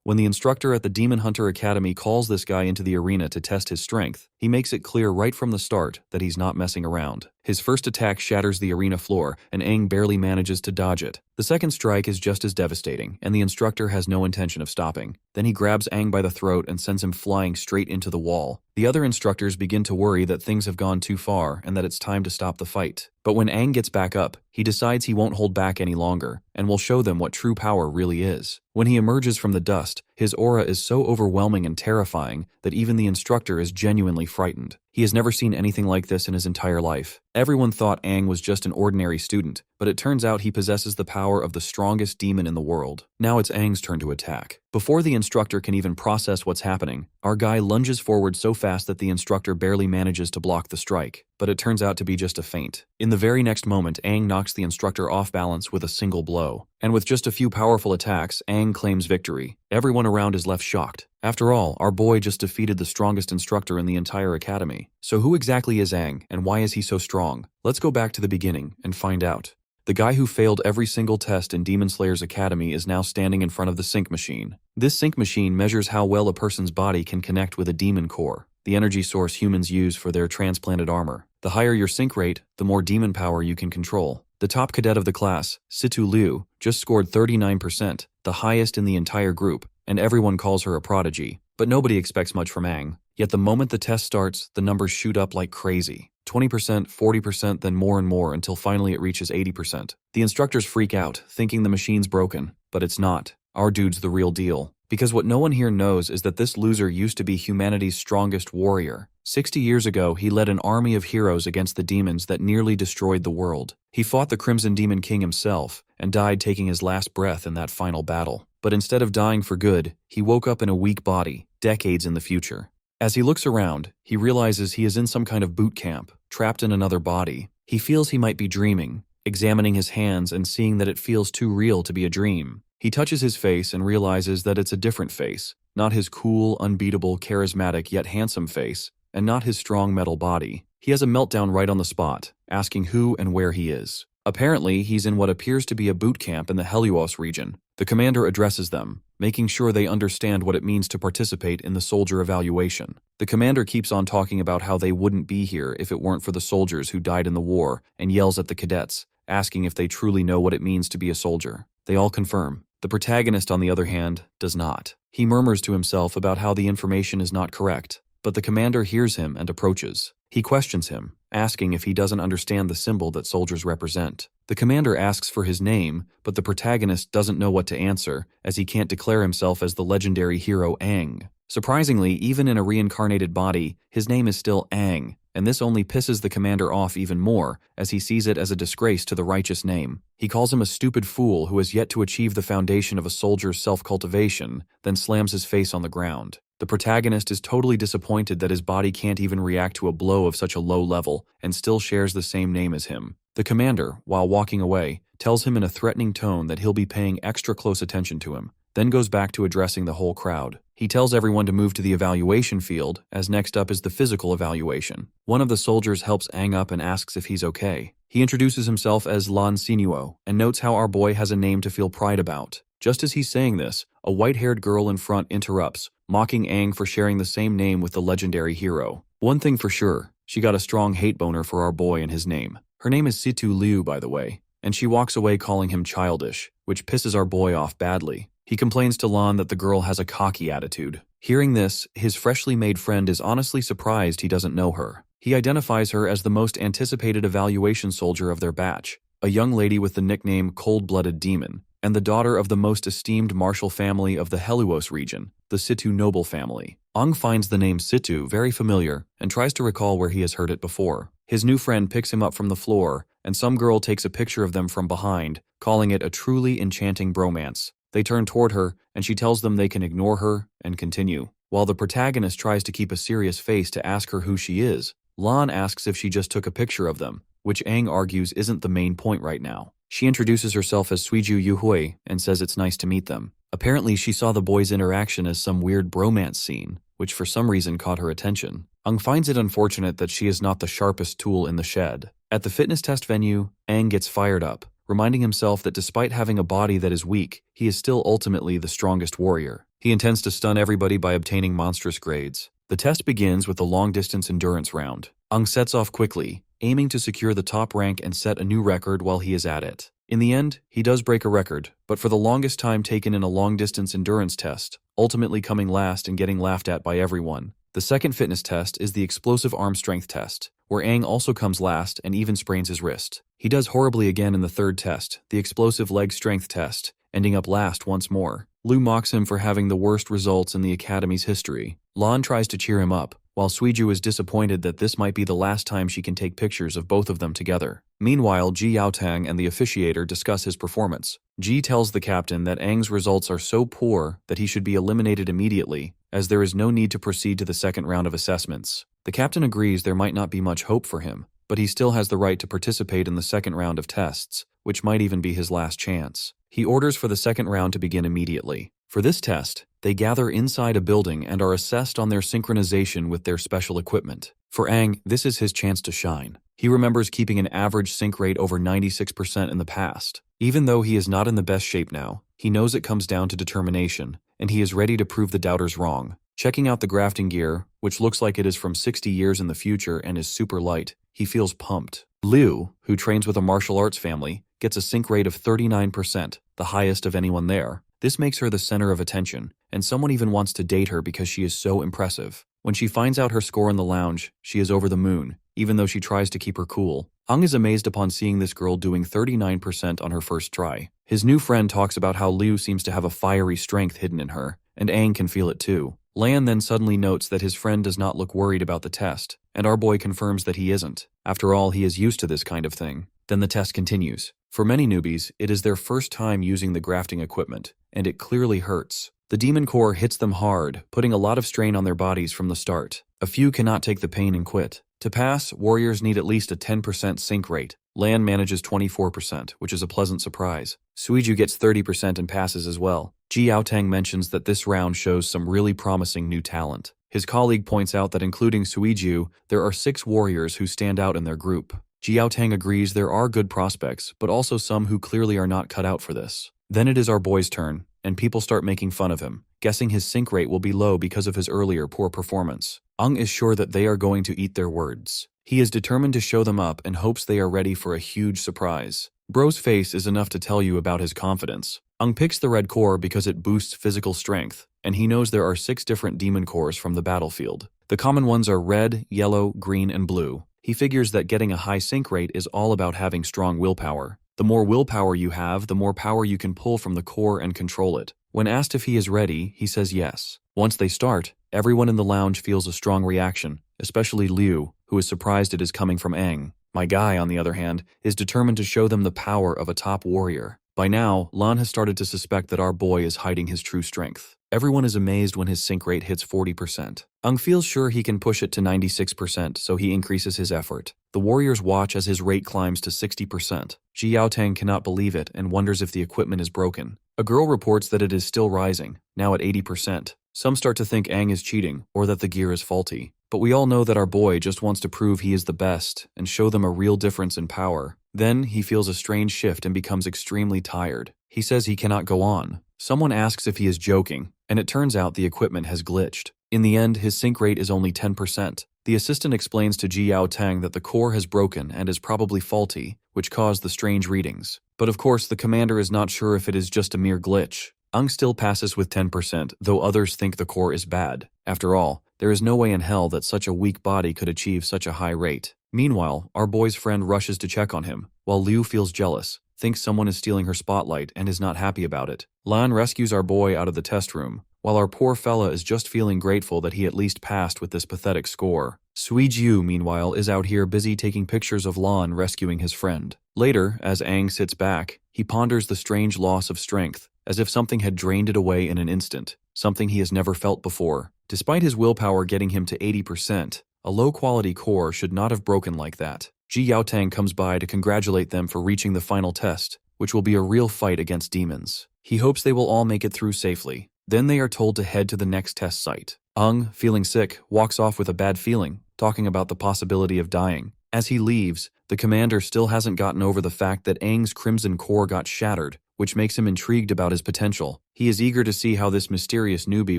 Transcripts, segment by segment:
When the instructor at the Demon Hunter Academy calls this guy into the arena to test his strength, he makes it clear right from the start that he's not messing around. His first attack shatters the arena floor, and Aang barely manages to dodge it. The second strike is just as devastating, and the instructor has no intention of stopping. Then he grabs Aang by the throat and sends him flying straight into the wall. The other instructors begin to worry that things have gone too far and that it's time to stop the fight. But when Aang gets back up, he decides he won't hold back any longer, and will show them what true power really is. When he emerges from the dust, his aura is so overwhelming and terrifying that even the instructor is genuinely frightened. He has never seen anything like this in his entire life. Everyone thought Aang was just an ordinary student, but it turns out he possesses the power of the strongest demon in the world. Now it's Aang's turn to attack. Before the instructor can even process what's happening, our guy lunges forward so fast that the instructor barely manages to block the strike, but it turns out to be just a feint. In the very next moment, Aang knocks the instructor off balance with a single blow. And with just a few powerful attacks, Aang claims victory. Everyone around is left shocked. After all, our boy just defeated the strongest instructor in the entire academy. So who exactly is Aang, and why is he so strong? Let's go back to the beginning and find out. The guy who failed every single test in Demon Slayer's academy is now standing in front of the sync machine. This sync machine measures how well a person's body can connect with a demon core, the energy source humans use for their transplanted armor. The higher your sync rate, the more demon power you can control. The top cadet of the class, Situ Liu, just scored 39%, the highest in the entire group, and everyone calls her a prodigy. But nobody expects much from Aang. Yet the moment the test starts, the numbers shoot up like crazy. 20%, 40%, then more and more until finally it reaches 80%. The instructors freak out, thinking the machine's broken, but it's not. Our dude's the real deal. Because what no one here knows is that this loser used to be humanity's strongest warrior. 60 years ago, he led an army of heroes against the demons that nearly destroyed the world. He fought the Crimson Demon King himself, and died taking his last breath in that final battle. But instead of dying for good, he woke up in a weak body, decades in the future. As he looks around, he realizes he is in some kind of boot camp, trapped in another body. He feels he might be dreaming, examining his hands and seeing that it feels too real to be a dream. He touches his face and realizes that it's a different face, not his cool, unbeatable, charismatic yet handsome face, and not his strong metal body. He has a meltdown right on the spot, asking who and where he is. Apparently, he's in what appears to be a boot camp in the Helios region. The commander addresses them, making sure they understand what it means to participate in the soldier evaluation. The commander keeps on talking about how they wouldn't be here if it weren't for the soldiers who died in the war, and yells at the cadets, asking if they truly know what it means to be a soldier. They all confirm. The protagonist, on the other hand, does not. He murmurs to himself about how the information is not correct, but the commander hears him and approaches. He questions him, asking if he doesn't understand the symbol that soldiers represent. The commander asks for his name, but the protagonist doesn't know what to answer, as he can't declare himself as the legendary hero Aang. Surprisingly, even in a reincarnated body, his name is still Aang, and this only pisses the commander off even more, as he sees it as a disgrace to the righteous name. He calls him a stupid fool who has yet to achieve the foundation of a soldier's self-cultivation, then slams his face on the ground. The protagonist is totally disappointed that his body can't even react to a blow of such a low level, and still shares the same name as him. The commander, while walking away, tells him in a threatening tone that he'll be paying extra close attention to him, then goes back to addressing the whole crowd. He tells everyone to move to the evaluation field, as next up is the physical evaluation. One of the soldiers helps Aang up and asks if he's okay. He introduces himself as Lan Sinuo, and notes how our boy has a name to feel pride about. Just as he's saying this, a white-haired girl in front interrupts, mocking Aang for sharing the same name with the legendary hero. One thing for sure, she got a strong hate boner for our boy and his name. Her name is Situ Liu, by the way, and she walks away calling him childish, which pisses our boy off badly. He complains to Lan that the girl has a cocky attitude. Hearing this, his freshly made friend is honestly surprised he doesn't know her. He identifies her as the most anticipated evaluation soldier of their batch, a young lady with the nickname Cold-Blooded Demon, and the daughter of the most esteemed martial family of the Helios region, the Situ noble family. Aang finds the name Situ very familiar and tries to recall where he has heard it before. His new friend picks him up from the floor, and some girl takes a picture of them from behind, calling it a truly enchanting bromance. They turn toward her, and she tells them they can ignore her and continue. While the protagonist tries to keep a serious face to ask her who she is, Lan asks if she just took a picture of them, which Aang argues isn't the main point right now. She introduces herself as Suiju Yuhui and says it's nice to meet them. Apparently, she saw the boys' interaction as some weird bromance scene, which for some reason caught her attention. Aang finds it unfortunate that she is not the sharpest tool in the shed. At the fitness test venue, Aang gets fired up, reminding himself that despite having a body that is weak, he is still ultimately the strongest warrior. He intends to stun everybody by obtaining monstrous grades. The test begins with the long-distance endurance round. Ung sets off quickly, aiming to secure the top rank and set a new record while he is at it. In the end, he does break a record, but for the longest time taken in a long-distance endurance test, ultimately coming last and getting laughed at by everyone. The second fitness test is the explosive arm strength test, where Aang also comes last and even sprains his wrist. He does horribly again in the third test, the explosive leg strength test, ending up last once more. Lu mocks him for having the worst results in the Academy's history. Lan tries to cheer him up, while Suiju is disappointed that this might be the last time she can take pictures of both of them together. Meanwhile, Ji Yaotang and the officiator discuss his performance. Ji tells the captain that Aang's results are so poor that he should be eliminated immediately, as there is no need to proceed to the second round of assessments. The captain agrees there might not be much hope for him, but he still has the right to participate in the second round of tests, which might even be his last chance. He orders for the second round to begin immediately. For this test, they gather inside a building and are assessed on their synchronization with their special equipment. For Aang, this is his chance to shine. He remembers keeping an average sync rate over 96% in the past. Even though he is not in the best shape now, he knows it comes down to determination, and he is ready to prove the doubters wrong. Checking out the grafting gear, which looks like it is from 60 years in the future and is super light, he feels pumped. Liu, who trains with a martial arts family, gets a sync rate of 39%, the highest of anyone there. This makes her the center of attention, and someone even wants to date her because she is so impressive. When she finds out her score in the lounge, she is over the moon, even though she tries to keep her cool. Aang is amazed upon seeing this girl doing 39% on her first try. His new friend talks about how Liu seems to have a fiery strength hidden in her, and Aang can feel it too. Lan then suddenly notes that his friend does not look worried about the test, and our boy confirms that he isn't. After all, he is used to this kind of thing. Then the test continues. For many newbies, it is their first time using the grafting equipment, and it clearly hurts. The demon core hits them hard, putting a lot of strain on their bodies from the start. A few cannot take the pain and quit. To pass, warriors need at least a 10% sync rate. Lan manages 24%, which is a pleasant surprise. Suiju gets 30% and passes as well. Ji Yaotang mentions that this round shows some really promising new talent. His colleague points out that including Suiju, there are 6 warriors who stand out in their group. Ji Yaotang agrees there are good prospects, but also some who clearly are not cut out for this. Then it is our boy's turn, and people start making fun of him, guessing his sync rate will be low because of his earlier poor performance. Aang is sure that they are going to eat their words. He is determined to show them up and hopes they are ready for a huge surprise. Bro's face is enough to tell you about his confidence. Aang picks the red core because it boosts physical strength, and he knows there are 6 different demon cores from the battlefield. The common ones are red, yellow, green, and blue. He figures that getting a high sync rate is all about having strong willpower. The more willpower you have, the more power you can pull from the core and control it. When asked if he is ready, he says yes. Once they start, everyone in the lounge feels a strong reaction, especially Liu, who is surprised it is coming from Aang. My guy, on the other hand, is determined to show them the power of a top warrior. By now, Lan has started to suspect that our boy is hiding his true strength. Everyone is amazed when his sync rate hits 40%. Aang feels sure he can push it to 96%, so he increases his effort. The warriors watch as his rate climbs to 60%. Ji Yaotang cannot believe it and wonders if the equipment is broken. A girl reports that it is still rising, now at 80%. Some start to think Aang is cheating, or that the gear is faulty. But we all know that our boy just wants to prove he is the best and show them a real difference in power. Then he feels a strange shift and becomes extremely tired. He says he cannot go on. Someone asks if he is joking, and it turns out the equipment has glitched. In the end, his sync rate is only 10%. The assistant explains to Ji Yaotang that the core has broken and is probably faulty, which caused the strange readings. But of course, the commander is not sure if it is just a mere glitch. Aang still passes with 10%, though others think the core is bad. After all, there is no way in hell that such a weak body could achieve such a high rate. Meanwhile, our boy's friend rushes to check on him, while Liu feels jealous, thinks someone is stealing her spotlight, and is not happy about it. Lan rescues our boy out of the test room, while our poor fella is just feeling grateful that he at least passed with this pathetic score. Suiju, meanwhile, is out here busy taking pictures of Lan rescuing his friend. Later, as Aang sits back, he ponders the strange loss of strength, as if something had drained it away in an instant, something he has never felt before. Despite his willpower getting him to 80%, a low-quality core should not have broken like that. Ji Yaotang comes by to congratulate them for reaching the final test, which will be a real fight against demons. He hopes they will all make it through safely. Then they are told to head to the next test site. Aang, feeling sick, walks off with a bad feeling, talking about the possibility of dying. As he leaves, the commander still hasn't gotten over the fact that Aang's crimson core got shattered which makes him intrigued about his potential. He is eager to see how this mysterious newbie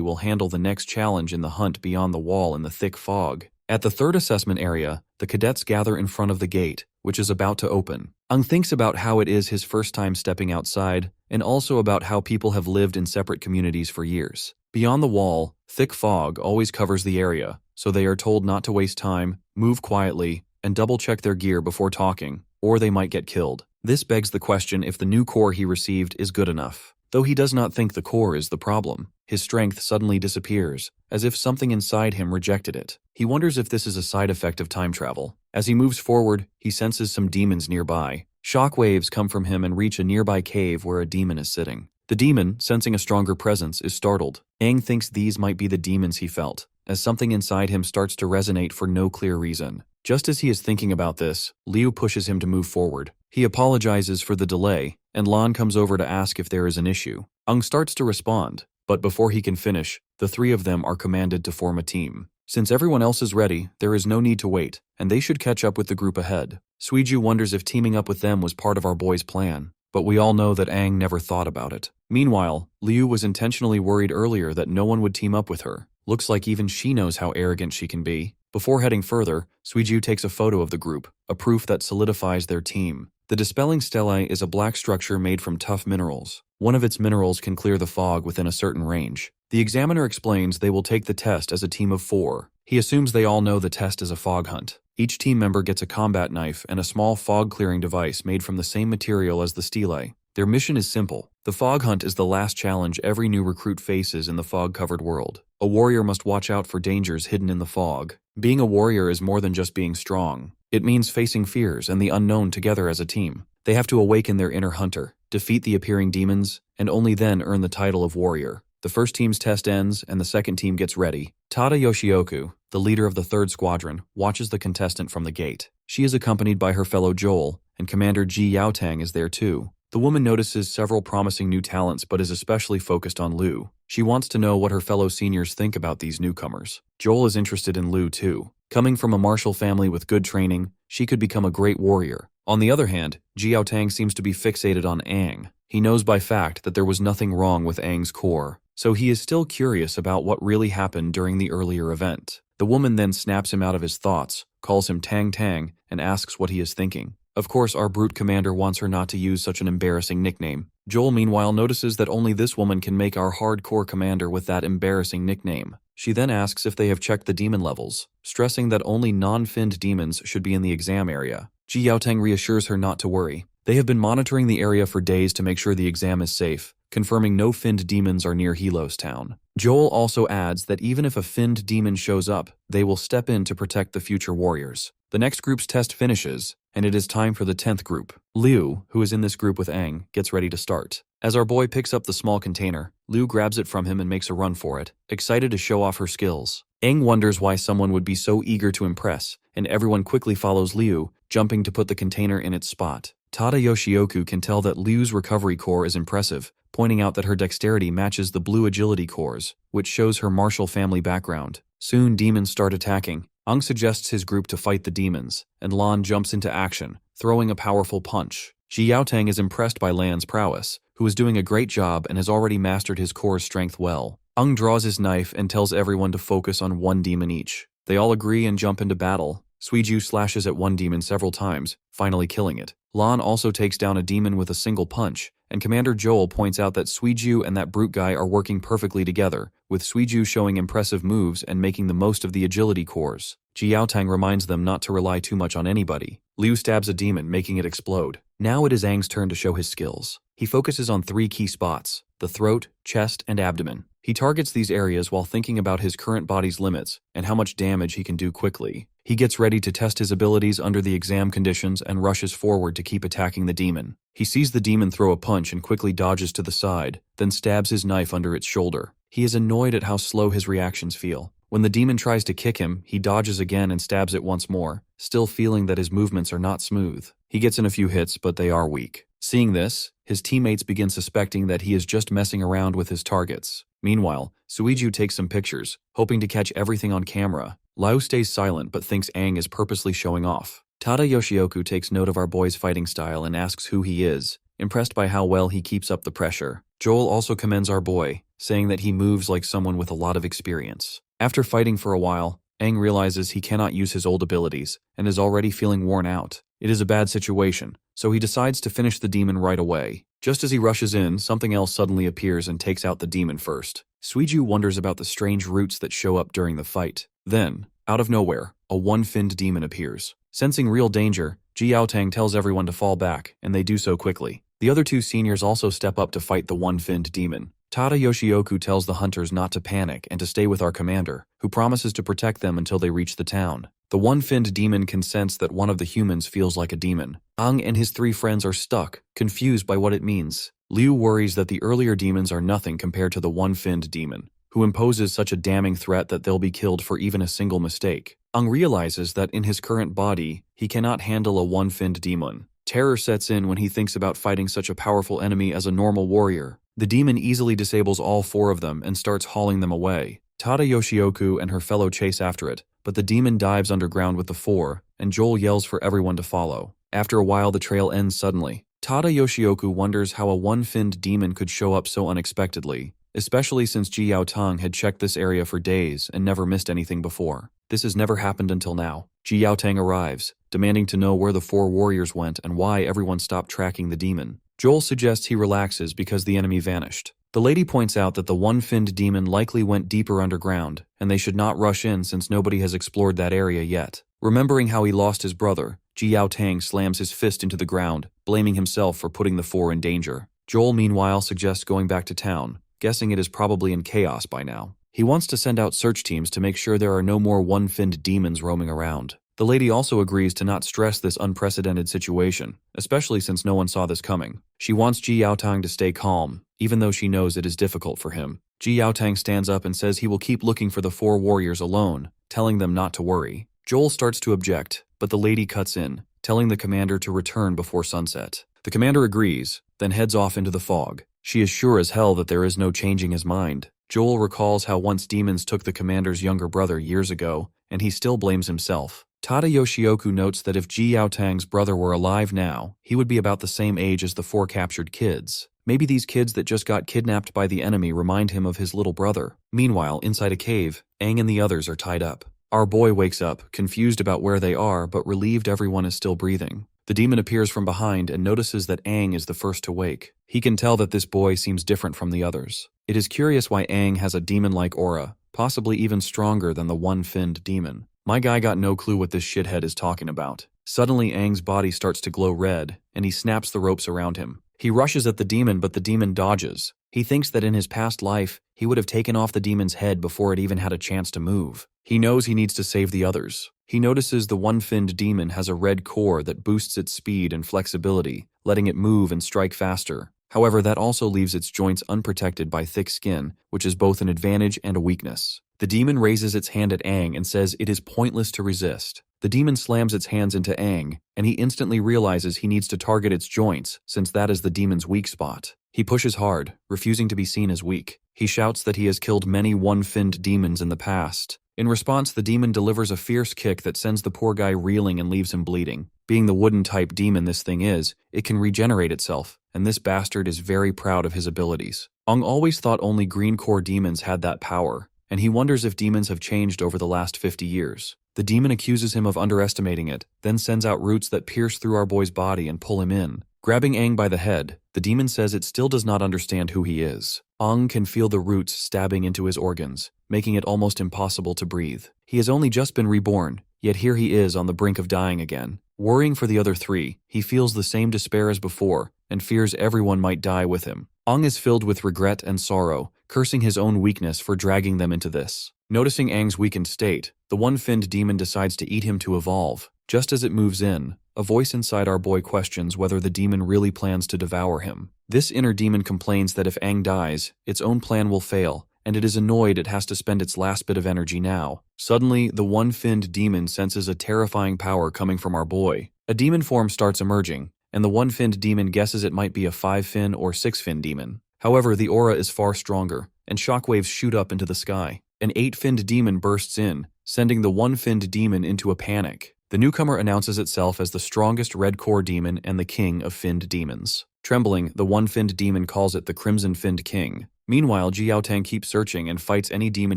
will handle the next challenge in the hunt beyond the wall in the thick fog. At the third assessment area, the cadets gather in front of the gate, which is about to open. Ung thinks about how it is his first time stepping outside, and also about how people have lived in separate communities for years. Beyond the wall, thick fog always covers the area, so they are told not to waste time, move quietly, and double-check their gear before talking, or they might get killed. This begs the question if the new core he received is good enough. Though he does not think the core is the problem, his strength suddenly disappears, as if something inside him rejected it. He wonders if this is a side effect of time travel. As he moves forward, he senses some demons nearby. Shock waves come from him and reach a nearby cave where a demon is sitting. The demon, sensing a stronger presence, is startled. Aang thinks these might be the demons he felt, as something inside him starts to resonate for no clear reason. Just as he is thinking about this, Liu pushes him to move forward. He apologizes for the delay, and Lan comes over to ask if there is an issue. Ung starts to respond, but before he can finish, the three of them are commanded to form a team. Since everyone else is ready, there is no need to wait, and they should catch up with the group ahead. Suiju wonders if teaming up with them was part of our boy's plan, but we all know that Aang never thought about it. Meanwhile, Liu was intentionally worried earlier that no one would team up with her. Looks like even she knows how arrogant she can be. Before heading further, Suiju takes a photo of the group, a proof that solidifies their team. The Dispelling Stellae is a black structure made from tough minerals. One of its minerals can clear the fog within a certain range. The examiner explains they will take the test as a team of 4. He assumes they all know the test is a fog hunt. Each team member gets a combat knife and a small fog-clearing device made from the same material as the stelae. Their mission is simple. The fog hunt is the last challenge every new recruit faces in the fog-covered world. A warrior must watch out for dangers hidden in the fog. Being a warrior is more than just being strong. It means facing fears and the unknown together as a team. They have to awaken their inner hunter, defeat the appearing demons, and only then earn the title of warrior. The first team's test ends, and the second team gets ready. Tada Yoshioku, the leader of the 3rd Squadron, watches the contestant from the gate. She is accompanied by her fellow Joel, and Commander Ji Yaotang is there too. The woman notices several promising new talents but is especially focused on Liu. She wants to know what her fellow seniors think about these newcomers. Joel is interested in Liu too. Coming from a martial family with good training, she could become a great warrior. On the other hand, Ji Yaotang seems to be fixated on Aang. He knows by fact that there was nothing wrong with Aang's core, so he is still curious about what really happened during the earlier event. The woman then snaps him out of his thoughts, calls him Tang Tang, and asks what he is thinking. Of course, our brute commander wants her not to use such an embarrassing nickname. Joel meanwhile notices that only this woman can make our hardcore commander with that embarrassing nickname. She then asks if they have checked the demon levels, stressing that only non-finned demons should be in the exam area. Ji Yaotang reassures her not to worry. They have been monitoring the area for days to make sure the exam is safe, confirming no finned demons are near Helos town. Joel also adds that even if a finned demon shows up, they will step in to protect the future warriors. The next group's test finishes, and it is time for the 10th group. Liu, who is in this group with Aang, gets ready to start. As our boy picks up the small container, Liu grabs it from him and makes a run for it, excited to show off her skills. Aang wonders why someone would be so eager to impress, and everyone quickly follows Liu, jumping to put the container in its spot. Tada Yoshioku can tell that Liu's recovery core is impressive, pointing out that her dexterity matches the blue agility cores, which shows her martial family background. Soon demons start attacking. Aang suggests his group to fight the demons, and Lan jumps into action, throwing a powerful punch. Ji Yaotang is impressed by Lan's prowess, who is doing a great job and has already mastered his core strength well. Aang draws his knife and tells everyone to focus on one demon each. They all agree and jump into battle. Suiju slashes at one demon several times, finally killing it. Lan also takes down a demon with a single punch, and Commander Joel points out that Suiju and that brute guy are working perfectly together, with Suiju showing impressive moves and making the most of the agility cores. Ji Yaotang reminds them not to rely too much on anybody. Liu stabs a demon, making it explode. Now it is Aang's turn to show his skills. He focuses on 3 key spots: the throat, chest, and abdomen. He targets these areas while thinking about his current body's limits and how much damage he can do quickly. He gets ready to test his abilities under the exam conditions and rushes forward to keep attacking the demon. He sees the demon throw a punch and quickly dodges to the side, then stabs his knife under its shoulder. He is annoyed at how slow his reactions feel. When the demon tries to kick him, he dodges again and stabs it once more, still feeling that his movements are not smooth. He gets in a few hits, but they are weak. Seeing this, his teammates begin suspecting that he is just messing around with his targets. Meanwhile, Suiju takes some pictures, hoping to catch everything on camera. Liu stays silent but thinks Aang is purposely showing off. Tada Yoshioku takes note of our boy's fighting style and asks who he is, impressed by how well he keeps up the pressure. Joel also commends our boy, saying that he moves like someone with a lot of experience. After fighting for a while, Aang realizes he cannot use his old abilities and is already feeling worn out. It is a bad situation, so he decides to finish the demon right away. Just as he rushes in, something else suddenly appears and takes out the demon first. Suiju wonders about the strange roots that show up during the fight. Then, out of nowhere, a one-finned demon appears. Sensing real danger, Ji Yaotang tells everyone to fall back, and they do so quickly. The other two seniors also step up to fight the one-finned demon. Tada Yoshioku tells the hunters not to panic and to stay with our commander, who promises to protect them until they reach the town. The one-finned demon can sense that one of the humans feels like a demon. Aang and his three friends are stuck, confused by what it means. Liu worries that the earlier demons are nothing compared to the one-finned demon, who imposes such a damning threat that they'll be killed for even a single mistake. Aang realizes that in his current body, he cannot handle a one-finned demon. Terror sets in when he thinks about fighting such a powerful enemy as a normal warrior. The demon easily disables all four of them and starts hauling them away. Tada Yoshioku and her fellow chase after it, but the demon dives underground with the four, and Joel yells for everyone to follow. After a while, the trail ends suddenly. Tada Yoshioku wonders how a one-finned demon could show up so unexpectedly, especially since Ji Yaotang had checked this area for days and never missed anything before. This has never happened until now. Ji Yaotang arrives, demanding to know where the four warriors went and why everyone stopped tracking the demon. Joel suggests he relaxes because the enemy vanished. The lady points out that the one-finned demon likely went deeper underground, and they should not rush in since nobody has explored that area yet. Remembering how he lost his brother, Ji Yaotang slams his fist into the ground, blaming himself for putting the four in danger. Joel meanwhile suggests going back to town, guessing it is probably in chaos by now. He wants to send out search teams to make sure there are no more one-finned demons roaming around. The lady also agrees to not stress this unprecedented situation, especially since no one saw this coming. She wants Ji Yaotang to stay calm, even though she knows it is difficult for him. Ji Yaotang stands up and says he will keep looking for the four warriors alone, telling them not to worry. Joel starts to object, but the lady cuts in, telling the commander to return before sunset. The commander agrees, then heads off into the fog. She is sure as hell that there is no changing his mind. Joel recalls how once demons took the commander's younger brother years ago, and he still blames himself. Tada Yoshioku notes that if Ji Yaotang's brother were alive now, he would be about the same age as the four captured kids. Maybe these kids that just got kidnapped by the enemy remind him of his little brother. Meanwhile, inside a cave, Aang and the others are tied up. Our boy wakes up, confused about where they are, but relieved everyone is still breathing. The demon appears from behind and notices that Aang is the first to wake. He can tell that this boy seems different from the others. It is curious why Aang has a demon-like aura, possibly even stronger than the one-finned demon. My guy got no clue what this shithead is talking about. Suddenly Aang's body starts to glow red, and he snaps the ropes around him. He rushes at the demon, but the demon dodges. He thinks that in his past life, he would have taken off the demon's head before it even had a chance to move. He knows he needs to save the others. He notices the one-finned demon has a red core that boosts its speed and flexibility, letting it move and strike faster. However, that also leaves its joints unprotected by thick skin, which is both an advantage and a weakness. The demon raises its hand at Aang and says it is pointless to resist. The demon slams its hands into Aang, and he instantly realizes he needs to target its joints, since that is the demon's weak spot. He pushes hard, refusing to be seen as weak. He shouts that he has killed many one-finned demons in the past. In response, the demon delivers a fierce kick that sends the poor guy reeling and leaves him bleeding. Being the wooden-type demon this thing is, it can regenerate itself, and this bastard is very proud of his abilities. Aang always thought only green core demons had that power, and he wonders if demons have changed over the last 50 years. The demon accuses him of underestimating it, then sends out roots that pierce through our boy's body and pull him in. Grabbing Aang by the head, the demon says it still does not understand who he is. Aang can feel the roots stabbing into his organs, making it almost impossible to breathe. He has only just been reborn, yet here he is on the brink of dying again. Worrying for the other three, he feels the same despair as before, and fears everyone might die with him. Aang is filled with regret and sorrow, cursing his own weakness for dragging them into this. Noticing Aang's weakened state, the one-finned demon decides to eat him to evolve. Just as it moves in, a voice inside our boy questions whether the demon really plans to devour him. This inner demon complains that if Aang dies, its own plan will fail, and it is annoyed it has to spend its last bit of energy now. Suddenly, the one-finned demon senses a terrifying power coming from our boy. A demon form starts emerging, and the one-finned demon guesses it might be a 5-fin or 6-fin demon. However, the aura is far stronger, and shockwaves shoot up into the sky. An 8-finned demon bursts in, sending the one-finned demon into a panic. The newcomer announces itself as the strongest red core demon and the king of finned demons. Trembling, the one-finned demon calls it the Crimson-Finned King. Meanwhile, Jiaotang keeps searching and fights any demon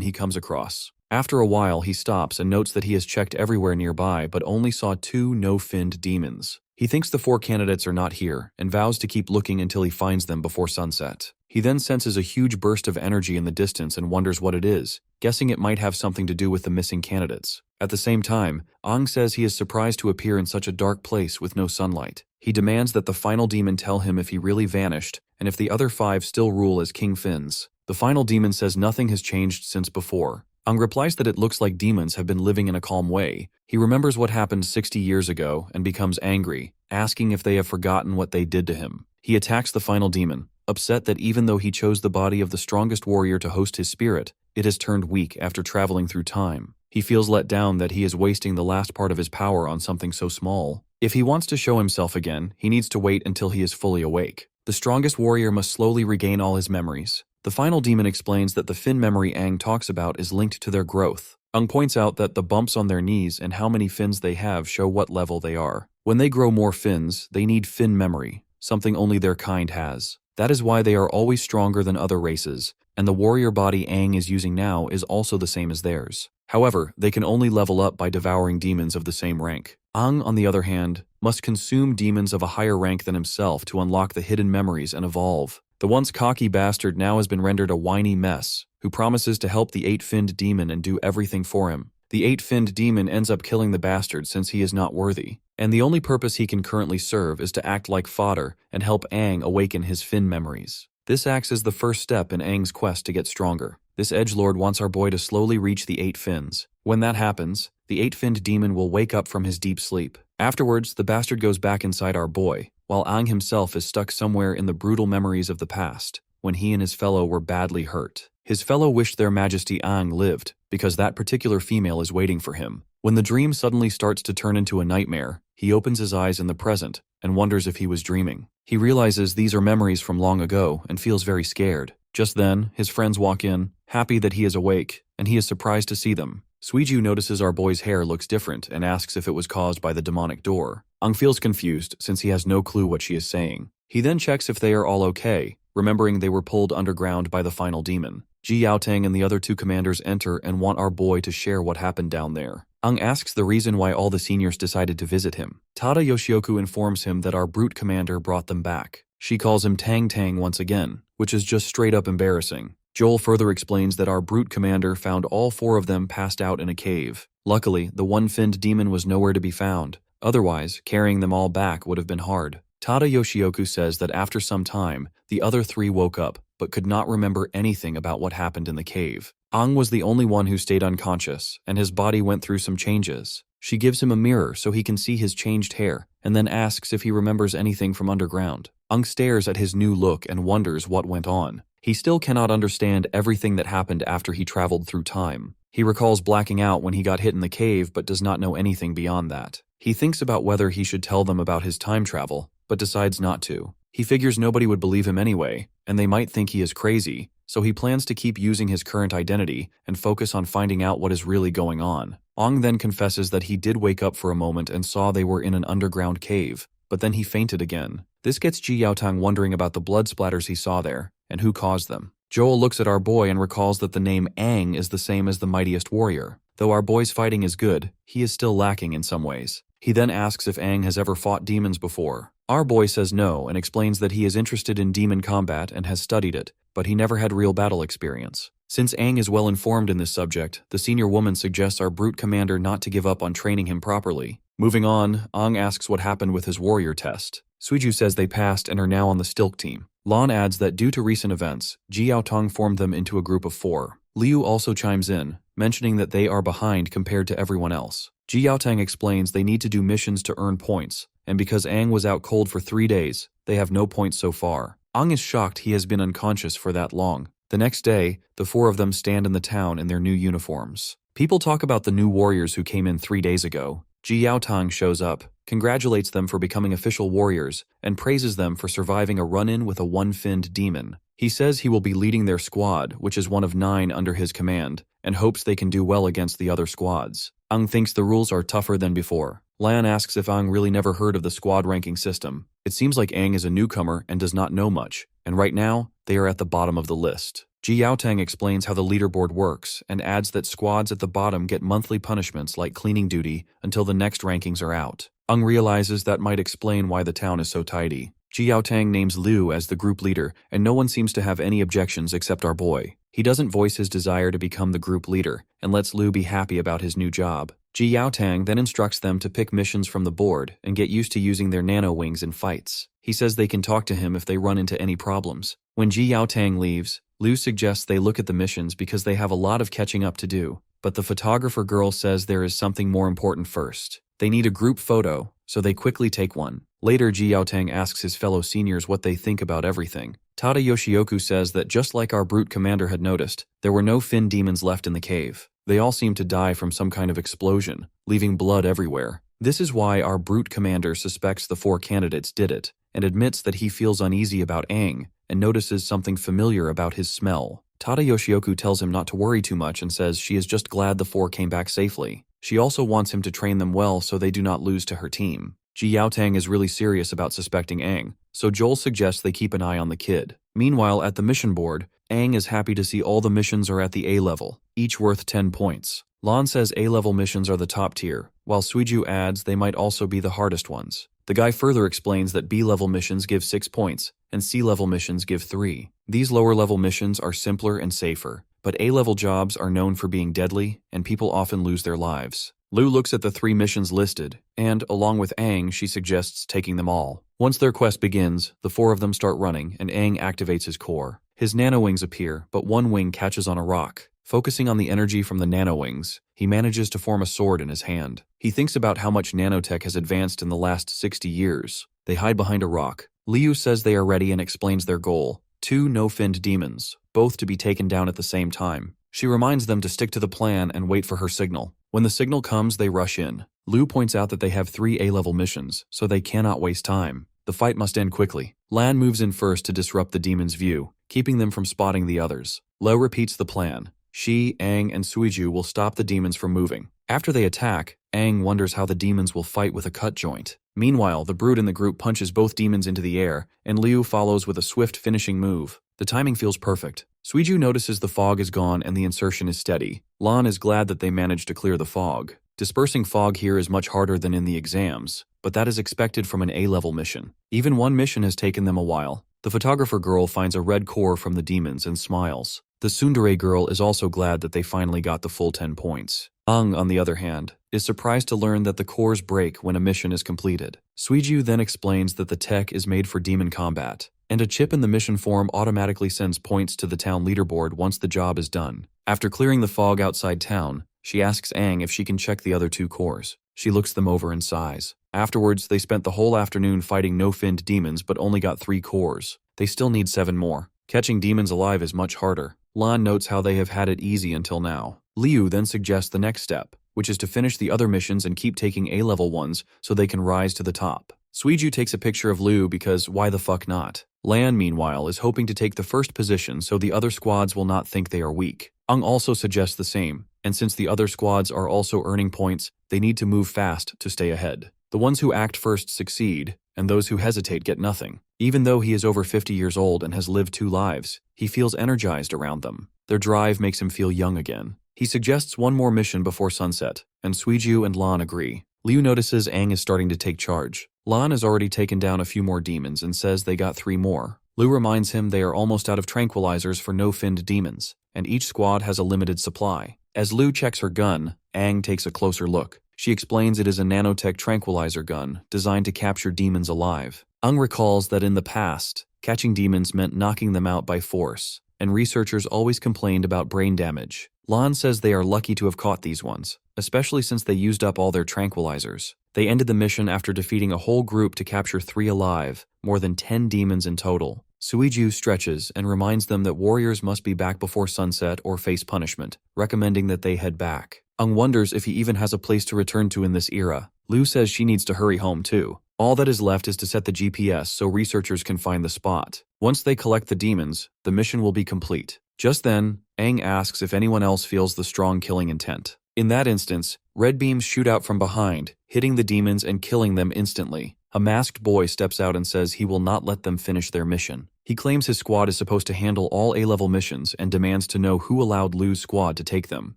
he comes across. After a while, he stops and notes that he has checked everywhere nearby but only saw 2 no-finned demons. He thinks the 4 candidates are not here and vows to keep looking until he finds them before sunset. He then senses a huge burst of energy in the distance and wonders what it is, guessing it might have something to do with the missing candidates. At the same time, Ang says he is surprised to appear in such a dark place with no sunlight. He demands that the final demon tell him if he really vanished and if the other 5 still rule as King Finns. The final demon says nothing has changed since before. Ang replies that it looks like demons have been living in a calm way. He remembers what happened 60 years ago and becomes angry, asking if they have forgotten what they did to him. He attacks the final demon, upset that even though he chose the body of the strongest warrior to host his spirit, it has turned weak after traveling through time. He feels let down that he is wasting the last part of his power on something so small. If he wants to show himself again, he needs to wait until he is fully awake. The strongest warrior must slowly regain all his memories. The final demon explains that the fin memory Ang talks about is linked to their growth. Ang points out that the bumps on their knees and how many fins they have show what level they are. When they grow more fins, they need fin memory, something only their kind has. That is why they are always stronger than other races, and the warrior body Ang is using now is also the same as theirs. However, they can only level up by devouring demons of the same rank. Ang, on the other hand, must consume demons of a higher rank than himself to unlock the hidden memories and evolve. The once cocky bastard now has been rendered a whiny mess, who promises to help the 8-finned demon and do everything for him. The 8-finned demon ends up killing the bastard since he is not worthy, and the only purpose he can currently serve is to act like fodder and help Ang awaken his fin memories. This acts as the first step in Ang's quest to get stronger. This edgelord wants our boy to slowly reach the 8 fins. When that happens, the 8-finned demon will wake up from his deep sleep. Afterwards, the bastard goes back inside our boy, while Ang himself is stuck somewhere in the brutal memories of the past, when he and his fellow were badly hurt. His fellow wished their majesty Ang lived, because that particular female is waiting for him. When the dream suddenly starts to turn into a nightmare, he opens his eyes in the present and wonders if he was dreaming. He realizes these are memories from long ago and feels very scared. Just then, his friends walk in, happy that he is awake, and he is surprised to see them. Suiju notices our boy's hair looks different and asks if it was caused by the demonic door. Ang feels confused since he has no clue what she is saying. He then checks if they are all okay, remembering they were pulled underground by the final demon. Ji Yaotang and the other 2 commanders enter and want our boy to share what happened down there. Ang asks the reason why all the seniors decided to visit him. Tada Yoshioku informs him that our brute commander brought them back. She calls him Tang Tang once again, which is just straight up embarrassing. Joel further explains that our brute commander found all 4 of them passed out in a cave. Luckily, the one-finned demon was nowhere to be found. Otherwise, carrying them all back would have been hard. Tada Yoshioku says that after some time, the other 3 woke up, but could not remember anything about what happened in the cave. Ang was the only one who stayed unconscious, and his body went through some changes. She gives him a mirror so he can see his changed hair, and then asks if he remembers anything from underground. Ang stares at his new look and wonders what went on. He still cannot understand everything that happened after he traveled through time. He recalls blacking out when he got hit in the cave but does not know anything beyond that. He thinks about whether he should tell them about his time travel, but decides not to. He figures nobody would believe him anyway, and they might think he is crazy, so he plans to keep using his current identity and focus on finding out what is really going on. Ang then confesses that he did wake up for a moment and saw they were in an underground cave, but then he fainted again. This gets Ji Yaotang wondering about the blood splatters he saw there, and who caused them. Joel looks at our boy and recalls that the name Ang is the same as the mightiest warrior. Though our boy's fighting is good, he is still lacking in some ways. He then asks if Ang has ever fought demons before. Our boy says no and explains that he is interested in demon combat and has studied it, but he never had real battle experience. Since Ang is well informed in this subject, the senior woman suggests our brute commander not to give up on training him properly. Moving on, Ang asks what happened with his warrior test. Suiju says they passed and are now on the Stilk team. Lan adds that due to recent events, Ji Yaotang formed them into a group of 4. Liu also chimes in, mentioning that they are behind compared to everyone else. Ji Yaotang explains they need to do missions to earn points, and because Ang was out cold for 3 days, they have no points so far. Ang is shocked he has been unconscious for that long. The next day, the 4 of them stand in the town in their new uniforms. People talk about the new warriors who came in 3 days ago. Ji Yaotang shows up, congratulates them for becoming official warriors, and praises them for surviving a run-in with a one-finned demon. He says he will be leading their squad, which is one of 9 under his command, and hopes they can do well against the other squads. Ang thinks the rules are tougher than before. Lan asks if Ang really never heard of the squad ranking system. It seems like Ang is a newcomer and does not know much, and right now, they are at the bottom of the list. Ji Yaotang explains how the leaderboard works and adds that squads at the bottom get monthly punishments like cleaning duty until the next rankings are out. Ang realizes that might explain why the town is so tidy. Ji Yaotang names Liu as the group leader, and no one seems to have any objections except our boy. He doesn't voice his desire to become the group leader, and lets Liu be happy about his new job. Ji Yaotang then instructs them to pick missions from the board and get used to using their nano wings in fights. He says they can talk to him if they run into any problems. When Ji Yaotang leaves, Liu suggests they look at the missions because they have a lot of catching up to do, but the photographer girl says there is something more important first. They need a group photo, so they quickly take one. Later, Ji Yaotang asks his fellow seniors what they think about everything. Tada Yoshioku says that just like our brute commander had noticed, there were no fin demons left in the cave. They all seemed to die from some kind of explosion, leaving blood everywhere. This is why our brute commander suspects the 4 candidates did it, and admits that he feels uneasy about Aang, and notices something familiar about his smell. Tada Yoshioku tells him not to worry too much and says she is just glad the 4 came back safely. She also wants him to train them well so they do not lose to her team. Ji Yaotang is really serious about suspecting Aang, so Joel suggests they keep an eye on the kid. Meanwhile, at the mission board, Aang is happy to see all the missions are at the A level, each worth 10 points. Lan says A-level missions are the top tier, while Suiju adds they might also be the hardest ones. The guy further explains that B-level missions give 6 points, and C-level missions give 3. These lower-level missions are simpler and safer, but A-level jobs are known for being deadly, and people often lose their lives. Liu looks at the 3 missions listed, and, along with Aang, she suggests taking them all. Once their quest begins, the 4 of them start running, and Aang activates his core. His nano-wings appear, but one wing catches on a rock. Focusing on the energy from the nano-wings, he manages to form a sword in his hand. He thinks about how much nanotech has advanced in the last 60 years. They hide behind a rock. Liu says they are ready and explains their goal: 2 no-finned demons, both to be taken down at the same time. She reminds them to stick to the plan and wait for her signal. When the signal comes, they rush in. Liu points out that they have 3 A-level missions, so they cannot waste time. The fight must end quickly. Lan moves in first to disrupt the demons' view, keeping them from spotting the others. Liu repeats the plan. She, Aang, and Suiju will stop the demons from moving. After they attack, Aang wonders how the demons will fight with a cut joint. Meanwhile, the brute in the group punches both demons into the air, and Liu follows with a swift finishing move. The timing feels perfect. Suiju notices the fog is gone and the insertion is steady. Lan is glad that they managed to clear the fog. Dispersing fog here is much harder than in the exams, but that is expected from an A-level mission. Even one mission has taken them a while. The photographer girl finds a red core from the demons and smiles. The tsundere girl is also glad that they finally got the full 10 points. Aang, on the other hand, is surprised to learn that the cores break when a mission is completed. Suiju then explains that the tech is made for demon combat, and a chip in the mission form automatically sends points to the town leaderboard once the job is done. After clearing the fog outside town, she asks Aang if she can check the other 2 cores. She looks them over and sighs. Afterwards, they spent the whole afternoon fighting no-finned demons but only got 3 cores. They still need 7 more. Catching demons alive is much harder. Lan notes how they have had it easy until now. Liu then suggests the next step, which is to finish the other missions and keep taking A-level ones so they can rise to the top. Suiju takes a picture of Liu because why the fuck not? Lan, meanwhile, is hoping to take the first position so the other squads will not think they are weak. Aang also suggests the same, and since the other squads are also earning points, they need to move fast to stay ahead. The ones who act first succeed, and those who hesitate get nothing. Even though he is over 50 years old and has lived 2 lives, he feels energized around them. Their drive makes him feel young again. He suggests one more mission before sunset, and Suiju and Lan agree. Liu notices Aang is starting to take charge. Lan has already taken down a few more demons and says they got 3 more. Liu reminds him they are almost out of tranquilizers for no-finned demons, and each squad has a limited supply. As Liu checks her gun, Aang takes a closer look. She explains it is a nanotech tranquilizer gun designed to capture demons alive. Aang recalls that in the past, catching demons meant knocking them out by force, and researchers always complained about brain damage. Lan says they are lucky to have caught these ones, especially since they used up all their tranquilizers. They ended the mission after defeating a whole group to capture 3 alive, more than 10 demons in total. Suiju stretches and reminds them that warriors must be back before sunset or face punishment, recommending that they head back. Aang wonders if he even has a place to return to in this era. Liu says she needs to hurry home too. All that is left is to set the GPS so researchers can find the spot. Once they collect the demons, the mission will be complete. Just then, Aang asks if anyone else feels the strong killing intent. In that instance, red beams shoot out from behind, hitting the demons and killing them instantly. A masked boy steps out and says he will not let them finish their mission. He claims his squad is supposed to handle all A-level missions and demands to know who allowed Lu's squad to take them.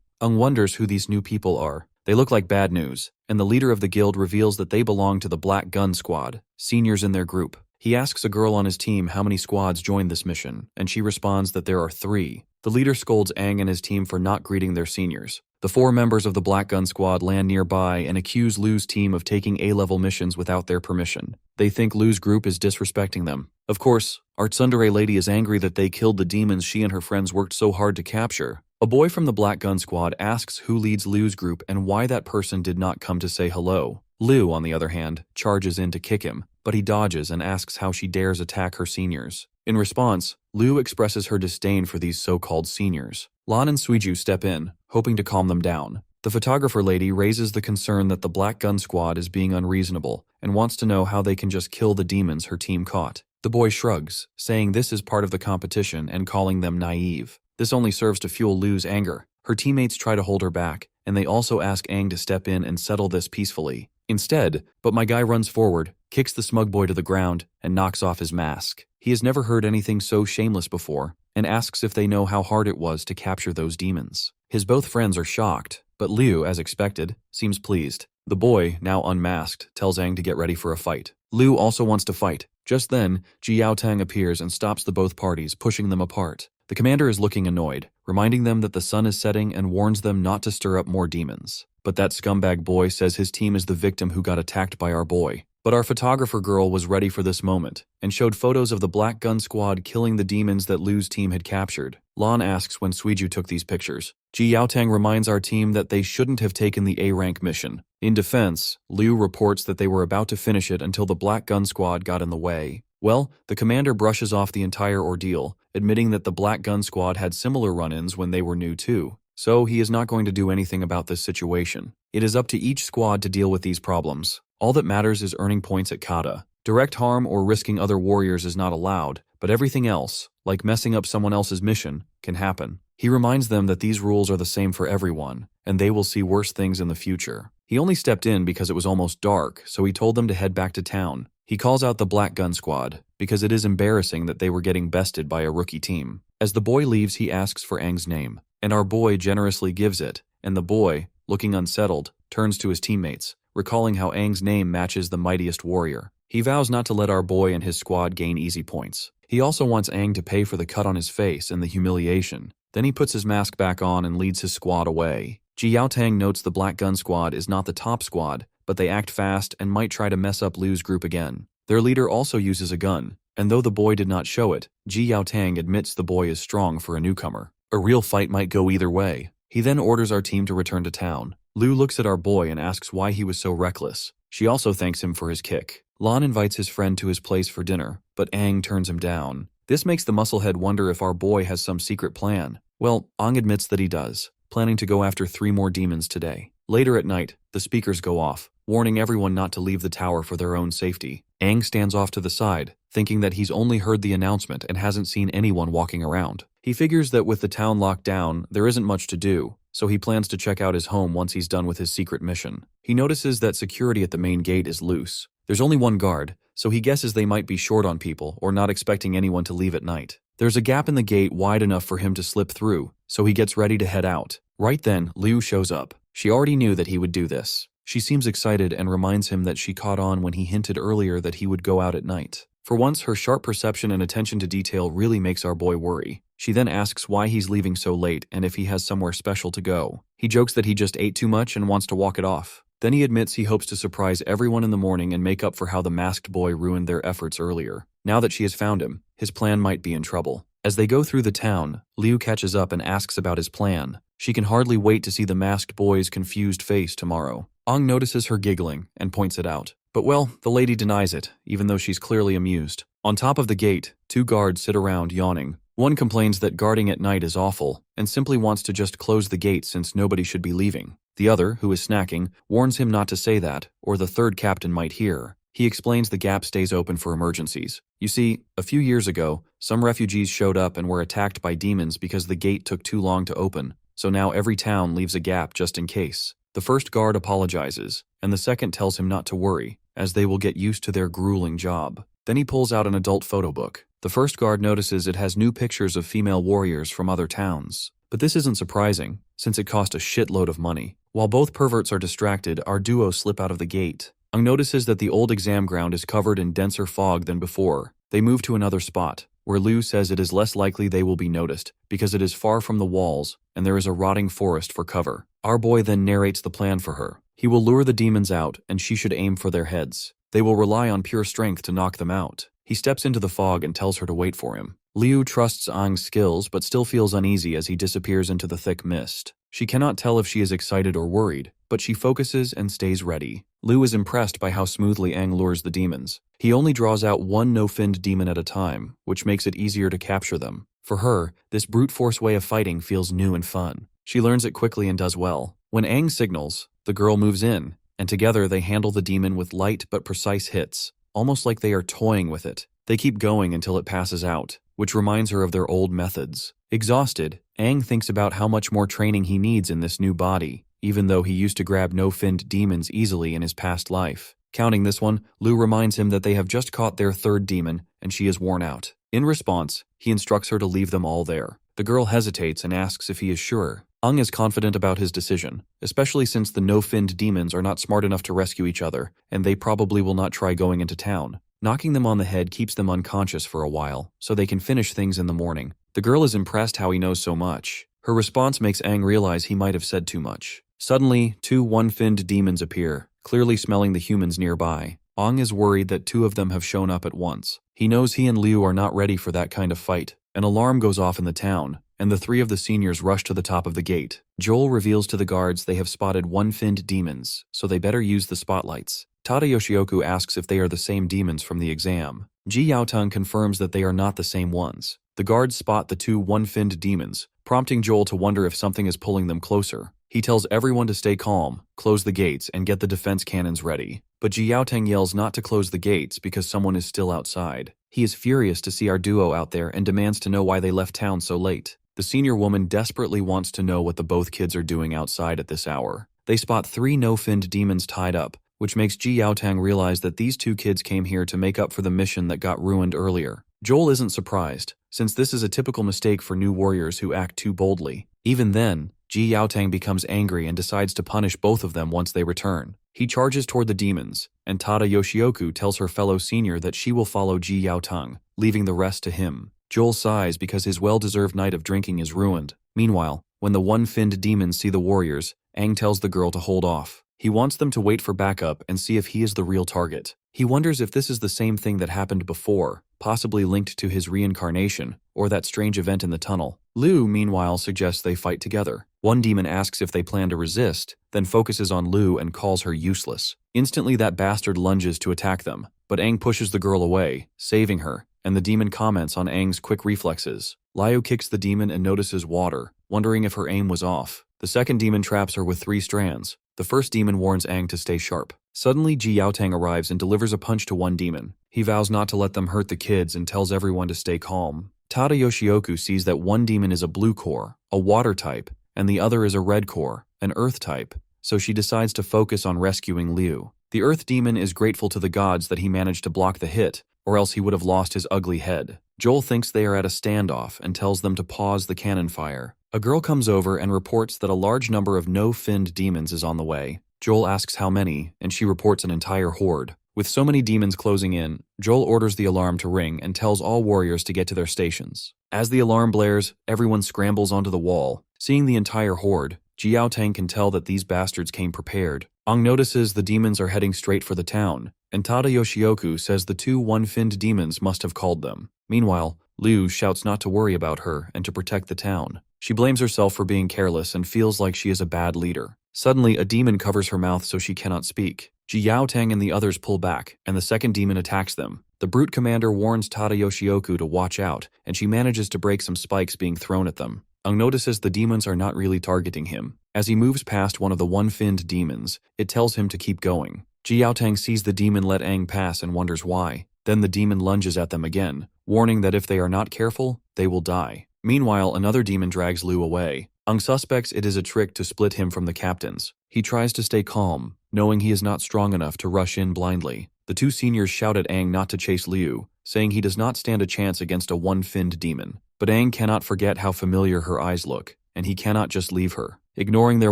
Aang wonders who these new people are. They look like bad news, and the leader of the guild reveals that they belong to the Black Gun Squad, seniors in their group. He asks a girl on his team how many squads joined this mission, and she responds that there are 3. The leader scolds Aang and his team for not greeting their seniors. The 4 members of the Black Gun Squad land nearby and accuse Lu's team of taking A-level missions without their permission. They think Lu's group is disrespecting them. Of course, our tsundere lady is angry that they killed the demons she and her friends worked so hard to capture. A boy from the Black Gun Squad asks who leads Lu's group and why that person did not come to say hello. Lu, on the other hand, charges in to kick him, but he dodges and asks how she dares attack her seniors. In response, Lu expresses her disdain for these so-called seniors. Lan and Suiju step in, hoping to calm them down. The photographer lady raises the concern that the Black Gun Squad is being unreasonable and wants to know how they can just kill the demons her team caught. The boy shrugs, saying this is part of the competition and calling them naive. This only serves to fuel Lu's anger. Her teammates try to hold her back, and they also ask Aang to step in and settle this peacefully. Instead, but my guy runs forward, kicks the smug boy to the ground, and knocks off his mask. He has never heard anything so shameless before, and asks if they know how hard it was to capture those demons. His both friends are shocked, but Liu, as expected, seems pleased. The boy, now unmasked, tells Aang to get ready for a fight. Liu also wants to fight. Just then, Ji Yaotang appears and stops the both parties, pushing them apart. The commander is looking annoyed, reminding them that the sun is setting and warns them not to stir up more demons. But that scumbag boy says his team is the victim who got attacked by our boy. But our photographer girl was ready for this moment, and showed photos of the Black Gun Squad killing the demons that Lu's team had captured. Lan asks when Suiju took these pictures. Ji Yaotang reminds our team that they shouldn't have taken the A-rank mission. In defense, Liu reports that they were about to finish it until the Black Gun Squad got in the way. Well, the commander brushes off the entire ordeal, admitting that the Black Gun Squad had similar run-ins when they were new too. So he is not going to do anything about this situation. It is up to each squad to deal with these problems. All that matters is earning points at kata. Direct harm or risking other warriors is not allowed, but everything else, like messing up someone else's mission, can happen. He reminds them that these rules are the same for everyone, and they will see worse things in the future. He only stepped in because it was almost dark, so he told them to head back to town. He calls out the Black Gun Squad, because it is embarrassing that they were getting bested by a rookie team. As the boy leaves, he asks for Aang's name, and our boy generously gives it, and the boy, looking unsettled, turns to his teammates, recalling how Aang's name matches the mightiest warrior. He vows not to let our boy and his squad gain easy points. He also wants Aang to pay for the cut on his face and the humiliation. Then he puts his mask back on and leads his squad away. Ji Yaotang notes the Black Gun Squad is not the top squad, but they act fast and might try to mess up Lu's group again. Their leader also uses a gun, and though the boy did not show it, Ji Yaotang admits the boy is strong for a newcomer. A real fight might go either way. He then orders our team to return to town. Lu looks at our boy and asks why he was so reckless. She also thanks him for his kick. Lan invites his friend to his place for dinner, but Aang turns him down. This makes the musclehead wonder if our boy has some secret plan. Well, Aang admits that he does, planning to go after 3 more demons today. Later at night, the speakers go off, warning everyone not to leave the tower for their own safety. Aang stands off to the side, thinking that he's only heard the announcement and hasn't seen anyone walking around. He figures that with the town locked down, there isn't much to do, so he plans to check out his home once he's done with his secret mission. He notices that security at the main gate is loose. There's only one guard, so he guesses they might be short on people or not expecting anyone to leave at night. There's a gap in the gate wide enough for him to slip through, so he gets ready to head out. Right then, Liu shows up. She already knew that he would do this. She seems excited and reminds him that she caught on when he hinted earlier that he would go out at night. For once, her sharp perception and attention to detail really makes our boy worry. She then asks why he's leaving so late and if he has somewhere special to go. He jokes that he just ate too much and wants to walk it off. Then he admits he hopes to surprise everyone in the morning and make up for how the masked boy ruined their efforts earlier. Now that she has found him, his plan might be in trouble. As they go through the town, Liu catches up and asks about his plan. She can hardly wait to see the masked boy's confused face tomorrow. Aang notices her giggling and points it out. But well, the lady denies it, even though she's clearly amused. On top of the gate, 2 guards sit around yawning. One complains that guarding at night is awful, and simply wants to just close the gate since nobody should be leaving. The other, who is snacking, warns him not to say that, or the 3rd captain might hear. He explains the gap stays open for emergencies. You see, a few years ago, some refugees showed up and were attacked by demons because the gate took too long to open, so now every town leaves a gap just in case. The first guard apologizes, and the second tells him not to worry, as they will get used to their grueling job. Then he pulls out an adult photo book. The first guard notices it has new pictures of female warriors from other towns. But this isn't surprising, since it cost a shitload of money. While both perverts are distracted, our duo slip out of the gate. Ung notices that the old exam ground is covered in denser fog than before. They move to another spot, where Liu says it is less likely they will be noticed, because it is far from the walls, and there is a rotting forest for cover. Our boy then narrates the plan for her. He will lure the demons out, and she should aim for their heads. They will rely on pure strength to knock them out. He steps into the fog and tells her to wait for him. Liu trusts Ang's skills but still feels uneasy as he disappears into the thick mist. She cannot tell if she is excited or worried, but she focuses and stays ready. Liu is impressed by how smoothly Ang lures the demons. He only draws out one no-finned demon at a time, which makes it easier to capture them. For her, this brute force way of fighting feels new and fun. She learns it quickly and does well. When Ang signals, the girl moves in, and together they handle the demon with light but precise hits, almost like they are toying with it. They keep going until it passes out, which reminds her of their old methods. Exhausted, Ang thinks about how much more training he needs in this new body, even though he used to grab no-finned demons easily in his past life. Counting this one, Liu reminds him that they have just caught their third demon, and she is worn out. In response, he instructs her to leave them all there. The girl hesitates and asks if he is sure. Ung is confident about his decision, especially since the no-finned demons are not smart enough to rescue each other, and they probably will not try going into town. Knocking them on the head keeps them unconscious for a while, so they can finish things in the morning. The girl is impressed how he knows so much. Her response makes Ang realize he might have said too much. Suddenly, two one-finned demons appear, clearly smelling the humans nearby. Ong is worried that two of them have shown up at once. He knows he and Liu are not ready for that kind of fight. An alarm goes off in the town, and the three of the seniors rush to the top of the gate. Joel reveals to the guards they have spotted one-finned demons, so they better use the spotlights. Tada Yoshioku asks if they are the same demons from the exam. Ji Yaotang confirms that they are not the same ones. The guards spot the two one-finned demons, prompting Joel to wonder if something is pulling them closer. He tells everyone to stay calm, close the gates, and get the defense cannons ready. But Ji Yaotang yells not to close the gates because someone is still outside. He is furious to see our duo out there and demands to know why they left town so late. The senior woman desperately wants to know what the both kids are doing outside at this hour. They spot three no-finned demons tied up, which makes Ji Yaotang realize that these two kids came here to make up for the mission that got ruined earlier. Joel isn't surprised, since this is a typical mistake for new warriors who act too boldly. Even then, Ji Yaotang becomes angry and decides to punish both of them once they return. He charges toward the demons, and Tada Yoshioku tells her fellow senior that she will follow Ji Yaotang, leaving the rest to him. Joel sighs because his well-deserved night of drinking is ruined. Meanwhile, when the one-finned demons see the warriors, Aang tells the girl to hold off. He wants them to wait for backup and see if he is the real target. He wonders if this is the same thing that happened before, possibly linked to his reincarnation, or that strange event in the tunnel. Liu, meanwhile, suggests they fight together. One demon asks if they plan to resist, then focuses on Liu and calls her useless. Instantly that bastard lunges to attack them, but Aang pushes the girl away, saving her, and the demon comments on Aang's quick reflexes. Liu kicks the demon and notices water, wondering if her aim was off. The second demon traps her with 3 strands. The first demon warns Aang to stay sharp. Suddenly, Ji Yaotang arrives and delivers a punch to one demon. He vows not to let them hurt the kids and tells everyone to stay calm. Tada Yoshioku sees that one demon is a blue core, a water type, and the other is a red core, an earth type, so she decides to focus on rescuing Liu. The earth demon is grateful to the gods that he managed to block the hit, or else he would have lost his ugly head. Joel thinks they are at a standoff and tells them to pause the cannon fire. A girl comes over and reports that a large number of no-finned demons is on the way. Joel asks how many, and she reports an entire horde. With so many demons closing in, Joel orders the alarm to ring and tells all warriors to get to their stations. As the alarm blares, everyone scrambles onto the wall. Seeing the entire horde, Ji Yaotang can tell that these bastards came prepared. Aang notices the demons are heading straight for the town, and Tada Yoshioku says the 2 one-finned demons must have called them. Meanwhile, Liu shouts not to worry about her and to protect the town. She blames herself for being careless and feels like she is a bad leader. Suddenly, a demon covers her mouth so she cannot speak. Ji Yaotang and the others pull back, and the second demon attacks them. The brute commander warns Tada Yoshioku to watch out, and she manages to break some spikes being thrown at them. Aang notices the demons are not really targeting him. As he moves past one of the one-finned demons, it tells him to keep going. Ji Yaotang sees the demon let Aang pass and wonders why. Then the demon lunges at them again, warning that if they are not careful, they will die. Meanwhile, another demon drags Liu away. Aang suspects it is a trick to split him from the captains. He tries to stay calm, knowing he is not strong enough to rush in blindly. The two seniors shout at Aang not to chase Liu, saying he does not stand a chance against a one-finned demon. But Aang cannot forget how familiar her eyes look, and he cannot just leave her. Ignoring their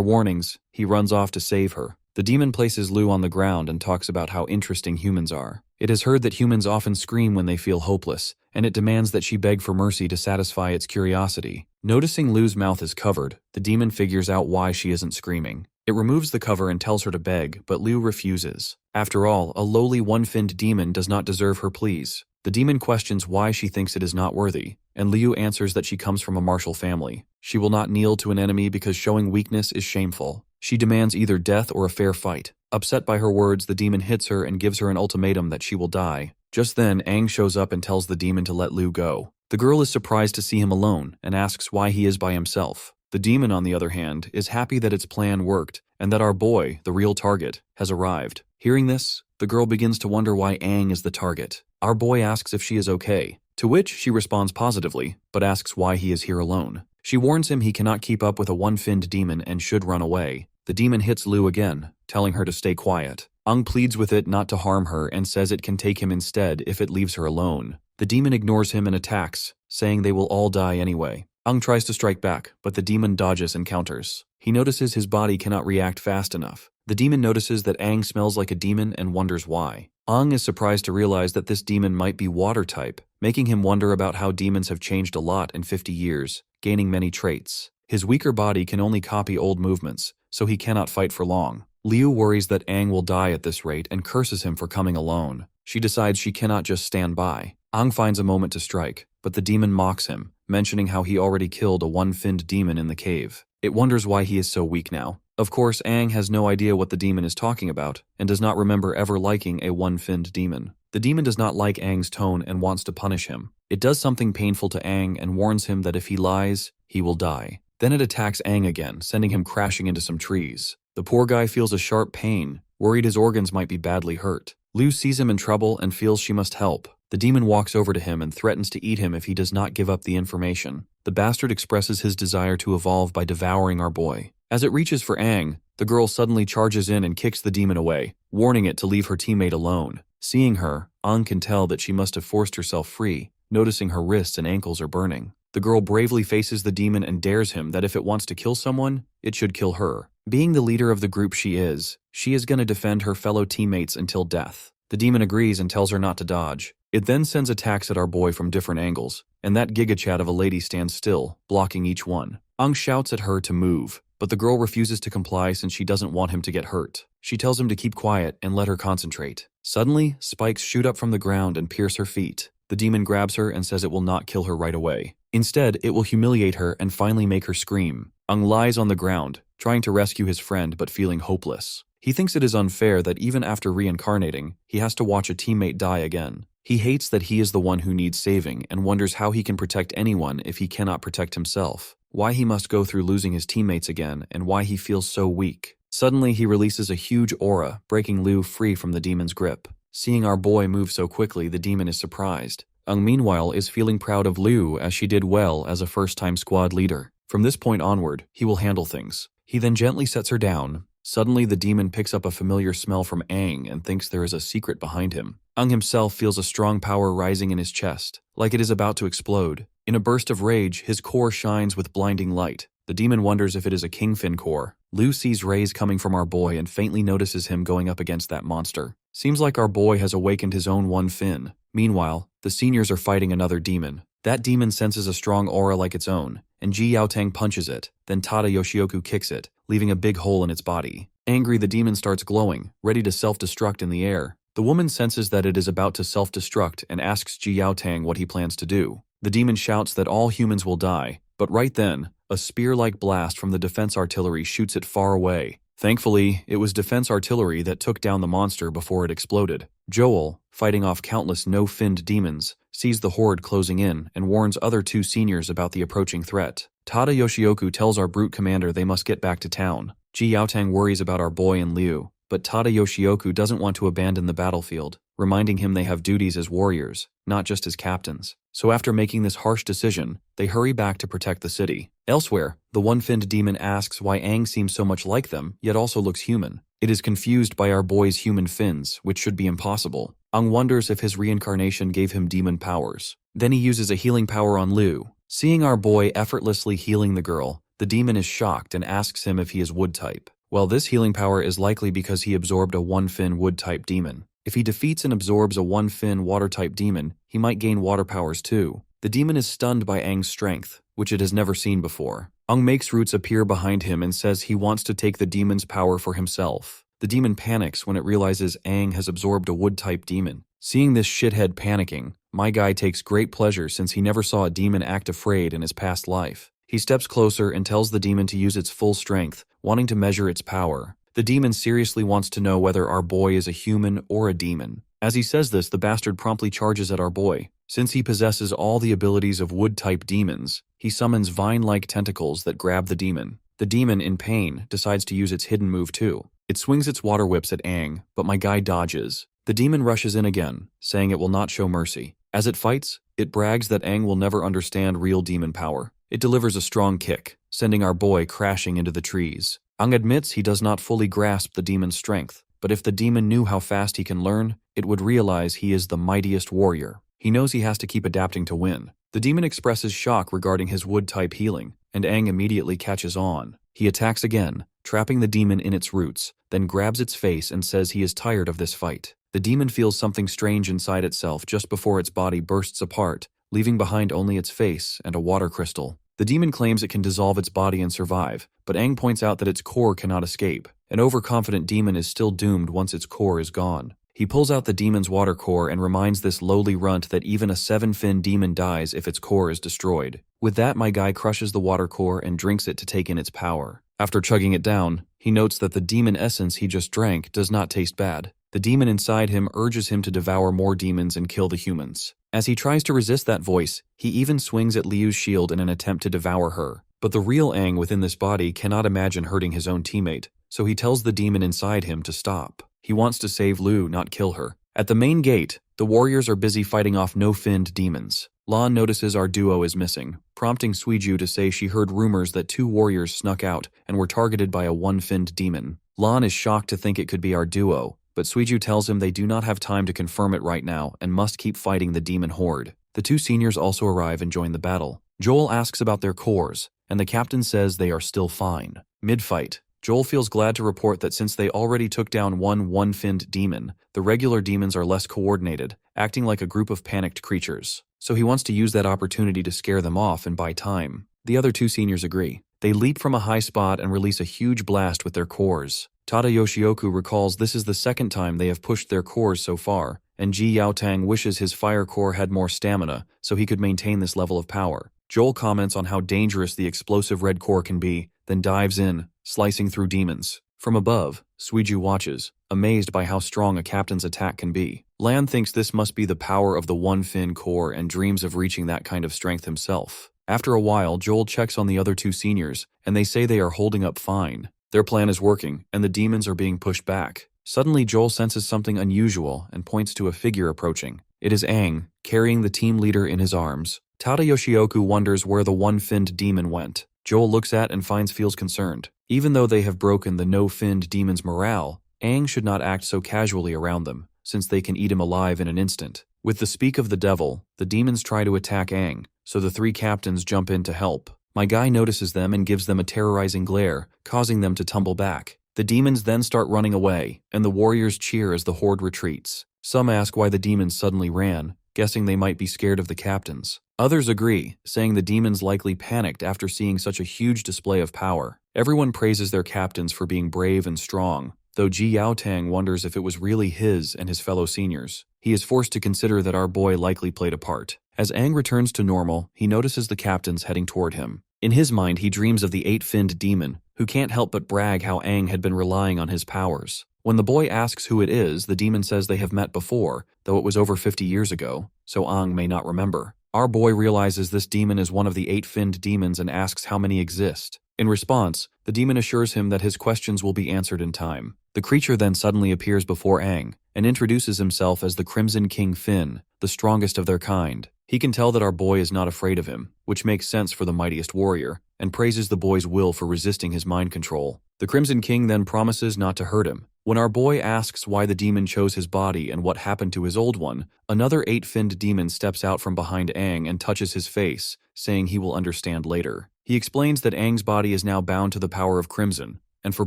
warnings, he runs off to save her. The demon places Liu on the ground and talks about how interesting humans are. It is heard that humans often scream when they feel hopeless, and it demands that she beg for mercy to satisfy its curiosity. Noticing Liu's mouth is covered, the demon figures out why she isn't screaming. It removes the cover and tells her to beg, but Liu refuses. After all, a lowly one-finned demon does not deserve her pleas. The demon questions why she thinks it is not worthy, and Liu answers that she comes from a martial family. She will not kneel to an enemy because showing weakness is shameful. She demands either death or a fair fight. Upset by her words, the demon hits her and gives her an ultimatum that she will die. Just then, Aang shows up and tells the demon to let Liu go. The girl is surprised to see him alone and asks why he is by himself. The demon, on the other hand, is happy that its plan worked and that our boy, the real target, has arrived. Hearing this, the girl begins to wonder why Aang is the target. Our boy asks if she is okay, to which she responds positively, but asks why he is here alone. She warns him he cannot keep up with a one-finned demon and should run away. The demon hits Liu again, telling her to stay quiet. Aang pleads with it not to harm her and says it can take him instead if it leaves her alone. The demon ignores him and attacks, saying they will all die anyway. Aang tries to strike back, but the demon dodges and counters. He notices his body cannot react fast enough. The demon notices that Aang smells like a demon and wonders why. Aang is surprised to realize that this demon might be water type, making him wonder about how demons have changed a lot in 50 years, gaining many traits. His weaker body can only copy old movements, so he cannot fight for long. Liu worries that Aang will die at this rate and curses him for coming alone. She decides she cannot just stand by. Aang finds a moment to strike, but the demon mocks him, mentioning how he already killed a one-finned demon in the cave. It wonders why he is so weak now. Of course, Aang has no idea what the demon is talking about, and does not remember ever liking a one-finned demon. The demon does not like Aang's tone and wants to punish him. It does something painful to Aang and warns him that if he lies, he will die. Then it attacks Aang again, sending him crashing into some trees. The poor guy feels a sharp pain, worried his organs might be badly hurt. Liu sees him in trouble and feels she must help. The demon walks over to him and threatens to eat him if he does not give up the information. The bastard expresses his desire to evolve by devouring our boy. As it reaches for Aang, the girl suddenly charges in and kicks the demon away, warning it to leave her teammate alone. Seeing her, Aang can tell that she must have forced herself free, noticing her wrists and ankles are burning. The girl bravely faces the demon and dares him that if it wants to kill someone, it should kill her. Being the leader of the group she is going to defend her fellow teammates until death. The demon agrees and tells her not to dodge. It then sends attacks at our boy from different angles, and that gigachat of a lady stands still, blocking each one. Aang shouts at her to move, but the girl refuses to comply since she doesn't want him to get hurt. She tells him to keep quiet and let her concentrate. Suddenly, spikes shoot up from the ground and pierce her feet. The demon grabs her and says it will not kill her right away. Instead, it will humiliate her and finally make her scream. Aang lies on the ground, trying to rescue his friend but feeling hopeless. He thinks it is unfair that even after reincarnating, he has to watch a teammate die again. He hates that he is the one who needs saving and wonders how he can protect anyone if he cannot protect himself, why he must go through losing his teammates again, and why he feels so weak. Suddenly, he releases a huge aura, breaking Liu free from the demon's grip. Seeing our boy move so quickly, the demon is surprised. Aang, meanwhile, is feeling proud of Liu as she did well as a first-time squad leader. From this point onward, he will handle things. He then gently sets her down. Suddenly, the demon picks up a familiar smell from Aang and thinks there is a secret behind him. Aang himself feels a strong power rising in his chest, like it is about to explode. In a burst of rage, his core shines with blinding light. The demon wonders if it is a kingfin core. Liu sees rays coming from our boy and faintly notices him going up against that monster. Seems like our boy has awakened his own one fin. Meanwhile, the seniors are fighting another demon. That demon senses a strong aura like its own, and Ji Yaotang punches it, then Tada Yoshioku kicks it, leaving a big hole in its body. Angry, the demon starts glowing, ready to self-destruct in the air. The woman senses that it is about to self-destruct and asks Ji Yaotang what he plans to do. The demon shouts that all humans will die, but right then, a spear-like blast from the defense artillery shoots it far away. Thankfully, it was defense artillery that took down the monster before it exploded. Joel, fighting off countless no-finned demons, sees the horde closing in and warns other two seniors about the approaching threat. Tada Yoshioku tells our brute commander they must get back to town. Ji Yaotang worries about our boy and Liu, but Tada Yoshioku doesn't want to abandon the battlefield, reminding him they have duties as warriors, not just as captains. So after making this harsh decision, they hurry back to protect the city. Elsewhere, the one-finned demon asks why Aang seems so much like them, yet also looks human. It is confused by our boy's human fins, which should be impossible. Aang wonders if his reincarnation gave him demon powers. Then he uses a healing power on Lu. Seeing our boy effortlessly healing the girl, the demon is shocked and asks him if he is wood type. Well, this healing power is likely because he absorbed a one-fin wood-type demon. If he defeats and absorbs a one-fin water-type demon, he might gain water powers too. The demon is stunned by Aang's strength, which it has never seen before. Aang makes Roots appear behind him and says he wants to take the demon's power for himself. The demon panics when it realizes Aang has absorbed a wood-type demon. Seeing this shithead panicking, my guy takes great pleasure since he never saw a demon act afraid in his past life. He steps closer and tells the demon to use its full strength, wanting to measure its power. The demon seriously wants to know whether our boy is a human or a demon. As he says this, the bastard promptly charges at our boy. Since he possesses all the abilities of wood-type demons, he summons vine-like tentacles that grab the demon. The demon, in pain, decides to use its hidden move too. It swings its water whips at Aang, but my guy dodges. The demon rushes in again, saying it will not show mercy. As it fights, it brags that Aang will never understand real demon power. It delivers a strong kick, sending our boy crashing into the trees. Aang admits he does not fully grasp the demon's strength, but if the demon knew how fast he can learn, it would realize he is the mightiest warrior. He knows he has to keep adapting to win. The demon expresses shock regarding his wood-type healing, and Aang immediately catches on. He attacks again, trapping the demon in its roots, then grabs its face and says he is tired of this fight. The demon feels something strange inside itself just before its body bursts apart, leaving behind only its face and a water crystal. The demon claims it can dissolve its body and survive, but Aang points out that its core cannot escape. An overconfident demon is still doomed once its core is gone. He pulls out the demon's water core and reminds this lowly runt that even a 7-fin demon dies if its core is destroyed. With that, my guy crushes the water core and drinks it to take in its power. After chugging it down, he notes that the demon essence he just drank does not taste bad. The demon inside him urges him to devour more demons and kill the humans. As he tries to resist that voice, he even swings at Liu's shield in an attempt to devour her. But the real Aang within this body cannot imagine hurting his own teammate, so he tells the demon inside him to stop. He wants to save Liu, not kill her. At the main gate, the warriors are busy fighting off no-finned demons. Lan notices our duo is missing, prompting Suiju to say she heard rumors that 2 warriors snuck out and were targeted by a one-finned demon. Lan is shocked to think it could be our duo, but Suiju tells him they do not have time to confirm it right now and must keep fighting the demon horde. The 2 seniors also arrive and join the battle. Joel asks about their cores, and the captain says they are still fine. Mid-fight, Joel feels glad to report that since they already took down one-finned demon, the regular demons are less coordinated, acting like a group of panicked creatures. So he wants to use that opportunity to scare them off and buy time. The other 2 seniors agree. They leap from a high spot and release a huge blast with their cores. Tada Yoshioku recalls this is the second time they have pushed their cores so far, and Ji Yaotang wishes his fire core had more stamina so he could maintain this level of power. Joel comments on how dangerous the explosive red core can be, then dives in, slicing through demons. From above, Suiju watches, amazed by how strong a captain's attack can be. Lan thinks this must be the power of the one-fin core and dreams of reaching that kind of strength himself. After a while, Joel checks on the other 2 seniors, and they say they are holding up fine. Their plan is working, and the demons are being pushed back. Suddenly, Joel senses something unusual and points to a figure approaching. It is Aang, carrying the team leader in his arms. Tada Yoshioku wonders where the one-finned demon went. Joel looks at and feels concerned. Even though they have broken the no-finned demon's morale, Aang should not act so casually around them, since they can eat him alive in an instant. With the speak of the devil, the demons try to attack Aang, so the 3 captains jump in to help. My guy notices them and gives them a terrorizing glare, causing them to tumble back. The demons then start running away, and the warriors cheer as the horde retreats. Some ask why the demons suddenly ran, guessing they might be scared of the captains. Others agree, saying the demons likely panicked after seeing such a huge display of power. Everyone praises their captains for being brave and strong, though Ji Yaotang wonders if it was really his and his fellow seniors. He is forced to consider that our boy likely played a part. As Aang returns to normal, he notices the captains heading toward him. In his mind, he dreams of the 8-finned demon, who can't help but brag how Aang had been relying on his powers. When the boy asks who it is, the demon says they have met before, though it was over 50 years ago, so Aang may not remember. Our boy realizes this demon is one of the 8-finned demons and asks how many exist. In response, the demon assures him that his questions will be answered in time. The creature then suddenly appears before Aang and introduces himself as the Crimson King Finn, the strongest of their kind. He can tell that our boy is not afraid of him, which makes sense for the mightiest warrior, and praises the boy's will for resisting his mind control. The Crimson King then promises not to hurt him. When our boy asks why the demon chose his body and what happened to his old one, another 8-finned demon steps out from behind Aang and touches his face, saying he will understand later. He explains that Aang's body is now bound to the power of Crimson, and for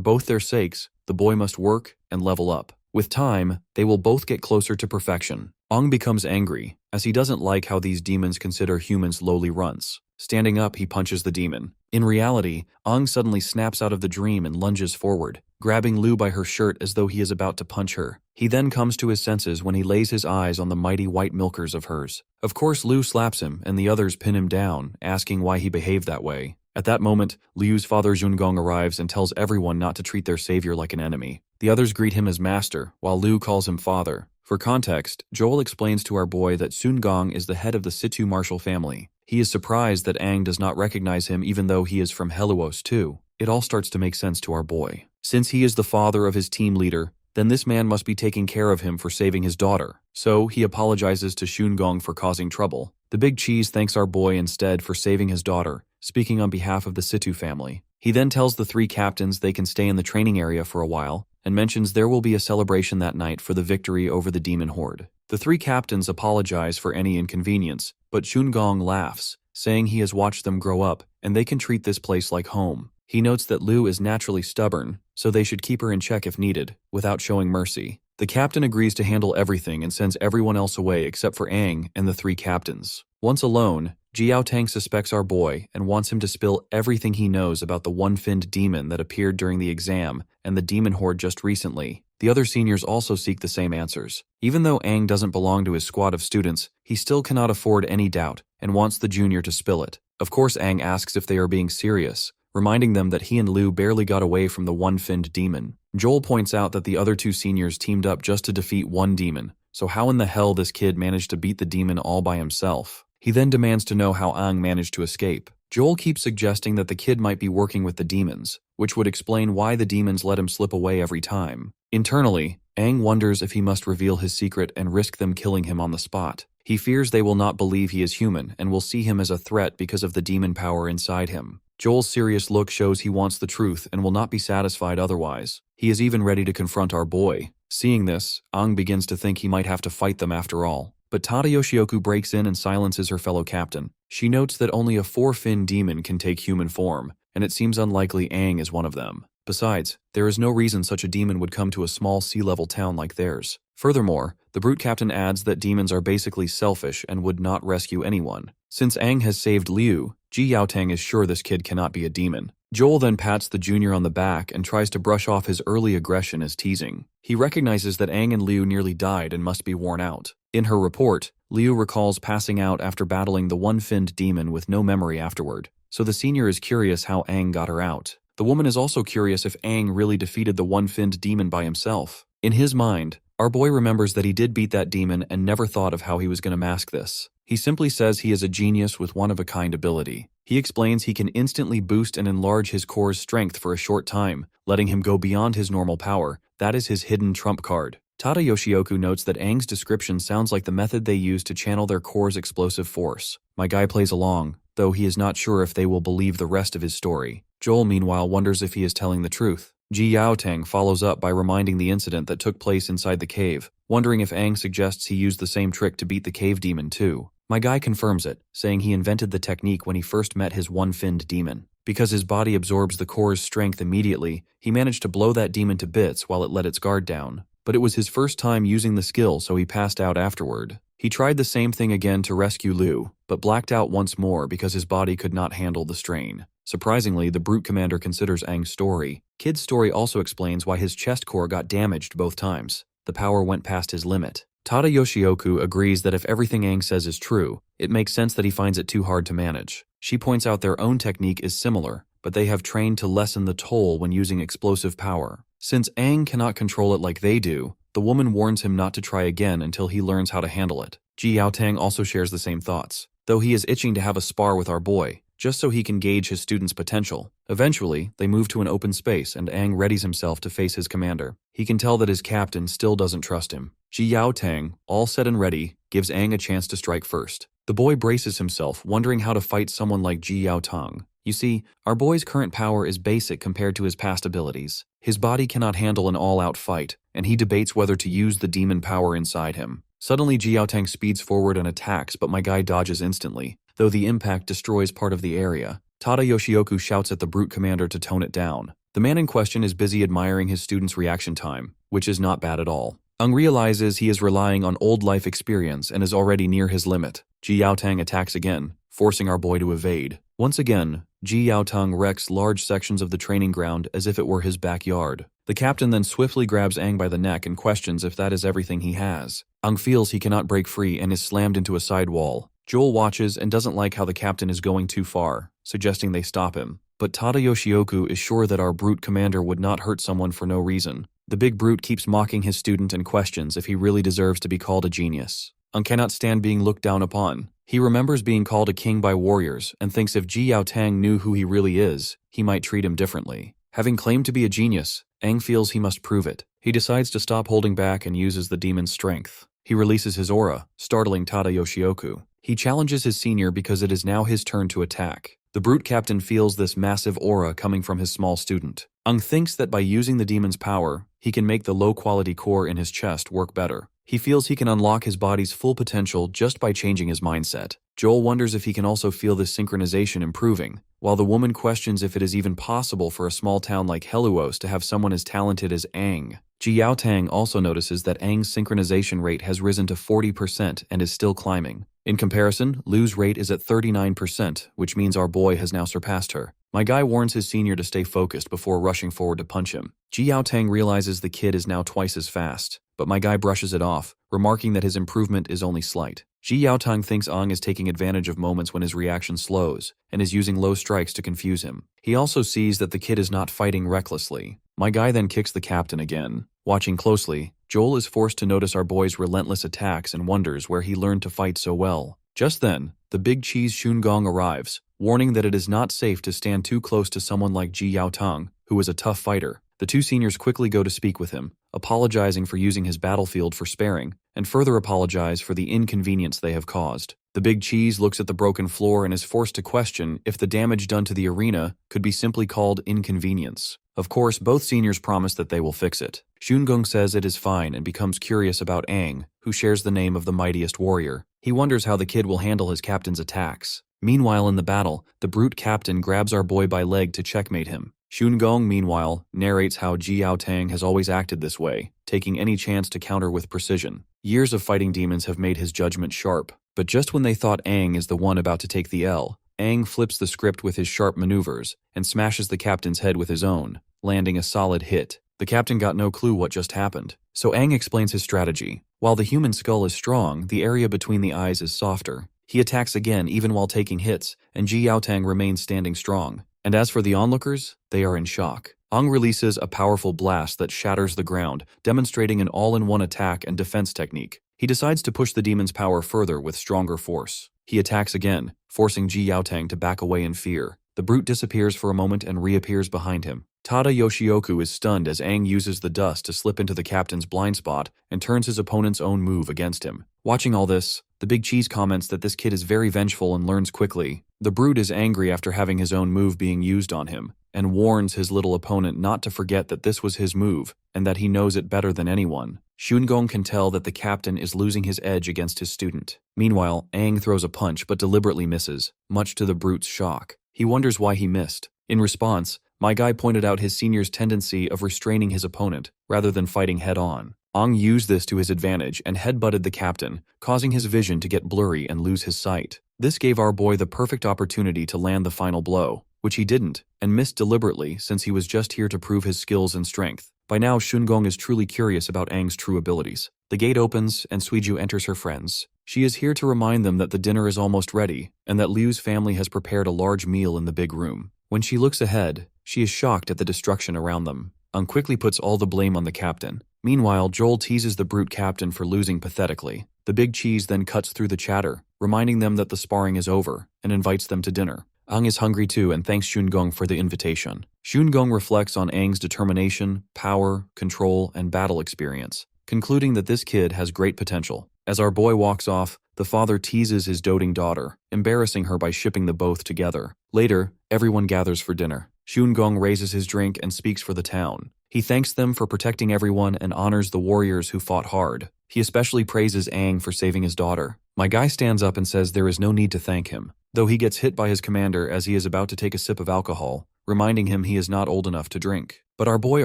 both their sakes, the boy must work and level up. With time, they will both get closer to perfection. Aang becomes angry, as he doesn't like how these demons consider humans lowly runts. Standing up, he punches the demon. In reality, Aang suddenly snaps out of the dream and lunges forward, grabbing Lu by her shirt as though he is about to punch her. He then comes to his senses when he lays his eyes on the mighty white milkers of hers. Of course, Lu slaps him, and the others pin him down, asking why he behaved that way. At that moment, Liu's father Zhongong arrives and tells everyone not to treat their savior like an enemy. The others greet him as master, while Liu calls him father. For context, Joel explains to our boy that Sun Gong is the head of the Situ martial family. He is surprised that Aang does not recognize him even though he is from Heluos too. It all starts to make sense to our boy. Since he is the father of his team leader, then this man must be taking care of him for saving his daughter. So he apologizes to Sun Gong for causing trouble. The big cheese thanks our boy instead for saving his daughter, speaking on behalf of the Situ family. He then tells the 3 captains they can stay in the training area for a while, and mentions there will be a celebration that night for the victory over the demon horde. The 3 captains apologize for any inconvenience, but Sun Gong laughs, saying he has watched them grow up, and they can treat this place like home. He notes that Lu is naturally stubborn, so they should keep her in check if needed, without showing mercy. The captain agrees to handle everything and sends everyone else away except for Aang and the 3 captains. Once alone, Jiao Tang suspects our boy and wants him to spill everything he knows about the one-finned demon that appeared during the exam and the demon horde just recently. The other seniors also seek the same answers. Even though Aang doesn't belong to his squad of students, he still cannot afford any doubt and wants the junior to spill it. Of course, Aang asks if they are being serious, reminding them that he and Lu barely got away from the one-finned demon. Joel points out that the other 2 seniors teamed up just to defeat one demon, so how in the hell this kid managed to beat the demon all by himself? He then demands to know how Aang managed to escape. Joel keeps suggesting that the kid might be working with the demons, which would explain why the demons let him slip away every time. Internally, Aang wonders if he must reveal his secret and risk them killing him on the spot. He fears they will not believe he is human and will see him as a threat because of the demon power inside him. Joel's serious look shows he wants the truth and will not be satisfied otherwise. He is even ready to confront our boy. Seeing this, Aang begins to think he might have to fight them after all. But Tada Yoshioku breaks in and silences her fellow captain. She notes that only a 4-fin demon can take human form, and it seems unlikely Aang is one of them. Besides, there is no reason such a demon would come to a small sea-level town like theirs. Furthermore, the brute captain adds that demons are basically selfish and would not rescue anyone. Since Aang has saved Liu, Ji Yaotang is sure this kid cannot be a demon. Joel then pats the junior on the back and tries to brush off his early aggression as teasing. He recognizes that Aang and Liu nearly died and must be worn out. In her report, Liu recalls passing out after battling the one-finned demon with no memory afterward, so the senior is curious how Aang got her out. The woman is also curious if Aang really defeated the one-finned demon by himself. In his mind, our boy remembers that he did beat that demon and never thought of how he was going to mask this. He simply says he is a genius with one-of-a-kind ability. He explains he can instantly boost and enlarge his core's strength for a short time, letting him go beyond his normal power. That is his hidden trump card. Tada Yoshioku notes that Aang's description sounds like the method they use to channel their core's explosive force. My guy plays along, though he is not sure if they will believe the rest of his story. Joel, meanwhile, wonders if he is telling the truth. Ji Yaotang follows up by reminding the incident that took place inside the cave, wondering if Aang suggests he used the same trick to beat the cave demon too. My guy confirms it, saying he invented the technique when he first met his one-finned demon. Because his body absorbs the core's strength immediately, he managed to blow that demon to bits while it let its guard down. But it was his first time using the skill, so he passed out afterward. He tried the same thing again to rescue Liu, but blacked out once more because his body could not handle the strain. Surprisingly, the brute commander considers Aang's story. Kid's story also explains why his chest core got damaged both times. The power went past his limit. Tada Yoshioku agrees that if everything Aang says is true, it makes sense that he finds it too hard to manage. She points out their own technique is similar, but they have trained to lessen the toll when using explosive power. Since Aang cannot control it like they do, the woman warns him not to try again until he learns how to handle it. Ji Yaotang also shares the same thoughts. though he is itching to have a spar with our boy, just so he can gauge his student's potential. Eventually, they move to an open space and Aang readies himself to face his commander. He can tell that his captain still doesn't trust him. Ji Yaotang, all set and ready, gives Aang a chance to strike first. The boy braces himself, wondering how to fight someone like Ji Yaotang. You see, our boy's current power is basic compared to his past abilities. His body cannot handle an all-out fight, and he debates whether to use the demon power inside him. Suddenly, Ji Yaotang speeds forward and attacks, but my guy dodges instantly, though the impact destroys part of the area. Tada Yoshioku shouts at the brute commander to tone it down. The man in question is busy admiring his student's reaction time, which is not bad at all. Aang realizes he is relying on old life experience and is already near his limit. Ji Yaotang attacks again, forcing our boy to evade. Once again, Ji Yaotang wrecks large sections of the training ground as if it were his backyard. The captain then swiftly grabs Aang by the neck and questions if that is everything he has. Aang feels he cannot break free and is slammed into a side wall. Joel watches and doesn't like how the captain is going too far, suggesting they stop him. But Tada Yoshioku is sure that our brute commander would not hurt someone for no reason. The big brute keeps mocking his student and questions if he really deserves to be called a genius. Aang cannot stand being looked down upon. He remembers being called a king by warriors and thinks if Ji Yaotang knew who he really is, he might treat him differently. Having claimed to be a genius, Aang feels he must prove it. He decides to stop holding back and uses the demon's strength. He releases his aura, startling Tada Yoshioku. He challenges his senior because it is now his turn to attack. The brute captain feels this massive aura coming from his small student. Aang thinks that by using the demon's power, he can make the low-quality core in his chest work better. He feels he can unlock his body's full potential just by changing his mindset. Joel wonders if he can also feel this synchronization improving, while the woman questions if it is even possible for a small town like Helluos to have someone as talented as Aang. Ji Yaotang also notices that Aang's synchronization rate has risen to 40% and is still climbing. In comparison, Lu's rate is at 39%, which means our boy has now surpassed her. My guy warns his senior to stay focused before rushing forward to punch him. Ji Yaotang realizes the kid is now twice as fast, but my guy brushes it off, remarking that his improvement is only slight. Ji Yaotang thinks Aang is taking advantage of moments when his reaction slows, and is using low strikes to confuse him. He also sees that the kid is not fighting recklessly. My guy then kicks the captain again. Watching closely, Joel is forced to notice our boy's relentless attacks and wonders where he learned to fight so well. Just then, the big cheese Shungong arrives, warning that it is not safe to stand too close to someone like Ji Yaotang, who is a tough fighter. The two seniors quickly go to speak with him, apologizing for using his battlefield for sparing, and further apologize for the inconvenience they have caused. The big cheese looks at the broken floor and is forced to question if the damage done to the arena could be simply called inconvenience. Of course, both seniors promise that they will fix it. Shungong says it is fine and becomes curious about Aang, who shares the name of the mightiest warrior. He wonders how the kid will handle his captain's attacks. Meanwhile in the battle, the brute captain grabs our boy by leg to checkmate him. Shungong, meanwhile, narrates how Ji Yaotang has always acted this way, taking any chance to counter with precision. Years of fighting demons have made his judgment sharp, but just when they thought Aang is the one about to take the L, Aang flips the script with his sharp maneuvers and smashes the captain's head with his own, landing a solid hit. The captain got no clue what just happened, so Aang explains his strategy. While the human skull is strong, the area between the eyes is softer. He attacks again even while taking hits, and Ji Yaotang remains standing strong. And as for the onlookers, they are in shock. Aang releases a powerful blast that shatters the ground, demonstrating an all-in-one attack and defense technique. He decides to push the demon's power further with stronger force. He attacks again, forcing Ji Yaotang to back away in fear. The brute disappears for a moment and reappears behind him. Tada Yoshioku is stunned as Aang uses the dust to slip into the captain's blind spot and turns his opponent's own move against him. Watching all this, the big cheese comments that this kid is very vengeful and learns quickly. The brute is angry after having his own move being used on him, and warns his little opponent not to forget that this was his move, and that he knows it better than anyone. Shungong can tell that the captain is losing his edge against his student. Meanwhile, Aang throws a punch but deliberately misses, much to the brute's shock. He wonders why he missed. In response, my guy pointed out his senior's tendency of restraining his opponent, rather than fighting head-on. Aang used this to his advantage and headbutted the captain, causing his vision to get blurry and lose his sight. This gave our boy the perfect opportunity to land the final blow, which he didn't, and missed deliberately since he was just here to prove his skills and strength. By now, Shungong is truly curious about Aang's true abilities. The gate opens and Suiju enters her friends. She is here to remind them that the dinner is almost ready, and that Liu's family has prepared a large meal in the big room. When she looks ahead, she is shocked at the destruction around them. Aang quickly puts all the blame on the captain. Meanwhile, Joel teases the brute captain for losing pathetically. The big cheese then cuts through the chatter, reminding them that the sparring is over, and invites them to dinner. Aang is hungry too and thanks Shungong for the invitation. Shungong reflects on Aang's determination, power, control, and battle experience, concluding that this kid has great potential. As our boy walks off, the father teases his doting daughter, embarrassing her by shipping the both together. Later, everyone gathers for dinner. Shungong raises his drink and speaks for the town. He thanks them for protecting everyone and honors the warriors who fought hard. He especially praises Aang for saving his daughter. My guy stands up and says there is no need to thank him, though he gets hit by his commander as he is about to take a sip of alcohol, reminding him he is not old enough to drink. But our boy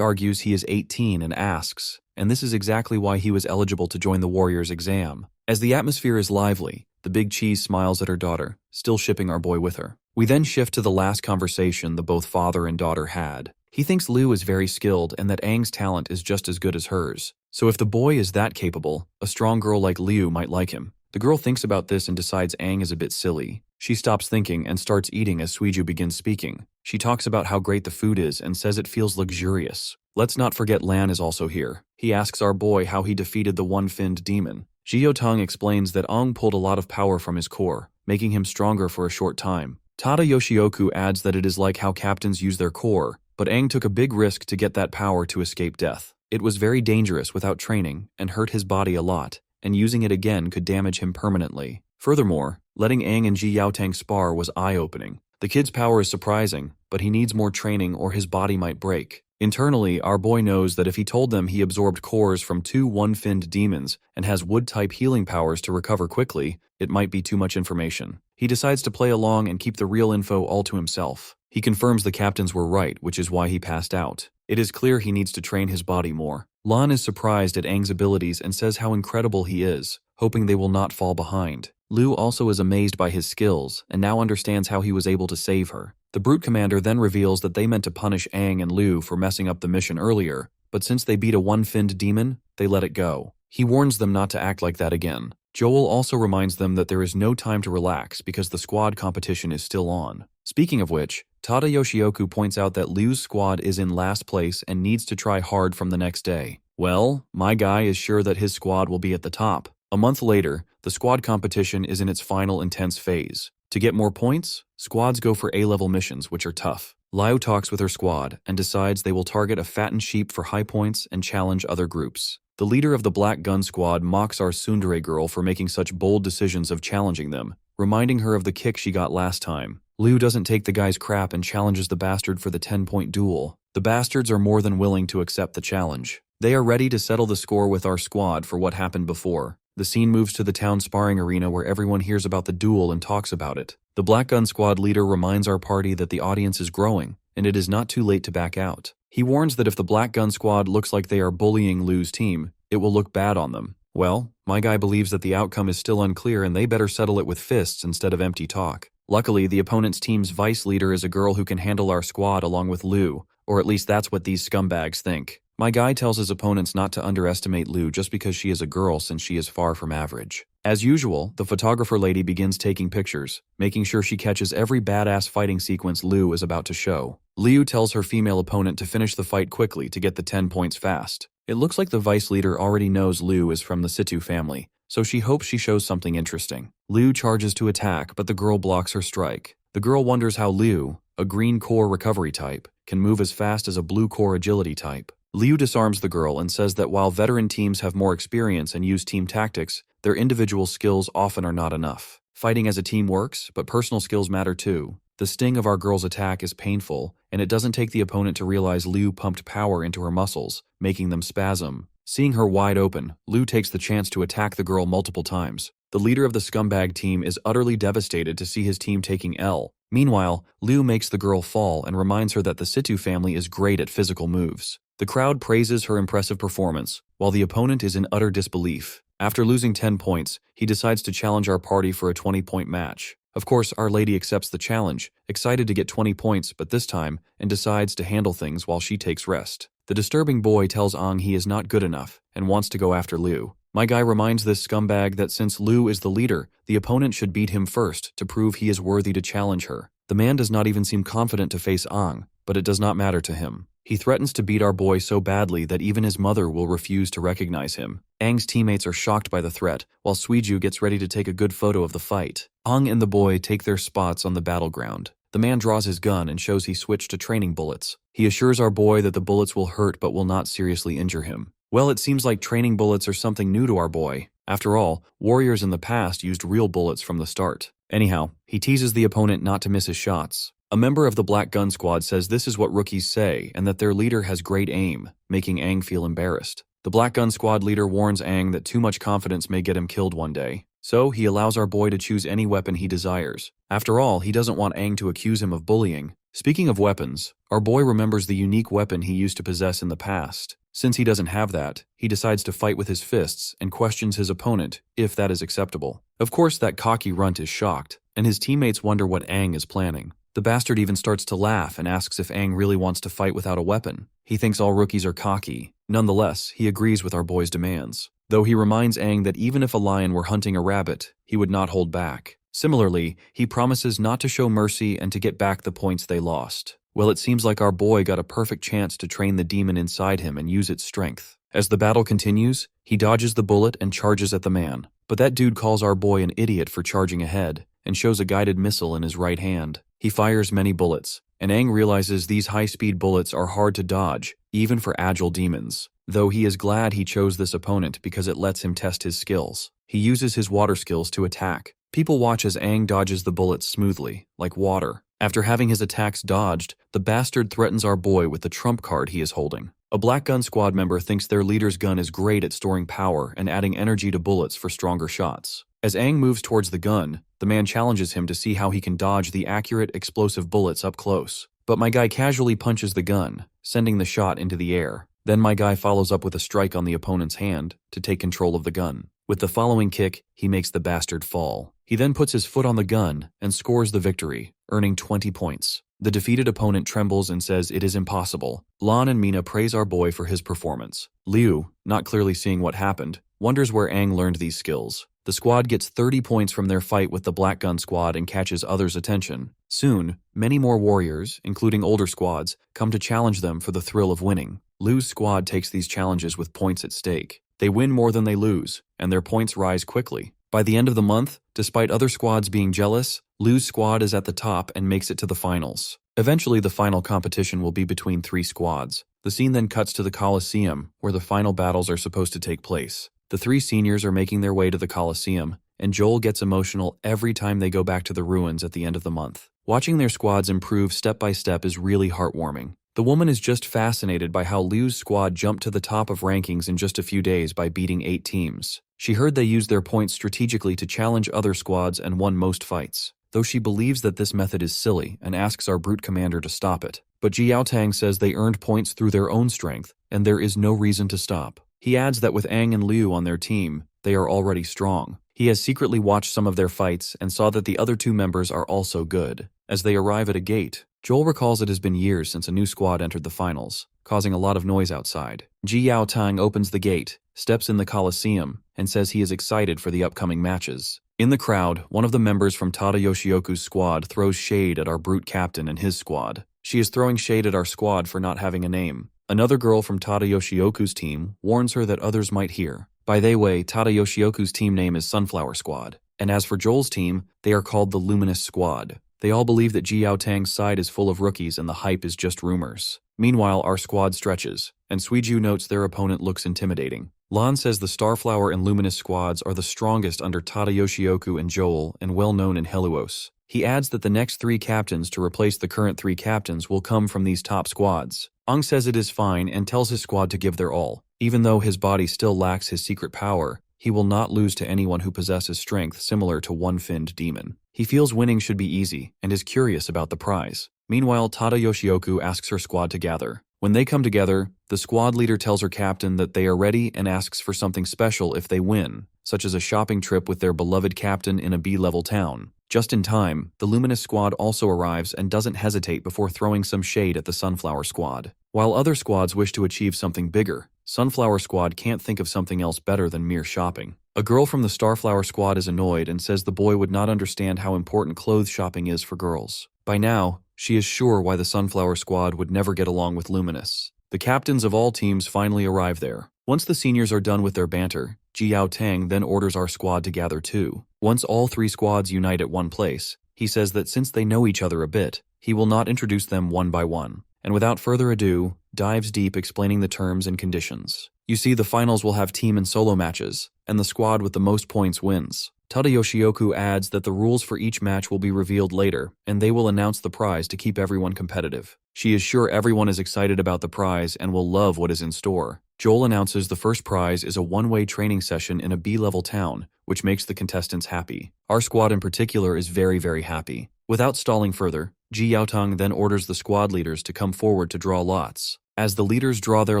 argues he is 18 and asks, and this is exactly why he was eligible to join the warriors' exam. As the atmosphere is lively, the big cheese smiles at her daughter, still shipping our boy with her. We then shift to the last conversation the both father and daughter had. He thinks Liu is very skilled and that Aang's talent is just as good as hers. So if the boy is that capable, a strong girl like Liu might like him. The girl thinks about this and decides Aang is a bit silly. She stops thinking and starts eating as Suiju begins speaking. She talks about how great the food is and says it feels luxurious. Let's not forget Lan is also here. He asks our boy how he defeated the one-finned demon. Jiotong explains that Aang pulled a lot of power from his core, making him stronger for a short time. Tada Yoshioku adds that it is like how captains use their core, but Aang took a big risk to get that power to escape death. It was very dangerous without training and hurt his body a lot, and using it again could damage him permanently. Furthermore, letting Aang and Ji Yaotang spar was eye-opening. The kid's power is surprising, but he needs more training or his body might break. Internally, our boy knows that if he told them he absorbed cores from 2 one-finned demons and has wood-type healing powers to recover quickly, it might be too much information. He decides to play along and keep the real info all to himself. He confirms the captains were right, which is why he passed out. It is clear he needs to train his body more. Lan is surprised at Aang's abilities and says how incredible he is, hoping they will not fall behind. Liu also is amazed by his skills and now understands how he was able to save her. The Brute Commander then reveals that they meant to punish Aang and Liu for messing up the mission earlier, but since they beat a one-finned demon, they let it go. He warns them not to act like that again. Joel also reminds them that there is no time to relax because the squad competition is still on. Speaking of which, Tada Yoshioku points out that Liu's squad is in last place and needs to try hard from the next day. Well, my guy is sure that his squad will be at the top. A month later, the squad competition is in its final intense phase. To get more points, squads go for A-level missions, which are tough. Liu talks with her squad and decides they will target a fattened sheep for high points and challenge other groups. The leader of the Black Gun Squad mocks our tsundere girl for making such bold decisions of challenging them, reminding her of the kick she got last time. Liu doesn't take the guy's crap and challenges the bastard for the 10-point duel. The bastards are more than willing to accept the challenge. They are ready to settle the score with our squad for what happened before. The scene moves to the town sparring arena where everyone hears about the duel and talks about it. The Black Gun Squad leader reminds our party that the audience is growing, and it is not too late to back out. He warns that if the Black Gun Squad looks like they are bullying Liu's team, it will look bad on them. Well, my guy believes that the outcome is still unclear and they better settle it with fists instead of empty talk. Luckily, the opponent's team's vice leader is a girl who can handle our squad along with Liu, or at least that's what these scumbags think. My guy tells his opponents not to underestimate Liu just because she is a girl since she is far from average. As usual, the photographer lady begins taking pictures, making sure she catches every badass fighting sequence Liu is about to show. Liu tells her female opponent to finish the fight quickly to get the 10 points fast. It looks like the vice leader already knows Liu is from the Situ family, so she hopes she shows something interesting. Liu charges to attack, but the girl blocks her strike. The girl wonders how Liu, a green core recovery type, can move as fast as a blue core agility type. Liu disarms the girl and says that while veteran teams have more experience and use team tactics, their individual skills often are not enough. Fighting as a team works, but personal skills matter too. The sting of our girl's attack is painful, and it doesn't take the opponent to realize Liu pumped power into her muscles, making them spasm. Seeing her wide open, Liu takes the chance to attack the girl multiple times. The leader of the scumbag team is utterly devastated to see his team taking L. Meanwhile, Liu makes the girl fall and reminds her that the Situ family is great at physical moves. The crowd praises her impressive performance, while the opponent is in utter disbelief. After losing 10 points, he decides to challenge our party for a 20-point match. Of course, Our Lady accepts the challenge, excited to get 20 points, but this time, and decides to handle things while she takes rest. The disturbing boy tells Aang he is not good enough and wants to go after Liu. My guy reminds this scumbag that since Liu is the leader, the opponent should beat him first to prove he is worthy to challenge her. The man does not even seem confident to face Aang, but it does not matter to him. He threatens to beat our boy so badly that even his mother will refuse to recognize him. Aang's teammates are shocked by the threat, while Suiju gets ready to take a good photo of the fight. Aang and the boy take their spots on the battleground. The man draws his gun and shows he switched to training bullets. He assures our boy that the bullets will hurt but will not seriously injure him. Well, it seems like training bullets are something new to our boy. After all, warriors in the past used real bullets from the start. Anyhow, he teases the opponent not to miss his shots. A member of the Black Gun Squad says this is what rookies say and that their leader has great aim, making Aang feel embarrassed. The Black Gun Squad leader warns Aang that too much confidence may get him killed one day, so he allows our boy to choose any weapon he desires. After all, he doesn't want Aang to accuse him of bullying. Speaking of weapons, our boy remembers the unique weapon he used to possess in the past. Since he doesn't have that, he decides to fight with his fists and questions his opponent, if that is acceptable. Of course, that cocky runt is shocked, and his teammates wonder what Aang is planning. The bastard even starts to laugh and asks if Aang really wants to fight without a weapon. He thinks all rookies are cocky. Nonetheless, he agrees with our boy's demands, though he reminds Aang that even if a lion were hunting a rabbit, he would not hold back. Similarly, he promises not to show mercy and to get back the points they lost. Well, it seems like our boy got a perfect chance to train the demon inside him and use its strength. As the battle continues, he dodges the bullet and charges at the man. But that dude calls our boy an idiot for charging ahead, and shows a guided missile in his right hand. He fires many bullets, and Aang realizes these high-speed bullets are hard to dodge, even for agile demons, though he is glad he chose this opponent because it lets him test his skills. He uses his water skills to attack. People watch as Aang dodges the bullets smoothly, like water. After having his attacks dodged, the bastard threatens our boy with the trump card he is holding. A Black Gun Squad member thinks their leader's gun is great at storing power and adding energy to bullets for stronger shots. As Aang moves towards the gun, the man challenges him to see how he can dodge the accurate, explosive bullets up close. But my guy casually punches the gun, sending the shot into the air. Then my guy follows up with a strike on the opponent's hand to take control of the gun. With the following kick, he makes the bastard fall. He then puts his foot on the gun and scores the victory, earning 20 points. The defeated opponent trembles and says it is impossible. Lan and Mina praise our boy for his performance. Liu, not clearly seeing what happened, wonders where Aang learned these skills. The squad gets 30 points from their fight with the Black Gun Squad and catches others' attention. Soon, many more warriors, including older squads, come to challenge them for the thrill of winning. Liu's squad takes these challenges with points at stake. They win more than they lose, and their points rise quickly. By the end of the month, despite other squads being jealous, Liu's squad is at the top and makes it to the finals. Eventually, the final competition will be between 3 squads. The scene then cuts to the Colosseum, where the final battles are supposed to take place. The 3 seniors are making their way to the Colosseum, and Joel gets emotional every time they go back to the ruins at the end of the month. Watching their squads improve step by step is really heartwarming. The woman is just fascinated by how Liu's squad jumped to the top of rankings in just a few days by beating 8 teams. She heard they used their points strategically to challenge other squads and won most fights, though she believes that this method is silly and asks our brute commander to stop it. But Ji Yaotang says they earned points through their own strength, and there is no reason to stop. He adds that with Aang and Liu on their team, they are already strong. He has secretly watched some of their fights and saw that the other 2 members are also good. As they arrive at a gate, Joel recalls it has been years since a new squad entered the finals, causing a lot of noise outside. Ji Yaotang opens the gate, steps in the Colosseum, and says he is excited for the upcoming matches. In the crowd, one of the members from Tada Yoshioku's squad throws shade at our brute captain and his squad. She is throwing shade at our squad for not having a name. Another girl from Tada Yoshioku's team warns her that others might hear. By the way, Tada Yoshioku's team name is Sunflower Squad. And as for Joel's team, they are called the Luminous Squad. They all believe that Ji Yaotang's side is full of rookies and the hype is just rumors. Meanwhile, our squad stretches, and Suiju notes their opponent looks intimidating. Lan says the Starflower and Luminous squads are the strongest under Tada Yoshioku and Joel and well known in Heluos. He adds that the next 3 captains to replace the current 3 captains will come from these top squads. Aang says it is fine and tells his squad to give their all. Even though his body still lacks his secret power, he will not lose to anyone who possesses strength similar to one-finned demon. He feels winning should be easy and is curious about the prize. Meanwhile, Tada Yoshioku asks her squad to gather. When they come together, the squad leader tells her captain that they are ready and asks for something special if they win, such as a shopping trip with their beloved captain in a B-level town. Just in time, the Luminous squad also arrives and doesn't hesitate before throwing some shade at the Sunflower squad. While other squads wish to achieve something bigger, Sunflower squad can't think of something else better than mere shopping. A girl from the Starflower squad is annoyed and says the boy would not understand how important clothes shopping is for girls. By now, She is sure why the Sunflower Squad would never get along with Luminous. The captains of all teams finally arrive there. Once the seniors are done with their banter, Jiao Tang then orders our squad to gather too. Once all three squads unite at one place, he says that since they know each other a bit, he will not introduce them one by one. And without further ado, dives deep explaining the terms and conditions. You see, the finals will have team and solo matches, and the squad with the most points wins. Tada Yoshioku adds that the rules for each match will be revealed later, and they will announce the prize to keep everyone competitive. She is sure everyone is excited about the prize and will love what is in store. Joel announces the first prize is a one-way training session in a B-level town, which makes the contestants happy. Our squad in particular is very, very happy. Without stalling further, Ji Yaotong then orders the squad leaders to come forward to draw lots. As the leaders draw their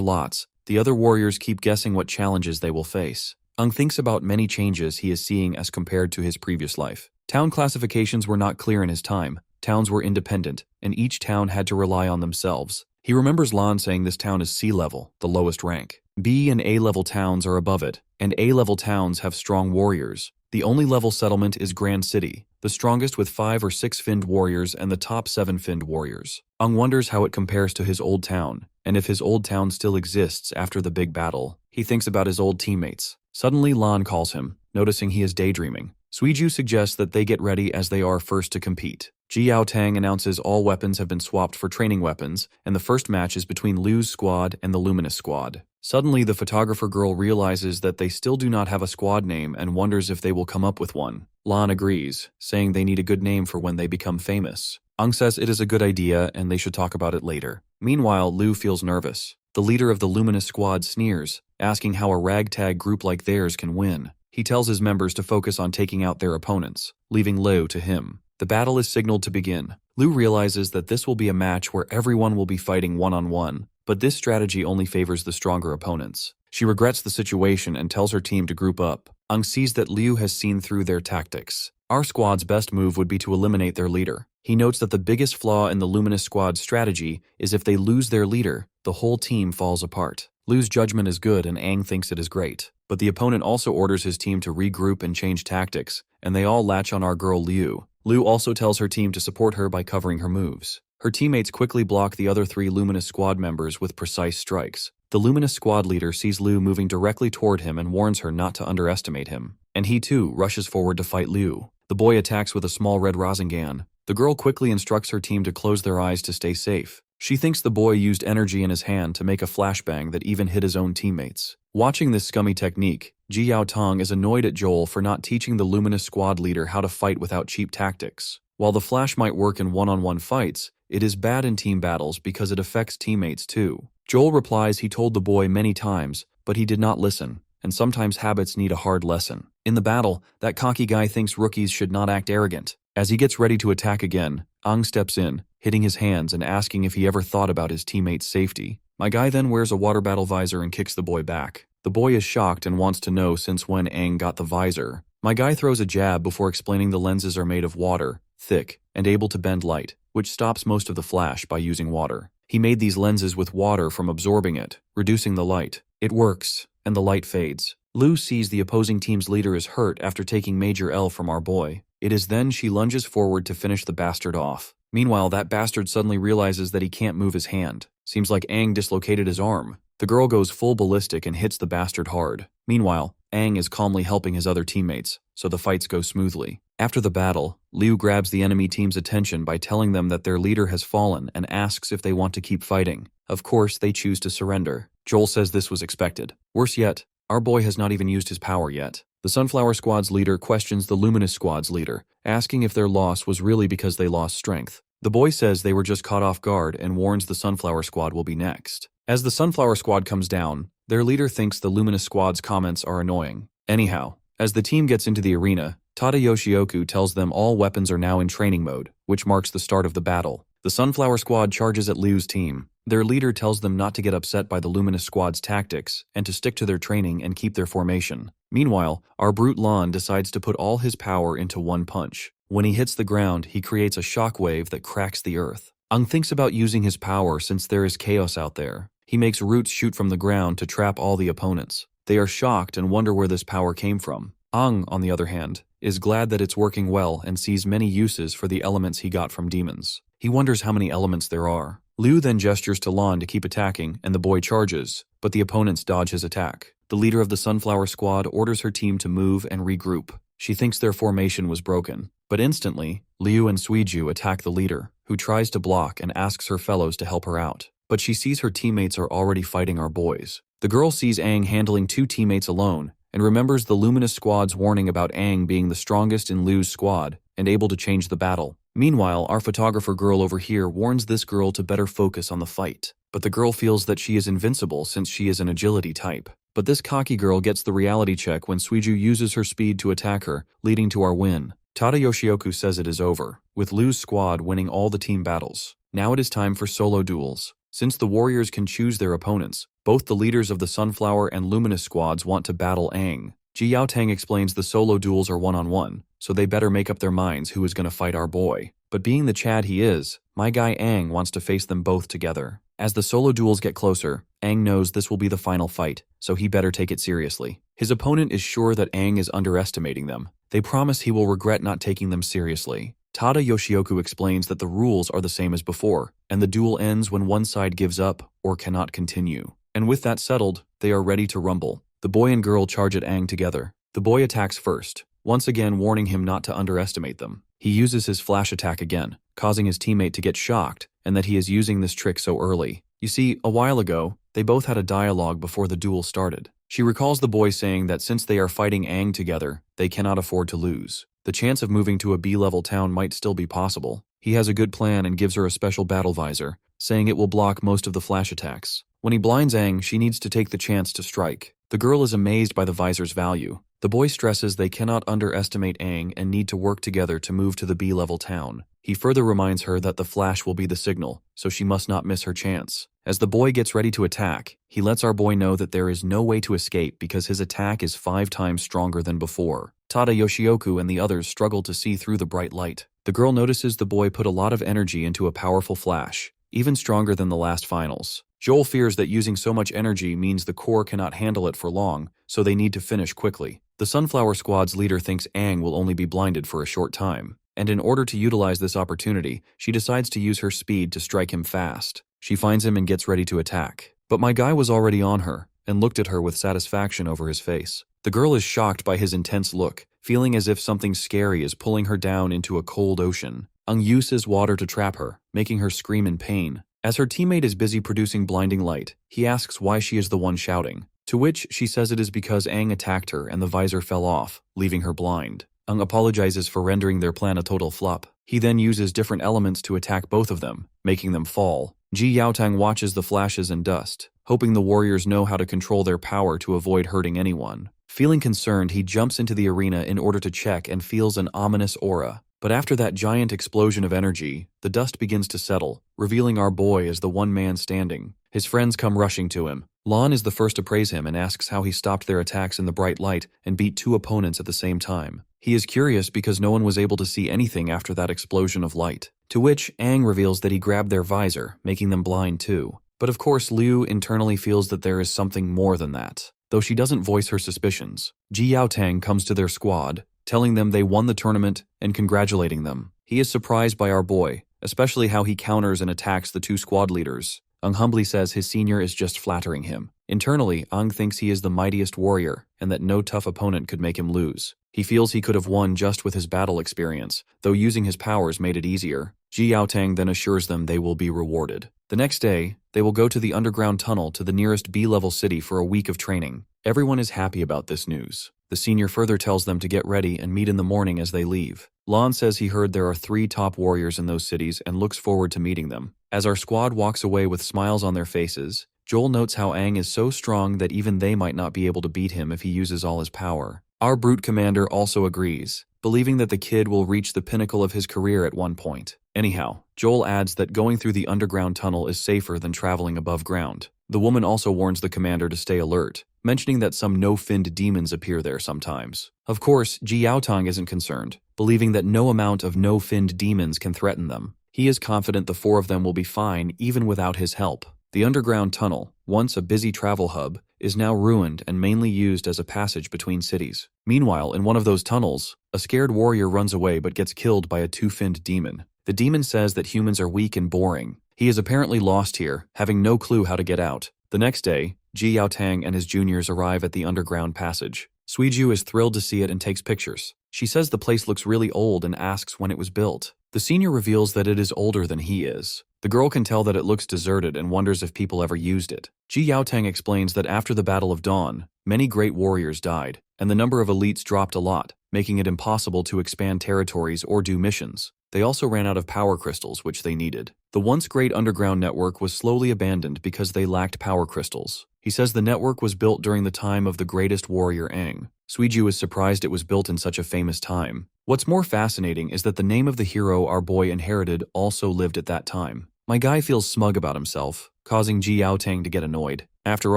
lots, the other warriors keep guessing what challenges they will face. Ung thinks about many changes he is seeing as compared to his previous life. Town classifications were not clear in his time. Towns were independent, and each town had to rely on themselves. He remembers Lan saying this town is C-level, the lowest rank. B and A-level towns are above it, and A-level towns have strong warriors. The only level settlement is Grand City, the strongest with 5 or 6 finned warriors and the top 7 finned warriors. Ung wonders how it compares to his old town, and if his old town still exists after the big battle. He thinks about his old teammates. Suddenly Lan calls him, noticing he is daydreaming. Suiju suggests that they get ready as they are first to compete. Ji Yaotang announces all weapons have been swapped for training weapons, and the first match is between Liu's squad and the Luminous squad. Suddenly, the photographer girl realizes that they still do not have a squad name and wonders if they will come up with one. Lan agrees, saying they need a good name for when they become famous. Ung says it is a good idea and they should talk about it later. Meanwhile, Liu feels nervous. The leader of the Luminous squad sneers, asking how a ragtag group like theirs can win. He tells his members to focus on taking out their opponents, leaving Liu to him. The battle is signaled to begin. Liu realizes that this will be a match where everyone will be fighting one-on-one, but this strategy only favors the stronger opponents. She regrets the situation and tells her team to group up. Ung sees that Liu has seen through their tactics. Our squad's best move would be to eliminate their leader. He notes that the biggest flaw in the Luminous squad's strategy is if they lose their leader, the whole team falls apart. Liu's judgment is good and Aang thinks it is great. But the opponent also orders his team to regroup and change tactics, and they all latch on our girl Liu. Liu also tells her team to support her by covering her moves. Her teammates quickly block the other 3 Luminous squad members with precise strikes. The Luminous squad leader sees Liu moving directly toward him and warns her not to underestimate him. And he too rushes forward to fight Liu. The boy attacks with a small red Rasengan. The girl quickly instructs her team to close their eyes to stay safe. She thinks the boy used energy in his hand to make a flashbang that even hit his own teammates. Watching this scummy technique, Ji Yaotong is annoyed at Joel for not teaching the Luminous squad leader how to fight without cheap tactics. While the flash might work in one-on-one fights, it is bad in team battles because it affects teammates too. Joel replies he told the boy many times, but he did not listen, and sometimes habits need a hard lesson. In the battle, that cocky guy thinks rookies should not act arrogant. As he gets ready to attack again, Aang steps in, hitting his hands and asking if he ever thought about his teammates' safety. My guy then wears a water battle visor and kicks the boy back. The boy is shocked and wants to know since when Aang got the visor. My guy throws a jab before explaining the lenses are made of water, thick, and able to bend light, which stops most of the flash by using water. He made these lenses with water from absorbing it, reducing the light. It works, and the light fades. Liu sees the opposing team's leader is hurt after taking Major L from our boy. It is then she lunges forward to finish the bastard off. Meanwhile, that bastard suddenly realizes that he can't move his hand. Seems like Aang dislocated his arm. The girl goes full ballistic and hits the bastard hard. Meanwhile, Aang is calmly helping his other teammates, so the fights go smoothly. After the battle, Liu grabs the enemy team's attention by telling them that their leader has fallen and asks if they want to keep fighting. Of course, they choose to surrender. Joel says this was expected. Worse yet, our boy has not even used his power yet. The Sunflower Squad's leader questions the Luminous Squad's leader, asking if their loss was really because they lost strength. The boy says they were just caught off guard and warns the Sunflower Squad will be next. As the Sunflower Squad comes down, their leader thinks the Luminous Squad's comments are annoying. Anyhow, as the team gets into the arena, Tada Yoshioku tells them all weapons are now in training mode, which marks the start of the battle. The Sunflower Squad charges at Liu's team. Their leader tells them not to get upset by the Luminous Squad's tactics and to stick to their training and keep their formation. Meanwhile, our brute Lan decides to put all his power into one punch. When he hits the ground, he creates a shockwave that cracks the earth. Aang thinks about using his power since there is chaos out there. He makes roots shoot from the ground to trap all the opponents. They are shocked and wonder where this power came from. Aang, on the other hand, is glad that it's working well and sees many uses for the elements he got from demons. He wonders how many elements there are. Liu then gestures to Lan to keep attacking, and the boy charges, but the opponents dodge his attack. The leader of the Sunflower Squad orders her team to move and regroup. She thinks their formation was broken, but instantly, Liu and Suiju attack the leader, who tries to block and asks her fellows to help her out. But she sees her teammates are already fighting our boys. The girl sees Aang handling 2 teammates alone, and remembers the Luminous Squad's warning about Aang being the strongest in Liu's squad and able to change the battle. Meanwhile, our photographer girl over here warns this girl to better focus on the fight. But the girl feels that she is invincible since she is an agility type. But this cocky girl gets the reality check when Suiju uses her speed to attack her, leading to our win. Tada Yoshioku says it is over, with Liu's squad winning all the team battles. Now it is time for solo duels. Since the warriors can choose their opponents, both the leaders of the Sunflower and Luminous squads want to battle Aang. Ji Yaotang explains the solo duels are one-on-one, so they better make up their minds who is going to fight our boy. But being the Chad he is, my guy Aang wants to face them both together. As the solo duels get closer, Aang knows this will be the final fight, so he better take it seriously. His opponent is sure that Aang is underestimating them. They promise he will regret not taking them seriously. Tada Yoshioku explains that the rules are the same as before, and the duel ends when one side gives up or cannot continue. And with that settled, they are ready to rumble. The boy and girl charge at Aang together. The boy attacks first, once again warning him not to underestimate them. He uses his flash attack again, causing his teammate to get shocked, and that he is using this trick so early. You see, a while ago, they both had a dialogue before the duel started. She recalls the boy saying that since they are fighting Aang together, they cannot afford to lose. The chance of moving to a B-level town might still be possible. He has a good plan and gives her a special battle visor, saying it will block most of the flash attacks. When he blinds Aang, she needs to take the chance to strike. The girl is amazed by the visor's value. The boy stresses they cannot underestimate Aang and need to work together to move to the B-level town. He further reminds her that the flash will be the signal, so she must not miss her chance. As the boy gets ready to attack, he lets our boy know that there is no way to escape because his attack is 5 times stronger than before. Tada Yoshioku and the others struggle to see through the bright light. The girl notices the boy put a lot of energy into a powerful flash, even stronger than the last finals. Joel fears that using so much energy means the core cannot handle it for long, so they need to finish quickly. The Sunflower Squad's leader thinks Aang will only be blinded for a short time, and in order to utilize this opportunity, she decides to use her speed to strike him fast. She finds him and gets ready to attack. But my guy was already on her, and looked at her with satisfaction over his face. The girl is shocked by his intense look, feeling as if something scary is pulling her down into a cold ocean. Aang uses water to trap her, making her scream in pain. As her teammate is busy producing blinding light, he asks why she is the one shouting, to which she says it is because Aang attacked her and the visor fell off, leaving her blind. Aang apologizes for rendering their plan a total flop. He then uses different elements to attack both of them, making them fall. Ji Yaotang watches the flashes and dust, hoping the warriors know how to control their power to avoid hurting anyone. Feeling concerned, he jumps into the arena in order to check and feels an ominous aura. But after that giant explosion of energy, the dust begins to settle, revealing our boy as the one man standing. His friends come rushing to him. Lan is the first to praise him and asks how he stopped their attacks in the bright light and beat 2 opponents at the same time. He is curious because no one was able to see anything after that explosion of light. To which Aang reveals that he grabbed their visor, making them blind too. But of course Liu internally feels that there is something more than that, though she doesn't voice her suspicions. Ji Yaotang comes to their squad, telling them they won the tournament and congratulating them. He is surprised by our boy, especially how he counters and attacks the 2 squad leaders. Aang humbly says his senior is just flattering him. Internally, Aang thinks he is the mightiest warrior and that no tough opponent could make him lose. He feels he could have won just with his battle experience, though using his powers made it easier. Ji Yaotang then assures them they will be rewarded. The next day, they will go to the underground tunnel to the nearest B-level city for a week of training. Everyone is happy about this news. The senior further tells them to get ready and meet in the morning as they leave. Lan says he heard there are 3 top warriors in those cities and looks forward to meeting them. As our squad walks away with smiles on their faces, Joel notes how Aang is so strong that even they might not be able to beat him if he uses all his power. Our brute commander also agrees, believing that the kid will reach the pinnacle of his career at one point. Anyhow, Joel adds that going through the underground tunnel is safer than traveling above ground. The woman also warns the commander to stay alert, mentioning that some no-finned demons appear there sometimes. Of course, Ji Yaotang isn't concerned, believing that no amount of no-finned demons can threaten them. He is confident the 4 of them will be fine even without his help. The underground tunnel, once a busy travel hub, is now ruined and mainly used as a passage between cities. Meanwhile, in one of those tunnels, a scared warrior runs away but gets killed by a 2-finned demon. The demon says that humans are weak and boring. He is apparently lost here, having no clue how to get out. The next day, Ji Yaotang and his juniors arrive at the underground passage. Suiju is thrilled to see it and takes pictures. She says the place looks really old and asks when it was built. The senior reveals that it is older than he is. The girl can tell that it looks deserted and wonders if people ever used it. Ji Yaotang explains that after the Battle of Dawn, many great warriors died, and the number of elites dropped a lot, making it impossible to expand territories or do missions. They also ran out of power crystals, which they needed. The once great underground network was slowly abandoned because they lacked power crystals. He says the network was built during the time of the greatest warrior Aang. Suiju is surprised it was built in such a famous time. What's more fascinating is that the name of the hero our boy inherited also lived at that time. My guy feels smug about himself, causing Ji Yaotang to get annoyed. After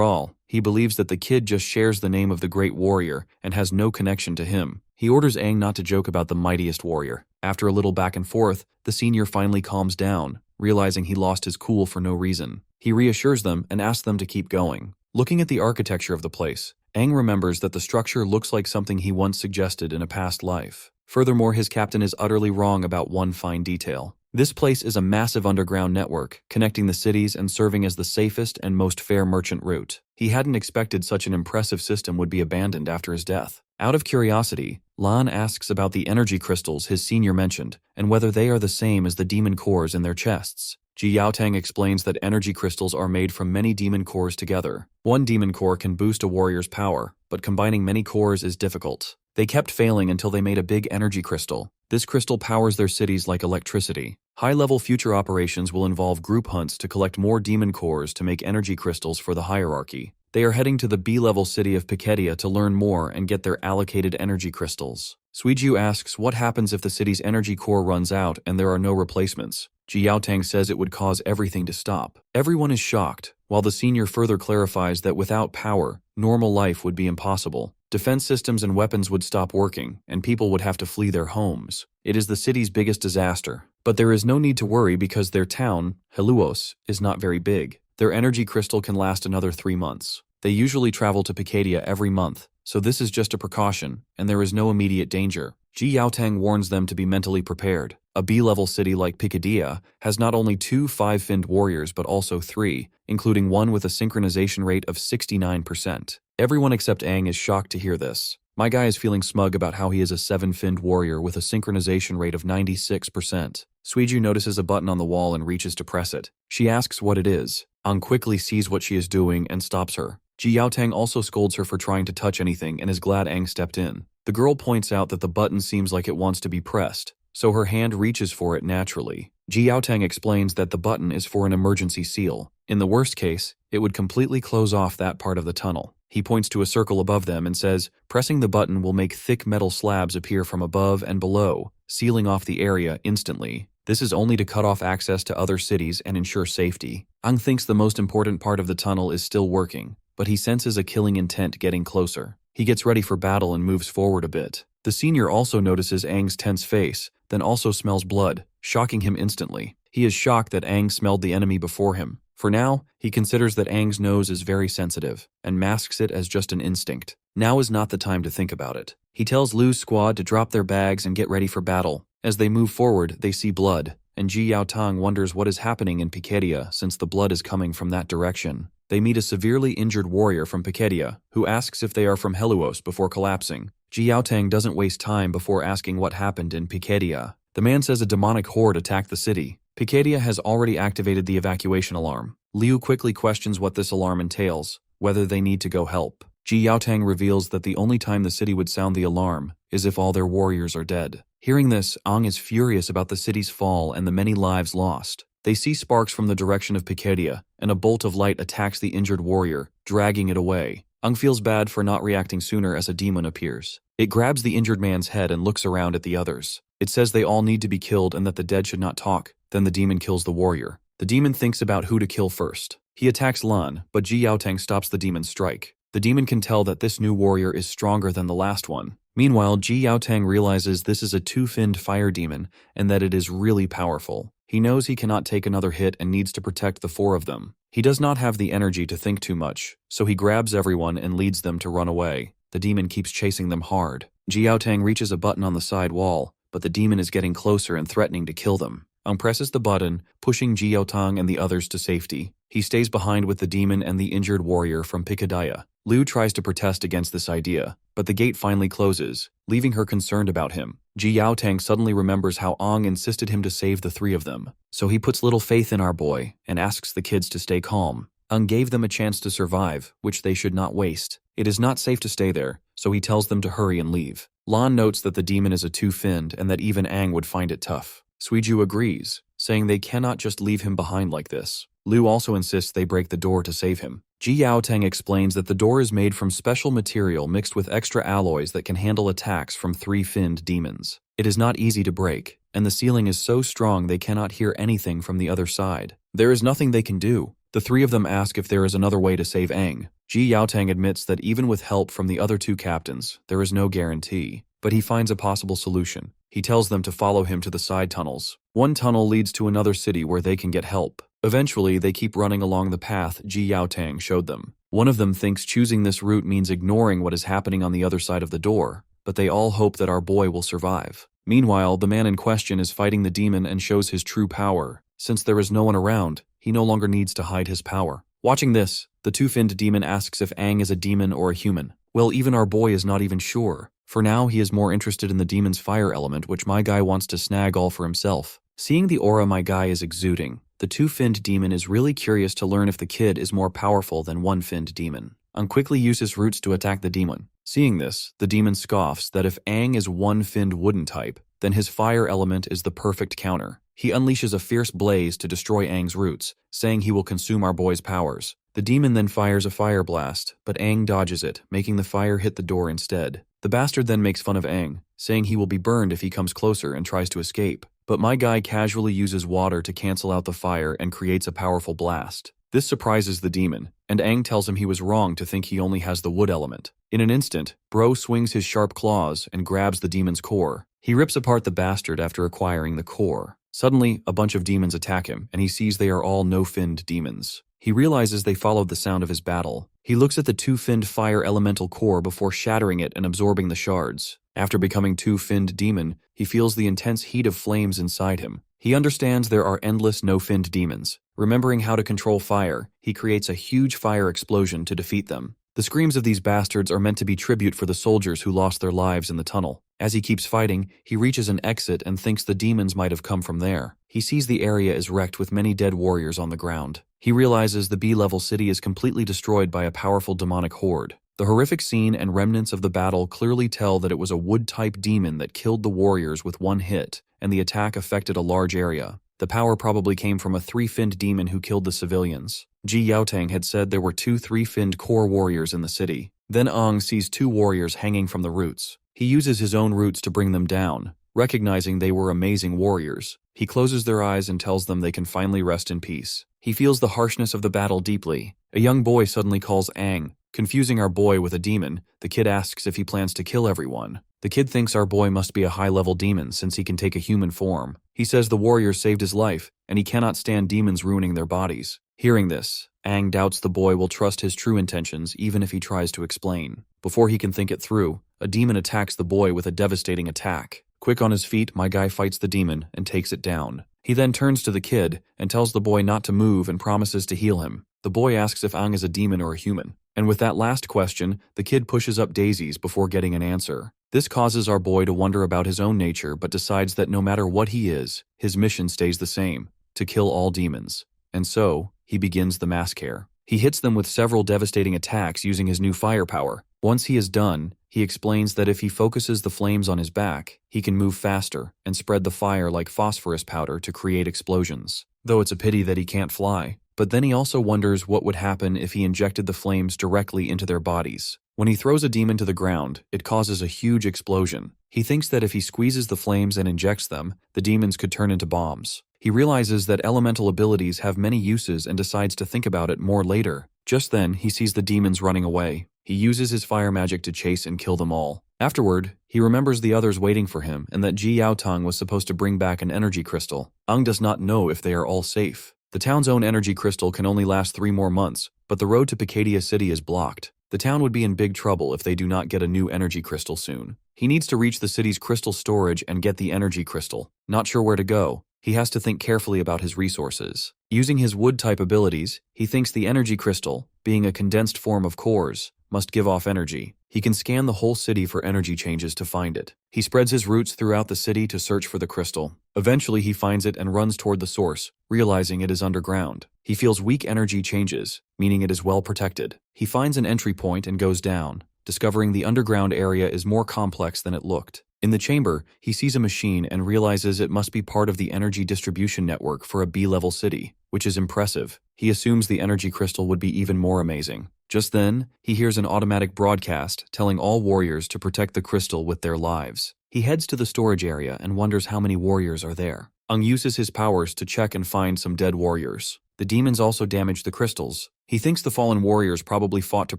all, he believes that the kid just shares the name of the great warrior and has no connection to him. He orders Aang not to joke about the mightiest warrior. After a little back and forth, the senior finally calms down, realizing he lost his cool for no reason. He reassures them and asks them to keep going. Looking at the architecture of the place, Aang remembers that the structure looks like something he once suggested in a past life. Furthermore, his captain is utterly wrong about one fine detail. This place is a massive underground network, connecting the cities and serving as the safest and most fair merchant route. He hadn't expected such an impressive system would be abandoned after his death. Out of curiosity, Lan asks about the energy crystals his senior mentioned, and whether they are the same as the demon cores in their chests. Ji Yaotang explains that energy crystals are made from many demon cores together. One demon core can boost a warrior's power, but combining many cores is difficult. They kept failing until they made a big energy crystal. This crystal powers their cities like electricity. High-level future operations will involve group hunts to collect more demon cores to make energy crystals for the hierarchy. They are heading to the B-level city of Piketia to learn more and get their allocated energy crystals. Suiju asks what happens if the city's energy core runs out and there are no replacements. Ji Yaotang says it would cause everything to stop. Everyone is shocked, while the senior further clarifies that without power, normal life would be impossible. Defense systems and weapons would stop working, and people would have to flee their homes. It is the city's biggest disaster. But there is no need to worry because their town, Helluos, is not very big. Their energy crystal can last another 3 months. They usually travel to Piketia every month, so this is just a precaution, and there is no immediate danger. Ji Yaotang warns them to be mentally prepared. A B-level city like Piketia has not only 2 5-finned warriors but also 3, including one with a synchronization rate of 69%. Everyone except Aang is shocked to hear this. My guy is feeling smug about how he is a 7-finned warrior with a synchronization rate of 96%. Suiju notices a button on the wall and reaches to press it. She asks what it is. Aang quickly sees what she is doing and stops her. Ji Yaotang also scolds her for trying to touch anything and is glad Aang stepped in. The girl points out that the button seems like it wants to be pressed, so her hand reaches for it naturally. Ji Yaotang explains that the button is for an emergency seal. In the worst case, it would completely close off that part of the tunnel. He points to a circle above them and says, pressing the button will make thick metal slabs appear from above and below, sealing off the area instantly. This is only to cut off access to other cities and ensure safety. Aang thinks the most important part of the tunnel is still working, but he senses a killing intent getting closer. He gets ready for battle and moves forward a bit. The senior also notices Aang's tense face, then also smells blood, shocking him instantly. He is shocked that Aang smelled the enemy before him. For now, he considers that Aang's nose is very sensitive, and masks it as just an instinct. Now is not the time to think about it. He tells Lu's squad to drop their bags and get ready for battle. As they move forward, they see blood, and Ji Yaotang wonders what is happening in Piketia since the blood is coming from that direction. They meet a severely injured warrior from Piketia, who asks if they are from Helluos before collapsing. Ji Yaotang doesn't waste time before asking what happened in Piketia. The man says a demonic horde attacked the city. Piketia has already activated the evacuation alarm. Liu quickly questions what this alarm entails, whether they need to go help. Ji Yaotang reveals that the only time the city would sound the alarm is if all their warriors are dead. Hearing this, Aang is furious about the city's fall and the many lives lost. They see sparks from the direction of Piketia, and a bolt of light attacks the injured warrior, dragging it away. Aang feels bad for not reacting sooner as a demon appears. It grabs the injured man's head and looks around at the others. It says they all need to be killed and that the dead should not talk. Then the demon kills the warrior. The demon thinks about who to kill first. He attacks Lan, but Ji Yaotang stops the demon's strike. The demon can tell that this new warrior is stronger than the last one. Meanwhile, Ji Yaotang realizes this is a 2-finned fire demon and that it is really powerful. He knows he cannot take another hit and needs to protect the 4 of them. He does not have the energy to think too much, so he grabs everyone and leads them to run away. The demon keeps chasing them hard. Ji Yaotang reaches a button on the side wall, but the demon is getting closer and threatening to kill them. Ang presses the button, pushing Ji Yaotang and the others to safety. He stays behind with the demon and the injured warrior from Picadillo. Liu tries to protest against this idea, but the gate finally closes, leaving her concerned about him. Ji Yaotang suddenly remembers how Ang insisted him to save the three of them, so he puts little faith in our boy and asks the kids to stay calm. Ang gave them a chance to survive, which they should not waste. It is not safe to stay there, so he tells them to hurry and leave. Lan notes that the demon is a two-finned and that even Ang would find it tough. Suiju agrees, saying they cannot just leave him behind like this. Liu also insists they break the door to save him. Ji Yaotang explains that the door is made from special material mixed with extra alloys that can handle attacks from three-finned demons. It is not easy to break, and the ceiling is so strong they cannot hear anything from the other side. There is nothing they can do. The three of them ask if there is another way to save Ang. Ji Yaotang admits that even with help from the other two captains, there is no guarantee, but he finds a possible solution. He tells them to follow him to the side tunnels. One tunnel leads to another city where they can get help. Eventually, they keep running along the path Ji Yaotang showed them. One of them thinks choosing this route means ignoring what is happening on the other side of the door, but they all hope that our boy will survive. Meanwhile, the man in question is fighting the demon and shows his true power. Since there is no one around, he no longer needs to hide his power. Watching this, the two-finned demon asks if Ang is a demon or a human. Well, even our boy is not even sure. For now, he is more interested in the demon's fire element, which my guy wants to snag all for himself. Seeing the aura my guy is exuding, the two-finned demon is really curious to learn if the kid is more powerful than one-finned demon. Ang quickly uses roots to attack the demon. Seeing this, the demon scoffs that if Ang is one-finned wooden type, then his fire element is the perfect counter. He unleashes a fierce blaze to destroy Ang's roots, saying he will consume our boy's powers. The demon then fires a fire blast, but Ang dodges it, making the fire hit the door instead. The bastard then makes fun of Ang, saying he will be burned if he comes closer and tries to escape. But my guy casually uses water to cancel out the fire and creates a powerful blast. This surprises the demon, and Ang tells him he was wrong to think he only has the wood element. In an instant, Bro swings his sharp claws and grabs the demon's core. He rips apart the bastard after acquiring the core. Suddenly, a bunch of demons attack him, and he sees they are all no-finned demons. He realizes they followed the sound of his battle. He looks at the two-finned fire elemental core before shattering it and absorbing the shards. After becoming two-finned demon, he feels the intense heat of flames inside him. He understands there are endless no-finned demons. Remembering how to control fire, he creates a huge fire explosion to defeat them. The screams of these bastards are meant to be tribute for the soldiers who lost their lives in the tunnel. As he keeps fighting, he reaches an exit and thinks the demons might have come from there. He sees the area is wrecked with many dead warriors on the ground. He realizes the B-level city is completely destroyed by a powerful demonic horde. The horrific scene and remnants of the battle clearly tell that it was a wood-type demon that killed the warriors with one hit, and the attack affected a large area. The power probably came from a three-finned demon who killed the civilians. Ji Yaotang had said there were two three-finned core warriors in the city. Then Ang sees two warriors hanging from the roots. He uses his own roots to bring them down, recognizing they were amazing warriors. He closes their eyes and tells them they can finally rest in peace. He feels the harshness of the battle deeply. A young boy suddenly calls Ang. Confusing our boy with a demon, the kid asks if he plans to kill everyone. The kid thinks our boy must be a high-level demon since he can take a human form. He says the warrior saved his life, and he cannot stand demons ruining their bodies. Hearing this, Ang doubts the boy will trust his true intentions even if he tries to explain. Before he can think it through, a demon attacks the boy with a devastating attack. Quick on his feet, my guy fights the demon and takes it down. He then turns to the kid and tells the boy not to move and promises to heal him. The boy asks if Ang is a demon or a human. And with that last question, the kid pushes up daisies before getting an answer. This causes our boy to wonder about his own nature but decides that no matter what he is, his mission stays the same, to kill all demons. And so, he begins the massacre. He hits them with several devastating attacks using his new firepower. Once he is done, he explains that if he focuses the flames on his back, he can move faster and spread the fire like phosphorus powder to create explosions. Though it's a pity that he can't fly. But then he also wonders what would happen if he injected the flames directly into their bodies. When he throws a demon to the ground, it causes a huge explosion. He thinks that if he squeezes the flames and injects them, the demons could turn into bombs. He realizes that elemental abilities have many uses and decides to think about it more later. Just then, he sees the demons running away. He uses his fire magic to chase and kill them all. Afterward, he remembers the others waiting for him and that Ji Yaotang was supposed to bring back an energy crystal. Ang does not know if they are all safe. The town's own energy crystal can only last 3 more months, but the road to Picadillo City is blocked. The town would be in big trouble if they do not get a new energy crystal soon. He needs to reach the city's crystal storage and get the energy crystal. Not sure where to go, He has to think carefully about his resources. Using his wood-type abilities, he thinks the energy crystal, being a condensed form of cores, must give off energy. He can scan the whole city for energy changes to find it. He spreads his roots throughout the city to search for the crystal. Eventually he finds it and runs toward the source, realizing it is underground. He feels weak energy changes, meaning it is well protected. He finds an entry point and goes down, discovering the underground area is more complex than it looked. In the chamber, he sees a machine and realizes it must be part of the energy distribution network for a B-level city, which is impressive. He assumes the energy crystal would be even more amazing. Just then, he hears an automatic broadcast telling all warriors to protect the crystal with their lives. He heads to the storage area and wonders how many warriors are there. Ung uses his powers to check and find some dead warriors. The demons also damage the crystals. He thinks the fallen warriors probably fought to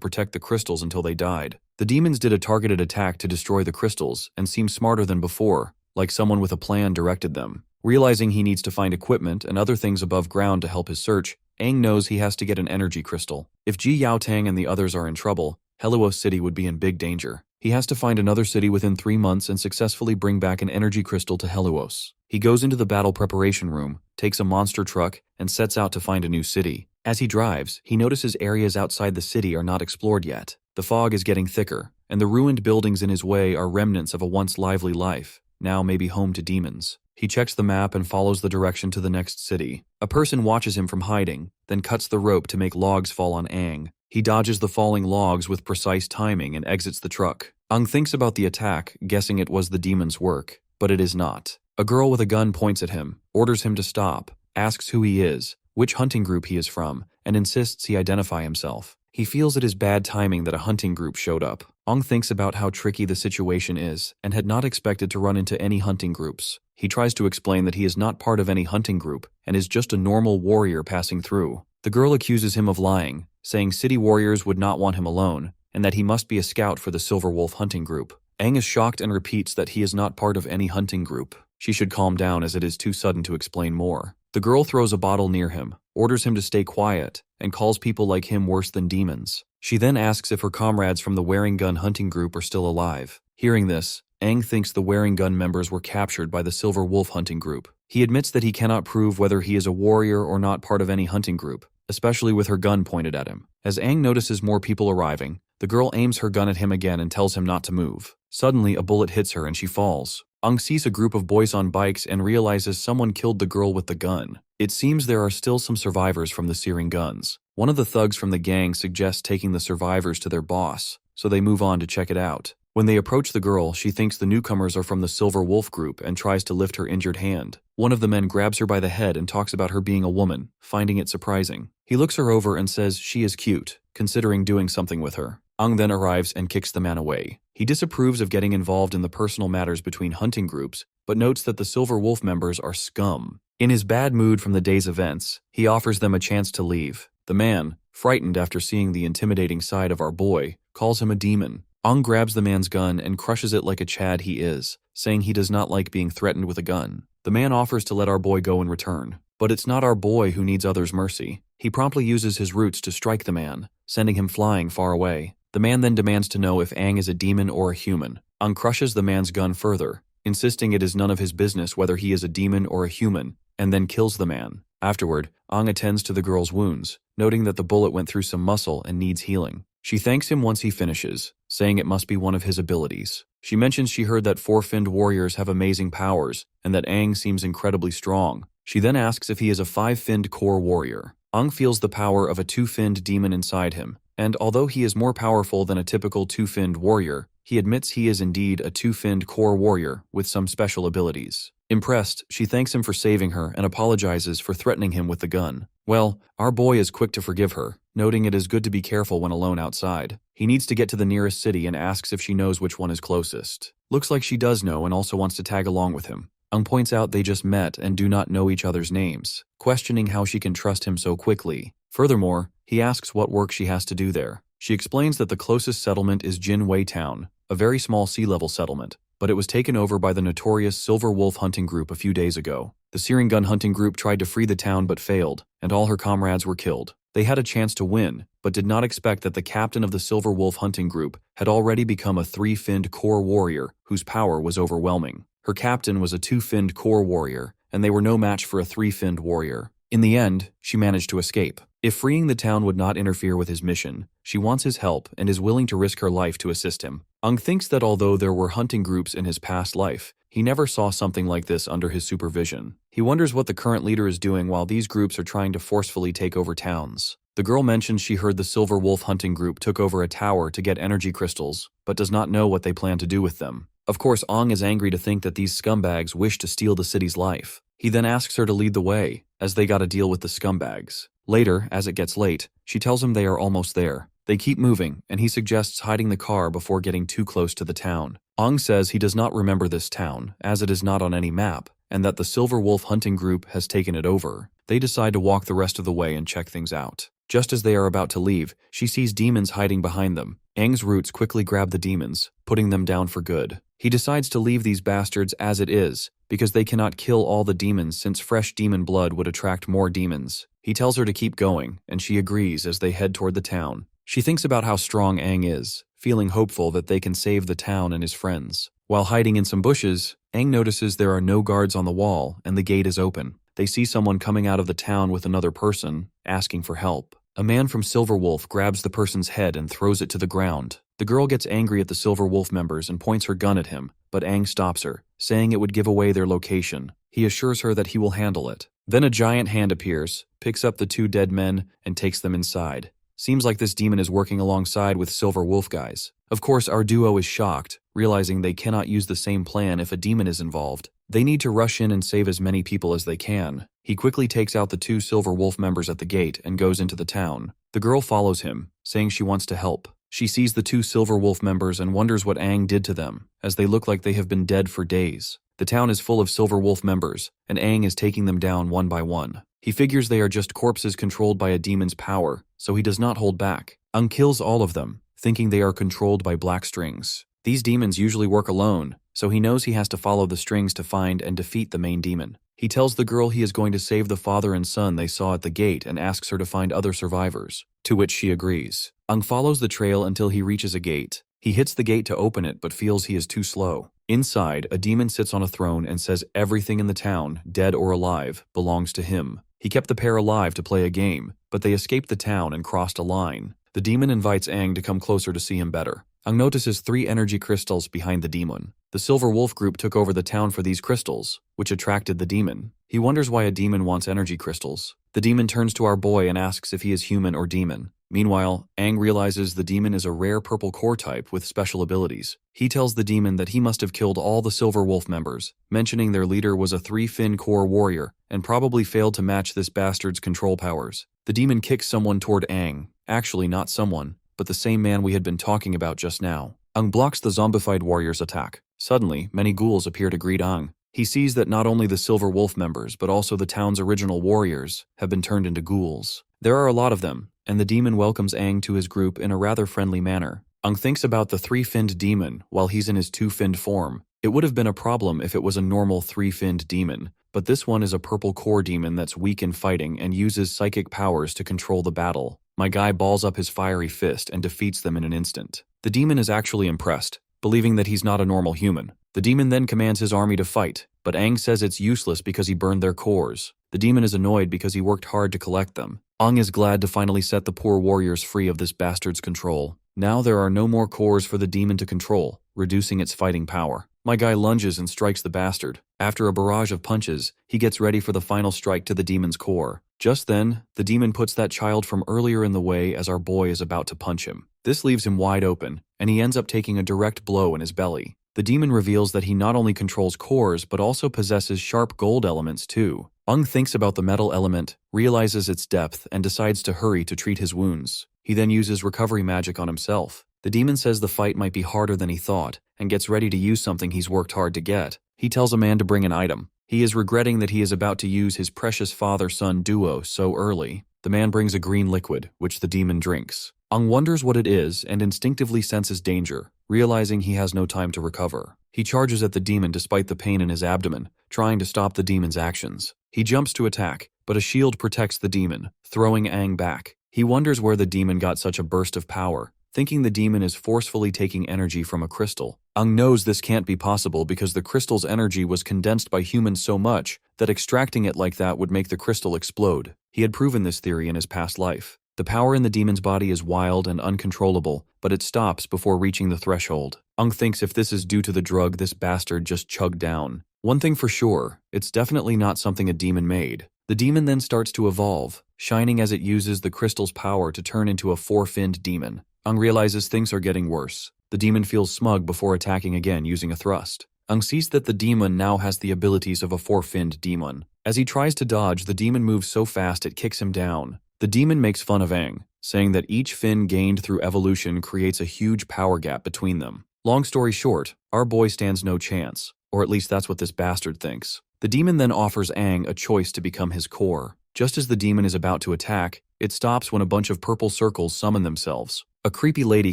protect the crystals until they died. The demons did a targeted attack to destroy the crystals and seem smarter than before, like someone with a plan directed them. Realizing he needs to find equipment and other things above ground to help his search, Aang knows he has to get an energy crystal. If Ji Yaotang and the others are in trouble, Yahello City would be in big danger. He has to find another city within 3 months and successfully bring back an energy crystal to Yahello. He goes into the battle preparation room, takes a monster truck, and sets out to find a new city. As he drives, he notices areas outside the city are not explored yet. The fog is getting thicker, and the ruined buildings in his way are remnants of a once lively life, now maybe home to demons. He checks the map and follows the direction to the next city. A person watches him from hiding, then cuts the rope to make logs fall on Aang. He dodges the falling logs with precise timing and exits the truck. Aang thinks about the attack, guessing it was the demon's work, but it is not. A girl with a gun points at him, orders him to stop, asks who he is, which hunting group he is from, and insists he identify himself. He feels it is bad timing that a hunting group showed up. Aang thinks about how tricky the situation is and had not expected to run into any hunting groups. He tries to explain that he is not part of any hunting group and is just a normal warrior passing through. The girl accuses him of lying, saying city warriors would not want him alone, and that he must be a scout for the Silver Wolf hunting group. Aang is shocked and repeats that he is not part of any hunting group. She should calm down as it is too sudden to explain more. The girl throws a bottle near him, orders him to stay quiet, and calls people like him worse than demons. She then asks if her comrades from the Wearing Gun hunting group are still alive. Hearing this, Aang thinks the Wearing Gun members were captured by the Silver Wolf hunting group. He admits that he cannot prove whether he is a warrior or not part of any hunting group, especially with her gun pointed at him. As Aang notices more people arriving, the girl aims her gun at him again and tells him not to move. Suddenly, a bullet hits her and she falls. Aang sees a group of boys on bikes and realizes someone killed the girl with the gun. It seems there are still some survivors from the searing guns. One of the thugs from the gang suggests taking the survivors to their boss, so they move on to check it out. When they approach the girl, she thinks the newcomers are from the Silver Wolf group and tries to lift her injured hand. One of the men grabs her by the head and talks about her being a woman, finding it surprising. He looks her over and says she is cute, considering doing something with her. Aang then arrives and kicks the man away. He disapproves of getting involved in the personal matters between hunting groups, but notes that the Silver Wolf members are scum. In his bad mood from the day's events, he offers them a chance to leave. The man, frightened after seeing the intimidating side of our boy, calls him a demon. Aang grabs the man's gun and crushes it like a Chad he is, saying he does not like being threatened with a gun. The man offers to let our boy go in return, but it's not our boy who needs others' mercy. He promptly uses his roots to strike the man, sending him flying far away. The man then demands to know if Aang is a demon or a human. Aang crushes the man's gun further, insisting it is none of his business whether he is a demon or a human, and then kills the man. Afterward, Aang attends to the girl's wounds, noting that the bullet went through some muscle and needs healing. She thanks him once he finishes, saying it must be one of his abilities. She mentions she heard that four-finned warriors have amazing powers, and that Aang seems incredibly strong. She then asks if he is a five-finned core warrior. Aang feels the power of a two-finned demon inside him, and although he is more powerful than a typical two-finned warrior, he admits he is indeed a two-finned core warrior with some special abilities. Impressed, she thanks him for saving her and apologizes for threatening him with the gun. Well, our boy is quick to forgive her, noting it is good to be careful when alone outside. He needs to get to the nearest city and asks if she knows which one is closest. Looks like she does know and also wants to tag along with him. Aang points out they just met and do not know each other's names, questioning how she can trust him so quickly. Furthermore, he asks what work she has to do there. She explains that the closest settlement is Jinwei Town, a very small sea-level settlement, but it was taken over by the notorious Silver Wolf hunting group a few days ago. The Searing Gun hunting group tried to free the town but failed, and all her comrades were killed. They had a chance to win, but did not expect that the captain of the Silver Wolf hunting group had already become a three-finned core warrior whose power was overwhelming. Her captain was a two-finned core warrior, and they were no match for a three-finned warrior. In the end, she managed to escape. If freeing the town would not interfere with his mission, she wants his help and is willing to risk her life to assist him. Ung thinks that although there were hunting groups in his past life, he never saw something like this under his supervision. He wonders what the current leader is doing while these groups are trying to forcefully take over towns. The girl mentions she heard the Silver Wolf hunting group took over a tower to get energy crystals, but does not know what they plan to do with them. Of course, Ong is angry to think that these scumbags wish to steal the city's life. He then asks her to lead the way, as they gotta deal with the scumbags. Later, as it gets late, she tells him they are almost there. They keep moving, and he suggests hiding the car before getting too close to the town. Ong says he does not remember this town, as it is not on any map, and that the Silver Wolf hunting group has taken it over. They decide to walk the rest of the way and check things out. Just as they are about to leave, she sees demons hiding behind them. Aang's roots quickly grab the demons, putting them down for good. He decides to leave these bastards as it is, because they cannot kill all the demons since fresh demon blood would attract more demons. He tells her to keep going, and she agrees as they head toward the town. She thinks about how strong Aang is, feeling hopeful that they can save the town and his friends. While hiding in some bushes, Aang notices there are no guards on the wall and the gate is open. They see someone coming out of the town with another person, asking for help. A man from Silver Wolf grabs the person's head and throws it to the ground. The girl gets angry at the Silver Wolf members and points her gun at him, but Aang stops her, saying it would give away their location. He assures her that he will handle it. Then a giant hand appears, picks up the two dead men, and takes them inside. Seems like this demon is working alongside with Silver Wolf guys. Of course, our duo is shocked, realizing they cannot use the same plan if a demon is involved. They need to rush in and save as many people as they can. He quickly takes out the two Silver Wolf members at the gate and goes into the town. The girl follows him, saying she wants to help. She sees the two Silver Wolf members and wonders what Aang did to them, as they look like they have been dead for days. The town is full of Silver Wolf members, and Aang is taking them down one by one. He figures they are just corpses controlled by a demon's power, so he does not hold back. Aang kills all of them, thinking they are controlled by black strings. These demons usually work alone, so he knows he has to follow the strings to find and defeat the main demon. He tells the girl he is going to save the father and son they saw at the gate and asks her to find other survivors, to which she agrees. Aang follows the trail until he reaches a gate. He hits the gate to open it but feels he is too slow. Inside, a demon sits on a throne and says everything in the town, dead or alive, belongs to him. He kept the pair alive to play a game, but they escaped the town and crossed a line. The demon invites Aang to come closer to see him better. Aang notices 3 energy crystals behind the demon. The Silver Wolf group took over the town for these crystals, which attracted the demon. He wonders why a demon wants energy crystals. The demon turns to our boy and asks if he is human or demon. Meanwhile, Aang realizes the demon is a rare purple core type with special abilities. He tells the demon that he must have killed all the Silver Wolf members, mentioning their leader was a 3-fin core warrior and probably failed to match this bastard's control powers. The demon kicks someone toward Aang. Actually, not someone, but the same man we had been talking about just now. Aang blocks the zombified warrior's attack. Suddenly, many ghouls appear to greet Aang. He sees that not only the Silver Wolf members, but also the town's original warriors, have been turned into ghouls. There are a lot of them, and the demon welcomes Aang to his group in a rather friendly manner. Aang thinks about the 3-finned demon while he's in his 2-finned form. It would have been a problem if it was a normal 3-finned demon, but this one is a purple core demon that's weak in fighting and uses psychic powers to control the battle. My guy balls up his fiery fist and defeats them in an instant. The demon is actually impressed, believing that he's not a normal human. The demon then commands his army to fight, but Aang says it's useless because he burned their cores. The demon is annoyed because he worked hard to collect them. Aang is glad to finally set the poor warriors free of this bastard's control. Now there are no more cores for the demon to control, reducing its fighting power. My guy lunges and strikes the bastard. After a barrage of punches, he gets ready for the final strike to the demon's core. Just then, the demon puts that child from earlier in the way as our boy is about to punch him. This leaves him wide open, and he ends up taking a direct blow in his belly. The demon reveals that he not only controls cores but also possesses sharp gold elements too. Aang thinks about the metal element, realizes its depth, and decides to hurry to treat his wounds. He then uses recovery magic on himself. The demon says the fight might be harder than he thought, and gets ready to use something he's worked hard to get. He tells a man to bring an item. He is regretting that he is about to use his precious father-son duo so early. The man brings a green liquid, which the demon drinks. Aang wonders what it is and instinctively senses danger, realizing he has no time to recover. He charges at the demon despite the pain in his abdomen, trying to stop the demon's actions. He jumps to attack, but a shield protects the demon, throwing Aang back. He wonders where the demon got such a burst of power, thinking the demon is forcefully taking energy from a crystal. Aang knows this can't be possible because the crystal's energy was condensed by humans so much that extracting it like that would make the crystal explode. He had proven this theory in his past life. The power in the demon's body is wild and uncontrollable, but it stops before reaching the threshold. Ung thinks if this is due to the drug this bastard just chugged down. One thing for sure, it's definitely not something a demon made. The demon then starts to evolve, shining as it uses the crystal's power to turn into a four-finned demon. Ung realizes things are getting worse. The demon feels smug before attacking again using a thrust. Ung sees that the demon now has the abilities of a four-finned demon. As he tries to dodge, the demon moves so fast it kicks him down. The demon makes fun of Aang, saying that each fin gained through evolution creates a huge power gap between them. Long story short, our boy stands no chance, or at least that's what this bastard thinks. The demon then offers Aang a choice to become his core. Just as the demon is about to attack, it stops when a bunch of purple circles summon themselves. A creepy lady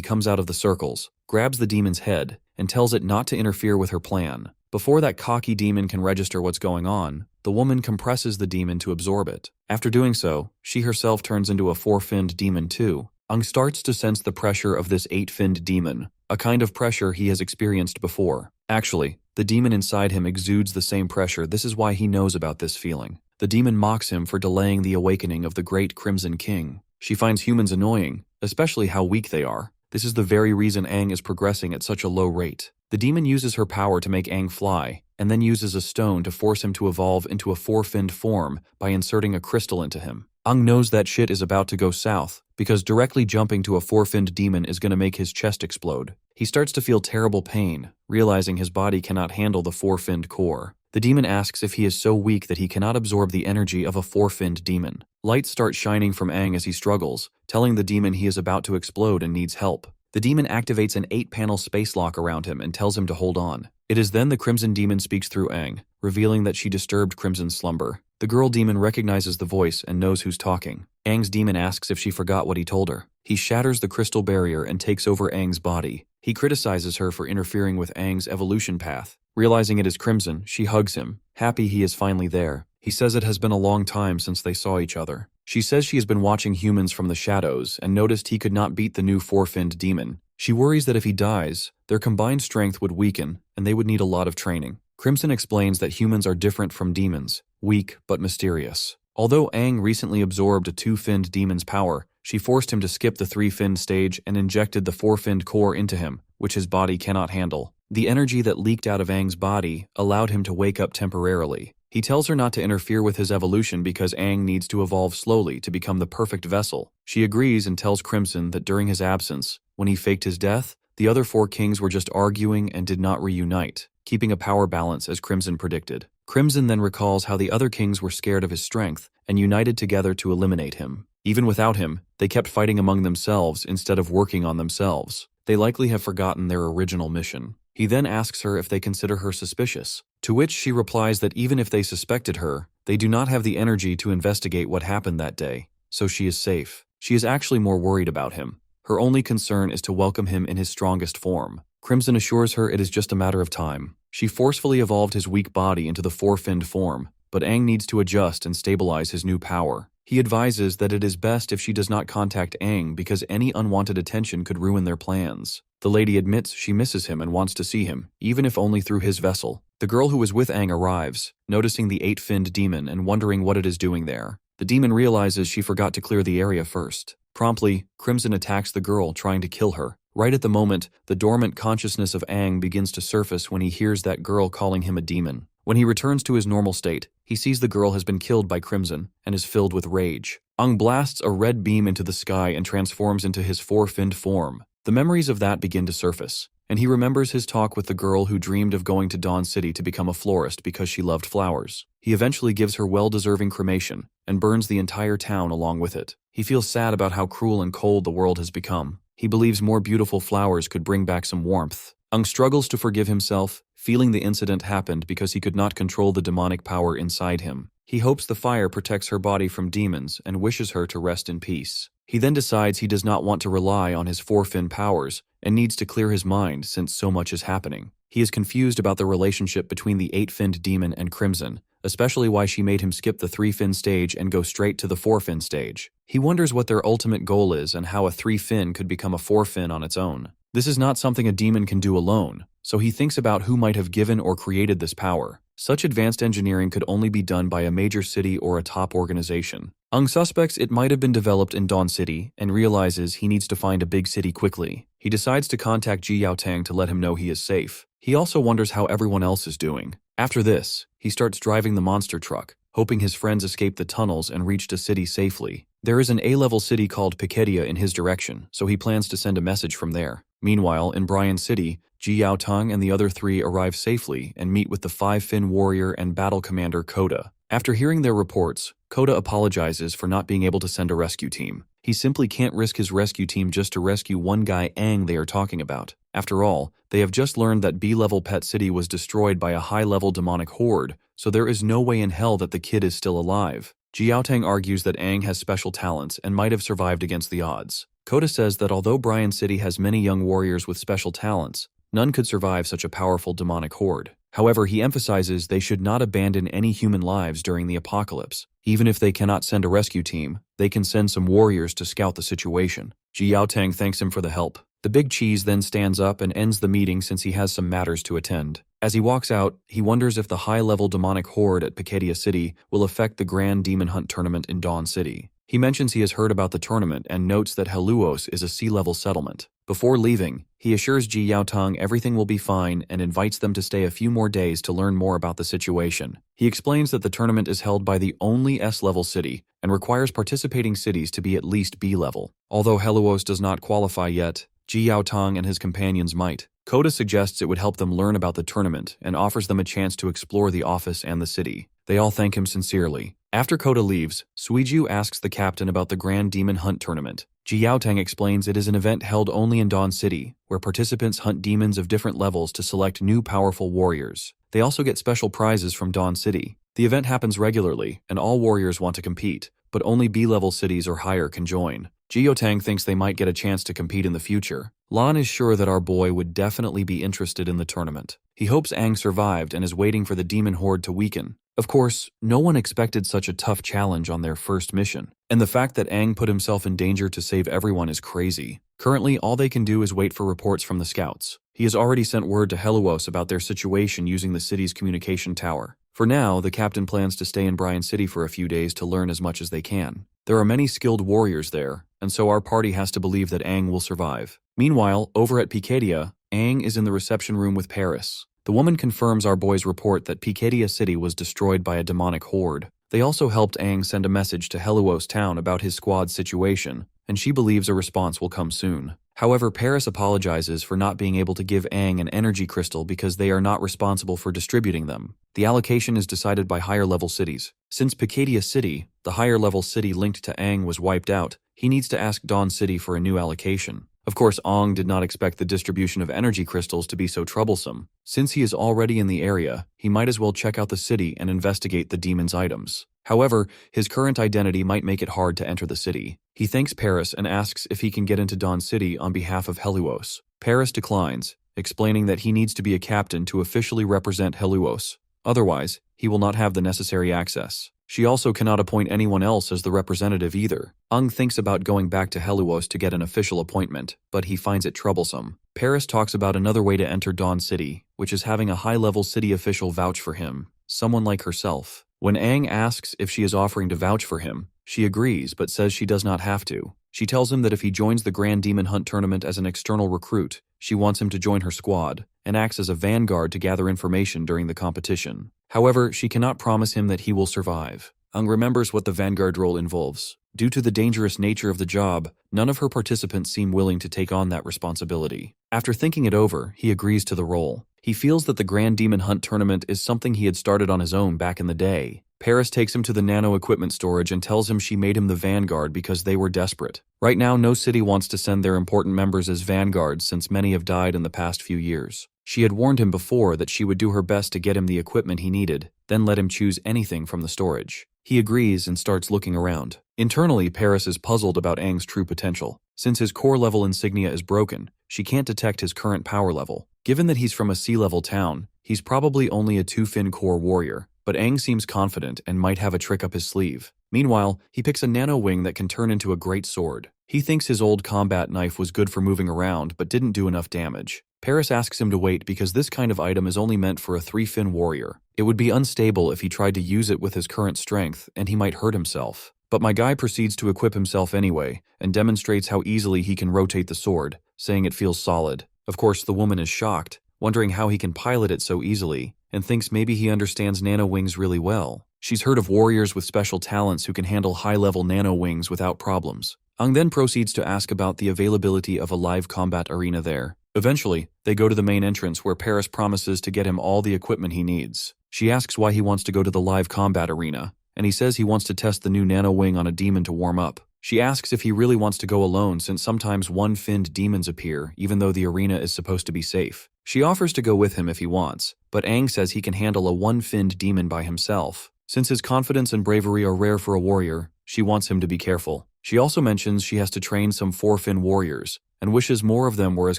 comes out of the circles, grabs the demon's head, and tells it not to interfere with her plan. Before that cocky demon can register what's going on, the woman compresses the demon to absorb it. After doing so, she herself turns into a four-finned demon too. Ung starts to sense the pressure of this eight-finned demon, a kind of pressure he has experienced before. Actually, the demon inside him exudes the same pressure. This is why he knows about this feeling. The demon mocks him for delaying the awakening of the great Crimson King. She finds humans annoying, especially how weak they are. This is the very reason Aang is progressing at such a low rate. The demon uses her power to make Aang fly, and then uses a stone to force him to evolve into a four-finned form by inserting a crystal into him. Aang knows that shit is about to go south, because directly jumping to a four-finned demon is going to make his chest explode. He starts to feel terrible pain, realizing his body cannot handle the four-finned core. The demon asks if he is so weak that he cannot absorb the energy of a four-finned demon. Lights start shining from Aang as he struggles, telling the demon he is about to explode and needs help. The demon activates an 8-panel space lock around him and tells him to hold on. It is then the Crimson Demon speaks through Aang, revealing that she disturbed Crimson's slumber. The girl demon recognizes the voice and knows who's talking. Aang's demon asks if she forgot what he told her. He shatters the crystal barrier and takes over Aang's body. He criticizes her for interfering with Aang's evolution path. Realizing it is Crimson, she hugs him, happy he is finally there. He says it has been a long time since they saw each other. She says she has been watching humans from the shadows and noticed he could not beat the new four-finned demon. She worries that if he dies, their combined strength would weaken and they would need a lot of training. Crimson explains that humans are different from demons, weak but mysterious. Although Aang recently absorbed a two-finned demon's power, she forced him to skip the three-finned stage and injected the four-finned core into him, which his body cannot handle. The energy that leaked out of Aang's body allowed him to wake up temporarily. He tells her not to interfere with his evolution because Aang needs to evolve slowly to become the perfect vessel. She agrees and tells Crimson that during his absence, when he faked his death, the other four kings were just arguing and did not reunite, keeping a power balance as Crimson predicted. Crimson then recalls how the other kings were scared of his strength and united together to eliminate him. Even without him, they kept fighting among themselves instead of working on themselves. They likely have forgotten their original mission. He then asks her if they consider her suspicious, to which she replies that even if they suspected her, they do not have the energy to investigate what happened that day, so she is safe. She is actually more worried about him. Her only concern is to welcome him in his strongest form. Crimson assures her it is just a matter of time. She forcefully evolved his weak body into the four-finned form, but Aang needs to adjust and stabilize his new power. He advises that it is best if she does not contact Aang because any unwanted attention could ruin their plans. The lady admits she misses him and wants to see him, even if only through his vessel. The girl who was with Aang arrives, noticing the eight-finned demon and wondering what it is doing there. The demon realizes she forgot to clear the area first. Promptly, Crimson attacks the girl, trying to kill her. Right at the moment, the dormant consciousness of Aang begins to surface when he hears that girl calling him a demon. When he returns to his normal state, he sees the girl has been killed by Crimson and is filled with rage. Aang blasts a red beam into the sky and transforms into his four-finned form. The memories of that begin to surface, and he remembers his talk with the girl who dreamed of going to Dawn City to become a florist because she loved flowers. He eventually gives her well-deserving cremation and burns the entire town along with it. He feels sad about how cruel and cold the world has become. He believes more beautiful flowers could bring back some warmth. Aang struggles to forgive himself, feeling the incident happened because he could not control the demonic power inside him. He hopes the fire protects her body from demons and wishes her to rest in peace. He then decides he does not want to rely on his four-fin powers and needs to clear his mind since so much is happening. He is confused about the relationship between the eight-finned demon and Crimson, especially why she made him skip the three-fin stage and go straight to the four-fin stage. He wonders what their ultimate goal is and how a three-fin could become a four-fin on its own. This is not something a demon can do alone, so he thinks about who might have given or created this power. Such advanced engineering could only be done by a major city or a top organization. Ung suspects it might have been developed in Dawn City and realizes he needs to find a big city quickly. He decides to contact Ji Yaotang to let him know he is safe. He also wonders how everyone else is doing. After this, he starts driving the monster truck, hoping his friends escape the tunnels and reach the city safely. There is an A-level city called Piketia in his direction, so he plans to send a message from there. Meanwhile, in Bryan City, Ji Yaotang and the other three arrive safely and meet with the five-fin warrior and battle commander Koda. After hearing their reports, Koda apologizes for not being able to send a rescue team. He simply can't risk his rescue team just to rescue one guy Aang they are talking about. After all, they have just learned that B-level Pet City was destroyed by a high-level demonic horde, so there is no way in hell that the kid is still alive. Ji Yaotang argues that Aang has special talents and might have survived against the odds. Koda says that although Bryan City has many young warriors with special talents, none could survive such a powerful demonic horde. However, he emphasizes they should not abandon any human lives during the apocalypse. Even if they cannot send a rescue team, they can send some warriors to scout the situation. Ji Yaotang thanks him for the help. The big cheese then stands up and ends the meeting since he has some matters to attend. As he walks out, he wonders if the high-level demonic horde at Piketia City will affect the Grand Demon Hunt tournament in Dawn City. He mentions he has heard about the tournament and notes that Helluos is a sea-level settlement. Before leaving, he assures Ji Yaotang everything will be fine and invites them to stay a few more days to learn more about the situation. He explains that the tournament is held by the only S-level city and requires participating cities to be at least B-level. Although Helluos does not qualify yet, Ji Yaotang and his companions might. Koda suggests it would help them learn about the tournament and offers them a chance to explore the office and the city. They all thank him sincerely. After Koda leaves, Suiju asks the captain about the Grand Demon Hunt tournament. Ji Yaotang explains it is an event held only in Dawn City, where participants hunt demons of different levels to select new powerful warriors. They also get special prizes from Dawn City. The event happens regularly, and all warriors want to compete, but only B-level cities or higher can join. Ji Yaotang thinks they might get a chance to compete in the future. Lan is sure that our boy would definitely be interested in the tournament. He hopes Aang survived and is waiting for the demon horde to weaken. Of course, no one expected such a tough challenge on their first mission, and the fact that Aang put himself in danger to save everyone is crazy. Currently, all they can do is wait for reports from the scouts. He has already sent word to Helluos about their situation using the city's communication tower. For now, the captain plans to stay in Bryan City for a few days to learn as much as they can. There are many skilled warriors there, and so our party has to believe that Aang will survive. Meanwhile, over at Piketia, Aang is in the reception room with Paris. The woman confirms our boy's report that Piketia City was destroyed by a demonic horde. They also helped Aang send a message to Helluos Town about his squad's situation, and she believes a response will come soon. However, Paris apologizes for not being able to give Aang an energy crystal because they are not responsible for distributing them. The allocation is decided by higher-level cities. Since Piketia City, the higher-level city linked to Aang, was wiped out, he needs to ask Dawn City for a new allocation. Of course, Aang did not expect the distribution of energy crystals to be so troublesome. Since he is already in the area, he might as well check out the city and investigate the demon's items. However, his current identity might make it hard to enter the city. He thanks Paris and asks if he can get into Dawn City on behalf of Helluos. Paris declines, explaining that he needs to be a captain to officially represent Helluos. Otherwise, he will not have the necessary access. She also cannot appoint anyone else as the representative either. Aang thinks about going back to Helluos to get an official appointment, but he finds it troublesome. Paris talks about another way to enter Dawn City, which is having a high-level city official vouch for him, someone like herself. When Aang asks if she is offering to vouch for him, she agrees but says she does not have to. She tells him that if he joins the Grand Demon Hunt tournament as an external recruit, she wants him to join her squad, and acts as a vanguard to gather information during the competition. However, she cannot promise him that he will survive. Aang remembers what the vanguard role involves. Due to the dangerous nature of the job, none of her participants seem willing to take on that responsibility. After thinking it over, he agrees to the role. He feels that the Grand Demon Hunt tournament is something he had started on his own back in the day. Paris takes him to the nano equipment storage and tells him she made him the vanguard because they were desperate. Right now, no city wants to send their important members as vanguards since many have died in the past few years. She had warned him before that she would do her best to get him the equipment he needed, then let him choose anything from the storage. He agrees and starts looking around. Internally, Paris is puzzled about Aang's true potential. Since his core level insignia is broken, she can't detect his current power level. Given that he's from a sea-level town, he's probably only a 2-fin core warrior, but Aang seems confident and might have a trick up his sleeve. Meanwhile, he picks a nano wing that can turn into a great sword. He thinks his old combat knife was good for moving around but didn't do enough damage. Paris asks him to wait because this kind of item is only meant for a 3-fin warrior. It would be unstable if he tried to use it with his current strength, and he might hurt himself. But my guy proceeds to equip himself anyway, and demonstrates how easily he can rotate the sword, saying it feels solid. Of course, the woman is shocked, wondering how he can pilot it so easily, and thinks maybe he understands nano wings really well. She's heard of warriors with special talents who can handle high-level nano wings without problems. Ang then proceeds to ask about the availability of a live combat arena there. Eventually, they go to the main entrance where Paris promises to get him all the equipment he needs. She asks why he wants to go to the live combat arena, and he says he wants to test the new nano wing on a demon to warm up. She asks if he really wants to go alone since sometimes one-finned demons appear even though the arena is supposed to be safe. She offers to go with him if he wants, but Aang says he can handle a one-finned demon by himself. Since his confidence and bravery are rare for a warrior, she wants him to be careful. She also mentions she has to train some 4-fin warriors, and wishes more of them were as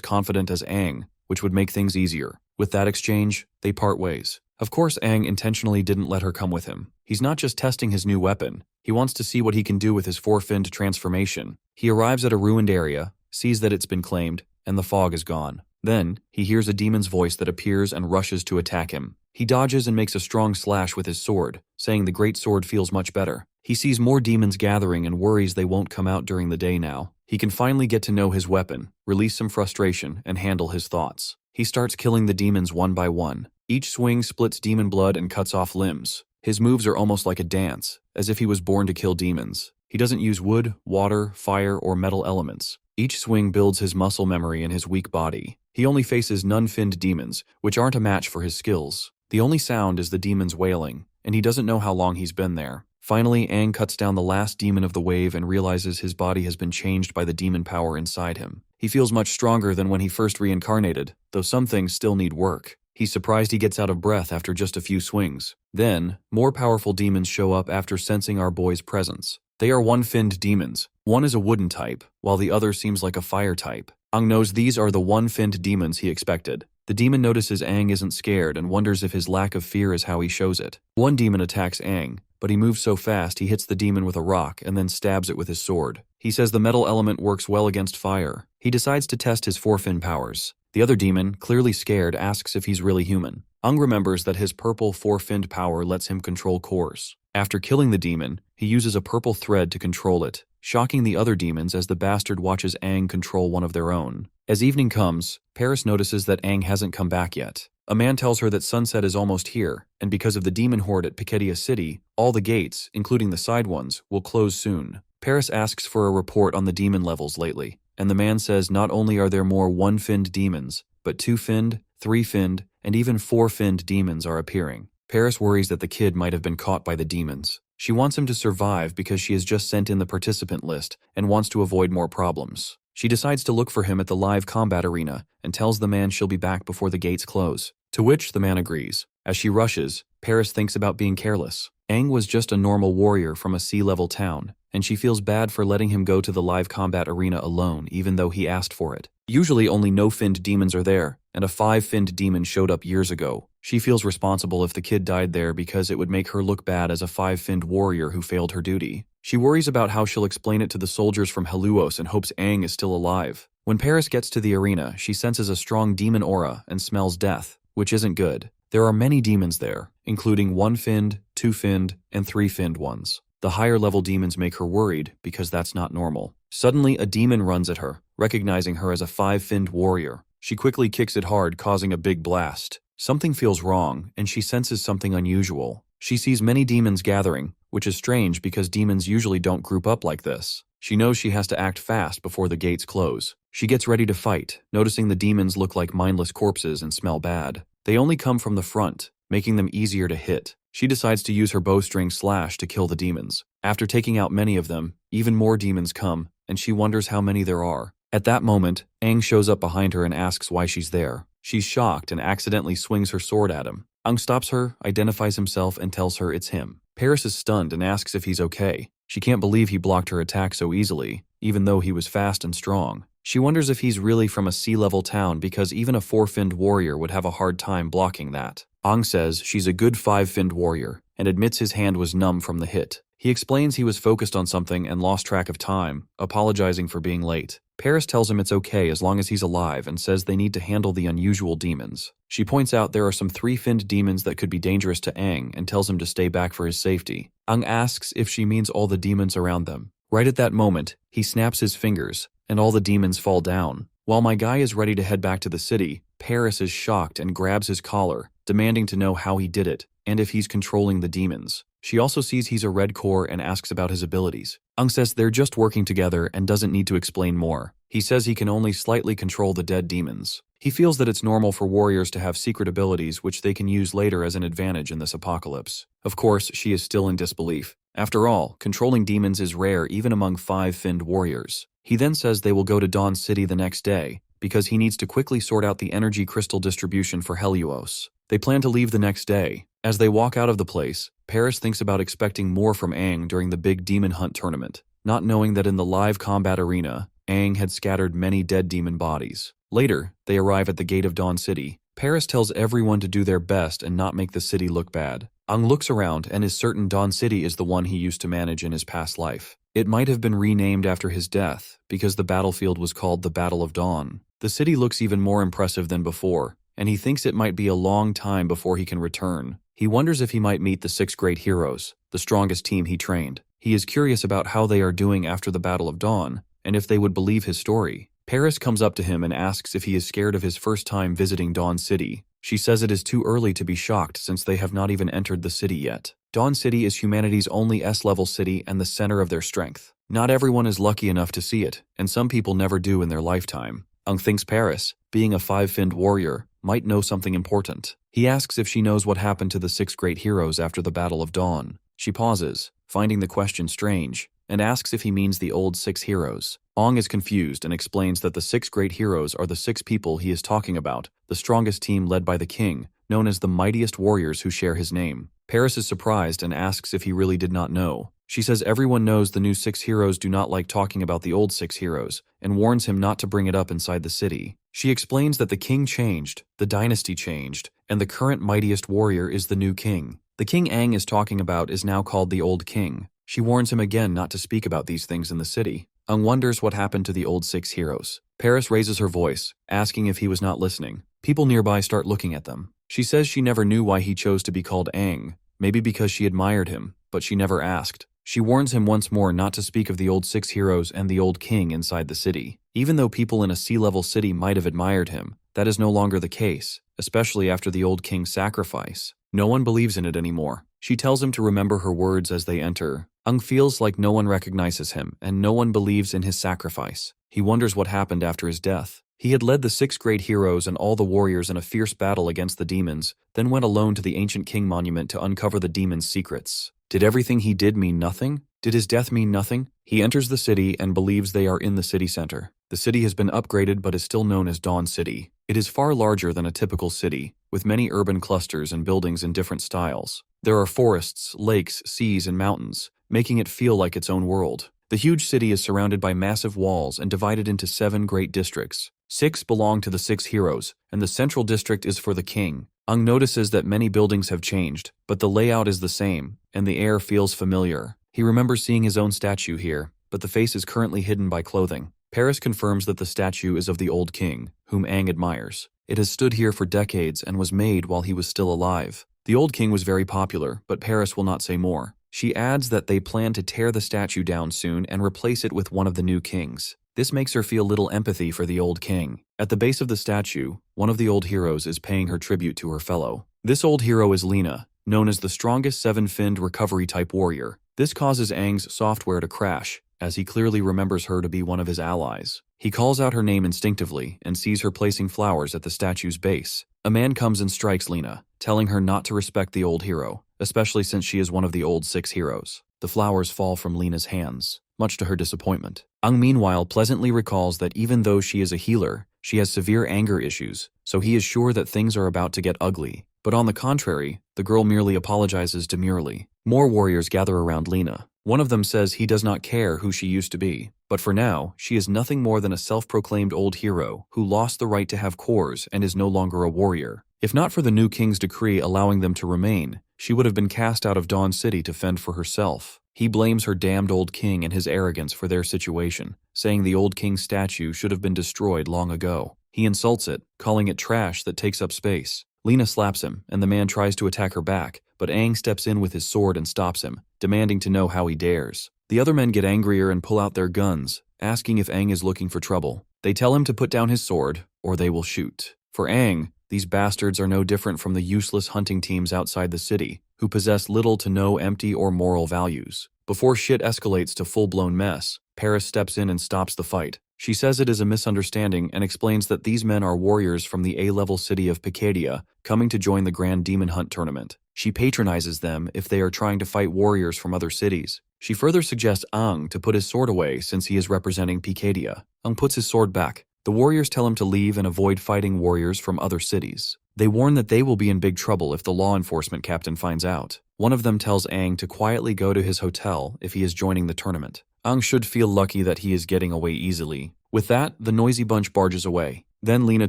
confident as Aang, which would make things easier. With that exchange, they part ways. Of course, Aang intentionally didn't let her come with him. He's not just testing his new weapon, he wants to see what he can do with his 4-finned transformation. He arrives at a ruined area, sees that it's been claimed, and the fog is gone. Then, he hears a demon's voice that appears and rushes to attack him. He dodges and makes a strong slash with his sword, saying the great sword feels much better. He sees more demons gathering and worries they won't come out during the day now. He can finally get to know his weapon, release some frustration, and handle his thoughts. He starts killing the demons one by one. Each swing splits demon blood and cuts off limbs. His moves are almost like a dance, as if he was born to kill demons. He doesn't use wood, water, fire, or metal elements. Each swing builds his muscle memory in his weak body. He only faces none-finned demons, which aren't a match for his skills. The only sound is the demons wailing, and he doesn't know how long he's been there. Finally, Aang cuts down the last demon of the wave and realizes his body has been changed by the demon power inside him. He feels much stronger than when he first reincarnated, though some things still need work. He's surprised he gets out of breath after just a few swings. Then, more powerful demons show up after sensing our boy's presence. They are one-finned demons. One is a wooden type, while the other seems like a fire type. Aang knows these are the one-finned demons he expected. The demon notices Aang isn't scared and wonders if his lack of fear is how he shows it. One demon attacks Aang, but he moves so fast he hits the demon with a rock and then stabs it with his sword. He says the metal element works well against fire. He decides to test his 4-fin powers. The other demon, clearly scared, asks if he's really human. Aang remembers that his purple 4-finned power lets him control cores. After killing the demon, he uses a purple thread to control it, shocking the other demons as the bastard watches Aang control one of their own. As evening comes, Paris notices that Aang hasn't come back yet. A man tells her that sunset is almost here, and because of the demon horde at Piketia City, all the gates, including the side ones, will close soon. Paris asks for a report on the demon levels lately, and the man says not only are there more one-finned demons, but 2-finned, 3-finned, and even 4-finned demons are appearing. Paris worries that the kid might have been caught by the demons. She wants him to survive because she has just sent in the participant list and wants to avoid more problems. She decides to look for him at the live combat arena and tells the man she'll be back before the gates close, to which the man agrees. As she rushes, Paris thinks about being careless. Aang was just a normal warrior from a sea-level town, and she feels bad for letting him go to the live combat arena alone even though he asked for it. Usually only no-finned demons are there, and a 5-finned demon showed up years ago. She feels responsible if the kid died there because it would make her look bad as a 5-finned warrior who failed her duty. She worries about how she'll explain it to the soldiers from Helluos and hopes Aang is still alive. When Paris gets to the arena, she senses a strong demon aura and smells death, which isn't good. There are many demons there, including 1-finned, 2-finned, and 3-finned ones. The higher-level demons make her worried because that's not normal. Suddenly, a demon runs at her, recognizing her as a 5-finned warrior. She quickly kicks it hard, causing a big blast. Something feels wrong, and she senses something unusual. She sees many demons gathering, which is strange because demons usually don't group up like this. She knows she has to act fast before the gates close. She gets ready to fight, noticing the demons look like mindless corpses and smell bad. They only come from the front, making them easier to hit. She decides to use her bowstring slash to kill the demons. After taking out many of them, even more demons come, and she wonders how many there are. At that moment, Aang shows up behind her and asks why she's there. She's shocked and accidentally swings her sword at him. Aang stops her, identifies himself, and tells her it's him. Paris is stunned and asks if he's okay. She can't believe he blocked her attack so easily, even though he was fast and strong. She wonders if he's really from a sea-level town because even a 4-finned warrior would have a hard time blocking that. Aang says she's a good 5-finned warrior and admits his hand was numb from the hit. He explains he was focused on something and lost track of time, apologizing for being late. Paris tells him it's okay as long as he's alive and says they need to handle the unusual demons. She points out there are some three-finned demons that could be dangerous to Aang and tells him to stay back for his safety. Aang asks if she means all the demons around them. Right at that moment, he snaps his fingers, and all the demons fall down. While my guy is ready to head back to the city, Paris is shocked and grabs his collar, demanding to know how he did it, and if he's controlling the demons. She also sees he's a red core and asks about his abilities. Aang says they're just working together and doesn't need to explain more. He says he can only slightly control the dead demons. He feels that it's normal for warriors to have secret abilities which they can use later as an advantage in this apocalypse. Of course, she is still in disbelief. After all, controlling demons is rare even among five-finned warriors. He then says they will go to Dawn City the next day, because he needs to quickly sort out the energy crystal distribution for Helios. They plan to leave the next day. As they walk out of the place, Paris thinks about expecting more from Aang during the big demon hunt tournament, not knowing that in the live combat arena, Aang had scattered many dead demon bodies. Later, they arrive at the gate of Dawn City. Paris tells everyone to do their best and not make the city look bad. Aang looks around and is certain Dawn City is the one he used to manage in his past life. It might have been renamed after his death, because the battlefield was called the Battle of Dawn. The city looks even more impressive than before, and he thinks it might be a long time before he can return. He wonders if he might meet the 6 great heroes, the strongest team he trained. He is curious about how they are doing after the Battle of Dawn, and if they would believe his story. Paris comes up to him and asks if he is scared of his first time visiting Dawn City. She says it is too early to be shocked since they have not even entered the city yet. Dawn City is humanity's only S-level city and the center of their strength. Not everyone is lucky enough to see it, and some people never do in their lifetime. Aang thinks Paris, being a five-finned warrior, might know something important. He asks if she knows what happened to the 6 great heroes after the Battle of Dawn. She pauses, finding the question strange, and asks if he means the old 6 heroes. Aang is confused and explains that the 6 great heroes are the 6 people he is talking about, the strongest team led by the king, known as the mightiest warriors who share his name. Paris is surprised and asks if he really did not know. She says everyone knows the new 6 heroes do not like talking about the old 6 heroes, and warns him not to bring it up inside the city. She explains that the king changed, the dynasty changed, and the current mightiest warrior is the new king. The king Aang is talking about is now called the Old King. She warns him again not to speak about these things in the city. Aang wonders what happened to the old 6 heroes. Paris raises her voice, asking if he was not listening. People nearby start looking at them. She says she never knew why he chose to be called Aang, maybe because she admired him, but she never asked. She warns him once more not to speak of the old 6 heroes and the old king inside the city. Even though people in a sea-level city might have admired him, that is no longer the case, especially after the old king's sacrifice. No one believes in it anymore. She tells him to remember her words as they enter. Aang feels like no one recognizes him, and no one believes in his sacrifice. He wonders what happened after his death. He had led the 6 great heroes and all the warriors in a fierce battle against the demons, then went alone to the ancient king monument to uncover the demons' secrets. Did everything he did mean nothing? Did his death mean nothing? He enters the city and believes they are in the city center. The city has been upgraded but is still known as Dawn City. It is far larger than a typical city, with many urban clusters and buildings in different styles. There are forests, lakes, seas, and mountains, making it feel like its own world. The huge city is surrounded by massive walls and divided into 7 great districts. 6 belong to the 6 heroes, and the central district is for the king. Aang notices that many buildings have changed, but the layout is the same, and the air feels familiar. He remembers seeing his own statue here, but the face is currently hidden by clothing. Paris confirms that the statue is of the old king, whom Aang admires. It has stood here for decades and was made while he was still alive. The old king was very popular, but Paris will not say more. She adds that they plan to tear the statue down soon and replace it with one of the new kings. This makes her feel little empathy for the old king. At the base of the statue, one of the old heroes is paying her tribute to her fellow. This old hero is Lena, known as the strongest 7-finned recovery-type warrior. This causes Aang's software to crash, as he clearly remembers her to be one of his allies. He calls out her name instinctively and sees her placing flowers at the statue's base. A man comes and strikes Lena, telling her not to respect the old hero, especially since she is one of the old 6 heroes. The flowers fall from Lena's hands, much to her disappointment. Aang meanwhile pleasantly recalls that even though she is a healer, she has severe anger issues, so he is sure that things are about to get ugly. But on the contrary, the girl merely apologizes demurely. More warriors gather around Lena. One of them says he does not care who she used to be, but for now, she is nothing more than a self-proclaimed old hero who lost the right to have cores and is no longer a warrior. If not for the new king's decree allowing them to remain, she would have been cast out of Dawn City to fend for herself. He blames her damned old king and his arrogance for their situation, saying the old king's statue should have been destroyed long ago. He insults it, calling it trash that takes up space. Lena slaps him, and the man tries to attack her back, but Aang steps in with his sword and stops him, demanding to know how he dares. The other men get angrier and pull out their guns, asking if Aang is looking for trouble. They tell him to put down his sword, or they will shoot. For Aang, these bastards are no different from the useless hunting teams outside the city, who possess little to no empty or moral values. Before shit escalates to full-blown mess, Paris steps in and stops the fight. She says it is a misunderstanding and explains that these men are warriors from the A-level city of Pikadia coming to join the Grand Demon Hunt tournament. She patronizes them if they are trying to fight warriors from other cities. She further suggests Aang to put his sword away since he is representing Pikadia. Aang puts his sword back. The warriors tell him to leave and avoid fighting warriors from other cities. They warn that they will be in big trouble if the law enforcement captain finds out. One of them tells Aang to quietly go to his hotel if he is joining the tournament. Aang should feel lucky that he is getting away easily. With that, the noisy bunch barges away. Then Lena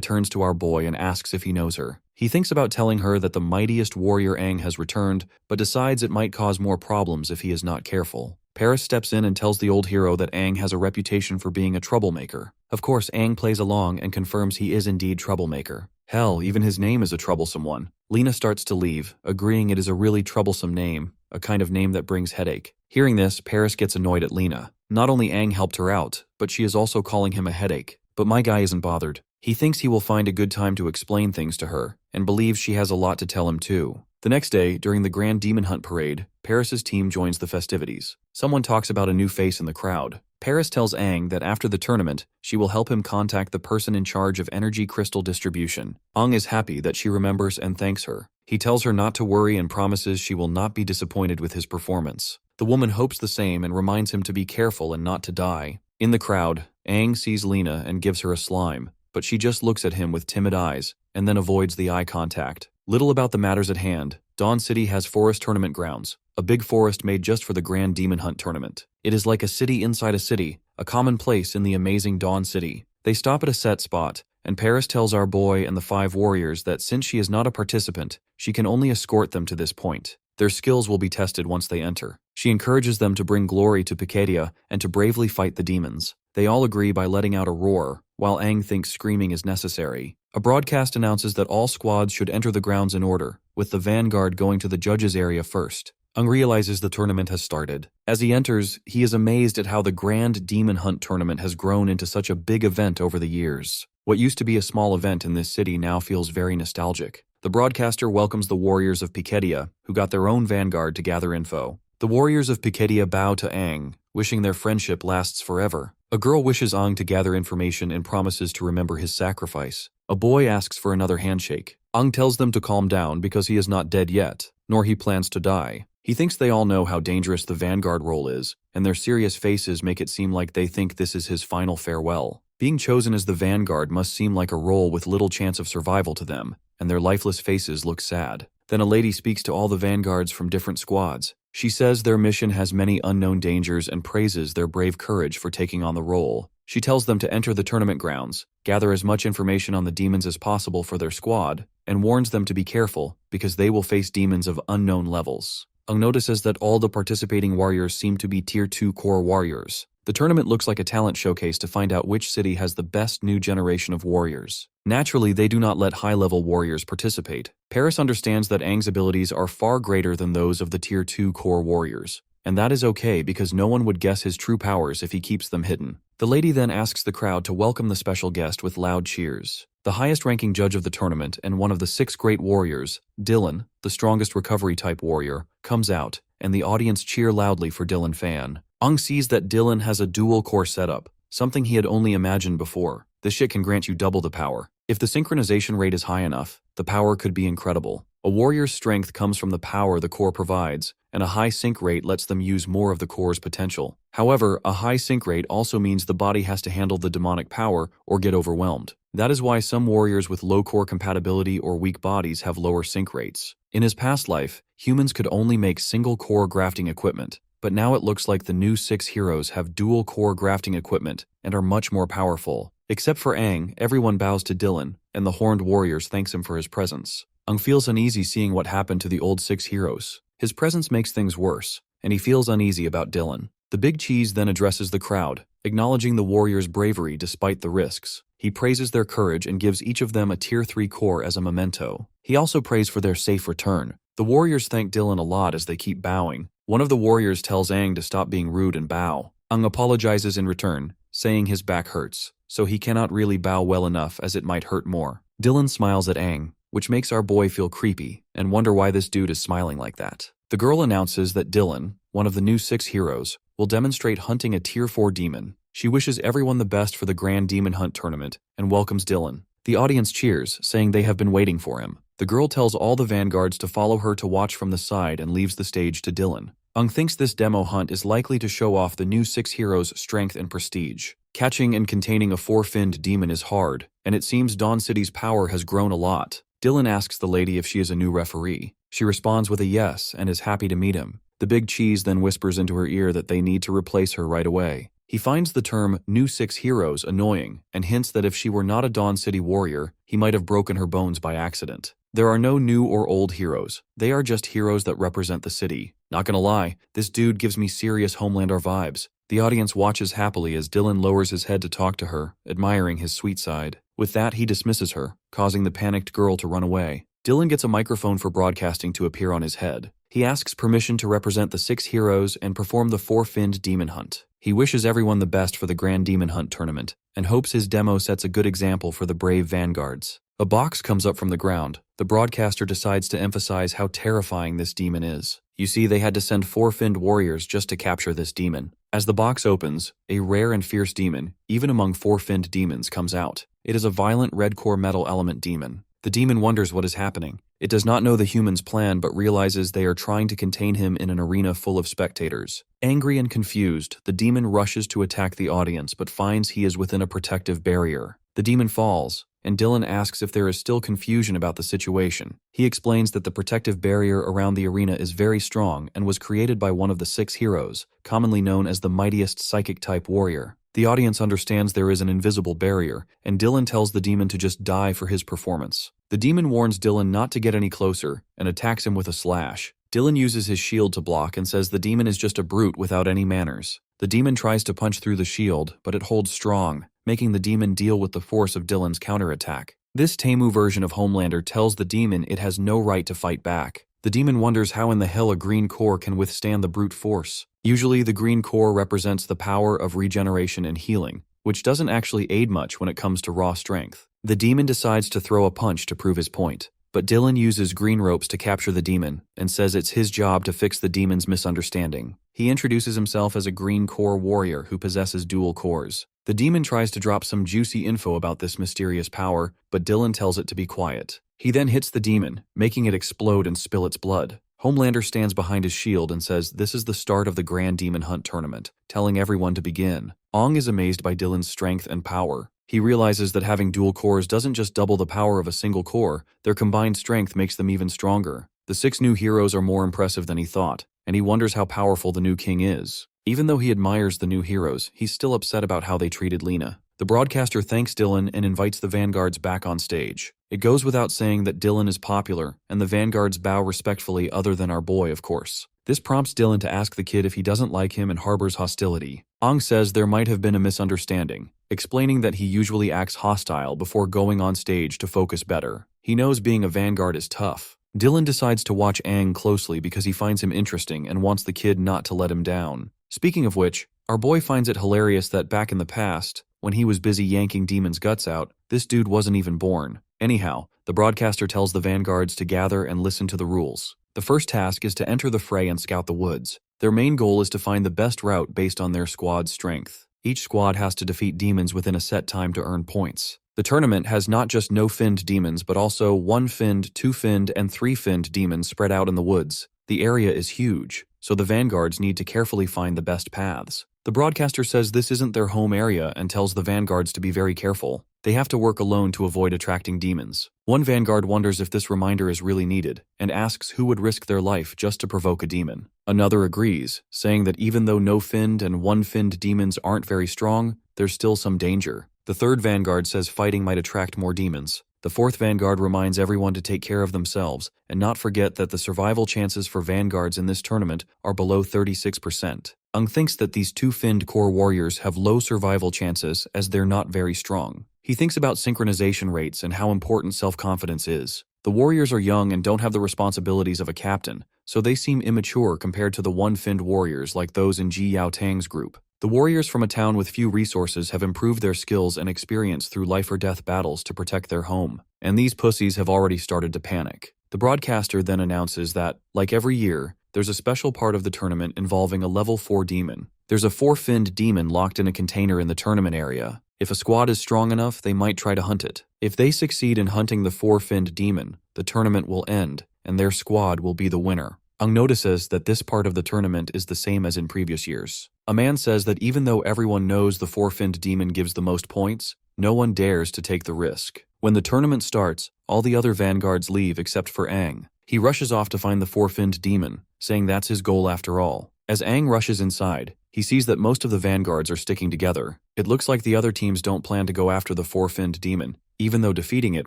turns to our boy and asks if he knows her. He thinks about telling her that the mightiest warrior Aang has returned, but decides it might cause more problems if he is not careful. Paris steps in and tells the old hero that Aang has a reputation for being a troublemaker. Of course, Aang plays along and confirms he is indeed troublemaker. Hell, even his name is a troublesome one. Lena starts to leave, agreeing it is a really troublesome name, a kind of name that brings headache. Hearing this, Paris gets annoyed at Lena. Not only Aang helped her out, but she is also calling him a headache. But my guy isn't bothered. He thinks he will find a good time to explain things to her, and believes she has a lot to tell him too. The next day, during the Grand Demon Hunt parade, Paris's team joins the festivities. Someone talks about a new face in the crowd. Paris tells Aang that after the tournament, she will help him contact the person in charge of energy crystal distribution. Aang is happy that she remembers and thanks her. He tells her not to worry and promises she will not be disappointed with his performance. The woman hopes the same and reminds him to be careful and not to die. In the crowd, Aang sees Lena and gives her a slime, but she just looks at him with timid eyes and then avoids the eye contact. Little about the matters at hand. Dawn City has forest tournament grounds, a big forest made just for the Grand Demon Hunt tournament. It is like a city inside a city, a common place in the amazing Dawn City. They stop at a set spot, and Paris tells our boy and the 5 warriors that since she is not a participant, she can only escort them to this point. Their skills will be tested once they enter. She encourages them to bring glory to Pikadia and to bravely fight the demons. They all agree by letting out a roar, while Aang thinks screaming is necessary. A broadcast announces that all squads should enter the grounds in order, with the vanguard going to the judges' area first. Aang realizes the tournament has started. As he enters, he is amazed at how the Grand Demon Hunt tournament has grown into such a big event over the years. What used to be a small event in this city now feels very nostalgic. The broadcaster welcomes the warriors of Pikadia, who got their own vanguard to gather info. The warriors of Pikadia bow to Aang, wishing their friendship lasts forever. A girl wishes Aang to gather information and promises to remember his sacrifice. A boy asks for another handshake. Aang tells them to calm down because he is not dead yet, nor he plans to die. He thinks they all know how dangerous the vanguard role is, and their serious faces make it seem like they think this is his final farewell. Being chosen as the vanguard must seem like a role with little chance of survival to them, and their lifeless faces look sad. Then a lady speaks to all the vanguards from different squads. She says their mission has many unknown dangers and praises their brave courage for taking on the role. She tells them to enter the tournament grounds, gather as much information on the demons as possible for their squad, and warns them to be careful because they will face demons of unknown levels. Aang notices that all the participating warriors seem to be Tier 2 core warriors. The tournament looks like a talent showcase to find out which city has the best new generation of warriors. Naturally, they do not let high-level warriors participate. Paris understands that Aang's abilities are far greater than those of the Tier 2 core warriors, and that is okay because no one would guess his true powers if he keeps them hidden. The lady then asks the crowd to welcome the special guest with loud cheers. The highest-ranking judge of the tournament and one of the 6 great warriors, Dylan, the strongest recovery-type warrior, comes out, and the audience cheer loudly for Dylan Fan. Aang sees that Dylan has a dual-core setup, something he had only imagined before. This shit can grant you double the power. If the synchronization rate is high enough, the power could be incredible. A warrior's strength comes from the power the core provides, and a high sync rate lets them use more of the core's potential. However, a high sync rate also means the body has to handle the demonic power or get overwhelmed. That is why some warriors with low core compatibility or weak bodies have lower sync rates. In his past life, humans could only make single-core grafting equipment, but now it looks like the new 6 heroes have dual-core grafting equipment and are much more powerful. Except for Aang, everyone bows to Dylan, and the Horned Warriors thanks him for his presence. Aang feels uneasy seeing what happened to the old 6 heroes. His presence makes things worse, and he feels uneasy about Dylan. The big cheese then addresses the crowd, acknowledging the warriors' bravery despite the risks. He praises their courage and gives each of them a Tier 3 core as a memento. He also prays for their safe return. The warriors thank Dylan a lot as they keep bowing. One of the warriors tells Aang to stop being rude and bow. Aang apologizes in return, saying his back hurts, so he cannot really bow well enough as it might hurt more. Dylan smiles at Aang, which makes our boy feel creepy, and wonder why this dude is smiling like that. The girl announces that Dylan, one of the new 6 heroes, will demonstrate hunting a Tier 4 demon. She wishes everyone the best for the Grand Demon Hunt tournament and welcomes Dylan. The audience cheers, saying they have been waiting for him. The girl tells all the vanguards to follow her to watch from the side and leaves the stage to Dylan. Aang thinks this demo hunt is likely to show off the new 6 heroes' strength and prestige. Catching and containing a 4-finned demon is hard, and it seems Dawn City's power has grown a lot. Dylan asks the lady if she is a new referee. She responds with a yes and is happy to meet him. The big cheese then whispers into her ear that they need to replace her right away. He finds the term new 6 heroes annoying and hints that if she were not a Dawn City warrior, he might have broken her bones by accident. There are no new or old heroes. They are just heroes that represent the city. Not gonna lie, this dude gives me serious Homelander vibes. The audience watches happily as Dylan lowers his head to talk to her, admiring his sweet side. With that, he dismisses her, causing the panicked girl to run away. Dylan gets a microphone for broadcasting to appear on his head. He asks permission to represent the 6 heroes and perform the 4-finned demon hunt. He wishes everyone the best for the Grand Demon Hunt tournament, and hopes his demo sets a good example for the brave vanguards. A box comes up from the ground. The broadcaster decides to emphasize how terrifying this demon is. You see, they had to send 4-finned warriors just to capture this demon. As the box opens, a rare and fierce demon, even among 4-finned demons, comes out. It is a violent red core metal element demon. The demon wonders what is happening. It does not know the human's plan but realizes they are trying to contain him in an arena full of spectators. Angry and confused, the demon rushes to attack the audience but finds he is within a protective barrier. The demon falls, and Dylan asks if there is still confusion about the situation. He explains that the protective barrier around the arena is very strong and was created by one of the 6 heroes, commonly known as the mightiest psychic-type warrior. The audience understands there is an invisible barrier, and Dylan tells the demon to just die for his performance. The demon warns Dylan not to get any closer and attacks him with a slash. Dylan uses his shield to block and says the demon is just a brute without any manners. The demon tries to punch through the shield, but it holds strong, making the demon deal with the force of Dylan's counterattack. This Temu version of Homelander tells the demon it has no right to fight back. The demon wonders how in the hell a green core can withstand the brute force. Usually the green core represents the power of regeneration and healing, which doesn't actually aid much when it comes to raw strength. The demon decides to throw a punch to prove his point, but Dylan uses green ropes to capture the demon and says it's his job to fix the demon's misunderstanding. He introduces himself as a green core warrior who possesses dual cores. The demon tries to drop some juicy info about this mysterious power, but Dylan tells it to be quiet. He then hits the demon, making it explode and spill its blood. Homelander stands behind his shield and says this is the start of the Grand Demon Hunt tournament, telling everyone to begin. Aang is amazed by Dylan's strength and power. He realizes that having dual cores doesn't just double the power of a single core, their combined strength makes them even stronger. The 6 new heroes are more impressive than he thought, and he wonders how powerful the new king is. Even though he admires the new heroes, he's still upset about how they treated Lena. The broadcaster thanks Dylan and invites the vanguards back on stage. It goes without saying that Dylan is popular, and the vanguards bow respectfully other than our boy, of course. This prompts Dylan to ask the kid if he doesn't like him and harbors hostility. Aang says there might have been a misunderstanding, explaining that he usually acts hostile before going on stage to focus better. He knows being a vanguard is tough. Dylan decides to watch Aang closely because he finds him interesting and wants the kid not to let him down. Speaking of which, our boy finds it hilarious that back in the past, when he was busy yanking demons' guts out, this dude wasn't even born. Anyhow, the broadcaster tells the vanguards to gather and listen to the rules. The first task is to enter the fray and scout the woods. Their main goal is to find the best route based on their squad's strength. Each squad has to defeat demons within a set time to earn points. The tournament has not just no-finned demons but also 1-finned, 2-finned, and 3-finned demons spread out in the woods. The area is huge, so the vanguards need to carefully find the best paths. The broadcaster says this isn't their home area and tells the vanguards to be very careful. They have to work alone to avoid attracting demons. One vanguard wonders if this reminder is really needed and asks who would risk their life just to provoke a demon. Another agrees, saying that even though no-finned and 1-finned demons aren't very strong, there's still some danger. The third vanguard says fighting might attract more demons. The fourth vanguard reminds everyone to take care of themselves and not forget that the survival chances for vanguards in this tournament are below 36%. Thinks that these two-finned core warriors have low survival chances as they're not very strong. He thinks about synchronization rates and how important self-confidence is. The warriors are young and don't have the responsibilities of a captain, so they seem immature compared to the one-finned warriors like those in Ji Yao Tang's group. The warriors from a town with few resources have improved their skills and experience through life-or-death battles to protect their home, and these pussies have already started to panic. The broadcaster then announces that, like every year, there's a special part of the tournament involving a level 4 demon. There's a 4-finned demon locked in a container in the tournament area. If a squad is strong enough, they might try to hunt it. If they succeed in hunting the 4-finned demon, the tournament will end, and their squad will be the winner. Notices that this part of the tournament is the same as in previous years. A man says that even though everyone knows the 4-finned demon gives the most points, no one dares to take the risk. When the tournament starts, all the other vanguards leave except for Aang. He rushes off to find the 4-finned demon, saying that's his goal after all. As Aang rushes inside, he sees that most of the vanguards are sticking together. It looks like the other teams don't plan to go after the 4-finned demon, even though defeating it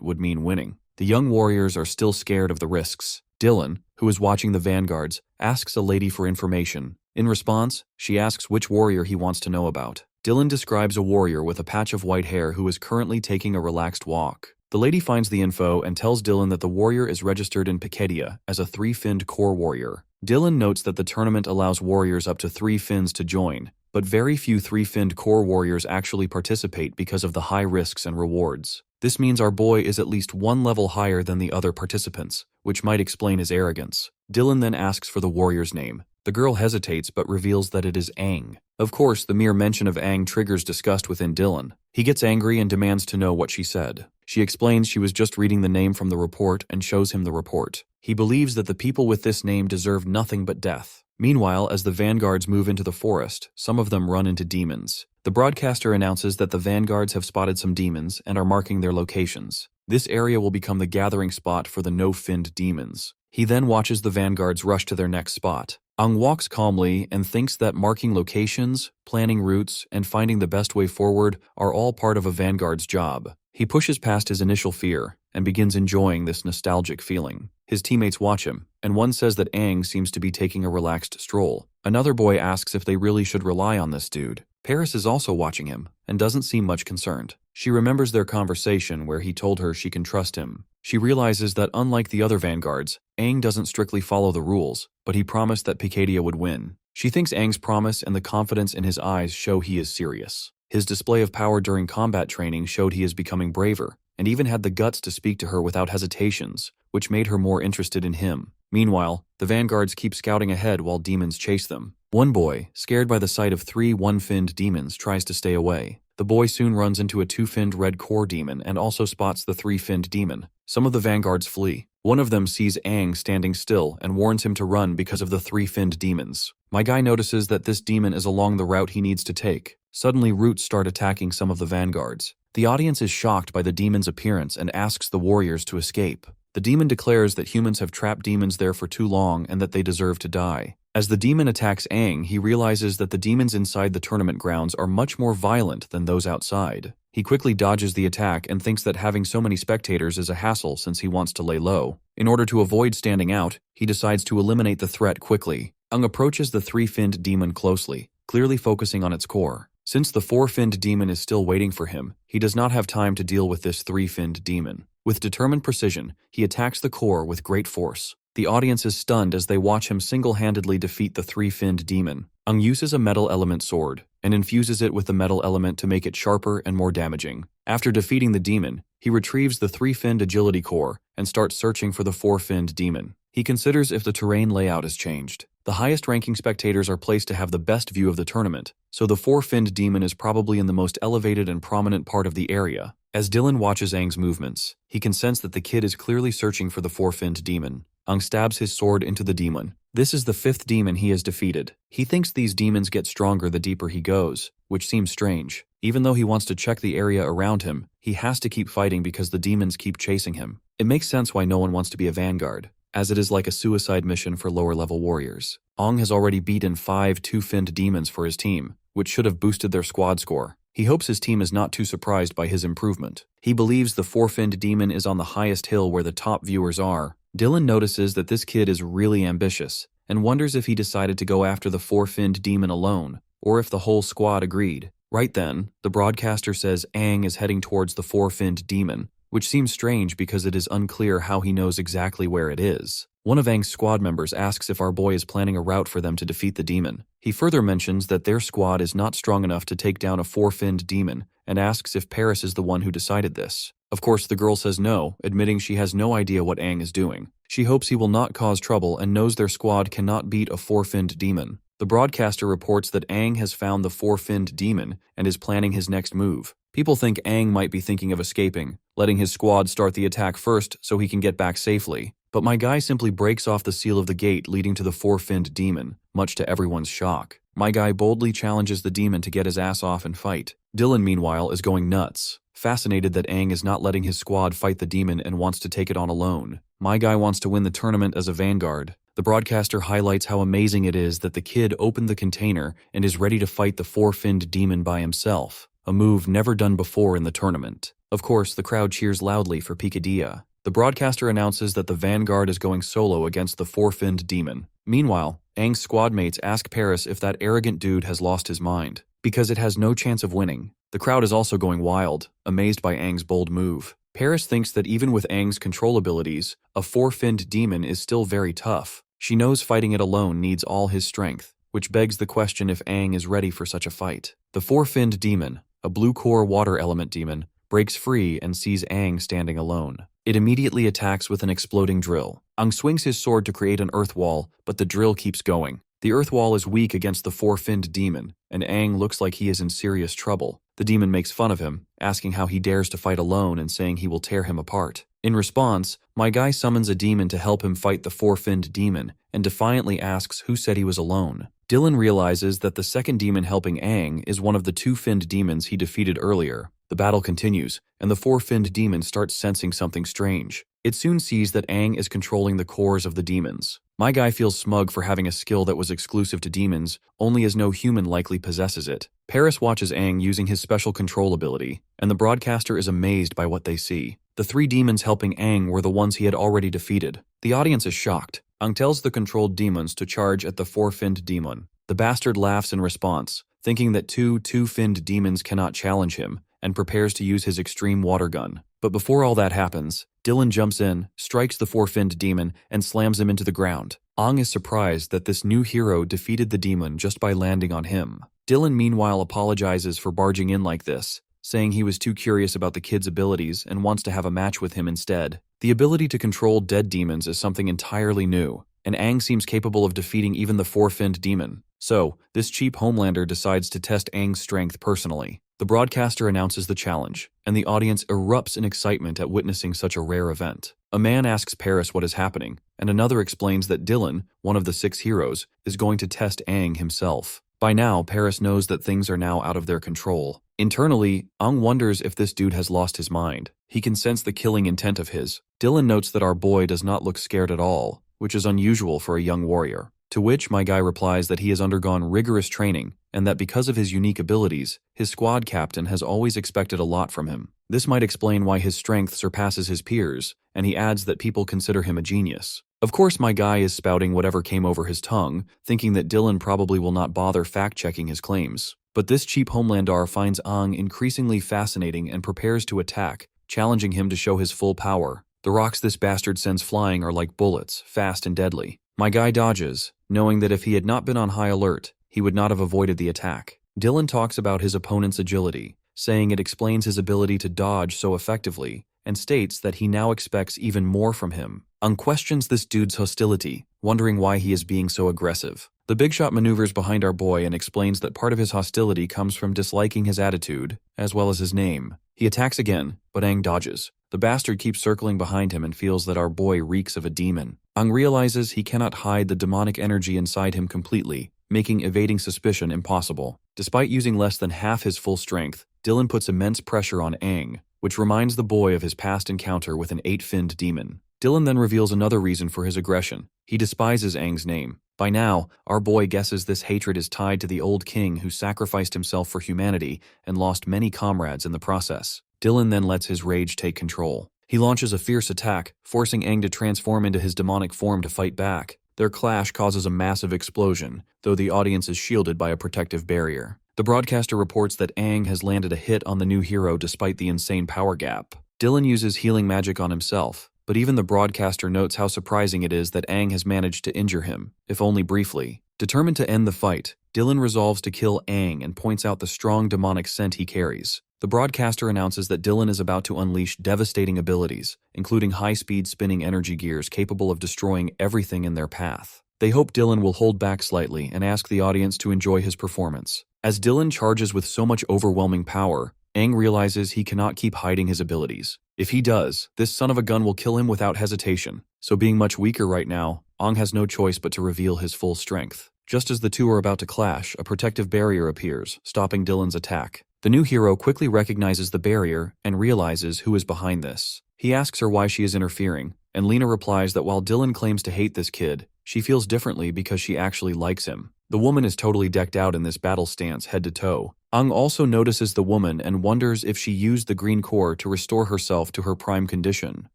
would mean winning. The young warriors are still scared of the risks. Dylan, who is watching the vanguards, asks a lady for information. In response, she asks which warrior he wants to know about. Dylan describes a warrior with a patch of white hair who is currently taking a relaxed walk. The lady finds the info and tells Dylan that the warrior is registered in Pikedia as a 3-finned core warrior. Dylan notes that the tournament allows warriors up to 3 fins to join, but very few 3-finned core warriors actually participate because of the high risks and rewards. This means our boy is at least one level higher than the other participants, which might explain his arrogance. Dylan then asks for the warrior's name. The girl hesitates but reveals that it is Aang. Of course, the mere mention of Aang triggers disgust within Dylan. He gets angry and demands to know what she said. She explains she was just reading the name from the report and shows him the report. He believes that the people with this name deserve nothing but death. Meanwhile, as the vanguards move into the forest, some of them run into demons. The broadcaster announces that the vanguards have spotted some demons and are marking their locations. This area will become the gathering spot for the no-finned demons. He then watches the vanguards rush to their next spot. Aang walks calmly and thinks that marking locations, planning routes, and finding the best way forward are all part of a vanguard's job. He pushes past his initial fear and begins enjoying this nostalgic feeling. His teammates watch him, and one says that Aang seems to be taking a relaxed stroll. Another boy asks if they really should rely on this dude. Paris is also watching him and doesn't seem much concerned. She remembers their conversation where he told her she can trust him. She realizes that unlike the other vanguards, Aang doesn't strictly follow the rules, but he promised that Pikedia would win. She thinks Aang's promise and the confidence in his eyes show he is serious. His display of power during combat training showed he is becoming braver, and even had the guts to speak to her without hesitations, which made her more interested in him. Meanwhile, the vanguards keep scouting ahead while demons chase them. One boy, scared by the sight of 3 one-finned demons, tries to stay away. The boy soon runs into a 2-finned red core demon and also spots the 3-finned demon. Some of the vanguards flee. One of them sees Aang standing still and warns him to run because of the 3-finned demons. My guy notices that this demon is along the route he needs to take. Suddenly, roots start attacking some of the vanguards. The audience is shocked by the demon's appearance and asks the warriors to escape. The demon declares that humans have trapped demons there for too long and that they deserve to die. As the demon attacks Aang, he realizes that the demons inside the tournament grounds are much more violent than those outside. He quickly dodges the attack and thinks that having so many spectators is a hassle since he wants to lay low. In order to avoid standing out, he decides to eliminate the threat quickly. Aang approaches the 3-finned demon closely, clearly focusing on its core. Since the 4-finned demon is still waiting for him, he does not have time to deal with this 3-finned demon. With determined precision, he attacks the core with great force. The audience is stunned as they watch him single-handedly defeat the 3-finned demon. Aang uses a metal element sword and infuses it with the metal element to make it sharper and more damaging. After defeating the demon, he retrieves the 3-finned agility core and starts searching for the 4-finned demon. He considers if the terrain layout has changed. The highest-ranking spectators are placed to have the best view of the tournament, so the 4-finned demon is probably in the most elevated and prominent part of the area. As Dylan watches Aang's movements, he can sense that the kid is clearly searching for the 4-finned demon. Aang stabs his sword into the demon. This is the 5th demon he has defeated. He thinks these demons get stronger the deeper he goes, which seems strange. Even though he wants to check the area around him, he has to keep fighting because the demons keep chasing him. It makes sense why no one wants to be a vanguard, as it is like a suicide mission for lower-level warriors. Aang has already beaten 5 2-finned demons for his team, which should have boosted their squad score. He hopes his team is not too surprised by his improvement. He believes the four-finned demon is on the highest hill where the top viewers are. Dylan notices that this kid is really ambitious and wonders if he decided to go after the four-finned demon alone, or if the whole squad agreed. Right then, the broadcaster says Aang is heading towards the four-finned demon, which seems strange because it is unclear how he knows exactly where it is. One of Aang's squad members asks if our boy is planning a route for them to defeat the demon. He further mentions that their squad is not strong enough to take down a four-finned demon and asks if Paris is the one who decided this. Of course, the girl says no, admitting she has no idea what Aang is doing. She hopes he will not cause trouble and knows their squad cannot beat a four-finned demon. The broadcaster reports that Aang has found the four-finned demon and is planning his next move. People think Aang might be thinking of escaping, letting his squad start the attack first so he can get back safely. But my guy simply breaks off the seal of the gate leading to the four-finned demon, much to everyone's shock. My guy boldly challenges the demon to get his ass off and fight. Dylan, meanwhile, is going nuts, fascinated that Aang is not letting his squad fight the demon and wants to take it on alone. My guy wants to win the tournament as a vanguard. The broadcaster highlights how amazing it is that the kid opened the container and is ready to fight the four-finned demon by himself, a move never done before in the tournament. Of course, the crowd cheers loudly for Picadilla. The broadcaster announces that the vanguard is going solo against the four-finned demon. Meanwhile, Aang's squad mates ask Paris if that arrogant dude has lost his mind, because it has no chance of winning. The crowd is also going wild, amazed by Aang's bold move. Paris thinks that even with Aang's control abilities, a four-finned demon is still very tough. She knows fighting it alone needs all his strength, which begs the question if Aang is ready for such a fight. The four-finned demon, a blue core water element demon, breaks free and sees Aang standing alone. It immediately attacks with an exploding drill. Aang swings his sword to create an earth wall, but the drill keeps going. The earth wall is weak against the four-finned demon, and Aang looks like he is in serious trouble. The demon makes fun of him, asking how he dares to fight alone and saying he will tear him apart. In response, my guy summons a demon to help him fight the four-finned demon and defiantly asks who said he was alone. Dylan realizes that the second demon helping Aang is one of the two-finned demons he defeated earlier. The battle continues, and the four-finned demon starts sensing something strange. It soon sees that Aang is controlling the cores of the demons. My guy feels smug for having a skill that was exclusive to demons, only as no human likely possesses it. Paris watches Aang using his special control ability, and the broadcaster is amazed by what they see. The three demons helping Aang were the ones he had already defeated. The audience is shocked. Aang tells the controlled demons to charge at the four-finned demon. The bastard laughs in response, thinking that two-finned demons cannot challenge him, and prepares to use his extreme water gun. But before all that happens, Dylan jumps in, strikes the four-finned demon, and slams him into the ground. Aang is surprised that this new hero defeated the demon just by landing on him. Dylan meanwhile apologizes for barging in like this, saying he was too curious about the kid's abilities and wants to have a match with him instead. The ability to control dead demons is something entirely new, and Aang seems capable of defeating even the four-finned demon. So, this cheap Homelander decides to test Aang's strength personally. The broadcaster announces the challenge, and the audience erupts in excitement at witnessing such a rare event. A man asks Paris what is happening, and another explains that Dylan, one of the 6 heroes, is going to test Aang himself. By now, Paris knows that things are now out of their control. Internally, Aang wonders if this dude has lost his mind. He can sense the killing intent of his. Dylan notes that our boy does not look scared at all, which is unusual for a young warrior. To which my guy replies that he has undergone rigorous training, and that because of his unique abilities, his squad captain has always expected a lot from him. This might explain why his strength surpasses his peers, and he adds that people consider him a genius. Of course, my guy is spouting whatever came over his tongue, thinking that Dylan probably will not bother fact-checking his claims. But this cheap Homelander finds Aang increasingly fascinating and prepares to attack, challenging him to show his full power. The rocks this bastard sends flying are like bullets, fast and deadly. My guy dodges, knowing that if he had not been on high alert, he would not have avoided the attack. Dylan talks about his opponent's agility, saying it explains his ability to dodge so effectively, and states that he now expects even more from him. Aang questions this dude's hostility, wondering why he is being so aggressive. The big shot maneuvers behind our boy and explains that part of his hostility comes from disliking his attitude, as well as his name. He attacks again, but Aang dodges. The bastard keeps circling behind him and feels that our boy reeks of a demon. Aang realizes he cannot hide the demonic energy inside him completely, making evading suspicion impossible. Despite using less than half his full strength, Dylan puts immense pressure on Aang, which reminds the boy of his past encounter with an 8-finned demon. Dylan then reveals another reason for his aggression. He despises Aang's name, By now, our boy guesses this hatred is tied to the old king who sacrificed himself for humanity and lost many comrades in the process. Dylan then lets his rage take control. He launches a fierce attack, forcing Aang to transform into his demonic form to fight back. Their clash causes a massive explosion, though the audience is shielded by a protective barrier. The broadcaster reports that Aang has landed a hit on the new hero despite the insane power gap. Dylan uses healing magic on himself, but even the broadcaster notes how surprising it is that Aang has managed to injure him, if only briefly. Determined to end the fight, Dylan resolves to kill Aang and points out the strong demonic scent he carries. The broadcaster announces that Dylan is about to unleash devastating abilities, including high-speed spinning energy gears capable of destroying everything in their path. They hope Dylan will hold back slightly and ask the audience to enjoy his performance. As Dylan charges with so much overwhelming power, Aang realizes he cannot keep hiding his abilities. If he does, this son of a gun will kill him without hesitation. So being much weaker right now, Aang has no choice but to reveal his full strength. Just as the two are about to clash, a protective barrier appears, stopping Dylan's attack. The new hero quickly recognizes the barrier and realizes who is behind this. He asks her why she is interfering, and Lena replies that while Dylan claims to hate this kid, she feels differently because she actually likes him. The woman is totally decked out in this battle stance head to toe. Aang also notices the woman and wonders if she used the green core to restore herself to her prime condition.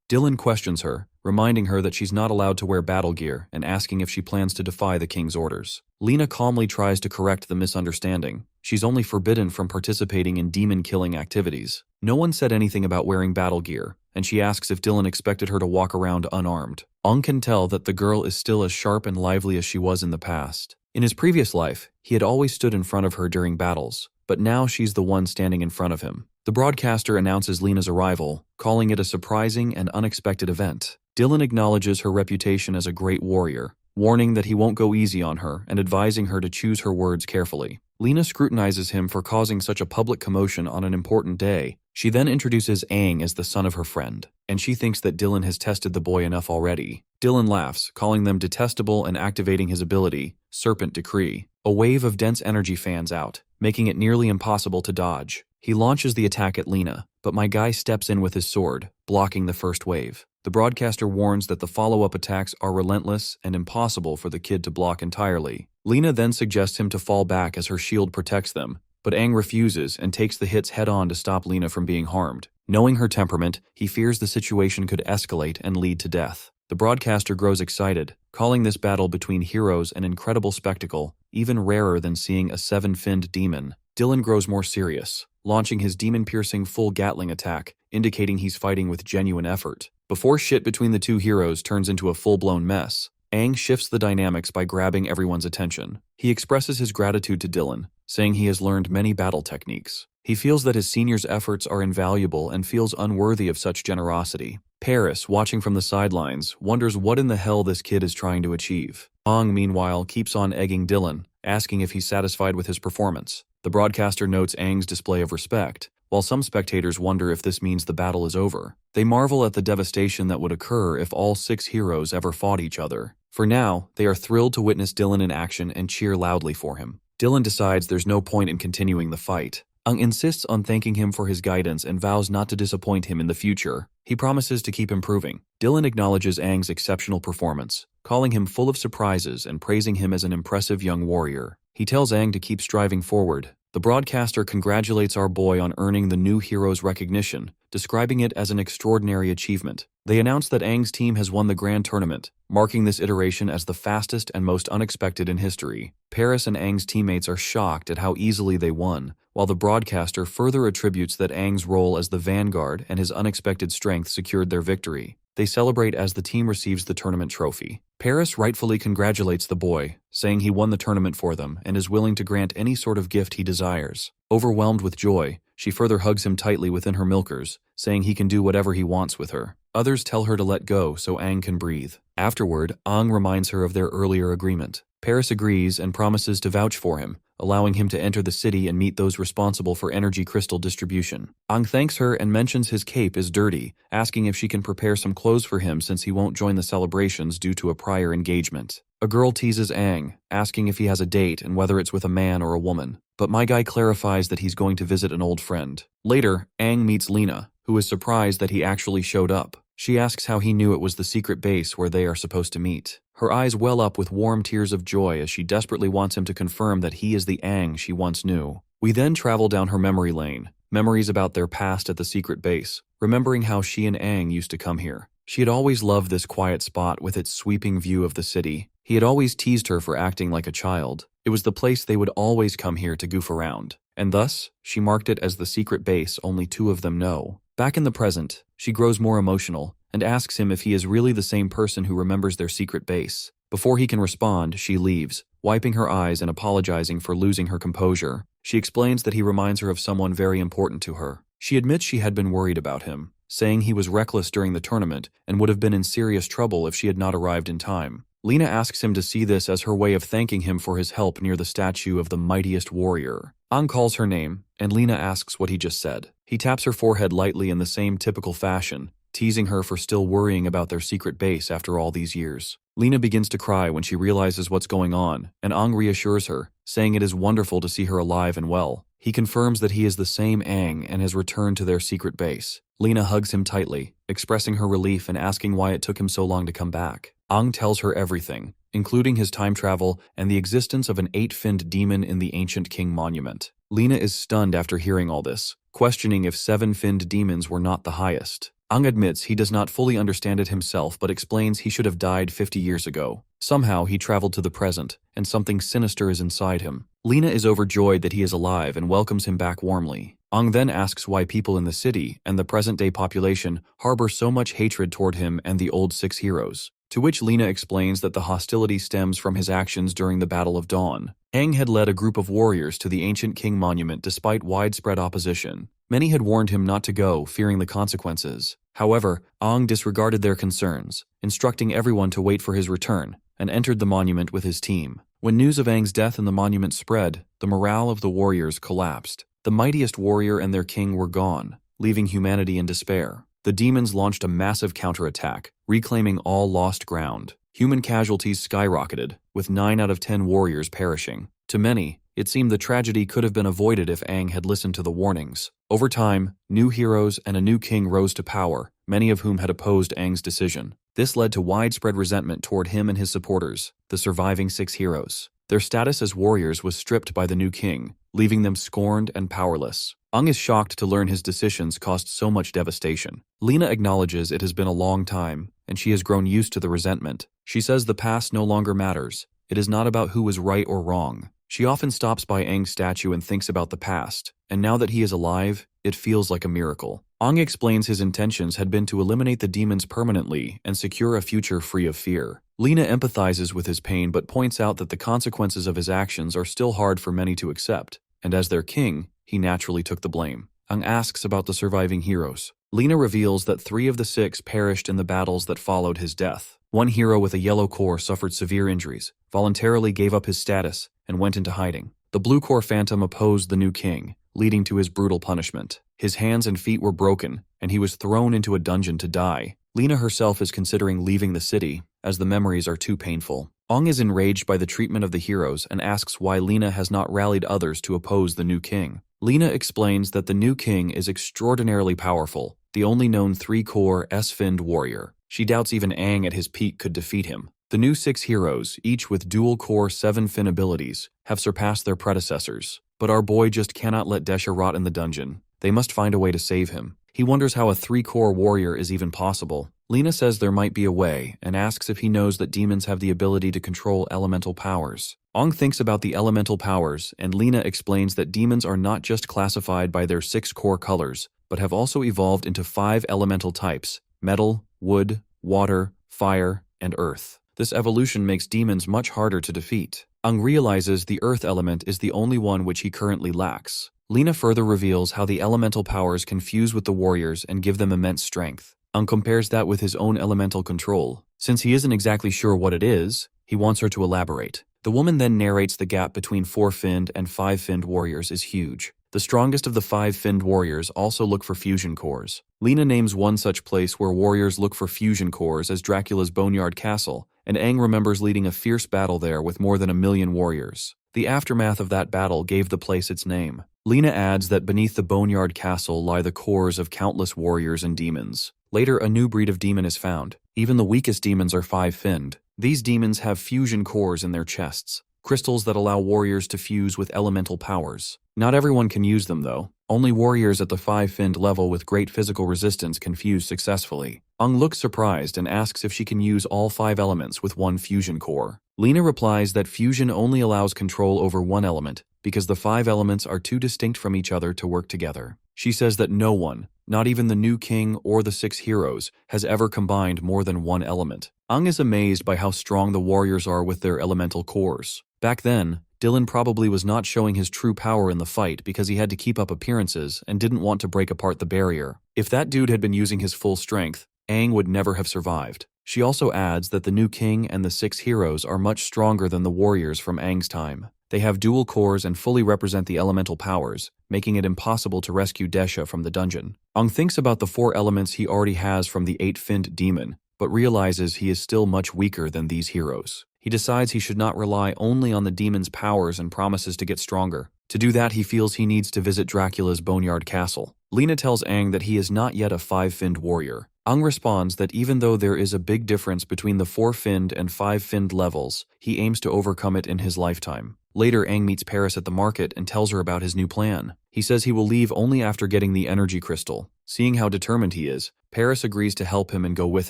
Dylan questions her, reminding her that she's not allowed to wear battle gear and asking if she plans to defy the king's orders. Lena calmly tries to correct the misunderstanding. She's only forbidden from participating in demon-killing activities. No one said anything about wearing battle gear, and she asks if Dylan expected her to walk around unarmed. Aang can tell that the girl is still as sharp and lively as she was in the past. In his previous life, he had always stood in front of her during battles, but now she's the one standing in front of him. The broadcaster announces Lena's arrival, calling it a surprising and unexpected event. Dylan acknowledges her reputation as a great warrior, warning that he won't go easy on her and advising her to choose her words carefully. Lena scrutinizes him for causing such a public commotion on an important day. She then introduces Aang as the son of her friend, and she thinks that Dylan has tested the boy enough already. Dylan laughs, calling them detestable and activating his ability, Serpent Decree. A wave of dense energy fans out, making it nearly impossible to dodge. He launches the attack at Lena, but my guy steps in with his sword, blocking the first wave. The broadcaster warns that the follow-up attacks are relentless and impossible for the kid to block entirely. Lena then suggests him to fall back as her shield protects them, but Aang refuses and takes the hits head-on to stop Lena from being harmed. Knowing her temperament, he fears the situation could escalate and lead to death. The broadcaster grows excited, calling this battle between heroes an incredible spectacle, even rarer than seeing a seven-finned demon. Dylan grows more serious, launching his demon-piercing full Gatling attack, indicating he's fighting with genuine effort. Before shit between the two heroes turns into a full-blown mess, Aang shifts the dynamics by grabbing everyone's attention. He expresses his gratitude to Dylan, saying he has learned many battle techniques. He feels that his senior's efforts are invaluable and feels unworthy of such generosity. Paris, watching from the sidelines, wonders what in the hell this kid is trying to achieve. Aang, meanwhile, keeps on egging Dylan, asking if he's satisfied with his performance. The broadcaster notes Aang's display of respect, while some spectators wonder if this means the battle is over. They marvel at the devastation that would occur if all 6 heroes ever fought each other. For now, they are thrilled to witness Dylan in action and cheer loudly for him. Dylan decides there's no point in continuing the fight. Aang insists on thanking him for his guidance and vows not to disappoint him in the future. He promises to keep improving. Dylan acknowledges Aang's exceptional performance, calling him full of surprises and praising him as an impressive young warrior. He tells Aang to keep striving forward. The broadcaster congratulates our boy on earning the new hero's recognition, describing it as an extraordinary achievement. They announce that Aang's team has won the grand tournament, marking this iteration as the fastest and most unexpected in history. Paris and Aang's teammates are shocked at how easily they won, while the broadcaster further attributes that Aang's role as the vanguard and his unexpected strength secured their victory. They celebrate as the team receives the tournament trophy. Paris rightfully congratulates the boy, saying he won the tournament for them and is willing to grant any sort of gift he desires. Overwhelmed with joy, she further hugs him tightly within her milkers, saying he can do whatever he wants with her. Others tell her to let go so Aang can breathe. Afterward, Aang reminds her of their earlier agreement. Paris agrees and promises to vouch for him, allowing him to enter the city and meet those responsible for energy crystal distribution. Aang thanks her and mentions his cape is dirty, asking if she can prepare some clothes for him since he won't join the celebrations due to a prior engagement. A girl teases Aang, asking if he has a date and whether it's with a man or a woman, but my guy clarifies that he's going to visit an old friend. Later, Aang meets Lena, who is surprised that he actually showed up. She asks how he knew it was the secret base where they are supposed to meet. Her eyes well up with warm tears of joy as she desperately wants him to confirm that he is the Aang she once knew. We then travel down her memory lane, memories about their past at the secret base, remembering how she and Aang used to come here. She had always loved this quiet spot with its sweeping view of the city. He had always teased her for acting like a child. It was the place they would always come here to goof around. And thus, she marked it as the secret base only two of them know. Back in the present, she grows more emotional and asks him if he is really the same person who remembers their secret base. Before he can respond, she leaves, wiping her eyes and apologizing for losing her composure. She explains that he reminds her of someone very important to her. She admits she had been worried about him, saying he was reckless during the tournament and would have been in serious trouble if she had not arrived in time. Lena asks him to see this as her way of thanking him for his help near the statue of the mightiest warrior. Aang calls her name, and Lena asks what he just said. He taps her forehead lightly in the same typical fashion, teasing her for still worrying about their secret base after all these years. Lena begins to cry when she realizes what's going on, and Aang reassures her, saying it is wonderful to see her alive and well. He confirms that he is the same Aang and has returned to their secret base. Lena hugs him tightly, expressing her relief and asking why it took him so long to come back. Aang tells her everything, including his time travel and the existence of an 8-finned demon in the ancient king monument. Lena is stunned after hearing all this, questioning if 7-finned demons were not the highest. Aang admits he does not fully understand it himself but explains he should have died 50 years ago. Somehow he traveled to the present, and something sinister is inside him. Lena is overjoyed that he is alive and welcomes him back warmly. Aang then asks why people in the city and the present-day population harbor so much hatred toward him and the old 6 heroes. To which Lena explains that the hostility stems from his actions during the Battle of Dawn. Aang had led a group of warriors to the ancient king monument despite widespread opposition. Many had warned him not to go, fearing the consequences. However, Aang disregarded their concerns, instructing everyone to wait for his return, and entered the monument with his team. When news of Aang's death in the monument spread, the morale of the warriors collapsed. The mightiest warrior and their king were gone, leaving humanity in despair. The demons launched a massive counterattack, reclaiming all lost ground. Human casualties skyrocketed, with 9 out of 10 warriors perishing. To many, it seemed the tragedy could have been avoided if Aang had listened to the warnings. Over time, new heroes and a new king rose to power, many of whom had opposed Aang's decision. This led to widespread resentment toward him and his supporters, the surviving 6 heroes. Their status as warriors was stripped by the new king, leaving them scorned and powerless. Aang is shocked to learn his decisions caused so much devastation. Lena acknowledges it has been a long time, and she has grown used to the resentment. She says the past no longer matters. It is not about who was right or wrong. She often stops by Aang's statue and thinks about the past, and now that he is alive, it feels like a miracle. Aang explains his intentions had been to eliminate the demons permanently and secure a future free of fear. Lena empathizes with his pain but points out that the consequences of his actions are still hard for many to accept, and as their king, he naturally took the blame. Aang asks about the surviving heroes. Lena reveals that 3 of the 6 perished in the battles that followed his death. One hero with a yellow core suffered severe injuries, voluntarily gave up his status, and went into hiding. The blue core phantom opposed the new king, leading to his brutal punishment. His hands and feet were broken, and he was thrown into a dungeon to die. Lena herself is considering leaving the city, as the memories are too painful. Aang is enraged by the treatment of the heroes and asks why Lena has not rallied others to oppose the new king. Lena explains that the new king is extraordinarily powerful, the only known 3-core S-finned warrior. She doubts even Aang at his peak could defeat him. The new 6 heroes, each with dual-core 7-fin abilities, have surpassed their predecessors. But our boy just cannot let Desha rot in the dungeon. They must find a way to save him. He wonders how a 3-core warrior is even possible. Lena says there might be a way, and asks if he knows that demons have the ability to control elemental powers. Aang thinks about the elemental powers, and Lena explains that demons are not just classified by their 6 core colors, but have also evolved into 5 elemental types: metal, wood, water, fire, and earth. This evolution makes demons much harder to defeat. Aang realizes the earth element is the only one which he currently lacks. Lena further reveals how the elemental powers can fuse with the warriors and give them immense strength. Aang compares that with his own elemental control. Since he isn't exactly sure what it is, he wants her to elaborate. The woman then narrates the gap between 4-finned and 5-finned warriors is huge. The strongest of the 5-finned warriors also look for fusion cores. Lena names one such place where warriors look for fusion cores as Dracula's Boneyard Castle, and Aang remembers leading a fierce battle there with more than 1 million warriors. The aftermath of that battle gave the place its name. Lena adds that beneath the Boneyard Castle lie the cores of countless warriors and demons. Later, a new breed of demon is found. Even the weakest demons are five-finned. These demons have fusion cores in their chests, crystals that allow warriors to fuse with elemental powers. Not everyone can use them though. Only warriors at the five-finned level with great physical resistance can fuse successfully. Ung looks surprised and asks if she can use all 5 elements with one fusion core. Lena replies that fusion only allows control over one element because the 5 elements are too distinct from each other to work together. She says that no one, not even the new king or the 6 heroes, has ever combined more than one element. Ung is amazed by how strong the warriors are with their elemental cores. Back then, Dylan probably was not showing his true power in the fight because he had to keep up appearances and didn't want to break apart the barrier. If that dude had been using his full strength, Aang would never have survived. She also adds that the new king and the 6 heroes are much stronger than the warriors from Aang's time. They have dual cores and fully represent the elemental powers, making it impossible to rescue Desha from the dungeon. Aang thinks about the 4 elements he already has from the 8-finned demon, but realizes he is still much weaker than these heroes. He decides he should not rely only on the demon's powers and promises to get stronger. To do that, he feels he needs to visit Dracula's Boneyard Castle. Lena tells Aang that he is not yet a 5-finned warrior. Aang responds that even though there is a big difference between the 4-finned and 5-finned levels, he aims to overcome it in his lifetime. Later, Aang meets Paris at the market and tells her about his new plan. He says he will leave only after getting the energy crystal. Seeing how determined he is, Paris agrees to help him and go with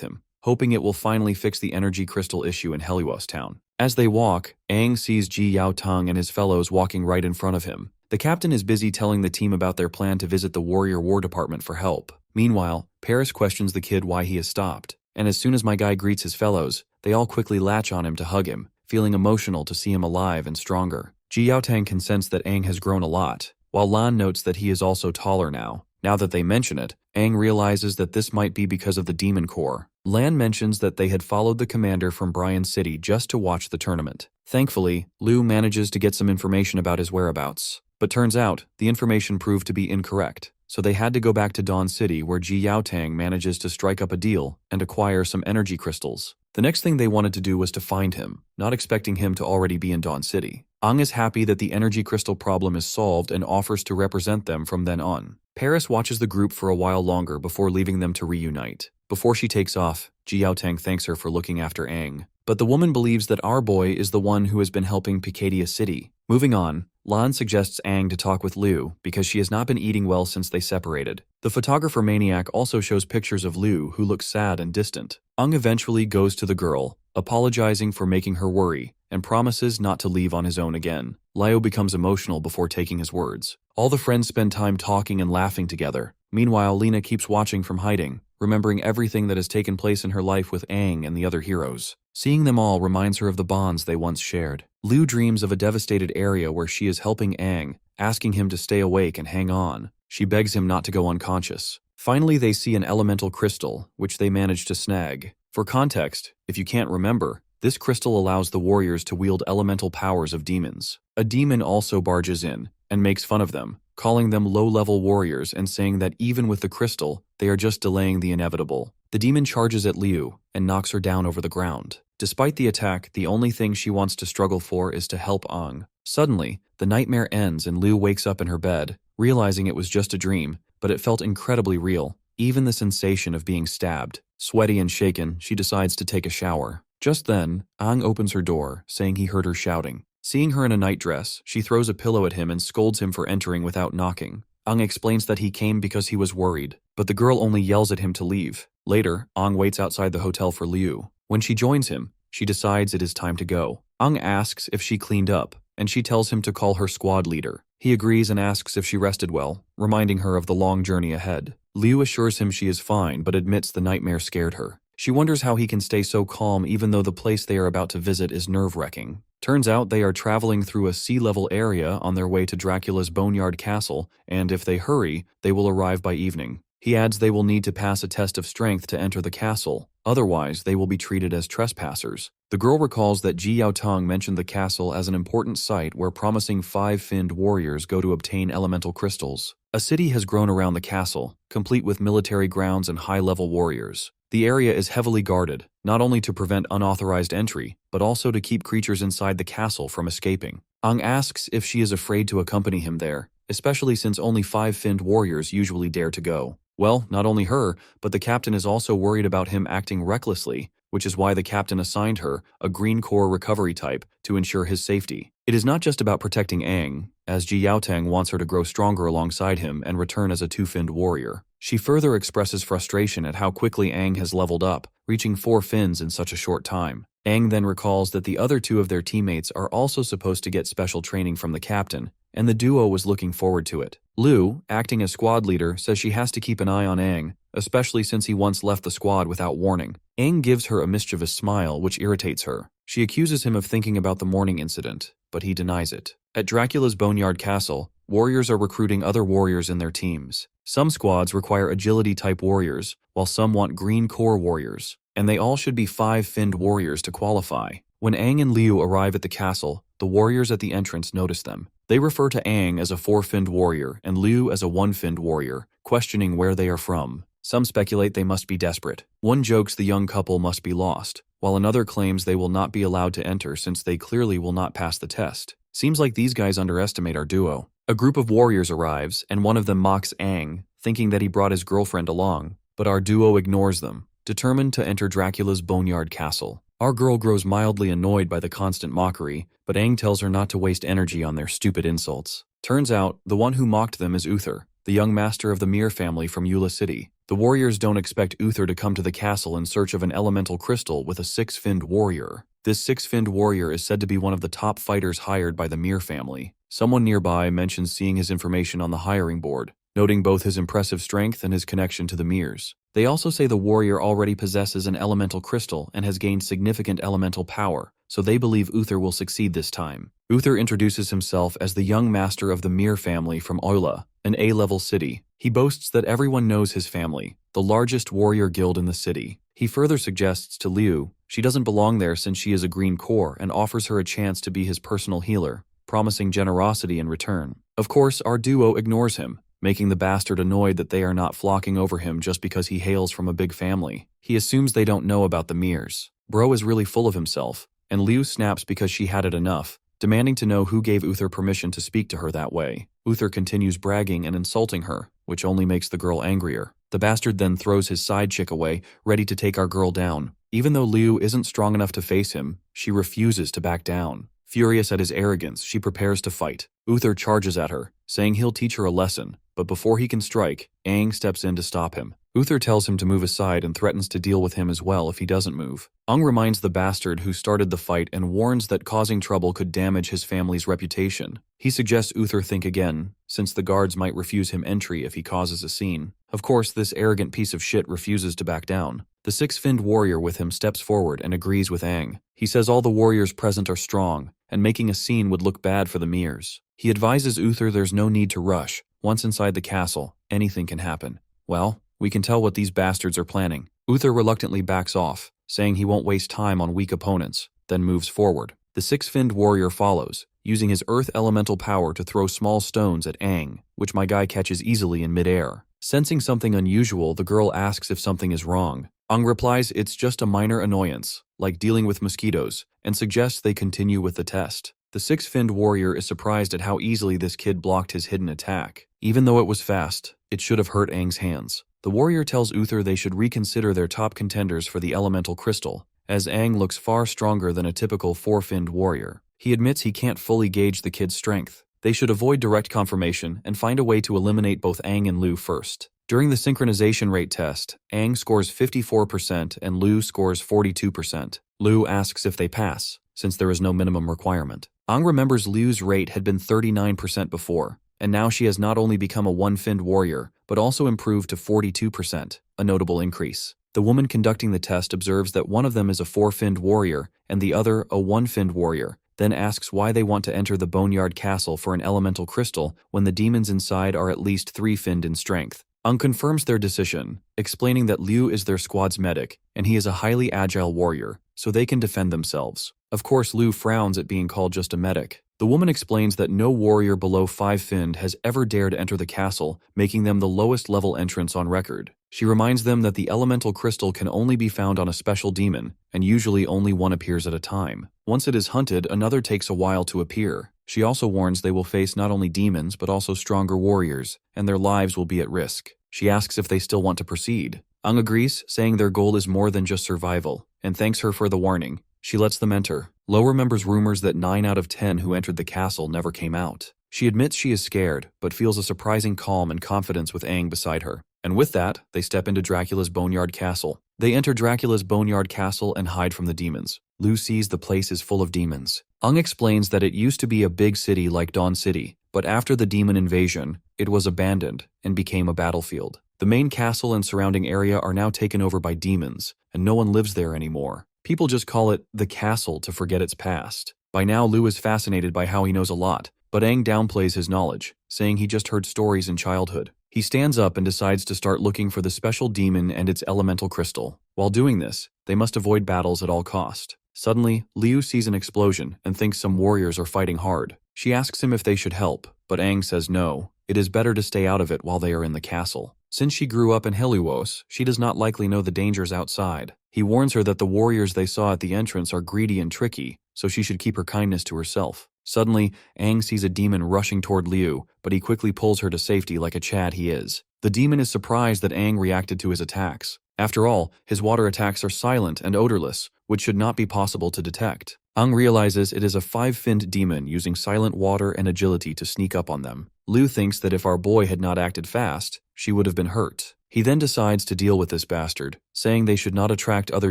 him, hoping it will finally fix the energy crystal issue in Helios Town. As they walk, Aang sees Ji Yao Tong and his fellows walking right in front of him. The captain is busy telling the team about their plan to visit the Warrior War Department for help. Meanwhile, Paris questions the kid why he has stopped, and as soon as my guy greets his fellows, they all quickly latch on him to hug him, feeling emotional to see him alive and stronger. Ji Yao Tang can sense that Aang has grown a lot, while Lan notes that he is also taller now. Now that they mention it, Aang realizes that this might be because of the Demon Corps. Lan mentions that they had followed the commander from Bryan City just to watch the tournament. Thankfully, Liu manages to get some information about his whereabouts. But turns out, the information proved to be incorrect, so they had to go back to Dawn City where Ji Yao Tang manages to strike up a deal and acquire some energy crystals. The next thing they wanted to do was to find him, not expecting him to already be in Dawn City. Aang is happy that the energy crystal problem is solved and offers to represent them from then on. Paris watches the group for a while longer before leaving them to reunite. Before she takes off, Ji Yao Tang thanks her for looking after Aang. But the woman believes that our boy is the one who has been helping Picadia City. Moving on, Lan suggests Aang to talk with Liu because she has not been eating well since they separated. The photographer maniac also shows pictures of Liu who looks sad and distant. Aang eventually goes to the girl, apologizing for making her worry, and promises not to leave on his own again. Liu becomes emotional before taking his words. All the friends spend time talking and laughing together. Meanwhile, Lena keeps watching from hiding, remembering everything that has taken place in her life with Aang and the other heroes. Seeing them all reminds her of the bonds they once shared. Liu dreams of a devastated area where she is helping Aang, asking him to stay awake and hang on. She begs him not to go unconscious. Finally, they see an elemental crystal, which they manage to snag. For context, if you can't remember, this crystal allows the warriors to wield elemental powers of demons. A demon also barges in and makes fun of them, calling them low-level warriors and saying that even with the crystal, they are just delaying the inevitable. The demon charges at Liu and knocks her down over the ground. Despite the attack, the only thing she wants to struggle for is to help Aang. Suddenly, the nightmare ends and Liu wakes up in her bed, realizing it was just a dream, but it felt incredibly real, even the sensation of being stabbed. Sweaty and shaken, she decides to take a shower. Just then, Aang opens her door, saying he heard her shouting. Seeing her in a nightdress, she throws a pillow at him and scolds him for entering without knocking. Aang explains that he came because he was worried, but the girl only yells at him to leave. Later, Aang waits outside the hotel for Liu. When she joins him, she decides it is time to go. Aang asks if she cleaned up, and she tells him to call her squad leader. He agrees and asks if she rested well, reminding her of the long journey ahead. Liu assures him she is fine but admits the nightmare scared her. She wonders how he can stay so calm even though the place they are about to visit is nerve-wracking. Turns out they are traveling through a sea-level area on their way to Dracula's Boneyard Castle, and if they hurry, they will arrive by evening. He adds they will need to pass a test of strength to enter the castle, otherwise they will be treated as trespassers. The girl recalls that Ji Yao Tong mentioned the castle as an important site where promising 5-finned warriors go to obtain elemental crystals. A city has grown around the castle, complete with military grounds and high-level warriors. The area is heavily guarded, not only to prevent unauthorized entry, but also to keep creatures inside the castle from escaping. Aang asks if she is afraid to accompany him there, especially since only 5-finned warriors usually dare to go. Well, not only her, but the captain is also worried about him acting recklessly, which is why the captain assigned her a green core recovery type to ensure his safety. It is not just about protecting Aang, as Ji Yaotang wants her to grow stronger alongside him and return as a two-finned warrior. She further expresses frustration at how quickly Aang has leveled up, reaching 4 fins in such a short time. Aang then recalls that the other 2 of their teammates are also supposed to get special training from the captain, and the duo was looking forward to it. Liu, acting as squad leader, says she has to keep an eye on Aang, especially since he once left the squad without warning. Aang gives her a mischievous smile, which irritates her. She accuses him of thinking about the morning incident, but he denies it. At Dracula's Boneyard Castle, warriors are recruiting other warriors in their teams. Some squads require agility-type warriors, while some want green core warriors, and they all should be 5-finned warriors to qualify. When Aang and Liu arrive at the castle, the warriors at the entrance notice them. They refer to Aang as a 4-finned warrior and Liu as a 1-finned warrior, questioning where they are from. Some speculate they must be desperate. One jokes the young couple must be lost, while another claims they will not be allowed to enter since they clearly will not pass the test. Seems like these guys underestimate our duo. A group of warriors arrives, and one of them mocks Aang, thinking that he brought his girlfriend along, but our duo ignores them, determined to enter Dracula's Boneyard Castle. Our girl grows mildly annoyed by the constant mockery, but Aang tells her not to waste energy on their stupid insults. Turns out, the one who mocked them is Uther, the young master of the Mir family from Eula City. The warriors don't expect Uther to come to the castle in search of an elemental crystal with a 6-finned warrior. This 6-finned warrior is said to be one of the top fighters hired by the Mir family. Someone nearby mentions seeing his information on the hiring board, noting both his impressive strength and his connection to the Mirs. They also say the warrior already possesses an elemental crystal and has gained significant elemental power, so they believe Uther will succeed this time. Uther introduces himself as the young master of the Mir family from Eula, an A-level city. He boasts that everyone knows his family, the largest warrior guild in the city. He further suggests to Liu she doesn't belong there since she is a green core and offers her a chance to be his personal healer, promising generosity in return. Of course, our duo ignores him, making the bastard annoyed that they are not flocking over him just because he hails from a big family. He assumes they don't know about the Mirs. Bro is really full of himself, and Liu snaps because she had it enough, demanding to know who gave Uther permission to speak to her that way. Uther continues bragging and insulting her, which only makes the girl angrier. The bastard then throws his side chick away, ready to take our girl down. Even though Liu isn't strong enough to face him, she refuses to back down. Furious at his arrogance, she prepares to fight. Uther charges at her, saying he'll teach her a lesson, but before he can strike, Aang steps in to stop him. Uther tells him to move aside and threatens to deal with him as well if he doesn't move. Aang reminds the bastard who started the fight and warns that causing trouble could damage his family's reputation. He suggests Uther think again, since the guards might refuse him entry if he causes a scene. Of course, this arrogant piece of shit refuses to back down. The 6-finned warrior with him steps forward and agrees with Aang. He says all the warriors present are strong, and making a scene would look bad for the Mirs. He advises Uther there's no need to rush. Once inside the castle, anything can happen. Well, we can tell what these bastards are planning. Uther reluctantly backs off, saying he won't waste time on weak opponents, then moves forward. The 6-finned warrior follows, using his earth elemental power to throw small stones at Aang, which my guy catches easily in midair. Sensing something unusual, the girl asks if something is wrong. Aang replies it's just a minor annoyance, like dealing with mosquitoes, and suggests they continue with the test. The 6-finned warrior is surprised at how easily this kid blocked his hidden attack. Even though it was fast, it should have hurt Aang's hands. The warrior tells Uther they should reconsider their top contenders for the elemental crystal, as Aang looks far stronger than a typical 4-finned warrior. He admits he can't fully gauge the kid's strength. They should avoid direct confirmation and find a way to eliminate both Aang and Liu first. During the synchronization rate test, Aang scores 54% and Liu scores 42%. Liu asks if they pass, since there is no minimum requirement. Aang remembers Liu's rate had been 39% before, and now she has not only become a 1-finned warrior, but also improved to 42%, a notable increase. The woman conducting the test observes that one of them is a 4-finned warrior and the other a 1-finned warrior, then asks why they want to enter the Boneyard Castle for an elemental crystal when the demons inside are at least 3-finned in strength. Aang confirms their decision, explaining that Liu is their squad's medic, and he is a highly agile warrior, so they can defend themselves. Of course, Liu frowns at being called just a medic. The woman explains that no warrior below 5-finned has ever dared enter the castle, making them the lowest level entrance on record. She reminds them that the elemental crystal can only be found on a special demon, and usually only one appears at a time. Once it is hunted, another takes a while to appear. She also warns they will face not only demons but also stronger warriors, and their lives will be at risk. She asks if they still want to proceed. Ang agrees, saying their goal is more than just survival, and thanks her for the warning. She lets them enter. Lo remembers rumors that 9 out of 10 who entered the castle never came out. She admits she is scared, but feels a surprising calm and confidence with Aang beside her. And with that, they step into Dracula's Boneyard Castle. They enter Dracula's Boneyard Castle and hide from the demons. Lu sees the place is full of demons. Aang explains that it used to be a big city like Dawn City, but after the demon invasion, it was abandoned and became a battlefield. The main castle and surrounding area are now taken over by demons, and no one lives there anymore. People just call it the castle to forget its past. By now, Lu is fascinated by how he knows a lot, but Aang downplays his knowledge, saying he just heard stories in childhood. He stands up and decides to start looking for the special demon and its elemental crystal. While doing this, they must avoid battles at all cost. Suddenly, Liu sees an explosion and thinks some warriors are fighting hard. She asks him if they should help, but Aang says no. It is better to stay out of it while they are in the castle. Since she grew up in Heluos, she does not likely know the dangers outside. He warns her that the warriors they saw at the entrance are greedy and tricky, so she should keep her kindness to herself. Suddenly, Aang sees a demon rushing toward Liu, but he quickly pulls her to safety like a Chad he is. The demon is surprised that Aang reacted to his attacks. After all, his water attacks are silent and odorless, which should not be possible to detect. Aang realizes it is a 5-finned demon using silent water and agility to sneak up on them. Liu thinks that if our boy had not acted fast, she would have been hurt. He then decides to deal with this bastard, saying they should not attract other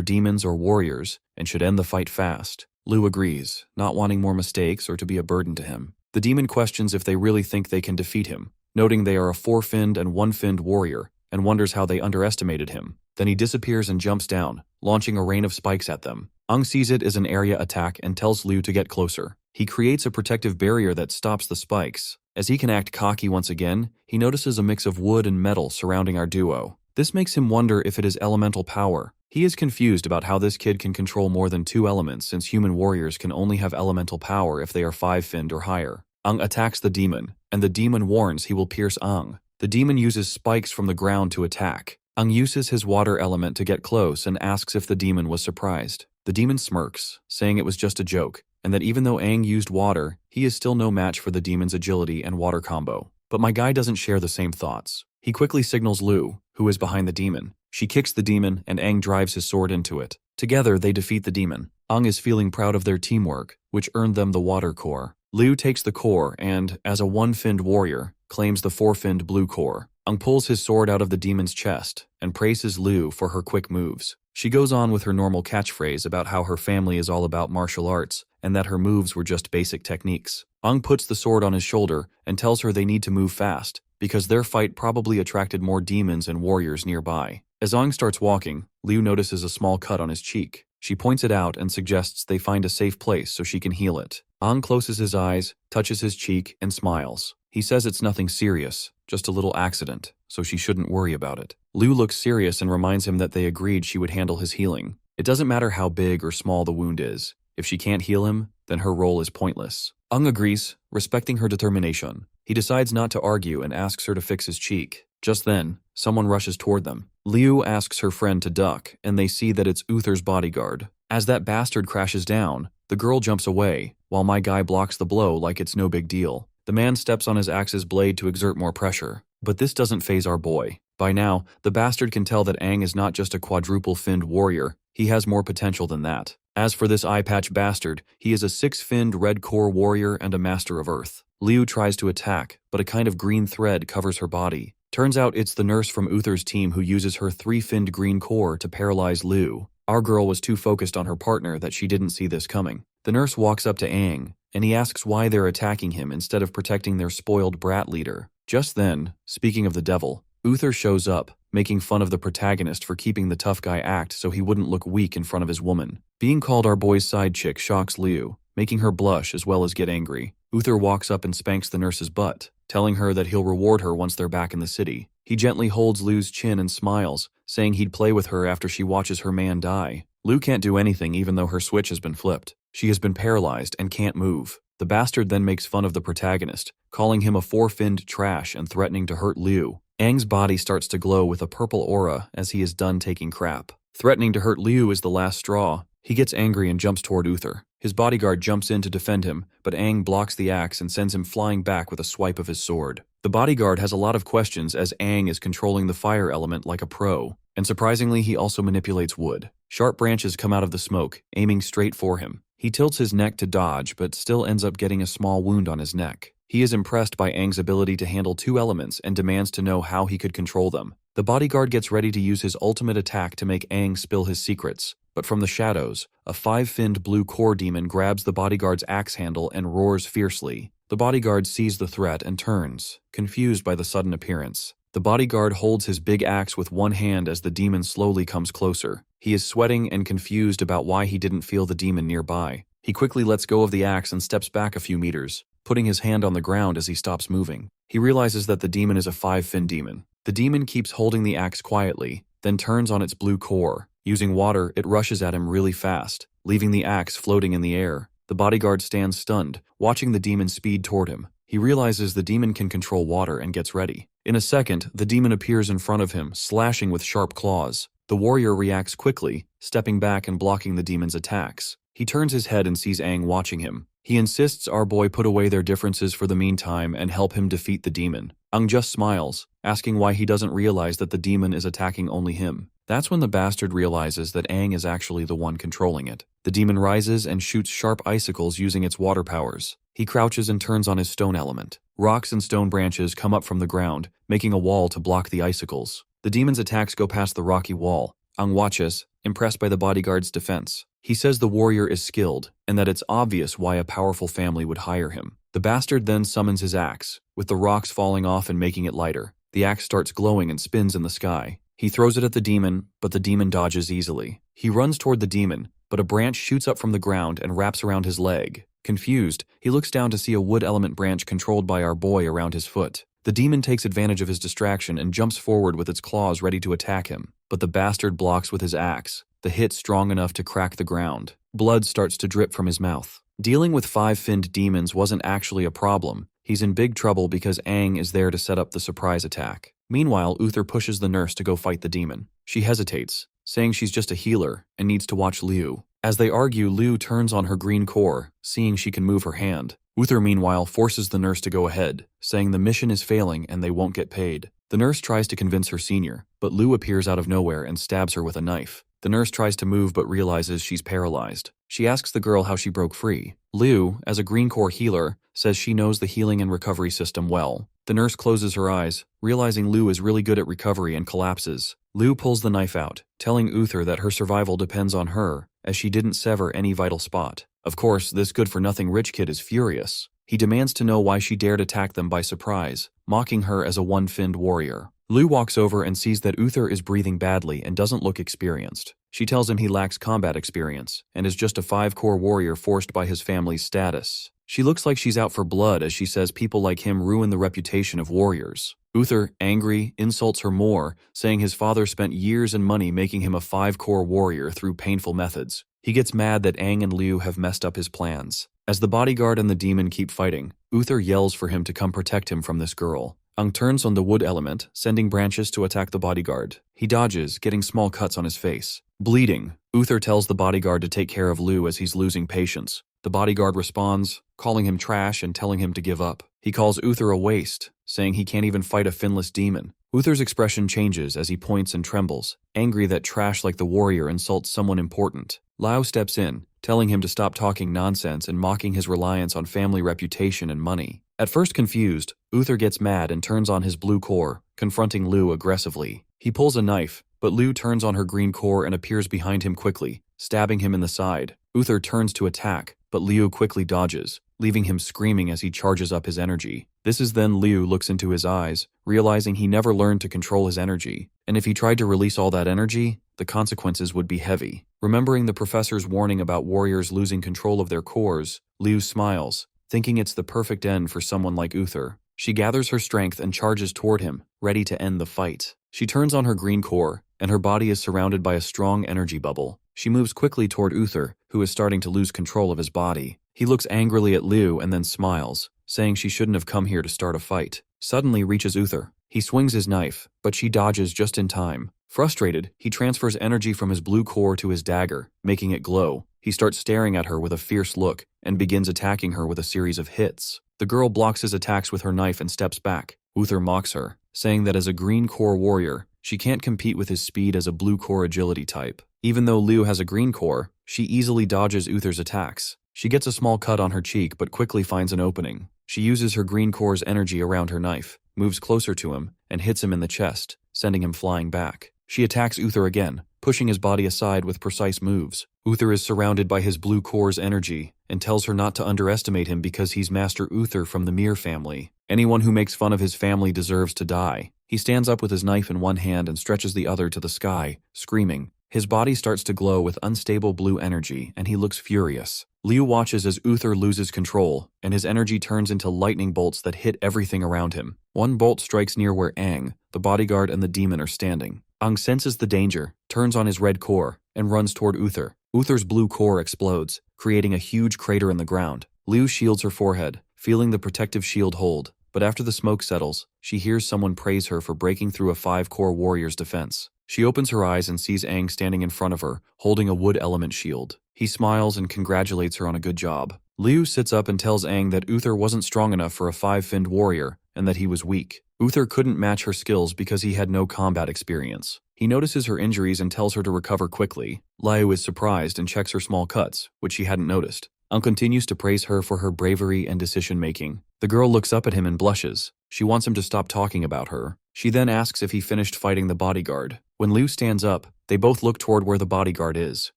demons or warriors and should end the fight fast. Liu agrees, not wanting more mistakes or to be a burden to him. The demon questions if they really think they can defeat him, noting they are a 4-finned and 1-finned warrior, and wonders how they underestimated him. Then he disappears and jumps down, launching a rain of spikes at them. Aang sees it as an area attack and tells Liu to get closer. He creates a protective barrier that stops the spikes. As he can act cocky once again, he notices a mix of wood and metal surrounding our duo. This makes him wonder if it is elemental power. He is confused about how this kid can control more than 2 elements since human warriors can only have elemental power if they are 5-finned or higher. Aang attacks the demon, and the demon warns he will pierce Aang. The demon uses spikes from the ground to attack. Aang uses his water element to get close and asks if the demon was surprised. The demon smirks, saying it was just a joke, and that even though Aang used water, he is still no match for the demon's agility and water combo. But my guy doesn't share the same thoughts. He quickly signals Liu, who is behind the demon. She kicks the demon, and Aang drives his sword into it. Together, they defeat the demon. Aang is feeling proud of their teamwork, which earned them the water core. Liu takes the core and, as a 1-finned warrior, claims the 4-finned blue core. Aang pulls his sword out of the demon's chest and praises Liu for her quick moves. She goes on with her normal catchphrase about how her family is all about martial arts and that her moves were just basic techniques. Aang puts the sword on his shoulder and tells her they need to move fast because their fight probably attracted more demons and warriors nearby. As Aang starts walking, Liu notices a small cut on his cheek. She points it out and suggests they find a safe place so she can heal it. Aang closes his eyes, touches his cheek, and smiles. He says it's nothing serious, just a little accident, so she shouldn't worry about it. Liu looks serious and reminds him that they agreed she would handle his healing. It doesn't matter how big or small the wound is. If she can't heal him, then her role is pointless. Aang agrees, respecting her determination. He decides not to argue and asks her to fix his cheek. Just then, someone rushes toward them. Liu asks her friend to duck, and they see that it's Uther's bodyguard. As that bastard crashes down, the girl jumps away, while my guy blocks the blow like it's no big deal. The man steps on his axe's blade to exert more pressure. But this doesn't faze our boy. By now, the bastard can tell that Aang is not just a quadruple-finned warrior, he has more potential than that. As for this eye-patch bastard, he is a 6-finned red core warrior and a master of earth. Liu tries to attack, but a kind of green thread covers her body. Turns out it's the nurse from Uther's team who uses her 3-finned green core to paralyze Liu. Our girl was too focused on her partner that she didn't see this coming. The nurse walks up to Aang, and he asks why they're attacking him instead of protecting their spoiled brat leader. Just then, speaking of the devil, Uther shows up, making fun of the protagonist for keeping the tough guy act so he wouldn't look weak in front of his woman. Being called our boy's side chick shocks Liu, making her blush as well as get angry. Uther walks up and spanks the nurse's butt, telling her that he'll reward her once they're back in the city. He gently holds Liu's chin and smiles, saying he'd play with her after she watches her man die. Liu can't do anything even though her switch has been flipped. She has been paralyzed and can't move. The bastard then makes fun of the protagonist, calling him a 4-finned trash and threatening to hurt Liu. Aang's body starts to glow with a purple aura as he is done taking crap. Threatening to hurt Liu is the last straw. He gets angry and jumps toward Uther. His bodyguard jumps in to defend him, but Aang blocks the axe and sends him flying back with a swipe of his sword. The bodyguard has a lot of questions as Aang is controlling the fire element like a pro, and surprisingly he also manipulates wood. Sharp branches come out of the smoke, aiming straight for him. He tilts his neck to dodge, but still ends up getting a small wound on his neck. He is impressed by Aang's ability to handle two elements and demands to know how he could control them. The bodyguard gets ready to use his ultimate attack to make Aang spill his secrets, but from the shadows, a five-finned blue core demon grabs the bodyguard's axe handle and roars fiercely. The bodyguard sees the threat and turns, confused by the sudden appearance. The bodyguard holds his big axe with one hand as the demon slowly comes closer. He is sweating and confused about why he didn't feel the demon nearby. He quickly lets go of the axe and steps back a few meters, putting his hand on the ground as he stops moving. He realizes that the demon is a five-finned demon. The demon keeps holding the axe quietly, then turns on its blue core. Using water, it rushes at him really fast, leaving the axe floating in the air. The bodyguard stands stunned, watching the demon speed toward him. He realizes the demon can control water and gets ready. In a second, the demon appears in front of him, slashing with sharp claws. The warrior reacts quickly, stepping back and blocking the demon's attacks. He turns his head and sees Aang watching him. He insists our boy put away their differences for the meantime and help him defeat the demon. Aang just smiles, asking why he doesn't realize that the demon is attacking only him. That's when the bastard realizes that Aang is actually the one controlling it. The demon rises and shoots sharp icicles using its water powers. He crouches and turns on his stone element. Rocks and stone branches come up from the ground, making a wall to block the icicles. The demon's attacks go past the rocky wall. Aang watches, impressed by the bodyguard's defense. He says the warrior is skilled, and that it's obvious why a powerful family would hire him. The bastard then summons his axe, with the rocks falling off and making it lighter. The axe starts glowing and spins in the sky. He throws it at the demon, but the demon dodges easily. He runs toward the demon, but a branch shoots up from the ground and wraps around his leg. Confused, he looks down to see a wood element branch controlled by our boy around his foot. The demon takes advantage of his distraction and jumps forward with its claws ready to attack him, but the bastard blocks with his axe, the hit strong enough to crack the ground. Blood starts to drip from his mouth. Dealing with five-finned demons wasn't actually a problem. He's in big trouble because Aang is there to set up the surprise attack. Meanwhile, Uther pushes the nurse to go fight the demon. She hesitates, saying she's just a healer and needs to watch Liu. As they argue, Liu turns on her green core, seeing she can move her hand. Uther, meanwhile, forces the nurse to go ahead, saying the mission is failing and they won't get paid. The nurse tries to convince her senior, but Liu appears out of nowhere and stabs her with a knife. The nurse tries to move but realizes she's paralyzed. She asks the girl how she broke free. Liu, as a green core healer, says she knows the healing and recovery system well. The nurse closes her eyes, realizing Liu is really good at recovery, and collapses. Liu pulls the knife out, telling Uther that her survival depends on her, as she didn't sever any vital spot. Of course, this good-for-nothing rich kid is furious. He demands to know why she dared attack them by surprise, mocking her as a one-finned warrior. Liu walks over and sees that Uther is breathing badly and doesn't look experienced. She tells him he lacks combat experience and is just a five-core warrior forced by his family's status. She looks like she's out for blood as she says people like him ruin the reputation of warriors. Uther, angry, insults her more, saying his father spent years and money making him a five-core warrior through painful methods. He gets mad that Aang and Liu have messed up his plans. As the bodyguard and the demon keep fighting, Uther yells for him to come protect him from this girl. Aang turns on the wood element, sending branches to attack the bodyguard. He dodges, getting small cuts on his face. Bleeding, Uther tells the bodyguard to take care of Liu as he's losing patience. The bodyguard responds, calling him trash and telling him to give up. He calls Uther a waste, saying he can't even fight a finless demon. Uther's expression changes as he points and trembles, angry that trash like the warrior insults someone important. Liu steps in, telling him to stop talking nonsense and mocking his reliance on family reputation and money. At first confused, Uther gets mad and turns on his blue core, confronting Liu aggressively. He pulls a knife, but Liu turns on her green core and appears behind him quickly, stabbing him in the side. Uther turns to attack, but Liu quickly dodges, leaving him screaming as he charges up his energy. This is then Liu looks into his eyes, realizing he never learned to control his energy, and if he tried to release all that energy, the consequences would be heavy. Remembering the professor's warning about warriors losing control of their cores, Liu smiles, thinking it's the perfect end for someone like Uther. She gathers her strength and charges toward him, ready to end the fight. She turns on her green core, and her body is surrounded by a strong energy bubble. She moves quickly toward Uther, who is starting to lose control of his body. He looks angrily at Liu and then smiles, saying she shouldn't have come here to start a fight. Suddenly reaches Uther. He swings his knife, but she dodges just in time. Frustrated, he transfers energy from his blue core to his dagger, making it glow. He starts staring at her with a fierce look and begins attacking her with a series of hits. The girl blocks his attacks with her knife and steps back. Uther mocks her, saying that as a green core warrior, she can't compete with his speed as a blue core agility type. Even though Liu has a green core, she easily dodges Uther's attacks. She gets a small cut on her cheek but quickly finds an opening. She uses her green core's energy around her knife, moves closer to him, and hits him in the chest, sending him flying back. She attacks Uther again, pushing his body aside with precise moves. Uther is surrounded by his blue core's energy and tells her not to underestimate him because he's Master Uther from the Mir family. Anyone who makes fun of his family deserves to die. He stands up with his knife in one hand and stretches the other to the sky, screaming. His body starts to glow with unstable blue energy, and he looks furious. Liu watches as Uther loses control, and his energy turns into lightning bolts that hit everything around him. One bolt strikes near where Aang, the bodyguard, and the demon are standing. Aang senses the danger, turns on his red core, and runs toward Uther. Uther's blue core explodes, creating a huge crater in the ground. Liu shields her forehead, feeling the protective shield hold, but after the smoke settles, she hears someone praise her for breaking through a 5-core warrior's defense. She opens her eyes and sees Aang standing in front of her, holding a wood element shield. He smiles and congratulates her on a good job. Liu sits up and tells Aang that Uther wasn't strong enough for a 5-finned warrior, and that he was weak. Uther couldn't match her skills because he had no combat experience. He notices her injuries and tells her to recover quickly. Liu is surprised and checks her small cuts, which she hadn't noticed. Aang continues to praise her for her bravery and decision-making. The girl looks up at him and blushes. She wants him to stop talking about her. She then asks if he finished fighting the bodyguard. When Liu stands up, they both look toward where the bodyguard is.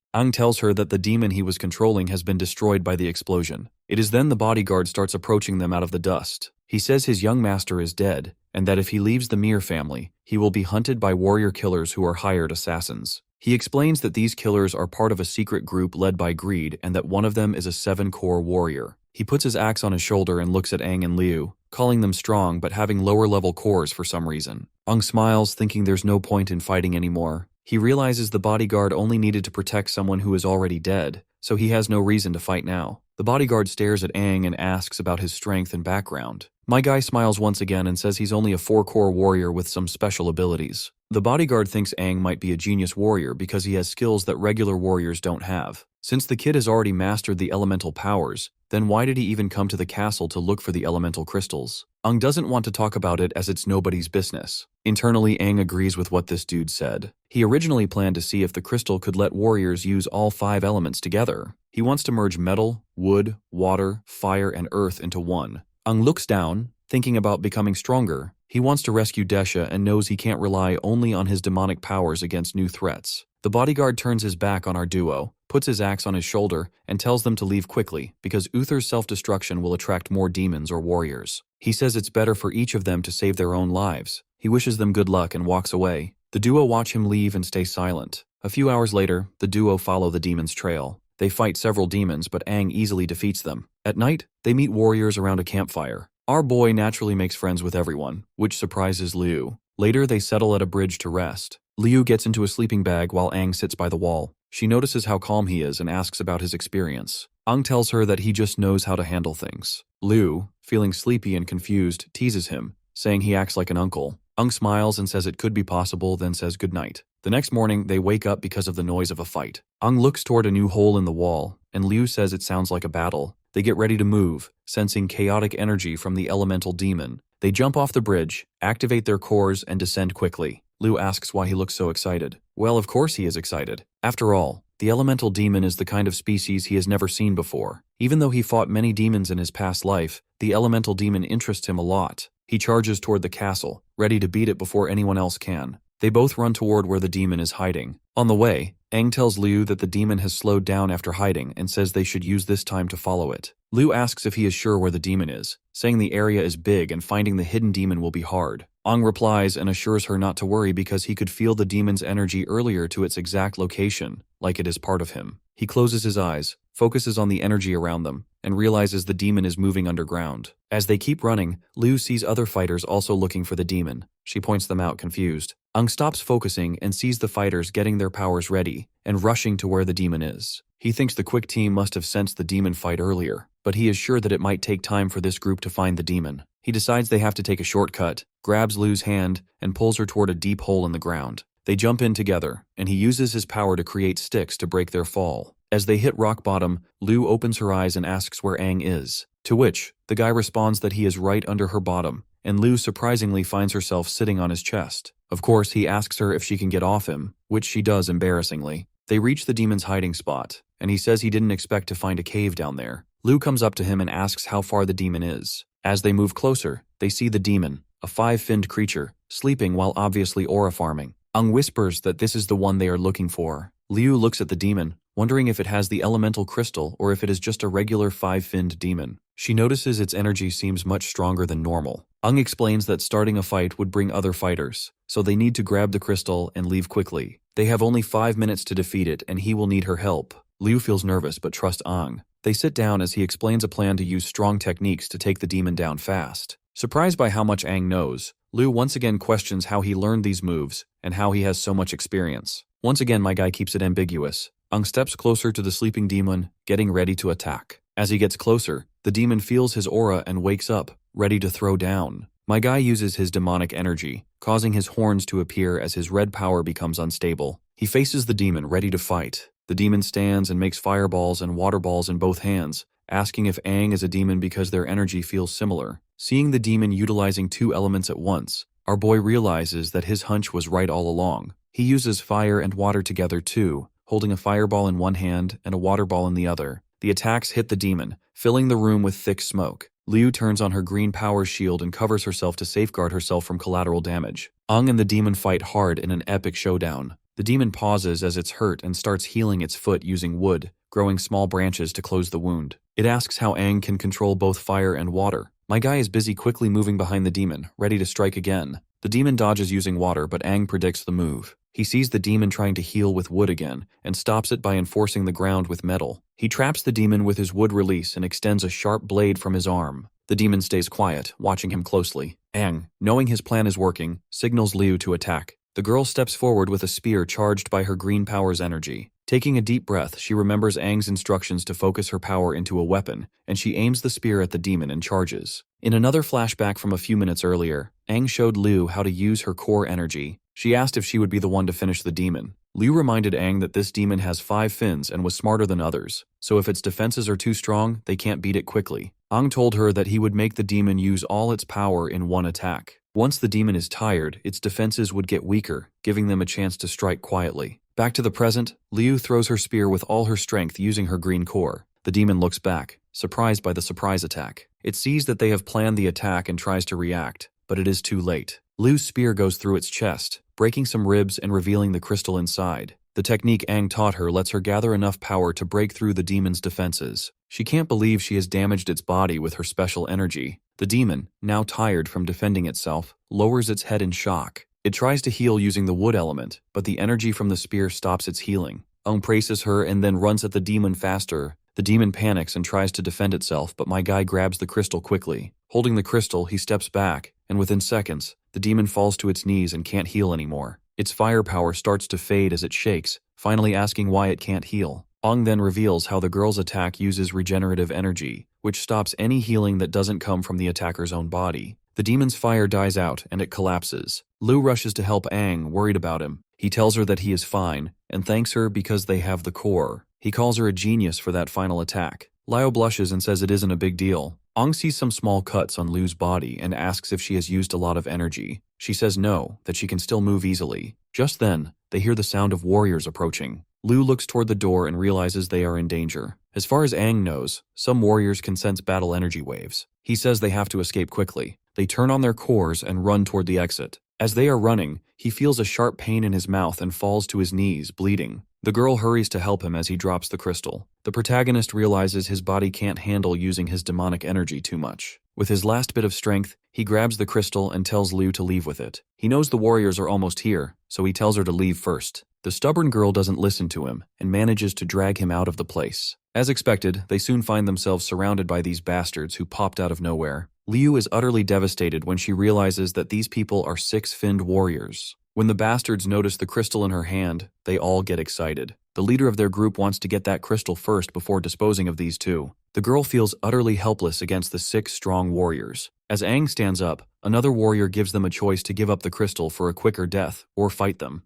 Aang tells her that the demon he was controlling has been destroyed by the explosion. It is then the bodyguard starts approaching them out of the dust. He says his young master is dead, and that if he leaves the Mir family, he will be hunted by warrior killers who are hired assassins. He explains that these killers are part of a secret group led by greed and that one of them is a 7-core warrior. He puts his axe on his shoulder and looks at Aang and Liu, calling them strong but having lower-level cores for some reason. Aang smiles, thinking there's no point in fighting anymore. He realizes the bodyguard only needed to protect someone who is already dead, so he has no reason to fight now. The bodyguard stares at Aang and asks about his strength and background. My guy smiles once again and says he's only a 4-core warrior with some special abilities. The bodyguard thinks Aang might be a genius warrior because he has skills that regular warriors don't have. Since the kid has already mastered the elemental powers, then why did he even come to the castle to look for the elemental crystals? Aang doesn't want to talk about it as it's nobody's business. Internally, Aang agrees with what this dude said. He originally planned to see if the crystal could let warriors use all 5 elements together. He wants to merge metal, wood, water, fire, and earth into one. Aang looks down, thinking about becoming stronger. He wants to rescue Desha and knows he can't rely only on his demonic powers against new threats. The bodyguard turns his back on our duo, puts his axe on his shoulder, and tells them to leave quickly because Uther's self-destruction will attract more demons or warriors. He says it's better for each of them to save their own lives. He wishes them good luck and walks away. The duo watch him leave and stay silent. A few hours later, the duo follow the demon's trail. They fight several demons, but Aang easily defeats them. At night, they meet warriors around a campfire. Our boy naturally makes friends with everyone, which surprises Liu. Later, they settle at a bridge to rest. Liu gets into a sleeping bag while Aang sits by the wall. She notices how calm he is and asks about his experience. Aang tells her that he just knows how to handle things. Liu, feeling sleepy and confused, teases him, saying he acts like an uncle. Aang smiles and says it could be possible, then says goodnight. The next morning, they wake up because of the noise of a fight. Aang looks toward a new hole in the wall, and Liu says it sounds like a battle. They get ready to move, sensing chaotic energy from the elemental demon. They jump off the bridge, activate their cores, and descend quickly. Liu asks why he looks so excited. Well, of course he is excited. After all, the elemental demon is the kind of species he has never seen before. Even though he fought many demons in his past life, the elemental demon interests him a lot. He charges toward the castle, ready to beat it before anyone else can. They both run toward where the demon is hiding. On the way, Aang tells Liu that the demon has slowed down after hiding and says they should use this time to follow it. Liu asks if he is sure where the demon is, saying the area is big and finding the hidden demon will be hard. Aang replies and assures her not to worry because he could feel the demon's energy earlier to its exact location, like it is part of him. He closes his eyes, focuses on the energy around them, and realizes the demon is moving underground. As they keep running, Liu sees other fighters also looking for the demon. She points them out, confused. Aang stops focusing and sees the fighters getting their powers ready and rushing to where the demon is. He thinks the quick team must have sensed the demon fight earlier, but he is sure that it might take time for this group to find the demon. He decides they have to take a shortcut, grabs Liu's hand, and pulls her toward a deep hole in the ground. They jump in together, and he uses his power to create sticks to break their fall. As they hit rock bottom, Liu opens her eyes and asks where Aang is. To which, the guy responds that he is right under her bottom, and Liu surprisingly finds herself sitting on his chest. Of course, he asks her if she can get off him, which she does embarrassingly. They reach the demon's hiding spot, and he says he didn't expect to find a cave down there. Liu comes up to him and asks how far the demon is. As they move closer, they see the demon, a 5-finned creature, sleeping while obviously aura farming. Aang whispers that this is the one they are looking for. Liu looks at the demon, wondering if it has the elemental crystal or if it is just a regular 5-finned demon. She notices its energy seems much stronger than normal. Aang explains that starting a fight would bring other fighters, so they need to grab the crystal and leave quickly. They have only 5 minutes to defeat it and he will need her help. Liu feels nervous but trusts Aang. They sit down as he explains a plan to use strong techniques to take the demon down fast. Surprised by how much Aang knows, Liu once again questions how he learned these moves and how he has so much experience. Once again, my guy keeps it ambiguous. Aang steps closer to the sleeping demon, getting ready to attack. As he gets closer, the demon feels his aura and wakes up, ready to throw down. My guy uses his demonic energy, causing his horns to appear as his red power becomes unstable. He faces the demon, ready to fight. The demon stands and makes fireballs and water balls in both hands, asking if Aang is a demon because their energy feels similar. Seeing the demon utilizing 2 elements at once, our boy realizes that his hunch was right all along. He uses fire and water together too, holding a fireball in one hand and a water ball in the other. The attacks hit the demon, filling the room with thick smoke. Liu turns on her green power shield and covers herself to safeguard herself from collateral damage. Aang and the demon fight hard in an epic showdown. The demon pauses as it's hurt and starts healing its foot using wood, growing small branches to close the wound. It asks how Aang can control both fire and water. My guy is busy quickly moving behind the demon, ready to strike again. The demon dodges using water, but Aang predicts the move. He sees the demon trying to heal with wood again, and stops it by enforcing the ground with metal. He traps the demon with his wood release and extends a sharp blade from his arm. The demon stays quiet, watching him closely. Aang, knowing his plan is working, signals Liu to attack. The girl steps forward with a spear charged by her green power's energy. Taking a deep breath, she remembers Aang's instructions to focus her power into a weapon, and she aims the spear at the demon and charges. In another flashback from a few minutes earlier, Aang showed Liu how to use her core energy. She asked if she would be the one to finish the demon. Liu reminded Aang that this demon has 5 fins and was smarter than others, so if its defenses are too strong, they can't beat it quickly. Aang told her that he would make the demon use all its power in one attack. Once the demon is tired, its defenses would get weaker, giving them a chance to strike quietly. Back to the present, Liu throws her spear with all her strength using her green core. The demon looks back, surprised by the surprise attack. It sees that they have planned the attack and tries to react, but it is too late. Liu's spear goes through its chest, breaking some ribs and revealing the crystal inside. The technique Aang taught her lets her gather enough power to break through the demon's defenses. She can't believe she has damaged its body with her special energy. The demon, now tired from defending itself, lowers its head in shock. It tries to heal using the wood element, but the energy from the spear stops its healing. Aang praises her and then runs at the demon faster. The demon panics and tries to defend itself, but my guy grabs the crystal quickly. Holding the crystal, he steps back, and within seconds, the demon falls to its knees and can't heal anymore. Its firepower starts to fade as it shakes, finally asking why it can't heal. Aang then reveals how the girl's attack uses regenerative energy, which stops any healing that doesn't come from the attacker's own body. The demon's fire dies out and it collapses. Liu rushes to help Aang, worried about him. He tells her that he is fine, and thanks her because they have the core. He calls her a genius for that final attack. Liu blushes and says it isn't a big deal. Aang sees some small cuts on Liu's body and asks if she has used a lot of energy. She says no, that she can still move easily. Just then, they hear the sound of warriors approaching. Liu looks toward the door and realizes they are in danger. As far as Aang knows, some warriors can sense battle energy waves. He says they have to escape quickly. They turn on their cores and run toward the exit. As they are running, he feels a sharp pain in his mouth and falls to his knees, bleeding. The girl hurries to help him as he drops the crystal. The protagonist realizes his body can't handle using his demonic energy too much. With his last bit of strength, he grabs the crystal and tells Liu to leave with it. He knows the warriors are almost here, so he tells her to leave first. The stubborn girl doesn't listen to him and manages to drag him out of the place. As expected, they soon find themselves surrounded by these bastards who popped out of nowhere. Liu is utterly devastated when she realizes that these people are 6-finned warriors. When the bastards notice the crystal in her hand, they all get excited. The leader of their group wants to get that crystal first before disposing of these two. The girl feels utterly helpless against the 6 strong warriors. As Aang stands up, another warrior gives them a choice to give up the crystal for a quicker death or fight them.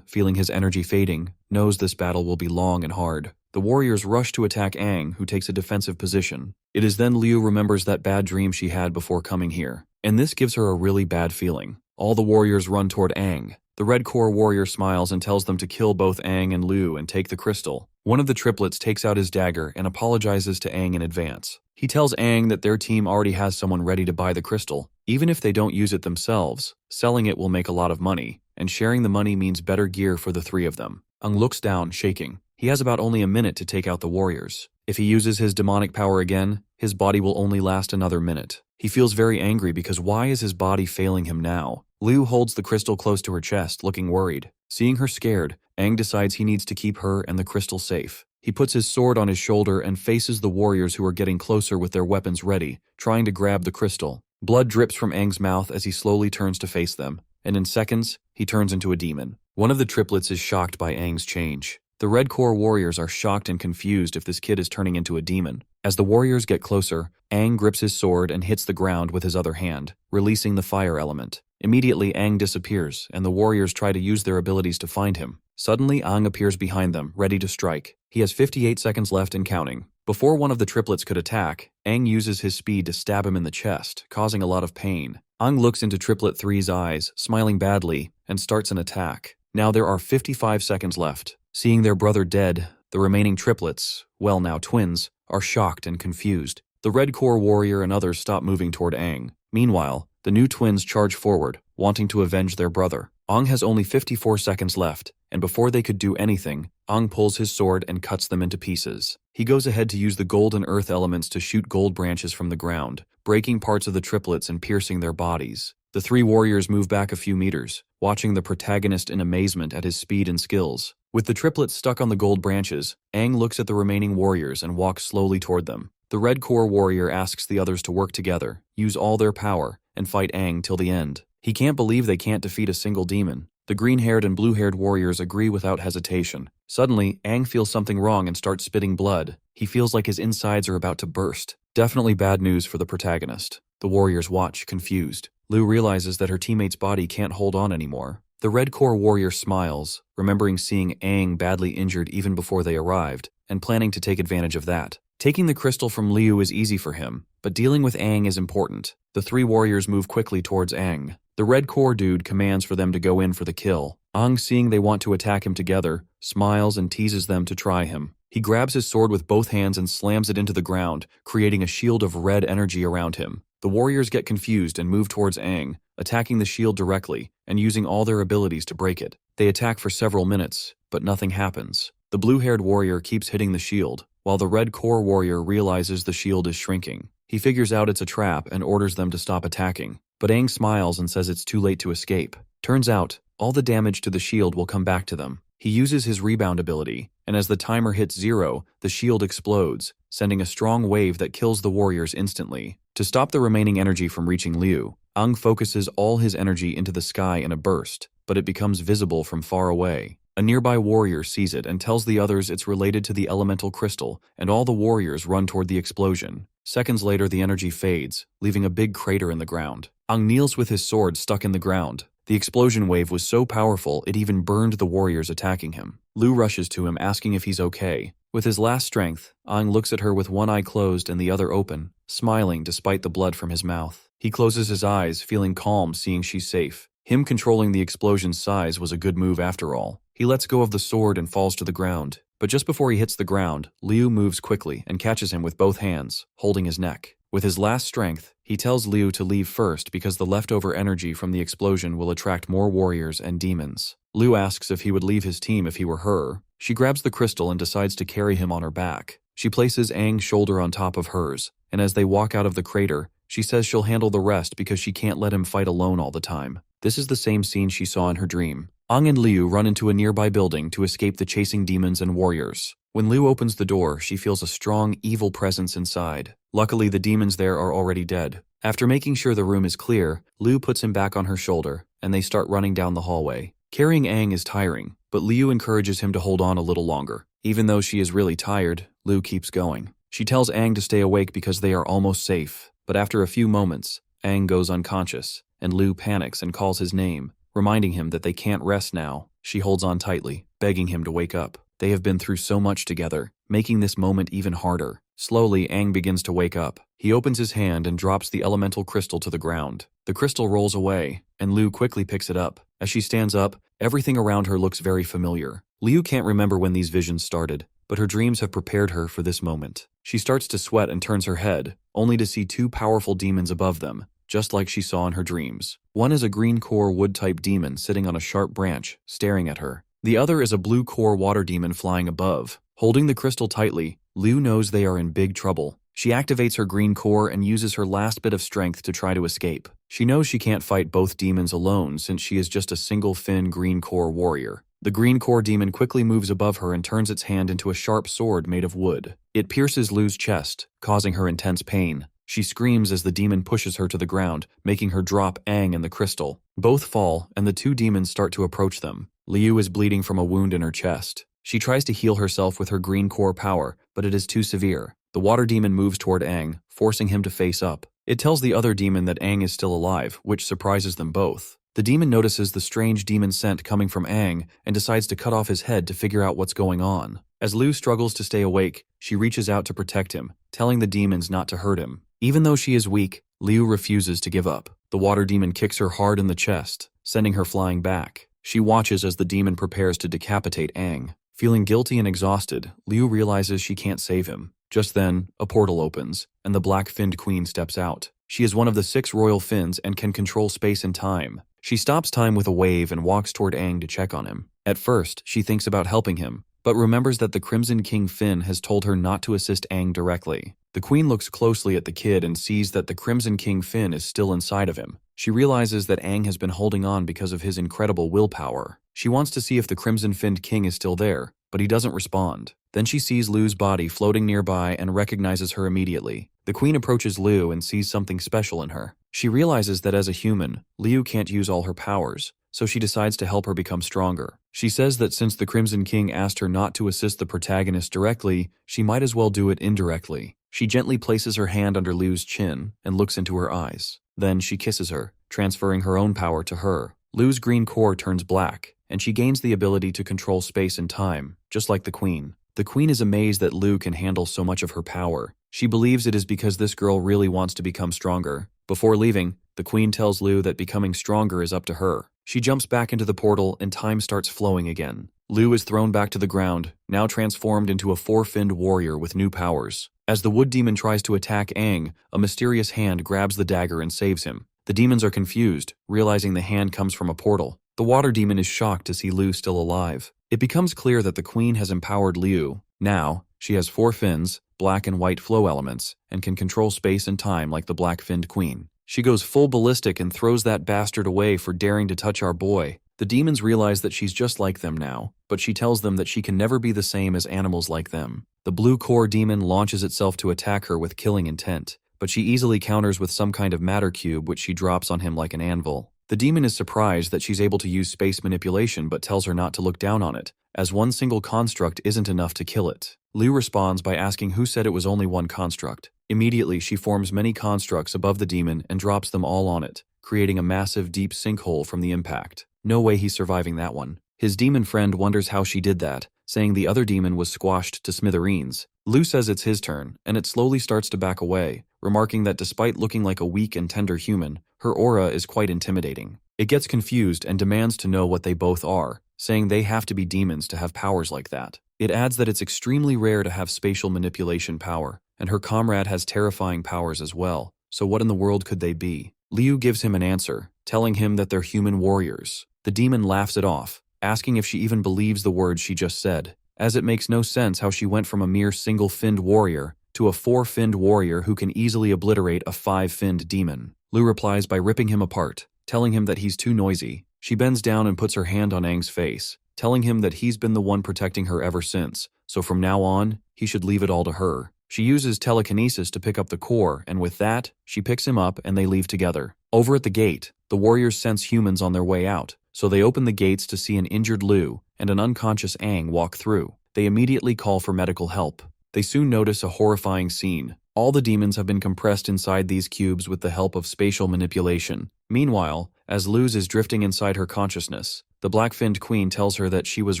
feeling his energy fading, knows this battle will be long and hard. The warriors rush to attack Aang, who takes a defensive position. It is then Liu remembers that bad dream she had before coming here, and this gives her a really bad feeling. All the warriors run toward Aang. The Red Core warrior smiles and tells them to kill both Aang and Liu and take the crystal. One of the triplets takes out his dagger and apologizes to Aang in advance. He tells Aang that their team already has someone ready to buy the crystal. Even if they don't use it themselves, selling it will make a lot of money, and sharing the money means better gear for the three of them. Aang looks down, shaking. He has about only a minute to take out the warriors. If he uses his demonic power again, his body will only last another minute. He feels very angry because why is his body failing him now? Liu holds the crystal close to her chest, looking worried. Seeing her scared, Aang decides he needs to keep her and the crystal safe. He puts his sword on his shoulder and faces the warriors who are getting closer with their weapons ready, trying to grab the crystal. Blood drips from Aang's mouth as he slowly turns to face them, and in seconds, he turns into a demon. One of the triplets is shocked by Aang's change. The Red Core warriors are shocked and confused if this kid is turning into a demon. As the warriors get closer, Aang grips his sword and hits the ground with his other hand, releasing the fire element. Immediately, Aang disappears, and the warriors try to use their abilities to find him. Suddenly, Aang appears behind them, ready to strike. He has 58 seconds left and counting. Before one of the triplets could attack, Aang uses his speed to stab him in the chest, causing a lot of pain. Aang looks into Triplet 3's eyes, smiling badly, and starts an attack. Now there are 55 seconds left. Seeing their brother dead, the remaining triplets, well now twins, are shocked and confused. The Red Core warrior and others stop moving toward Aang. Meanwhile, the new twins charge forward, wanting to avenge their brother. Aang has only 54 seconds left, and before they could do anything, Aang pulls his sword and cuts them into pieces. He goes ahead to use the gold and earth elements to shoot gold branches from the ground, breaking parts of the triplets and piercing their bodies. The three warriors move back a few meters, watching the protagonist in amazement at his speed and skills. With the triplets stuck on the gold branches, Aang looks at the remaining warriors and walks slowly toward them. The Red Core warrior asks the others to work together, use all their power, and fight Aang till the end. He can't believe they can't defeat a single demon. The green-haired and blue-haired warriors agree without hesitation. Suddenly, Aang feels something wrong and starts spitting blood. He feels like his insides are about to burst. Definitely bad news for the protagonist. The warriors watch, confused. Liu realizes that her teammate's body can't hold on anymore. The Red Core warrior smiles, remembering seeing Aang badly injured even before they arrived, and planning to take advantage of that. Taking the crystal from Liu is easy for him, but dealing with Aang is important. The three warriors move quickly towards Aang. The Red Core dude commands for them to go in for the kill. Aang, seeing they want to attack him together, smiles and teases them to try him. He grabs his sword with both hands and slams it into the ground, creating a shield of red energy around him. The warriors get confused and move towards Aang, attacking the shield directly and using all their abilities to break it. They attack for several minutes, but nothing happens. The blue-haired warrior keeps hitting the shield, while the Red Core warrior realizes the shield is shrinking. He figures out it's a trap and orders them to stop attacking, but Aang smiles and says it's too late to escape. Turns out, all the damage to the shield will come back to them. He uses his rebound ability, and as the timer hits 0, the shield explodes, sending a strong wave that kills the warriors instantly. To stop the remaining energy from reaching Liu, Aang focuses all his energy into the sky in a burst, but it becomes visible from far away. A nearby warrior sees it and tells the others it's related to the elemental crystal, and all the warriors run toward the explosion. Seconds later, the energy fades, leaving a big crater in the ground. Aang kneels with his sword stuck in the ground. The explosion wave was so powerful it even burned the warriors attacking him. Liu rushes to him, asking if he's okay. With his last strength, Aang looks at her with one eye closed and the other open, smiling despite the blood from his mouth. He closes his eyes, feeling calm seeing she's safe. Him controlling the explosion's size was a good move after all. He lets go of the sword and falls to the ground. But just before he hits the ground, Liu moves quickly and catches him with both hands, holding his neck. With his last strength, he tells Liu to leave first because the leftover energy from the explosion will attract more warriors and demons. Liu asks if he would leave his team if he were her. She grabs the crystal and decides to carry him on her back. She places Aang's shoulder on top of hers, and as they walk out of the crater, she says she'll handle the rest because she can't let him fight alone all the time. This is the same scene she saw in her dream. Aang and Liu run into a nearby building to escape the chasing demons and warriors. When Liu opens the door, she feels a strong, evil presence inside. Luckily, the demons there are already dead. After making sure the room is clear, Liu puts him back on her shoulder, and they start running down the hallway. Carrying Aang is tiring, but Liu encourages him to hold on a little longer. Even though she is really tired, Liu keeps going. She tells Aang to stay awake because they are almost safe, but after a few moments, Aang goes unconscious, and Liu panics and calls his name, reminding him that they can't rest now. She holds on tightly, begging him to wake up. They have been through so much together, making this moment even harder. Slowly, Aang begins to wake up. He opens his hand and drops the elemental crystal to the ground. The crystal rolls away, and Liu quickly picks it up. As she stands up, everything around her looks very familiar. Liu can't remember when these visions started, but her dreams have prepared her for this moment. She starts to sweat and turns her head, only to see two powerful demons above them, just like she saw in her dreams. One is a green core wood-type demon sitting on a sharp branch, staring at her. The other is a blue core water demon flying above. Holding the crystal tightly, Liu knows they are in big trouble. She activates her green core and uses her last bit of strength to try to escape. She knows she can't fight both demons alone since she is just a single Fin green core warrior. The green core demon quickly moves above her and turns its hand into a sharp sword made of wood. It pierces Liu's chest, causing her intense pain. She screams as the demon pushes her to the ground, making her drop Aang and the crystal. Both fall, and the two demons start to approach them. Liu is bleeding from a wound in her chest. She tries to heal herself with her green core power, but it is too severe. The water demon moves toward Aang, forcing him to face up. It tells the other demon that Aang is still alive, which surprises them both. The demon notices the strange demon scent coming from Aang and decides to cut off his head to figure out what's going on. As Liu struggles to stay awake, she reaches out to protect him, telling the demons not to hurt him. Even though she is weak, Liu refuses to give up. The water demon kicks her hard in the chest, sending her flying back. She watches as the demon prepares to decapitate Aang. Feeling guilty and exhausted, Liu realizes she can't save him. Just then, a portal opens, and the black-finned queen steps out. She is one of the 6 royal fins and can control space and time. She stops time with a wave and walks toward Aang to check on him. At first, she thinks about helping him, but remembers that the Crimson King Fin has told her not to assist Aang directly. The queen looks closely at the kid and sees that the Crimson King Fin is still inside of him. She realizes that Aang has been holding on because of his incredible willpower. She wants to see if the Crimson-Finned King is still there, but he doesn't respond. Then she sees Liu's body floating nearby and recognizes her immediately. The queen approaches Liu and sees something special in her. She realizes that as a human, Liu can't use all her powers, so she decides to help her become stronger. She says that since the Crimson King asked her not to assist the protagonist directly, she might as well do it indirectly. She gently places her hand under Liu's chin and looks into her eyes. Then she kisses her, transferring her own power to her. Liu's green core turns black, and she gains the ability to control space and time, just like the queen. The queen is amazed that Liu can handle so much of her power. She believes it is because this girl really wants to become stronger. Before leaving, the queen tells Liu that becoming stronger is up to her. She jumps back into the portal and time starts flowing again. Liu is thrown back to the ground, now transformed into a 4-finned warrior with new powers. As the wood demon tries to attack Aang, a mysterious hand grabs the dagger and saves him. The demons are confused, realizing the hand comes from a portal. The water demon is shocked to see Liu still alive. It becomes clear that the queen has empowered Liu. Now, she has 4 fins, black and white flow elements, and can control space and time like the black-finned queen. She goes full ballistic and throws that bastard away for daring to touch our boy. The demons realize that she's just like them now, but she tells them that she can never be the same as animals like them. The blue core demon launches itself to attack her with killing intent, but she easily counters with some kind of matter cube which she drops on him like an anvil. The demon is surprised that she's able to use space manipulation but tells her not to look down on it, as one single construct isn't enough to kill it. Liu responds by asking who said it was only one construct. Immediately, she forms many constructs above the demon and drops them all on it, creating a massive deep sinkhole from the impact. No way he's surviving that one. His demon friend wonders how she did that, saying the other demon was squashed to smithereens. Liu says it's his turn, and it slowly starts to back away, remarking that despite looking like a weak and tender human, her aura is quite intimidating. It gets confused and demands to know what they both are, saying they have to be demons to have powers like that. It adds that it's extremely rare to have spatial manipulation power, and her comrade has terrifying powers as well, so what in the world could they be? Liu gives him an answer, telling him that they're human warriors. The demon laughs it off, asking if she even believes the words she just said, as it makes no sense how she went from a mere single-finned warrior to a 4-finned warrior who can easily obliterate a 5-finned demon. Liu replies by ripping him apart, telling him that he's too noisy. She bends down and puts her hand on Aang's face, telling him that he's been the one protecting her ever since, so from now on, he should leave it all to her. She uses telekinesis to pick up the core, and with that, she picks him up and they leave together. Over at the gate, the warriors sense humans on their way out, so they open the gates to see an injured Liu and an unconscious Aang walk through. They immediately call for medical help. They soon notice a horrifying scene. All the demons have been compressed inside these cubes with the help of spatial manipulation. Meanwhile, as Luz is drifting inside her consciousness, The black-finned queen tells her that she was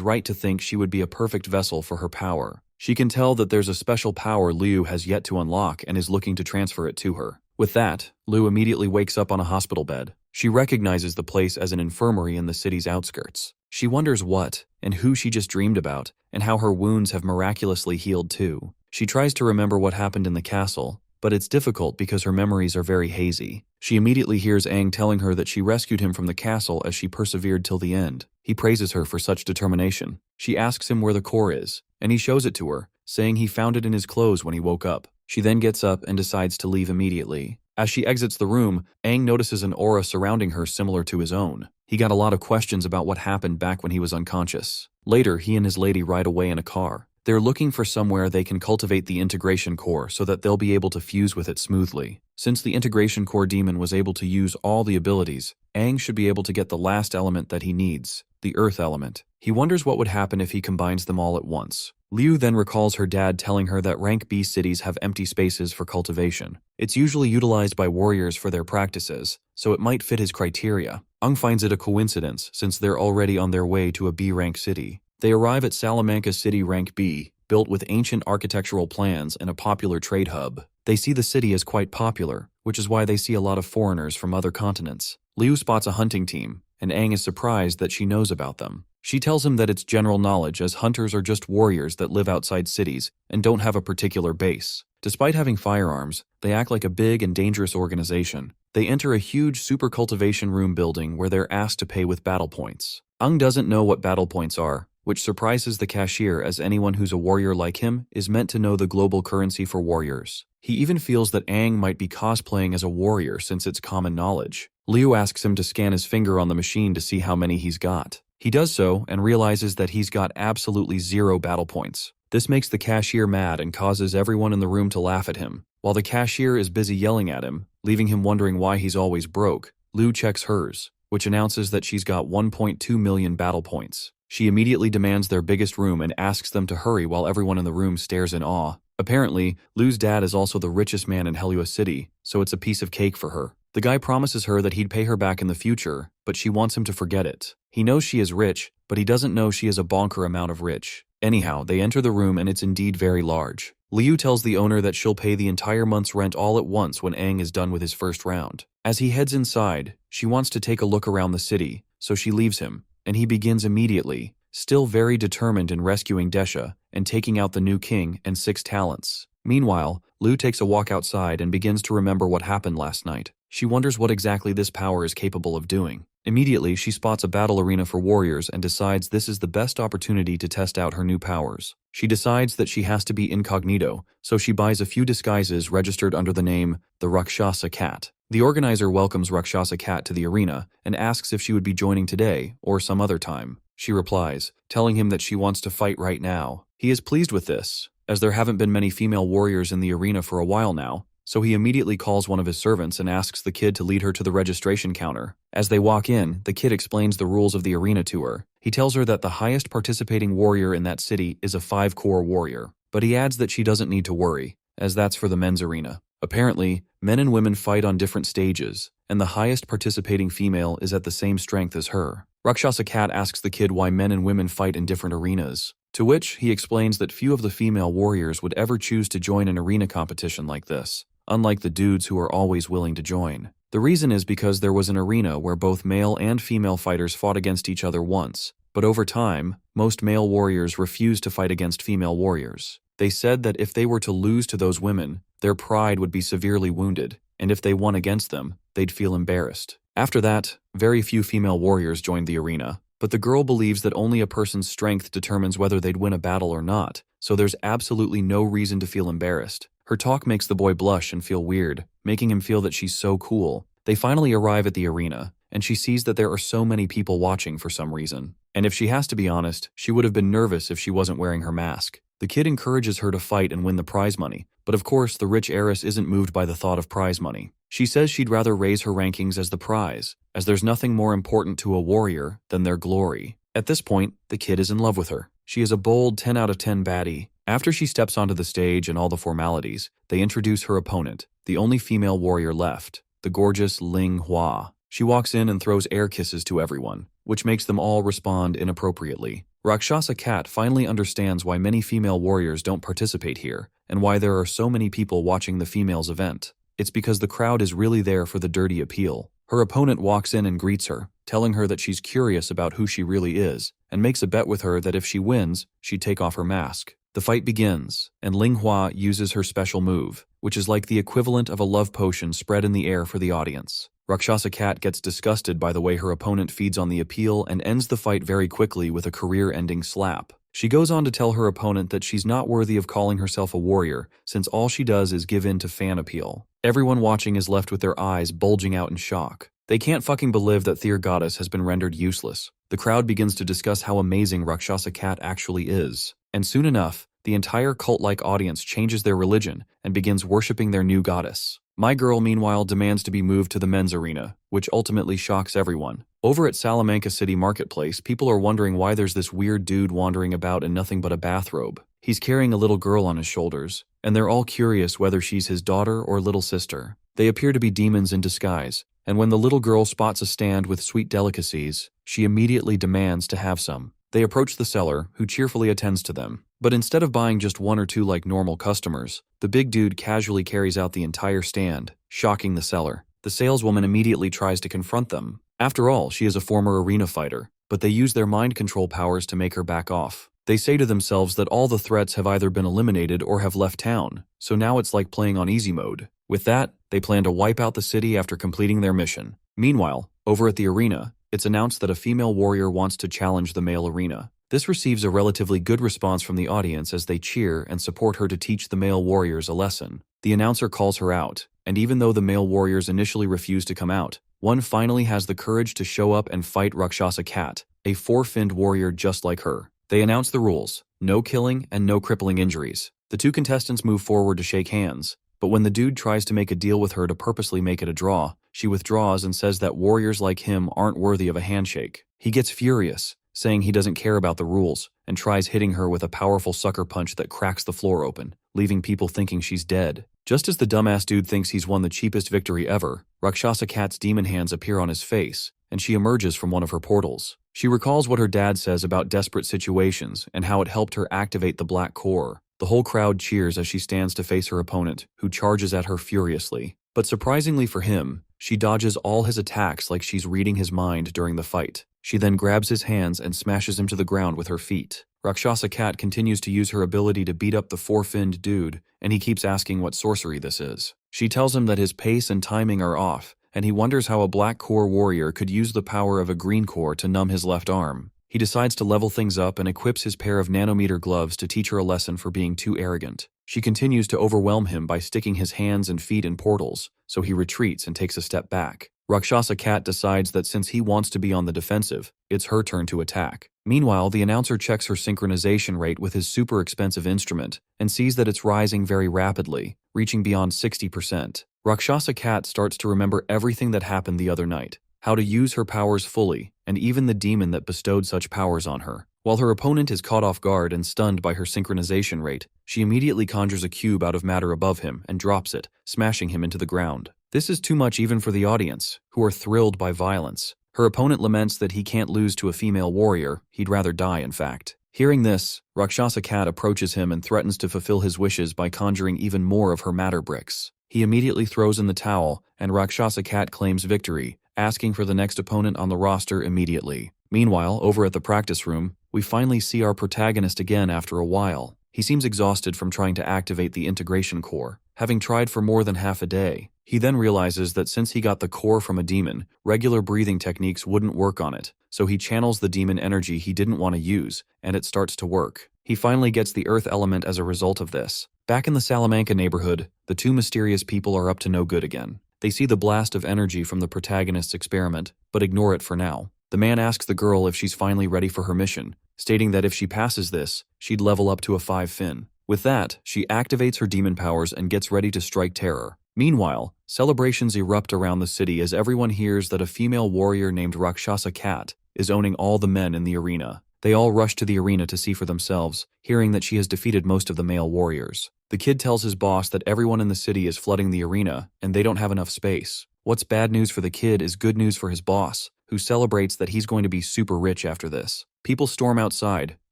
right to think she would be a perfect vessel for her power. She can tell that there's a special power Liu has yet to unlock and is looking to transfer it to her. With that, Liu immediately wakes up on a hospital bed. She recognizes the place as an infirmary in the city's outskirts. She wonders what and who she just dreamed about, and how her wounds have miraculously healed too. She tries to remember what happened in the castle, but it's difficult because her memories are very hazy. She immediately hears Aang telling her that she rescued him from the castle as she persevered till the end. He praises her for such determination. She asks him where the core is, and he shows it to her, saying he found it in his clothes when he woke up. She then gets up and decides to leave immediately. As she exits the room, Aang notices an aura surrounding her similar to his own. He got a lot of questions about what happened back when he was unconscious. Later, he and his lady ride away in a car. They're looking for somewhere they can cultivate the integration core so that they'll be able to fuse with it smoothly. Since the integration core demon was able to use all the abilities, Aang should be able to get the last element that he needs, the earth element. He wonders what would happen if he combines them all at once. Liu then recalls her dad telling her that rank B cities have empty spaces for cultivation. It's usually utilized by warriors for their practices, so it might fit his criteria. Aang finds it a coincidence since they're already on their way to a B rank city. They arrive at Salamanca City Rank B, built with ancient architectural plans and a popular trade hub. They see the city as quite popular, which is why they see a lot of foreigners from other continents. Liu spots a hunting team, and Aang is surprised that she knows about them. She tells him that it's general knowledge as hunters are just warriors that live outside cities and don't have a particular base. Despite having firearms, they act like a big and dangerous organization. They enter a huge super cultivation room building where they're asked to pay with battle points. Aang doesn't know what battle points are, which surprises the cashier as anyone who's a warrior like him is meant to know the global currency for warriors. He even feels that Aang might be cosplaying as a warrior since it's common knowledge. Liu asks him to scan his finger on the machine to see how many he's got. He does so and realizes that he's got absolutely 0 battle points. This makes the cashier mad and causes everyone in the room to laugh at him. While the cashier is busy yelling at him, leaving him wondering why he's always broke, Liu checks hers, which announces that she's got 1.2 million battle points. She immediately demands their biggest room and asks them to hurry while everyone in the room stares in awe. Apparently, Liu's dad is also the richest man in Yahello City, so it's a piece of cake for her. The guy promises her that he'd pay her back in the future, but she wants him to forget it. He knows she is rich, but he doesn't know she is a bonker amount of rich. Anyhow, they enter the room and it's indeed very large. Liu tells the owner that she'll pay the entire month's rent all at once when Aang is done with his first round. As he heads inside, she wants to take a look around the city, so she leaves him, and he begins immediately, still very determined in rescuing Desha and taking out the new king and 6 talents. Meanwhile, Liu takes a walk outside and begins to remember what happened last night. She wonders what exactly this power is capable of doing. Immediately, she spots a battle arena for warriors and decides this is the best opportunity to test out her new powers. She decides that she has to be incognito, so she buys a few disguises registered under the name the Rakshasa Cat. The organizer welcomes Rakshasa Cat to the arena and asks if she would be joining today or some other time. She replies, telling him that she wants to fight right now. He is pleased with this, as there haven't been many female warriors in the arena for a while now, so he immediately calls one of his servants and asks the kid to lead her to the registration counter. As they walk in, the kid explains the rules of the arena to her. He tells her that the highest participating warrior in that city is a 5-core warrior, but he adds that she doesn't need to worry, as that's for the men's arena. Apparently, men and women fight on different stages, and the highest participating female is at the same strength as her. Rakshasa Cat asks the kid why men and women fight in different arenas, to which he explains that few of the female warriors would ever choose to join an arena competition like this, unlike the dudes who are always willing to join. The reason is because there was an arena where both male and female fighters fought against each other once, but over time, most male warriors refused to fight against female warriors. They said that if they were to lose to those women, their pride would be severely wounded, and if they won against them, they'd feel embarrassed. After that, very few female warriors joined the arena, but the girl believes that only a person's strength determines whether they'd win a battle or not, so there's absolutely no reason to feel embarrassed. Her talk makes the boy blush and feel weird, making him feel that she's so cool. They finally arrive at the arena, and she sees that there are so many people watching for some reason. And if she has to be honest, she would have been nervous if she wasn't wearing her mask. The kid encourages her to fight and win the prize money, but of course the rich heiress isn't moved by the thought of prize money. She says she'd rather raise her rankings as the prize, as there's nothing more important to a warrior than their glory. At this point, the kid is in love with her. She is a bold 10 out of 10 baddie. After she steps onto the stage and all the formalities, they introduce her opponent, the only female warrior left, the gorgeous Ling Hua. She walks in and throws air kisses to everyone. which makes them all respond inappropriately. Rakshasa Cat finally understands why many female warriors don't participate here, and why there are so many people watching the females' event. It's because the crowd is really there for the dirty appeal. Her opponent walks in and greets her, telling her that she's curious about who she really is, and makes a bet with her that if she wins, she'd take off her mask. The fight begins, and Linghua uses her special move, which is like the equivalent of a love potion spread in the air for the audience. Rakshasa Cat gets disgusted by the way her opponent feeds on the appeal and ends the fight very quickly with a career-ending slap. She goes on to tell her opponent that she's not worthy of calling herself a warrior, since all she does is give in to fan appeal. Everyone watching is left with their eyes bulging out in shock. They can't fucking believe that their goddess has been rendered useless. The crowd begins to discuss how amazing Rakshasa Cat actually is. And soon enough, the entire cult-like audience changes their religion and begins worshipping their new goddess. My girl, meanwhile, demands to be moved to the men's arena, which ultimately shocks everyone. Over at Salamanca City Marketplace, people are wondering why there's this weird dude wandering about in nothing but a bathrobe. He's carrying a little girl on his shoulders, and they're all curious whether she's his daughter or little sister. They appear to be demons in disguise, and when the little girl spots a stand with sweet delicacies, she immediately demands to have some. They approach the seller, who cheerfully attends to them. But instead of buying just one or two like normal customers, the big dude casually carries out the entire stand, shocking the seller. The saleswoman immediately tries to confront them. After all, she is a former arena fighter, but they use their mind control powers to make her back off. They say to themselves that all the threats have either been eliminated or have left town, so now it's like playing on easy mode. With that, they plan to wipe out the city after completing their mission. Meanwhile, over at the arena, it's announced that a female warrior wants to challenge the male arena. This receives a relatively good response from the audience as they cheer and support her to teach the male warriors a lesson. The announcer calls her out, and even though the male warriors initially refuse to come out, one finally has the courage to show up and fight Rakshasa Cat, a four-finned warrior just like her. They announce the rules: no killing and no crippling injuries. The two contestants move forward to shake hands, but when the dude tries to make a deal with her to purposely make it a draw, she withdraws and says that warriors like him aren't worthy of a handshake. He gets furious, saying he doesn't care about the rules, and tries hitting her with a powerful sucker punch that cracks the floor open, leaving people thinking she's dead. Just as the dumbass dude thinks he's won the cheapest victory ever, Rakshasa Cat's demon hands appear on his face, and she emerges from one of her portals. She recalls what her dad says about desperate situations and how it helped her activate the black core. The whole crowd cheers as she stands to face her opponent, who charges at her furiously. But surprisingly for him, she dodges all his attacks like she's reading his mind during the fight. She then grabs his hands and smashes him to the ground with her feet. Rakshasa Cat continues to use her ability to beat up the four-finned dude, and he keeps asking what sorcery this is. She tells him that his pace and timing are off, and he wonders how a black core warrior could use the power of a green core to numb his left arm. He decides to level things up and equips his pair of nanometer gloves to teach her a lesson for being too arrogant. She continues to overwhelm him by sticking his hands and feet in portals, so he retreats and takes a step back. Rakshasa Cat decides that since he wants to be on the defensive, it's her turn to attack. Meanwhile, the announcer checks her synchronization rate with his super expensive instrument and sees that it's rising very rapidly, reaching beyond 60%. Rakshasa Cat starts to remember everything that happened the other night, how to use her powers fully, and even the demon that bestowed such powers on her. While her opponent is caught off guard and stunned by her synchronization rate, she immediately conjures a cube out of matter above him and drops it, smashing him into the ground. This is too much even for the audience, who are thrilled by violence. Her opponent laments that he can't lose to a female warrior, he'd rather die in fact. Hearing this, Rakshasa Cat approaches him and threatens to fulfill his wishes by conjuring even more of her matter bricks. He immediately throws in the towel, and Rakshasa Cat claims victory, asking for the next opponent on the roster immediately. Meanwhile, over at the practice room, we finally see our protagonist again after a while. He seems exhausted from trying to activate the integration core, having tried for more than half a day. He then realizes that since he got the core from a demon, regular breathing techniques wouldn't work on it, so he channels the demon energy he didn't want to use, and it starts to work. He finally gets the earth element as a result of this. Back in the Salamanca neighborhood, the two mysterious people are up to no good again. They see the blast of energy from the protagonist's experiment, but ignore it for now. The man asks the girl if she's finally ready for her mission, stating that if she passes this, she'd level up to a 5-fin. With that, she activates her demon powers and gets ready to strike terror. Meanwhile, celebrations erupt around the city as everyone hears that a female warrior named Rakshasa Cat is owning all the men in the arena. They all rush to the arena to see for themselves, hearing that she has defeated most of the male warriors. The kid tells his boss that everyone in the city is flooding the arena, and they don't have enough space. What's bad news for the kid is good news for his boss, who celebrates that he's going to be super rich after this. People storm outside,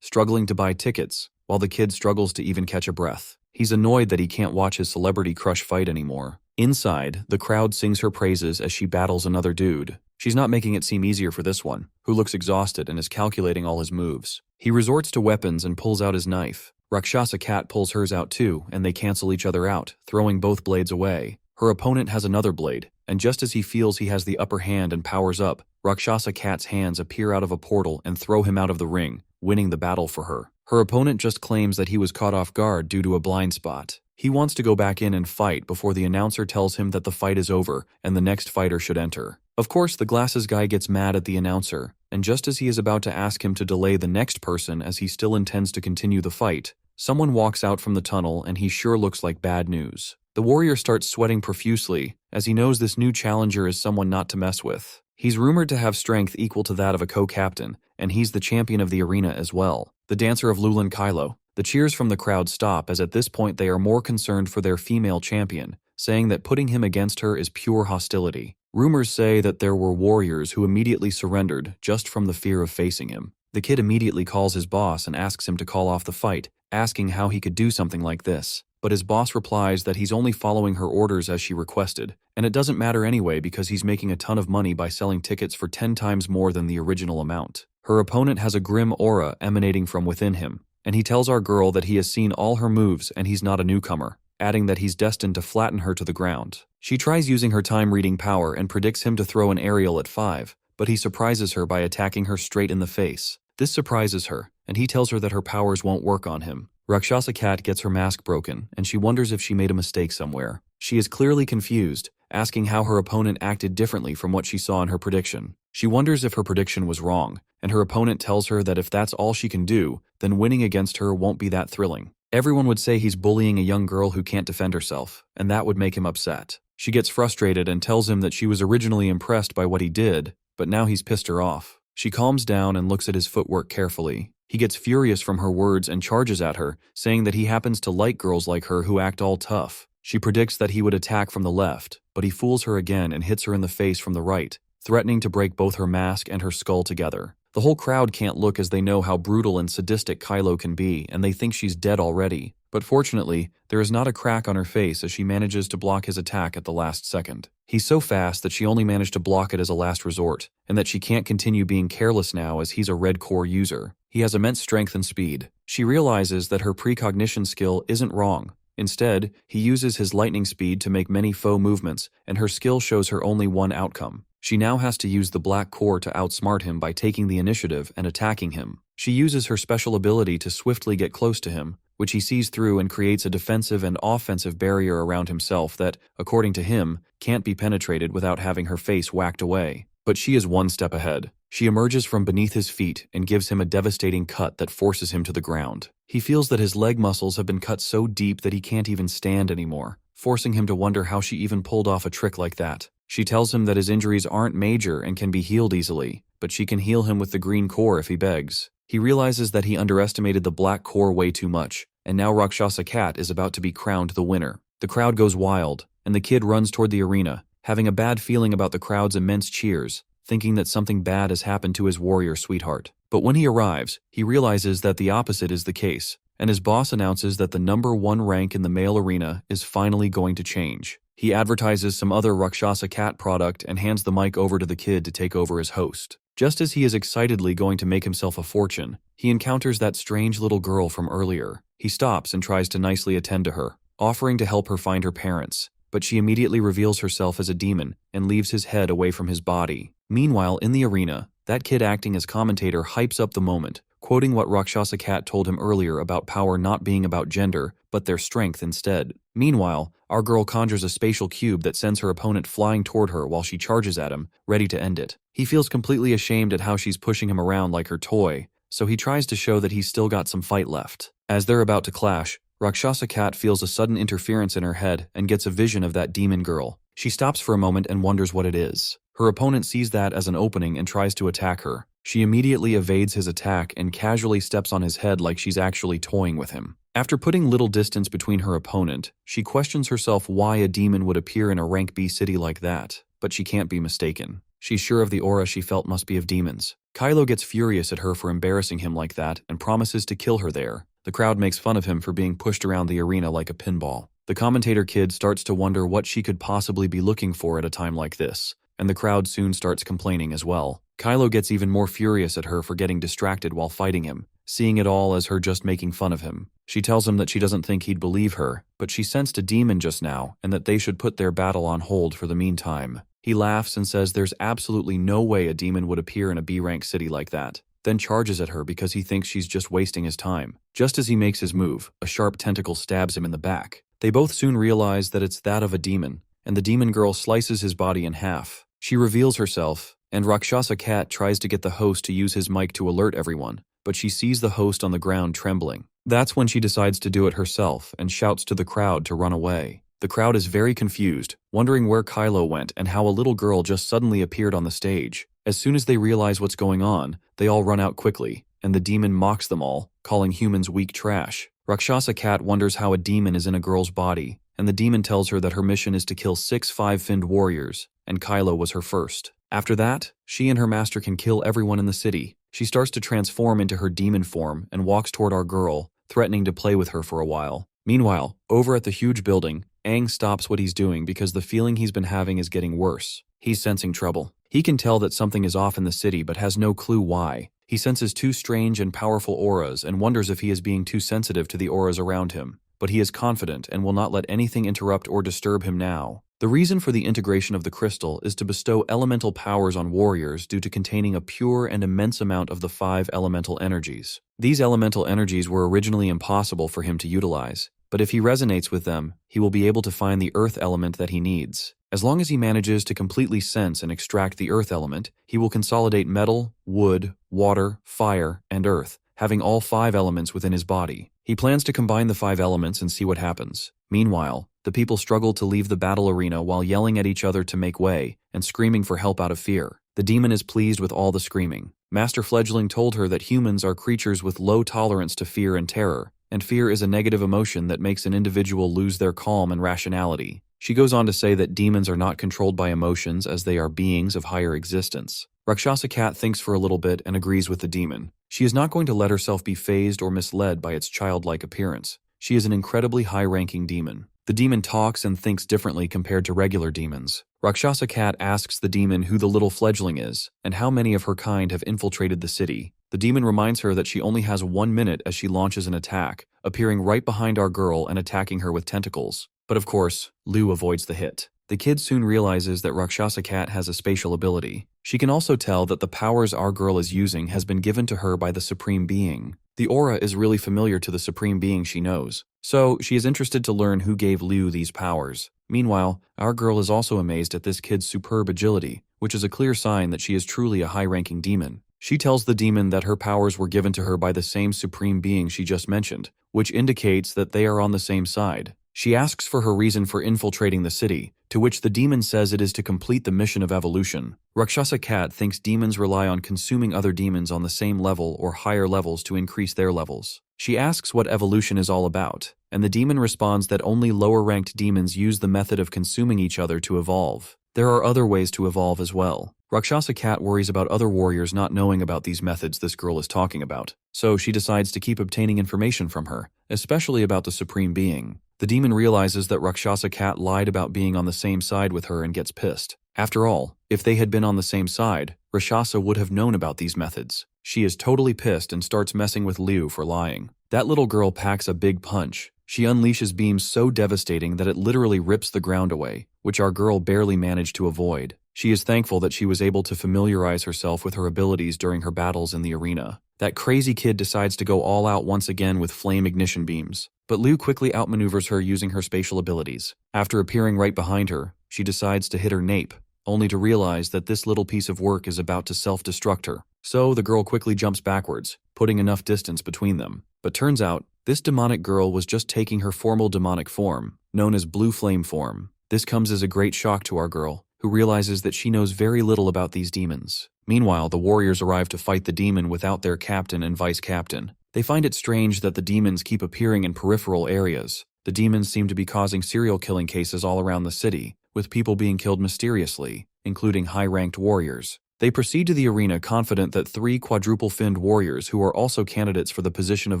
struggling to buy tickets, while the kid struggles to even catch a breath. He's annoyed that he can't watch his celebrity crush fight anymore. Inside, the crowd sings her praises as she battles another dude. She's not making it seem easier for this one, who looks exhausted and is calculating all his moves. He resorts to weapons and pulls out his knife. Rakshasa Cat pulls hers out too, and they cancel each other out, throwing both blades away. Her opponent has another blade, and just as he feels he has the upper hand and powers up, Rakshasa Cat's hands appear out of a portal and throw him out of the ring, winning the battle for her. Her opponent just claims that he was caught off guard due to a blind spot. He wants to go back in and fight before the announcer tells him that the fight is over and the next fighter should enter. Of course, the glasses guy gets mad at the announcer, and just as he is about to ask him to delay the next person as he still intends to continue the fight, someone walks out from the tunnel and he sure looks like bad news. The warrior starts sweating profusely as he knows this new challenger is someone not to mess with. He's rumored to have strength equal to that of a co-captain, and he's the champion of the arena as well, the dancer of Lulan Kylo. The cheers from the crowd stop as at this point they are more concerned for their female champion, saying that putting him against her is pure hostility. Rumors say that there were warriors who immediately surrendered just from the fear of facing him. The kid immediately calls his boss and asks him to call off the fight, asking how he could do something like this. But his boss replies that he's only following her orders as she requested, and it doesn't matter anyway because he's making a ton of money by selling tickets for 10 times more than the original amount. Her opponent has a grim aura emanating from within him, and he tells our girl that he has seen all her moves and he's not a newcomer, adding that he's destined to flatten her to the ground. She tries using her time-reading power and predicts him to throw an aerial at 5, but he surprises her by attacking her straight in the face. This surprises her, and he tells her that her powers won't work on him. Rakshasa Cat gets her mask broken, and she wonders if she made a mistake somewhere. She is clearly confused, asking how her opponent acted differently from what she saw in her prediction. She wonders if her prediction was wrong, and her opponent tells her that if that's all she can do, then winning against her won't be that thrilling. Everyone would say he's bullying a young girl who can't defend herself, and that would make him upset. She gets frustrated and tells him that she was originally impressed by what he did, but now he's pissed her off. She calms down and looks at his footwork carefully. He gets furious from her words and charges at her, saying that he happens to like girls like her who act all tough. She predicts that he would attack from the left, but he fools her again and hits her in the face from the right, threatening to break both her mask and her skull together. The whole crowd can't look as they know how brutal and sadistic Kylo can be, and they think she's dead already. But fortunately, there is not a crack on her face as she manages to block his attack at the last second. He's so fast that she only managed to block it as a last resort, and that she can't continue being careless now as he's a red core user. He has immense strength and speed. She realizes that her precognition skill isn't wrong. Instead, he uses his lightning speed to make many faux movements, and her skill shows her only one outcome. She now has to use the black core to outsmart him by taking the initiative and attacking him. She uses her special ability to swiftly get close to him, which he sees through and creates a defensive and offensive barrier around himself that, according to him, can't be penetrated without having her face whacked away. But she is one step ahead. She emerges from beneath his feet and gives him a devastating cut that forces him to the ground. He feels that his leg muscles have been cut so deep that he can't even stand anymore, forcing him to wonder how she even pulled off a trick like that. She tells him that his injuries aren't major and can be healed easily, but she can heal him with the green core if he begs. He realizes that he underestimated the black core way too much, and now Rakshasa Cat is about to be crowned the winner. The crowd goes wild, and the kid runs toward the arena, having a bad feeling about the crowd's immense cheers, thinking that something bad has happened to his warrior sweetheart. But when he arrives, he realizes that the opposite is the case, and his boss announces that the #1 rank in the male arena is finally going to change. He advertises some other Rakshasa Cat product and hands the mic over to the kid to take over as host. Just as he is excitedly going to make himself a fortune, he encounters that strange little girl from earlier. He stops and tries to nicely attend to her, offering to help her find her parents, but she immediately reveals herself as a demon and leaves his head away from his body. Meanwhile, in the arena, that kid acting as commentator hypes up the moment, quoting what Rakshasa Cat told him earlier about power not being about gender, but their strength instead. Meanwhile, our girl conjures a spatial cube that sends her opponent flying toward her while she charges at him, ready to end it. He feels completely ashamed at how she's pushing him around like her toy, so he tries to show that he's still got some fight left. As they're about to clash, Rakshasa Cat feels a sudden interference in her head and gets a vision of that demon girl. She stops for a moment and wonders what it is. Her opponent sees that as an opening and tries to attack her. She immediately evades his attack and casually steps on his head like she's actually toying with him. After putting little distance between her opponent, she questions herself why a demon would appear in a rank B city like that, but she can't be mistaken. She's sure of the aura she felt must be of demons. Kylo gets furious at her for embarrassing him like that and promises to kill her there. The crowd makes fun of him for being pushed around the arena like a pinball. The commentator kid starts to wonder what she could possibly be looking for at a time like this, and the crowd soon starts complaining as well. Kylo gets even more furious at her for getting distracted while fighting him, seeing it all as her just making fun of him. She tells him that she doesn't think he'd believe her, but she sensed a demon just now and that they should put their battle on hold for the meantime. He laughs and says there's absolutely no way a demon would appear in a B-rank city like that, then charges at her because he thinks she's just wasting his time. Just as he makes his move, a sharp tentacle stabs him in the back. They both soon realize that it's that of a demon, and the demon girl slices his body in half. She reveals herself, and Rakshasa Cat tries to get the host to use his mic to alert everyone, but she sees the host on the ground trembling. That's when she decides to do it herself and shouts to the crowd to run away. The crowd is very confused, wondering where Kylo went and how a little girl just suddenly appeared on the stage. As soon as they realize what's going on, they all run out quickly, and the demon mocks them all, calling humans weak trash. Rakshasa Cat wonders how a demon is in a girl's body, and the demon tells her that her mission is to kill 6 5-finned warriors, and Kylo was her first. After that, she and her master can kill everyone in the city. She starts to transform into her demon form and walks toward our girl, threatening to play with her for a while. Meanwhile, over at the huge building, Aang stops what he's doing because the feeling he's been having is getting worse. He's sensing trouble. He can tell that something is off in the city but has no clue why. He senses 2 strange and powerful auras and wonders if he is being too sensitive to the auras around him. But he is confident and will not let anything interrupt or disturb him now. The reason for the integration of the crystal is to bestow elemental powers on warriors due to containing a pure and immense amount of the 5 elemental energies. These elemental energies were originally impossible for him to utilize, but if he resonates with them, he will be able to find the earth element that he needs. As long as he manages to completely sense and extract the earth element, he will consolidate metal, wood, water, fire, and earth, having all 5 elements within his body. He plans to combine the 5 elements and see what happens. Meanwhile, the people struggle to leave the battle arena while yelling at each other to make way and screaming for help out of fear. The demon is pleased with all the screaming. Master Fledgling told her that humans are creatures with low tolerance to fear and terror, and fear is a negative emotion that makes an individual lose their calm and rationality. She goes on to say that demons are not controlled by emotions as they are beings of higher existence. Rakshasa Cat thinks for a little bit and agrees with the demon. She is not going to let herself be fazed or misled by its childlike appearance. She is an incredibly high-ranking demon. The demon talks and thinks differently compared to regular demons. Rakshasa Cat asks the demon who the little fledgling is, and how many of her kind have infiltrated the city. The demon reminds her that she only has 1 minute as she launches an attack, appearing right behind our girl and attacking her with tentacles. But of course, Liu avoids the hit. The kid soon realizes that Rakshasa Cat has a spatial ability. She can also tell that the powers our girl is using has been given to her by the Supreme Being. The aura is really familiar to the Supreme Being she knows, so she is interested to learn who gave Liu these powers. Meanwhile, our girl is also amazed at this kid's superb agility, which is a clear sign that she is truly a high-ranking demon. She tells the demon that her powers were given to her by the same Supreme Being she just mentioned, which indicates that they are on the same side. She asks for her reason for infiltrating the city, to which the demon says it is to complete the mission of evolution. Rakshasa Cat thinks demons rely on consuming other demons on the same level or higher levels to increase their levels. She asks what evolution is all about, and the demon responds that only lower-ranked demons use the method of consuming each other to evolve. There are other ways to evolve as well. Rakshasa Cat worries about other warriors not knowing about these methods this girl is talking about, so she decides to keep obtaining information from her, especially about the Supreme Being. The demon realizes that Rakshasa Cat lied about being on the same side with her and gets pissed. After all, if they had been on the same side, Rakshasa would have known about these methods. She is totally pissed and starts messing with Liu for lying. That little girl packs a big punch. She unleashes beams so devastating that it literally rips the ground away, which our girl barely managed to avoid. She is thankful that she was able to familiarize herself with her abilities during her battles in the arena. That crazy kid decides to go all out once again with flame ignition beams, but Liu quickly outmaneuvers her using her spatial abilities. After appearing right behind her, she decides to hit her nape, only to realize that this little piece of work is about to self-destruct her. So the girl quickly jumps backwards, putting enough distance between them. But turns out, this demonic girl was just taking her formal demonic form, known as blue flame form. This comes as a great shock to our girl, who realizes that she knows very little about these demons. Meanwhile, the warriors arrive to fight the demon without their captain and vice-captain. They find it strange that the demons keep appearing in peripheral areas. The demons seem to be causing serial killing cases all around the city, with people being killed mysteriously, including high-ranked warriors. They proceed to the arena confident that 3 quadruple-finned warriors who are also candidates for the position of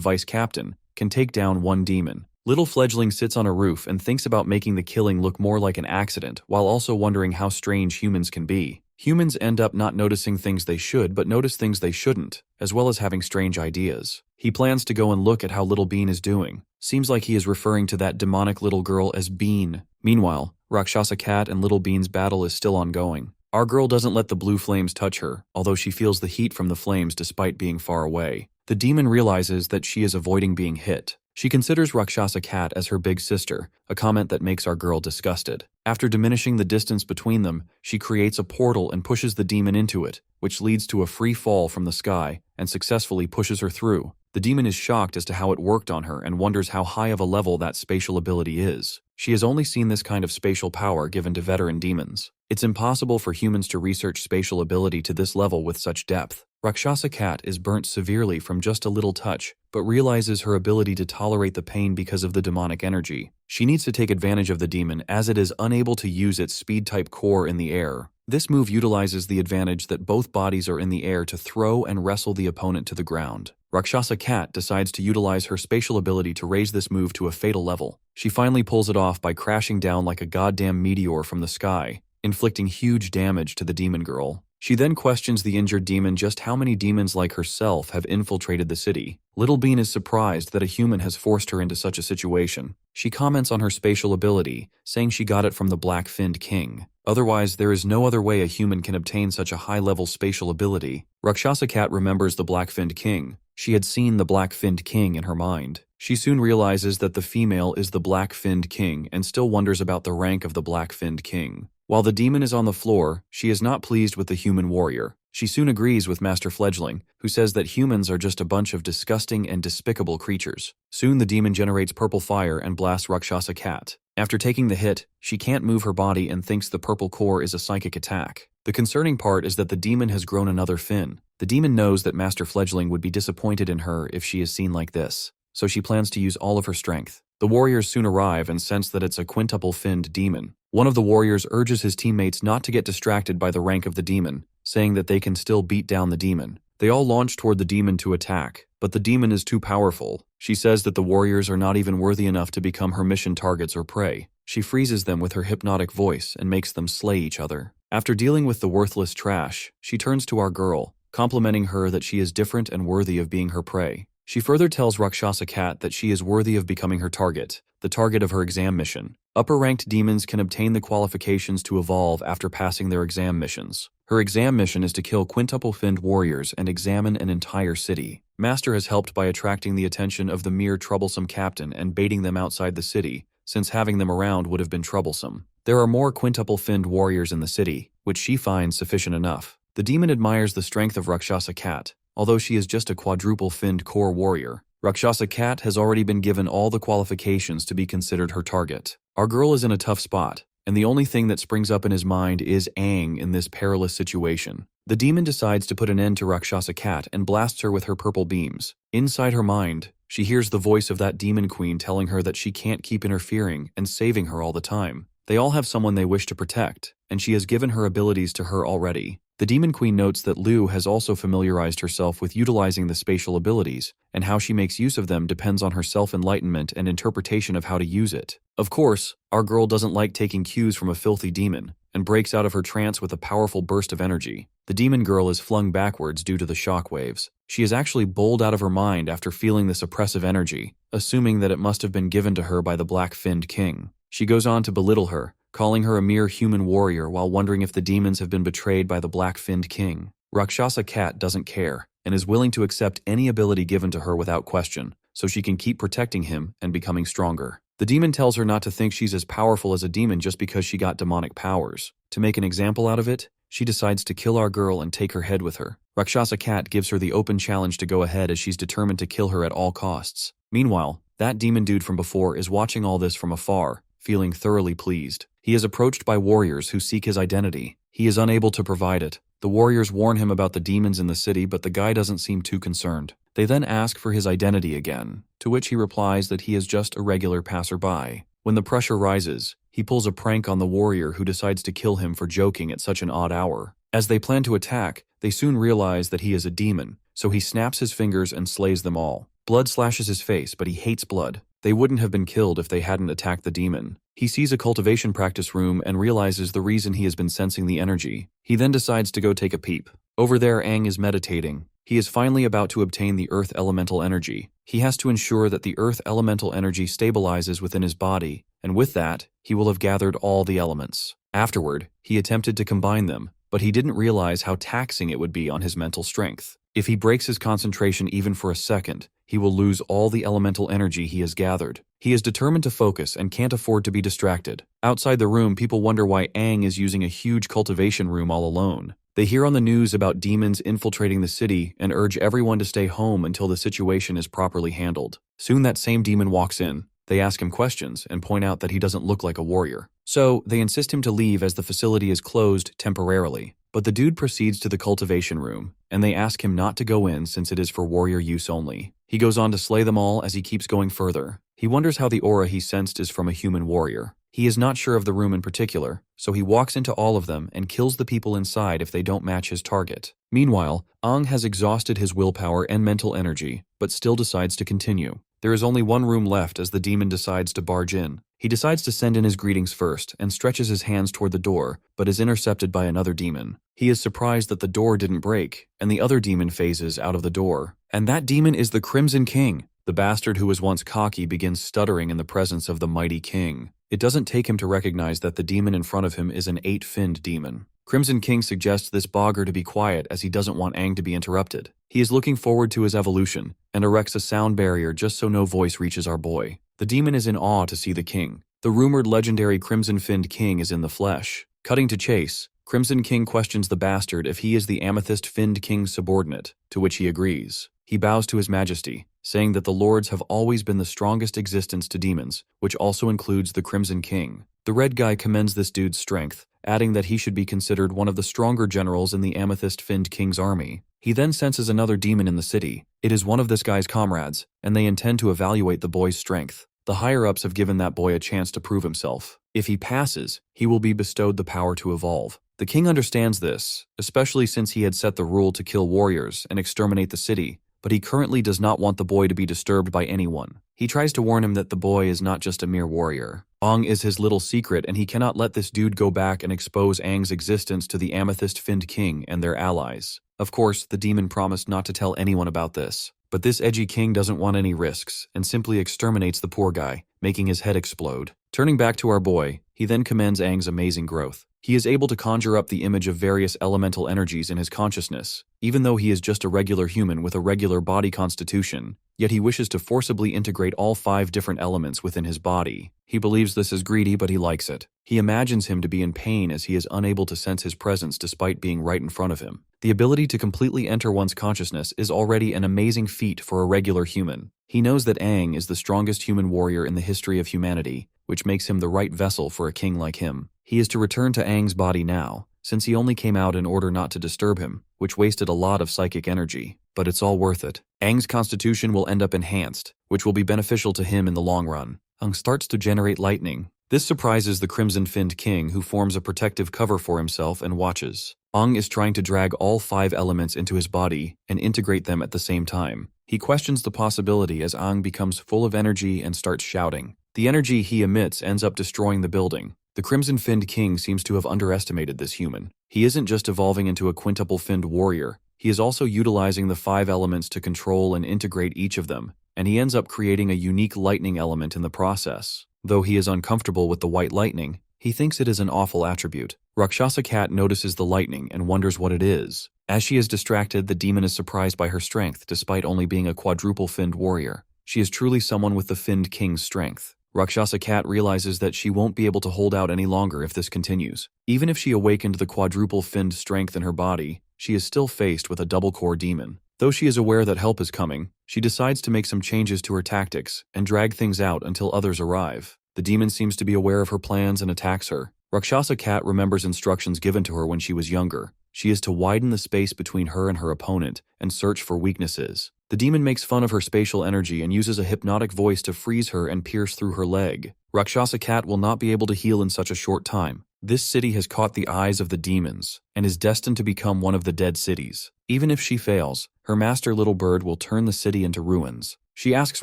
vice-captain can take down one demon. Little Fledgling sits on a roof and thinks about making the killing look more like an accident while also wondering how strange humans can be. Humans end up not noticing things they should but notice things they shouldn't, as well as having strange ideas. He plans to go and look at how Little Bean is doing. Seems like he is referring to that demonic little girl as Bean. Meanwhile, Rakshasa Cat and Little Bean's battle is still ongoing. Our girl doesn't let the blue flames touch her, although she feels the heat from the flames despite being far away. The demon realizes that she is avoiding being hit. She considers Rakshasa Cat as her big sister, a comment that makes our girl disgusted. After diminishing the distance between them, she creates a portal and pushes the demon into it, which leads to a free fall from the sky and successfully pushes her through. The demon is shocked as to how it worked on her and wonders how high of a level that spatial ability is. She has only seen this kind of spatial power given to veteran demons. It's impossible for humans to research spatial ability to this level with such depth. Rakshasa Cat is burnt severely from just a little touch, but realizes her ability to tolerate the pain because of the demonic energy. She needs to take advantage of the demon as it is unable to use its speed-type core in the air. This move utilizes the advantage that both bodies are in the air to throw and wrestle the opponent to the ground. Rakshasa Cat decides to utilize her spatial ability to raise this move to a fatal level. She finally pulls it off by crashing down like a goddamn meteor from the sky, inflicting huge damage to the demon girl. She then questions the injured demon just how many demons like herself have infiltrated the city. Little Bean is surprised that a human has forced her into such a situation. She comments on her spatial ability, saying she got it from the Black-Finned King. Otherwise, there is no other way a human can obtain such a high-level spatial ability. Rakshasa Cat remembers the Black-Finned King. She had seen the Black-Finned King in her mind. She soon realizes that the female is the Black-Finned King and still wonders about the rank of the Black-Finned King. While the demon is on the floor, she is not pleased with the human warrior. She soon agrees with Master Fledgling, who says that humans are just a bunch of disgusting and despicable creatures. Soon the demon generates purple fire and blasts Rakshasa Cat. After taking the hit, she can't move her body and thinks the purple core is a psychic attack. The concerning part is that the demon has grown another fin. The demon knows that Master Fledgling would be disappointed in her if she is seen like this, so she plans to use all of her strength. The warriors soon arrive and sense that it's a quintuple-finned demon. One of the warriors urges his teammates not to get distracted by the rank of the demon, saying that they can still beat down the demon. They all launch toward the demon to attack, but the demon is too powerful. She says that the warriors are not even worthy enough to become her mission targets or prey. She freezes them with her hypnotic voice and makes them slay each other. After dealing with the worthless trash, she turns to our girl, complimenting her that she is different and worthy of being her prey. She further tells Rakshasa Cat that she is worthy of becoming her target, the target of her exam mission. Upper-ranked demons can obtain the qualifications to evolve after passing their exam missions. Her exam mission is to kill quintuple-finned warriors and examine an entire city. Master has helped by attracting the attention of the mere troublesome captain and baiting them outside the city, since having them around would have been troublesome. There are more quintuple-finned warriors in the city, which she finds sufficient enough. The demon admires the strength of Rakshasa Cat, although she is just a quadruple-finned core warrior. Rakshasa Cat has already been given all the qualifications to be considered her target. Our girl is in a tough spot, and the only thing that springs up in his mind is Aang in this perilous situation. The demon decides to put an end to Rakshasa Cat and blasts her with her purple beams. Inside her mind, she hears the voice of that demon queen telling her that she can't keep interfering and saving her all the time. They all have someone they wish to protect, and she has given her abilities to her already. The Demon Queen notes that Liu has also familiarized herself with utilizing the spatial abilities, and how she makes use of them depends on her self-enlightenment and interpretation of how to use it. Of course, our girl doesn't like taking cues from a filthy demon, and breaks out of her trance with a powerful burst of energy. The demon girl is flung backwards due to the shock waves. She is actually bowled out of her mind after feeling this oppressive energy, assuming that it must have been given to her by the Black-Finned King. She goes on to belittle her, calling her a mere human warrior while wondering if the demons have been betrayed by the Black-Finned King. Rakshasa Cat doesn't care, and is willing to accept any ability given to her without question, so she can keep protecting him and becoming stronger. The demon tells her not to think she's as powerful as a demon just because she got demonic powers. To make an example out of it, she decides to kill our girl and take her head with her. Rakshasa Cat gives her the open challenge to go ahead as she's determined to kill her at all costs. Meanwhile, that demon dude from before is watching all this from afar, feeling thoroughly pleased. He is approached by warriors who seek his identity. He is unable to provide it. The warriors warn him about the demons in the city, but the guy doesn't seem too concerned. They then ask for his identity again, to which he replies that he is just a regular passerby. When the pressure rises, he pulls a prank on the warrior who decides to kill him for joking at such an odd hour. As they plan to attack, they soon realize that he is a demon, so he snaps his fingers and slays them all. Blood slashes his face, but he hates blood. They wouldn't have been killed if they hadn't attacked the demon. He sees a cultivation practice room and realizes the reason he has been sensing the energy. He then decides to go take a peep. Over there, Aang is meditating. He is finally about to obtain the earth elemental energy. He has to ensure that the earth elemental energy stabilizes within his body, and with that, he will have gathered all the elements. Afterward, he attempted to combine them, but he didn't realize how taxing it would be on his mental strength. If he breaks his concentration even for a second, he will lose all the elemental energy he has gathered. He is determined to focus and can't afford to be distracted. Outside the room, people wonder why Aang is using a huge cultivation room all alone. They hear on the news about demons infiltrating the city and urge everyone to stay home until the situation is properly handled. Soon that same demon walks in. They ask him questions and point out that he doesn't look like a warrior. So, they insist him to leave as the facility is closed temporarily. But the dude proceeds to the cultivation room, and they ask him not to go in since it is for warrior use only. He goes on to slay them all as he keeps going further. He wonders how the aura he sensed is from a human warrior. He is not sure of the room in particular, so he walks into all of them and kills the people inside if they don't match his target. Meanwhile, Aang has exhausted his willpower and mental energy, but still decides to continue. There is only one room left as the demon decides to barge in. He decides to send in his greetings first and stretches his hands toward the door, but is intercepted by another demon. He is surprised that the door didn't break, and the other demon phases out of the door. And that demon is the Crimson King. The bastard who was once cocky begins stuttering in the presence of the mighty king. It doesn't take him to recognize that the demon in front of him is an 8-finned demon. Crimson King suggests this bogger to be quiet as he doesn't want Aang to be interrupted. He is looking forward to his evolution and erects a sound barrier just so no voice reaches our boy. The demon is in awe to see the king. The rumored legendary Crimson-finned king is in the flesh. Cutting to chase, Crimson King questions the bastard if he is the Amethyst-finned king's subordinate, to which he agrees. He bows to his majesty, saying that the lords have always been the strongest existence to demons, which also includes the Crimson King. The red guy commends this dude's strength, adding that he should be considered one of the stronger generals in the Amethyst-finned king's army. He then senses another demon in the city. It is one of this guy's comrades, and they intend to evaluate the boy's strength. The higher-ups have given that boy a chance to prove himself. If he passes, he will be bestowed the power to evolve. The king understands this, especially since he had set the rule to kill warriors and exterminate the city, but he currently does not want the boy to be disturbed by anyone. He tries to warn him that the boy is not just a mere warrior. Aang is his little secret, and he cannot let this dude go back and expose Aang's existence to the Amethyst-finned king and their allies. Of course, the demon promised not to tell anyone about this. But this edgy king doesn't want any risks, and simply exterminates the poor guy, making his head explode. Turning back to our boy, he then commends Aang's amazing growth. He is able to conjure up the image of various elemental energies in his consciousness, even though he is just a regular human with a regular body constitution, yet he wishes to forcibly integrate all 5 different elements within his body. He believes this is greedy, but he likes it. He imagines him to be in pain as he is unable to sense his presence despite being right in front of him. The ability to completely enter one's consciousness is already an amazing feat for a regular human. He knows that Aang is the strongest human warrior in the history of humanity, which makes him the right vessel for a king like him. He is to return to Aang's body now, since he only came out in order not to disturb him, which wasted a lot of psychic energy. But it's all worth it. Aang's constitution will end up enhanced, which will be beneficial to him in the long run. Aang starts to generate lightning. This surprises the Crimson-finned king, who forms a protective cover for himself and watches. Aang is trying to drag all 5 elements into his body and integrate them at the same time. He questions the possibility as Aang becomes full of energy and starts shouting. The energy he emits ends up destroying the building. The Crimson-finned king seems to have underestimated this human. He isn't just evolving into a quintuple-finned warrior. He is also utilizing the 5 elements to control and integrate each of them, and he ends up creating a unique lightning element in the process. Though he is uncomfortable with the white lightning, he thinks it is an awful attribute. Rakshasa Cat notices the lightning and wonders what it is. As she is distracted, the demon is surprised by her strength despite only being a quadruple-finned warrior. She is truly someone with the finned king's strength. Rakshasa Cat realizes that she won't be able to hold out any longer if this continues. Even if she awakened the quadruple-finned strength in her body, she is still faced with a double-core demon. Though she is aware that help is coming, she decides to make some changes to her tactics and drag things out until others arrive. The demon seems to be aware of her plans and attacks her. Rakshasa Cat remembers instructions given to her when she was younger. She is to widen the space between her and her opponent and search for weaknesses. The demon makes fun of her spatial energy and uses a hypnotic voice to freeze her and pierce through her leg. Rakshasa Cat will not be able to heal in such a short time. This city has caught the eyes of the demons and is destined to become one of the dead cities. Even if she fails, her master Little Bird will turn the city into ruins. She asks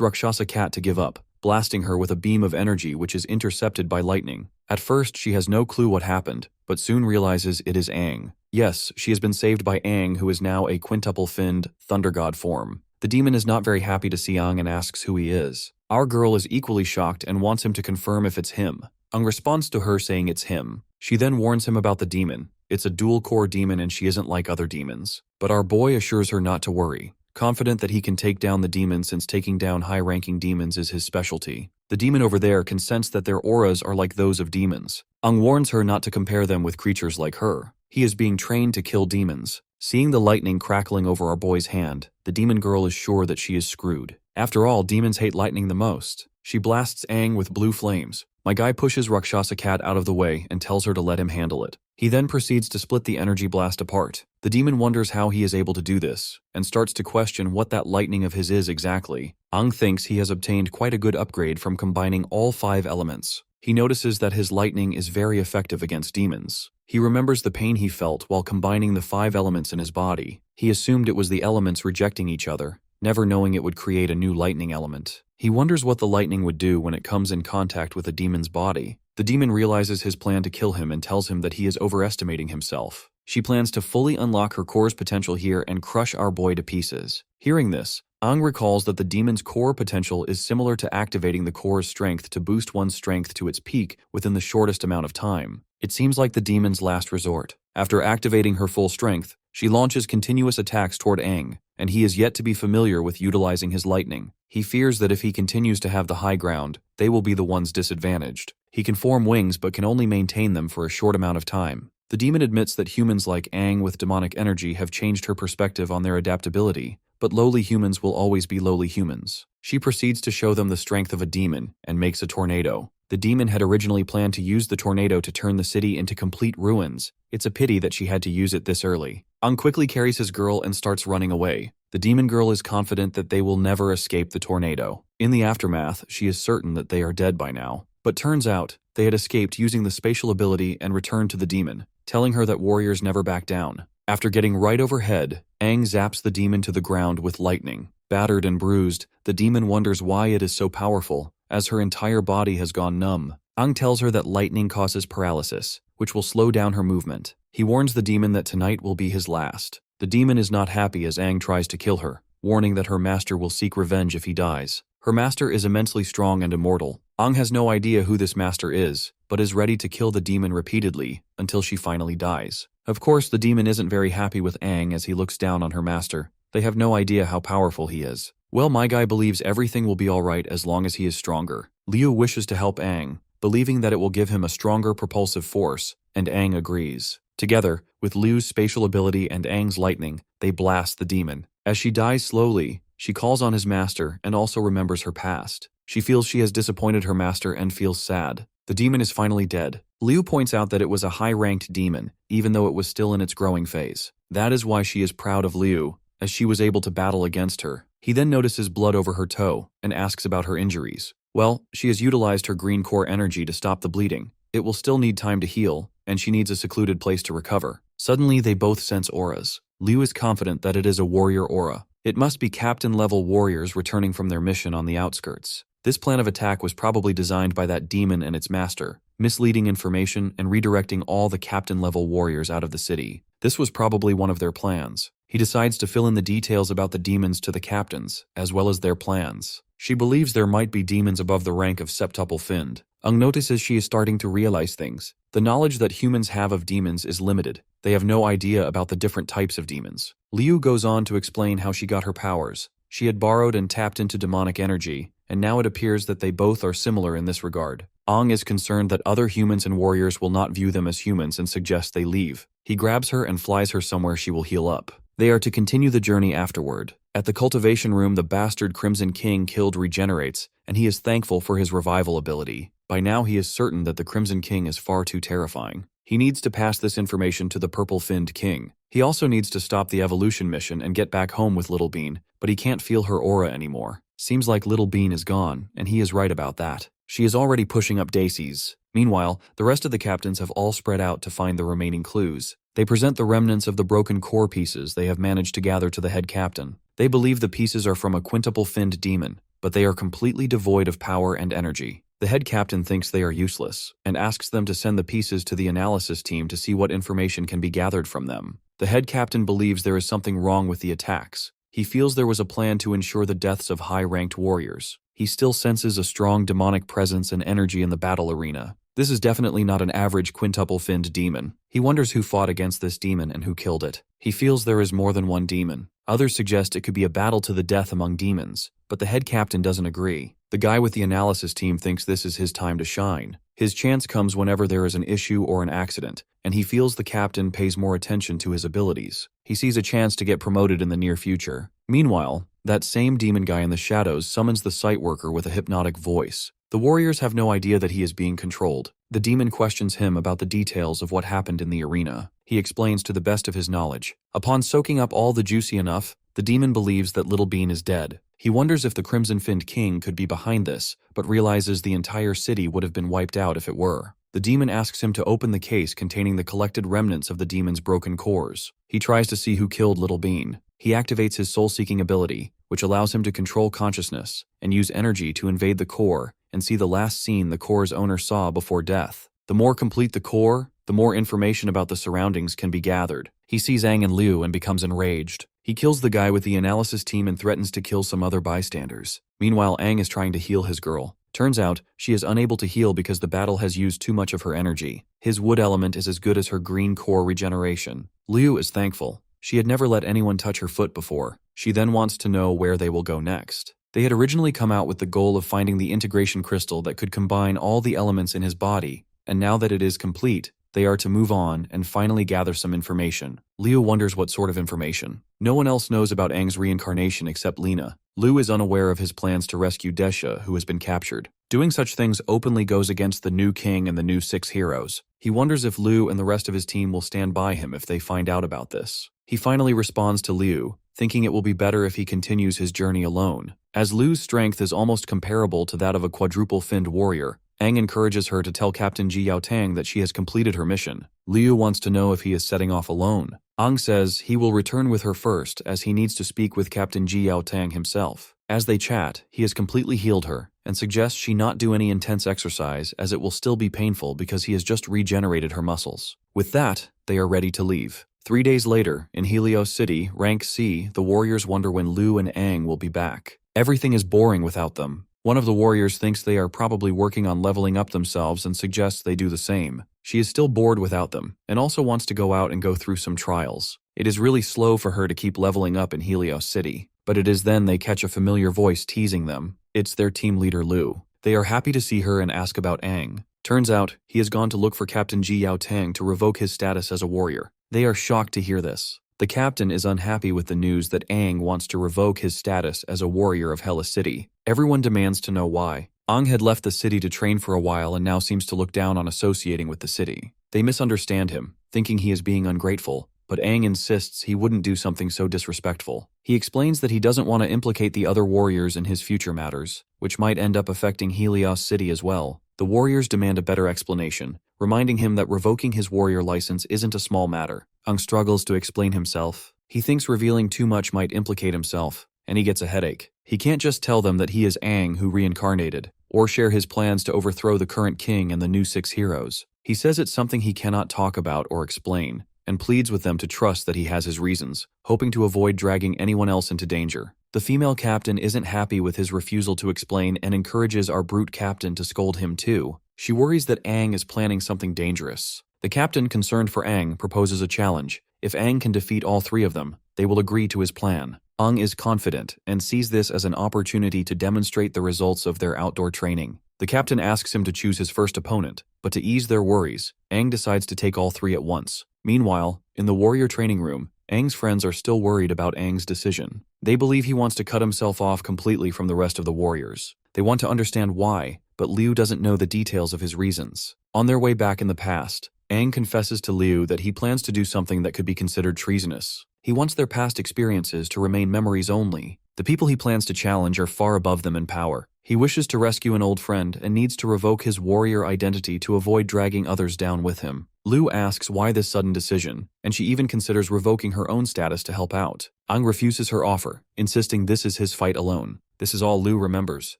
Rakshasa Cat to give up, blasting her with a beam of energy which is intercepted by lightning. At first, she has no clue what happened, but soon realizes it is Aang. Yes, she has been saved by Aang, who is now a quintuple-finned thunder god form. The demon is not very happy to see Aang and asks who he is. Our girl is equally shocked and wants him to confirm if it's him. Aang responds to her saying it's him. She then warns him about the demon. It's a dual-core demon and she isn't like other demons. But our boy assures her not to worry, confident that he can take down the demon since taking down high-ranking demons is his specialty. The demon over there can sense that their auras are like those of demons. Aang warns her not to compare them with creatures like her. He is being trained to kill demons. Seeing the lightning crackling over our boy's hand, the demon girl is sure that she is screwed. After all, demons hate lightning the most. She blasts Aang with blue flames. My guy pushes Rakshasa Cat out of the way and tells her to let him handle it. He then proceeds to split the energy blast apart. The demon wonders how he is able to do this, and starts to question what that lightning of his is exactly. Aang thinks he has obtained quite a good upgrade from combining all 5 elements. He notices that his lightning is very effective against demons. He remembers the pain he felt while combining the 5 elements in his body. He assumed it was the elements rejecting each other, never knowing it would create a new lightning element. He wonders what the lightning would do when it comes in contact with a demon's body. The demon realizes his plan to kill him and tells him that he is overestimating himself. She plans to fully unlock her core's potential here and crush our boy to pieces. Hearing this, Aang recalls that the demon's core potential is similar to activating the core's strength to boost one's strength to its peak within the shortest amount of time. It seems like the demon's last resort. After activating her full strength, she launches continuous attacks toward Aang, and he is yet to be familiar with utilizing his lightning. He fears that if he continues to have the high ground, they will be the ones disadvantaged. He can form wings but can only maintain them for a short amount of time. The demon admits that humans like Aang with demonic energy have changed her perspective on their adaptability, but lowly humans will always be lowly humans. She proceeds to show them the strength of a demon and makes a tornado. The demon had originally planned to use the tornado to turn the city into complete ruins. It's a pity that she had to use it this early. Aang quickly carries his girl and starts running away. The demon girl is confident that they will never escape the tornado. In the aftermath, she is certain that they are dead by now. But turns out, they had escaped using the spatial ability and returned to the demon, telling her that warriors never back down. After getting right overhead, Aang zaps the demon to the ground with lightning. Battered and bruised, the demon wonders why it is so powerful, as her entire body has gone numb. Aang tells her that lightning causes paralysis, which will slow down her movement. He warns the demon that tonight will be his last. The demon is not happy as Aang tries to kill her, warning that her master will seek revenge if he dies. Her master is immensely strong and immortal. Aang has no idea who this master is, but is ready to kill the demon repeatedly until she finally dies. Of course, the demon isn't very happy with Aang as he looks down on her master. They have no idea how powerful he is. Well, my guy believes everything will be alright as long as he is stronger. Liu wishes to help Aang, believing that it will give him a stronger propulsive force, and Aang agrees. Together, with Liu's spatial ability and Aang's lightning, they blast the demon. As she dies slowly, she calls on his master and also remembers her past. She feels she has disappointed her master and feels sad. The demon is finally dead. Liu points out that it was a high-ranked demon, even though it was still in its growing phase. That is why she is proud of Liu, as she was able to battle against her. He then notices blood over her toe and asks about her injuries. Well, she has utilized her green core energy to stop the bleeding. It will still need time to heal, and she needs a secluded place to recover. Suddenly, they both sense auras. Liu is confident that it is a warrior aura. It must be captain-level warriors returning from their mission on the outskirts. This plan of attack was probably designed by that demon and its master, misleading information and redirecting all the captain-level warriors out of the city. This was probably one of their plans. He decides to fill in the details about the demons to the captains, as well as their plans. She believes there might be demons above the rank of septuple finned. Aang notices she is starting to realize things. The knowledge that humans have of demons is limited. They have no idea about the different types of demons. Liu goes on to explain how she got her powers. She had borrowed and tapped into demonic energy, and now it appears that they both are similar in this regard. Aang is concerned that other humans and warriors will not view them as humans and suggests they leave. He grabs her and flies her somewhere she will heal up. They are to continue the journey afterward. At the cultivation room, the bastard Crimson King killed regenerates, and he is thankful for his revival ability. By now he is certain that the Crimson King is far too terrifying. He needs to pass this information to the Purple-Finned King. He also needs to stop the evolution mission and get back home with Little Bean, but he can't feel her aura anymore. Seems like Little Bean is gone, and he is right about that. She is already pushing up Daisies. Meanwhile, the rest of the captains have all spread out to find the remaining clues. They present the remnants of the broken core pieces they have managed to gather to the head captain. They believe the pieces are from a quintuple-finned demon, but they are completely devoid of power and energy. The head captain thinks they are useless, and asks them to send the pieces to the analysis team to see what information can be gathered from them. The head captain believes there is something wrong with the attacks. He feels there was a plan to ensure the deaths of high-ranked warriors. He still senses a strong demonic presence and energy in the battle arena. This is definitely not an average quintuple-finned demon. He wonders who fought against this demon and who killed it. He feels there is more than one demon. Others suggest it could be a battle to the death among demons, but the head captain doesn't agree. The guy with the analysis team thinks this is his time to shine. His chance comes whenever there is an issue or an accident, and he feels the captain pays more attention to his abilities. He sees a chance to get promoted in the near future. Meanwhile, that same demon guy in the shadows summons the site worker with a hypnotic voice. The warriors have no idea that he is being controlled. The demon questions him about the details of what happened in the arena. He explains to the best of his knowledge. Upon soaking up all the juicy enough, the demon believes that Little Bean is dead. He wonders if the Crimson-Finned King could be behind this, but realizes the entire city would have been wiped out if it were. The demon asks him to open the case containing the collected remnants of the demon's broken cores. He tries to see who killed Little Bean. He activates his soul-seeking ability, which allows him to control consciousness and use energy to invade the core and see the last scene the core's owner saw before death. The more complete the core, the more information about the surroundings can be gathered. He sees Aang and Liu and becomes enraged. He kills the guy with the analysis team and threatens to kill some other bystanders. Meanwhile, Aang is trying to heal his girl. Turns out, she is unable to heal because the battle has used too much of her energy. His wood element is as good as her green core regeneration. Liu is thankful. She had never let anyone touch her foot before. She then wants to know where they will go next. They had originally come out with the goal of finding the integration crystal that could combine all the elements in his body, and now that it is complete, they are to move on and finally gather some information. Liu wonders what sort of information. No one else knows about Aang's reincarnation except Lena. Liu is unaware of his plans to rescue Desha, who has been captured. Doing such things openly goes against the new king and the new 6 heroes. He wonders if Liu and the rest of his team will stand by him if they find out about this. He finally responds to Liu, thinking it will be better if he continues his journey alone. As Liu's strength is almost comparable to that of a quadruple-finned warrior, Aang encourages her to tell Captain Ji Yaotang that she has completed her mission. Liu wants to know if he is setting off alone. Aang says he will return with her first as he needs to speak with Captain Ji Yaotang himself. As they chat, he has completely healed her and suggests she not do any intense exercise as it will still be painful because he has just regenerated her muscles. With that, they are ready to leave. 3 days later, in Helios City, Rank C, the warriors wonder when Liu and Aang will be back. Everything is boring without them. One of the warriors thinks they are probably working on leveling up themselves and suggests they do the same. She is still bored without them, and also wants to go out and go through some trials. It is really slow for her to keep leveling up in Helios City, but it is then they catch a familiar voice teasing them. It's their team leader Liu. They are happy to see her and ask about Aang. Turns out, he has gone to look for Captain Ji Yaotang to revoke his status as a warrior. They are shocked to hear this. The captain is unhappy with the news that Aang wants to revoke his status as a warrior of Hela City. Everyone demands to know why. Aang had left the city to train for a while and now seems to look down on associating with the city. They misunderstand him, thinking he is being ungrateful, but Aang insists he wouldn't do something so disrespectful. He explains that he doesn't want to implicate the other warriors in his future matters, which might end up affecting Helios City as well. The warriors demand a better explanation, reminding him that revoking his warrior license isn't a small matter. Aang struggles to explain himself. He thinks revealing too much might implicate himself, and he gets a headache. He can't just tell them that he is Aang who reincarnated, or share his plans to overthrow the current king and the new 6 heroes. He says it's something he cannot talk about or explain, and pleads with them to trust that he has his reasons, hoping to avoid dragging anyone else into danger. The female captain isn't happy with his refusal to explain and encourages our brute captain to scold him too. She worries that Aang is planning something dangerous. The captain, concerned for Aang, proposes a challenge. If Aang can defeat all 3 of them, they will agree to his plan. Aang is confident and sees this as an opportunity to demonstrate the results of their outdoor training. The captain asks him to choose his first opponent, but to ease their worries, Aang decides to take all 3 at once. Meanwhile, in the warrior training room, Aang's friends are still worried about Aang's decision. They believe he wants to cut himself off completely from the rest of the warriors. They want to understand why, but Liu doesn't know the details of his reasons. On their way back in the past, Aang confesses to Liu that he plans to do something that could be considered treasonous. He wants their past experiences to remain memories only. The people he plans to challenge are far above them in power. He wishes to rescue an old friend and needs to revoke his warrior identity to avoid dragging others down with him. Liu asks why this sudden decision, and she even considers revoking her own status to help out. Aang refuses her offer, insisting this is his fight alone. This is all Liu remembers.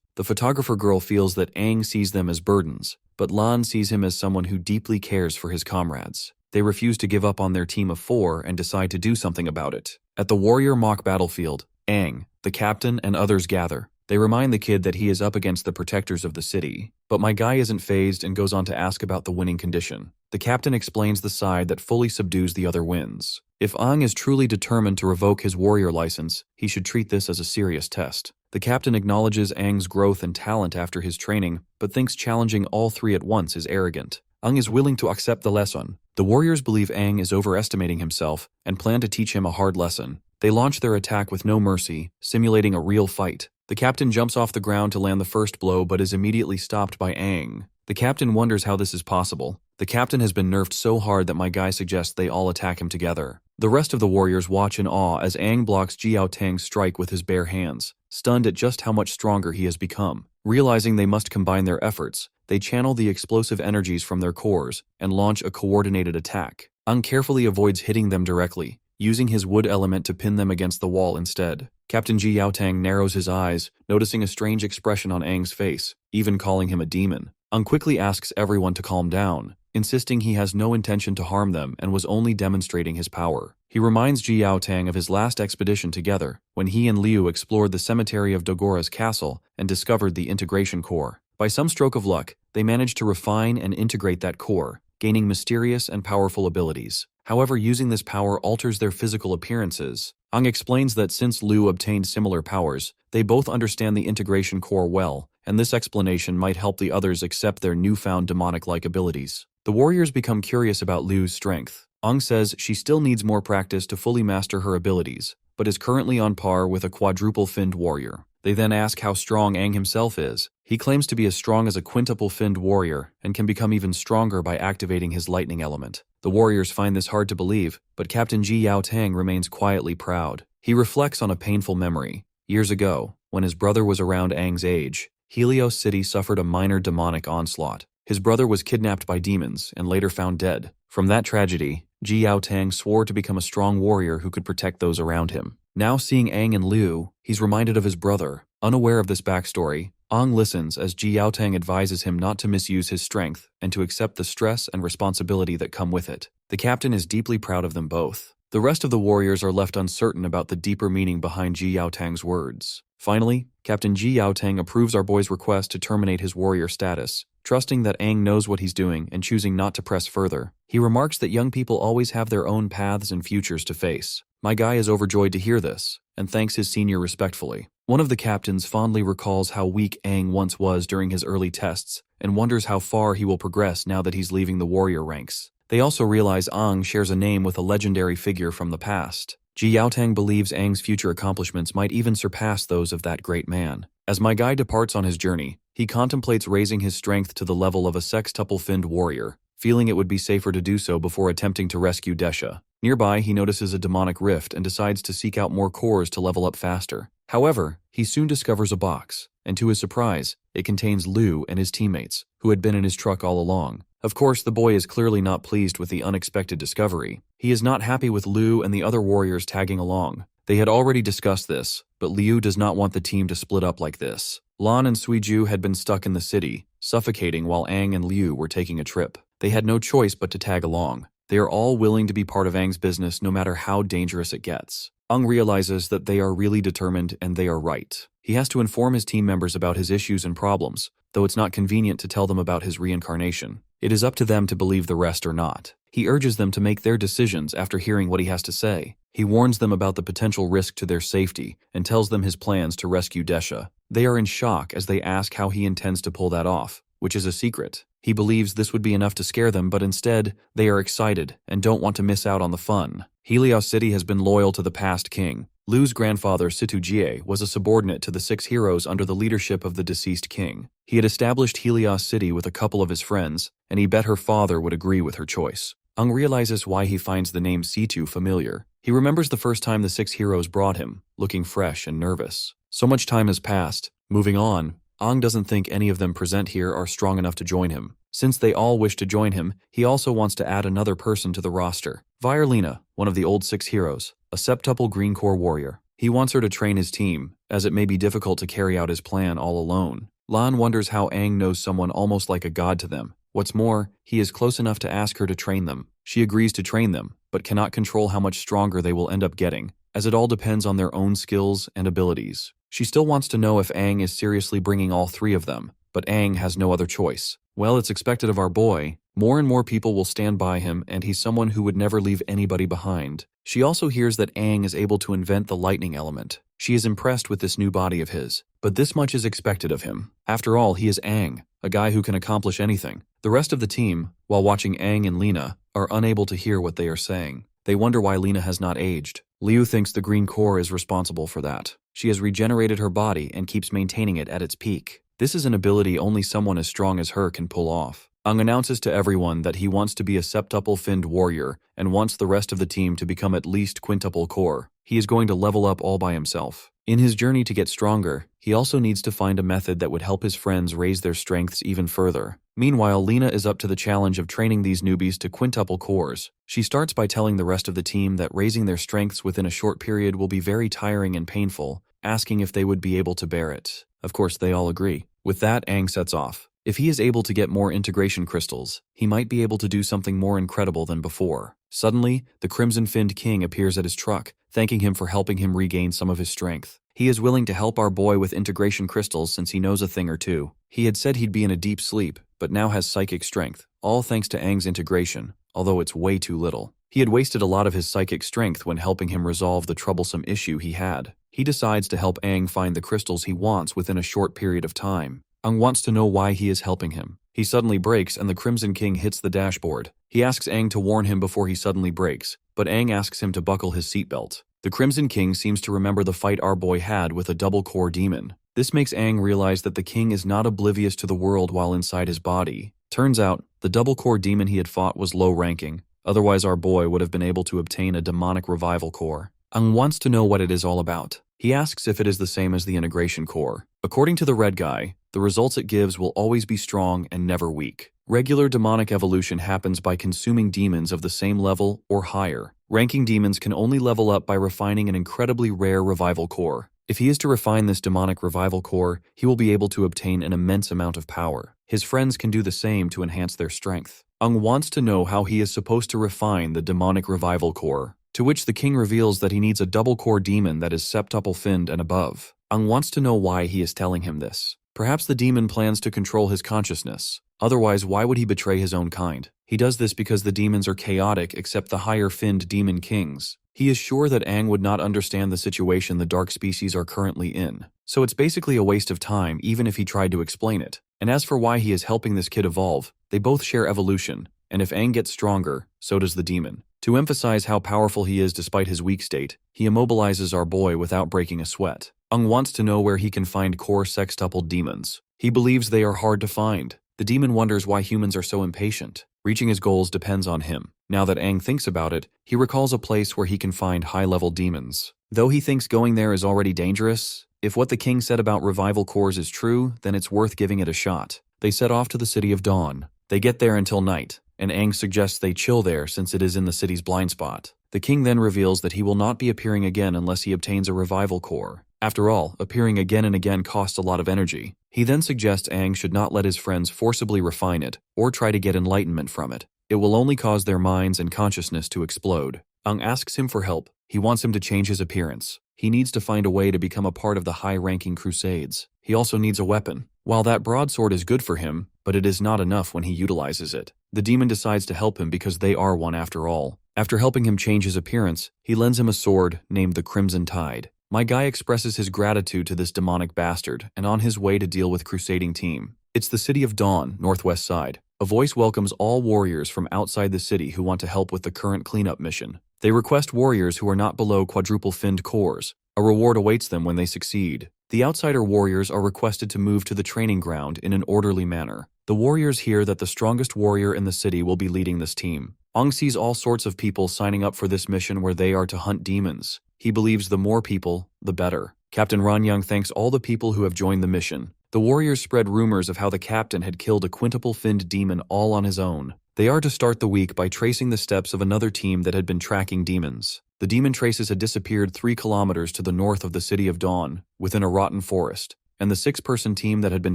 The photographer girl feels that Aang sees them as burdens, but Lan sees him as someone who deeply cares for his comrades. They refuse to give up on their team of 4 and decide to do something about it. At the warrior mock battlefield, Aang, the captain, and others gather. They remind the kid that he is up against the protectors of the city. But my guy isn't fazed and goes on to ask about the winning condition. The captain explains the side that fully subdues the other wins. If Aang is truly determined to revoke his warrior license, he should treat this as a serious test. The captain acknowledges Aang's growth and talent after his training, but thinks challenging all 3 at once is arrogant. Aang is willing to accept the lesson. The warriors believe Aang is overestimating himself and plan to teach him a hard lesson. They launch their attack with no mercy, simulating a real fight. The captain jumps off the ground to land the first blow but is immediately stopped by Aang. The captain wonders how this is possible. The captain has been nerfed so hard that my guy suggests they all attack him together. The rest of the warriors watch in awe as Aang blocks Jiao Tang's strike with his bare hands, stunned at just how much stronger he has become. Realizing they must combine their efforts, they channel the explosive energies from their cores and launch a coordinated attack. Aang carefully avoids hitting them directly, using his wood element to pin them against the wall instead. Captain Jiao Tang narrows his eyes, noticing a strange expression on Aang's face, even calling him a demon. Aang quickly asks everyone to calm down, insisting he has no intention to harm them and was only demonstrating his power. He reminds Jiao Tang of his last expedition together, when he and Liu explored the cemetery of Dogora's castle and discovered the integration core. By some stroke of luck, they managed to refine and integrate that core, gaining mysterious and powerful abilities. However, using this power alters their physical appearances. Aang explains that since Liu obtained similar powers, they both understand the integration core well, and this explanation might help the others accept their newfound demonic-like abilities. The warriors become curious about Liu's strength. Aang says she still needs more practice to fully master her abilities, but is currently on par with a quadruple-finned warrior. They then ask how strong Aang himself is. He claims to be as strong as a quintuple-finned warrior and can become even stronger by activating his lightning element. The warriors find this hard to believe, but Captain Jiao Tang remains quietly proud. He reflects on a painful memory. Years ago, when his brother was around Aang's age, Helios City suffered a minor demonic onslaught. His brother was kidnapped by demons and later found dead. From that tragedy, Jiao Tang swore to become a strong warrior who could protect those around him. Now seeing Aang and Liu, he's reminded of his brother. Unaware of this backstory, Aang listens as Jiao Tang advises him not to misuse his strength and to accept the stress and responsibility that come with it. The captain is deeply proud of them both. The rest of the warriors are left uncertain about the deeper meaning behind Jiao Tang's words. Finally, Captain Jiao Tang approves our boy's request to terminate his warrior status, trusting that Aang knows what he's doing and choosing not to press further. He remarks that young people always have their own paths and futures to face. My guy is overjoyed to hear this, and thanks his senior respectfully. One of the captains fondly recalls how weak Aang once was during his early tests, and wonders how far he will progress now that he's leaving the warrior ranks. They also realize Aang shares a name with a legendary figure from the past. Jiao Tang believes Aang's future accomplishments might even surpass those of that great man. As my guy departs on his journey, he contemplates raising his strength to the level of a sextuple-finned warrior, feeling it would be safer to do so before attempting to rescue Desha. Nearby, he notices a demonic rift and decides to seek out more cores to level up faster. However, he soon discovers a box, and to his surprise, it contains Liu and his teammates, who had been in his truck all along. Of course, the boy is clearly not pleased with the unexpected discovery. He is not happy with Liu and the other warriors tagging along. They had already discussed this, but Liu does not want the team to split up like this. Lan and Suiju had been stuck in the city, suffocating while Aang and Liu were taking a trip. They had no choice but to tag along. They are all willing to be part of Aang's business no matter how dangerous it gets. Aang realizes that they are really determined and they are right. He has to inform his team members about his issues and problems, though it's not convenient to tell them about his reincarnation. It is up to them to believe the rest or not. He urges them to make their decisions after hearing what he has to say. He warns them about the potential risk to their safety and tells them his plans to rescue Desha. They are in shock as they ask how he intends to pull that off, which is a secret. He believes this would be enough to scare them, but instead, they are excited and don't want to miss out on the fun. Helios City has been loyal to the past king, Lu's grandfather Situjie was a subordinate to the 6 heroes under the leadership of the deceased king. He had established Helios City with a couple of his friends, and he bet her father would agree with her choice. Ung realizes why he finds the name Situ familiar. He remembers the first time the 6 heroes brought him, looking fresh and nervous. So much time has passed. Moving on, Ung doesn't think any of them present here are strong enough to join him. Since they all wish to join him, he also wants to add another person to the roster. Virelina, one of the old 6 heroes, a septuple green core warrior. He wants her to train his team, as it may be difficult to carry out his plan all alone. Lan wonders how Aang knows someone almost like a god to them. What's more, he is close enough to ask her to train them. She agrees to train them, but cannot control how much stronger they will end up getting, as it all depends on their own skills and abilities. She still wants to know if Aang is seriously bringing all 3 of them, but Aang has no other choice. Well, it's expected of our boy. More and more people will stand by him, and he's someone who would never leave anybody behind. She also hears that Aang is able to invent the lightning element. She is impressed with this new body of his, but this much is expected of him. After all, he is Aang, a guy who can accomplish anything. The rest of the team, while watching Aang and Lena, are unable to hear what they are saying. They wonder why Lena has not aged. Liu thinks the green core is responsible for that. She has regenerated her body and keeps maintaining it at its peak. This is an ability only someone as strong as her can pull off. Ung announces to everyone that he wants to be a septuple-finned warrior and wants the rest of the team to become at least quintuple core. He is going to level up all by himself. In his journey to get stronger, he also needs to find a method that would help his friends raise their strengths even further. Meanwhile, Lena is up to the challenge of training these newbies to quintuple cores. She starts by telling the rest of the team that raising their strengths within a short period will be very tiring and painful, asking if they would be able to bear it. Of course, they all agree. With that, Aang sets off. If he is able to get more integration crystals, he might be able to do something more incredible than before. Suddenly, the Crimson-Finned King appears at his truck, thanking him for helping him regain some of his strength. He is willing to help our boy with integration crystals since he knows a thing or two. He had said he'd be in a deep sleep, but now has psychic strength, all thanks to Aang's integration, although it's way too little. He had wasted a lot of his psychic strength when helping him resolve the troublesome issue he had. He decides to help Aang find the crystals he wants within a short period of time. Aang wants to know why he is helping him. He suddenly brakes and the Crimson King hits the dashboard. He asks Aang to warn him before he suddenly brakes, but Aang asks him to buckle his seatbelt. The Crimson King seems to remember the fight our boy had with a double-core demon. This makes Aang realize that the king is not oblivious to the world while inside his body. Turns out, the double-core demon he had fought was low-ranking. Otherwise our boy would have been able to obtain a demonic revival core. Aang wants to know what it is all about. He asks if it is the same as the integration core. According to the red guy, the results it gives will always be strong and never weak. Regular demonic evolution happens by consuming demons of the same level or higher. Ranking demons can only level up by refining an incredibly rare revival core. If he is to refine this demonic revival core, he will be able to obtain an immense amount of power. His friends can do the same to enhance their strength. Aang wants to know how he is supposed to refine the demonic revival core, to which the king reveals that he needs a double-core demon that is septuple-finned and above. Aang wants to know why he is telling him this. Perhaps the demon plans to control his consciousness. Otherwise, why would he betray his own kind? He does this because the demons are chaotic except the higher-finned demon kings. He is sure that Aang would not understand the situation the dark species are currently in. So it's basically a waste of time even if he tried to explain it. And as for why he is helping this kid evolve, they both share evolution, and if Aang gets stronger, so does the demon. To emphasize how powerful he is despite his weak state, he immobilizes our boy without breaking a sweat. Aang wants to know where he can find core sextupled demons. He believes they are hard to find. The demon wonders why humans are so impatient. Reaching his goals depends on him. Now that Aang thinks about it, he recalls a place where he can find high-level demons. Though he thinks going there is already dangerous, if what the king said about revival cores is true, then it's worth giving it a shot. They set off to the City of Dawn. They get there until night, and Aang suggests they chill there since it is in the city's blind spot. The king then reveals that he will not be appearing again unless he obtains a revival core. After all, appearing again and again costs a lot of energy. He then suggests Aang should not let his friends forcibly refine it, or try to get enlightenment from it. It will only cause their minds and consciousness to explode. Aang asks him for help. He wants him to change his appearance. He needs to find a way to become a part of the high-ranking crusades. He also needs a weapon. While that broadsword is good for him, but it is not enough when he utilizes it. The demon decides to help him because they are one after all. After helping him change his appearance, he lends him a sword named the Crimson Tide. My guy expresses his gratitude to this demonic bastard and on his way to deal with crusading team. It's the City of Dawn, northwest side. A voice welcomes all warriors from outside the city who want to help with the current cleanup mission. They request warriors who are not below quadruple-finned cores. A reward awaits them when they succeed. The outsider warriors are requested to move to the training ground in an orderly manner. The warriors hear that the strongest warrior in the city will be leading this team. Ong sees all sorts of people signing up for this mission where they are to hunt demons. He believes the more people, the better. Captain Ranyang thanks all the people who have joined the mission. The warriors spread rumors of how the captain had killed a quintuple-finned demon all on his own. They are to start the week by tracing the steps of another team that had been tracking demons. The demon traces had disappeared 3 kilometers to the north of the City of Dawn, within a rotten forest, and the 6-person team that had been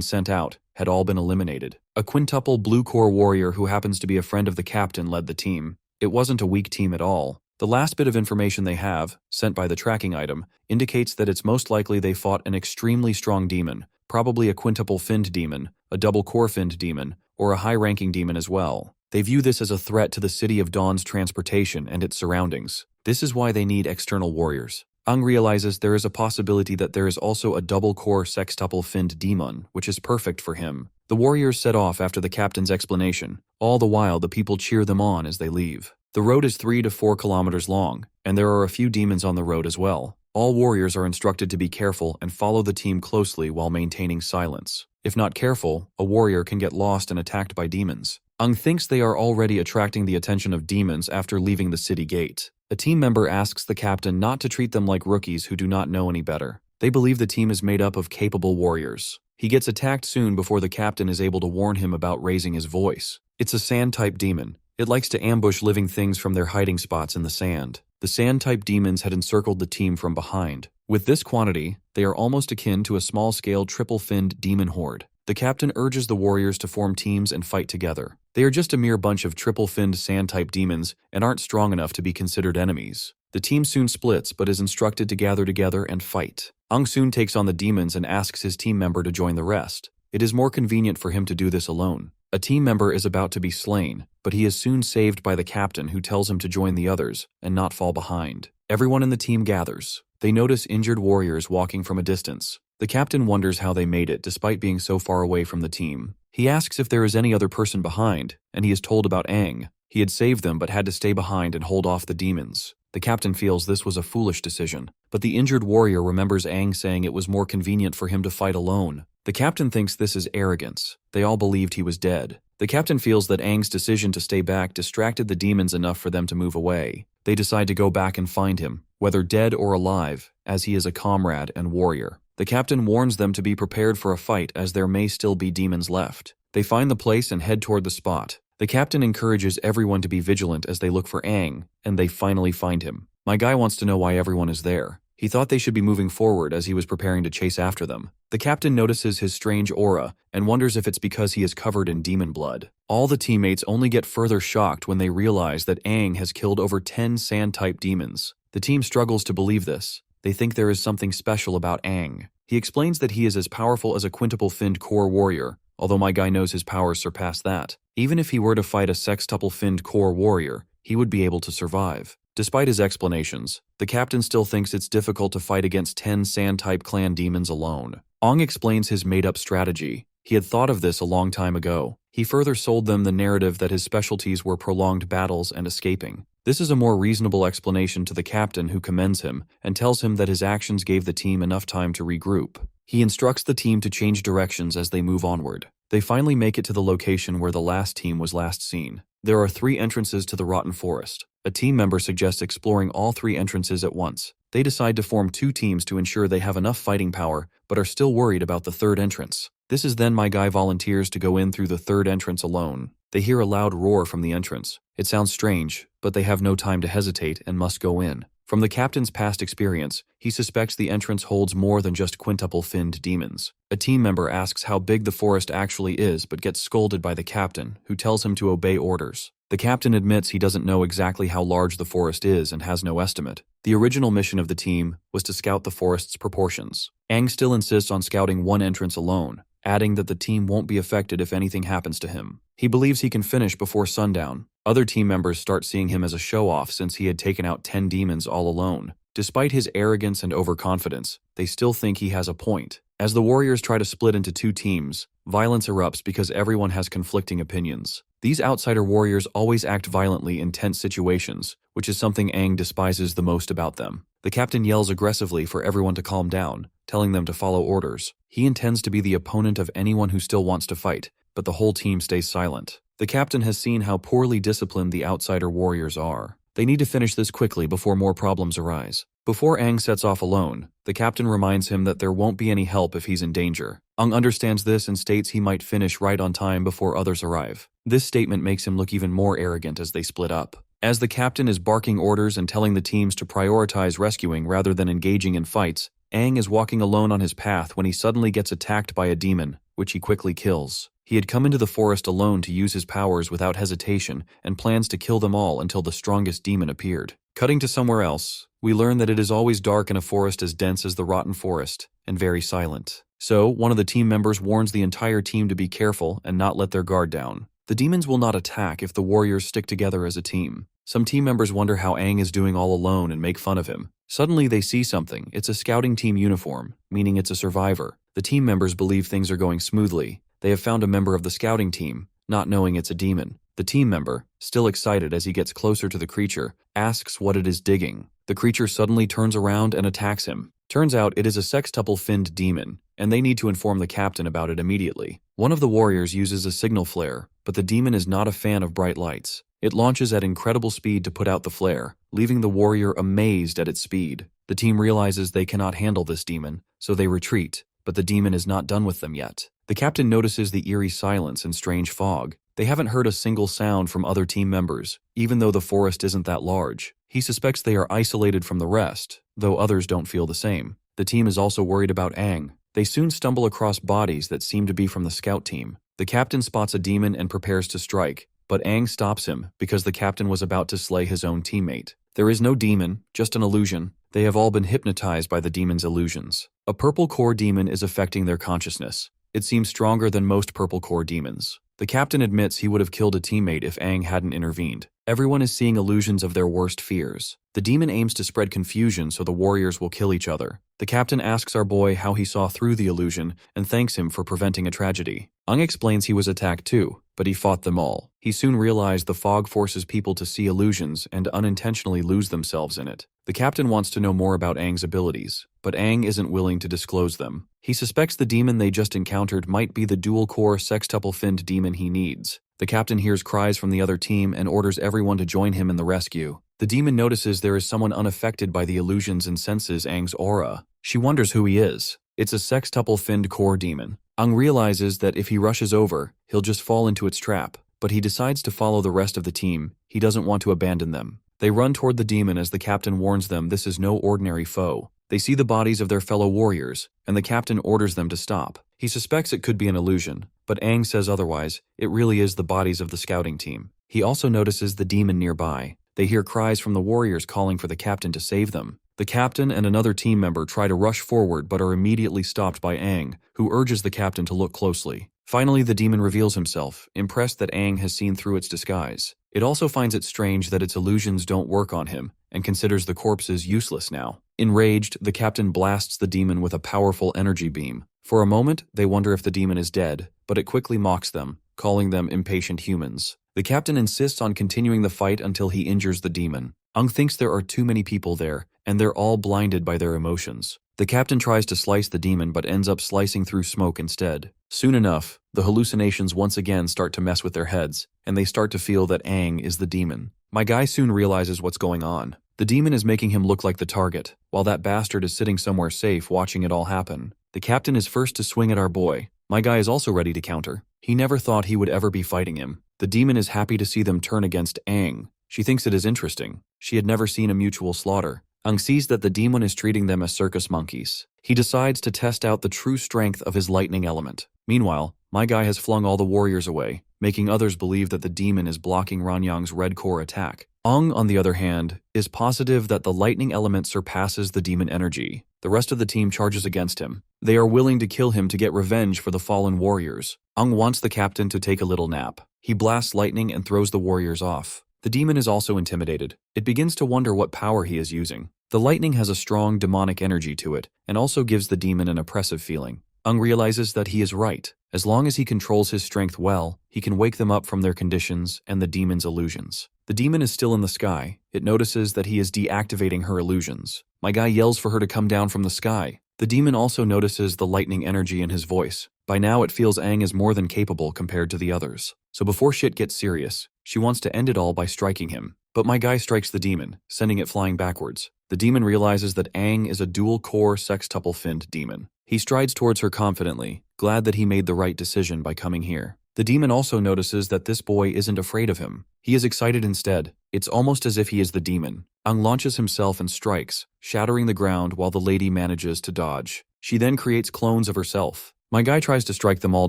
sent out had all been eliminated. A quintuple blue-core warrior who happens to be a friend of the captain led the team. It wasn't a weak team at all. The last bit of information they have, sent by the tracking item, indicates that it's most likely they fought an extremely strong demon, probably a quintuple-finned demon, a double-core-finned demon, or a high-ranking demon as well. They view this as a threat to the City of Dawn's transportation and its surroundings. This is why they need external warriors. Ung realizes there is a possibility that there is also a double-core sextuple-finned demon, which is perfect for him. The warriors set off after the captain's explanation. All the while, the people cheer them on as they leave. The road is 3 to 4 kilometers long, and there are a few demons on the road as well. All warriors are instructed to be careful and follow the team closely while maintaining silence. If not careful, a warrior can get lost and attacked by demons. Ung thinks they are already attracting the attention of demons after leaving the city gate. A team member asks the captain not to treat them like rookies who do not know any better. They believe the team is made up of capable warriors. He gets attacked soon before the captain is able to warn him about raising his voice. It's a sand-type demon. It likes to ambush living things from their hiding spots in the sand. The sand-type demons had encircled the team from behind. With this quantity, they are almost akin to a small-scale triple-finned demon horde. The captain urges the warriors to form teams and fight together. They are just a mere bunch of triple-finned sand-type demons and aren't strong enough to be considered enemies. The team soon splits but is instructed to gather together and fight. Ung soon takes on the demons and asks his team member to join the rest. It is more convenient for him to do this alone. A team member is about to be slain, but he is soon saved by the captain who tells him to join the others and not fall behind. Everyone in the team gathers. They notice injured warriors walking from a distance. The captain wonders how they made it despite being so far away from the team. He asks if there is any other person behind, and he is told about Aang. He had saved them but had to stay behind and hold off the demons. The captain feels this was a foolish decision, but the injured warrior remembers Aang saying it was more convenient for him to fight alone. The captain thinks this is arrogance. They all believed he was dead. The captain feels that Aang's decision to stay back distracted the demons enough for them to move away. They decide to go back and find him, whether dead or alive, as he is a comrade and warrior. The captain warns them to be prepared for a fight as there may still be demons left. They find the place and head toward the spot. The captain encourages everyone to be vigilant as they look for Aang, and they finally find him. My guy wants to know why everyone is there. He thought they should be moving forward as he was preparing to chase after them. The captain notices his strange aura and wonders if it's because he is covered in demon blood. All the teammates only get further shocked when they realize that Aang has killed over 10 sand-type demons. The team struggles to believe this. They think there is something special about Aang. He explains that he is as powerful as a quintuple-finned core warrior, although my guy knows his powers surpass that. Even if he were to fight a sextuple-finned core warrior, he would be able to survive. Despite his explanations, the captain still thinks it's difficult to fight against 10 sand-type clan demons alone. Ong explains his made-up strategy. He had thought of this a long time ago. He further sold them the narrative that his specialties were prolonged battles and escaping. This is a more reasonable explanation to the captain, who commends him and tells him that his actions gave the team enough time to regroup. He instructs the team to change directions as they move onward. They finally make it to the location where the last team was last seen. There are 3 entrances to the rotten forest. A team member suggests exploring all 3 entrances at once. They decide to form 2 teams to ensure they have enough fighting power, but are still worried about the 3rd entrance. This is then my guy volunteers to go in through the 3rd entrance alone. They hear a loud roar from the entrance. It sounds strange, but they have no time to hesitate and must go in. From the captain's past experience, he suspects the entrance holds more than just quintuple-finned demons. A team member asks how big the forest actually is but gets scolded by the captain, who tells him to obey orders. The captain admits he doesn't know exactly how large the forest is and has no estimate. The original mission of the team was to scout the forest's proportions. Aang still insists on scouting one entrance alone, adding that the team won't be affected if anything happens to him. He believes he can finish before sundown. Other team members start seeing him as a show-off since he had taken out 10 demons all alone. Despite his arrogance and overconfidence, they still think he has a point. As the warriors try to split into 2 teams, Violence erupts because everyone has conflicting opinions. These outsider warriors always act violently in tense situations, which is something Aang despises the most about them. The captain yells aggressively for everyone to calm down, telling them to follow orders. He intends to be the opponent of anyone who still wants to fight, but the whole team stays silent. The captain has seen how poorly disciplined the outsider warriors are. They need to finish this quickly before more problems arise. Before Aang sets off alone, the captain reminds him that there won't be any help if he's in danger. Aang understands this and states he might finish right on time before others arrive. This statement makes him look even more arrogant as they split up. As the captain is barking orders and telling the teams to prioritize rescuing rather than engaging in fights, Aang is walking alone on his path when he suddenly gets attacked by a demon, which he quickly kills. He had come into the forest alone to use his powers without hesitation and plans to kill them all until the strongest demon appeared. Cutting to somewhere else, we learn that it is always dark in a forest as dense as the rotten forest, and very silent. So, one of the team members warns the entire team to be careful and not let their guard down. The demons will not attack if the warriors stick together as a team. Some team members wonder how Aang is doing all alone and make fun of him. Suddenly they see something. It's a scouting team uniform, meaning it's a survivor. The team members believe things are going smoothly. They have found a member of the scouting team, not knowing it's a demon. The team member, still excited as he gets closer to the creature, asks what it is digging. The creature suddenly turns around and attacks him. Turns out it is a sextuple-finned demon, and they need to inform the captain about it immediately. One of the warriors uses a signal flare, but the demon is not a fan of bright lights. It launches at incredible speed to put out the flare, leaving the warrior amazed at its speed. The team realizes they cannot handle this demon, so they retreat, but the demon is not done with them yet. The captain notices the eerie silence and strange fog. They haven't heard a single sound from other team members, even though the forest isn't that large. He suspects they are isolated from the rest, though others don't feel the same. The team is also worried about Aang. They soon stumble across bodies that seem to be from the scout team. The captain spots a demon and prepares to strike, but Aang stops him because the captain was about to slay his own teammate. There is no demon, just an illusion. They have all been hypnotized by the demon's illusions. A purple core demon is affecting their consciousness. It seems stronger than most purple core demons. The captain admits he would have killed a teammate if Aang hadn't intervened. Everyone is seeing illusions of their worst fears. The demon aims to spread confusion so the warriors will kill each other. The captain asks our boy how he saw through the illusion and thanks him for preventing a tragedy. Aang explains he was attacked too, but he fought them all. He soon realized the fog forces people to see illusions and unintentionally lose themselves in it. The captain wants to know more about Aang's abilities, but Aang isn't willing to disclose them. He suspects the demon they just encountered might be the dual-core sextuple-finned demon he needs. The captain hears cries from the other team and orders everyone to join him in the rescue. The demon notices there is someone unaffected by the illusions and senses Aang's aura. She wonders who he is. It's a sextuple-finned core demon. Aang realizes that if he rushes over, he'll just fall into its trap, but he decides to follow the rest of the team. He doesn't want to abandon them. They run toward the demon as the captain warns them this is no ordinary foe. They see the bodies of their fellow warriors, and the captain orders them to stop. He suspects it could be an illusion, but Aang says otherwise. It really is the bodies of the scouting team. He also notices the demon nearby. They hear cries from the warriors calling for the captain to save them. The captain and another team member try to rush forward but are immediately stopped by Aang, who urges the captain to look closely. Finally, the demon reveals himself, impressed that Aang has seen through its disguise. It also finds it strange that its illusions don't work on him, and considers the corpses useless now. Enraged, the captain blasts the demon with a powerful energy beam. For a moment, they wonder if the demon is dead, but it quickly mocks them, calling them impatient humans. The captain insists on continuing the fight until he injures the demon. Aang thinks there are too many people there, and they're all blinded by their emotions. The captain tries to slice the demon but ends up slicing through smoke instead. Soon enough, the hallucinations once again start to mess with their heads, and they start to feel that Aang is the demon. My guy soon realizes what's going on. The demon is making him look like the target, while that bastard is sitting somewhere safe watching it all happen. The captain is first to swing at our boy. My guy is also ready to counter. He never thought he would ever be fighting him. The demon is happy to see them turn against Aang. She thinks it is interesting. She had never seen a mutual slaughter. Aang sees that the demon is treating them as circus monkeys. He decides to test out the true strength of his lightning element. Meanwhile, my guy has flung all the warriors away, making others believe that the demon is blocking Ranyang's red core attack. Aang, on the other hand, is positive that the lightning element surpasses the demon energy. The rest of the team charges against him. They are willing to kill him to get revenge for the fallen warriors. Aang wants the captain to take a little nap. He blasts lightning and throws the warriors off. The demon is also intimidated. It begins to wonder what power he is using. The lightning has a strong demonic energy to it, and also gives the demon an oppressive feeling. Aang realizes that he is right, As long as he controls his strength well, he can wake them up from their conditions and the demon's illusions. The demon is still in the sky. It notices that he is deactivating her illusions. My guy yells for her to come down from the sky. The demon also notices the lightning energy in his voice. By now it feels Aang is more than capable compared to the others. So before shit gets serious, she wants to end it all by striking him. But my guy strikes the demon, sending it flying backwards. The demon realizes that Aang is a dual-core sextuple-finned demon. He strides towards her confidently, glad that he made the right decision by coming here. The demon also notices that this boy isn't afraid of him. He is excited instead. It's almost as if he is the demon. Aang launches himself and strikes, shattering the ground while the lady manages to dodge. She then creates clones of herself. My guy tries to strike them all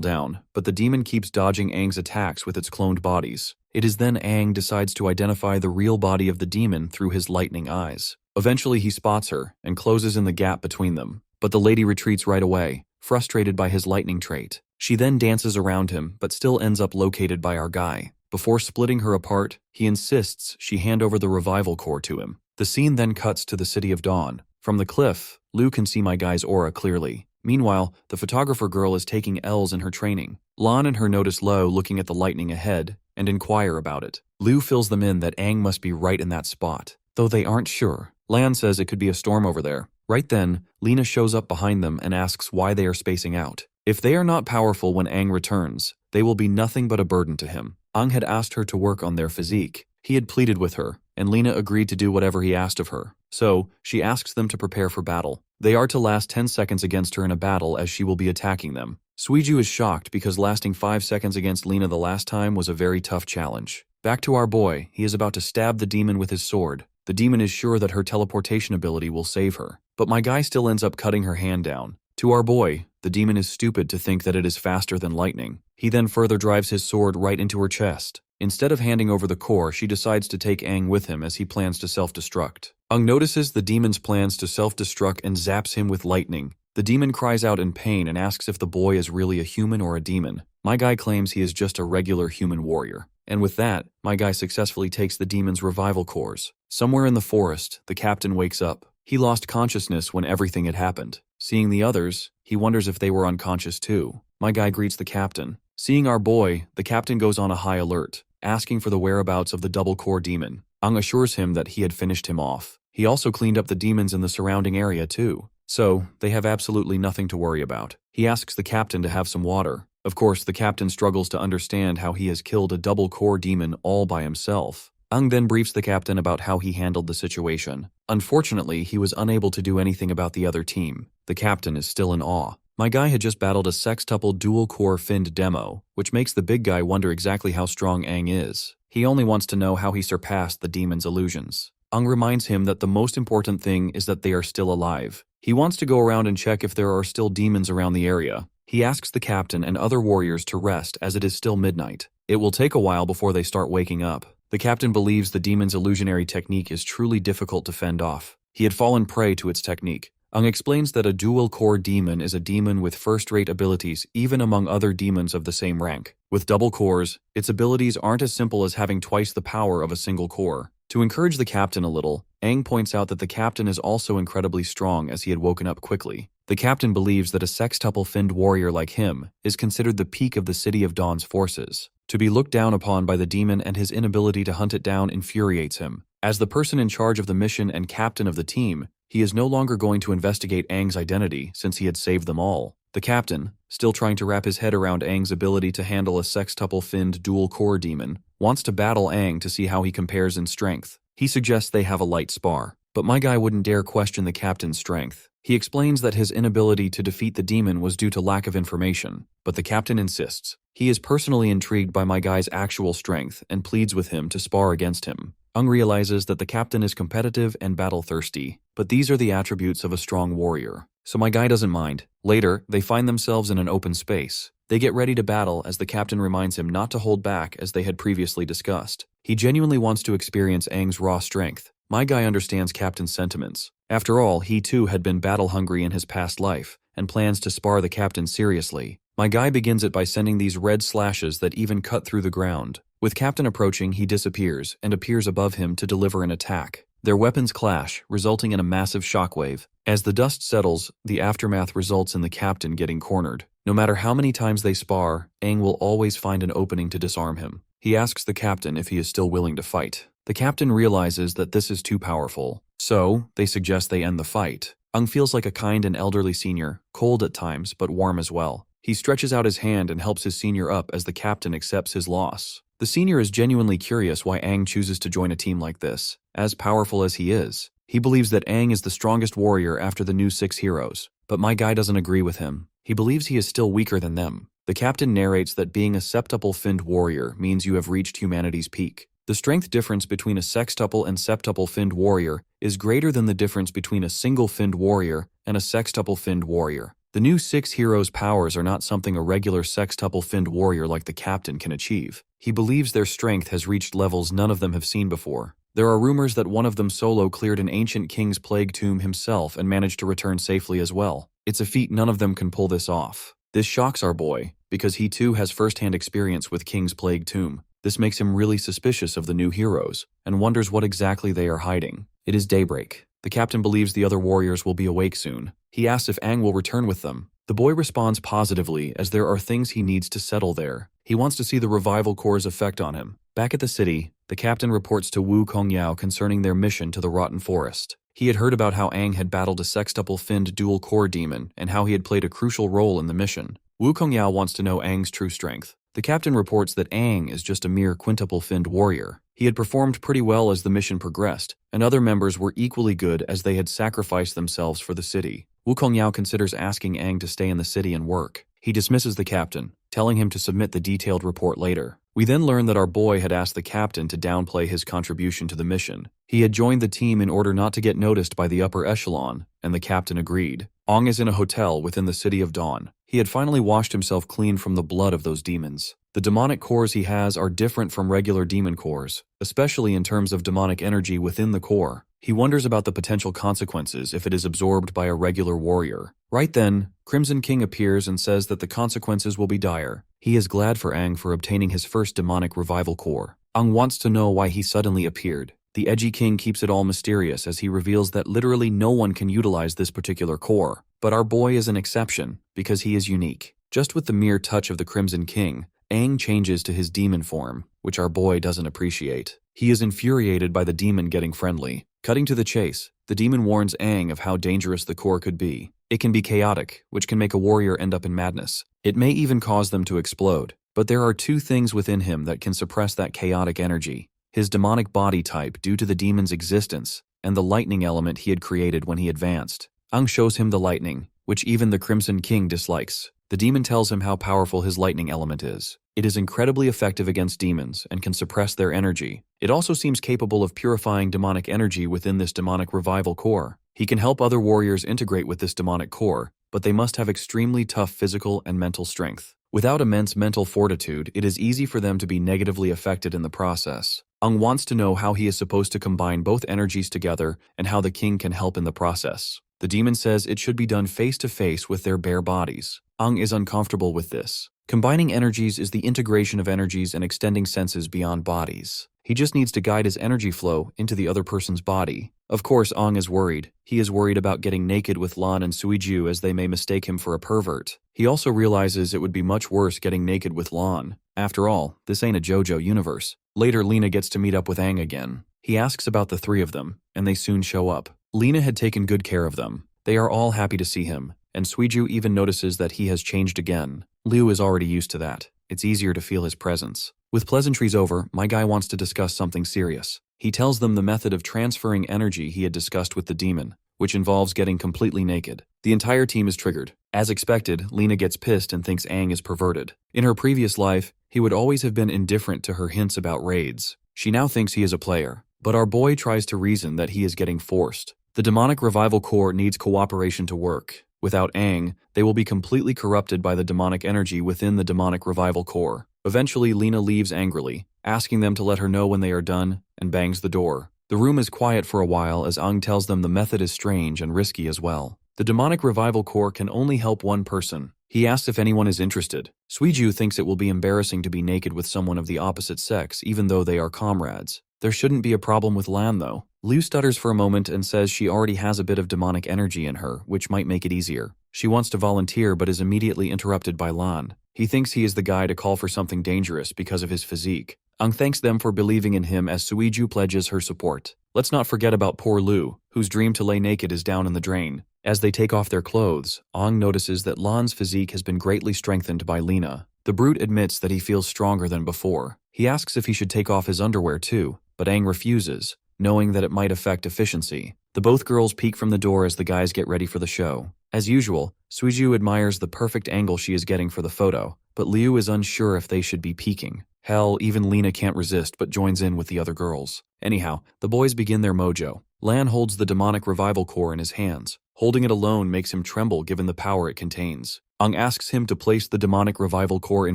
down, but the demon keeps dodging Aang's attacks with its cloned bodies. It is then Aang decides to identify the real body of the demon through his lightning eyes. Eventually he spots her and closes in the gap between them, but the lady retreats right away, frustrated by his lightning trait. She then dances around him, but still ends up located by our guy. Before splitting her apart, he insists she hand over the revival core to him. The scene then cuts to the City of Dawn. From the cliff, Lu can see my guy's aura clearly. Meanwhile, the photographer girl is taking L's in her training. Lan and her notice Lo looking at the lightning ahead and inquire about it. Lu fills them in that Aang must be right in that spot, though they aren't sure. Lan says it could be a storm over there. Right then, Lena shows up behind them and asks why they are spacing out. If they are not powerful when Aang returns, they will be nothing but a burden to him. Aang had asked her to work on their physique. He had pleaded with her, and Lena agreed to do whatever he asked of her. So, she asks them to prepare for battle. They are to last 10 seconds against her in a battle as she will be attacking them. Suiju is shocked because lasting 5 seconds against Lena the last time was a very tough challenge. Back to our boy, he is about to stab the demon with his sword. The demon is sure that her teleportation ability will save her, but my guy still ends up cutting her hand down. To our boy, the demon is stupid to think that it is faster than lightning. He then further drives his sword right into her chest. Instead of handing over the core, she decides to take Aang with him as he plans to self-destruct. Aang notices the demon's plans to self-destruct and zaps him with lightning. The demon cries out in pain and asks if the boy is really a human or a demon. My guy claims he is just a regular human warrior. And with that, my guy successfully takes the demon's revival cores. Somewhere in the forest, the captain wakes up. He lost consciousness when everything had happened. Seeing the others, he wonders if they were unconscious too. My guy greets the captain. Seeing our boy, the captain goes on a high alert, asking for the whereabouts of the double-core demon. Aang assures him that he had finished him off. He also cleaned up the demons in the surrounding area too. So, they have absolutely nothing to worry about. He asks the captain to have some water. Of course, the captain struggles to understand how he has killed a double-core demon all by himself. Aang then briefs the captain about how he handled the situation. Unfortunately, he was unable to do anything about the other team. The captain is still in awe. My guy had just battled a sextuple dual-core finned demo, which makes the big guy wonder exactly how strong Aang is. He only wants to know how he surpassed the demon's illusions. Aang reminds him that the most important thing is that they are still alive. He wants to go around and check if there are still demons around the area. He asks the captain and other warriors to rest as it is still midnight. It will take a while before they start waking up. The captain believes the demon's illusionary technique is truly difficult to fend off. He had fallen prey to its technique. Aang explains that a dual-core demon is a demon with first-rate abilities even among other demons of the same rank. With double cores, its abilities aren't as simple as having twice the power of a single core. To encourage the captain a little, Aang points out that the captain is also incredibly strong as he had woken up quickly. The captain believes that a sextuple-finned warrior like him is considered the peak of the City of Dawn's forces. To be looked down upon by the demon and his inability to hunt it down infuriates him. As the person in charge of the mission and captain of the team, he is no longer going to investigate Aang's identity since he had saved them all. The captain, still trying to wrap his head around Aang's ability to handle a sextuple-finned dual-core demon, wants to battle Aang to see how he compares in strength. He suggests they have a light spar, but my guy wouldn't dare question the captain's strength. He explains that his inability to defeat the demon was due to lack of information, but the captain insists. He is personally intrigued by my guy's actual strength and pleads with him to spar against him. Aang realizes that the captain is competitive and battle-thirsty, but these are the attributes of a strong warrior, so my guy doesn't mind. Later, they find themselves in an open space. They get ready to battle as the captain reminds him not to hold back as they had previously discussed. He genuinely wants to experience Aang's raw strength. My guy understands Captain's sentiments. After all, he too had been battle-hungry in his past life, and plans to spar the captain seriously. My guy begins it by sending these red slashes that even cut through the ground. With Captain approaching, he disappears and appears above him to deliver an attack. Their weapons clash, resulting in a massive shockwave. As the dust settles, the aftermath results in the captain getting cornered. No matter how many times they spar, Aang will always find an opening to disarm him. He asks the captain if he is still willing to fight. The captain realizes that this is too powerful, so they suggest they end the fight. Aang feels like a kind and elderly senior, cold at times but warm as well. He stretches out his hand and helps his senior up as the captain accepts his loss. The senior is genuinely curious why Aang chooses to join a team like this. As powerful as he is, he believes that Aang is the strongest warrior after the new 6 heroes. But my guy doesn't agree with him. He believes he is still weaker than them. The captain narrates that being a septuple-finned warrior means you have reached humanity's peak. The strength difference between a sextuple and septuple-finned warrior is greater than the difference between a single-finned warrior and a sextuple-finned warrior. The new 6 heroes' powers are not something a regular sextuple-finned warrior like the captain can achieve. He believes their strength has reached levels none of them have seen before. There are rumors that one of them solo cleared an ancient king's plague tomb himself and managed to return safely as well. It's a feat none of them can pull this off. This shocks our boy, because he too has first-hand experience with King's Plague Tomb. This makes him really suspicious of the new heroes, and wonders what exactly they are hiding. It is daybreak. The captain believes the other warriors will be awake soon. He asks if Aang will return with them. The boy responds positively, as there are things he needs to settle there. He wants to see the revival core's effect on him. Back at the city, the captain reports to Wu Kongyao concerning their mission to the Rotten Forest. He had heard about how Aang had battled a sextuple-finned dual-core demon and how he had played a crucial role in the mission. Wu Kongyao wants to know Aang's true strength. The captain reports that Aang is just a mere quintuple-finned warrior. He had performed pretty well as the mission progressed, and other members were equally good as they had sacrificed themselves for the city. Wu Kongyao considers asking Aang to stay in the city and work. He dismisses the captain, telling him to submit the detailed report later. We then learn that our boy had asked the captain to downplay his contribution to the mission. He had joined the team in order not to get noticed by the upper echelon, and the captain agreed. Aang is in a hotel within the City of Dawn. He had finally washed himself clean from the blood of those demons. The demonic cores he has are different from regular demon cores, especially in terms of demonic energy within the core. He wonders about the potential consequences if it is absorbed by a regular warrior. Right then, Crimson King appears and says that the consequences will be dire. He is glad for Aang for obtaining his first demonic revival core. Aang wants to know why he suddenly appeared. The edgy king keeps it all mysterious as he reveals that literally no one can utilize this particular core. But our boy is an exception, because he is unique. Just with the mere touch of the Crimson King, Aang changes to his demon form, which our boy doesn't appreciate. He is infuriated by the demon getting friendly. Cutting to the chase, the demon warns Aang of how dangerous the core could be. It can be chaotic, which can make a warrior end up in madness. It may even cause them to explode. But there are 2 things within him that can suppress that chaotic energy: his demonic body type due to the demon's existence, and the lightning element he had created when he advanced. Aang shows him the lightning, which even the Crimson King dislikes. The demon tells him how powerful his lightning element is. It is incredibly effective against demons and can suppress their energy. It also seems capable of purifying demonic energy within this demonic revival core. He can help other warriors integrate with this demonic core, but they must have extremely tough physical and mental strength. Without immense mental fortitude, it is easy for them to be negatively affected in the process. Aang wants to know how he is supposed to combine both energies together and how the king can help in the process. The demon says it should be done face-to-face with their bare bodies. Aang is uncomfortable with this. Combining energies is the integration of energies and extending senses beyond bodies. He just needs to guide his energy flow into the other person's body. Of course, Aang is worried. He is worried about getting naked with Lan and Suiju as they may mistake him for a pervert. He also realizes it would be much worse getting naked with Lan. After all, this ain't a JoJo universe. Later, Lena gets to meet up with Aang again. He asks about the 3 of them, and they soon show up. Lena had taken good care of them. They are all happy to see him, and Suiju even notices that he has changed again. Liu is already used to that. It's easier to feel his presence. With pleasantries over, my guy wants to discuss something serious. He tells them the method of transferring energy he had discussed with the demon, which involves getting completely naked. The entire team is triggered. As expected, Lena gets pissed and thinks Aang is perverted. In her previous life, he would always have been indifferent to her hints about raids. She now thinks he is a player, but our boy tries to reason that he is getting forced. The demonic revival core needs cooperation to work. Without Aang, they will be completely corrupted by the demonic energy within the demonic revival core. Eventually, Lena leaves angrily, asking them to let her know when they are done, and bangs the door. The room is quiet for a while as Aang tells them the method is strange and risky as well. The demonic revival core can only help one person. He asks if anyone is interested. Suiju thinks it will be embarrassing to be naked with someone of the opposite sex even though they are comrades. There shouldn't be a problem with Lan though. Liu stutters for a moment and says she already has a bit of demonic energy in her, which might make it easier. She wants to volunteer but is immediately interrupted by Lan. He thinks he is the guy to call for something dangerous because of his physique. Ang thanks them for believing in him as Suiju pledges her support. Let's not forget about poor Liu, whose dream to lay naked is down in the drain. As they take off their clothes, Ang notices that Lan's physique has been greatly strengthened by Lena. The brute admits that he feels stronger than before. He asks if he should take off his underwear too, but Ang refuses, knowing that it might affect efficiency. The both girls peek from the door as the guys get ready for the show. As usual, Suiju admires the perfect angle she is getting for the photo, but Liu is unsure if they should be peeking. Hell, even Lena can't resist but joins in with the other girls. Anyhow, the boys begin their mojo. Lan holds the demonic revival core in his hands. Holding it alone makes him tremble given the power it contains. Ang asks him to place the demonic revival core in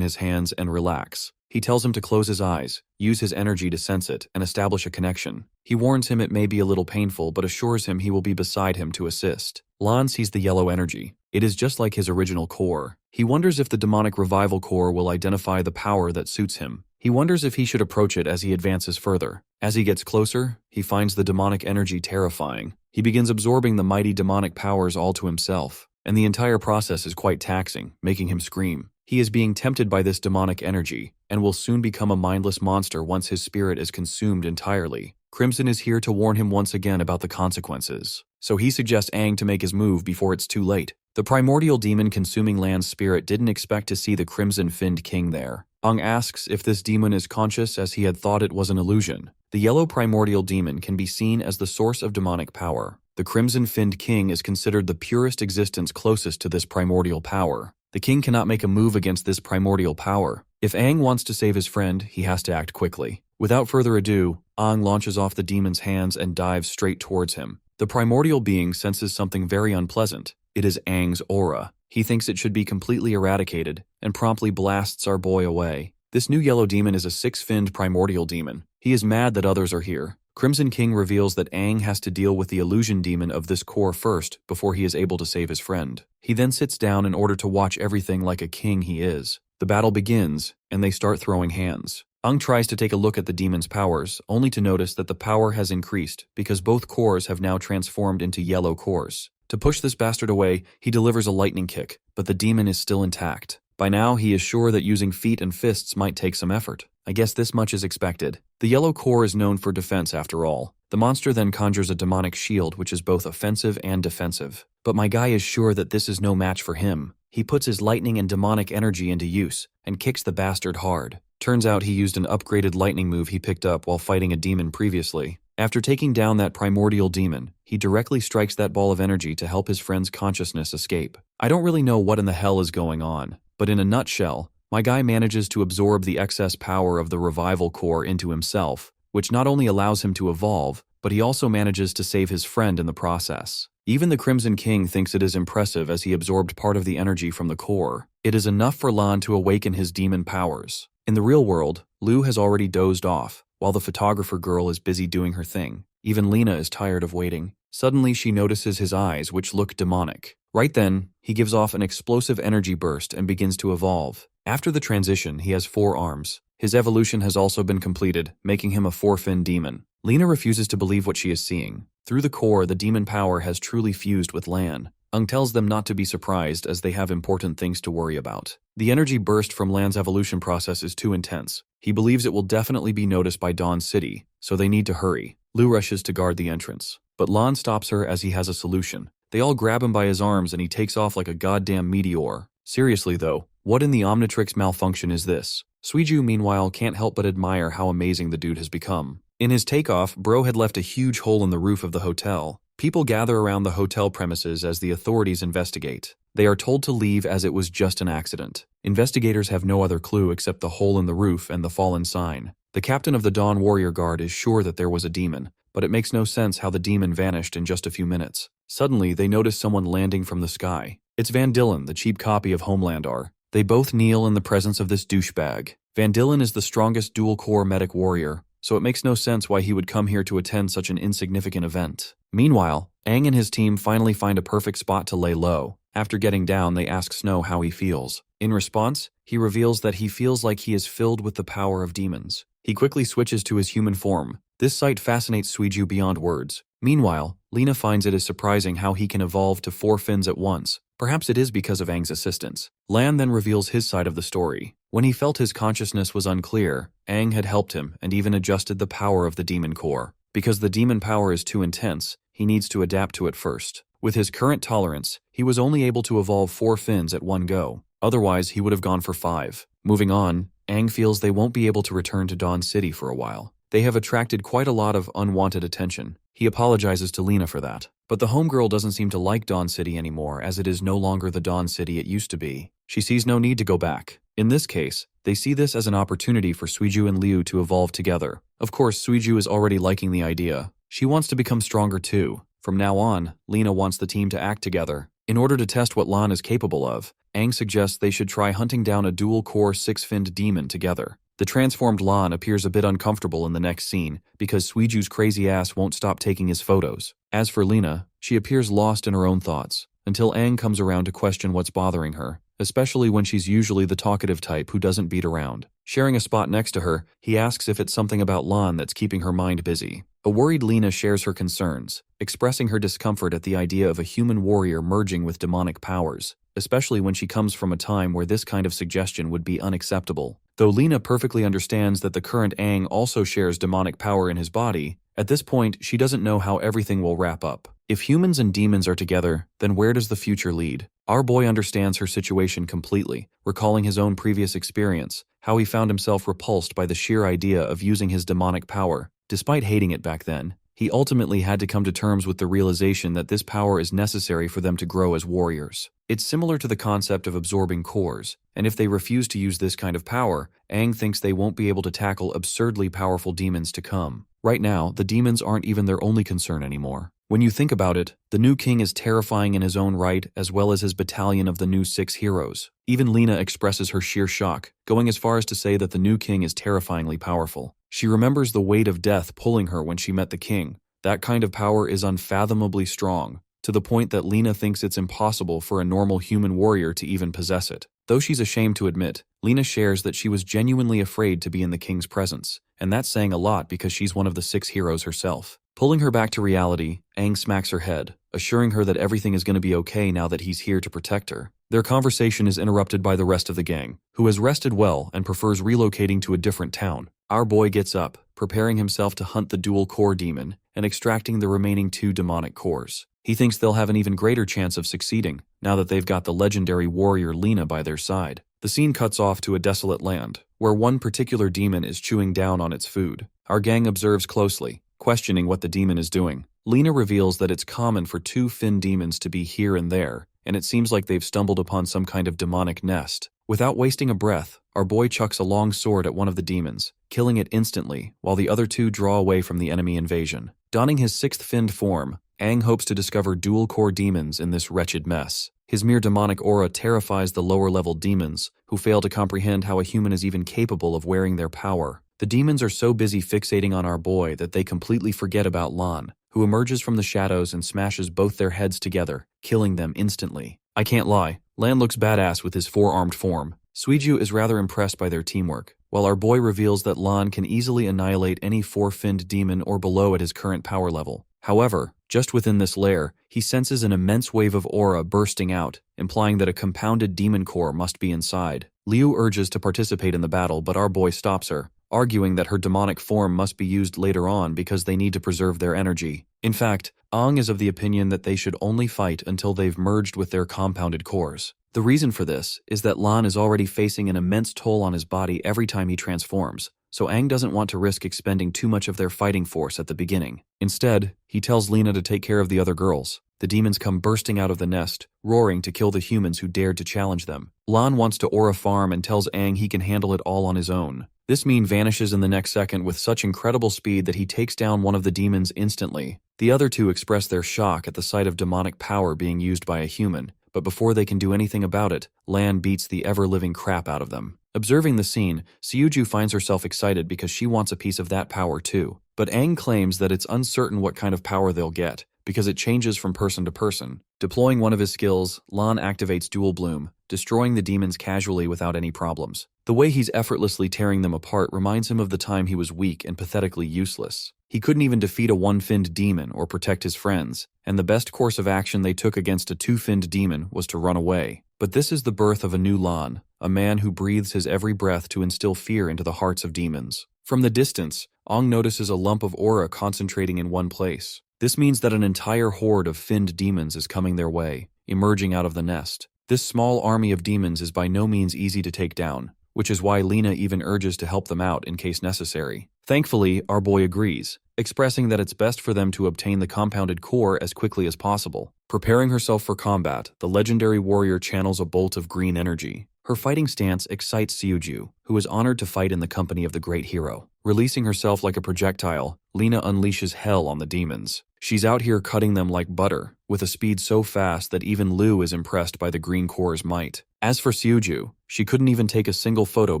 his hands and relax. He tells him to close his eyes, use his energy to sense it, and establish a connection. He warns him it may be a little painful but assures him he will be beside him to assist. Lan sees the yellow energy. It is just like his original core. He wonders if the demonic revival core will identify the power that suits him. He wonders if he should approach it as he advances further. As he gets closer, he finds the demonic energy terrifying. He begins absorbing the mighty demonic powers all to himself, and the entire process is quite taxing, making him scream. He is being tempted by this demonic energy, and will soon become a mindless monster once his spirit is consumed entirely. Crimson is here to warn him once again about the consequences, so he suggests Aang to make his move before it's too late. The primordial demon consuming Lan's spirit didn't expect to see the crimson-finned king there. Aang asks if this demon is conscious as he had thought it was an illusion. The yellow primordial demon can be seen as the source of demonic power. The crimson-finned king is considered the purest existence closest to this primordial power. The king cannot make a move against this primordial power. If Aang wants to save his friend, he has to act quickly. Without further ado, Aang launches off the demon's hands and dives straight towards him. The primordial being senses something very unpleasant. It is Aang's aura. He thinks it should be completely eradicated, and promptly blasts our boy away. This new yellow demon is a six-finned primordial demon. He is mad that others are here. Crimson King reveals that Aang has to deal with the illusion demon of this core first before he is able to save his friend. He then sits down in order to watch everything like a king he is. The battle begins, and they start throwing hands. Aang tries to take a look at the demon's powers, only to notice that the power has increased because both cores have now transformed into yellow cores. To push this bastard away, he delivers a lightning kick, but the demon is still intact. By now, he is sure that using feet and fists might take some effort. I guess this much is expected. The yellow core is known for defense after all. The monster then conjures a demonic shield which is both offensive and defensive. But my guy is sure that this is no match for him. He puts his lightning and demonic energy into use, and kicks the bastard hard. Turns out he used an upgraded lightning move he picked up while fighting a demon previously. After taking down that primordial demon, he directly strikes that ball of energy to help his friend's consciousness escape. I don't really know what in the hell is going on, but in a nutshell, my guy manages to absorb the excess power of the revival core into himself, which not only allows him to evolve, but he also manages to save his friend in the process. Even the Crimson King thinks it is impressive as he absorbed part of the energy from the core. It is enough for Lan to awaken his demon powers. In the real world, Liu has already dozed off, while the photographer girl is busy doing her thing. Even Lena is tired of waiting. Suddenly she notices his eyes, which look demonic. Right then, he gives off an explosive energy burst and begins to evolve. After the transition, he has 4 arms. His evolution has also been completed, making him a 4-fin demon. Lena refuses to believe what she is seeing. Through the core, the demon power has truly fused with Lan. Aang tells them not to be surprised as they have important things to worry about. The energy burst from Lan's evolution process is too intense. He believes it will definitely be noticed by Dawn City, so they need to hurry. Liu rushes to guard the entrance, but Lan stops her as he has a solution. They all grab him by his arms and he takes off like a goddamn meteor. Seriously though, what in the Omnitrix malfunction is this? Suiju meanwhile can't help but admire how amazing the dude has become. In his takeoff, Bro had left a huge hole in the roof of the hotel. People gather around the hotel premises as the authorities investigate. They are told to leave as it was just an accident. Investigators have no other clue except the hole in the roof and the fallen sign. The captain of the Dawn Warrior Guard is sure that there was a demon, but it makes no sense how the demon vanished in just a few minutes. Suddenly, they notice someone landing from the sky. It's Van Dillen, the cheap copy of Homelandar. They both kneel in the presence of this douchebag. Van Dillen is the strongest dual-core medic warrior, so it makes no sense why he would come here to attend such an insignificant event. Meanwhile, Aang and his team finally find a perfect spot to lay low. After getting down, they ask Snow how he feels. In response, he reveals that he feels like he is filled with the power of demons. He quickly switches to his human form. This sight fascinates Suiju beyond words. Meanwhile, Lena finds it is surprising how he can evolve to 4 fins at once. Perhaps it is because of Aang's assistance. Lan then reveals his side of the story. When he felt his consciousness was unclear, Aang had helped him and even adjusted the power of the demon core. Because the demon power is too intense, he needs to adapt to it first. With his current tolerance, he was only able to evolve 4 fins at one go. Otherwise, he would have gone for 5. Moving on, Aang feels they won't be able to return to Dawn City for a while. They have attracted quite a lot of unwanted attention. He apologizes to Lena for that. But the homegirl doesn't seem to like Dawn City anymore, as it is no longer the Dawn City it used to be. She sees no need to go back. In this case, they see this as an opportunity for Suiju and Liu to evolve together. Of course, Suiju is already liking the idea. She wants to become stronger too. From now on, Lena wants the team to act together. In order to test what Lan is capable of, Aang suggests they should try hunting down a dual-core 6-finned demon together. The transformed Lan appears a bit uncomfortable in the next scene because Suiju's crazy ass won't stop taking his photos. As for Lena, she appears lost in her own thoughts, until Aang comes around to question what's bothering her, especially when she's usually the talkative type who doesn't beat around. Sharing a spot next to her, he asks if it's something about Lan that's keeping her mind busy. A worried Lena shares her concerns, expressing her discomfort at the idea of a human warrior merging with demonic powers, especially when she comes from a time where this kind of suggestion would be unacceptable. Though Lena perfectly understands that the current Aang also shares demonic power in his body, at this point she doesn't know how everything will wrap up. If humans and demons are together, then where does the future lead? Our boy understands her situation completely, recalling his own previous experience, how he found himself repulsed by the sheer idea of using his demonic power. Despite hating it back then, he ultimately had to come to terms with the realization that this power is necessary for them to grow as warriors. It's similar to the concept of absorbing cores, and if they refuse to use this kind of power, Aang thinks they won't be able to tackle absurdly powerful demons to come. Right now, the demons aren't even their only concern anymore. When you think about it, the new king is terrifying in his own right, as well as his battalion of the new 6 heroes. Even Lena expresses her sheer shock, going as far as to say that the new king is terrifyingly powerful. She remembers the weight of death pulling her when she met the king. That kind of power is unfathomably strong, to the point that Lena thinks it's impossible for a normal human warrior to even possess it. Though she's ashamed to admit, Lena shares that she was genuinely afraid to be in the king's presence, and that's saying a lot because she's one of the 6 heroes herself. Pulling her back to reality, Aang smacks her head, assuring her that everything is going to be okay now that he's here to protect her. Their conversation is interrupted by the rest of the gang, who has rested well and prefers relocating to a different town. Our boy gets up, preparing himself to hunt the dual-core demon and extracting the remaining 2 demonic cores. He thinks they'll have an even greater chance of succeeding, now that they've got the legendary warrior Lena by their side. The scene cuts off to a desolate land, where one particular demon is chewing down on its food. Our gang observes closely, questioning what the demon is doing. Lena reveals that it's common for 2 fin demons to be here and there, and it seems like they've stumbled upon some kind of demonic nest. Without wasting a breath, our boy chucks a long sword at one of the demons, killing it instantly, while the other 2 draw away from the enemy invasion. Donning his 6th finned form, Aang hopes to discover dual-core demons in this wretched mess. His mere demonic aura terrifies the lower-level demons, who fail to comprehend how a human is even capable of wearing their power. The demons are so busy fixating on our boy that they completely forget about Lan, who emerges from the shadows and smashes both their heads together, killing them instantly. I can't lie, Lan looks badass with his 4-armed form. Suiju is rather impressed by their teamwork, while our boy reveals that Lan can easily annihilate any 4-finned demon or below at his current power level. However, just within this lair, he senses an immense wave of aura bursting out, implying that a compounded demon core must be inside. Liu urges to participate in the battle, but our boy stops her, arguing that her demonic form must be used later on because they need to preserve their energy. In fact, Aang is of the opinion that they should only fight until they've merged with their compounded cores. The reason for this is that Lan is already facing an immense toll on his body every time he transforms, so Aang doesn't want to risk expending too much of their fighting force at the beginning. Instead, he tells Lena to take care of the other girls. The demons come bursting out of the nest, roaring to kill the humans who dared to challenge them. Lan wants to aura farm and tells Aang he can handle it all on his own. This meme vanishes in the next second with such incredible speed that he takes down one of the demons instantly. The other 2 express their shock at the sight of demonic power being used by a human, but before they can do anything about it, Lan beats the ever-living crap out of them. Observing the scene, Suiju finds herself excited because she wants a piece of that power too. But Aang claims that it's uncertain what kind of power they'll get, because it changes from person to person. Deploying one of his skills, Lan activates Dual Bloom, destroying the demons casually without any problems. The way he's effortlessly tearing them apart reminds him of the time he was weak and pathetically useless. He couldn't even defeat a one-finned demon or protect his friends, and the best course of action they took against a two-finned demon was to run away. But this is the birth of a new Lan, a man who breathes his every breath to instill fear into the hearts of demons. From the distance, Ong notices a lump of aura concentrating in one place. This means that an entire horde of finned demons is coming their way, emerging out of the nest. This small army of demons is by no means easy to take down, which is why Lena even urges to help them out in case necessary. Thankfully, our boy agrees, expressing that it's best for them to obtain the compounded core as quickly as possible. Preparing herself for combat, the legendary warrior channels a bolt of green energy. Her fighting stance excites Seoju, who is honored to fight in the company of the great hero. Releasing herself like a projectile, Lena unleashes hell on the demons. She's out here cutting them like butter, with a speed so fast that even Lu is impressed by the green core's might. As for Seoju, she couldn't even take a single photo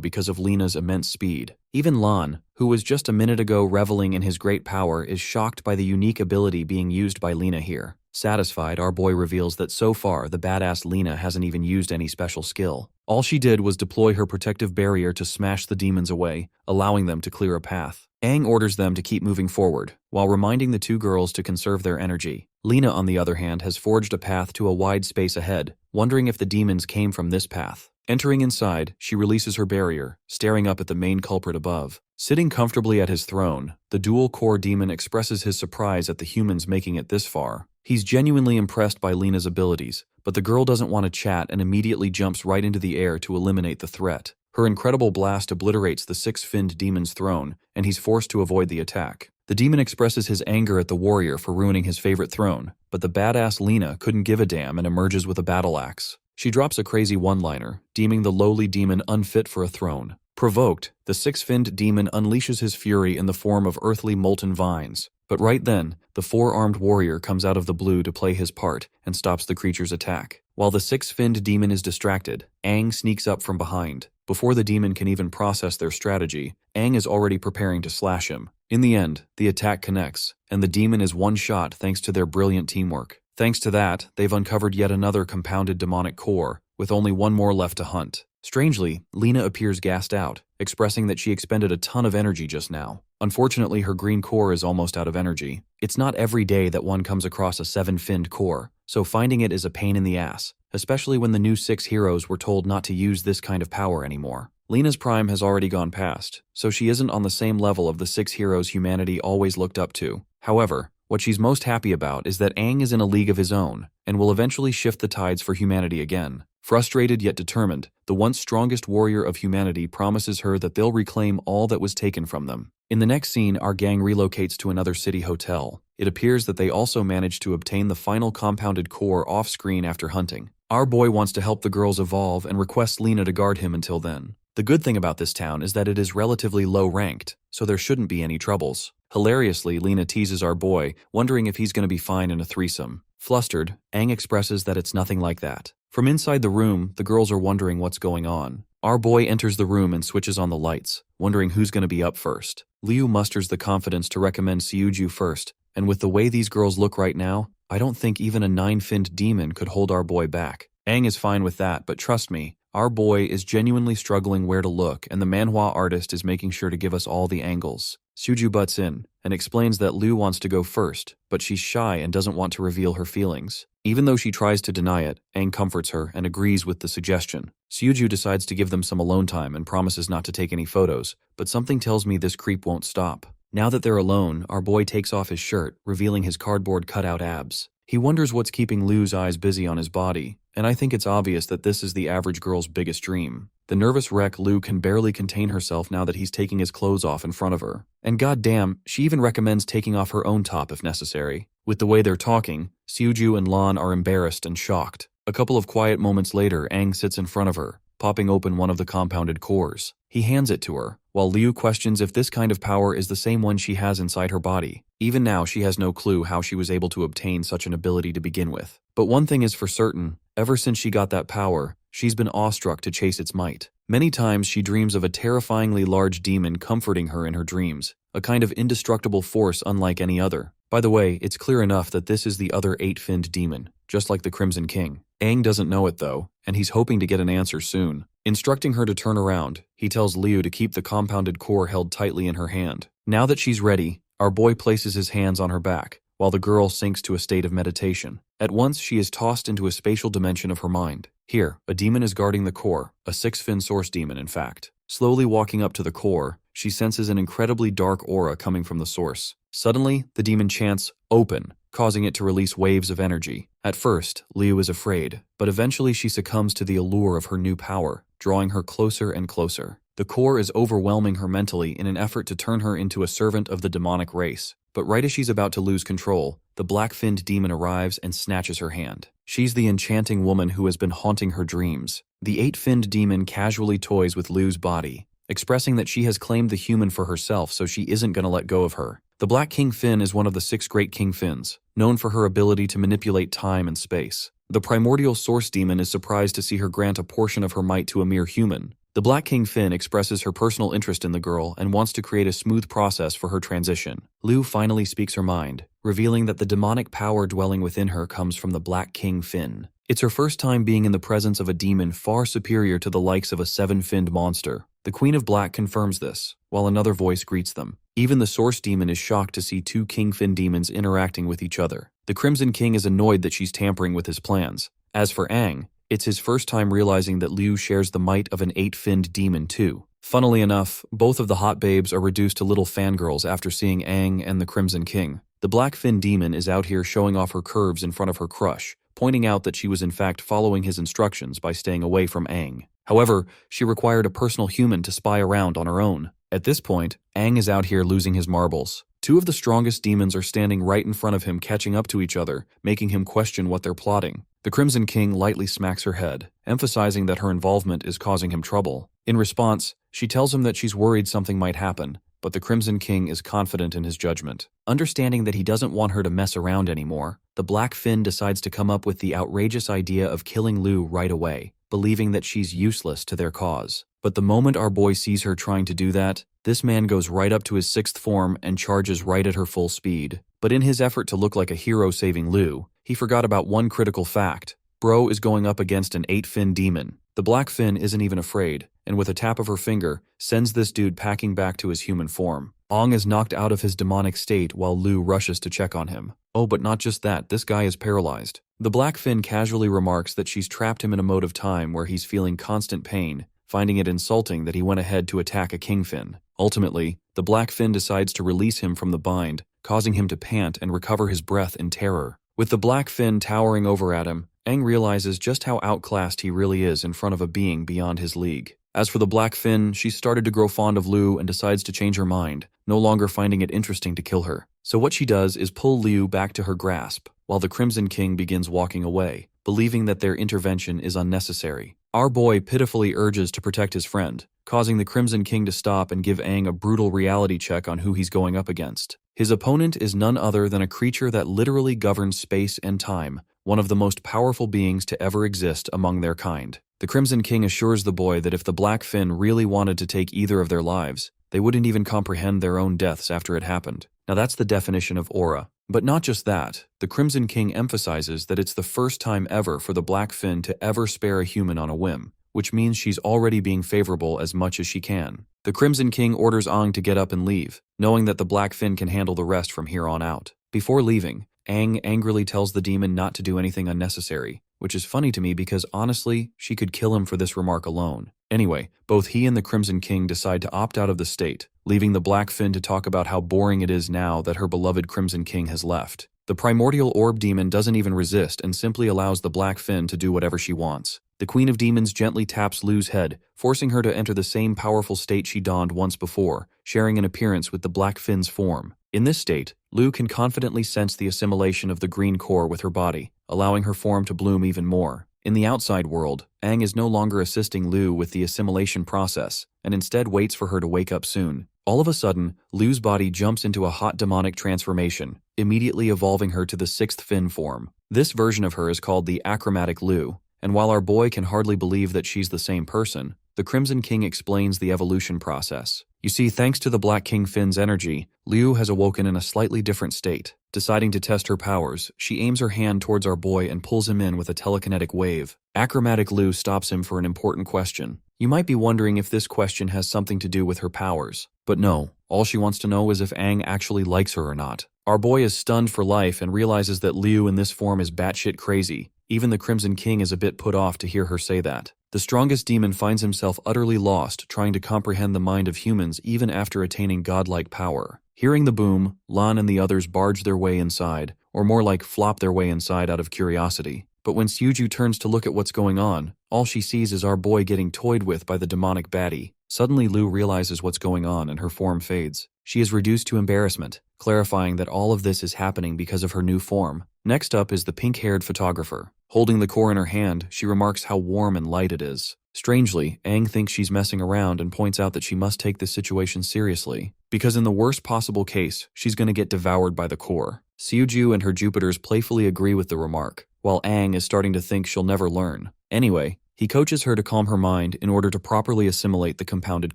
because of Lena's immense speed. Even Lan, who was just a minute ago reveling in his great power, is shocked by the unique ability being used by Lena here. Satisfied, our boy reveals that so far the badass Lena hasn't even used any special skill. All she did was deploy her protective barrier to smash the demons away, allowing them to clear a path. Aang orders them to keep moving forward, while reminding the two girls to conserve their energy. Lena, on the other hand, has forged a path to a wide space ahead, wondering if the demons came from this path. Entering inside, she releases her barrier, staring up at the main culprit above. Sitting comfortably at his throne, the dual-core demon expresses his surprise at the humans making it this far. He's genuinely impressed by Lena's abilities, but the girl doesn't want to chat and immediately jumps right into the air to eliminate the threat. Her incredible blast obliterates the six-finned demon's throne, and he's forced to avoid the attack. The demon expresses his anger at the warrior for ruining his favorite throne, but the badass Lena couldn't give a damn and emerges with a battle axe. She drops a crazy one-liner, deeming the lowly demon unfit for a throne. Provoked, the six-finned demon unleashes his fury in the form of earthly molten vines. But right then, the four-armed warrior comes out of the blue to play his part and stops the creature's attack. While the six-finned demon is distracted, Aang sneaks up from behind. Before the demon can even process their strategy, Aang is already preparing to slash him. In the end, the attack connects, and the demon is one shot thanks to their brilliant teamwork. Thanks to that, they've uncovered yet another compounded demonic core, with only one more left to hunt. Strangely, Lena appears gassed out, expressing that she expended a ton of energy just now. Unfortunately, her green core is almost out of energy. It's not every day that one comes across a seven-finned core, so finding it is a pain in the ass, especially when the new 6 heroes were told not to use this kind of power anymore. Lena's prime has already gone past, so she isn't on the same level of the 6 heroes humanity always looked up to. However, what she's most happy about is that Aang is in a league of his own, and will eventually shift the tides for humanity again. Frustrated yet determined, the once strongest warrior of humanity promises her that they'll reclaim all that was taken from them. In the next scene, our gang relocates to another city hotel. It appears that they also managed to obtain the final compounded core off-screen after hunting. Our boy wants to help the girls evolve and requests Lena to guard him until then. The good thing about this town is that it is relatively low-ranked, so there shouldn't be any troubles. Hilariously, Lena teases our boy, wondering if he's going to be fine in a threesome. Flustered, Aang expresses that it's nothing like that. From inside the room, the girls are wondering what's going on. Our boy enters the room and switches on the lights, wondering who's going to be up first. Liu musters the confidence to recommend Seoju first, and with the way these girls look right now, I don't think even a 9-finned demon could hold our boy back. Aang is fine with that, but trust me, our boy is genuinely struggling where to look, and the manhwa artist is making sure to give us all the angles. Seoju butts in and explains that Liu wants to go first, but she's shy and doesn't want to reveal her feelings. Even though she tries to deny it, Aang comforts her and agrees with the suggestion. Seoju decides to give them some alone time and promises not to take any photos, but something tells me this creep won't stop. Now that they're alone, our boy takes off his shirt, revealing his cardboard cutout abs. He wonders what's keeping Liu's eyes busy on his body, and I think it's obvious that this is the average girl's biggest dream. The nervous wreck Liu can barely contain herself now that he's taking his clothes off in front of her. And goddamn, she even recommends taking off her own top if necessary. With the way they're talking, Seoju and Lan are embarrassed and shocked. A couple of quiet moments later, Aang sits in front of her, popping open one of the compounded cores. He hands it to her, while Liu questions if this kind of power is the same one she has inside her body. Even now, she has no clue how she was able to obtain such an ability to begin with. But one thing is for certain, ever since she got that power, she's been awestruck to chase its might. Many times she dreams of a terrifyingly large demon comforting her in her dreams, a kind of indestructible force unlike any other. By the way, it's clear enough that this is the other 8-finned demon, just like the Crimson King. Aang doesn't know it though, and he's hoping to get an answer soon. Instructing her to turn around, he tells Liu to keep the compounded core held tightly in her hand. Now that she's ready, our boy places his hands on her back, while the girl sinks to a state of meditation. At once, she is tossed into a spatial dimension of her mind. Here, a demon is guarding the core, a six-fin source demon in fact. Slowly walking up to the core, she senses an incredibly dark aura coming from the source. Suddenly, the demon chants, "Open," causing it to release waves of energy. At first, Liu is afraid, but eventually she succumbs to the allure of her new power, drawing her closer and closer. The core is overwhelming her mentally in an effort to turn her into a servant of the demonic race. But right as she's about to lose control, the black-finned demon arrives and snatches her hand. She's the enchanting woman who has been haunting her dreams. The eight-finned demon casually toys with Liu's body, expressing that she has claimed the human for herself, so she isn't going to let go of her. The Black King Fin is one of the 6 great King Fins, known for her ability to manipulate time and space. The primordial source demon is surprised to see her grant a portion of her might to a mere human. The Black King Fin expresses her personal interest in the girl and wants to create a smooth process for her transition. Liu finally speaks her mind, revealing that the demonic power dwelling within her comes from the Black King Fin. It's her first time being in the presence of a demon far superior to the likes of a 7-finned monster. The Queen of Black confirms this, while another voice greets them. Even the Source Demon is shocked to see 2 Kingfin demons interacting with each other. The Crimson King is annoyed that she's tampering with his plans. As for Aang, it's his first time realizing that Liu shares the might of an 8-finned demon too. Funnily enough, both of the hot babes are reduced to little fangirls after seeing Aang and the Crimson King. The Black-Fin demon is out here showing off her curves in front of her crush, pointing out that she was in fact following his instructions by staying away from Aang. However, she required a personal human to spy around on her own. At this point, Aang is out here losing his marbles. 2 of the strongest demons are standing right in front of him, catching up to each other, making him question what they're plotting. The Crimson King lightly smacks her head, emphasizing that her involvement is causing him trouble. In response, she tells him that she's worried something might happen, but the Crimson King is confident in his judgment. Understanding that he doesn't want her to mess around anymore, the Black Fin decides to come up with the outrageous idea of killing Liu right away, believing that she's useless to their cause. But the moment our boy sees her trying to do that, this man goes right up to his 6th form and charges right at her full speed. But in his effort to look like a hero saving Liu, he forgot about one critical fact. Bro is going up against an 8-fin demon. The Black Fin isn't even afraid, and with a tap of her finger, sends this dude packing back to his human form. Aang is knocked out of his demonic state while Liu rushes to check on him. Oh, but not just that, this guy is paralyzed. The Black Fin casually remarks that she's trapped him in a mode of time where he's feeling constant pain, finding it insulting that he went ahead to attack a Kingfin. Ultimately, the Black Fin decides to release him from the bind, causing him to pant and recover his breath in terror. With the Black Fin towering over at him, Aang realizes just how outclassed he really is in front of a being beyond his league. As for the Black Fin, she's started to grow fond of Liu and decides to change her mind, no longer finding it interesting to kill her. So what she does is pull Liu back to her grasp, while the Crimson King begins walking away, believing that their intervention is unnecessary. Our boy pitifully urges to protect his friend, causing the Crimson King to stop and give Aang a brutal reality check on who he's going up against. His opponent is none other than a creature that literally governs space and time, one of the most powerful beings to ever exist among their kind. The Crimson King assures the boy that if the Black Fin really wanted to take either of their lives, they wouldn't even comprehend their own deaths after it happened. Now that's the definition of aura. But not just that, the Crimson King emphasizes that it's the first time ever for the Black Fin to ever spare a human on a whim, which means she's already being favorable as much as she can. The Crimson King orders Aang to get up and leave, knowing that the Black Fin can handle the rest from here on out. Before leaving, Aang angrily tells the demon not to do anything unnecessary, which is funny to me because honestly, she could kill him for this remark alone. Anyway, both he and the Crimson King decide to opt out of the state, leaving the Black Fin to talk about how boring it is now that her beloved Crimson King has left. The primordial orb demon doesn't even resist and simply allows the Black Fin to do whatever she wants. The Queen of Demons gently taps Liu's head, forcing her to enter the same powerful state she donned once before, sharing an appearance with the Black Fin's form. In this state, Liu can confidently sense the assimilation of the green core with her body, allowing her form to bloom even more. In the outside world, Aang is no longer assisting Liu with the assimilation process, and instead waits for her to wake up soon. All of a sudden, Liu's body jumps into a hot demonic transformation, immediately evolving her to the 6th fin form. This version of her is called the achromatic Liu, and while our boy can hardly believe that she's the same person, the Crimson King explains the evolution process. You see, thanks to the Black King Finn's energy, Liu has awoken in a slightly different state. Deciding to test her powers, she aims her hand towards our boy and pulls him in with a telekinetic wave. Achromatic Liu stops him for an important question. You might be wondering if this question has something to do with her powers. But no, all she wants to know is if Aang actually likes her or not. Our boy is stunned for life and realizes that Liu in this form is batshit crazy. Even the Crimson King is a bit put off to hear her say that. The strongest demon finds himself utterly lost, trying to comprehend the mind of humans even after attaining godlike power. Hearing the boom, Lan and the others barge their way inside, or more like flop their way inside out of curiosity. But when Suju turns to look at what's going on, all she sees is our boy getting toyed with by the demonic baddie. Suddenly Liu realizes what's going on and her form fades. She is reduced to embarrassment, clarifying that all of this is happening because of her new form. Next up is the pink-haired photographer. Holding the core in her hand, she remarks how warm and light it is. Strangely, Aang thinks she's messing around and points out that she must take this situation seriously, because in the worst possible case, she's going to get devoured by the core. Suju and her Jupiters playfully agree with the remark, while Aang is starting to think she'll never learn. Anyway, he coaches her to calm her mind in order to properly assimilate the compounded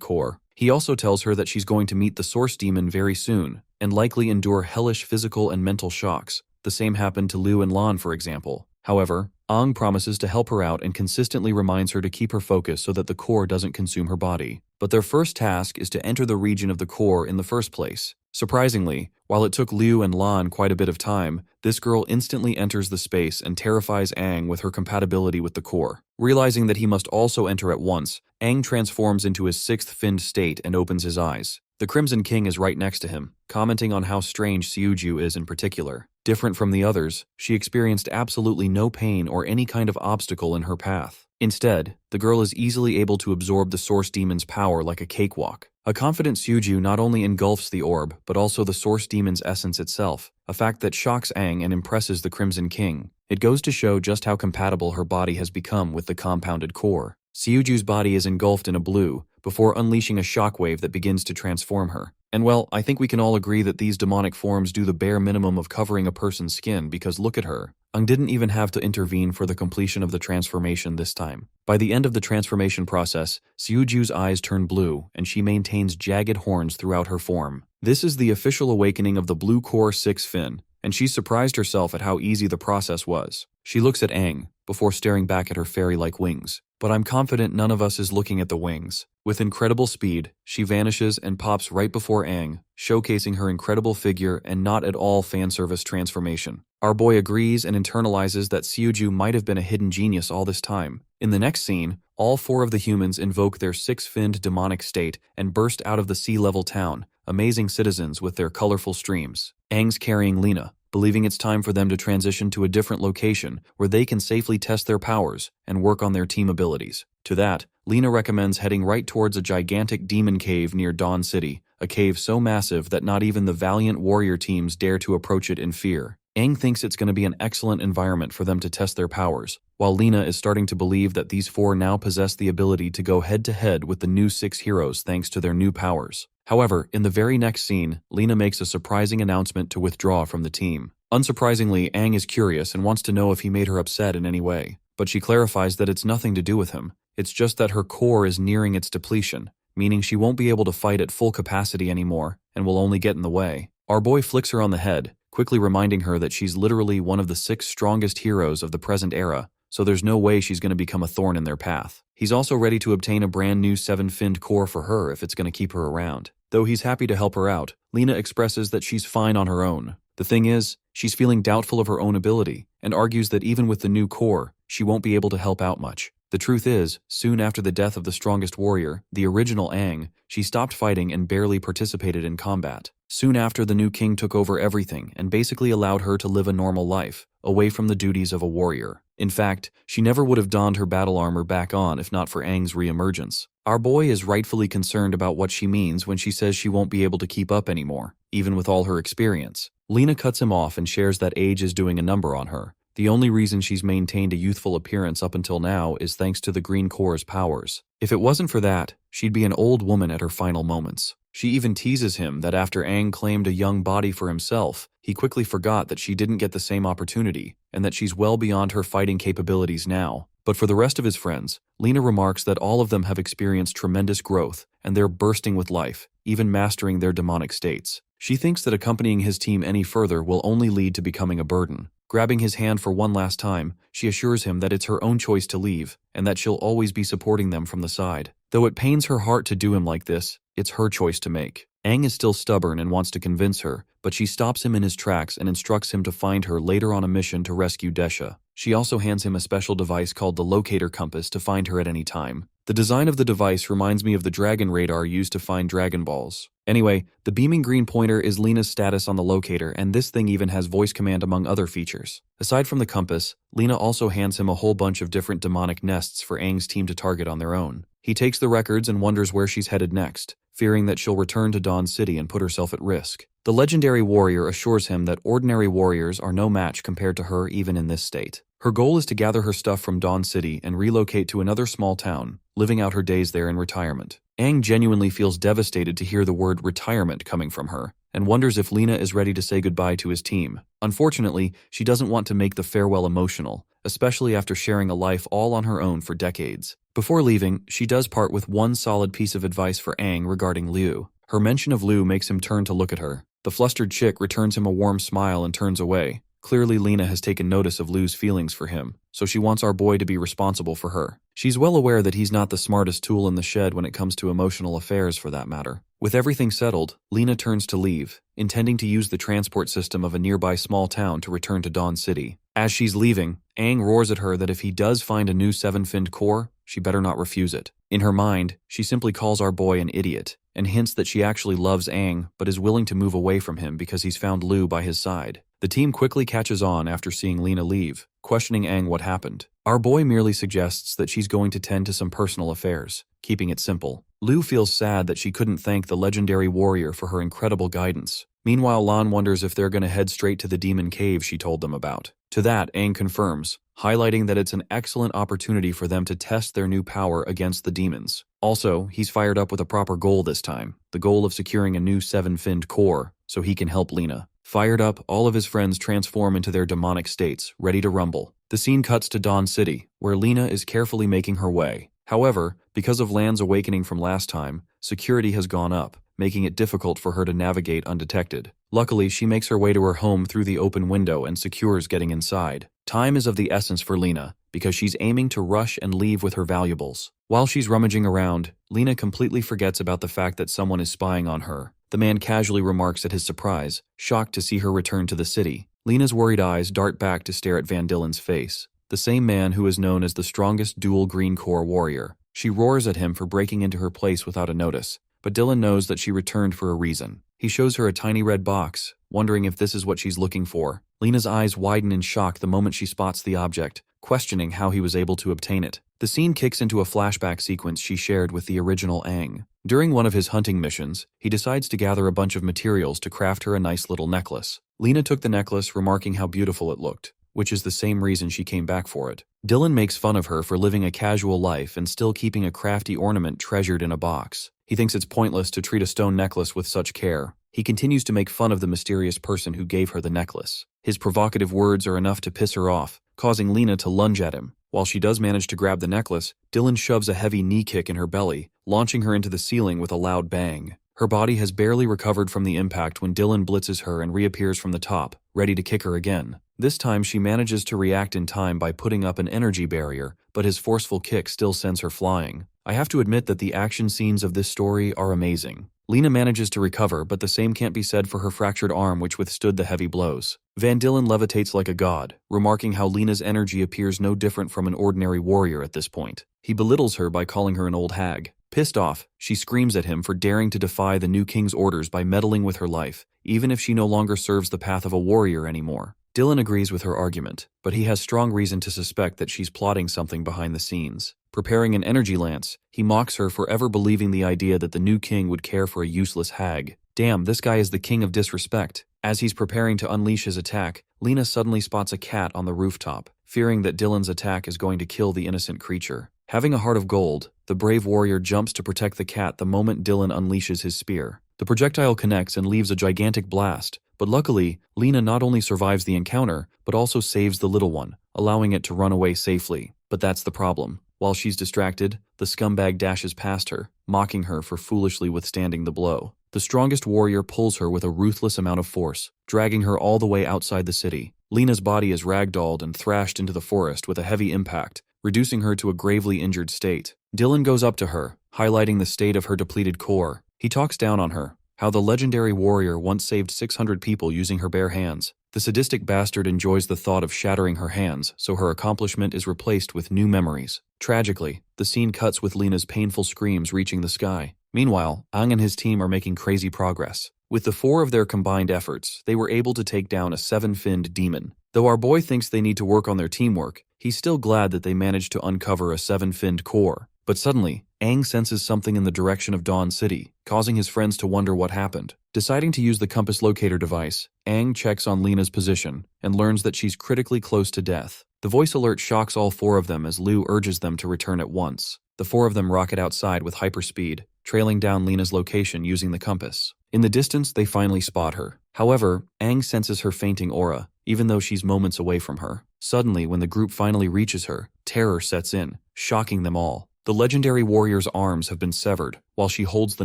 core. He also tells her that she's going to meet the Source Demon very soon, and likely endure hellish physical and mental shocks. The same happened to Liu and Lan, for example. However, Aang promises to help her out and consistently reminds her to keep her focus so that the core doesn't consume her body. But their first task is to enter the region of the core in the first place. Surprisingly, while it took Liu and Lan quite a bit of time, this girl instantly enters the space and terrifies Aang with her compatibility with the core. Realizing that he must also enter at once, Aang transforms into his sixth finned state and opens his eyes. The Crimson King is right next to him, commenting on how strange Suju is in particular. Different from the others, she experienced absolutely no pain or any kind of obstacle in her path. Instead, the girl is easily able to absorb the Source Demon's power like a cakewalk. A confident Suju not only engulfs the orb, but also the Source Demon's essence itself, a fact that shocks Aang and impresses the Crimson King. It goes to show just how compatible her body has become with the compounded core. Suju's body is engulfed in a blue, before unleashing a shockwave that begins to transform her. And well, I think we can all agree that these demonic forms do the bare minimum of covering a person's skin because look at her. Aang didn't even have to intervene for the completion of the transformation this time. By the end of the transformation process, Suju's eyes turn blue and she maintains jagged horns throughout her form. This is the official awakening of the Blue Core 6 Fin, and she surprised herself at how easy the process was. She looks at Aang, before staring back at her fairy-like wings. But I'm confident none of us is looking at the wings. With incredible speed, she vanishes and pops right before Aang, showcasing her incredible figure and not at all fan service transformation. Our boy agrees and internalizes that Suju might have been a hidden genius all this time. In the next scene, all four of the humans invoke their six-finned demonic state and burst out of the sea-level town, amazing citizens with their colorful streams. Aang's carrying Lena, believing it's time for them to transition to a different location where they can safely test their powers and work on their team abilities. To that, Lena recommends heading right towards a gigantic demon cave near Dawn City, a cave so massive that not even the valiant warrior teams dare to approach it in fear. Aang thinks it's going to be an excellent environment for them to test their powers, while Lena is starting to believe that these four now possess the ability to go head-to-head with the new 6 heroes thanks to their new powers. However, in the very next scene, Lena makes a surprising announcement to withdraw from the team. Unsurprisingly, Aang is curious and wants to know if he made her upset in any way, but she clarifies that it's nothing to do with him. It's just that her core is nearing its depletion, meaning she won't be able to fight at full capacity anymore and will only get in the way. Our boy flicks her on the head, quickly reminding her that she's literally one of the 6 strongest heroes of the present era, so there's no way she's going to become a thorn in their path. He's also ready to obtain a brand new 7-finned core for her if it's going to keep her around. Though he's happy to help her out, Lena expresses that she's fine on her own. The thing is, she's feeling doubtful of her own ability, and argues that even with the new core, she won't be able to help out much. The truth is, soon after the death of the strongest warrior, the original Aang, she stopped fighting and barely participated in combat. Soon after, the new king took over everything and basically allowed her to live a normal life, away from the duties of a warrior. In fact, she never would have donned her battle armor back on if not for Aang's re-emergence. Our boy is rightfully concerned about what she means when she says she won't be able to keep up anymore, even with all her experience. Lena cuts him off and shares that age is doing a number on her. The only reason she's maintained a youthful appearance up until now is thanks to the Green Core's powers. If it wasn't for that, she'd be an old woman at her final moments. She even teases him that after Aang claimed a young body for himself, he quickly forgot that she didn't get the same opportunity, and that she's well beyond her fighting capabilities now. But for the rest of his friends, Lena remarks that all of them have experienced tremendous growth, and they're bursting with life, even mastering their demonic states. She thinks that accompanying his team any further will only lead to becoming a burden. Grabbing his hand for one last time, she assures him that it's her own choice to leave, and that she'll always be supporting them from the side. Though it pains her heart to do him like this, it's her choice to make. Aang is still stubborn and wants to convince her, but she stops him in his tracks and instructs him to find her later on a mission to rescue Desha. She also hands him a special device called the locator compass to find her at any time. The design of the device reminds me of the dragon radar used to find Dragon Balls. Anyway, the beaming green pointer is Lena's status on the locator, and this thing even has voice command among other features. Aside from the compass, Lena also hands him a whole bunch of different demonic nests for Aang's team to target on their own. He takes the records and wonders where she's headed next, fearing that she'll return to Dawn City and put herself at risk. The legendary warrior assures him that ordinary warriors are no match compared to her even in this state. Her goal is to gather her stuff from Dawn City and relocate to another small town, living out her days there in retirement. Aang genuinely feels devastated to hear the word retirement coming from her, and wonders if Lena is ready to say goodbye to his team. Unfortunately, she doesn't want to make the farewell emotional, especially after sharing a life all on her own for decades. Before leaving, she does part with one solid piece of advice for Aang regarding Liu. Her mention of Liu makes him turn to look at her. The flustered chick returns him a warm smile and turns away. Clearly, Lena has taken notice of Liu's feelings for him, so she wants our boy to be responsible for her. She's well aware that he's not the smartest tool in the shed when it comes to emotional affairs for that matter. With everything settled, Lena turns to leave, intending to use the transport system of a nearby small town to return to Dawn City. As she's leaving, Aang roars at her that if he does find a new seven-finned core, she better not refuse it. In her mind, she simply calls our boy an idiot, and hints that she actually loves Aang but is willing to move away from him because he's found Liu by his side. The team quickly catches on after seeing Lena leave, questioning Aang what happened. Our boy merely suggests that she's going to tend to some personal affairs, keeping it simple. Liu feels sad that she couldn't thank the legendary warrior for her incredible guidance. Meanwhile, Lan wonders if they're going to head straight to the demon cave she told them about. To that, Aang confirms, highlighting that it's an excellent opportunity for them to test their new power against the demons. Also, he's fired up with a proper goal this time, the goal of securing a new seven-finned core, so he can help Lena. Fired up, all of his friends transform into their demonic states, ready to rumble. The scene cuts to Dawn City, where Lena is carefully making her way. However, because of Lan's awakening from last time, security has gone up, making it difficult for her to navigate undetected. Luckily, she makes her way to her home through the open window and secures getting inside. Time is of the essence for Lena, because she's aiming to rush and leave with her valuables. While she's rummaging around, Lena completely forgets about the fact that someone is spying on her. The man casually remarks at his surprise, shocked to see her return to the city. Lena's worried eyes dart back to stare at Van Dillen's face, the same man who is known as the strongest dual green core warrior. She roars at him for breaking into her place without a notice, but Dylan knows that she returned for a reason. He shows her a tiny red box, wondering if this is what she's looking for. Lena's eyes widen in shock the moment she spots the object, questioning how he was able to obtain it. The scene kicks into a flashback sequence she shared with the original Aang. During one of his hunting missions, he decides to gather a bunch of materials to craft her a nice little necklace. Lena took the necklace, remarking how beautiful it looked, which is the same reason she came back for it. Dylan makes fun of her for living a casual life and still keeping a crafty ornament treasured in a box. He thinks it's pointless to treat a stone necklace with such care. He continues to make fun of the mysterious person who gave her the necklace. His provocative words are enough to piss her off, causing Lena to lunge at him. While she does manage to grab the necklace, Dylan shoves a heavy knee kick in her belly, launching her into the ceiling with a loud bang. Her body has barely recovered from the impact when Dylan blitzes her and reappears from the top, ready to kick her again. This time she manages to react in time by putting up an energy barrier, but his forceful kick still sends her flying. I have to admit that the action scenes of this story are amazing. Lena manages to recover, but the same can't be said for her fractured arm, which withstood the heavy blows. Van Dillen levitates like a god, remarking how Lena's energy appears no different from an ordinary warrior at this point. He belittles her by calling her an old hag. Pissed off, she screams at him for daring to defy the new king's orders by meddling with her life, even if she no longer serves the path of a warrior anymore. Dylan agrees with her argument, but he has strong reason to suspect that she's plotting something behind the scenes. Preparing an energy lance, he mocks her for ever believing the idea that the new king would care for a useless hag. Damn, this guy is the king of disrespect. As he's preparing to unleash his attack, Lena suddenly spots a cat on the rooftop, fearing that Dylan's attack is going to kill the innocent creature. Having a heart of gold, the brave warrior jumps to protect the cat the moment Dylan unleashes his spear. The projectile connects and leaves a gigantic blast, but luckily, Lena not only survives the encounter, but also saves the little one, allowing it to run away safely. But that's the problem. While she's distracted, the scumbag dashes past her, mocking her for foolishly withstanding the blow. The strongest warrior pulls her with a ruthless amount of force, dragging her all the way outside the city. Lena's body is ragdolled and thrashed into the forest with a heavy impact, reducing her to a gravely injured state. Dylan goes up to her, highlighting the state of her depleted core. He talks down on her, how the legendary warrior once saved 600 people using her bare hands. The sadistic bastard enjoys the thought of shattering her hands, so her accomplishment is replaced with new memories. Tragically, the scene cuts with Lena's painful screams reaching the sky. Meanwhile, Ang and his team are making crazy progress. With the 4 of their combined efforts, they were able to take down a 7-finned demon. Though our boy thinks they need to work on their teamwork, he's still glad that they managed to uncover a 7-finned core. But suddenly, Aang senses something in the direction of Dawn City, causing his friends to wonder what happened. Deciding to use the compass locator device, Aang checks on Lena's position and learns that she's critically close to death. The voice alert shocks all 4 of them as Liu urges them to return at once. The 4 of them rocket outside with hyperspeed, trailing down Lena's location using the compass. In the distance, they finally spot her. However, Aang senses her fainting aura, even though she's moments away from her. Suddenly, when the group finally reaches her, terror sets in, shocking them all. The legendary warrior's arms have been severed, while she holds the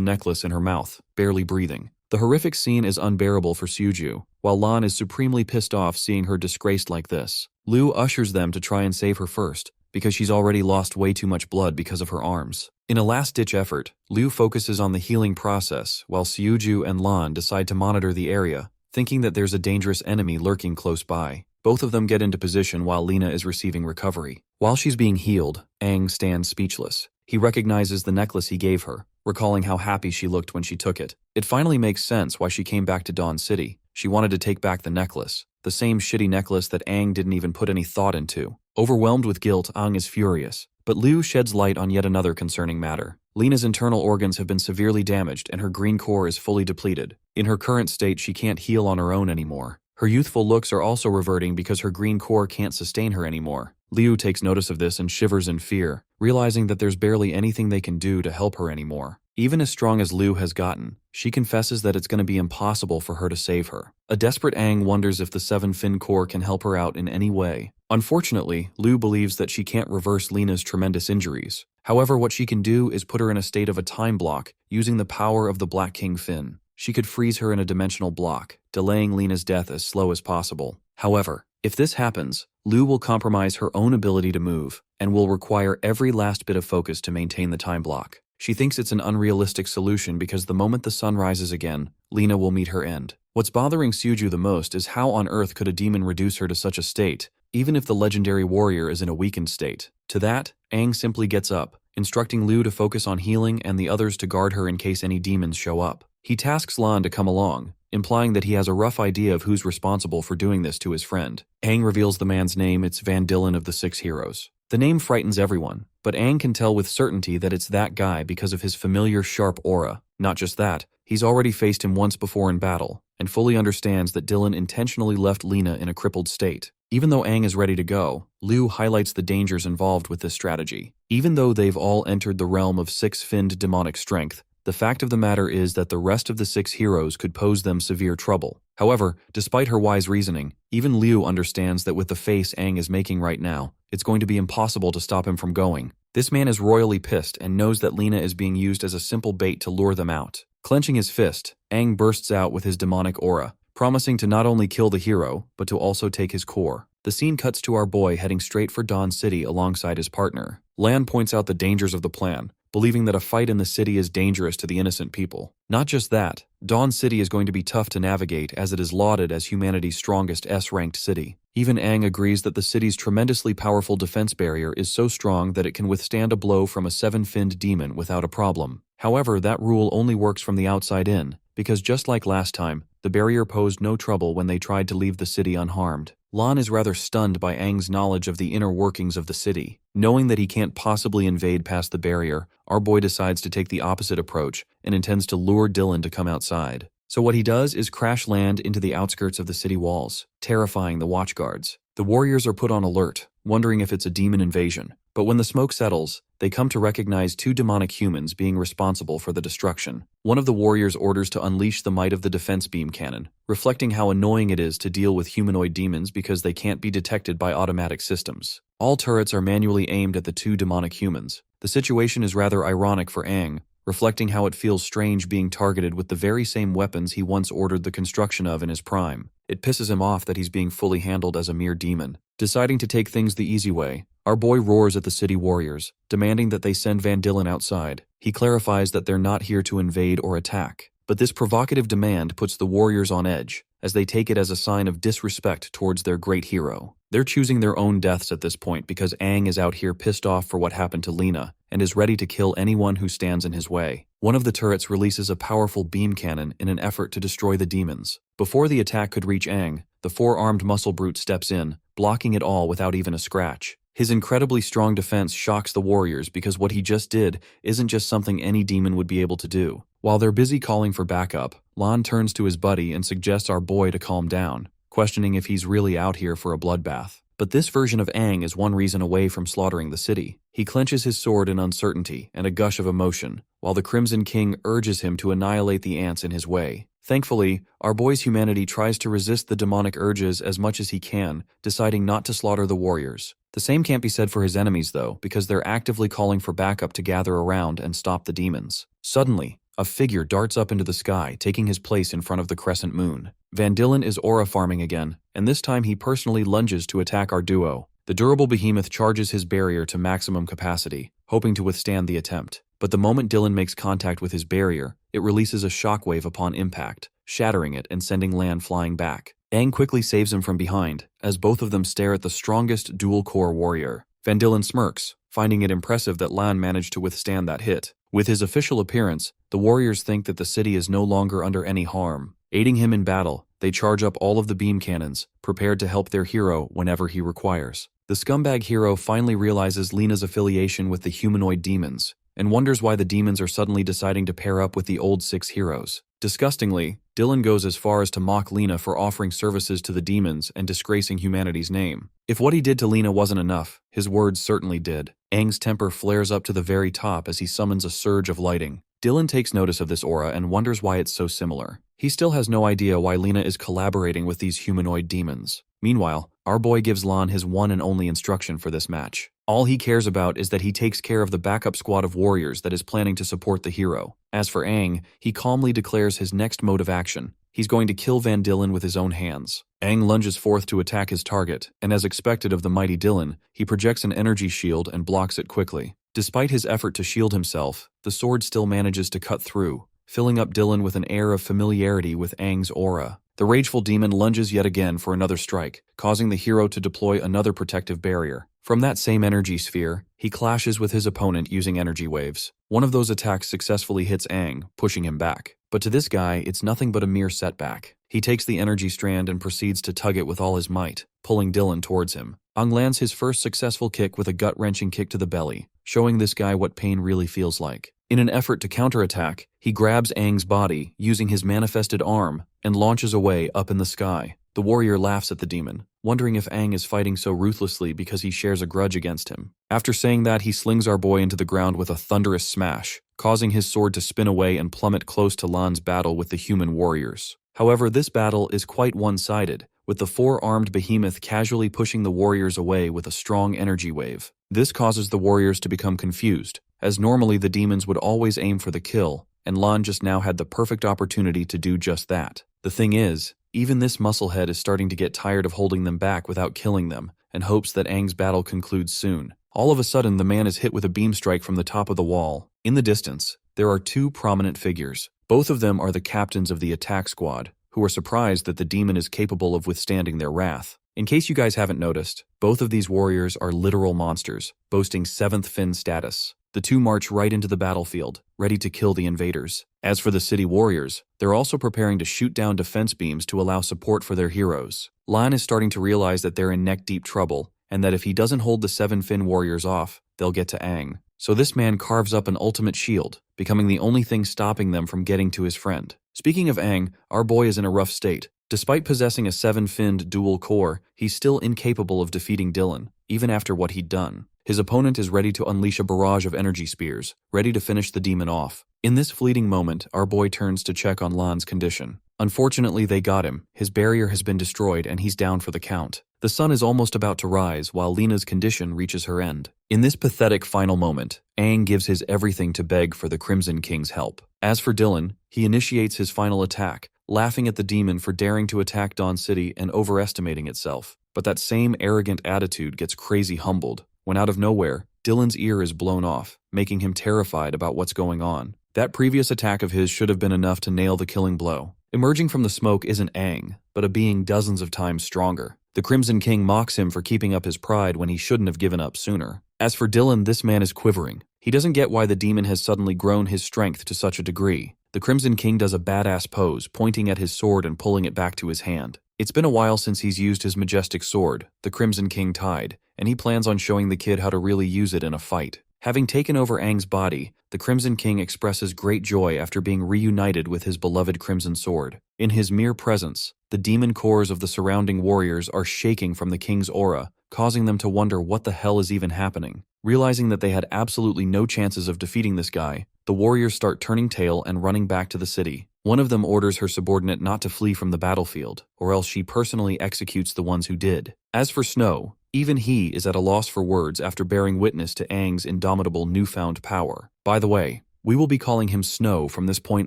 necklace in her mouth, barely breathing. The horrific scene is unbearable for Suju, while Lan is supremely pissed off seeing her disgraced like this. Liu ushers them to try and save her first, because she's already lost way too much blood because of her arms. In a last-ditch effort, Liu focuses on the healing process, while Suju and Lan decide to monitor the area, thinking that there's a dangerous enemy lurking close by. Both of them get into position while Lena is receiving recovery. While she's being healed, Aang stands speechless. He recognizes the necklace he gave her, recalling how happy she looked when she took it. It finally makes sense why she came back to Dawn City. She wanted to take back the necklace, the same shitty necklace that Aang didn't even put any thought into. Overwhelmed with guilt, Aang is furious. But Liu sheds light on yet another concerning matter. Lena's internal organs have been severely damaged and her green core is fully depleted. In her current state, she can't heal on her own anymore. Her youthful looks are also reverting because her green core can't sustain her anymore. Liu takes notice of this and shivers in fear, realizing that there's barely anything they can do to help her anymore. Even as strong as Liu has gotten, she confesses that it's going to be impossible for her to save her. A desperate Aang wonders if the 7-fin core can help her out in any way. Unfortunately, Liu believes that she can't reverse Lena's tremendous injuries. However, what she can do is put her in a state of a time block using the power of the Black King Fin. She could freeze her in a dimensional block, delaying Lena's death as slow as possible. However, if this happens, Liu will compromise her own ability to move and will require every last bit of focus to maintain the time block. She thinks it's an unrealistic solution because the moment the sun rises again, Lena will meet her end. What's bothering Suju the most is how on earth could a demon reduce her to such a state, even if the legendary warrior is in a weakened state. To that, Aang simply gets up, instructing Liu to focus on healing and the others to guard her in case any demons show up. He tasks Lan to come along, implying that he has a rough idea of who's responsible for doing this to his friend. Aang reveals the man's name. It's Van Dillen of the 6 Heroes. The name frightens everyone, but Aang can tell with certainty that it's that guy because of his familiar sharp aura. Not just that, he's already faced him once before in battle, and fully understands that Dillen intentionally left Lena in a crippled state. Even though Aang is ready to go, Liu highlights the dangers involved with this strategy. Even though they've all entered the realm of 6-finned demonic strength, the fact of the matter is that the rest of the 6 heroes could pose them severe trouble. However, despite her wise reasoning, even Liu understands that with the face Aang is making right now, it's going to be impossible to stop him from going. This man is royally pissed and knows that Lena is being used as a simple bait to lure them out. Clenching his fist, Aang bursts out with his demonic aura, promising to not only kill the hero, but to also take his core. The scene cuts to our boy heading straight for Dawn City alongside his partner. Lan points out the dangers of the plan, believing that a fight in the city is dangerous to the innocent people. Not just that, Dawn City is going to be tough to navigate as it is lauded as humanity's strongest S-ranked city. Even Aang agrees that the city's tremendously powerful defense barrier is so strong that it can withstand a blow from a 7-finned demon without a problem. However, that rule only works from the outside in, because just like last time, the barrier posed no trouble when they tried to leave the city unharmed. Lan is rather stunned by Aang's knowledge of the inner workings of the city. Knowing that he can't possibly invade past the barrier, our boy decides to take the opposite approach and intends to lure Dillen to come outside. So what he does is crash land into the outskirts of the city walls, terrifying the watchguards. The warriors are put on alert, wondering if it's a demon invasion. But when the smoke settles, they come to recognize 2 demonic humans being responsible for the destruction. One of the warriors orders to unleash the might of the defense beam cannon, reflecting how annoying it is to deal with humanoid demons because they can't be detected by automatic systems. All turrets are manually aimed at the two demonic humans. The situation is rather ironic for Aang, reflecting how it feels strange being targeted with the very same weapons he once ordered the construction of in his prime. It pisses him off that he's being fully handled as a mere demon. Deciding to take things the easy way, our boy roars at the city warriors, demanding that they send Van Dillen outside. He clarifies that they're not here to invade or attack. But this provocative demand puts the warriors on edge, as they take it as a sign of disrespect towards their great hero. They're choosing their own deaths at this point because Aang is out here pissed off for what happened to Lena, and is ready to kill anyone who stands in his way. One of the turrets releases a powerful beam cannon in an effort to destroy the demons. Before the attack could reach Aang, the four-armed muscle brute steps in, blocking it all without even a scratch. His incredibly strong defense shocks the warriors because what he just did isn't just something any demon would be able to do. While they're busy calling for backup, Lan turns to his buddy and suggests our boy to calm down, questioning if he's really out here for a bloodbath. But this version of Aang is one reason away from slaughtering the city. He clenches his sword in uncertainty and a gush of emotion, while the Crimson King urges him to annihilate the ants in his way. Thankfully, our boy's humanity tries to resist the demonic urges as much as he can, deciding not to slaughter the warriors. The same can't be said for his enemies though, because they're actively calling for backup to gather around and stop the demons. Suddenly, a figure darts up into the sky, taking his place in front of the crescent moon. Van Dillen is aura farming again, and this time he personally lunges to attack our duo. The durable behemoth charges his barrier to maximum capacity, hoping to withstand the attempt. But the moment Dylan makes contact with his barrier, it releases a shockwave upon impact, shattering it and sending Lan flying back. Aang quickly saves him from behind, as both of them stare at the strongest dual-core warrior. Van Dillen smirks, finding it impressive that Lan managed to withstand that hit. With his official appearance, the warriors think that the city is no longer under any harm. Aiding him in battle, they charge up all of the beam cannons, prepared to help their hero whenever he requires. The scumbag hero finally realizes Lena's affiliation with the humanoid demons, and wonders why the demons are suddenly deciding to pair up with the old six heroes. Disgustingly, Dylan goes as far as to mock Lena for offering services to the demons and disgracing humanity's name. If what he did to Lena wasn't enough, his words certainly did. Aang's temper flares up to the very top as he summons a surge of lighting. Dylan takes notice of this aura and wonders why it's so similar. He still has no idea why Lena is collaborating with these humanoid demons. Meanwhile, our boy gives Lan his one and only instruction for this match. All he cares about is that he takes care of the backup squad of warriors that is planning to support the hero. As for Aang, he calmly declares his next mode of action. He's going to kill Van Dillen with his own hands. Aang lunges forth to attack his target, and as expected of the mighty Dylan, he projects an energy shield and blocks it quickly. Despite his effort to shield himself, the sword still manages to cut through, filling up Dylan with an air of familiarity with Aang's aura. The rageful demon lunges yet again for another strike, causing the hero to deploy another protective barrier. From that same energy sphere, he clashes with his opponent using energy waves. One of those attacks successfully hits Aang, pushing him back. But to this guy, it's nothing but a mere setback. He takes the energy strand and proceeds to tug it with all his might, pulling Dylan towards him. Aang lands his first successful kick with a gut-wrenching kick to the belly, showing this guy what pain really feels like. In an effort to counterattack, he grabs Aang's body, using his manifested arm, and launches away up in the sky. The warrior laughs at the demon, wondering if Aang is fighting so ruthlessly because he shares a grudge against him. After saying that, he slings our boy into the ground with a thunderous smash, causing his sword to spin away and plummet close to Lan's battle with the human warriors. However, this battle is quite one-sided, with the four-armed behemoth casually pushing the warriors away with a strong energy wave. This causes the warriors to become confused, as normally the demons would always aim for the kill, and Lan just now had the perfect opportunity to do just that. The thing is, even this musclehead is starting to get tired of holding them back without killing them, and hopes that Aang's battle concludes soon. All of a sudden, the man is hit with a beam strike from the top of the wall. In the distance, there are two prominent figures. Both of them are the captains of the attack squad, who are surprised that the demon is capable of withstanding their wrath. In case you guys haven't noticed, both of these warriors are literal monsters, boasting 7th fin status. The two march right into the battlefield, ready to kill the invaders. As for the city warriors, they're also preparing to shoot down defense beams to allow support for their heroes. Lan is starting to realize that they're in neck-deep trouble, and that if he doesn't hold the 7-fin warriors off, they'll get to Aang. So this man carves up an ultimate shield, becoming the only thing stopping them from getting to his friend. Speaking of Aang, our boy is in a rough state. Despite possessing a 7-finned dual core, he's still incapable of defeating Dylan, even after what he'd done. His opponent is ready to unleash a barrage of energy spears, ready to finish the demon off. In this fleeting moment, our boy turns to check on Lan's condition. Unfortunately, they got him. His barrier has been destroyed and he's down for the count. The sun is almost about to rise while Lena's condition reaches her end. In this pathetic final moment, Aang gives his everything to beg for the Crimson King's help. As for Dylan, he initiates his final attack, laughing at the demon for daring to attack Dawn City and overestimating itself. But that same arrogant attitude gets crazy humbled when out of nowhere, Dylan's ear is blown off, making him terrified about what's going on. That previous attack of his should have been enough to nail the killing blow. Emerging from the smoke isn't Aang, but a being dozens of times stronger. The Crimson King mocks him for keeping up his pride when he shouldn't have given up sooner. As for Dylan, this man is quivering. He doesn't get why the demon has suddenly grown his strength to such a degree. The Crimson King does a badass pose, pointing at his sword and pulling it back to his hand. It's been a while since he's used his majestic sword, the Crimson King Tide, and he plans on showing the kid how to really use it in a fight. Having taken over Aang's body, the Crimson King expresses great joy after being reunited with his beloved Crimson Sword. In his mere presence, the demon cores of the surrounding warriors are shaking from the king's aura, causing them to wonder what the hell is even happening. Realizing that they had absolutely no chances of defeating this guy, the warriors start turning tail and running back to the city. One of them orders her subordinate not to flee from the battlefield, or else she personally executes the ones who did. As for Snow, even he is at a loss for words after bearing witness to Aang's indomitable newfound power. By the way, we will be calling him Snow from this point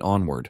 onward.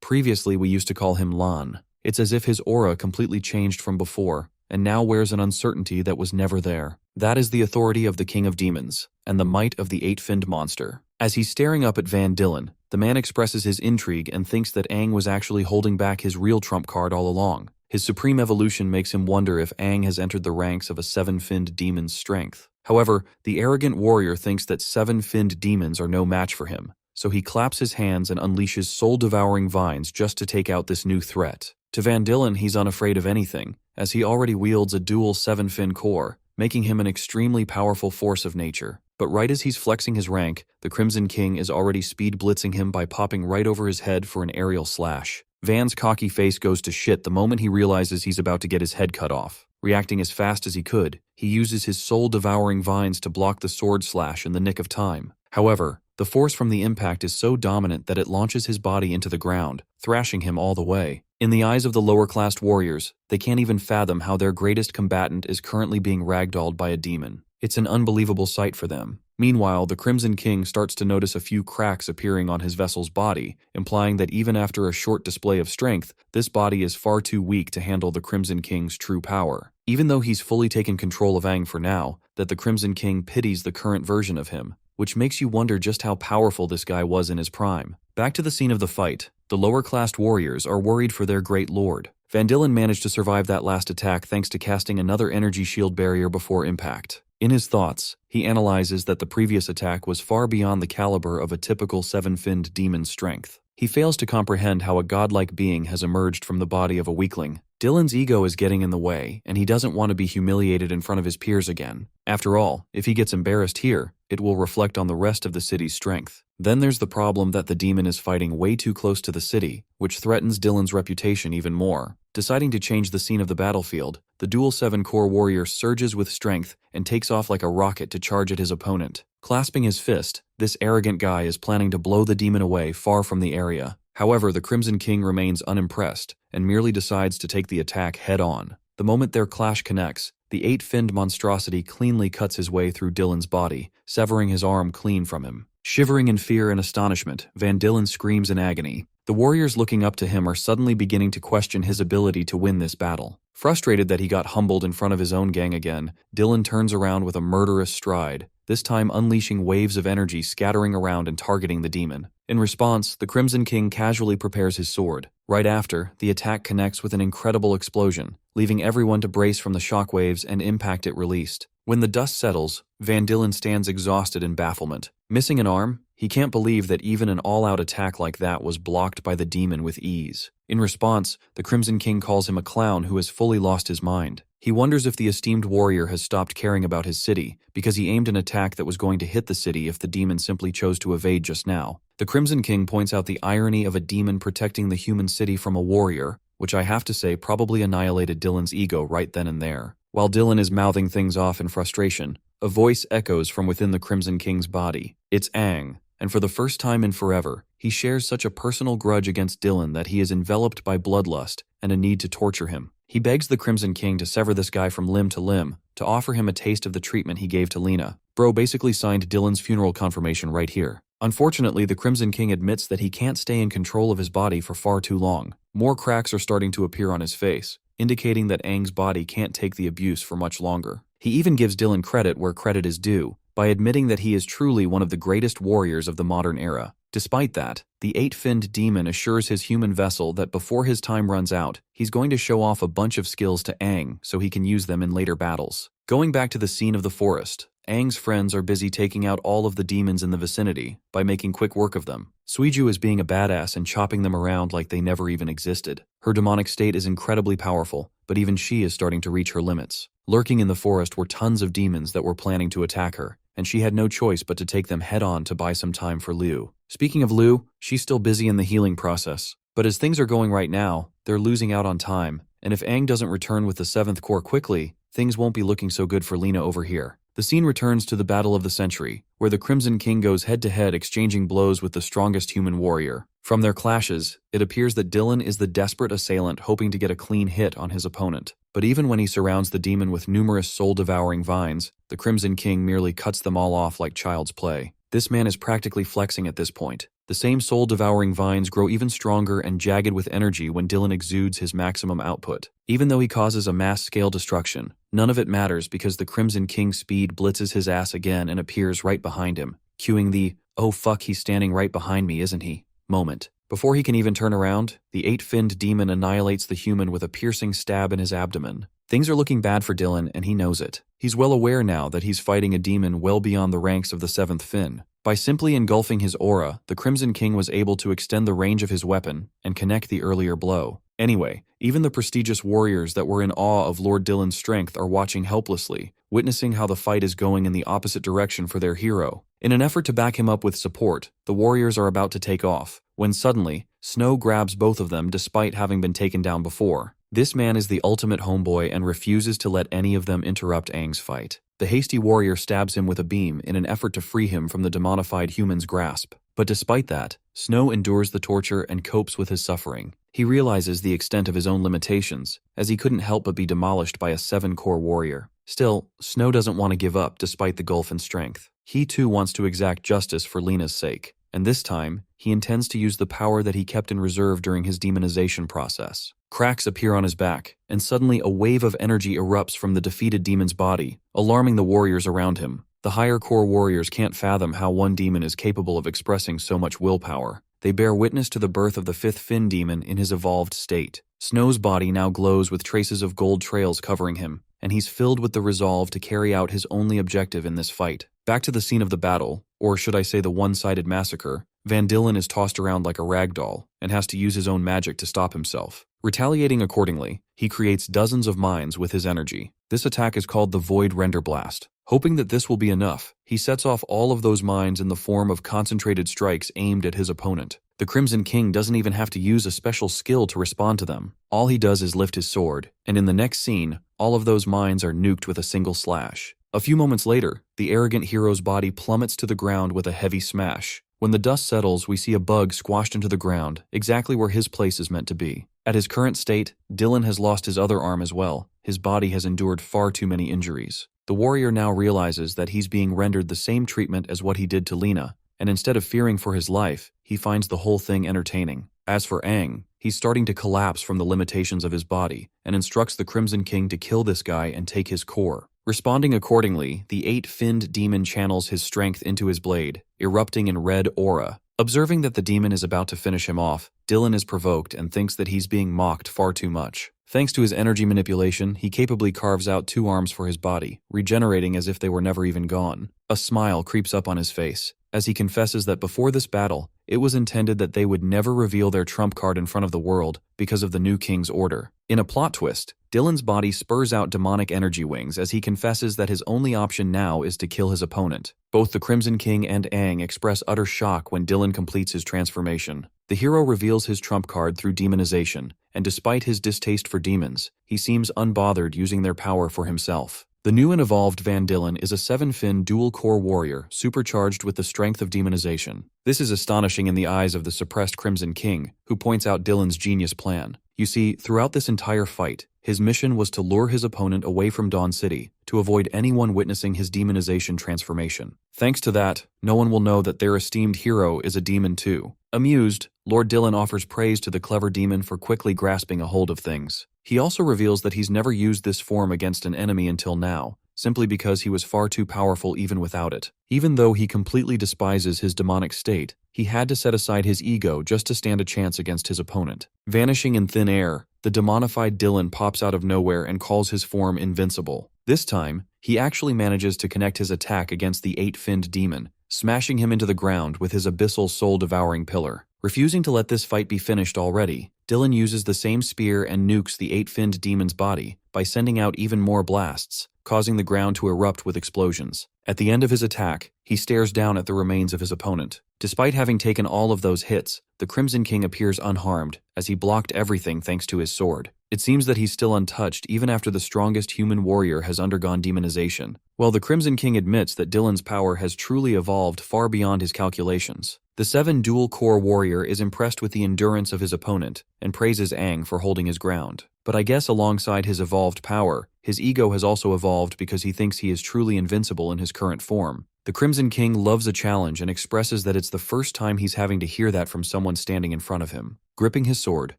Previously we used to call him Lan. It's as if his aura completely changed from before, and now wears an uncertainty that was never there. That is the authority of the King of Demons, and the might of the eight-finned monster. As he's staring up at Van Dylan, the man expresses his intrigue and thinks that Aang was actually holding back his real trump card all along. His supreme evolution makes him wonder if Aang has entered the ranks of a seven-finned demon's strength. However, the arrogant warrior thinks that seven-finned demons are no match for him, so he claps his hands and unleashes soul-devouring vines just to take out this new threat. To Van Dylan, he's unafraid of anything, as he already wields a dual seven-fin core, making him an extremely powerful force of nature. But right as he's flexing his rank, the Crimson King is already speed-blitzing him by popping right over his head for an aerial slash. Van's cocky face goes to shit the moment he realizes he's about to get his head cut off. Reacting as fast as he could, he uses his soul-devouring vines to block the sword slash in the nick of time. However, the force from the impact is so dominant that it launches his body into the ground, thrashing him all the way. In the eyes of the lower-classed warriors, they can't even fathom how their greatest combatant is currently being ragdolled by a demon. It's an unbelievable sight for them. Meanwhile, the Crimson King starts to notice a few cracks appearing on his vessel's body, implying that even after a short display of strength, this body is far too weak to handle the Crimson King's true power. Even though he's fully taken control of Aang for now, that the Crimson King pities the current version of him, which makes you wonder just how powerful this guy was in his prime. Back to the scene of the fight, the lower-classed warriors are worried for their great lord. Van Dylan managed to survive that last attack thanks to casting another energy shield barrier before impact. In his thoughts, he analyzes that the previous attack was far beyond the caliber of a typical seven-finned demon's strength. He fails to comprehend how a godlike being has emerged from the body of a weakling. Dylan's ego is getting in the way, and he doesn't want to be humiliated in front of his peers again. After all, if he gets embarrassed here, it will reflect on the rest of the city's strength. Then there's the problem that the demon is fighting way too close to the city, which threatens Dylan's reputation even more. Deciding to change the scene of the battlefield, the dual 7-core warrior surges with strength and takes off like a rocket to charge at his opponent. Clasping his fist, this arrogant guy is planning to blow the demon away far from the area. However, the Crimson King remains unimpressed and merely decides to take the attack head-on. The moment their clash connects, the 8-finned monstrosity cleanly cuts his way through Dylan's body, severing his arm clean from him. Shivering in fear and astonishment, Van Dylan screams in agony. The warriors looking up to him are suddenly beginning to question his ability to win this battle. Frustrated that he got humbled in front of his own gang again, Dylan turns around with a murderous stride, this time unleashing waves of energy scattering around and targeting the demon. In response, the Crimson King casually prepares his sword. Right after, the attack connects with an incredible explosion, leaving everyone to brace from the shockwaves and impact it released. When the dust settles, Van Dylan stands exhausted in bafflement. Missing an arm, he can't believe that even an all-out attack like that was blocked by the demon with ease. In response, the Crimson King calls him a clown who has fully lost his mind. He wonders if the esteemed warrior has stopped caring about his city, because he aimed an attack that was going to hit the city if the demon simply chose to evade just now. The Crimson King points out the irony of a demon protecting the human city from a warrior, which I have to say probably annihilated Dylan's ego right then and there. While Dylan is mouthing things off in frustration, a voice echoes from within the Crimson King's body. It's Aang, and for the first time in forever, he shares such a personal grudge against Dylan that he is enveloped by bloodlust and a need to torture him. He begs the Crimson King to sever this guy from limb to limb, to offer him a taste of the treatment he gave to Lena. Bro basically signed Dylan's funeral confirmation right here. Unfortunately, the Crimson King admits that he can't stay in control of his body for far too long. More cracks are starting to appear on his face, indicating that Aang's body can't take the abuse for much longer. He even gives Dylan credit where credit is due, by admitting that he is truly one of the greatest warriors of the modern era. Despite that, the eight-finned demon assures his human vessel that before his time runs out, he's going to show off a bunch of skills to Aang so he can use them in later battles. Going back to the scene of the forest, Aang's friends are busy taking out all of the demons in the vicinity by making quick work of them. Suiju is being a badass and chopping them around like they never even existed. Her demonic state is incredibly powerful, but even she is starting to reach her limits. Lurking in the forest were tons of demons that were planning to attack her, and she had no choice but to take them head-on to buy some time for Liu. Speaking of Liu, she's still busy in the healing process. But as things are going right now, they're losing out on time, and if Aang doesn't return with the 7th Corps quickly, things won't be looking so good for Lena over here. The scene returns to the Battle of the Century, where the Crimson King goes head-to-head exchanging blows with the strongest human warrior. From their clashes, it appears that Dylan is the desperate assailant hoping to get a clean hit on his opponent. But even when he surrounds the demon with numerous soul-devouring vines, the Crimson King merely cuts them all off like child's play. This man is practically flexing at this point. The same soul-devouring vines grow even stronger and jagged with energy when Dylan exudes his maximum output. Even though he causes a mass-scale destruction, none of it matters because the Crimson King's speed blitzes his ass again and appears right behind him, cueing the, "Oh fuck, he's standing right behind me, isn't he?" moment. Before he can even turn around, the eight-finned demon annihilates the human with a piercing stab in his abdomen. Things are looking bad for Dylan, and he knows it. He's well aware now that he's fighting a demon well beyond the ranks of the 7th fin. By simply engulfing his aura, the Crimson King was able to extend the range of his weapon and connect the earlier blow. Anyway, even the prestigious warriors that were in awe of Lord Dylan's strength are watching helplessly, witnessing how the fight is going in the opposite direction for their hero. In an effort to back him up with support, the warriors are about to take off, when suddenly, Snow grabs both of them despite having been taken down before. This man is the ultimate homeboy and refuses to let any of them interrupt Aang's fight. The hasty warrior stabs him with a beam in an effort to free him from the demonified human's grasp. But despite that, Snow endures the torture and copes with his suffering. He realizes the extent of his own limitations, as he couldn't help but be demolished by a 7-Corps warrior. Still, Snow doesn't want to give up despite the gulf in strength. He too wants to exact justice for Lena's sake, and this time, he intends to use the power that he kept in reserve during his demonization process. Cracks appear on his back, and suddenly a wave of energy erupts from the defeated demon's body, alarming the warriors around him. The higher core warriors can't fathom how one demon is capable of expressing so much willpower. They bear witness to the birth of the 5th fin demon in his evolved state. Snow's body now glows with traces of gold trails covering him, and he's filled with the resolve to carry out his only objective in this fight. Back to the scene of the battle, or should I say the one-sided massacre, Van Dylen is tossed around like a rag doll and has to use his own magic to stop himself. Retaliating accordingly, he creates dozens of mines with his energy. This attack is called the Void Render Blast. Hoping that this will be enough, he sets off all of those mines in the form of concentrated strikes aimed at his opponent. The Crimson King doesn't even have to use a special skill to respond to them. All he does is lift his sword, and in the next scene, all of those mines are nuked with a single slash. A few moments later, the arrogant hero's body plummets to the ground with a heavy smash. When the dust settles, we see a bug squashed into the ground, exactly where his place is meant to be. At his current state, Dylan has lost his other arm as well. His body has endured far too many injuries. The warrior now realizes that he's being rendered the same treatment as what he did to Lena, and instead of fearing for his life, he finds the whole thing entertaining. As for Aang, he's starting to collapse from the limitations of his body, and instructs the Crimson King to kill this guy and take his core. Responding accordingly, the 8-finned demon channels his strength into his blade, erupting in red aura. Observing that the demon is about to finish him off, Dylan is provoked and thinks that he's being mocked far too much. Thanks to his energy manipulation, he capably carves out 2 arms for his body, regenerating as if they were never even gone. A smile creeps up on his face, as he confesses that before this battle, it was intended that they would never reveal their trump card in front of the world because of the new king's order. In a plot twist, Dylan's body spurs out demonic energy wings as he confesses that his only option now is to kill his opponent. Both the Crimson King and Aang express utter shock when Dylan completes his transformation. The hero reveals his trump card through demonization, and despite his distaste for demons, he seems unbothered using their power for himself. The new and evolved Van Dylen is a 7-fin dual-core warrior supercharged with the strength of demonization. This is astonishing in the eyes of the suppressed Crimson King, who points out Dylan's genius plan. You see, throughout this entire fight, his mission was to lure his opponent away from Dawn City, to avoid anyone witnessing his demonization transformation. Thanks to that, no one will know that their esteemed hero is a demon too. Amused, Lord Dylan offers praise to the clever demon for quickly grasping a hold of things. He also reveals that he's never used this form against an enemy until now, simply because he was far too powerful even without it. Even though he completely despises his demonic state, he had to set aside his ego just to stand a chance against his opponent. Vanishing in thin air, the demonified Dylan pops out of nowhere and calls his form invincible. This time, he actually manages to connect his attack against the 8-finned demon, smashing him into the ground with his abyssal soul-devouring pillar. Refusing to let this fight be finished already, Dylan uses the same spear and nukes the 8-finned demon's body by sending out even more blasts, causing the ground to erupt with explosions. At the end of his attack, he stares down at the remains of his opponent. Despite having taken all of those hits, the Crimson King appears unharmed, as he blocked everything thanks to his sword. It seems that he's still untouched even after the strongest human warrior has undergone demonization. While the Crimson King admits that Dylan's power has truly evolved far beyond his calculations, the 7 dual-core warrior is impressed with the endurance of his opponent and praises Aang for holding his ground. But I guess alongside his evolved power, his ego has also evolved because he thinks he is truly invincible in his current form. The Crimson King loves a challenge and expresses that it's the first time he's having to hear that from someone standing in front of him. Gripping his sword,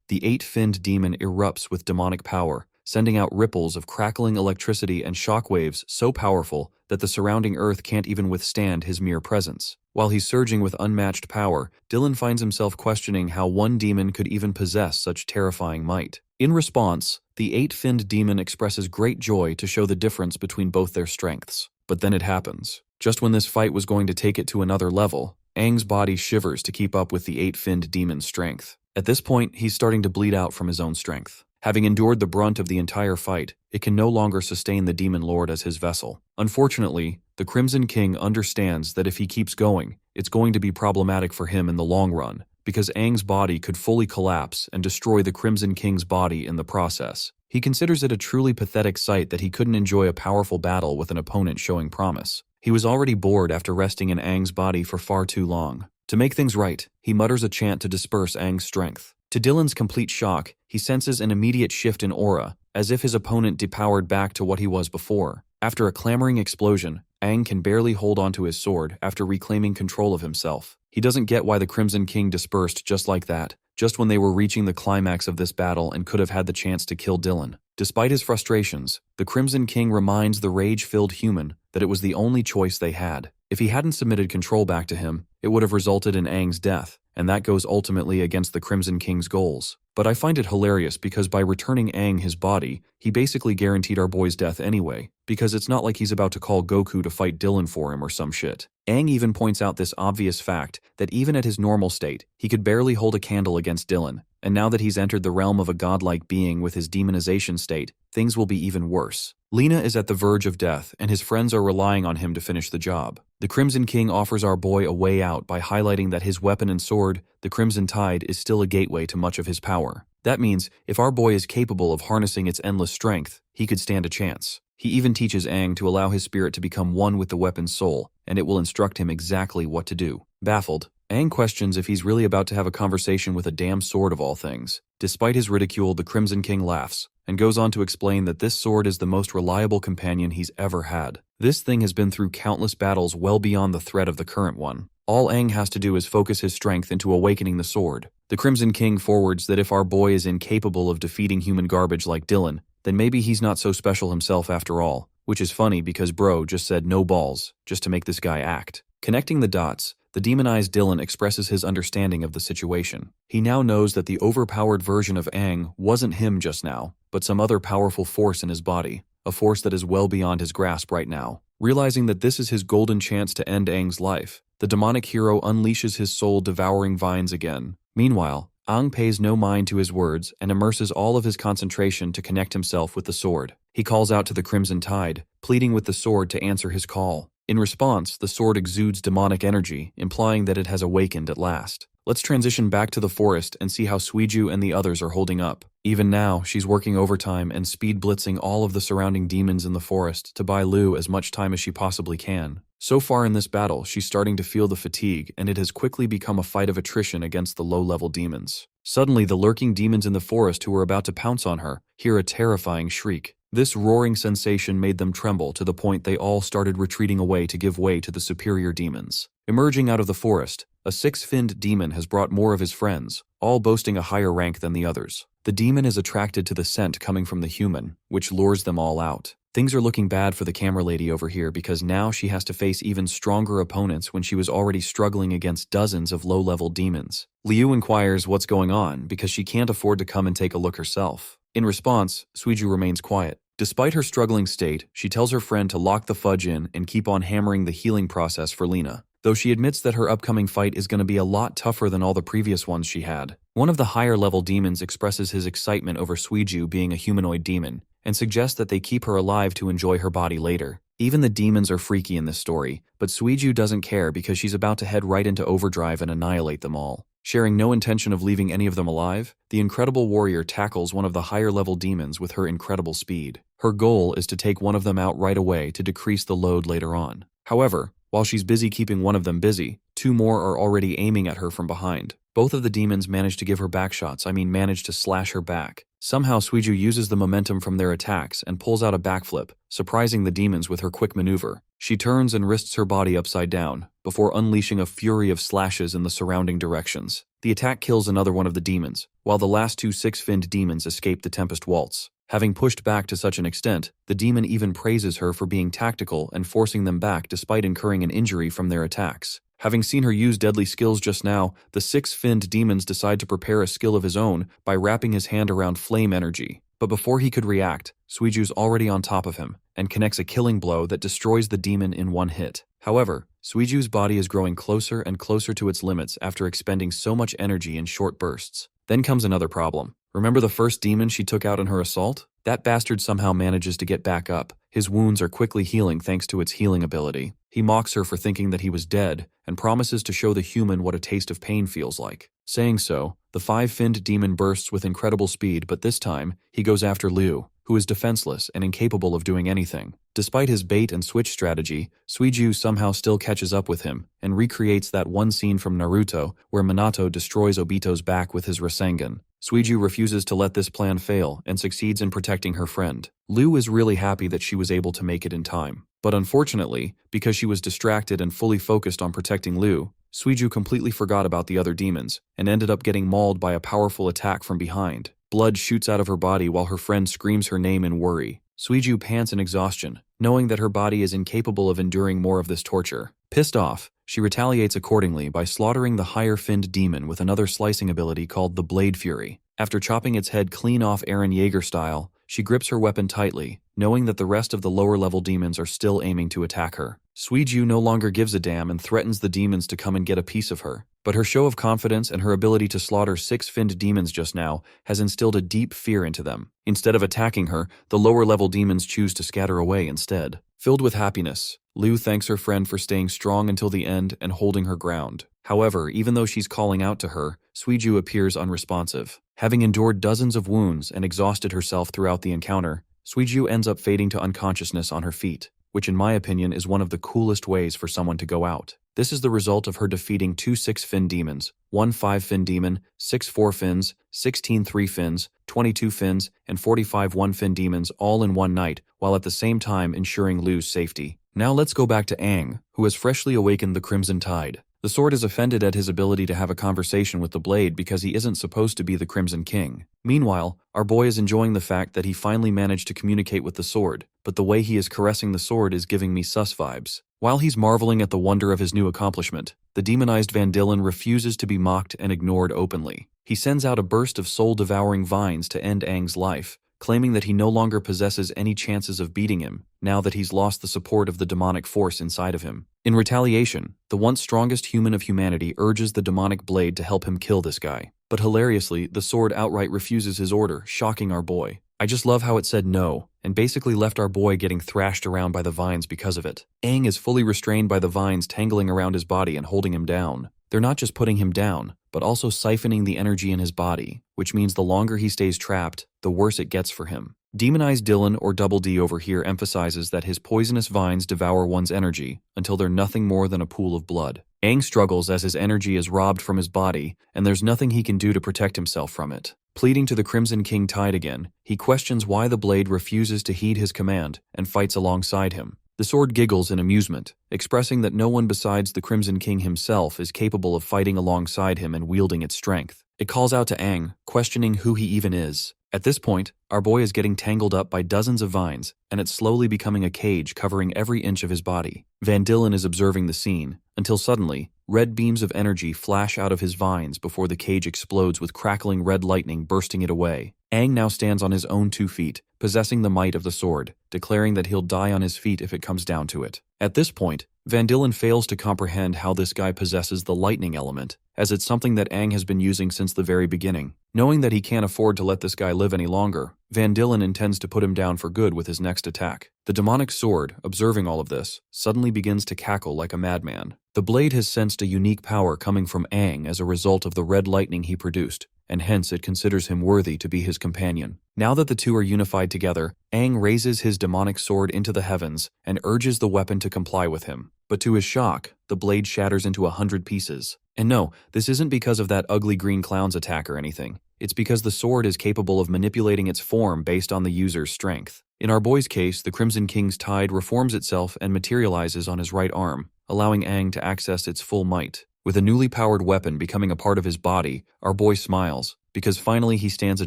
the 8-finned demon erupts with demonic power, sending out ripples of crackling electricity and shockwaves so powerful that the surrounding earth can't even withstand his mere presence. While he's surging with unmatched power, Dylan finds himself questioning how one demon could even possess such terrifying might. In response, the 8-finned demon expresses great joy to show the difference between both their strengths. But then it happens. Just when this fight was going to take it to another level, Aang's body shivers to keep up with the 8-finned demon's strength. At this point, he's starting to bleed out from his own strength. Having endured the brunt of the entire fight, it can no longer sustain the Demon Lord as his vessel. Unfortunately, the Crimson King understands that if he keeps going, it's going to be problematic for him in the long run, because Aang's body could fully collapse and destroy the Crimson King's body in the process. He considers it a truly pathetic sight that he couldn't enjoy a powerful battle with an opponent showing promise. He was already bored after resting in Aang's body for far too long. To make things right, he mutters a chant to disperse Aang's strength. To Dylan's complete shock, he senses an immediate shift in aura, as if his opponent depowered back to what he was before. After a clamoring explosion, Aang can barely hold onto his sword after reclaiming control of himself. He doesn't get why the Crimson King dispersed just like that, just when they were reaching the climax of this battle and could have had the chance to kill Dylan. Despite his frustrations, the Crimson King reminds the rage-filled human that it was the only choice they had. If he hadn't submitted control back to him, it would have resulted in Aang's death, and that goes ultimately against the Crimson King's goals. But I find it hilarious because by returning Aang his body, he basically guaranteed our boy's death anyway, because it's not like he's about to call Goku to fight Dylan for him or some shit. Aang even points out this obvious fact that even at his normal state, he could barely hold a candle against Dylan, and now that he's entered the realm of a godlike being with his demonization state, things will be even worse. Lena is at the verge of death, and his friends are relying on him to finish the job. The Crimson King offers our boy a way out by highlighting that his weapon and sword, the Crimson Tide, is still a gateway to much of his power. That means, if our boy is capable of harnessing its endless strength, he could stand a chance. He even teaches Aang to allow his spirit to become one with the weapon's soul, and it will instruct him exactly what to do. Baffled, Aang questions if he's really about to have a conversation with a damn sword of all things. Despite his ridicule, the Crimson King laughs, and goes on to explain that this sword is the most reliable companion he's ever had. This thing has been through countless battles well beyond the threat of the current one. All Aang has to do is focus his strength into awakening the sword. The Crimson King forwards that if our boy is incapable of defeating human garbage like Dylan, then maybe he's not so special himself after all, which is funny because bro just said no balls, just to make this guy act. Connecting the dots, the demonized Dylan expresses his understanding of the situation. He now knows that the overpowered version of Aang wasn't him just now, but some other powerful force in his body, a force that is well beyond his grasp right now. Realizing that this is his golden chance to end Aang's life, the demonic hero unleashes his soul-devouring vines again. Meanwhile, Aang pays no mind to his words and immerses all of his concentration to connect himself with the sword. He calls out to the Crimson Tide, pleading with the sword to answer his call. In response, the sword exudes demonic energy, implying that it has awakened at last. Let's transition back to the forest and see how Suiju and the others are holding up. Even now, she's working overtime and speed blitzing all of the surrounding demons in the forest to buy Lu as much time as she possibly can. So far in this battle, she's starting to feel the fatigue, and it has quickly become a fight of attrition against the low-level demons. Suddenly, the lurking demons in the forest who were about to pounce on her hear a terrifying shriek. This roaring sensation made them tremble to the point they all started retreating away to give way to the superior demons. Emerging out of the forest, a six-finned demon has brought more of his friends, all boasting a higher rank than the others. The demon is attracted to the scent coming from the human, which lures them all out. Things are looking bad for the camera lady over here because now she has to face even stronger opponents when she was already struggling against dozens of low-level demons. Liu inquires what's going on because she can't afford to come and take a look herself. In response, Suiju remains quiet. Despite her struggling state, she tells her friend to lock the fudge in and keep on hammering the healing process for Lena, though she admits that her upcoming fight is going to be a lot tougher than all the previous ones she had. One of the higher-level demons expresses his excitement over Suiju being a humanoid demon, and suggests that they keep her alive to enjoy her body later. Even the demons are freaky in this story, but Suiju doesn't care because she's about to head right into overdrive and annihilate them all. Sharing no intention of leaving any of them alive, the incredible warrior tackles one of the higher-level demons with her incredible speed. Her goal is to take one of them out right away to decrease the load later on. However, while she's busy keeping one of them busy, two more are already aiming at her from behind. Both of the demons manage to give her backshots, manage to slash her back. Somehow Suiju uses the momentum from their attacks and pulls out a backflip, surprising the demons with her quick maneuver. She turns and wrists her body upside down, before unleashing a fury of slashes in the surrounding directions. The attack kills another one of the demons, while the last two six-finned demons escape the Tempest Waltz. Having pushed back to such an extent, the demon even praises her for being tactical and forcing them back despite incurring an injury from their attacks. Having seen her use deadly skills just now, the six-finned demons decide to prepare a skill of his own by wrapping his hand around flame energy. But before he could react, Suiju's already on top of him, and connects a killing blow that destroys the demon in one hit. However, Suiju's body is growing closer and closer to its limits after expending so much energy in short bursts. Then comes another problem. Remember the first demon she took out in her assault? That bastard somehow manages to get back up. His wounds are quickly healing thanks to its healing ability. He mocks her for thinking that he was dead, and promises to show the human what a taste of pain feels like. Saying so, the five-finned demon bursts with incredible speed, but this time, he goes after Liu, who is defenseless and incapable of doing anything. Despite his bait-and-switch strategy, Suiju somehow still catches up with him, and recreates that one scene from Naruto where Minato destroys Obito's back with his Rasengan. Suiju refuses to let this plan fail and succeeds in protecting her friend. Liu is really happy that she was able to make it in time. But unfortunately, because she was distracted and fully focused on protecting Liu, Suiju completely forgot about the other demons, and ended up getting mauled by a powerful attack from behind. Blood shoots out of her body while her friend screams her name in worry. Suiju pants in exhaustion, knowing that her body is incapable of enduring more of this torture. Pissed off, she retaliates accordingly by slaughtering the higher-finned demon with another slicing ability called the Blade Fury. After chopping its head clean off Eren Yeager style, she grips her weapon tightly, knowing that the rest of the lower-level demons are still aiming to attack her. Suiju no longer gives a damn and threatens the demons to come and get a piece of her. But her show of confidence and her ability to slaughter six-finned demons just now has instilled a deep fear into them. Instead of attacking her, the lower-level demons choose to scatter away instead. Filled with happiness, Liu thanks her friend for staying strong until the end and holding her ground. However, even though she's calling out to her, Suiju appears unresponsive. Having endured dozens of wounds and exhausted herself throughout the encounter, Suiju ends up fading to unconsciousness on her feet, which in my opinion is one of the coolest ways for someone to go out. This is the result of her defeating two six-fin demons, one five-fin demon, 6 4-fins, 16 3-fins, 22 fins, and 45 1-fin demons all in one night, while at the same time ensuring Liu's safety. Now let's go back to Aang, who has freshly awakened the Crimson Tide. The sword is offended at his ability to have a conversation with the blade because he isn't supposed to be the Crimson King. Meanwhile, our boy is enjoying the fact that he finally managed to communicate with the sword, but the way he is caressing the sword is giving me sus vibes. While he's marveling at the wonder of his new accomplishment, the demonized Van Dillen refuses to be mocked and ignored openly. He sends out a burst of soul-devouring vines to end Aang's life, claiming that he no longer possesses any chances of beating him, now that he's lost the support of the demonic force inside of him. In retaliation, the once strongest human of humanity urges the demonic blade to help him kill this guy. But hilariously, the sword outright refuses his order, shocking our boy. I just love how it said no, and basically left our boy getting thrashed around by the vines because of it. Aang is fully restrained by the vines tangling around his body and holding him down. They're not just putting him down, but also siphoning the energy in his body, which means the longer he stays trapped, the worse it gets for him. Demonized Dylan, or Double D over here, emphasizes that his poisonous vines devour one's energy until they're nothing more than a pool of blood. Aang struggles as his energy is robbed from his body, and there's nothing he can do to protect himself from it. Pleading to the Crimson King Tide again, he questions why the blade refuses to heed his command and fights alongside him. The sword giggles in amusement, expressing that no one besides the Crimson King himself is capable of fighting alongside him and wielding its strength. It calls out to Aang, questioning who he even is. At this point, our boy is getting tangled up by dozens of vines, and it's slowly becoming a cage covering every inch of his body. Van Dillen is observing the scene, until suddenly, red beams of energy flash out of his vines before the cage explodes with crackling red lightning bursting it away. Aang now stands on his own 2 feet, possessing the might of the sword, declaring that he'll die on his feet if it comes down to it. At this point, Van Dillen fails to comprehend how this guy possesses the lightning element, as it's something that Aang has been using since the very beginning. Knowing that he can't afford to let this guy live any longer, Van Dillen intends to put him down for good with his next attack. The demonic sword, observing all of this, suddenly begins to cackle like a madman. The blade has sensed a unique power coming from Aang as a result of the red lightning he produced, and hence it considers him worthy to be his companion. Now that the two are unified together, Aang raises his demonic sword into the heavens and urges the weapon to comply with him. But to his shock, the blade shatters into 100 pieces. And no, this isn't because of that ugly green clown's attack or anything. It's because the sword is capable of manipulating its form based on the user's strength. In our boy's case, the Crimson King's tide reforms itself and materializes on his right arm, allowing Aang to access its full might. With a newly powered weapon becoming a part of his body, our boy smiles, because finally he stands a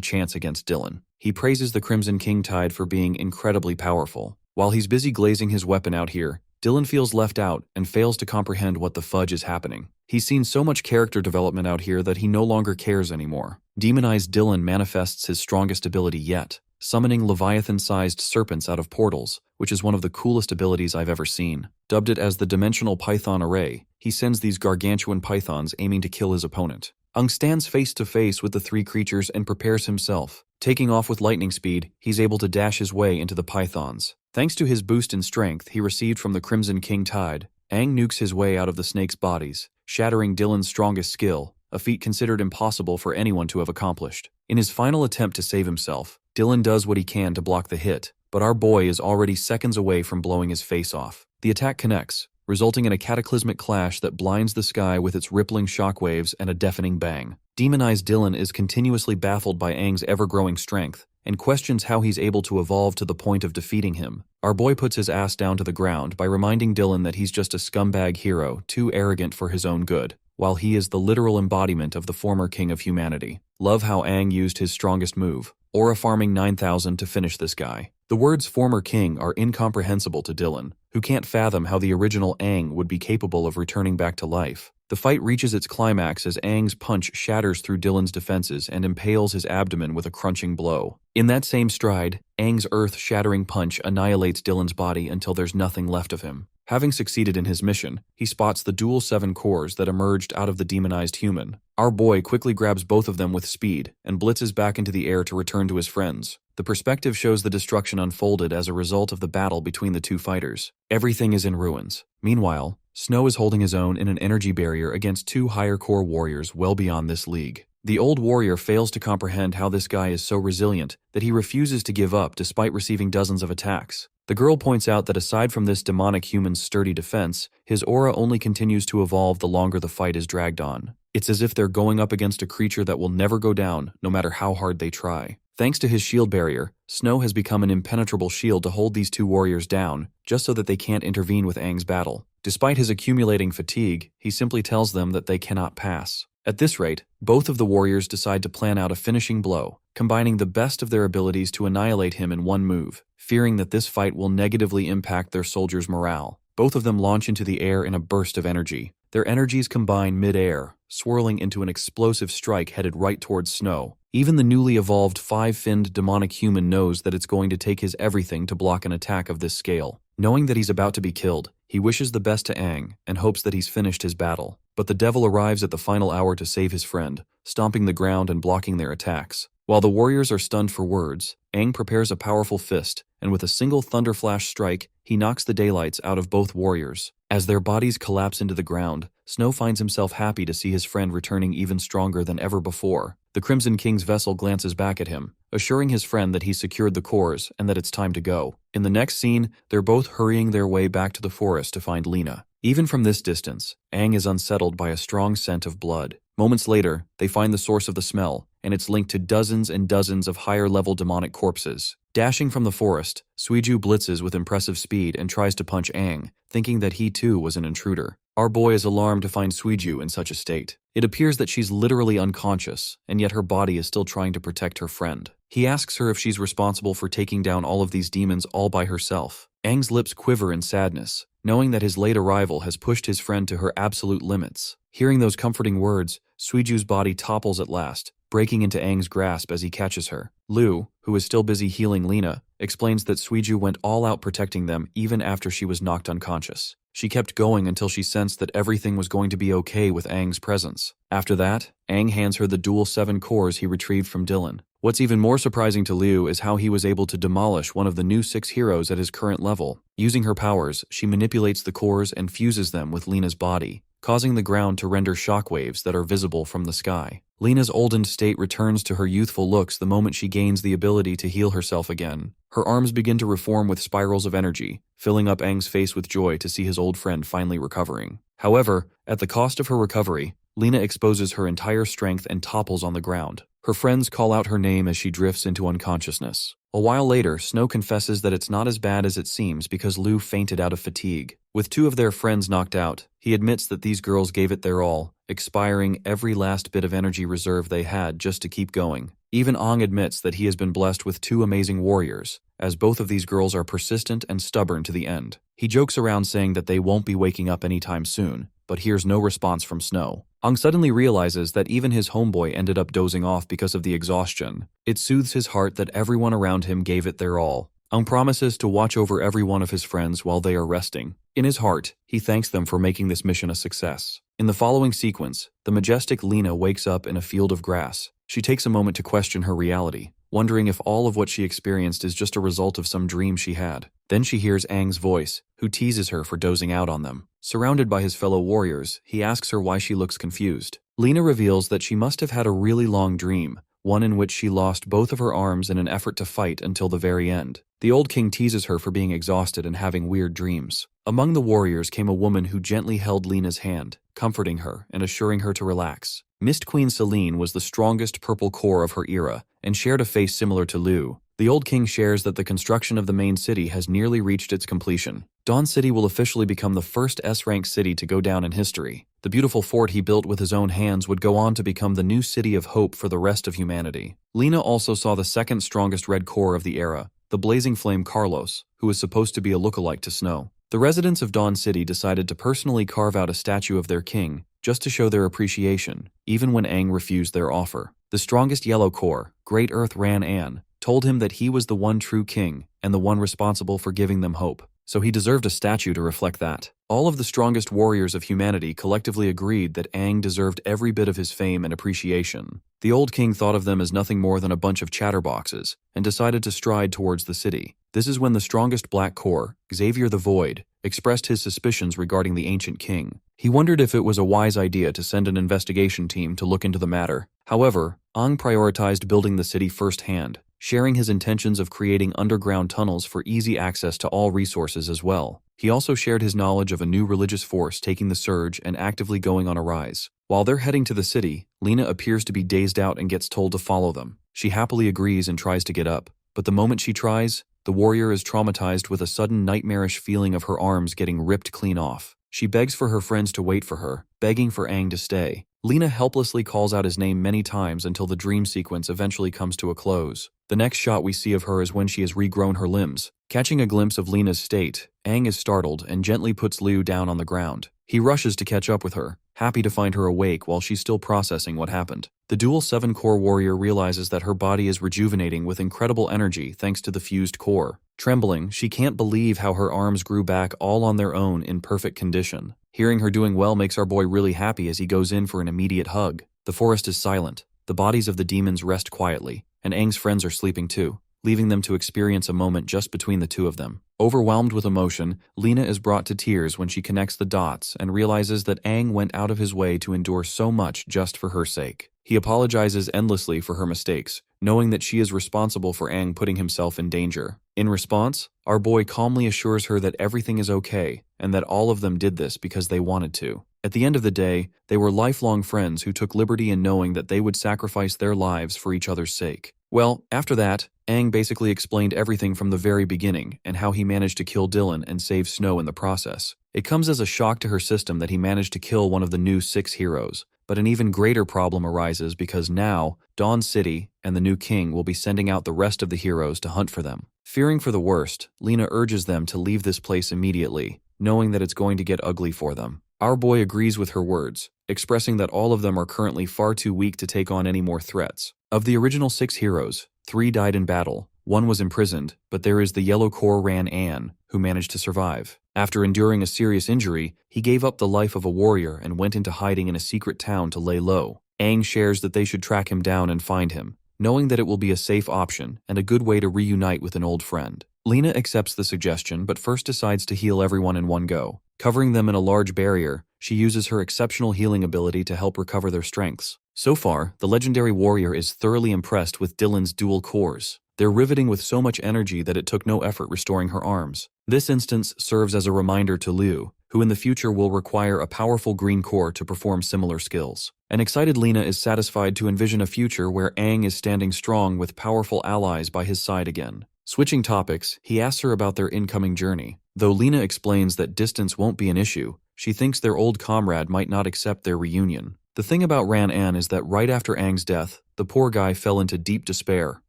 chance against Dylan. He praises the Crimson King Tide for being incredibly powerful. While he's busy glazing his weapon out here, Dylan feels left out and fails to comprehend what the fudge is happening. He's seen so much character development out here that he no longer cares anymore. Demonized Dylan manifests his strongest ability yet, summoning Leviathan-sized serpents out of portals, which is one of the coolest abilities I've ever seen. Dubbed it as the Dimensional Python Array, he sends these gargantuan pythons aiming to kill his opponent. Aang stands face to face with the 3 creatures and prepares himself. Taking off with lightning speed, he's able to dash his way into the pythons. Thanks to his boost in strength he received from the Crimson King Tide, Aang nukes his way out of the snakes' bodies, shattering Dylan's strongest skill, a feat considered impossible for anyone to have accomplished. In his final attempt to save himself, Dylan does what he can to block the hit, but our boy is already seconds away from blowing his face off. The attack connects, resulting in a cataclysmic clash that blinds the sky with its rippling shockwaves and a deafening bang. Demonized Dylan is continuously baffled by Aang's ever-growing strength, and questions how he's able to evolve to the point of defeating him. Our boy puts his ass down to the ground by reminding Dylan that he's just a scumbag hero, too arrogant for his own good, while he is the literal embodiment of the former king of humanity. Love how Aang used his strongest move, Aura farming 9,000 to finish this guy. The words former king are incomprehensible to Dylan, who can't fathom how the original Aang would be capable of returning back to life. The fight reaches its climax as Aang's punch shatters through Dylan's defenses and impales his abdomen with a crunching blow. In that same stride, Aang's earth-shattering punch annihilates Dylan's body until there's nothing left of him. Having succeeded in his mission, he spots the dual 7 cores that emerged out of the demonized human. Our boy quickly grabs both of them with speed and blitzes back into the air to return to his friends. The perspective shows the destruction unfolded as a result of the battle between the 2 fighters. Everything is in ruins. Meanwhile, Snow is holding his own in an energy barrier against 2 higher core warriors well beyond this league. The old warrior fails to comprehend how this guy is so resilient that he refuses to give up despite receiving dozens of attacks. The girl points out that aside from this demonic human's sturdy defense, his aura only continues to evolve the longer the fight is dragged on. It's as if they're going up against a creature that will never go down, no matter how hard they try. Thanks to his shield barrier, Snow has become an impenetrable shield to hold these 2 warriors down, just so that they can't intervene with Aang's battle. Despite his accumulating fatigue, he simply tells them that they cannot pass. At this rate, both of the warriors decide to plan out a finishing blow, combining the best of their abilities to annihilate him in one move, fearing that this fight will negatively impact their soldiers' morale. Both of them launch into the air in a burst of energy. Their energies combine mid-air, swirling into an explosive strike headed right towards Snow. Even the newly evolved 5-finned demonic human knows that it's going to take his everything to block an attack of this scale. Knowing that he's about to be killed, he wishes the best to Aang and hopes that he's finished his battle. But the devil arrives at the final hour to save his friend, stomping the ground and blocking their attacks. While the warriors are stunned for words, Aang prepares a powerful fist, and with a single thunderflash strike, he knocks the daylights out of both warriors. As their bodies collapse into the ground, Snow finds himself happy to see his friend returning even stronger than ever before. The Crimson King's vessel glances back at him, assuring his friend that he's secured the cores and that it's time to go. In the next scene, they're both hurrying their way back to the forest to find Lena. Even from this distance, Aang is unsettled by a strong scent of blood. Moments later, they find the source of the smell, and it's linked to dozens and dozens of higher-level demonic corpses. Dashing from the forest, Suiju blitzes with impressive speed and tries to punch Aang, thinking that he too was an intruder. Our boy is alarmed to find Suiju in such a state. It appears that she's literally unconscious, and yet her body is still trying to protect her friend. He asks her if she's responsible for taking down all of these demons all by herself. Aang's lips quiver in sadness, knowing that his late arrival has pushed his friend to her absolute limits. Hearing those comforting words, Suiju's body topples at last, breaking into Aang's grasp as he catches her. Lu, who is still busy healing Lena, explains that Suiju went all out protecting them even after she was knocked unconscious. She kept going until she sensed that everything was going to be okay with Aang's presence. After that, Aang hands her the dual 7 cores he retrieved from Dylan. What's even more surprising to Liu is how he was able to demolish one of the new 6 heroes at his current level. Using her powers, she manipulates the cores and fuses them with Lena's body, causing the ground to render shockwaves that are visible from the sky. Lena's oldened state returns to her youthful looks the moment she gains the ability to heal herself again. Her arms begin to reform with spirals of energy, filling up Aang's face with joy to see his old friend finally recovering. However, at the cost of her recovery, Lena exposes her entire strength and topples on the ground. Her friends call out her name as she drifts into unconsciousness. A while later, Snow confesses that it's not as bad as it seems because Lu fainted out of fatigue. With 2 of their friends knocked out, he admits that these girls gave it their all, expiring every last bit of energy reserve they had just to keep going. Even Aang admits that he has been blessed with 2 amazing warriors, as both of these girls are persistent and stubborn to the end. He jokes around saying that they won't be waking up anytime soon, but hears no response from Snow. Aang suddenly realizes that even his homeboy ended up dozing off because of the exhaustion. It soothes his heart that everyone around him gave it their all. Aang promises to watch over every one of his friends while they are resting. In his heart, he thanks them for making this mission a success. In the following sequence, the majestic Lena wakes up in a field of grass. She takes a moment to question her reality, wondering if all of what she experienced is just a result of some dream she had. Then she hears Aang's voice, who teases her for dozing out on them. Surrounded by his fellow warriors, he asks her why she looks confused. Lena reveals that she must have had a really long dream, one in which she lost both of her arms in an effort to fight until the very end. The old king teases her for being exhausted and having weird dreams. Among the warriors came a woman who gently held Lena's hand, comforting her and assuring her to relax. Mist Queen Selene was the strongest purple core of her era, and shared a face similar to Lu. The old king shares that the construction of the main city has nearly reached its completion. Dawn City will officially become the first S-rank city to go down in history. The beautiful fort he built with his own hands would go on to become the new city of hope for the rest of humanity. Lena also saw the second strongest red core of the era, the blazing flame Carlos, who is supposed to be a lookalike to Snow. The residents of Dawn City decided to personally carve out a statue of their king, just to show their appreciation, even when Aang refused their offer. The strongest yellow core, Great Earth Ran An, told him that he was the one true king, and the one responsible for giving them hope. So he deserved a statue to reflect that. All of the strongest warriors of humanity collectively agreed that Aang deserved every bit of his fame and appreciation. The old king thought of them as nothing more than a bunch of chatterboxes, and decided to stride towards the city. This is when the strongest black core, Xavier the Void, expressed his suspicions regarding the ancient king. He wondered if it was a wise idea to send an investigation team to look into the matter. However, Aang prioritized building the city firsthand, sharing his intentions of creating underground tunnels for easy access to all resources as well. He also shared his knowledge of a new religious force taking the surge and actively going on a rise. While they're heading to the city, Lena appears to be dazed out and gets told to follow them. She happily agrees and tries to get up, but the moment she tries, the warrior is traumatized with a sudden nightmarish feeling of her arms getting ripped clean off. She begs for her friends to wait for her, begging for Aang to stay. Lena helplessly calls out his name many times until the dream sequence eventually comes to a close. The next shot we see of her is when she has regrown her limbs. Catching a glimpse of Lena's state, Aang is startled and gently puts Liu down on the ground. He rushes to catch up with her, happy to find her awake while she's still processing what happened. The dual 7-core warrior realizes that her body is rejuvenating with incredible energy thanks to the fused core. Trembling, she can't believe how her arms grew back all on their own in perfect condition. Hearing her doing well makes our boy really happy as he goes in for an immediate hug. The forest is silent. The bodies of the demons rest quietly, and Aang's friends are sleeping too. leaving them to experience a moment just between the two of them. Overwhelmed with emotion, Lena is brought to tears when she connects the dots and realizes that Aang went out of his way to endure so much just for her sake. He apologizes endlessly for her mistakes, knowing that she is responsible for Aang putting himself in danger. In response, our boy calmly assures her that everything is okay and that all of them did this because they wanted to. At the end of the day, they were lifelong friends who took liberty in knowing that they would sacrifice their lives for each other's sake. Well, after that, Aang basically explained everything from the very beginning and how he managed to kill Dylan and save Snow in the process. It comes as a shock to her system that he managed to kill one of the new 6 heroes, but an even greater problem arises because now, Dawn City and the new king will be sending out the rest of the heroes to hunt for them. Fearing for the worst, Lena urges them to leave this place immediately, knowing that it's going to get ugly for them. Our boy agrees with her words, expressing that all of them are currently far too weak to take on any more threats. Of the original 6 heroes, 3 died in battle, 1 was imprisoned, but there is the yellow core Ran-An, who managed to survive. After enduring a serious injury, he gave up the life of a warrior and went into hiding in a secret town to lay low. Aang shares that they should track him down and find him, knowing that it will be a safe option and a good way to reunite with an old friend. Lena accepts the suggestion but first decides to heal everyone in one go. Covering them in a large barrier, she uses her exceptional healing ability to help recover their strengths. So far, the legendary warrior is thoroughly impressed with Dylan's dual cores. They're riveting with so much energy that it took no effort restoring her arms. This instance serves as a reminder to Liu, who in the future will require a powerful green core to perform similar skills. An excited Lena is satisfied to envision a future where Aang is standing strong with powerful allies by his side again. Switching topics, he asks her about their incoming journey. Though Lena explains that distance won't be an issue, she thinks their old comrade might not accept their reunion. The thing about Ran-An is that right after Aang's death, the poor guy fell into deep despair.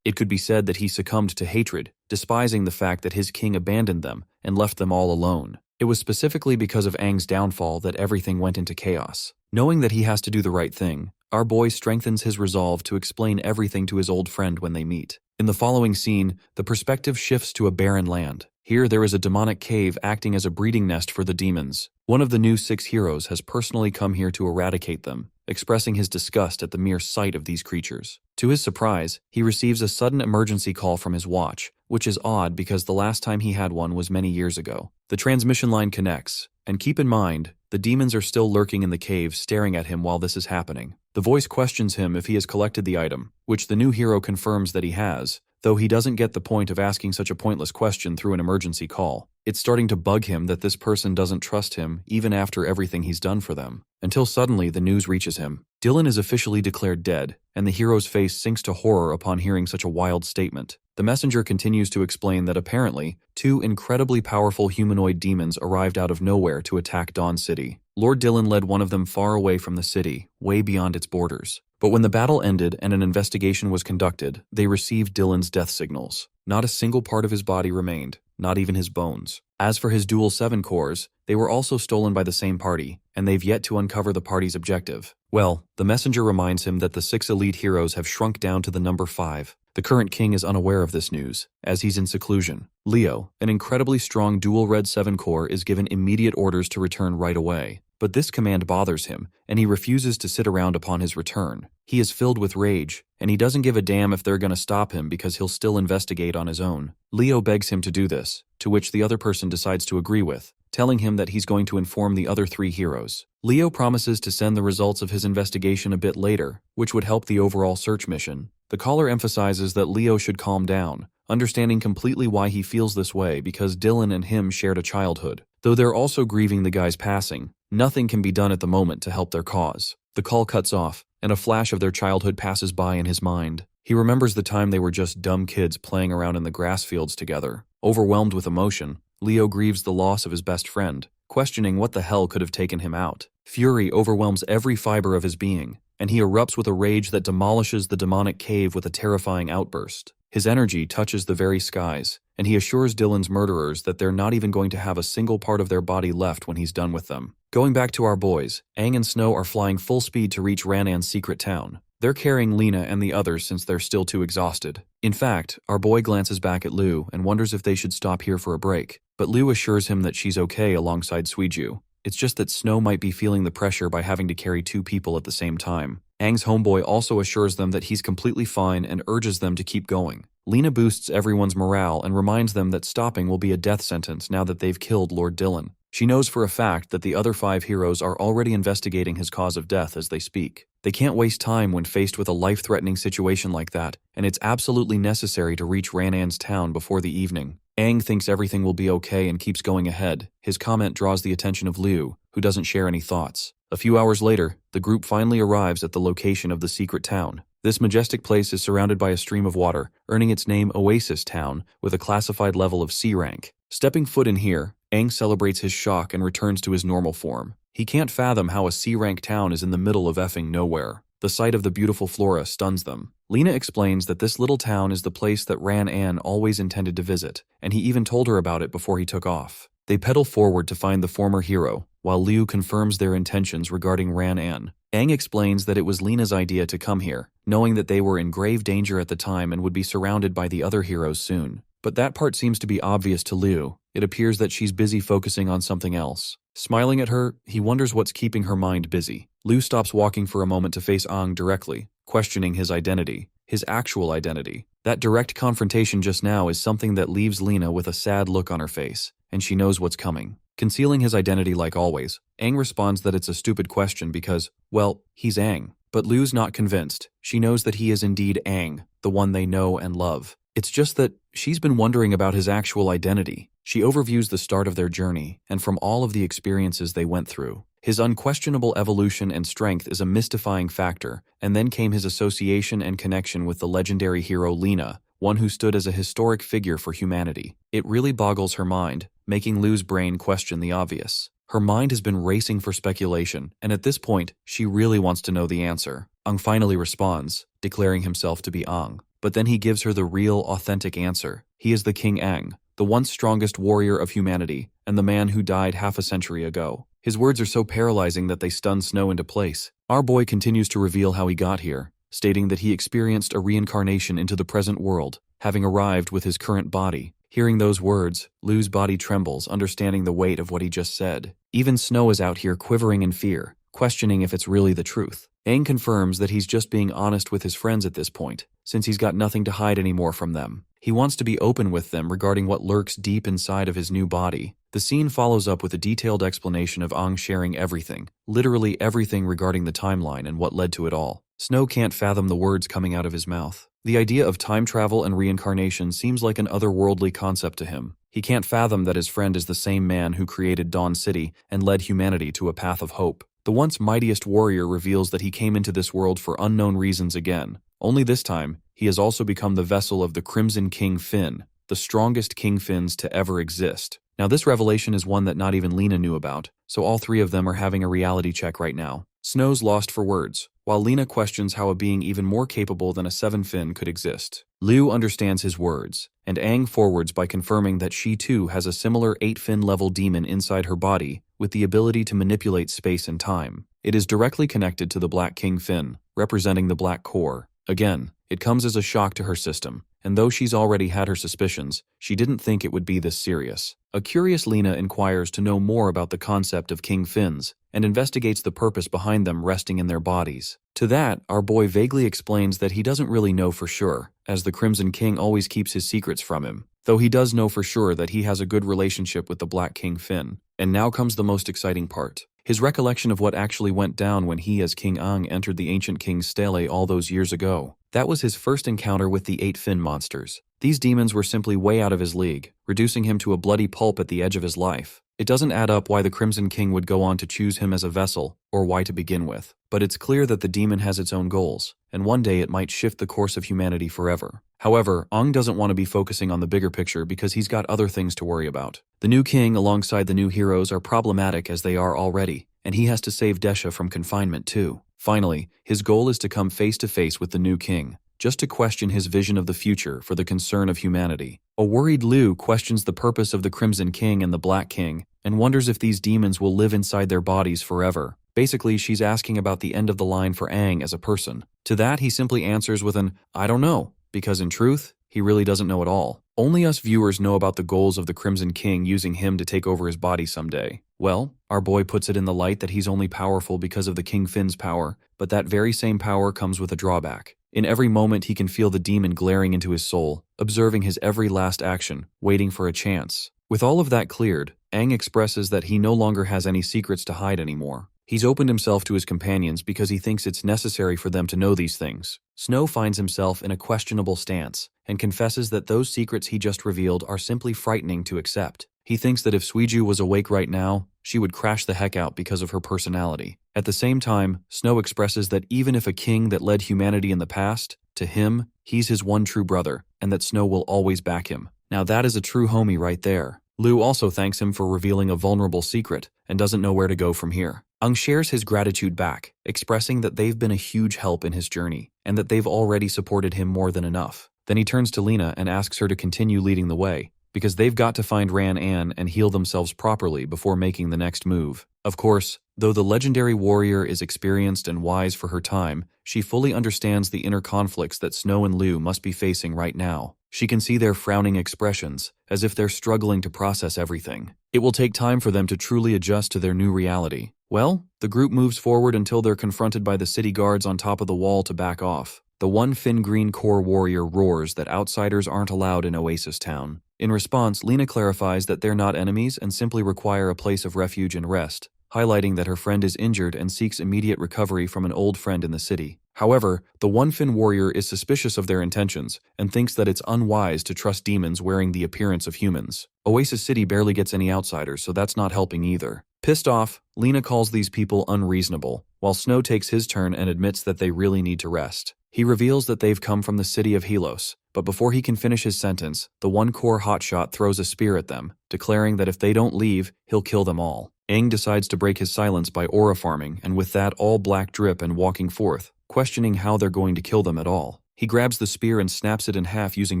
It could be said that he succumbed to hatred, despising the fact that his king abandoned them and left them all alone. It was specifically because of Aang's downfall that everything went into chaos. Knowing that he has to do the right thing, our boy strengthens his resolve to explain everything to his old friend when they meet. In the following scene, the perspective shifts to a barren land. Here there is a demonic cave acting as a breeding nest for the demons. One of the new 6 heroes has personally come here to eradicate them, expressing his disgust at the mere sight of these creatures. To his surprise, he receives a sudden emergency call from his watch, which is odd because the last time he had one was many years ago. The transmission line connects, and keep in mind, the demons are still lurking in the cave staring at him while this is happening. The voice questions him if he has collected the item, which the new hero confirms that he has, though he doesn't get the point of asking such a pointless question through an emergency call. It's starting to bug him that this person doesn't trust him even after everything he's done for them. Until suddenly the news reaches him. Dylan is officially declared dead, and the hero's face sinks to horror upon hearing such a wild statement. The messenger continues to explain that apparently, 2 incredibly powerful humanoid demons arrived out of nowhere to attack Dawn City. Lord Dylan led one of them far away from the city, way beyond its borders. But when the battle ended and an investigation was conducted, they received Dylan's death signals. Not a single part of his body remained, not even his bones. As for his dual 7 cores, they were also stolen by the same party, and they've yet to uncover the party's objective. Well, the messenger reminds him that the 6 elite heroes have shrunk down to the number 5. The current king is unaware of this news, as he's in seclusion. Leo, an incredibly strong dual red 7 core, is given immediate orders to return right away. But this command bothers him, and he refuses to sit around upon his return. He is filled with rage, and he doesn't give a damn if they're gonna stop him because he'll still investigate on his own. Leo begs him to do this, to which the other person decides to agree with, telling him that he's going to inform the other 3 heroes. Leo promises to send the results of his investigation a bit later, which would help the overall search mission. The caller emphasizes that Leo should calm down, understanding completely why he feels this way because Dylan and him shared a childhood. Though they're also grieving the guy's passing, nothing can be done at the moment to help their cause. The call cuts off, and a flash of their childhood passes by in his mind. He remembers the time they were just dumb kids playing around in the grass fields together. Overwhelmed with emotion, Leo grieves the loss of his best friend, questioning what the hell could have taken him out. Fury overwhelms every fiber of his being, and he erupts with a rage that demolishes the demonic cave with a terrifying outburst. His energy touches the very skies, and he assures Dylan's murderers that they're not even going to have a single part of their body left when he's done with them. Going back to our boys, Aang and Snow are flying full speed to reach Ran-An's secret town. They're carrying Lena and the others since they're still too exhausted. In fact, our boy glances back at Liu and wonders if they should stop here for a break, but Liu assures him that she's okay alongside Suiju. It's just that Snow might be feeling the pressure by having to carry 2 people at the same time. Aang's homeboy also assures them that he's completely fine and urges them to keep going. Lena boosts everyone's morale and reminds them that stopping will be a death sentence now that they've killed Lord Dylan. She knows for a fact that the other 5 heroes are already investigating his cause of death as they speak. They can't waste time when faced with a life-threatening situation like that, and it's absolutely necessary to reach Ranan's town before the evening. Aang thinks everything will be okay and keeps going ahead. His comment draws the attention of Liu, who doesn't share any thoughts. A few hours later, the group finally arrives at the location of the secret town. This majestic place is surrounded by a stream of water, earning its name Oasis Town, with a classified level of C rank. Stepping foot in here, Aang celebrates his shock and returns to his normal form. He can't fathom how a C-rank town is in the middle of effing nowhere. The sight of the beautiful flora stuns them. Lena explains that this little town is the place that Ran-an always intended to visit, and he even told her about it before he took off. They pedal forward to find the former hero, while Liu confirms their intentions regarding Ran-an. Aang explains that it was Lena's idea to come here, knowing that they were in grave danger at the time and would be surrounded by the other heroes soon. But that part seems to be obvious to Liu. It appears that she's busy focusing on something else. Smiling at her, he wonders what's keeping her mind busy. Liu stops walking for a moment to face Aang directly, questioning his identity, his actual identity. That direct confrontation just now is something that leaves Lena with a sad look on her face, and she knows what's coming. Concealing his identity like always, Aang responds that it's a stupid question because, well, he's Aang. But Liu's not convinced. She knows that he is indeed Aang, the one they know and love. It's just that she's been wondering about his actual identity. She overviews the start of their journey, and from all of the experiences they went through. His unquestionable evolution and strength is a mystifying factor, and then came his association and connection with the legendary hero Lena, one who stood as a historic figure for humanity. It really boggles her mind, making Liu's brain question the obvious. Her mind has been racing for speculation, and at this point, she really wants to know the answer. Aang finally responds, declaring himself to be Aang. But then he gives her the real, authentic answer. He is the King Aang, the once strongest warrior of humanity, and the man who died half a century ago. His words are so paralyzing that they stun Snow into place. Our boy continues to reveal how he got here, stating that he experienced a reincarnation into the present world, having arrived with his current body. Hearing those words, Liu's body trembles, understanding the weight of what he just said. Even Snow is out here quivering in fear, questioning if it's really the truth. Aang confirms that he's just being honest with his friends at this point, since he's got nothing to hide anymore from them. He wants to be open with them regarding what lurks deep inside of his new body. The scene follows up with a detailed explanation of Aang sharing everything, literally everything regarding the timeline and what led to it all. Snow can't fathom the words coming out of his mouth. The idea of time travel and reincarnation seems like an otherworldly concept to him. He can't fathom that his friend is the same man who created Dawn City and led humanity to a path of hope. The once mightiest warrior reveals that he came into this world for unknown reasons again. Only this time, he has also become the vessel of the Crimson King Finn, the strongest King Finns to ever exist. Now this revelation is one that not even Lena knew about, so all 3 of them are having a reality check right now. Snow's lost for words, while Lena questions how a being even more capable than a 7-fin could exist. Liu understands his words, and Aang forwards by confirming that she too has a similar 8-fin level demon inside her body, with the ability to manipulate space and time. It is directly connected to the Black King Finn, representing the Black Core. Again, it comes as a shock to her system, and though she's already had her suspicions, she didn't think it would be this serious. A curious Lena inquires to know more about the concept of King Finns, and investigates the purpose behind them resting in their bodies. To that, our boy vaguely explains that he doesn't really know for sure, as the Crimson King always keeps his secrets from him, though he does know for sure that he has a good relationship with the Black King Finn. And now comes the most exciting part. His recollection of what actually went down when he as King Aang entered the ancient king's stele all those years ago. That was his first encounter with the 8-fin monsters. These demons were simply way out of his league, reducing him to a bloody pulp at the edge of his life. It doesn't add up why the Crimson King would go on to choose him as a vessel, or why to begin with. But it's clear that the demon has its own goals, and one day it might shift the course of humanity forever. However, Aang doesn't want to be focusing on the bigger picture because he's got other things to worry about. The new king alongside the new heroes are problematic as they are already, and he has to save Desha from confinement too. Finally, his goal is to come face to face with the new king, just to question his vision of the future for the concern of humanity. A worried Liu questions the purpose of the Crimson King and the Black King, and wonders if these demons will live inside their bodies forever. Basically, she's asking about the end of the line for Aang as a person. To that, he simply answers with an, "I don't know," because in truth, he really doesn't know at all. Only us viewers know about the goals of the Crimson King using him to take over his body someday. Well, our boy puts it in the light that he's only powerful because of the King Finn's power, but that very same power comes with a drawback. In every moment he can feel the demon glaring into his soul, observing his every last action, waiting for a chance. With all of that cleared, Aang expresses that he no longer has any secrets to hide anymore. He's opened himself to his companions because he thinks it's necessary for them to know these things. Snow finds himself in a questionable stance, and confesses that those secrets he just revealed are simply frightening to accept. He thinks that if Suiju was awake right now, she would crash the heck out because of her personality. At the same time, Snow expresses that even if a king that led humanity in the past, to him, he's his one true brother, and that Snow will always back him. Now that is a true homie right there. Lu also thanks him for revealing a vulnerable secret, and doesn't know where to go from here. Aang shares his gratitude back, expressing that they've been a huge help in his journey, and that they've already supported him more than enough. Then he turns to Lena and asks her to continue leading the way, because they've got to find Ran An and heal themselves properly before making the next move. Of course, though the legendary warrior is experienced and wise for her time, she fully understands the inner conflicts that Snow and Lu must be facing right now. She can see their frowning expressions, as if they're struggling to process everything. It will take time for them to truly adjust to their new reality. Well, the group moves forward until they're confronted by the city guards on top of the wall to back off. The one Fin Green Core warrior roars that outsiders aren't allowed in Oasis Town. In response, Lena clarifies that they're not enemies and simply require a place of refuge and rest, highlighting that her friend is injured and seeks immediate recovery from an old friend in the city. However, the One Fin warrior is suspicious of their intentions and thinks that it's unwise to trust demons wearing the appearance of humans. Oasis City barely gets any outsiders, so that's not helping either. Pissed off, Lena calls these people unreasonable, while Snow takes his turn and admits that they really need to rest. He reveals that they've come from the city of Helos, but before he can finish his sentence, the one core hotshot throws a spear at them, declaring that if they don't leave, he'll kill them all. Aang decides to break his silence by aura farming, and with that all black drip and walking forth, questioning how they're going to kill them at all. He grabs the spear and snaps it in half using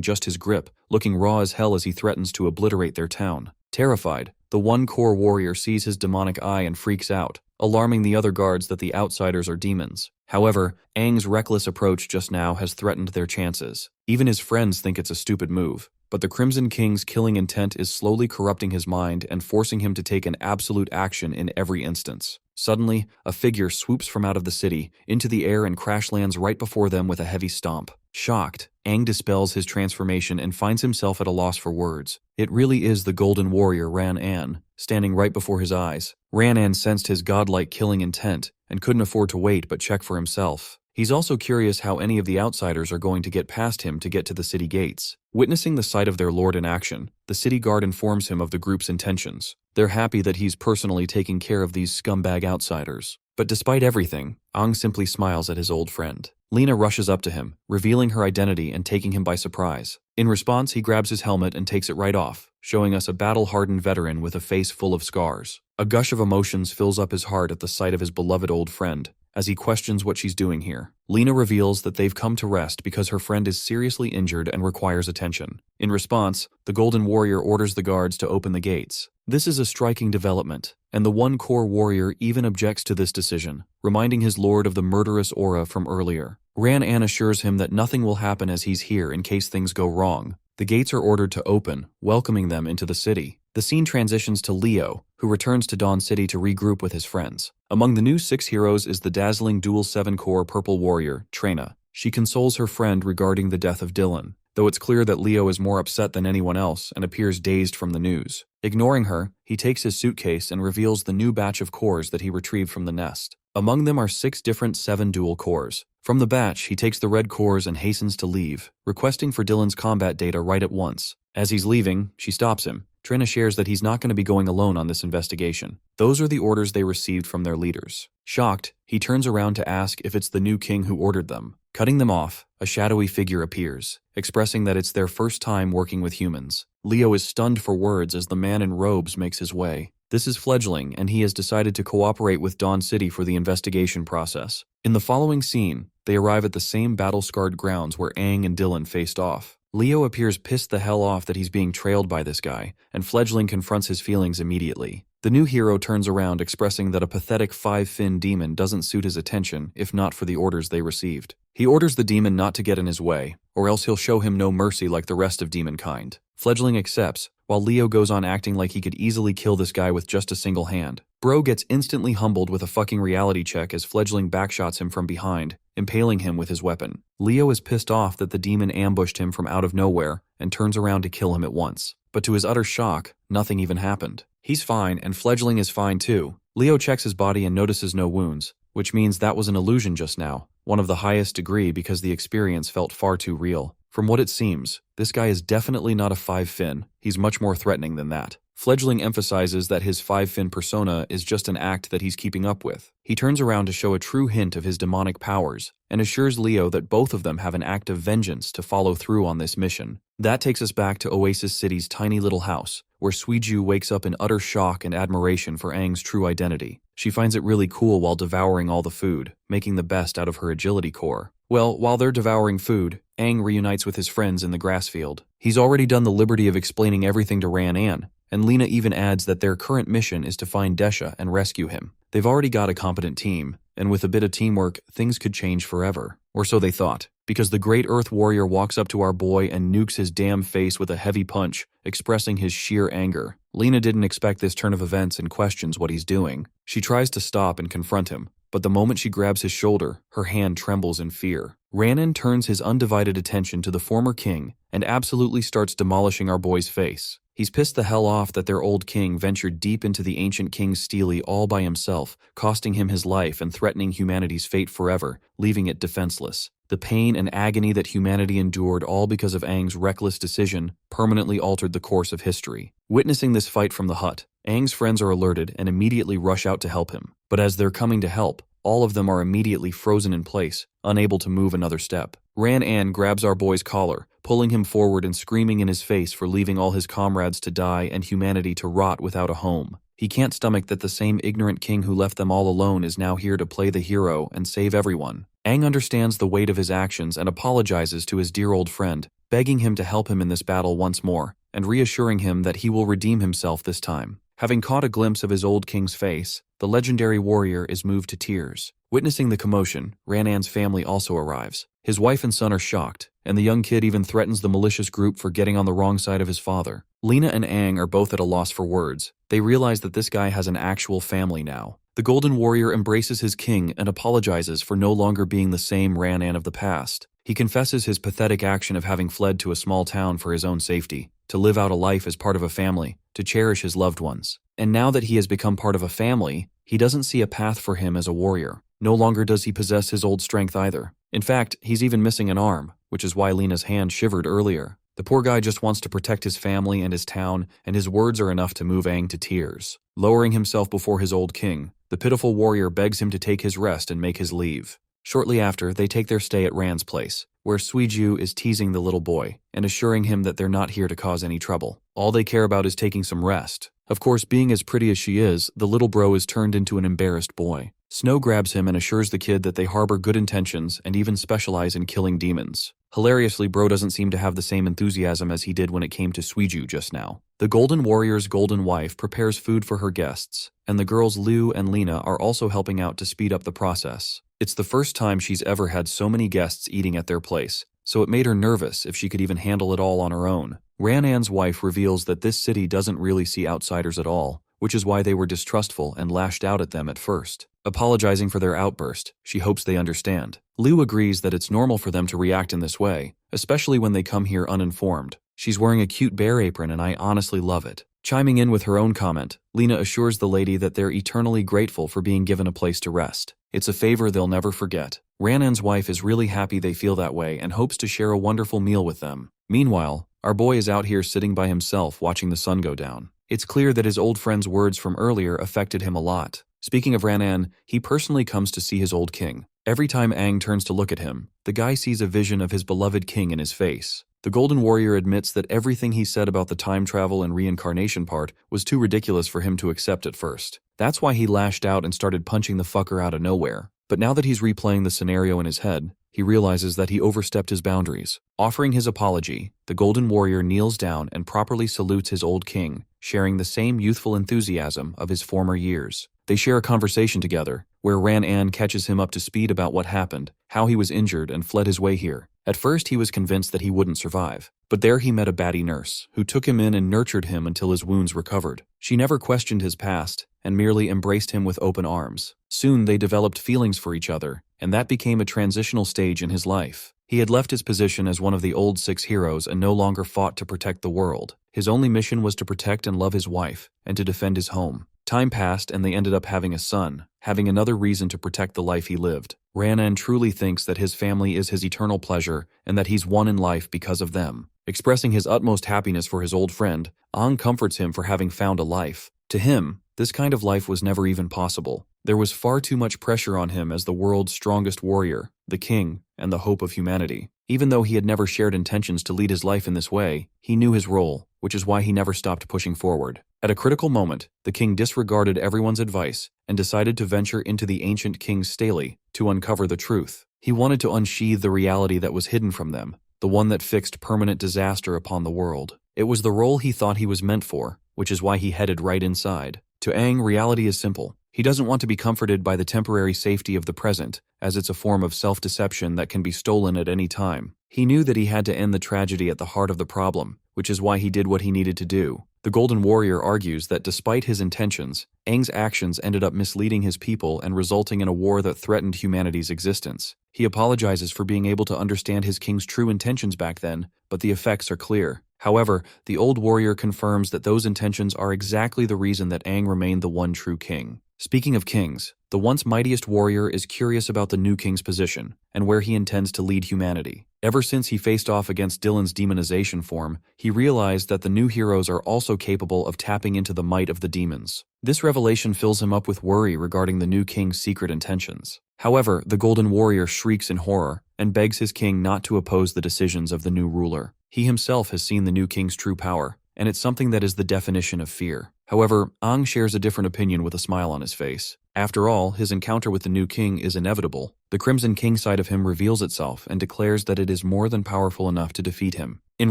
just his grip, looking raw as hell as he threatens to obliterate their town. Terrified, the one core warrior sees his demonic eye and freaks out, alarming the other guards that the outsiders are demons. However, Aang's reckless approach just now has threatened their chances. Even his friends think it's a stupid move, but the Crimson King's killing intent is slowly corrupting his mind and forcing him to take an absolute action in every instance. Suddenly, a figure swoops from out of the city, into the air and crash lands right before them with a heavy stomp. Shocked, Aang dispels his transformation and finds himself at a loss for words. It really is the Golden Warrior Ran An, standing right before his eyes. Ran An sensed his godlike killing intent, and couldn't afford to wait but check for himself. He's also curious how any of the outsiders are going to get past him to get to the city gates. Witnessing the sight of their lord in action, the city guard informs him of the group's intentions. They're happy that he's personally taking care of these scumbag outsiders. But despite everything, Aang simply smiles at his old friend. Lena rushes up to him, revealing her identity and taking him by surprise. In response, he grabs his helmet and takes it right off, showing us a battle-hardened veteran with a face full of scars. A gush of emotions fills up his heart at the sight of his beloved old friend, as he questions what she's doing here. Lena reveals that they've come to rest because her friend is seriously injured and requires attention. In response, the Golden Warrior orders the guards to open the gates. This is a striking development, and the One Core Warrior even objects to this decision, reminding his lord of the murderous aura from earlier. Ran An assures him that nothing will happen as he's here in case things go wrong. The gates are ordered to open, welcoming them into the city. The scene transitions to Leo, who returns to Dawn City to regroup with his friends. Among the new 6 heroes is the dazzling dual 7-core purple warrior, Trina. She consoles her friend regarding the death of Dylan, though it's clear that Leo is more upset than anyone else and appears dazed from the news. Ignoring her, he takes his suitcase and reveals the new batch of cores that he retrieved from the nest. Among them are 6 different 7 dual cores. From the batch, he takes the red cores and hastens to leave, requesting for Dylan's combat data right at once. As he's leaving, she stops him. Trina shares that he's not going to be going alone on this investigation. Those are the orders they received from their leaders. Shocked, he turns around to ask if it's the new king who ordered them. Cutting them off, a shadowy figure appears, expressing that it's their first time working with humans. Leo is stunned for words as the man in robes makes his way. This is Fledgling, and he has decided to cooperate with Dawn City for the investigation process. In the following scene, they arrive at the same battle-scarred grounds where Aang and Dylan faced off. Leo appears pissed the hell off that he's being trailed by this guy, and Fledgling confronts his feelings immediately. The new hero turns around expressing that a pathetic 5-fin demon doesn't suit his attention if not for the orders they received. He orders the demon not to get in his way, or else he'll show him no mercy like the rest of demonkind. Fledgling accepts, while Leo goes on acting like he could easily kill this guy with just a single hand. Bro gets instantly humbled with a fucking reality check as Fledgling backshots him from behind, impaling him with his weapon. Leo is pissed off that the demon ambushed him from out of nowhere and turns around to kill him at once. But to his utter shock, nothing even happened. He's fine, and Fledgling is fine too. Leo checks his body and notices no wounds, which means that was an illusion just now, one of the highest degree because the experience felt far too real. From what it seems, this guy is definitely not a 5-fin, he's much more threatening than that. Fledgling emphasizes that his 5-fin persona is just an act that he's keeping up with. He turns around to show a true hint of his demonic powers, and assures Leo that both of them have an act of vengeance to follow through on this mission. That takes us back to Oasis City's tiny little house, where Suiju wakes up in utter shock and admiration for Aang's true identity. She finds it really cool while devouring all the food, making the best out of her agility core. Well, while they're devouring food, Aang reunites with his friends in the grass field. He's already done the liberty of explaining everything to Ran-An, and Lena even adds that their current mission is to find Desha and rescue him. They've already got a competent team, and with a bit of teamwork, things could change forever. Or so they thought, because the Great Earth Warrior walks up to our boy and nukes his damn face with a heavy punch, expressing his sheer anger. Lena didn't expect this turn of events and questions what he's doing. She tries to stop and confront him, but the moment she grabs his shoulder, her hand trembles in fear. Ran-An turns his undivided attention to the former king and absolutely starts demolishing our boy's face. He's pissed the hell off that their old king ventured deep into the ancient king's stele all by himself, costing him his life and threatening humanity's fate forever, leaving it defenseless. The pain and agony that humanity endured all because of Aang's reckless decision permanently altered the course of history. Witnessing this fight from the hut, Aang's friends are alerted and immediately rush out to help him. But as they're coming to help, all of them are immediately frozen in place, unable to move another step. Ran-An grabs our boy's collar, pulling him forward and screaming in his face for leaving all his comrades to die and humanity to rot without a home. He can't stomach that the same ignorant king who left them all alone is now here to play the hero and save everyone. Aang understands the weight of his actions and apologizes to his dear old friend, begging him to help him in this battle once more, and reassuring him that he will redeem himself this time. Having caught a glimpse of his old king's face, the legendary warrior is moved to tears. Witnessing the commotion, Ran-An's family also arrives. His wife and son are shocked, and the young kid even threatens the malicious group for getting on the wrong side of his father. Lena and Aang are both at a loss for words. They realize that this guy has an actual family now. The Golden Warrior embraces his king and apologizes for no longer being the same Ran-An of the past. He confesses his pathetic action of having fled to a small town for his own safety, to live out a life as part of a family, to cherish his loved ones. And now that he has become part of a family, he doesn't see a path for him as a warrior. No longer does he possess his old strength either. In fact, he's even missing an arm, which is why Lena's hand shivered earlier. The poor guy just wants to protect his family and his town, and his words are enough to move Aang to tears. Lowering himself before his old king, the pitiful warrior begs him to take his rest and make his leave. Shortly after, they take their stay at Ran's place, where Suiju is teasing the little boy and assuring him that they're not here to cause any trouble. All they care about is taking some rest. Of course, being as pretty as she is, the little bro is turned into an embarrassed boy. Snow grabs him and assures the kid that they harbor good intentions and even specialize in killing demons. Hilariously, Bro doesn't seem to have the same enthusiasm as he did when it came to Suiju just now. The Golden Warrior's golden wife prepares food for her guests, and the girls Liu and Lena are also helping out to speed up the process. It's the first time she's ever had so many guests eating at their place, so it made her nervous if she could even handle it all on her own. Ran-An's wife reveals that this city doesn't really see outsiders at all, which is why they were distrustful and lashed out at them at first. Apologizing for their outburst, she hopes they understand. Liu agrees that it's normal for them to react in this way, especially when they come here uninformed. She's wearing a cute bear apron and I honestly love it. Chiming in with her own comment, Lena assures the lady that they're eternally grateful for being given a place to rest. It's a favor they'll never forget. Ran-An's wife is really happy they feel that way and hopes to share a wonderful meal with them. Meanwhile, our boy is out here sitting by himself watching the sun go down. It's clear that his old friend's words from earlier affected him a lot. Speaking of Ran-An, he personally comes to see his old king. Every time Aang turns to look at him, the guy sees a vision of his beloved king in his face. The Golden Warrior admits that everything he said about the time travel and reincarnation part was too ridiculous for him to accept at first. That's why he lashed out and started punching the fucker out of nowhere. But now that he's replaying the scenario in his head, he realizes that he overstepped his boundaries. Offering his apology, the Golden Warrior kneels down and properly salutes his old king, sharing the same youthful enthusiasm of his former years. They share a conversation together, where Ran-An catches him up to speed about what happened, how he was injured and fled his way here. At first he was convinced that he wouldn't survive, but there he met a baddie nurse, who took him in and nurtured him until his wounds recovered. She never questioned his past, and merely embraced him with open arms. Soon they developed feelings for each other, and that became a transitional stage in his life. He had left his position as one of the old 6 heroes and no longer fought to protect the world. His only mission was to protect and love his wife, and to defend his home. Time passed and they ended up having a son, having another reason to protect the life he lived. Ranan truly thinks that his family is his eternal pleasure and that he's won in life because of them. Expressing his utmost happiness for his old friend, Aang comforts him for having found a life. To him, this kind of life was never even possible. There was far too much pressure on him as the world's strongest warrior, the king, and the hope of humanity. Even though he had never shared intentions to lead his life in this way, he knew his role, which is why he never stopped pushing forward. At a critical moment, the king disregarded everyone's advice and decided to venture into the ancient king's stele to uncover the truth. He wanted to unsheathe the reality that was hidden from them, the one that fixed permanent disaster upon the world. It was the role he thought he was meant for, which is why he headed right inside. To Aang, reality is simple. He doesn't want to be comforted by the temporary safety of the present, as it's a form of self-deception that can be stolen at any time. He knew that he had to end the tragedy at the heart of the problem, which is why he did what he needed to do. The Golden Warrior argues that despite his intentions, Aang's actions ended up misleading his people and resulting in a war that threatened humanity's existence. He apologizes for being able to understand his king's true intentions back then, but the effects are clear. However, the old warrior confirms that those intentions are exactly the reason that Aang remained the one true king. Speaking of kings, the once mightiest warrior is curious about the new king's position and where he intends to lead humanity. Ever since he faced off against Dylan's demonization form, he realized that the new heroes are also capable of tapping into the might of the demons. This revelation fills him up with worry regarding the new king's secret intentions. However, the Golden Warrior shrieks in horror and begs his king not to oppose the decisions of the new ruler. He himself has seen the new king's true power, and it's something that is the definition of fear. However, Aang shares a different opinion with a smile on his face. After all, his encounter with the new king is inevitable. The Crimson King side of him reveals itself and declares that it is more than powerful enough to defeat him. In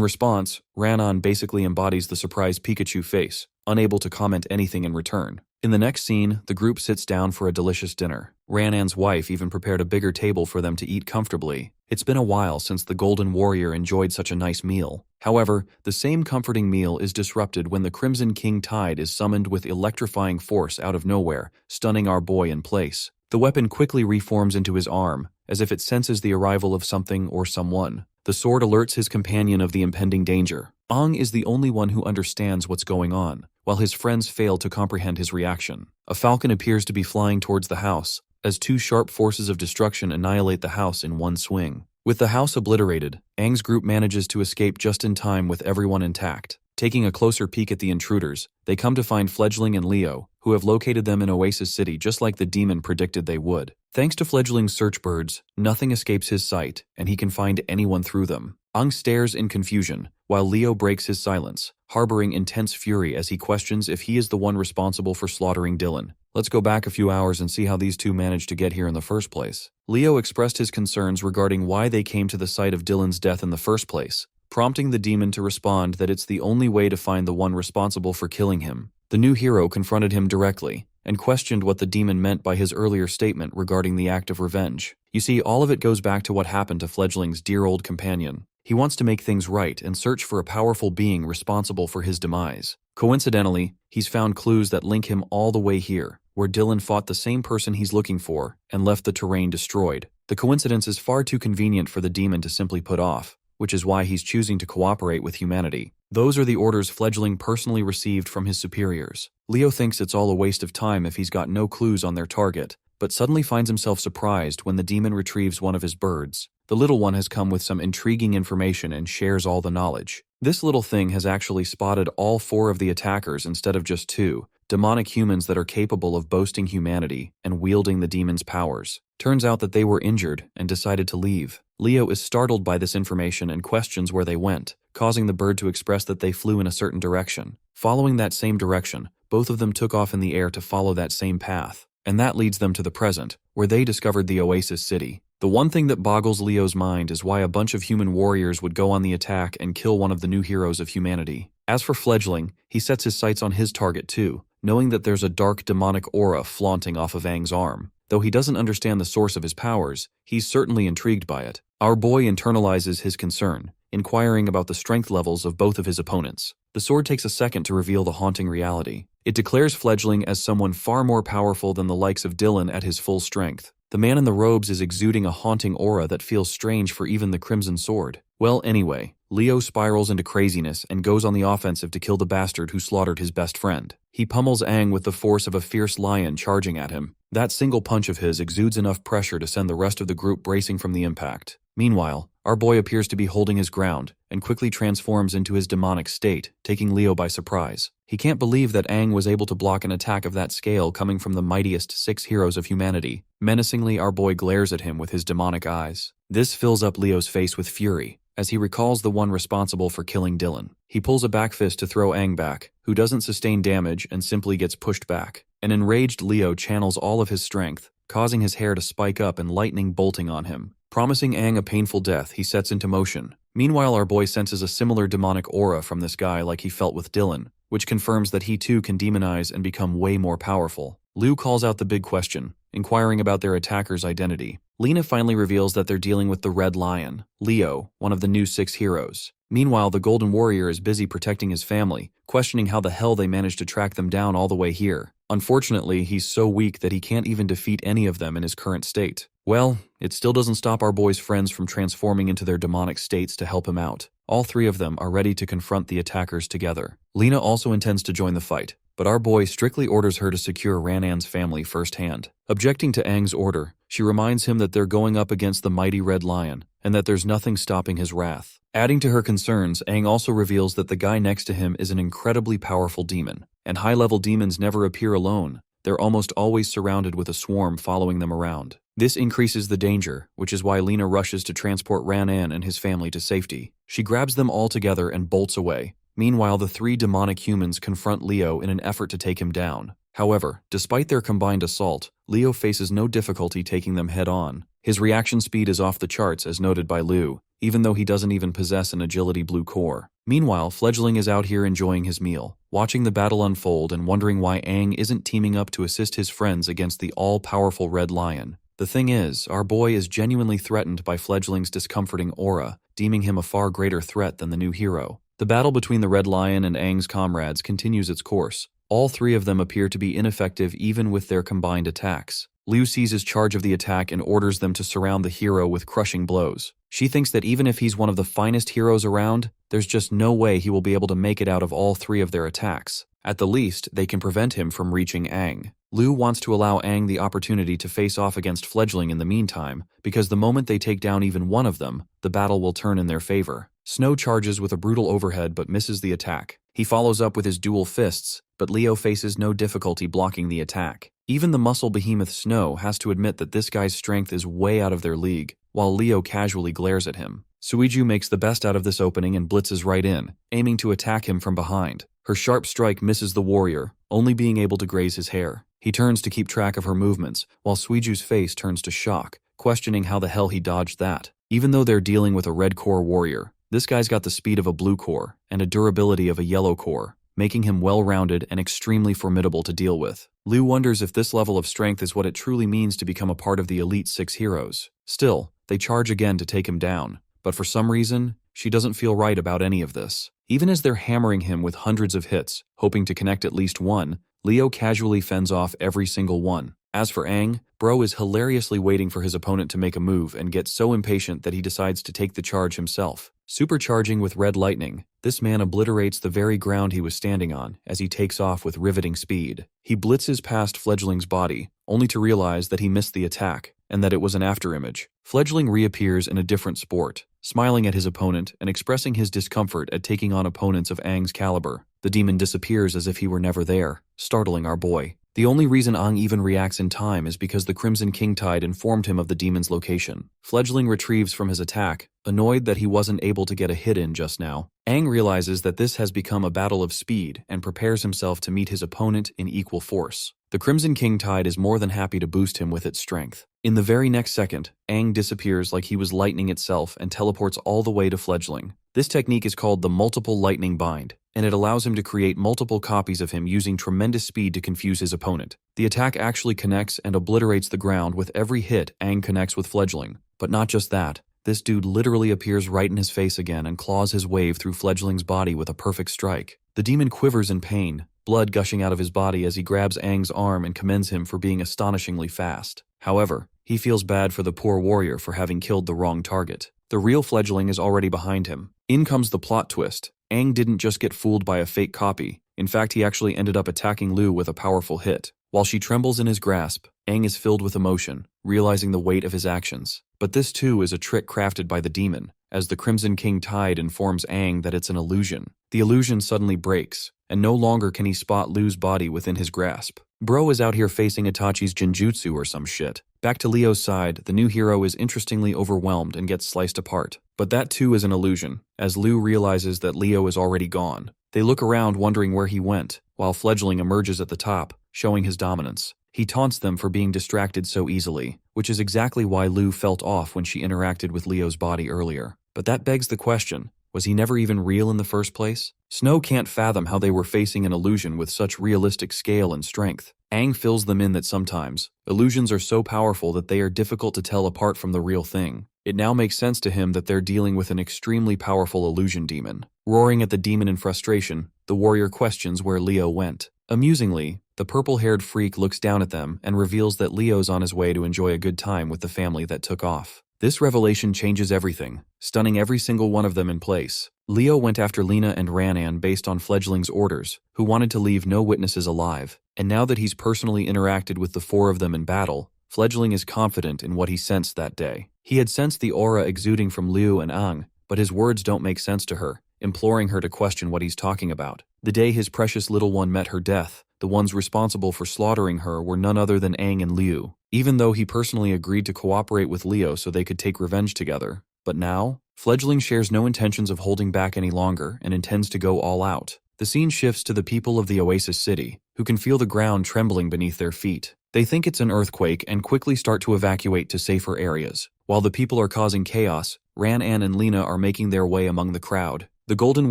response, Ranan basically embodies the surprised Pikachu face, unable to comment anything in return. In the next scene, the group sits down for a delicious dinner. Ranan's wife even prepared a bigger table for them to eat comfortably. It's been a while since the Golden Warrior enjoyed such a nice meal. However, the same comforting meal is disrupted when the Crimson King Tide is summoned with electrifying force out of nowhere, stunning our boy in place. The weapon quickly reforms into his arm, as if it senses the arrival of something or someone. The sword alerts his companion of the impending danger. Aang is the only one who understands what's going on, while his friends fail to comprehend his reaction. A falcon appears to be flying towards the house, as 2 sharp forces of destruction annihilate the house in one swing. With the house obliterated, Aang's group manages to escape just in time with everyone intact. Taking a closer peek at the intruders, they come to find Fledgling and Leo, who have located them in Oasis City just like the demon predicted they would. Thanks to Fledgling's search birds, nothing escapes his sight, and he can find anyone through them. Aang stares in confusion, while Leo breaks his silence, harboring intense fury as he questions if he is the one responsible for slaughtering Dylan. Let's go back a few hours and see how these two managed to get here in the first place. Leo expressed his concerns regarding why they came to the site of Dylan's death in the first place, prompting the demon to respond that it's the only way to find the one responsible for killing him. The new hero confronted him directly and questioned what the demon meant by his earlier statement regarding the act of revenge. You see, all of it goes back to what happened to Fledgling's dear old companion. He wants to make things right and search for a powerful being responsible for his demise. Coincidentally, he's found clues that link him all the way here, where Dylan fought the same person he's looking for and left the terrain destroyed. The coincidence is far too convenient for the demon to simply put off, which is why he's choosing to cooperate with humanity. Those are the orders Fledgling personally received from his superiors. Leo thinks it's all a waste of time if he's got no clues on their target, but suddenly finds himself surprised when the demon retrieves one of his birds. The little one has come with some intriguing information and shares all the knowledge. This little thing has actually spotted all 4 of the attackers instead of just 2, demonic humans that are capable of boasting humanity and wielding the demon's powers. Turns out that they were injured and decided to leave. Leo is startled by this information and questions where they went, causing the bird to express that they flew in a certain direction. Following that same direction, both of them took off in the air to follow that same path. And that leads them to the present, where they discovered the Oasis City. The one thing that boggles Leo's mind is why a bunch of human warriors would go on the attack and kill one of the new heroes of humanity. As for Fledgling, he sets his sights on his target too, knowing that there's a dark demonic aura flaunting off of Aang's arm. Though he doesn't understand the source of his powers, he's certainly intrigued by it. Our boy internalizes his concern, inquiring about the strength levels of both of his opponents. The sword takes a second to reveal the haunting reality. It declares Fledgling as someone far more powerful than the likes of Dylan at his full strength. The man in the robes is exuding a haunting aura that feels strange for even the Crimson Sword. Well, anyway, Leo spirals into craziness and goes on the offensive to kill the bastard who slaughtered his best friend. He pummels Aang with the force of a fierce lion charging at him. That single punch of his exudes enough pressure to send the rest of the group bracing from the impact. Meanwhile, our boy appears to be holding his ground and quickly transforms into his demonic state, taking Leo by surprise. He can't believe that Aang was able to block an attack of that scale coming from the mightiest 6 heroes of humanity. Menacingly, our boy glares at him with his demonic eyes. This fills up Leo's face with fury, as he recalls the one responsible for killing Dylan. He pulls a back fist to throw Aang back, who doesn't sustain damage and simply gets pushed back. An enraged Leo channels all of his strength, causing his hair to spike up and lightning bolting on him. Promising Aang a painful death, he sets into motion. Meanwhile, our boy senses a similar demonic aura from this guy like he felt with Dylan, which confirms that he too can demonize and become way more powerful. Liu calls out the big question, inquiring about their attacker's identity. Lena finally reveals that they're dealing with the Red Lion, Leo, one of the new 6 heroes. Meanwhile, the Golden Warrior is busy protecting his family, questioning how the hell they managed to track them down all the way here. Unfortunately, he's so weak that he can't even defeat any of them in his current state. Well, it still doesn't stop our boy's friends from transforming into their demonic states to help him out. All 3 of them are ready to confront the attackers together. Lena also intends to join the fight, but our boy strictly orders her to secure Ranan's family firsthand. Objecting to Aang's order, she reminds him that they're going up against the mighty Red Lion, and that there's nothing stopping his wrath. Adding to her concerns, Aang also reveals that the guy next to him is an incredibly powerful demon, and high-level demons never appear alone. They're almost always surrounded with a swarm following them around. This increases the danger, which is why Lena rushes to transport Ranan and his family to safety. She grabs them all together and bolts away. Meanwhile, the 3 demonic humans confront Leo in an effort to take him down. However, despite their combined assault, Leo faces no difficulty taking them head-on. His reaction speed is off the charts, as noted by Liu, even though he doesn't even possess an agility blue core. Meanwhile, Fledgling is out here enjoying his meal, watching the battle unfold and wondering why Aang isn't teaming up to assist his friends against the all-powerful Red Lion. The thing is, our boy is genuinely threatened by Fledgling's discomforting aura, deeming him a far greater threat than the new hero. The battle between the Red Lion and Aang's comrades continues its course. All 3 of them appear to be ineffective even with their combined attacks. Liu seizes charge of the attack and orders them to surround the hero with crushing blows. She thinks that even if he's one of the finest heroes around, there's just no way he will be able to make it out of all 3 of their attacks. At the least, they can prevent him from reaching Aang. Liu wants to allow Aang the opportunity to face off against Fledgling in the meantime, because the moment they take down even one of them, the battle will turn in their favor. Snow charges with a brutal overhead but misses the attack. He follows up with his dual fists, but Leo faces no difficulty blocking the attack. Even the muscle behemoth Snow has to admit that this guy's strength is way out of their league, while Leo casually glares at him. Suiju makes the best out of this opening and blitzes right in, aiming to attack him from behind. Her sharp strike misses the warrior, only being able to graze his hair. He turns to keep track of her movements, while Suiju's face turns to shock, questioning how the hell he dodged that. Even though they're dealing with a red core warrior, this guy's got the speed of a blue core and a durability of a yellow core, making him well-rounded and extremely formidable to deal with. Liu wonders if this level of strength is what it truly means to become a part of the Elite 6 heroes. Still, they charge again to take him down, but for some reason, she doesn't feel right about any of this. Even as they're hammering him with hundreds of hits, hoping to connect at least one, Leo casually fends off every single one. As for Aang, bro is hilariously waiting for his opponent to make a move and gets so impatient that he decides to take the charge himself. Supercharging with red lightning, this man obliterates the very ground he was standing on as he takes off with riveting speed. He blitzes past Fledgling's body, only to realize that he missed the attack and that it was an afterimage. Fledgling reappears in a different sport, smiling at his opponent and expressing his discomfort at taking on opponents of Aang's caliber. The demon disappears as if he were never there, startling our boy. The only reason Aang even reacts in time is because the Crimson King Tide informed him of the demon's location. Fledgling retrieves from his attack, annoyed that he wasn't able to get a hit in just now. Aang realizes that this has become a battle of speed and prepares himself to meet his opponent in equal force. The Crimson King Tide is more than happy to boost him with its strength. In the very next second, Aang disappears like he was lightning itself and teleports all the way to Fledgling. This technique is called the Multiple Lightning Bind, and it allows him to create multiple copies of him using tremendous speed to confuse his opponent. The attack actually connects and obliterates the ground with every hit Aang connects with Fledgling. But not just that, this dude literally appears right in his face again and claws his wave through Fledgling's body with a perfect strike. The demon quivers in pain, blood gushing out of his body as he grabs Aang's arm and commends him for being astonishingly fast. However, He feels bad for the poor warrior for having killed the wrong target. The real fledgling is already behind him. In comes the plot twist. Aang didn't just get fooled by a fake copy. In fact, he actually ended up attacking Lu with a powerful hit. While she trembles in his grasp, Aang is filled with emotion, realizing the weight of his actions. But this too is a trick crafted by the demon, as the Crimson King Tide informs Aang that it's an illusion. The illusion suddenly breaks, and no longer can he spot Lu's body within his grasp. Bro is out here facing Itachi's Genjutsu or some shit. Back to Leo's side, the new hero is interestingly overwhelmed and gets sliced apart. But that too is an illusion, as Lu realizes that Leo is already gone. They look around wondering where he went, while Fledgling emerges at the top, showing his dominance. He taunts them for being distracted so easily, which is exactly why Lu felt off when she interacted with Leo's body earlier. But that begs the question, was he never even real in the first place? Snow can't fathom how they were facing an illusion with such realistic scale and strength. Aang fills them in that sometimes, illusions are so powerful that they are difficult to tell apart from the real thing. It now makes sense to him that they're dealing with an extremely powerful illusion demon. Roaring at the demon in frustration, the warrior questions where Leo went. Amusingly, the purple-haired freak looks down at them and reveals that Leo's on his way to enjoy a good time with the family that took off. This revelation changes everything, stunning every single one of them in place. Leo went after Lena and Ranan based on Fledgling's orders, who wanted to leave no witnesses alive. And now that he's personally interacted with the four of them in battle, Fledgling is confident in what he sensed that day. He had sensed the aura exuding from Liu and Aang, but his words don't make sense to her, imploring her to question what he's talking about. The day his precious little one met her death, the ones responsible for slaughtering her were none other than Aang and Liu, even though he personally agreed to cooperate with Leo so they could take revenge together. But now, Fledgling shares no intentions of holding back any longer and intends to go all out. The scene shifts to the people of the Oasis City, who can feel the ground trembling beneath their feet. They think it's an earthquake and quickly start to evacuate to safer areas. While the people are causing chaos, Ranan and Lena are making their way among the crowd. The Golden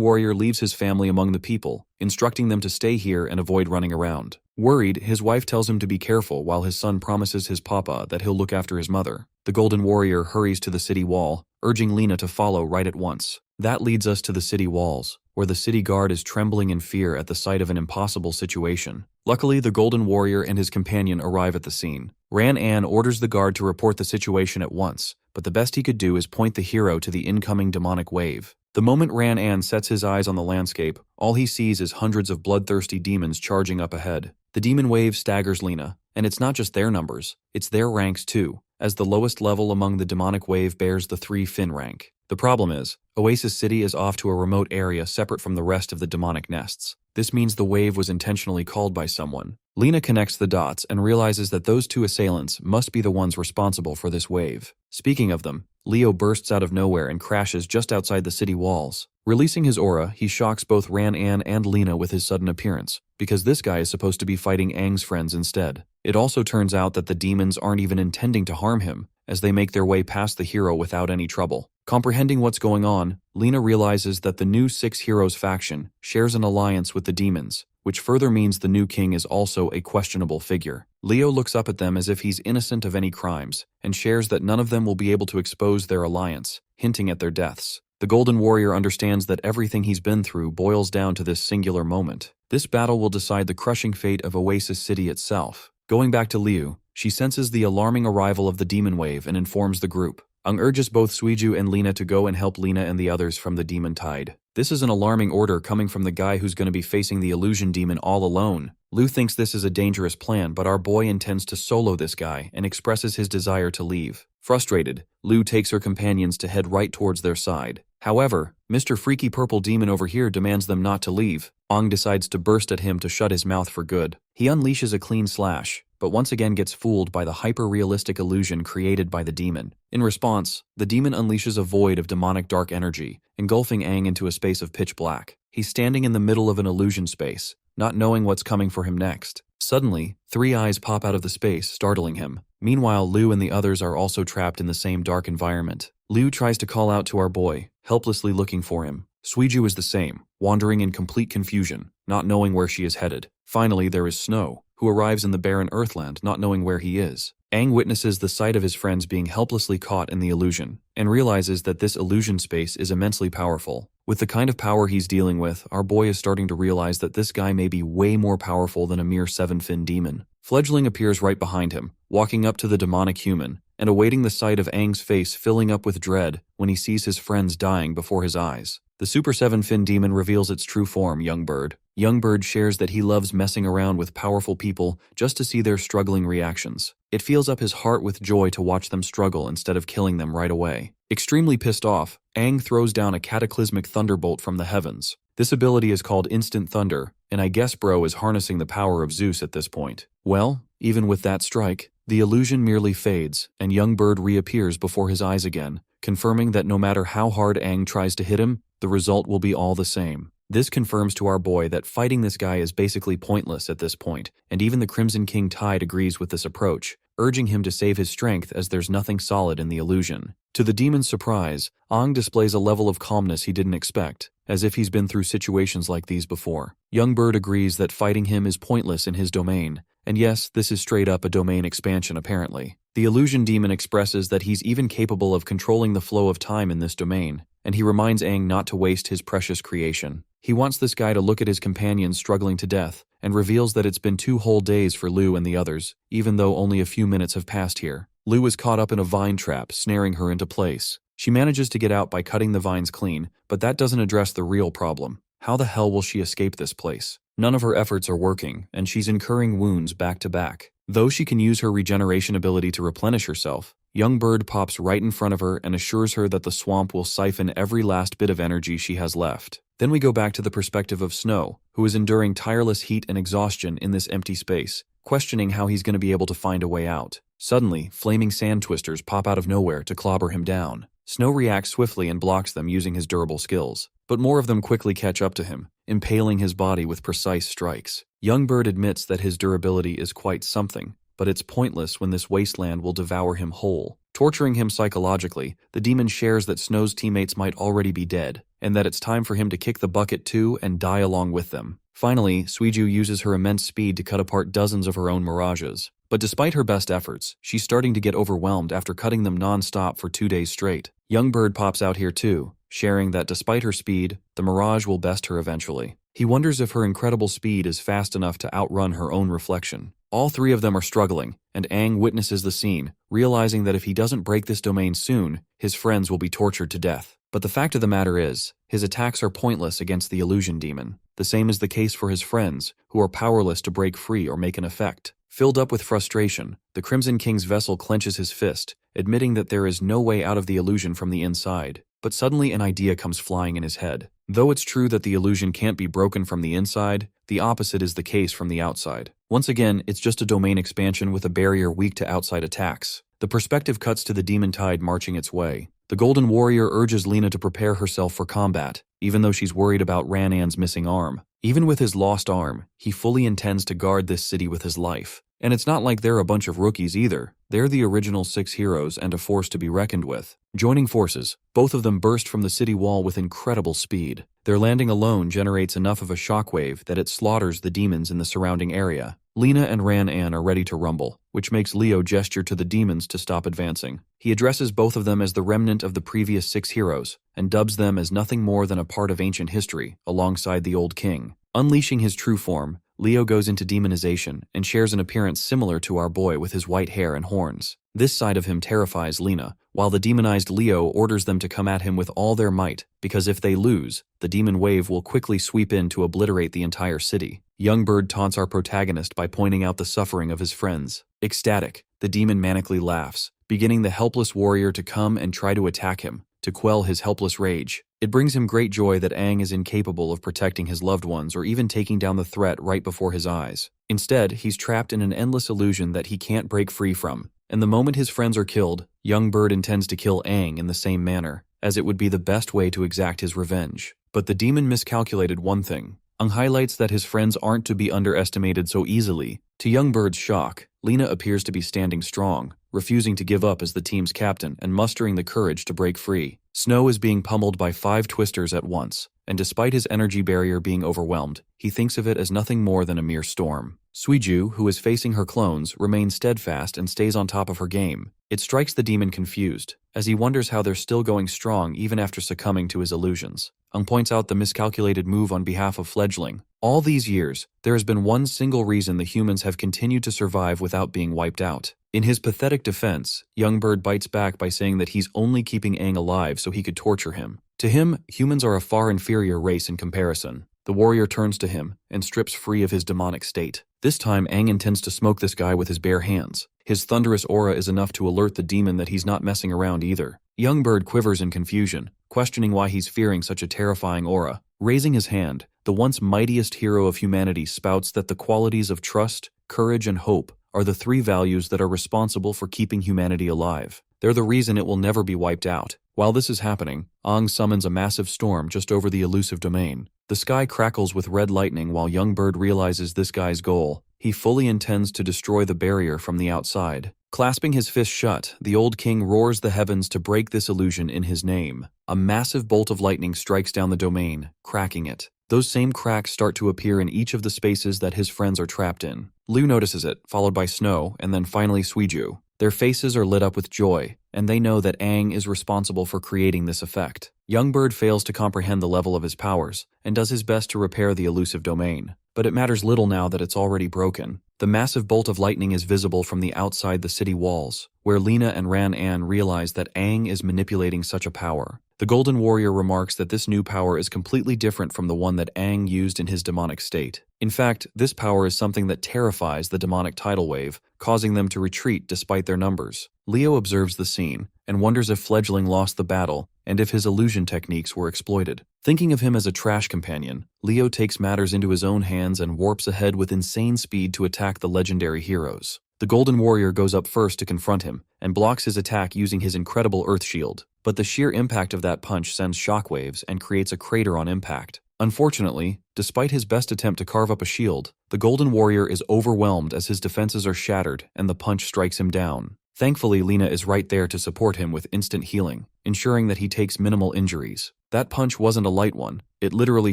Warrior leaves his family among the people, instructing them to stay here and avoid running around. Worried, his wife tells him to be careful while his son promises his papa that he'll look after his mother. The Golden Warrior hurries to the city wall, urging Lena to follow right at once. That leads us to the city walls, where the city guard is trembling in fear at the sight of an impossible situation. Luckily, the Golden Warrior and his companion arrive at the scene. Ranan orders the guard to report the situation at once, but the best he could do is point the hero to the incoming demonic wave. The moment Ranan sets his eyes on the landscape, all he sees is hundreds of bloodthirsty demons charging up ahead. The demon wave staggers Lena, and it's not just their numbers, it's their ranks too, as the lowest level among the demonic wave bears the 3 Fin rank. The problem is, Oasis City is off to a remote area separate from the rest of the demonic nests. This means the wave was intentionally called by someone. Lena connects the dots and realizes that those 2 assailants must be the ones responsible for this wave. Speaking of them, Leo bursts out of nowhere and crashes just outside the city walls. Releasing his aura, he shocks both Ranan and Lena with his sudden appearance, because this guy is supposed to be fighting Aang's friends instead. It also turns out that the demons aren't even intending to harm him, as they make their way past the hero without any trouble. Comprehending what's going on, Lena realizes that the new 6 Heroes faction shares an alliance with the demons, which further means the new king is also a questionable figure. Leo looks up at them as if he's innocent of any crimes, and shares that none of them will be able to expose their alliance, hinting at their deaths. The Golden Warrior understands that everything he's been through boils down to this singular moment. This battle will decide the crushing fate of Oasis City itself. Going back to Liu, she senses the alarming arrival of the demon wave and informs the group. Aang urges both Suiju and Lena to go and help Lena and the others from the demon tide. This is an alarming order coming from the guy who's going to be facing the illusion demon all alone. Lu thinks this is a dangerous plan, but our boy intends to solo this guy and expresses his desire to leave. Frustrated, Lu takes her companions to head right towards their side. However, Mr. Freaky Purple Demon over here demands them not to leave. Aang decides to burst at him to shut his mouth for good. He unleashes a clean slash, but once again gets fooled by the hyper-realistic illusion created by the demon. In response, the demon unleashes a void of demonic dark energy, engulfing Aang into a space of pitch black. He's standing in the middle of an illusion space, not knowing what's coming for him next. Suddenly, 3 eyes pop out of the space, startling him. Meanwhile, Lu and the others are also trapped in the same dark environment. Liu tries to call out to our boy, helplessly looking for him. Suiju is the same, wandering in complete confusion, not knowing where she is headed. Finally, there is Snow, who arrives in the barren Earthland not knowing where he is. Aang witnesses the sight of his friends being helplessly caught in the illusion, and realizes that this illusion space is immensely powerful. With the kind of power he's dealing with, our boy is starting to realize that this guy may be way more powerful than a mere 7-fin demon. Fledgling appears right behind him, walking up to the demonic human, and awaiting the sight of Aang's face filling up with dread when he sees his friends dying before his eyes. The Super 7 Fin demon reveals its true form, Youngbird. Youngbird shares that he loves messing around with powerful people just to see their struggling reactions. It fills up his heart with joy to watch them struggle instead of killing them right away. Extremely pissed off, Aang throws down a cataclysmic thunderbolt from the heavens. This ability is called Instant Thunder, and I guess bro is harnessing the power of Zeus at this point. Well, even with that strike, the illusion merely fades, and Youngbird reappears before his eyes again, confirming that no matter how hard Aang tries to hit him, the result will be all the same. This confirms to our boy that fighting this guy is basically pointless at this point, and even the Crimson King Tide agrees with this approach, urging him to save his strength as there's nothing solid in the illusion. To the demon's surprise, Aang displays a level of calmness he didn't expect, as if he's been through situations like these before. Youngbird agrees that fighting him is pointless in his domain, and yes, this is straight up a domain expansion apparently. The illusion demon expresses that he's even capable of controlling the flow of time in this domain, and he reminds Aang not to waste his precious creation. He wants this guy to look at his companions struggling to death, and reveals that it's been 2 whole days for Lu and the others, even though only a few minutes have passed here. Lu is caught up in a vine trap, snaring her into place. She manages to get out by cutting the vines clean, but that doesn't address the real problem. How the hell will she escape this place? None of her efforts are working, and she's incurring wounds back to back. Though she can use her regeneration ability to replenish herself, Youngbird pops right in front of her and assures her that the swamp will siphon every last bit of energy she has left. Then we go back to the perspective of Snow, who is enduring tireless heat and exhaustion in this empty space, questioning how he's going to be able to find a way out. Suddenly, flaming sand twisters pop out of nowhere to clobber him down. Snow reacts swiftly and blocks them using his durable skills, but more of them quickly catch up to him, impaling his body with precise strikes. Youngbird admits that his durability is quite something, but it's pointless when this wasteland will devour him whole. Torturing him psychologically, the demon shares that Snow's teammates might already be dead, and that it's time for him to kick the bucket too and die along with them. Finally, Suiju uses her immense speed to cut apart dozens of her own mirages. But despite her best efforts, she's starting to get overwhelmed after cutting them non-stop for 2 days straight. Youngbird pops out here too, sharing that despite her speed, the mirage will best her eventually. He wonders if her incredible speed is fast enough to outrun her own reflection. All 3 of them are struggling, and Aang witnesses the scene, realizing that if he doesn't break this domain soon, his friends will be tortured to death. But the fact of the matter is, his attacks are pointless against the illusion demon. The same is the case for his friends, who are powerless to break free or make an effect. Filled up with frustration, the Crimson King's vessel clenches his fist, admitting that there is no way out of the illusion from the inside. But suddenly an idea comes flying in his head. Though it's true that the illusion can't be broken from the inside, the opposite is the case from the outside. Once again, it's just a domain expansion with a barrier weak to outside attacks. The perspective cuts to the demon tide marching its way. The Golden Warrior urges Lena to prepare herself for combat, even though she's worried about Ranan's missing arm. Even with his lost arm, he fully intends to guard this city with his life. And it's not like they're a bunch of rookies either. They're the original 6 heroes and a force to be reckoned with. Joining forces, both of them burst from the city wall with incredible speed. Their landing alone generates enough of a shockwave that it slaughters the demons in the surrounding area. Lena and Ranan are ready to rumble, which makes Leo gesture to the demons to stop advancing. He addresses both of them as the remnant of the previous 6 heroes, and dubs them as nothing more than a part of ancient history, alongside the old king. Unleashing his true form, Leo goes into demonization and shares an appearance similar to our boy with his white hair and horns. This side of him terrifies Lena, while the demonized Leo orders them to come at him with all their might, because if they lose, the demon wave will quickly sweep in to obliterate the entire city. Youngbird taunts our protagonist by pointing out the suffering of his friends. Ecstatic, the demon manically laughs, beginning the helpless warrior to come and try to attack him, to quell his helpless rage. It brings him great joy that Aang is incapable of protecting his loved ones or even taking down the threat right before his eyes. Instead, he's trapped in an endless illusion that he can't break free from, and the moment his friends are killed, Youngbird intends to kill Aang in the same manner, as it would be the best way to exact his revenge. But the demon miscalculated one thing. Aang highlights that his friends aren't to be underestimated so easily. To Youngbird's shock, Lena appears to be standing strong, refusing to give up as the team's captain and mustering the courage to break free. Snow is being pummeled by 5 twisters at once, and despite his energy barrier being overwhelmed, he thinks of it as nothing more than a mere storm. Suiju, who is facing her clones, remains steadfast and stays on top of her game. It strikes the demon confused, as he wonders how they're still going strong even after succumbing to his illusions. Ung points out the miscalculated move on behalf of Fledgling. All these years, there has been one single reason the humans have continued to survive without being wiped out. In his pathetic defense, Young Bird bites back by saying that he's only keeping Aang alive so he could torture him. To him, humans are a far inferior race in comparison. The warrior turns to him and strips free of his demonic state. This time, Aang intends to smoke this guy with his bare hands. His thunderous aura is enough to alert the demon that he's not messing around either. Young Bird quivers in confusion, questioning why he's fearing such a terrifying aura. Raising his hand, the once mightiest hero of humanity spouts that the qualities of trust, courage, and hope are the 3 values that are responsible for keeping humanity alive. They're the reason it will never be wiped out. While this is happening, Aang summons a massive storm just over the elusive domain. The sky crackles with red lightning while Young Bird realizes this guy's goal. He fully intends to destroy the barrier from the outside. Clasping his fist shut, the old king roars the heavens to break this illusion in his name. A massive bolt of lightning strikes down the domain, cracking it. Those same cracks start to appear in each of the spaces that his friends are trapped in. Liu notices it, followed by Snow, and then finally Suiju. Their faces are lit up with joy, and they know that Aang is responsible for creating this effect. Young Bird fails to comprehend the level of his powers, and does his best to repair the elusive domain. But it matters little now that it's already broken. The massive bolt of lightning is visible from the outside the city walls, where Lena and Ran-An realize that Aang is manipulating such a power. The Golden Warrior remarks that this new power is completely different from the one that Aang used in his demonic state. In fact, this power is something that terrifies the demonic tidal wave, causing them to retreat despite their numbers. Leo observes the scene, and wonders if Fledgling lost the battle, and if his illusion techniques were exploited. Thinking of him as a trash companion, Leo takes matters into his own hands and warps ahead with insane speed to attack the legendary heroes. The Golden Warrior goes up first to confront him, and blocks his attack using his incredible Earth Shield. But the sheer impact of that punch sends shockwaves and creates a crater on impact. Unfortunately, despite his best attempt to carve up a shield, the Golden Warrior is overwhelmed as his defenses are shattered and the punch strikes him down. Thankfully, Lena is right there to support him with instant healing, ensuring that he takes minimal injuries. That punch wasn't a light one. It literally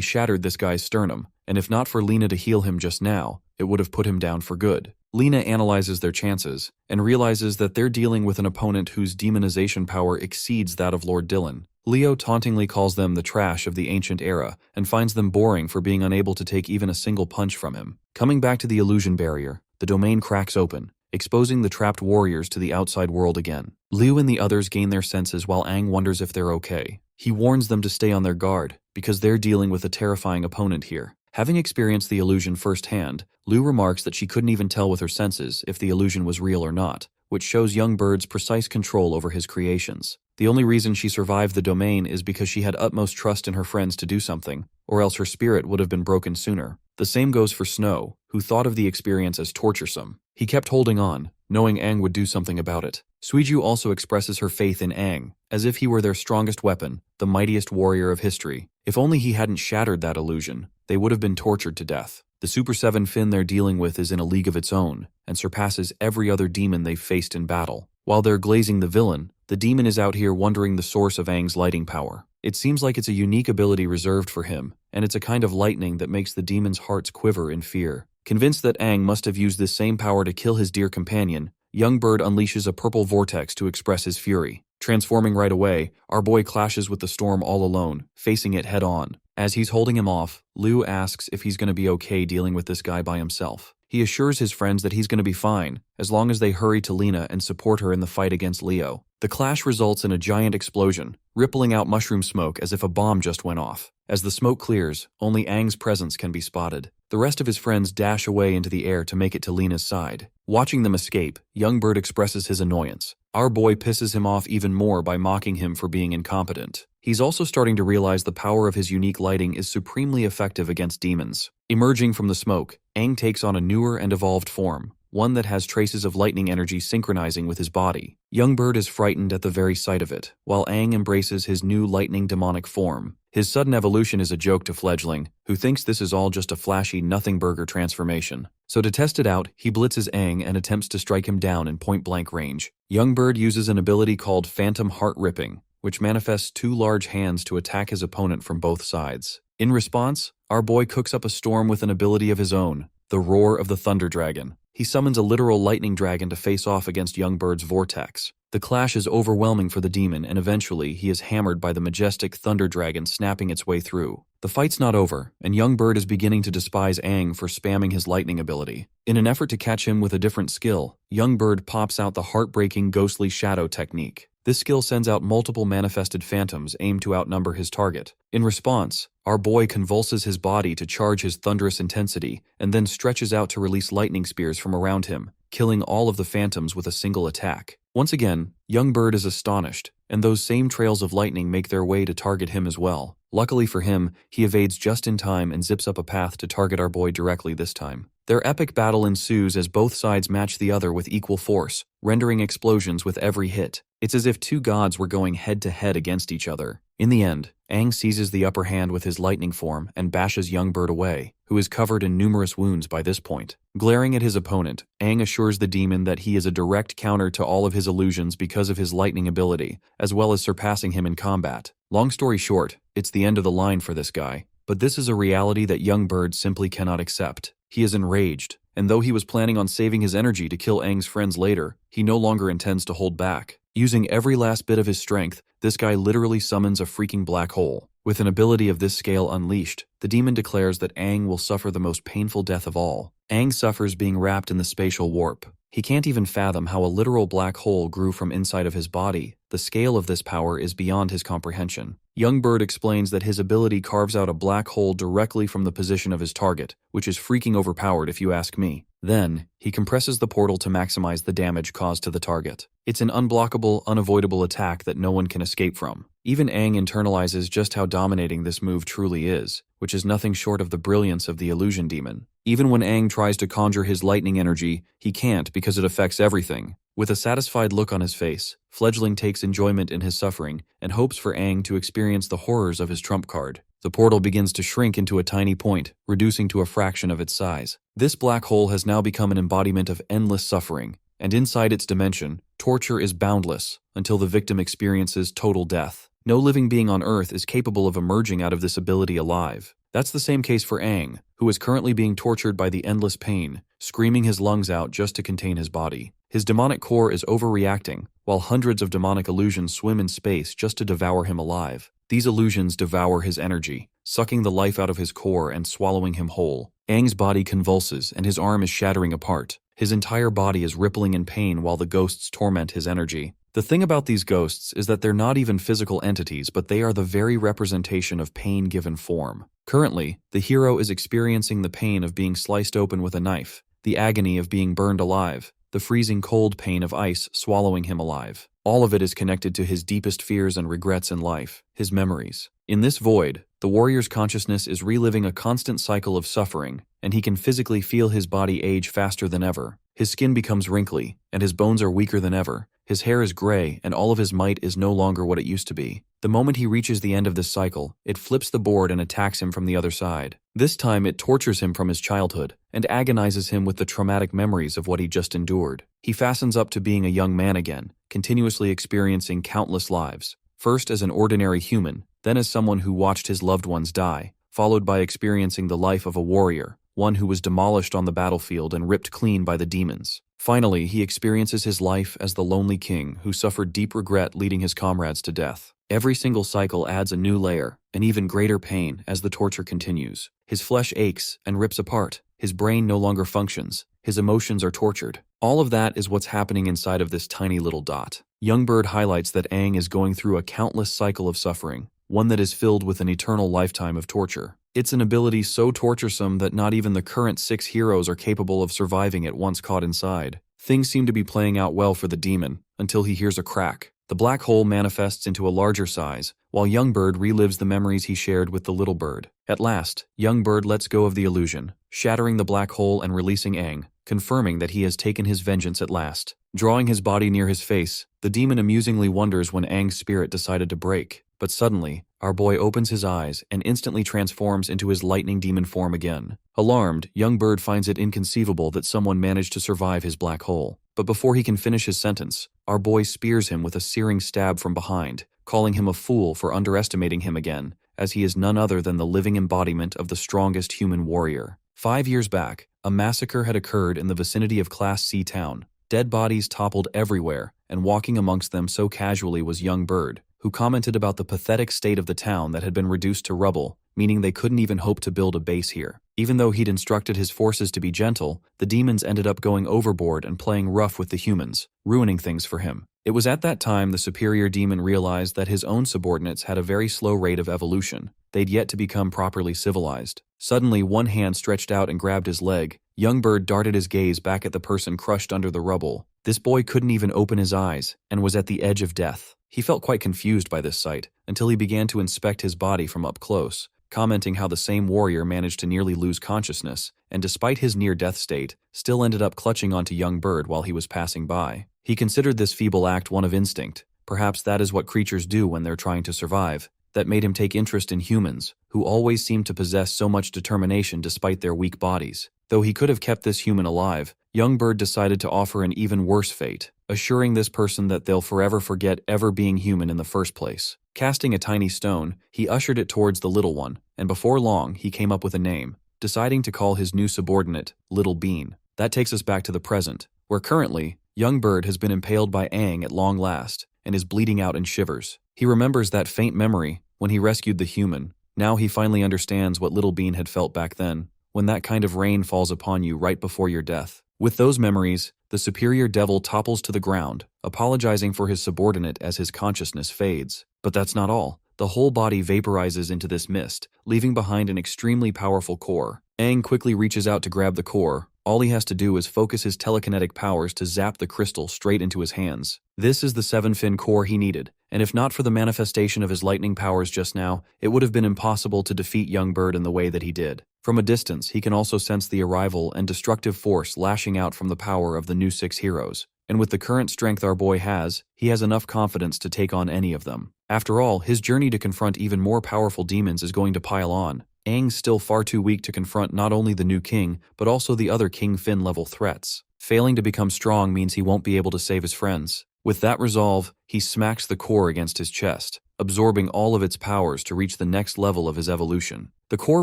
shattered this guy's sternum, and if not for Lena to heal him just now, it would have put him down for good. Lena analyzes their chances, and realizes that they're dealing with an opponent whose demonization power exceeds that of Lord Dylan. Leo tauntingly calls them the trash of the ancient era, and finds them boring for being unable to take even a single punch from him. Coming back to the illusion barrier, the domain cracks open, exposing the trapped warriors to the outside world again. Liu and the others gain their senses while Aang wonders if they're okay. He warns them to stay on their guard, because they're dealing with a terrifying opponent here. Having experienced the illusion firsthand, Liu remarks that she couldn't even tell with her senses if the illusion was real or not, which shows Young Bird's precise control over his creations. The only reason she survived the domain is because she had utmost trust in her friends to do something, or else her spirit would have been broken sooner. The same goes for Snow, who thought of the experience as torturesome. He kept holding on, knowing Aang would do something about it. Suiju also expresses her faith in Aang, as if he were their strongest weapon, the mightiest warrior of history. If only he hadn't shattered that illusion, they would have been tortured to death. The Super 7 Fin they're dealing with is in a league of its own, and surpasses every other demon they've faced in battle. While they're glazing the villain, the demon is out here wondering the source of Aang's lighting power. It seems like it's a unique ability reserved for him, and it's a kind of lightning that makes the demon's hearts quiver in fear. Convinced that Aang must have used this same power to kill his dear companion, Young Bird unleashes a purple vortex to express his fury. Transforming right away, our boy clashes with the storm all alone, facing it head-on. As he's holding him off, Liu asks if he's going to be okay dealing with this guy by himself. He assures his friends that he's going to be fine, as long as they hurry to Lena and support her in the fight against Leo. The clash results in a giant explosion, rippling out mushroom smoke as if a bomb just went off. As the smoke clears, only Aang's presence can be spotted. The rest of his friends dash away into the air to make it to Lena's side. Watching them escape, Young Bird expresses his annoyance. Our boy pisses him off even more by mocking him for being incompetent. He's also starting to realize the power of his unique lighting is supremely effective against demons. Emerging from the smoke, Aang takes on a newer and evolved form. one that has traces of lightning energy synchronizing with his body. Young Bird is frightened at the very sight of it, while Aang embraces his new lightning demonic form. His sudden evolution is a joke to Fledgling, who thinks this is all just a flashy nothing-burger transformation. So to test it out, he blitzes Aang and attempts to strike him down in point-blank range. Young Bird uses an ability called Phantom Heart Ripping, which manifests two large hands to attack his opponent from both sides. In response, our boy cooks up a storm with an ability of his own, the Roar of the Thunder Dragon. He summons a literal lightning dragon to face off against Young Bird's vortex. The clash is overwhelming for the demon, and eventually he is hammered by the majestic Thunder Dragon snapping its way through. The fight's not over, and Young Bird is beginning to despise Aang for spamming his lightning ability. In an effort to catch him with a different skill, Young Bird pops out the heartbreaking ghostly shadow technique. This skill sends out multiple manifested phantoms aimed to outnumber his target. In response, our boy convulses his body to charge his thunderous intensity, and then stretches out to release lightning spears from around him, killing all of the phantoms with a single attack. Once again, Young Bird is astonished, and those same trails of lightning make their way to target him as well. Luckily for him, he evades just in time and zips up a path to target our boy directly this time. Their epic battle ensues as both sides match the other with equal force, rendering explosions with every hit. It's as if two gods were going head-to-head against each other. In the end, Aang seizes the upper hand with his lightning form and bashes Young Bird away, who is covered in numerous wounds by this point. Glaring at his opponent, Aang assures the demon that he is a direct counter to all of his illusions because of his lightning ability, as well as surpassing him in combat. Long story short, it's the end of the line for this guy. But this is a reality that Young Bird simply cannot accept. He is enraged, and though he was planning on saving his energy to kill Aang's friends later, he no longer intends to hold back. Using every last bit of his strength, this guy literally summons a freaking black hole. With an ability of this scale unleashed, the demon declares that Aang will suffer the most painful death of all. Aang suffers being wrapped in the spatial warp. He can't even fathom how a literal black hole grew from inside of his body. The scale of this power is beyond his comprehension. Young Bird explains that his ability carves out a black hole directly from the position of his target, which is freaking overpowered if you ask me. Then, he compresses the portal to maximize the damage caused to the target. It's an unblockable, unavoidable attack that no one can escape from. Even Aang internalizes just how dominating this move truly is, which is nothing short of the brilliance of the illusion demon. Even when Aang tries to conjure his lightning energy, he can't because it affects everything. With a satisfied look on his face, Fledgling takes enjoyment in his suffering and hopes for Aang to experience the horrors of his trump card. The portal begins to shrink into a tiny point, reducing to a fraction of its size. This black hole has now become an embodiment of endless suffering, and inside its dimension, torture is boundless until the victim experiences total death. No living being on Earth is capable of emerging out of this ability alive. That's the same case for Aang, who is currently being tortured by the endless pain, screaming his lungs out just to contain his body. His demonic core is overreacting, while hundreds of demonic illusions swim in space just to devour him alive. These illusions devour his energy, sucking the life out of his core and swallowing him whole. Aang's body convulses and his arm is shattering apart. His entire body is rippling in pain while the ghosts torment his energy. The thing about these ghosts is that they're not even physical entities, but they are the very representation of pain given form. Currently, the hero is experiencing the pain of being sliced open with a knife, the agony of being burned alive, the freezing cold pain of ice swallowing him alive. All of it is connected to his deepest fears and regrets in life, his memories. In this void, the warrior's consciousness is reliving a constant cycle of suffering, and he can physically feel his body age faster than ever. His skin becomes wrinkly, and his bones are weaker than ever. His hair is gray, and all of his might is no longer what it used to be. The moment he reaches the end of this cycle, it flips the board and attacks him from the other side. This time, it tortures him from his childhood, and agonizes him with the traumatic memories of what he just endured. He fastens up to being a young man again, continuously experiencing countless lives, first as an ordinary human, then as someone who watched his loved ones die, followed by experiencing the life of a warrior, one who was demolished on the battlefield and ripped clean by the demons. Finally, he experiences his life as the lonely king who suffered deep regret leading his comrades to death. Every single cycle adds a new layer, an even greater pain as the torture continues. His flesh aches and rips apart. His brain no longer functions. His emotions are tortured. All of that is what's happening inside of this tiny little dot. Young Bird highlights that Aang is going through a countless cycle of suffering, one that is filled with an eternal lifetime of torture. It's an ability so torturesome that not even the current 6 heroes are capable of surviving it once caught inside. Things seem to be playing out well for the demon, until he hears a crack. The black hole manifests into a larger size, while Young Bird relives the memories he shared with the little bird. At last, Young Bird lets go of the illusion, shattering the black hole and releasing Aang, confirming that he has taken his vengeance at last. Drawing his body near his face, the demon amusingly wonders when Aang's spirit decided to break. But suddenly, our boy opens his eyes and instantly transforms into his lightning demon form again. Alarmed, young bird finds it inconceivable that someone managed to survive his black hole. But before he can finish his sentence, our boy spears him with a searing stab from behind, calling him a fool for underestimating him again, as he is none other than the living embodiment of the strongest human warrior. 5 years back, a massacre had occurred in the vicinity of Class C town. Dead bodies toppled everywhere, and walking amongst them so casually was young bird, who commented about the pathetic state of the town that had been reduced to rubble, meaning they couldn't even hope to build a base here. Even though he'd instructed his forces to be gentle, the demons ended up going overboard and playing rough with the humans, ruining things for him. It was at that time the superior demon realized that his own subordinates had a very slow rate of evolution. They'd yet to become properly civilized. Suddenly, one hand stretched out and grabbed his leg. Young bird darted his gaze back at the person crushed under the rubble. This boy couldn't even open his eyes, and was at the edge of death. He felt quite confused by this sight, until he began to inspect his body from up close, commenting how the same warrior managed to nearly lose consciousness, and despite his near-death state, still ended up clutching onto young bird while he was passing by. He considered this feeble act one of instinct. Perhaps that is what creatures do when they're trying to survive. That made him take interest in humans, who always seemed to possess so much determination despite their weak bodies. Though he could have kept this human alive, young bird decided to offer an even worse fate, assuring this person that they'll forever forget ever being human in the first place. Casting a tiny stone, he ushered it towards the little one, and before long he came up with a name, deciding to call his new subordinate Little Bean. That takes us back to the present, where currently, young bird has been impaled by Aang at long last, and is bleeding out in shivers. He remembers that faint memory when he rescued the human. Now he finally understands what Little Bean had felt back then, when that kind of rain falls upon you right before your death. With those memories, the superior devil topples to the ground, apologizing for his subordinate as his consciousness fades. But that's not all. The whole body vaporizes into this mist, leaving behind an extremely powerful core. Aang quickly reaches out to grab the core. All he has to do is focus his telekinetic powers to zap the crystal straight into his hands. This is the 7-fin core he needed, and if not for the manifestation of his lightning powers just now, it would have been impossible to defeat young bird in the way that he did. From a distance, he can also sense the arrival and destructive force lashing out from the power of the new 6 heroes. And with the current strength our boy has, he has enough confidence to take on any of them. After all, his journey to confront even more powerful demons is going to pile on. Aang's still far too weak to confront not only the new king, but also the other King Fin level threats. Failing to become strong means he won't be able to save his friends. With that resolve, he smacks the core against his chest, absorbing all of its powers to reach the next level of his evolution. The core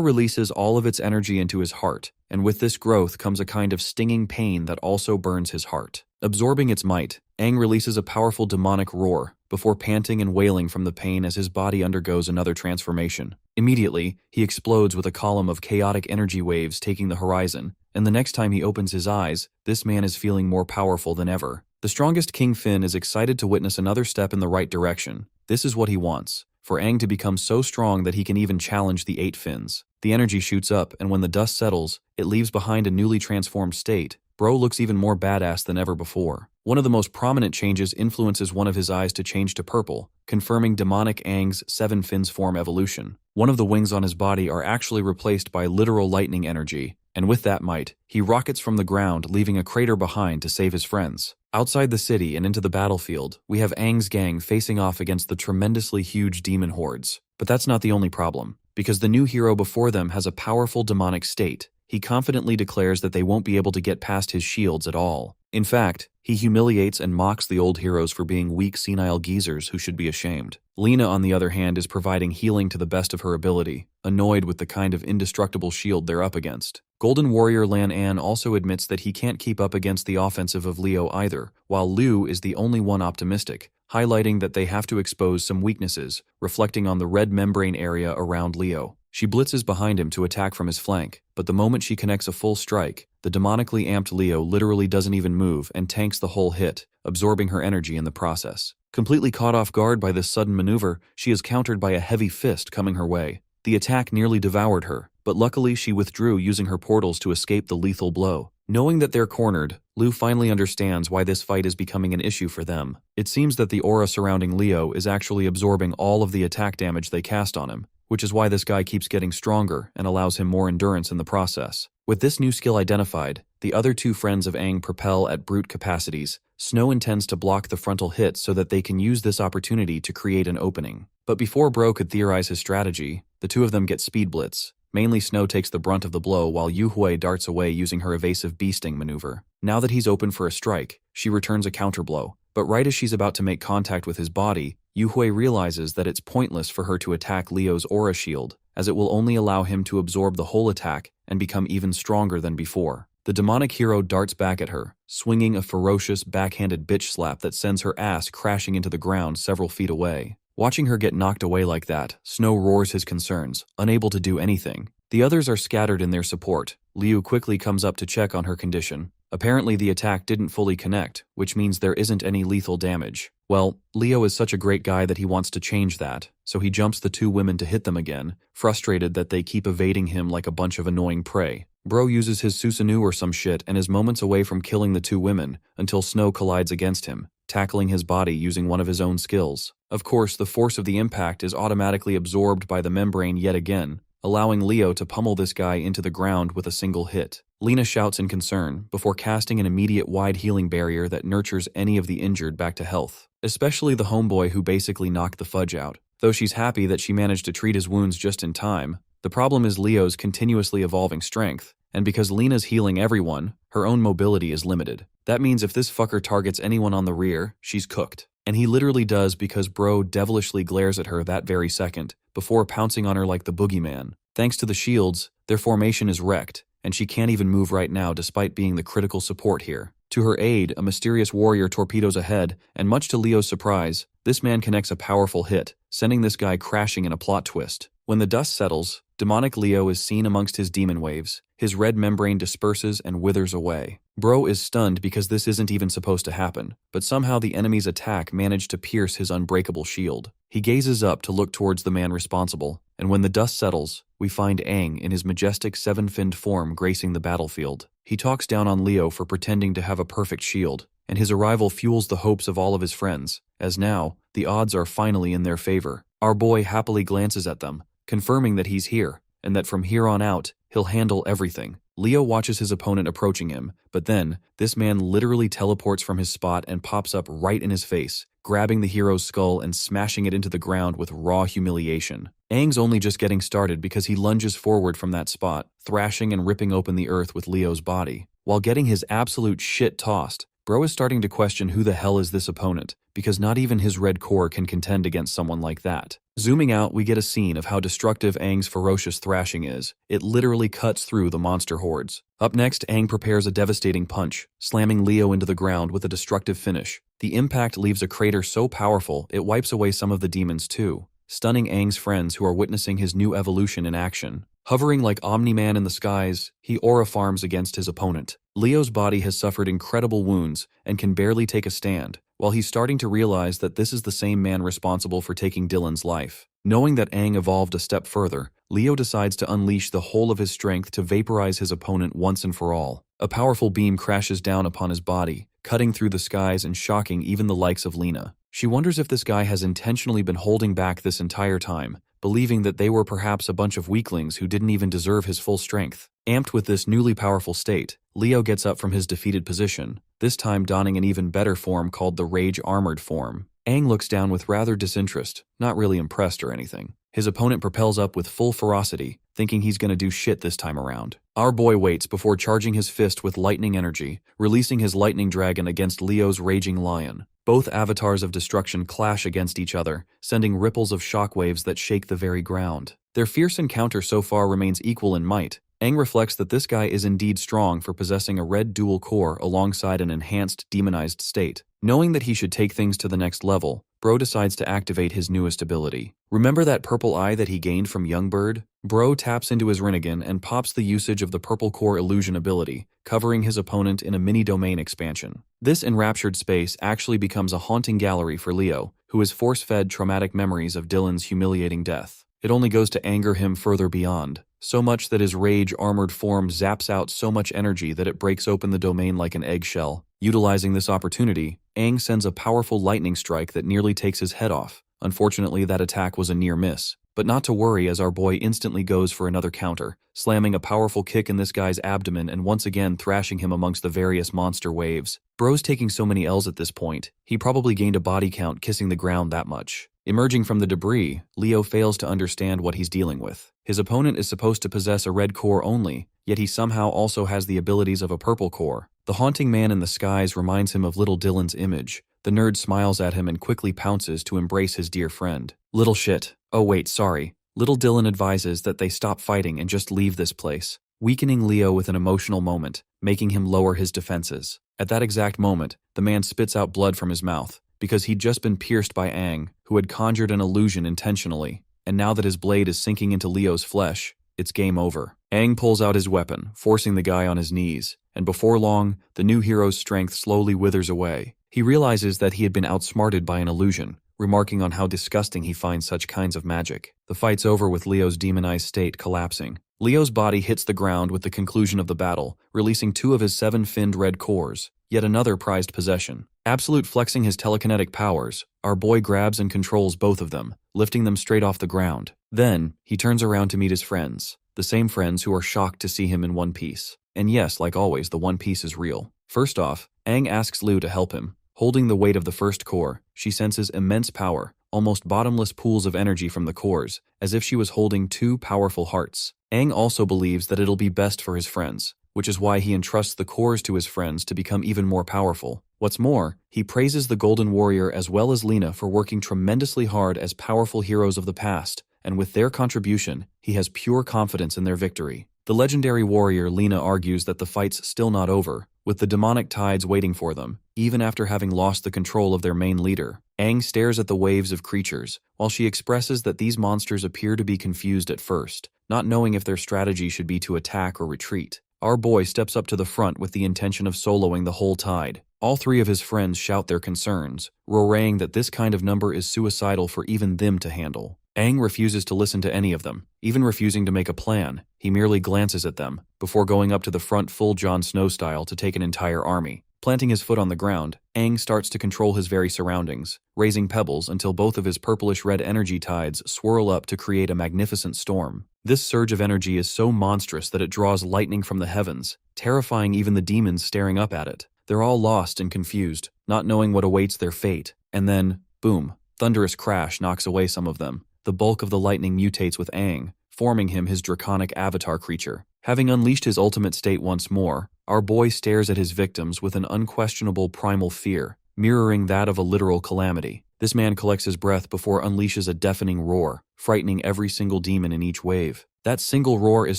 releases all of its energy into his heart, and with this growth comes a kind of stinging pain that also burns his heart. Absorbing its might, Aang releases a powerful demonic roar, before panting and wailing from the pain as his body undergoes another transformation. Immediately, he explodes with a column of chaotic energy waves taking the horizon, and the next time he opens his eyes, this man is feeling more powerful than ever. The strongest King Fin is excited to witness another step in the right direction. This is what he wants, for Aang to become so strong that he can even challenge the 8 fins. The energy shoots up, and when the dust settles, it leaves behind a newly transformed state. Bro looks even more badass than ever before. One of the most prominent changes influences one of his eyes to change to purple, confirming demonic Aang's 7 fins form evolution. One of the wings on his body are actually replaced by literal lightning energy, and with that might, he rockets from the ground, leaving a crater behind to save his friends. Outside the city and into the battlefield, we have Aang's gang facing off against the tremendously huge demon hordes. But that's not the only problem, because the new hero before them has a powerful demonic state. He confidently declares that they won't be able to get past his shields at all. In fact, he humiliates and mocks the old heroes for being weak, senile geezers who should be ashamed. Lena, on the other hand, is providing healing to the best of her ability, annoyed with the kind of indestructible shield they're up against. Golden Warrior Lan An also admits that he can't keep up against the offensive of Leo either, while Liu is the only one optimistic, highlighting that they have to expose some weaknesses, reflecting on the red membrane area around Leo. She blitzes behind him to attack from his flank, but the moment she connects a full strike, the demonically amped Leo literally doesn't even move and tanks the whole hit, absorbing her energy in the process. Completely caught off guard by this sudden maneuver, she is countered by a heavy fist coming her way. The attack nearly devoured her, but luckily she withdrew using her portals to escape the lethal blow. Knowing that they're cornered, Liu finally understands why this fight is becoming an issue for them. It seems that the aura surrounding Leo is actually absorbing all of the attack damage they cast on him, which is why this guy keeps getting stronger and allows him more endurance in the process. With this new skill identified, the other two friends of Aang propel at brute capacities. Snow intends to block the frontal hit so that they can use this opportunity to create an opening. But before Bro could theorize his strategy, the two of them get speed blitz. Mainly Snow takes the brunt of the blow while Yu darts away using her evasive bee-sting maneuver. Now that he's open for a strike, she returns a counterblow. But right as she's about to make contact with his body, Yu realizes that it's pointless for her to attack Leo's aura shield, as it will only allow him to absorb the whole attack and become even stronger than before. The demonic hero darts back at her, swinging a ferocious backhanded bitch slap that sends her ass crashing into the ground several feet away. Watching her get knocked away like that, Snow roars his concerns, unable to do anything. The others are scattered in their support. Liu quickly comes up to check on her condition. Apparently the attack didn't fully connect, which means there isn't any lethal damage. Well, Leo is such a great guy that he wants to change that, so he jumps the two women to hit them again, frustrated that they keep evading him like a bunch of annoying prey. Bro uses his Susanoo or some shit and is moments away from killing the two women, until Snow collides against him, tackling his body using one of his own skills. Of course, the force of the impact is automatically absorbed by the membrane yet again, allowing Leo to pummel this guy into the ground with a single hit. Lena shouts in concern, before casting an immediate wide healing barrier that nurtures any of the injured back to health, especially the homeboy who basically knocked the fudge out. Though she's happy that she managed to treat his wounds just in time, the problem is Leo's continuously evolving strength, and because Lena's healing everyone, her own mobility is limited. That means if this fucker targets anyone on the rear, she's cooked. And he literally does because Bro devilishly glares at her that very second, before pouncing on her like the boogeyman. Thanks to the shields, their formation is wrecked, and she can't even move right now despite being the critical support here. To her aid, a mysterious warrior torpedoes ahead, and much to Leo's surprise, this man connects a powerful hit, sending this guy crashing in a plot twist. When the dust settles, demonic Leo is seen amongst his demon waves. His red membrane disperses and withers away. Bro is stunned because this isn't even supposed to happen, but somehow the enemy's attack managed to pierce his unbreakable shield. He gazes up to look towards the man responsible, and when the dust settles, we find Aang in his majestic seven-finned form gracing the battlefield. He talks down on Leo for pretending to have a perfect shield, and his arrival fuels the hopes of all of his friends, as now, the odds are finally in their favor. Our boy happily glances at them, confirming that he's here, and that from here on out, he'll handle everything. Leo watches his opponent approaching him, but then, this man literally teleports from his spot and pops up right in his face, grabbing the hero's skull and smashing it into the ground with raw humiliation. Aang's only just getting started because he lunges forward from that spot, thrashing and ripping open the earth with Leo's body. While getting his absolute shit tossed, Bro is starting to question who the hell is this opponent, because not even his red core can contend against someone like that. Zooming out, we get a scene of how destructive Aang's ferocious thrashing is. It literally cuts through the monster hordes. Up next, Aang prepares a devastating punch, slamming Leo into the ground with a destructive finish. The impact leaves a crater so powerful it wipes away some of the demons too, stunning Aang's friends who are witnessing his new evolution in action. Hovering like Omni-Man in the skies, he aura farms against his opponent. Leo's body has suffered incredible wounds and can barely take a stand, while he's starting to realize that this is the same man responsible for taking Dylan's life. Knowing that Aang evolved a step further, Leo decides to unleash the whole of his strength to vaporize his opponent once and for all. A powerful beam crashes down upon his body, cutting through the skies and shocking even the likes of Lena. She wonders if this guy has intentionally been holding back this entire time, believing that they were perhaps a bunch of weaklings who didn't even deserve his full strength. Amped with this newly powerful state, Leo gets up from his defeated position, this time donning an even better form called the Rage Armored form. Aang looks down with rather disinterest, not really impressed or anything. His opponent propels up with full ferocity, thinking he's gonna do shit this time around. Our boy waits before charging his fist with lightning energy, releasing his lightning dragon against Leo's raging lion. Both avatars of destruction clash against each other, sending ripples of shockwaves that shake the very ground. Their fierce encounter so far remains equal in might. Aang reflects that this guy is indeed strong for possessing a red dual core alongside an enhanced demonized state. Knowing that he should take things to the next level, Bro decides to activate his newest ability. Remember that purple eye that he gained from Youngbird? Bro taps into his Rinnegan and pops the usage of the purple core illusion ability, covering his opponent in a mini-domain expansion. This enraptured space actually becomes a haunting gallery for Leo, who is force-fed traumatic memories of Dylan's humiliating death. It only goes to anger him further beyond, so much that his rage armored form zaps out so much energy that it breaks open the domain like an eggshell. Utilizing this opportunity, Aang sends a powerful lightning strike that nearly takes his head off. Unfortunately, that attack was a near miss, But not to worry, as our boy instantly goes for another counter, slamming a powerful kick in this guy's abdomen and once again thrashing him amongst the various monster waves. Bro's taking so many L's at this point, he probably gained a body count kissing the ground that much. Emerging from the debris, Leo fails to understand what he's dealing with. His opponent is supposed to possess a red core only, yet he somehow also has the abilities of a purple core. The haunting man in the skies reminds him of little Dylan's image. The nerd smiles at him and quickly pounces to embrace his dear friend. Little shit. Oh wait, sorry. Little Dylan advises that they stop fighting and just leave this place, weakening Leo with an emotional moment, making him lower his defenses. At that exact moment, the man spits out blood from his mouth, because he'd just been pierced by Aang, who had conjured an illusion intentionally, and now that his blade is sinking into Leo's flesh, it's game over. Aang pulls out his weapon, forcing the guy on his knees, and before long, the new hero's strength slowly withers away. He realizes that he had been outsmarted by an illusion, remarking on how disgusting he finds such kinds of magic. The fight's over with Leo's demonized state collapsing. Leo's body hits the ground with the conclusion of the battle, releasing 2 of his 7-finned red cores, yet another prized possession. Absolute flexing his telekinetic powers, our boy grabs and controls both of them, lifting them straight off the ground. Then, he turns around to meet his friends, the same friends who are shocked to see him in one piece. And yes, like always, the one piece is real. First off, Aang asks Lu to help him. Holding the weight of the first core, she senses immense power, almost bottomless pools of energy from the cores, as if she was holding 2 powerful hearts. Aang also believes that it'll be best for his friends, which is why he entrusts the cores to his friends to become even more powerful. What's more, he praises the Golden Warrior as well as Lena for working tremendously hard as powerful heroes of the past, and with their contribution, he has pure confidence in their victory. The legendary warrior Lena argues that the fight's still not over, with the demonic tides waiting for them, even after having lost the control of their main leader. Aang stares at the waves of creatures, while she expresses that these monsters appear to be confused at first, not knowing if their strategy should be to attack or retreat. Our boy steps up to the front with the intention of soloing the whole tide. All 3 of his friends shout their concerns, roaring that this kind of number is suicidal for even them to handle. Aang refuses to listen to any of them, even refusing to make a plan. He merely glances at them, before going up to the front full Jon Snow style to take an entire army. Planting his foot on the ground, Aang starts to control his very surroundings, raising pebbles until both of his purplish-red energy tides swirl up to create a magnificent storm. This surge of energy is so monstrous that it draws lightning from the heavens, terrifying even the demons staring up at it. They're all lost and confused, not knowing what awaits their fate. And then, boom, thunderous crash knocks away some of them. The bulk of the lightning mutates with Aang, forming him his draconic avatar creature. Having unleashed his ultimate state once more, our boy stares at his victims with an unquestionable primal fear, mirroring that of a literal calamity. This man collects his breath before unleashes a deafening roar, frightening every single demon in each wave. That single roar is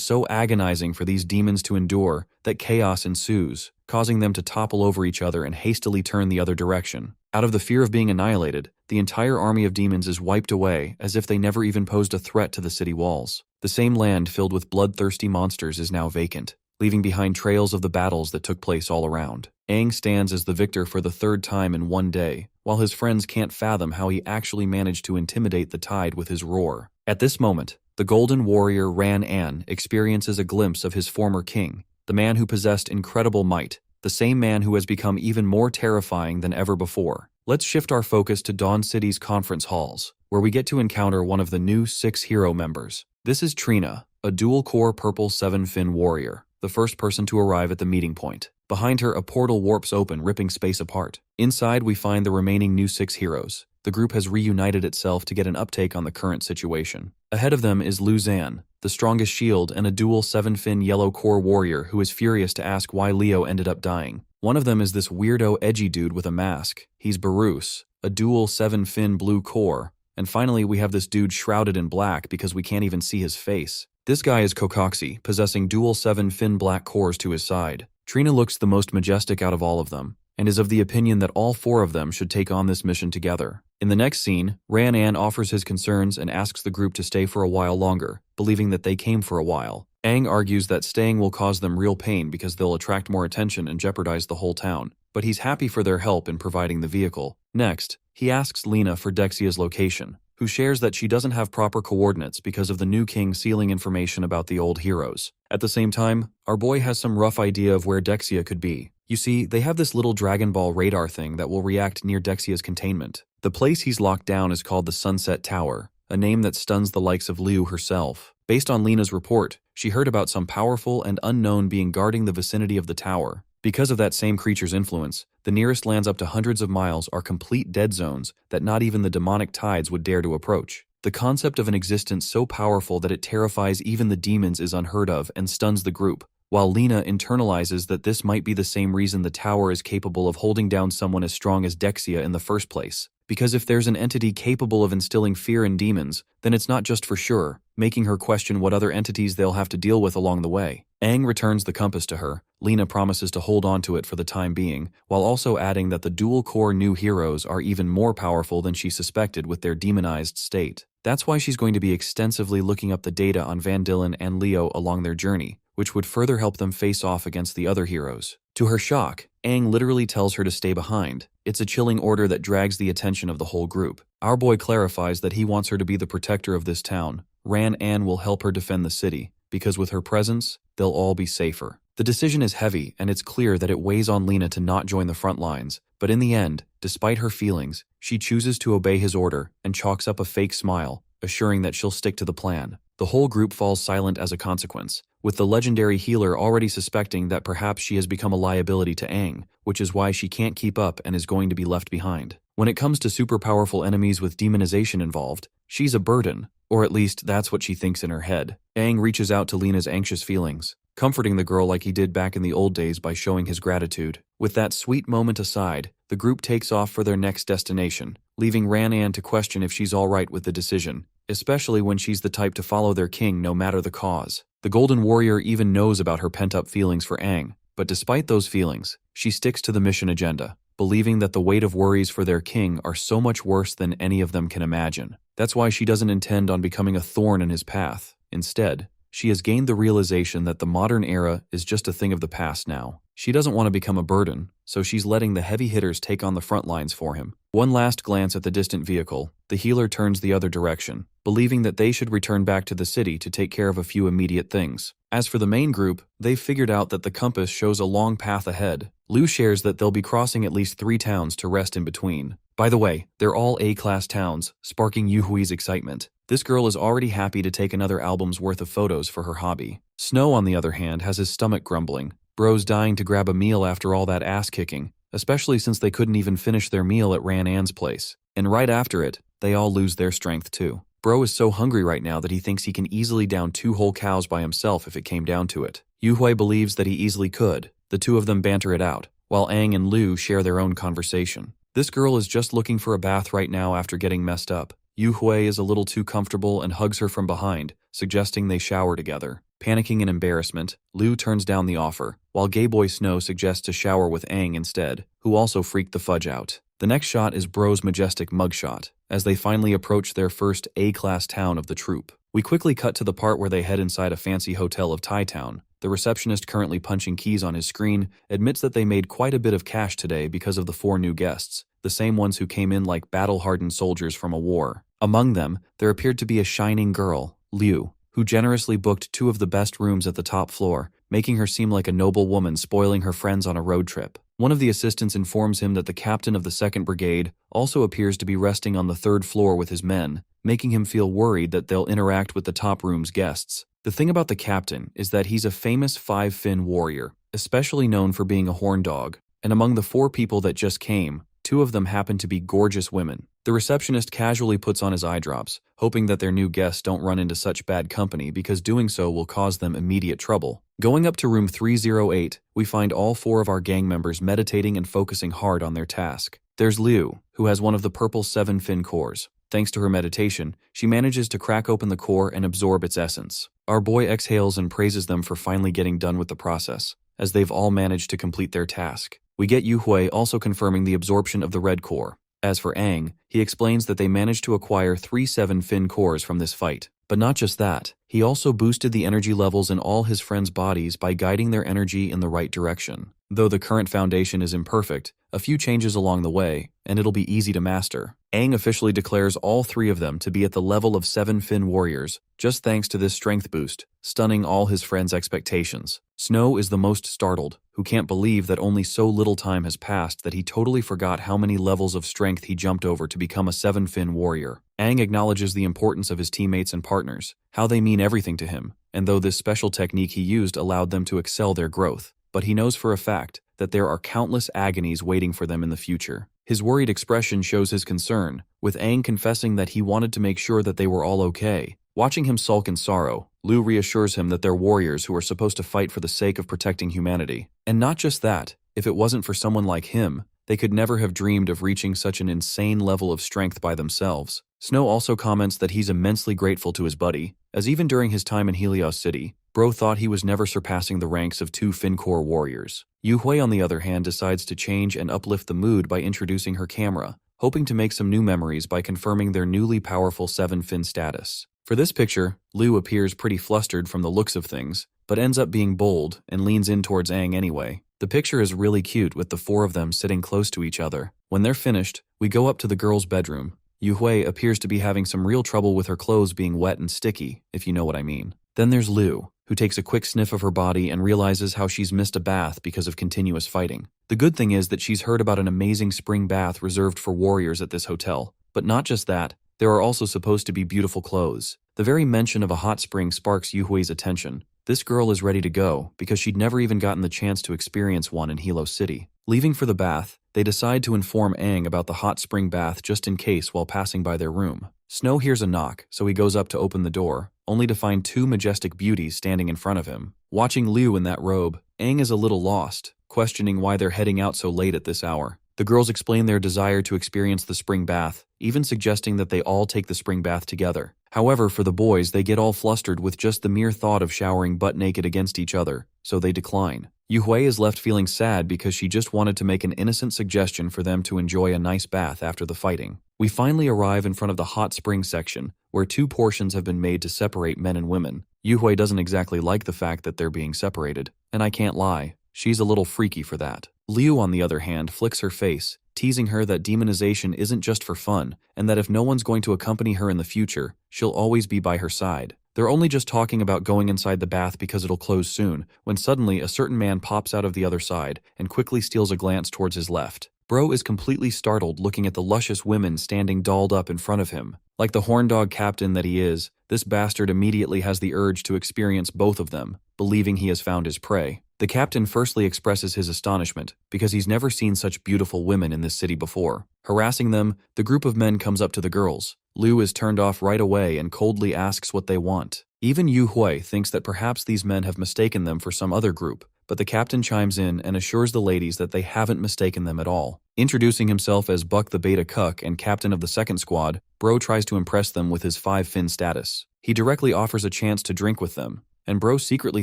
so agonizing for these demons to endure that chaos ensues, causing them to topple over each other and hastily turn the other direction. Out of the fear of being annihilated, the entire army of demons is wiped away as if they never even posed a threat to the city walls. The same land filled with bloodthirsty monsters is now vacant, leaving behind trails of the battles that took place all around. Aang stands as the victor for the 3rd time in one day, while his friends can't fathom how he actually managed to intimidate the tide with his roar. At this moment, the Golden Warrior Ran-An experiences a glimpse of his former king, the man who possessed incredible might, the same man who has become even more terrifying than ever before. Let's shift our focus to Dawn City's conference halls, where we get to encounter one of the new 6 hero members. This is Trina, a dual-core purple 7-fin warrior, the first person to arrive at the meeting point. Behind her, a portal warps open, ripping space apart. Inside, we find the remaining new 6 heroes. The group has reunited itself to get an uptake on the current situation. Ahead of them is Lu Xan, the strongest shield and a dual 7-fin yellow core warrior who is furious to ask why Leo ended up dying. One of them is this weirdo edgy dude with a mask. He's Barus, a dual 7-fin blue core. And finally, we have this dude shrouded in black because we can't even see his face. This guy is Kokoxi, possessing dual 7-fin black cores to his side. Trina looks the most majestic out of all of them, and is of the opinion that all 4 of them should take on this mission together. In the next scene, Ran-An offers his concerns and asks the group to stay for a while longer, believing that they came for a while. Aang argues that staying will cause them real pain because they'll attract more attention and jeopardize the whole town, but he's happy for their help in providing the vehicle. Next, he asks Lena for Dexia's location, who shares that she doesn't have proper coordinates because of the new king sealing information about the old heroes. At the same time, our boy has some rough idea of where Dexia could be. You see, they have this little Dragon Ball radar thing that will react near Dexia's containment. The place he's locked down is called the Sunset Tower, a name that stuns the likes of Liu herself. Based on Lena's report, she heard about some powerful and unknown being guarding the vicinity of the tower. Because of that same creature's influence, the nearest lands up to hundreds of miles are complete dead zones that not even the demonic tides would dare to approach. The concept of an existence so powerful that it terrifies even the demons is unheard of and stuns the group, while Lena internalizes that this might be the same reason the tower is capable of holding down someone as strong as Dexia in the first place. Because if there's an entity capable of instilling fear in demons, then it's not just for sure, making her question what other entities they'll have to deal with along the way. Aang returns the compass to her. Lena promises to hold on to it for the time being, while also adding that the dual-core new heroes are even more powerful than she suspected with their demonized state. That's why she's going to be extensively looking up the data on Van Dillen and Leo along their journey, which would further help them face off against the other heroes. To her shock, Aang literally tells her to stay behind. It's a chilling order that drags the attention of the whole group. Our boy clarifies that he wants her to be the protector of this town. Ran An will help her defend the city, because with her presence, they'll all be safer. The decision is heavy, and it's clear that it weighs on Lena to not join the front lines, but in the end, despite her feelings, she chooses to obey his order and chalks up a fake smile, assuring that she'll stick to the plan. The whole group falls silent as a consequence, with the legendary healer already suspecting that perhaps she has become a liability to Aang, which is why she can't keep up and is going to be left behind. When it comes to super powerful enemies with demonization involved, she's a burden, or at least that's what she thinks in her head. Aang reaches out to Lena's anxious feelings, comforting the girl like he did back in the old days by showing his gratitude. With that sweet moment aside, the group takes off for their next destination, leaving Ran-An to question if she's alright with the decision, especially when she's the type to follow their king no matter the cause. The Golden Warrior even knows about her pent-up feelings for Aang, but despite those feelings, she sticks to the mission agenda, believing that the weight of worries for their king are so much worse than any of them can imagine. That's why she doesn't intend on becoming a thorn in his path. Instead, she has gained the realization that the modern era is just a thing of the past now. She doesn't want to become a burden, so she's letting the heavy hitters take on the front lines for him. One last glance at the distant vehicle, the healer turns the other direction, believing that they should return back to the city to take care of a few immediate things. As for the main group, they've figured out that the compass shows a long path ahead. Liu shares that they'll be crossing at least 3 towns to rest in between. By the way, they're all A-class towns, sparking Yuhui's excitement. This girl is already happy to take another album's worth of photos for her hobby. Snow, on the other hand, has his stomach grumbling. Bro's dying to grab a meal after all that ass-kicking, especially since they couldn't even finish their meal at Ran-An's place. And right after it, they all lose their strength too. Bro is so hungry right now that he thinks he can easily down 2 whole cows by himself if it came down to it. Yuhui believes that he easily could. The two of them banter it out, while Aang and Liu share their own conversation. This girl is just looking for a bath right now after getting messed up. Yuhui is a little too comfortable and hugs her from behind, suggesting they shower together. Panicking in embarrassment, Liu turns down the offer, while Gay Boy Snow suggests to shower with Aang instead, who also freaked the fudge out. The next shot is Bro's majestic mugshot, as they finally approach their first A-class town of the troupe. We quickly cut to the part where they head inside a fancy hotel of Thai Town. The receptionist, currently punching keys on his screen, admits that they made quite a bit of cash today because of the 4 new guests, the same ones who came in like battle-hardened soldiers from a war. Among them, there appeared to be a shining girl, Liu, who generously booked 2 of the best rooms at the top floor, making her seem like a noble woman spoiling her friends on a road trip. One of the assistants informs him that the captain of the 2nd Brigade also appears to be resting on the 3rd floor with his men, making him feel worried that they'll interact with the top room's guests. The thing about the captain is that he's a famous 5-fin warrior, especially known for being a horn dog, and among the 4 people that just came, 2 of them happen to be gorgeous women. The receptionist casually puts on his eye drops, hoping that their new guests don't run into such bad company because doing so will cause them immediate trouble. Going up to room 308, we find all 4 of our gang members meditating and focusing hard on their task. There's Liu, who has one of the purple 7-fin cores. Thanks to her meditation, she manages to crack open the core and absorb its essence. Our boy exhales and praises them for finally getting done with the process, as they've all managed to complete their task. We get Yuhui also confirming the absorption of the red core. As for Aang, he explains that they managed to acquire 3 7-fin cores from this fight. But not just that, he also boosted the energy levels in all his friends' bodies by guiding their energy in the right direction. Though the current foundation is imperfect, a few changes along the way, and it'll be easy to master. Aang officially declares all 3 of them to be at the level of 7 Fin warriors, just thanks to this strength boost, stunning all his friends' expectations. Snow is the most startled, who can't believe that only so little time has passed that he totally forgot how many levels of strength he jumped over to become a 7 Fin warrior. Aang acknowledges the importance of his teammates and partners, how they mean everything to him, and though this special technique he used allowed them to excel their growth, but he knows for a fact that there are countless agonies waiting for them in the future. His worried expression shows his concern, with Aang confessing that he wanted to make sure that they were all okay. Watching him sulk in sorrow, Lu reassures him that they're warriors who are supposed to fight for the sake of protecting humanity. And not just that, if it wasn't for someone like him, they could never have dreamed of reaching such an insane level of strength by themselves. Snow also comments that he's immensely grateful to his buddy, as even during his time in Helios City, Bro thought he was never surpassing the ranks of 2 Fin-core warriors. Yu Hui, on the other hand, decides to change and uplift the mood by introducing her camera, hoping to make some new memories by confirming their newly powerful 7 Fin status. For this picture, Lu appears pretty flustered from the looks of things, but ends up being bold and leans in towards Aang anyway. The picture is really cute with the 4 of them sitting close to each other. When they're finished, we go up to the girls' bedroom. Yu Hui appears to be having some real trouble with her clothes being wet and sticky, if you know what I mean. Then there's Lu, who takes a quick sniff of her body and realizes how she's missed a bath because of continuous fighting. The good thing is that she's heard about an amazing spring bath reserved for warriors at this hotel. But not just that, there are also supposed to be beautiful clothes. The very mention of a hot spring sparks Yu Hui's attention. This girl is ready to go because she'd never even gotten the chance to experience one in Hilo City. Leaving for the bath, they decide to inform Aang about the hot spring bath just in case while passing by their room. Snow hears a knock, so he goes up to open the door, only to find 2 majestic beauties standing in front of him. Watching Liu in that robe, Aang is a little lost, questioning why they're heading out so late at this hour. The girls explain their desire to experience the spring bath, even suggesting that they all take the spring bath together. However, for the boys, they get all flustered with just the mere thought of showering butt naked against each other, so they decline. Yu Hui is left feeling sad because she just wanted to make an innocent suggestion for them to enjoy a nice bath after the fighting. We finally arrive in front of the hot spring section, where 2 portions have been made to separate men and women. Yu Hui doesn't exactly like the fact that they're being separated, and I can't lie, she's a little freaky for that. Liu, on the other hand, flicks her face, teasing her that demonization isn't just for fun, and that if no one's going to accompany her in the future, she'll always be by her side. They're only just talking about going inside the bath because it'll close soon, when suddenly a certain man pops out of the other side and quickly steals a glance towards his left. Bro is completely startled looking at the luscious women standing dolled up in front of him. Like the horn dog captain that he is, this bastard immediately has the urge to experience both of them, believing he has found his prey. The captain firstly expresses his astonishment, because he's never seen such beautiful women in this city before. Harassing them, the group of men comes up to the girls. Liu is turned off right away and coldly asks what they want. Even Yu Hui thinks that perhaps these men have mistaken them for some other group, but the captain chimes in and assures the ladies that they haven't mistaken them at all. Introducing himself as Buck the Beta Cuck and captain of the second squad, Bro tries to impress them with his 5 Fin status. He directly offers a chance to drink with them, and Bro secretly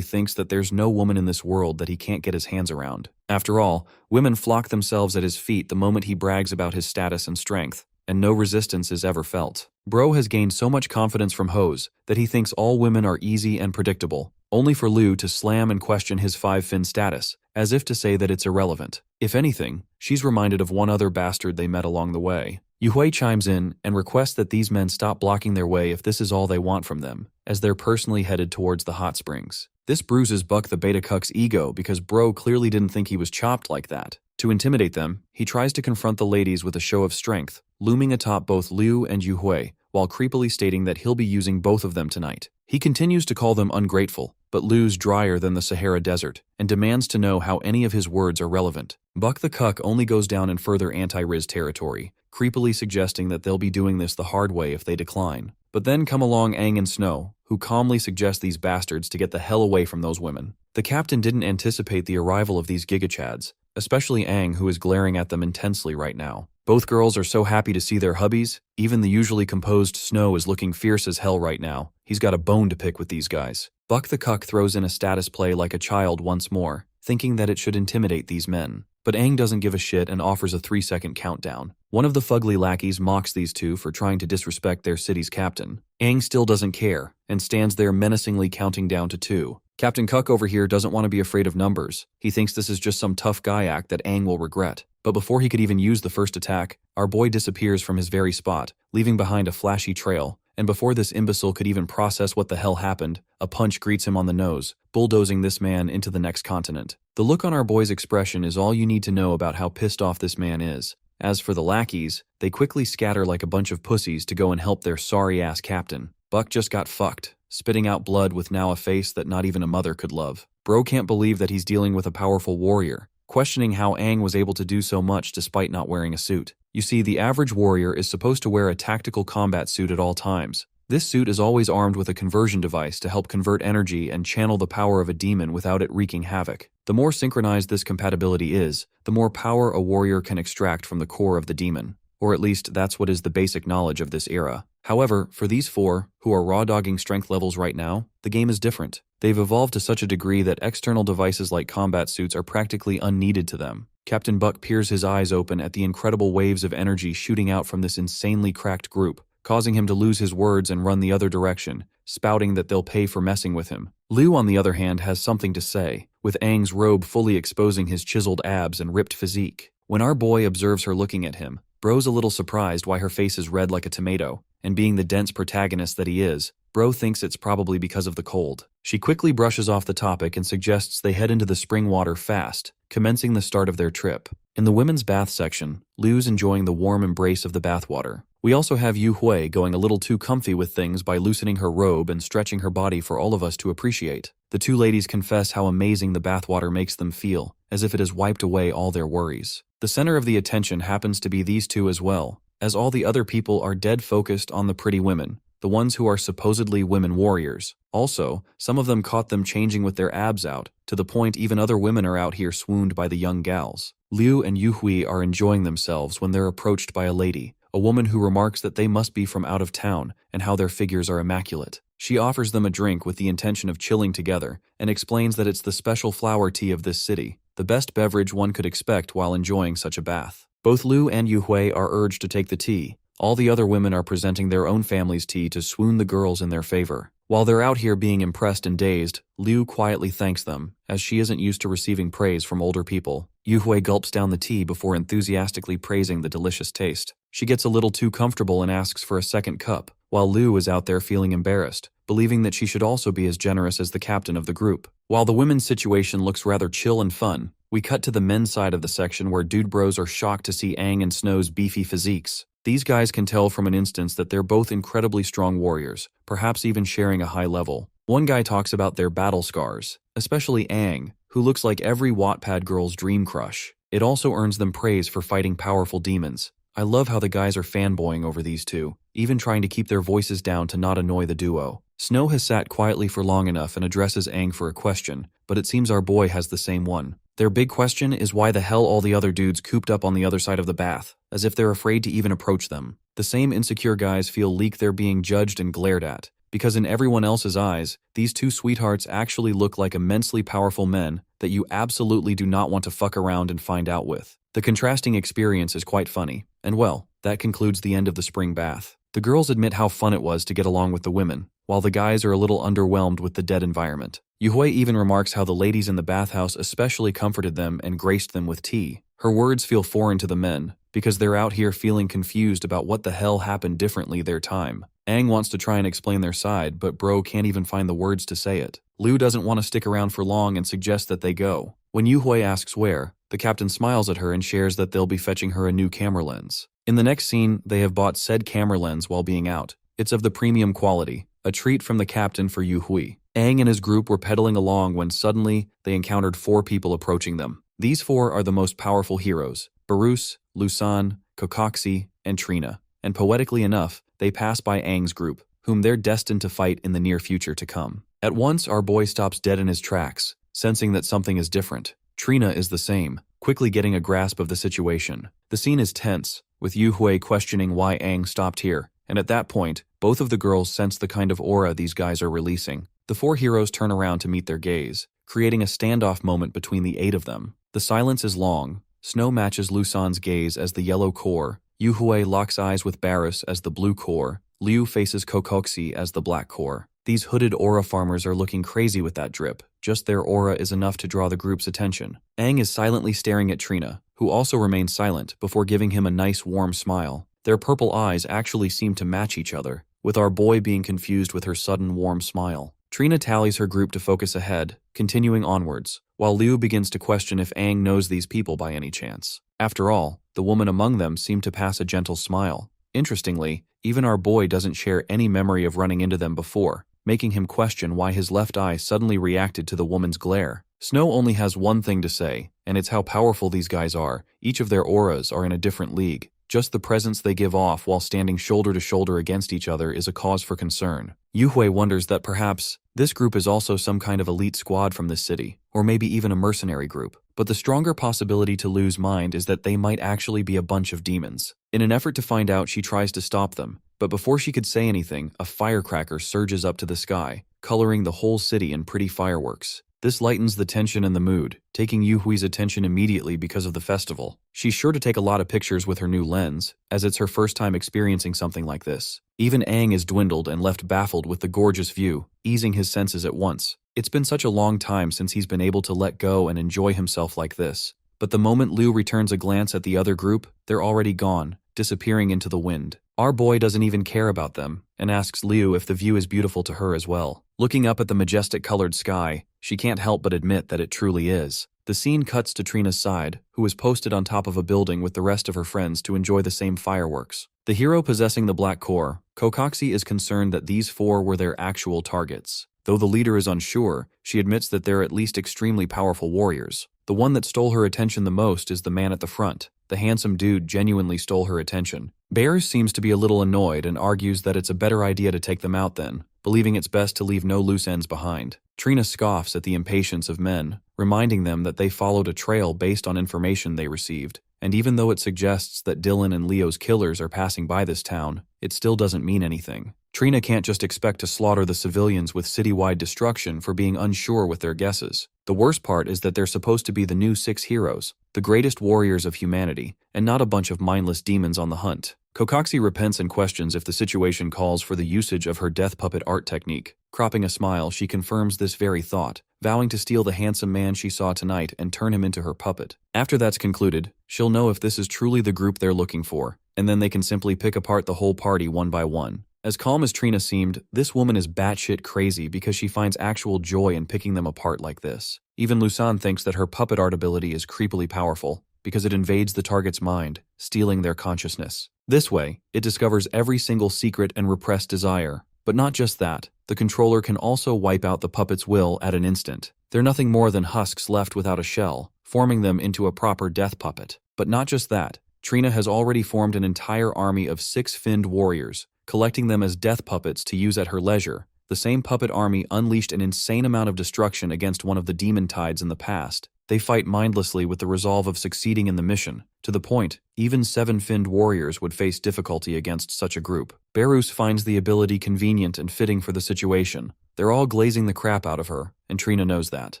thinks that there's no woman in this world that he can't get his hands around. After all, women flock themselves at his feet the moment he brags about his status and strength, and no resistance is ever felt. Bro has gained so much confidence from hoes that he thinks all women are easy and predictable, only for Liu to slam and question his 5 Fin status, as if to say that it's irrelevant. If anything, she's reminded of one other bastard they met along the way. Yu Hui chimes in and requests that these men stop blocking their way if this is all they want from them, as they're personally headed towards the hot springs. This bruises Buck the Beta Cuck's ego because Bro clearly didn't think he was chopped like that. To intimidate them, he tries to confront the ladies with a show of strength, looming atop both Liu and Yu Hui, while creepily stating that he'll be using both of them tonight. He continues to call them ungrateful, but Liu's drier than the Sahara Desert, and demands to know how any of his words are relevant. Buck the Cuck only goes down in further anti-Riz territory, creepily suggesting that they'll be doing this the hard way if they decline. But then come along Aang and Snow, who calmly suggest these bastards to get the hell away from those women. The captain didn't anticipate the arrival of these gigachads, especially Aang, who is glaring at them intensely right now. Both girls are so happy to see their hubbies. Even the usually composed Snow is looking fierce as hell right now. He's got a bone to pick with these guys. Buck the Cuck throws in a status play like a child once more, thinking that it should intimidate these men. But Aang doesn't give a shit and offers a 3-second countdown. One of the fugly lackeys mocks these two for trying to disrespect their city's captain. Aang still doesn't care, and stands there menacingly counting down to 2. Captain Cuck over here doesn't want to be afraid of numbers. He thinks this is just some tough guy act that Aang will regret. But before he could even use the first attack, our boy disappears from his very spot, leaving behind a flashy trail. And before this imbecile could even process what the hell happened, a punch greets him on the nose, bulldozing this man into the next continent. The look on our boy's expression is all you need to know about how pissed off this man is. As for the lackeys, they quickly scatter like a bunch of pussies to go and help their sorry-ass captain. Buck just got fucked, spitting out blood with now a face that not even a mother could love. Bro can't believe that he's dealing with a powerful warrior, questioning how Aang was able to do so much despite not wearing a suit. You see, the average warrior is supposed to wear a tactical combat suit at all times. This suit is always armed with a conversion device to help convert energy and channel the power of a demon without it wreaking havoc. The more synchronized this compatibility is, the more power a warrior can extract from the core of the demon. Or at least that's what is the basic knowledge of this era. However, for these four, who are raw-dogging strength levels right now, the game is different. They've evolved to such a degree that external devices like combat suits are practically unneeded to them. Captain Buck peers his eyes open at the incredible waves of energy shooting out from this insanely cracked group, causing him to lose his words and run the other direction, spouting that they'll pay for messing with him. Liu, on the other hand, has something to say, with Aang's robe fully exposing his chiseled abs and ripped physique. When our boy observes her looking at him, Bro's a little surprised why her face is red like a tomato, and being the dense protagonist that he is, Bro thinks it's probably because of the cold. She quickly brushes off the topic and suggests they head into the spring water fast, commencing the start of their trip. In the women's bath section, Liu's enjoying the warm embrace of the bathwater. We also have Yu Hui going a little too comfy with things by loosening her robe and stretching her body for all of us to appreciate. The two ladies confess how amazing the bathwater makes them feel, as if it has wiped away all their worries. The center of the attention happens to be these two as well, as all the other people are dead focused on the pretty women, the ones who are supposedly women warriors. Also, some of them caught them changing with their abs out, to the point even other women are out here swooned by the young gals. Liu and Yu Hui are enjoying themselves when they're approached by a lady, a woman who remarks that they must be from out of town and how their figures are immaculate. She offers them a drink with the intention of chilling together and explains that it's the special flower tea of this city, the best beverage one could expect while enjoying such a bath. Both Liu and Yu Hui are urged to take the tea. All the other women are presenting their own family's tea to swoon the girls in their favor. While they're out here being impressed and dazed, Liu quietly thanks them, as she isn't used to receiving praise from older people. Yu Hui gulps down the tea before enthusiastically praising the delicious taste. She gets a little too comfortable and asks for a second cup, while Liu is out there feeling embarrassed, believing that she should also be as generous as the captain of the group. While the women's situation looks rather chill and fun, we cut to the men's side of the section where dude bros are shocked to see Aang and Snow's beefy physiques. These guys can tell from an instance that they're both incredibly strong warriors, perhaps even sharing a high level. One guy talks about their battle scars, especially Aang, who looks like every Wattpad girl's dream crush. It also earns them praise for fighting powerful demons. I love how the guys are fanboying over these two, even trying to keep their voices down to not annoy the duo. Snow has sat quietly for long enough and addresses Aang for a question, but it seems our boy has the same one. Their big question is why the hell all the other dudes cooped up on the other side of the bath, as if they're afraid to even approach them. The same insecure guys feel they're being judged and glared at, because in everyone else's eyes, these two sweethearts actually look like immensely powerful men that you absolutely do not want to fuck around and find out with. The contrasting experience is quite funny, and well, that concludes the end of the spring bath. The girls admit how fun it was to get along with the women, while the guys are a little underwhelmed with the dead environment. Yu Hui even remarks how the ladies in the bathhouse especially comforted them and graced them with tea. Her words feel foreign to the men, because they're out here feeling confused about what the hell happened differently their time. Aang wants to try and explain their side, but Bro can't even find the words to say it. Liu doesn't want to stick around for long and suggests that they go. When Yu Hui asks where, the captain smiles at her and shares that they'll be fetching her a new camera lens. In the next scene, they have bought said camera lens while being out. It's of the premium quality, a treat from the captain for Yu Hui. Aang and his group were pedaling along when suddenly they encountered 4 people approaching them. These 4 are the most powerful heroes, Barus, Lusan, Kokoxi, and Trina. And poetically enough, they pass by Aang's group, whom they're destined to fight in the near future to come. At once, our boy stops dead in his tracks, sensing that something is different. Trina is the same, quickly getting a grasp of the situation. The scene is tense, with Yu Hui questioning why Aang stopped here, and at that point, both of the girls sense the kind of aura these guys are releasing. The 4 heroes turn around to meet their gaze, creating a standoff moment between the 8 of them. The silence is long. Snow matches Lusan's gaze as the yellow core, Yu Hui locks eyes with Barus as the blue core, Liu faces Kokoxi as the black core. These hooded aura farmers are looking crazy with that drip. Just their aura is enough to draw the group's attention. Aang is silently staring at Trina, who also remains silent, before giving him a nice warm smile. Their purple eyes actually seem to match each other, with our boy being confused with her sudden warm smile. Trina tallies her group to focus ahead, continuing onwards, while Liu begins to question if Aang knows these people by any chance. After all, the woman among them seemed to pass a gentle smile. Interestingly, even our boy doesn't share any memory of running into them before, making him question why his left eye suddenly reacted to the woman's glare. Snow only has one thing to say, and it's how powerful these guys are. Each of their auras are in a different league. Just the presence they give off while standing shoulder to shoulder against each other is a cause for concern. Yuhui wonders that perhaps this group is also some kind of elite squad from this city, or maybe even a mercenary group. But the stronger possibility to lose mind is that they might actually be a bunch of demons. In an effort to find out, she tries to stop them, but before she could say anything, a firecracker surges up to the sky, coloring the whole city in pretty fireworks. This lightens the tension and the mood, taking Yuhui's attention immediately because of the festival. She's sure to take a lot of pictures with her new lens, as it's her first time experiencing something like this. Even Aang is dwindled and left baffled with the gorgeous view, easing his senses at once. It's been such a long time since he's been able to let go and enjoy himself like this. But the moment Liu returns a glance at the other group, they're already gone, disappearing into the wind. Our boy doesn't even care about them, and asks Liu if the view is beautiful to her as well. Looking up at the majestic colored sky, she can't help but admit that it truly is. The scene cuts to Trina's side, who is posted on top of a building with the rest of her friends to enjoy the same fireworks. The hero possessing the black core, Kokoxi, is concerned that these four were their actual targets. Though the leader is unsure, she admits that they're at least extremely powerful warriors. The one that stole her attention the most is the man at the front. The handsome dude genuinely stole her attention. Bears seems to be a little annoyed and argues that it's a better idea to take them out then, believing it's best to leave no loose ends behind. Trina scoffs at the impatience of men, reminding them that they followed a trail based on information they received, and even though it suggests that Dylan and Leo's killers are passing by this town, it still doesn't mean anything. Trina can't just expect to slaughter the civilians with citywide destruction for being unsure with their guesses. The worst part is that they're supposed to be the new 6 heroes, the greatest warriors of humanity, and not a bunch of mindless demons on the hunt. Kokoxi repents and questions if the situation calls for the usage of her death puppet art technique. Cropping a smile, she confirms this very thought, vowing to steal the handsome man she saw tonight and turn him into her puppet. After that's concluded, she'll know if this is truly the group they're looking for, and then they can simply pick apart the whole party one by one. As calm as Trina seemed, this woman is batshit crazy because she finds actual joy in picking them apart like this. Even Lusan thinks that her puppet art ability is creepily powerful, because it invades the target's mind, stealing their consciousness. This way, it discovers every single secret and repressed desire. But not just that, the controller can also wipe out the puppet's will at an instant. They're nothing more than husks left without a shell, forming them into a proper death puppet. But not just that, Trina has already formed an entire army of 6 finned warriors, collecting them as death puppets to use at her leisure. The same puppet army unleashed an insane amount of destruction against one of the demon tides in the past. They fight mindlessly with the resolve of succeeding in the mission, to the point even 7 finned warriors would face difficulty against such a group. Berus finds the ability convenient and fitting for the situation. They're all glazing the crap out of her, and Trina knows that.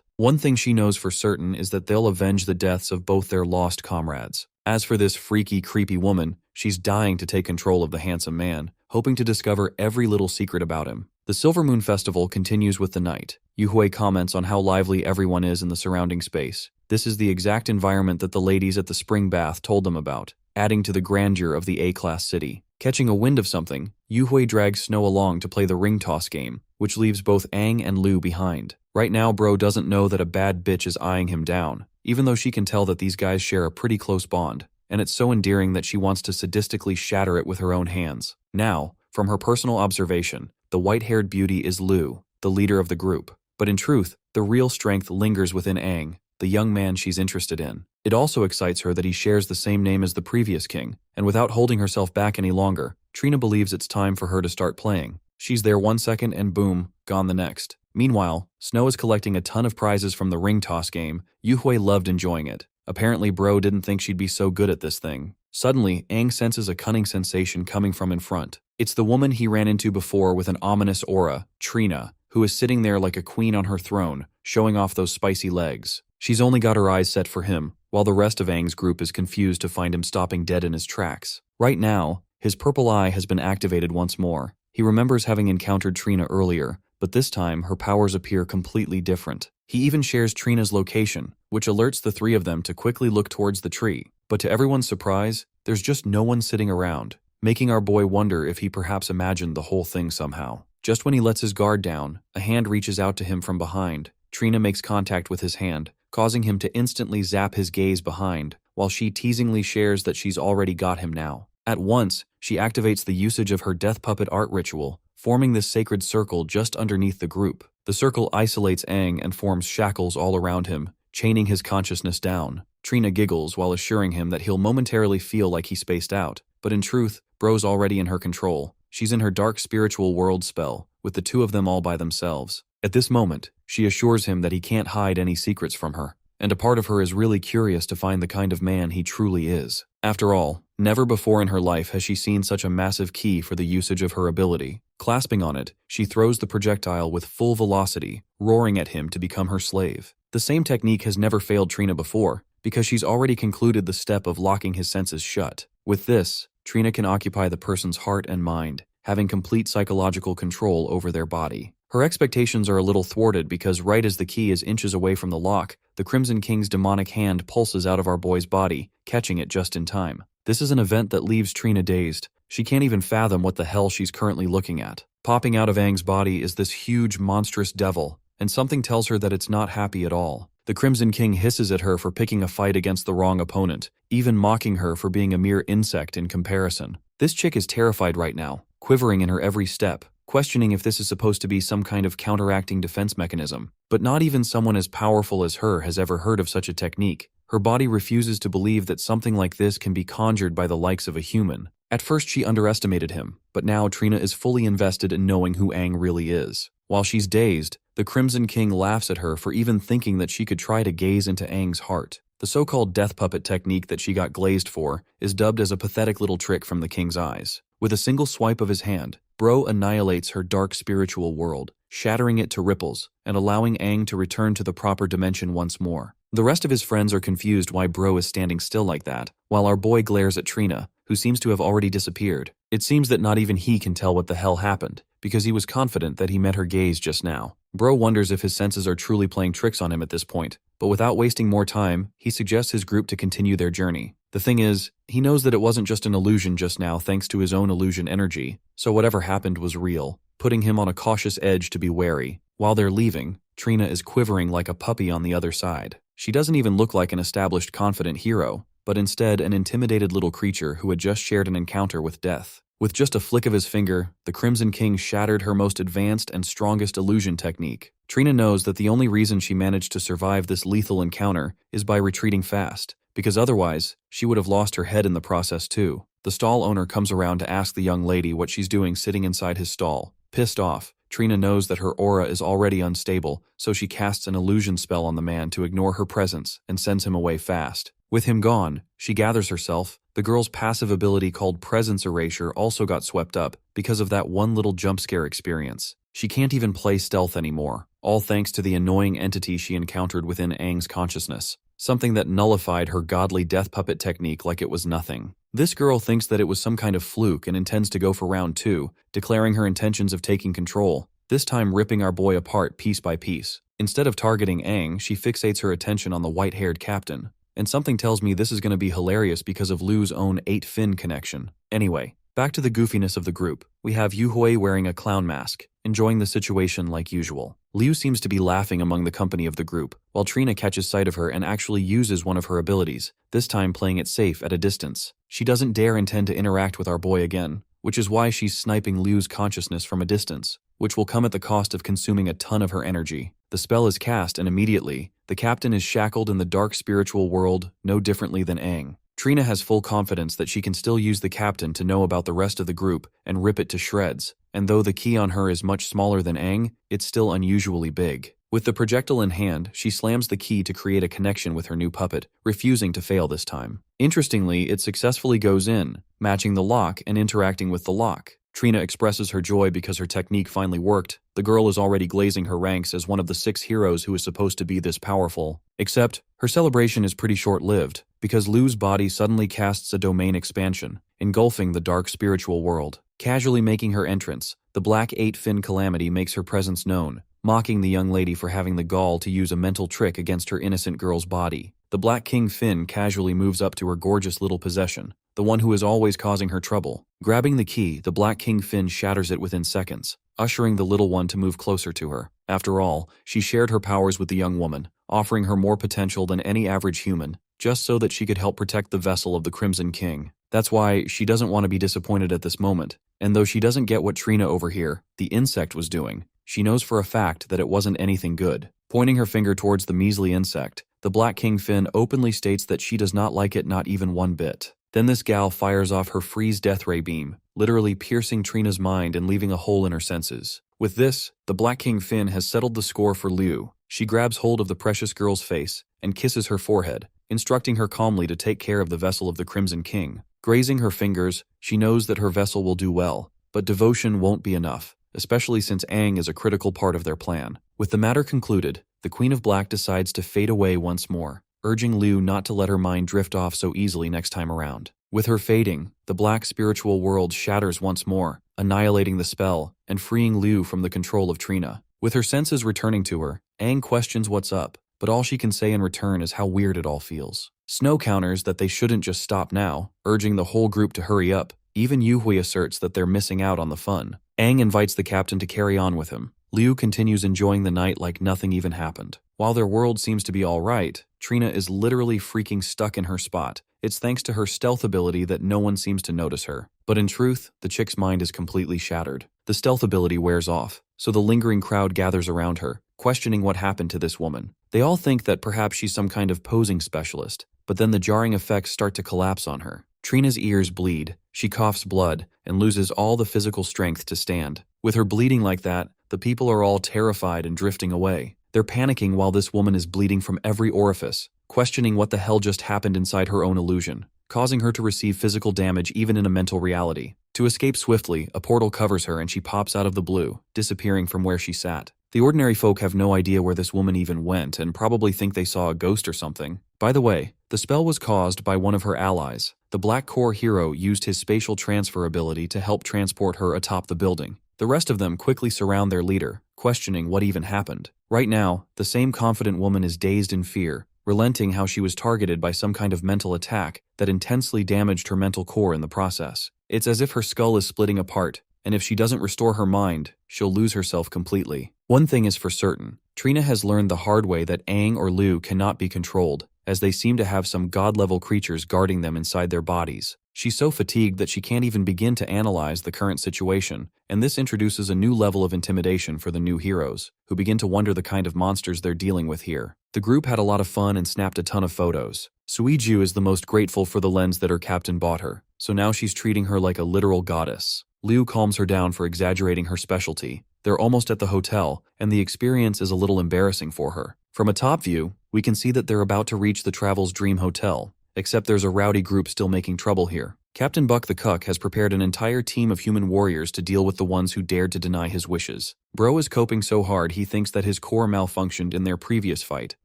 One thing she knows for certain is that they'll avenge the deaths of both their lost comrades. As for this freaky, creepy woman, she's dying to take control of the handsome man, hoping to discover every little secret about him. The Silver Moon Festival continues with the night. Yuhui comments on how lively everyone is in the surrounding space. This is the exact environment that the ladies at the spring bath told them about, adding to the grandeur of the A-class city. Catching a wind of something, Yuhui drags Snow along to play the ring toss game, which leaves both Aang and Liu behind. Right now, bro doesn't know that a bad bitch is eyeing him down, even though she can tell that these guys share a pretty close bond, and it's so endearing that she wants to sadistically shatter it with her own hands. Now, from her personal observation, the white-haired beauty is Liu, the leader of the group. But in truth, the real strength lingers within Aang, the young man she's interested in. It also excites her that he shares the same name as the previous king, and without holding herself back any longer, Trina believes it's time for her to start playing. She's there 1 second and boom, gone the next. Meanwhile, Snow is collecting a ton of prizes from the ring toss game. Yuhui loved enjoying it. Apparently bro didn't think she'd be so good at this thing. Suddenly, Aang senses a cunning sensation coming from in front. It's the woman he ran into before with an ominous aura, Trina, who is sitting there like a queen on her throne, showing off those spicy legs. She's only got her eyes set for him, while the rest of Aang's group is confused to find him stopping dead in his tracks. Right now, his purple eye has been activated once more. He remembers having encountered Trina earlier, but this time her powers appear completely different. He even shares Trina's location, which alerts the three of them to quickly look towards the tree. But to everyone's surprise, there's just no one sitting around, making our boy wonder if he perhaps imagined the whole thing somehow. Just when he lets his guard down, a hand reaches out to him from behind. Trina makes contact with his hand, causing him to instantly zap his gaze behind, while she teasingly shares that she's already got him now. At once, she activates the usage of her death puppet art ritual, forming this sacred circle just underneath the group. The circle isolates Aang and forms shackles all around him, chaining his consciousness down. Trina giggles while assuring him that he'll momentarily feel like he spaced out, but in truth, Bro's already in her control. She's in her dark spiritual world spell, with the two of them all by themselves. At this moment, she assures him that he can't hide any secrets from her, and a part of her is really curious to find the kind of man he truly is. After all, never before in her life has she seen such a massive key for the usage of her ability. Clasping on it, she throws the projectile with full velocity, roaring at him to become her slave. The same technique has never failed Trina before, because she's already concluded the step of locking his senses shut. With this, Trina can occupy the person's heart and mind, having complete psychological control over their body. Her expectations are a little thwarted because right as the key is inches away from the lock, the Crimson King's demonic hand pulses out of our boy's body, catching it just in time. This is an event that leaves Trina dazed. She can't even fathom what the hell she's currently looking at. Popping out of Aang's body is this huge, monstrous devil, and something tells her that it's not happy at all. The Crimson King hisses at her for picking a fight against the wrong opponent, even mocking her for being a mere insect in comparison. This chick is terrified right now, quivering in her every step, questioning if this is supposed to be some kind of counteracting defense mechanism. But not even someone as powerful as her has ever heard of such a technique. Her body refuses to believe that something like this can be conjured by the likes of a human. At first she underestimated him, but now Trina is fully invested in knowing who Aang really is. While she's dazed, the Crimson King laughs at her for even thinking that she could try to gaze into Aang's heart. The so-called death puppet technique that she got glazed for is dubbed as a pathetic little trick from the king's eyes. With a single swipe of his hand, Bro annihilates her dark spiritual world, shattering it to ripples and allowing Aang to return to the proper dimension once more. The rest of his friends are confused why Bro is standing still like that, while our boy glares at Trina, who seems to have already disappeared. It seems that not even he can tell what the hell happened, because he was confident that he met her gaze just now. Bro wonders if his senses are truly playing tricks on him at this point, but without wasting more time, he suggests his group to continue their journey. The thing is, he knows that it wasn't just an illusion just now thanks to his own illusion energy, so whatever happened was real, putting him on a cautious edge to be wary. While they're leaving, Trina is quivering like a puppy on the other side. She doesn't even look like an established confident hero, but instead an intimidated little creature who had just shared an encounter with death. With just a flick of his finger, the Crimson King shattered her most advanced and strongest illusion technique. Trina knows that the only reason she managed to survive this lethal encounter is by retreating fast, because otherwise, she would have lost her head in the process too. The stall owner comes around to ask the young lady what she's doing sitting inside his stall. Pissed off, Trina knows that her aura is already unstable, so she casts an illusion spell on the man to ignore her presence and sends him away fast. With him gone, she gathers herself. The girl's passive ability called Presence Erasure also got swept up because of that one little jump scare experience. She can't even play stealth anymore, all thanks to the annoying entity she encountered within Aang's consciousness, something that nullified her godly death puppet technique like it was nothing. This girl thinks that it was some kind of fluke and intends to go for round 2, declaring her intentions of taking control, this time ripping our boy apart piece by piece. Instead of targeting Aang, she fixates her attention on the white-haired captain. And something tells me this is going to be hilarious because of Lu's own 8-fin connection. Anyway, back to the goofiness of the group. We have Yuhui wearing a clown mask, enjoying the situation like usual. Liu seems to be laughing among the company of the group, while Trina catches sight of her and actually uses one of her abilities, this time playing it safe at a distance. She doesn't dare intend to interact with our boy again, which is why she's sniping Liu's consciousness from a distance, which will come at the cost of consuming a ton of her energy. The spell is cast and immediately, the captain is shackled in the dark spiritual world no differently than Aang. Trina has full confidence that she can still use the captain to know about the rest of the group and rip it to shreds, and though the key on her is much smaller than Aang, it's still unusually big. With the projectile in hand, she slams the key to create a connection with her new puppet, refusing to fail this time. Interestingly, it successfully goes in, matching the lock and interacting with the lock. Trina expresses her joy because her technique finally worked. The girl is already glazing her ranks as one of the 6 heroes who is supposed to be this powerful. Except, her celebration is pretty short-lived, because Lu's body suddenly casts a domain expansion, engulfing the dark spiritual world. Casually making her entrance, the black 8-fin calamity makes her presence known, mocking the young lady for having the gall to use a mental trick against her innocent girl's body. The Black King Finn casually moves up to her gorgeous little possession, the one who is always causing her trouble. Grabbing the key, the Black King Finn shatters it within seconds, ushering the little one to move closer to her. After all, she shared her powers with the young woman, offering her more potential than any average human, just so that she could help protect the vessel of the Crimson King. That's why she doesn't want to be disappointed at this moment, and though she doesn't get what Trina over here, the insect, was doing, she knows for a fact that it wasn't anything good. Pointing her finger towards the measly insect, the Black King Finn openly states that she does not like it not even one bit. Then this gal fires off her freeze death ray beam, literally piercing Trina's mind and leaving a hole in her senses. With this, the Black King Finn has settled the score for Liu. She grabs hold of the precious girl's face and kisses her forehead, instructing her calmly to take care of the vessel of the Crimson King. Grazing her fingers, she knows that her vessel will do well, but devotion won't be enough, especially since Aang is a critical part of their plan. With the matter concluded, the Queen of Black decides to fade away once more, urging Liu not to let her mind drift off so easily next time around. With her fading, the black spiritual world shatters once more, annihilating the spell and freeing Liu from the control of Trina. With her senses returning to her, Aang questions what's up, but all she can say in return is how weird it all feels. Snow counters that they shouldn't just stop now, urging the whole group to hurry up. Even Yuhui asserts that they're missing out on the fun. Aang invites the captain to carry on with him. Liu continues enjoying the night like nothing even happened. While their world seems to be alright, Trina is literally freaking stuck in her spot. It's thanks to her stealth ability that no one seems to notice her. But in truth, the chick's mind is completely shattered. The stealth ability wears off, so the lingering crowd gathers around her, questioning what happened to this woman. They all think that perhaps she's some kind of posing specialist, but then the jarring effects start to collapse on her. Trina's ears bleed, she coughs blood, and loses all the physical strength to stand. With her bleeding like that, the people are all terrified and drifting away. They're panicking while this woman is bleeding from every orifice, questioning what the hell just happened inside her own illusion, causing her to receive physical damage even in a mental reality. To escape swiftly, a portal covers her and she pops out of the blue, disappearing from where she sat. The ordinary folk have no idea where this woman even went and probably think they saw a ghost or something. By the way, the spell was caused by one of her allies. The Black Core hero used his spatial transfer ability to help transport her atop the building. The rest of them quickly surround their leader, questioning what even happened. Right now, the same confident woman is dazed in fear, relenting how she was targeted by some kind of mental attack that intensely damaged her mental core in the process. It's as if her skull is splitting apart, and if she doesn't restore her mind, she'll lose herself completely. One thing is for certain, Trina has learned the hard way that Aang or Liu cannot be controlled, as they seem to have some god-level creatures guarding them inside their bodies. She's so fatigued that she can't even begin to analyze the current situation, and this introduces a new level of intimidation for the new heroes, who begin to wonder the kind of monsters they're dealing with here. The group had a lot of fun and snapped a ton of photos. Suiju is the most grateful for the lens that her captain bought her, so now she's treating her like a literal goddess. Liu calms her down for exaggerating her specialty. They're almost at the hotel, and the experience is a little embarrassing for her. From a top view, we can see that they're about to reach the Travel's dream hotel, except there's a rowdy group still making trouble here. Captain Buck the Cuck has prepared an entire team of human warriors to deal with the ones who dared to deny his wishes. Bro is coping so hard he thinks that his core malfunctioned in their previous fight,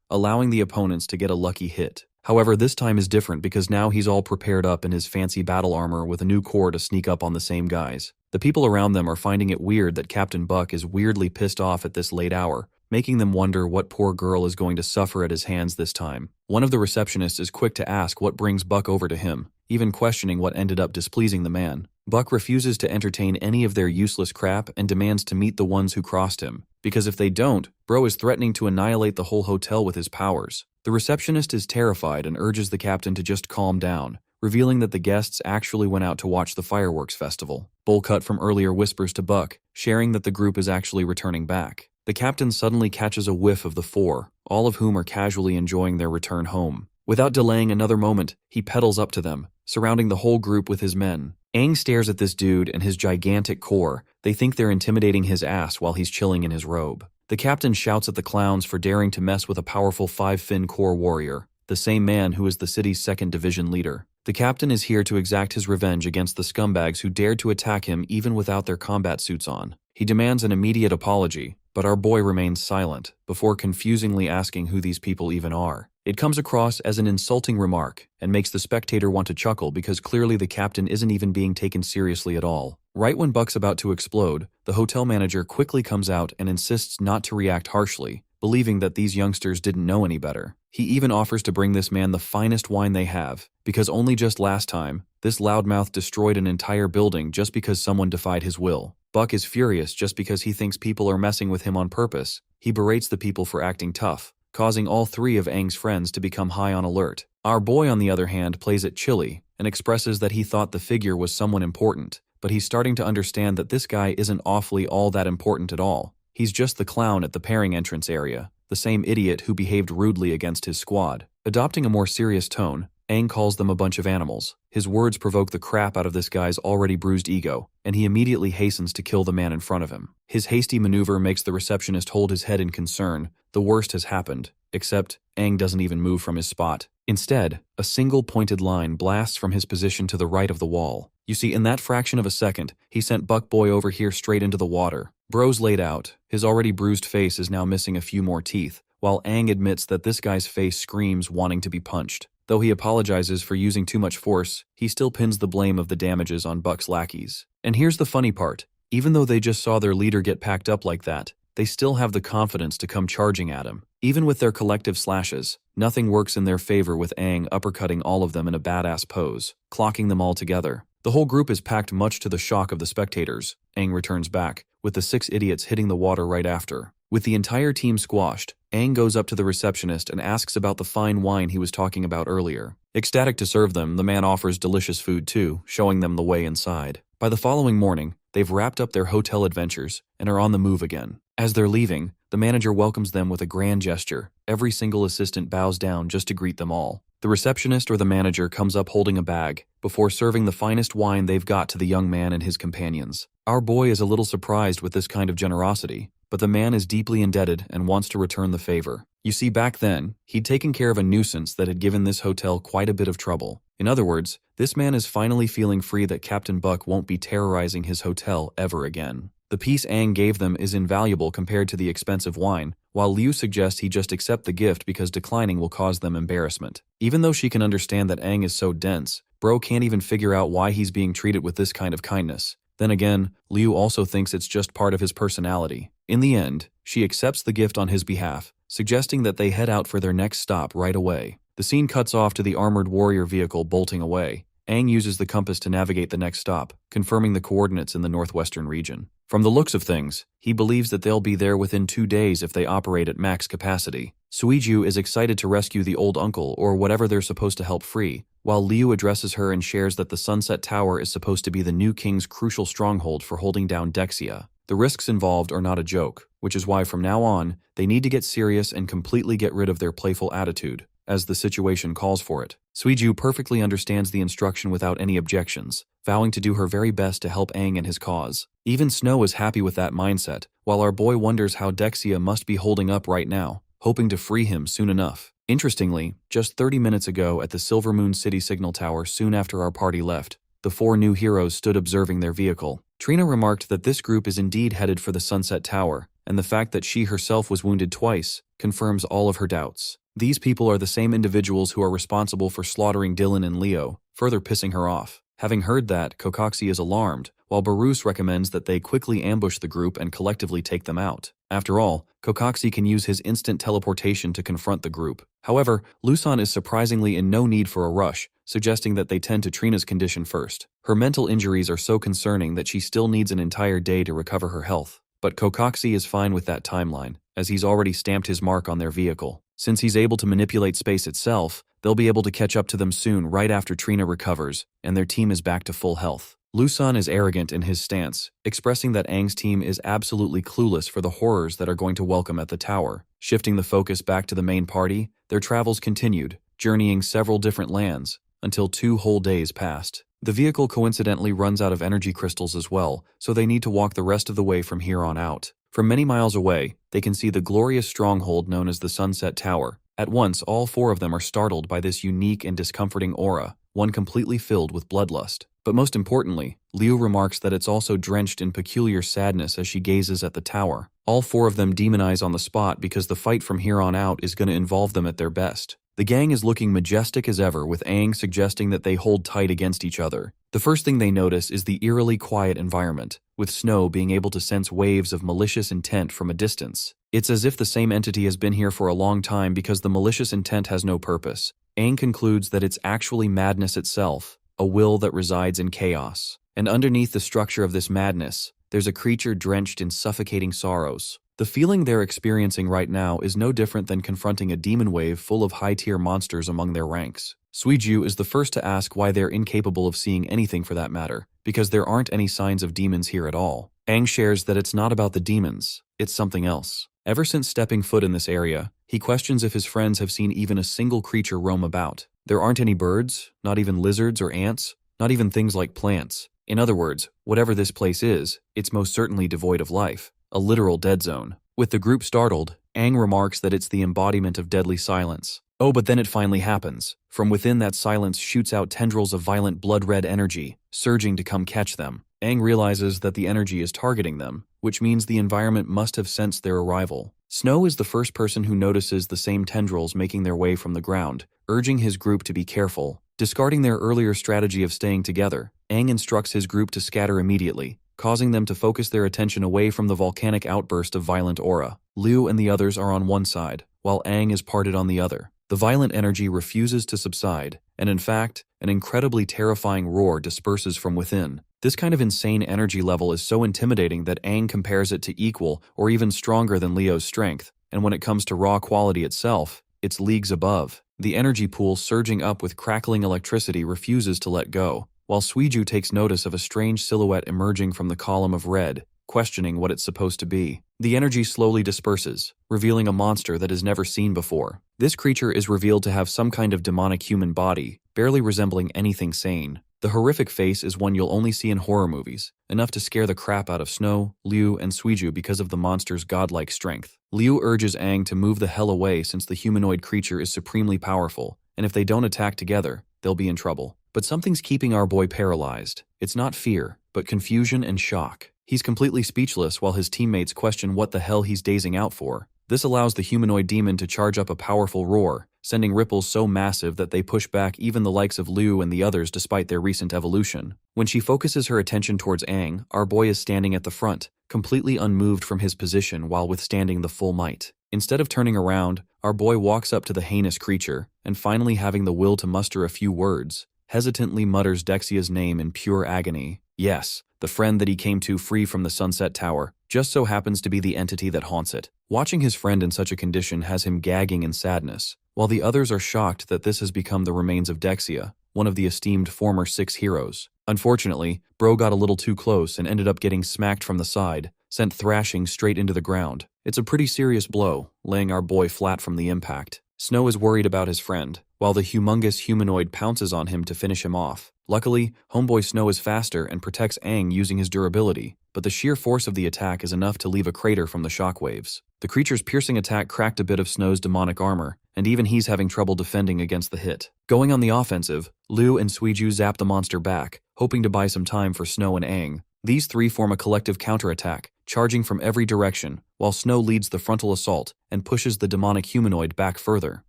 allowing the opponents to get a lucky hit. However, this time is different because now he's all prepared up in his fancy battle armor with a new core to sneak up on the same guys. The people around them are finding it weird that Captain Buck is weirdly pissed off at this late hour, making them wonder what poor girl is going to suffer at his hands this time. One of the receptionists is quick to ask what brings Buck over to him, even questioning what ended up displeasing the man. Buck refuses to entertain any of their useless crap and demands to meet the ones who crossed him, because if they don't, Bro is threatening to annihilate the whole hotel with his powers. The receptionist is terrified and urges the captain to just calm down, revealing that the guests actually went out to watch the fireworks festival. Bull cut from earlier whispers to Buck, sharing that the group is actually returning back. The captain suddenly catches a whiff of the four, all of whom are casually enjoying their return home. Without delaying another moment, he pedals up to them, surrounding the whole group with his men. Aang stares at this dude and his gigantic core. They think they're intimidating his ass while he's chilling in his robe. The captain shouts at the clowns for daring to mess with a powerful 5-fin core warrior, the same man who is the city's 2nd Division leader. The captain is here to exact his revenge against the scumbags who dared to attack him even without their combat suits on. He demands an immediate apology, but our boy remains silent, before confusingly asking who these people even are. It comes across as an insulting remark, and makes the spectator want to chuckle because clearly the captain isn't even being taken seriously at all. Right when Buck's about to explode, the hotel manager quickly comes out and insists not to react harshly, believing that these youngsters didn't know any better. He even offers to bring this man the finest wine they have, because only just last time, this loudmouth destroyed an entire building just because someone defied his will. Buck is furious just because he thinks people are messing with him on purpose. He berates the people for acting tough, causing all three of Aang's friends to become high on alert. Our boy, on the other hand, plays it chilly and expresses that he thought the figure was someone important, but he's starting to understand that this guy isn't awfully all that important at all. He's just the clown at the pairing entrance area, the same idiot who behaved rudely against his squad. Adopting a more serious tone, Aang calls them a bunch of animals. His words provoke the crap out of this guy's already bruised ego, and he immediately hastens to kill the man in front of him. His hasty maneuver makes the receptionist hold his head in concern. The worst has happened, except Aang doesn't even move from his spot. Instead, a single pointed line blasts from his position to the right of the wall. You see, in that fraction of a second, he sent Buck Boy over here straight into the water. Bro's laid out. His already bruised face is now missing a few more teeth, while Aang admits that this guy's face screams wanting to be punched. Though he apologizes for using too much force, he still pins the blame of the damages on Buck's lackeys. And here's the funny part. Even though they just saw their leader get packed up like that, they still have the confidence to come charging at him. Even with their collective slashes, nothing works in their favor with Aang uppercutting all of them in a badass pose, clocking them all together. The whole group is packed much to the shock of the spectators. Aang returns back, with the 6 idiots hitting the water right after. With the entire team squashed, Aang goes up to the receptionist and asks about the fine wine he was talking about earlier. Ecstatic to serve them, the man offers delicious food too, showing them the way inside. By the following morning, they've wrapped up their hotel adventures and are on the move again. As they're leaving, the manager welcomes them with a grand gesture. Every single assistant bows down just to greet them all. The receptionist or the manager comes up holding a bag, before serving the finest wine they've got to the young man and his companions. Our boy is a little surprised with this kind of generosity, but the man is deeply indebted and wants to return the favor. You see, back then, he'd taken care of a nuisance that had given this hotel quite a bit of trouble. In other words, this man is finally feeling free that Captain Buck won't be terrorizing his hotel ever again. The piece Aang gave them is invaluable compared to the expensive wine, while Liu suggests he just accept the gift because declining will cause them embarrassment. Even though she can understand that Aang is so dense, Bro can't even figure out why he's being treated with this kind of kindness. Then again, Liu also thinks it's just part of his personality. In the end, she accepts the gift on his behalf, suggesting that they head out for their next stop right away. The scene cuts off to the armored warrior vehicle bolting away. Aang uses the compass to navigate the next stop, confirming the coordinates in the northwestern region. From the looks of things, he believes that they'll be there within 2 days if they operate at max capacity. Suiju is excited to rescue the old uncle or whatever they're supposed to help free, while Liu addresses her and shares that the Sunset Tower is supposed to be the new king's crucial stronghold for holding down Dexia. The risks involved are not a joke, which is why from now on, they need to get serious and completely get rid of their playful attitude, as the situation calls for it. Suiju perfectly understands the instruction without any objections, vowing to do her very best to help Aang and his cause. Even Snow is happy with that mindset, while our boy wonders how Dexia must be holding up right now, hoping to free him soon enough. Interestingly, just 30 minutes ago at the Silver Moon City Signal Tower soon after our party left, the 4 new heroes stood observing their vehicle. Trina remarked that this group is indeed headed for the Sunset Tower, and the fact that she herself was wounded twice confirms all of her doubts. These people are the same individuals who are responsible for slaughtering Dylan and Leo, further pissing her off. Having heard that, Kokoxi is alarmed, while Barus recommends that they quickly ambush the group and collectively take them out. After all, Kokoxi can use his instant teleportation to confront the group. However, Lusan is surprisingly in no need for a rush, suggesting that they tend to Trina's condition first. Her mental injuries are so concerning that she still needs an entire day to recover her health. But Kokoxi is fine with that timeline, as he's already stamped his mark on their vehicle. Since he's able to manipulate space itself, they'll be able to catch up to them soon right after Trina recovers, and their team is back to full health. Lusan is arrogant in his stance, expressing that Aang's team is absolutely clueless for the horrors that are going to welcome at the tower. Shifting the focus back to the main party, their travels continued, journeying several different lands, until 2 whole days passed. The vehicle coincidentally runs out of energy crystals as well, so they need to walk the rest of the way from here on out. From many miles away, they can see the glorious stronghold known as the Sunset Tower. At once, all 4 of them are startled by this unique and discomforting aura, one completely filled with bloodlust. But most importantly, Liu remarks that it's also drenched in peculiar sadness as she gazes at the tower. All 4 of them demonize on the spot because the fight from here on out is going to involve them at their best. The gang is looking majestic as ever, with Aang suggesting that they hold tight against each other. The first thing they notice is the eerily quiet environment, with Snow being able to sense waves of malicious intent from a distance. It's as if the same entity has been here for a long time because the malicious intent has no purpose. Aang concludes that it's actually madness itself, a will that resides in chaos. And underneath the structure of this madness, there's a creature drenched in suffocating sorrows. The feeling they're experiencing right now is no different than confronting a demon wave full of high-tier monsters among their ranks. Suiju is the first to ask why they're incapable of seeing anything for that matter, because there aren't any signs of demons here at all. Aang shares that it's not about the demons, it's something else. Ever since stepping foot in this area, he questions if his friends have seen even a single creature roam about. There aren't any birds, not even lizards or ants, not even things like plants. In other words, whatever this place is, it's most certainly devoid of life. A literal dead zone. With the group startled, Aang remarks that it's the embodiment of deadly silence. Oh, but then it finally happens. From within that silence shoots out tendrils of violent blood-red energy, surging to come catch them. Aang realizes that the energy is targeting them, which means the environment must have sensed their arrival. Snow is the first person who notices the same tendrils making their way from the ground, urging his group to be careful. Discarding their earlier strategy of staying together, Aang instructs his group to scatter immediately, causing them to focus their attention away from the volcanic outburst of violent aura. Liu and the others are on one side, while Aang is parted on the other. The violent energy refuses to subside, and in fact, an incredibly terrifying roar disperses from within. This kind of insane energy level is so intimidating that Aang compares it to equal or even stronger than Liu's strength, and when it comes to raw quality itself, it's leagues above. The energy pool surging up with crackling electricity refuses to let go, while Suiju takes notice of a strange silhouette emerging from the column of red, questioning what it's supposed to be. The energy slowly disperses, revealing a monster that is never seen before. This creature is revealed to have some kind of demonic human body, barely resembling anything sane. The horrific face is one you'll only see in horror movies, enough to scare the crap out of Snow, Liu, and Suiju because of the monster's godlike strength. Liu urges Aang to move the hell away since the humanoid creature is supremely powerful, and if they don't attack together, they'll be in trouble. But something's keeping our boy paralyzed. It's not fear, but confusion and shock. He's completely speechless while his teammates question what the hell he's dazing out for. This allows the humanoid demon to charge up a powerful roar, sending ripples so massive that they push back even the likes of Liu and the others despite their recent evolution. When she focuses her attention towards Aang, our boy is standing at the front, completely unmoved from his position while withstanding the full might. Instead of turning around, our boy walks up to the heinous creature, and finally having the will to muster a few words, hesitantly mutters Dexia's name in pure agony. Yes, the friend that he came to free from the Sunset Tower just so happens to be the entity that haunts it. Watching his friend in such a condition has him gagging in sadness, while the others are shocked that this has become the remains of Dexia, one of the esteemed former 6 heroes. Unfortunately, Bro got a little too close and ended up getting smacked from the side, sent thrashing straight into the ground. It's a pretty serious blow, laying our boy flat from the impact. Snow is worried about his friend, while the humongous humanoid pounces on him to finish him off. Luckily, Homeboy Snow is faster and protects Aang using his durability, but the sheer force of the attack is enough to leave a crater from the shockwaves. The creature's piercing attack cracked a bit of Snow's demonic armor, and even he's having trouble defending against the hit. Going on the offensive, Liu and Suiju zap the monster back, hoping to buy some time for Snow and Aang. These three form a collective counterattack, charging from every direction, while Snow leads the frontal assault and pushes the demonic humanoid back further.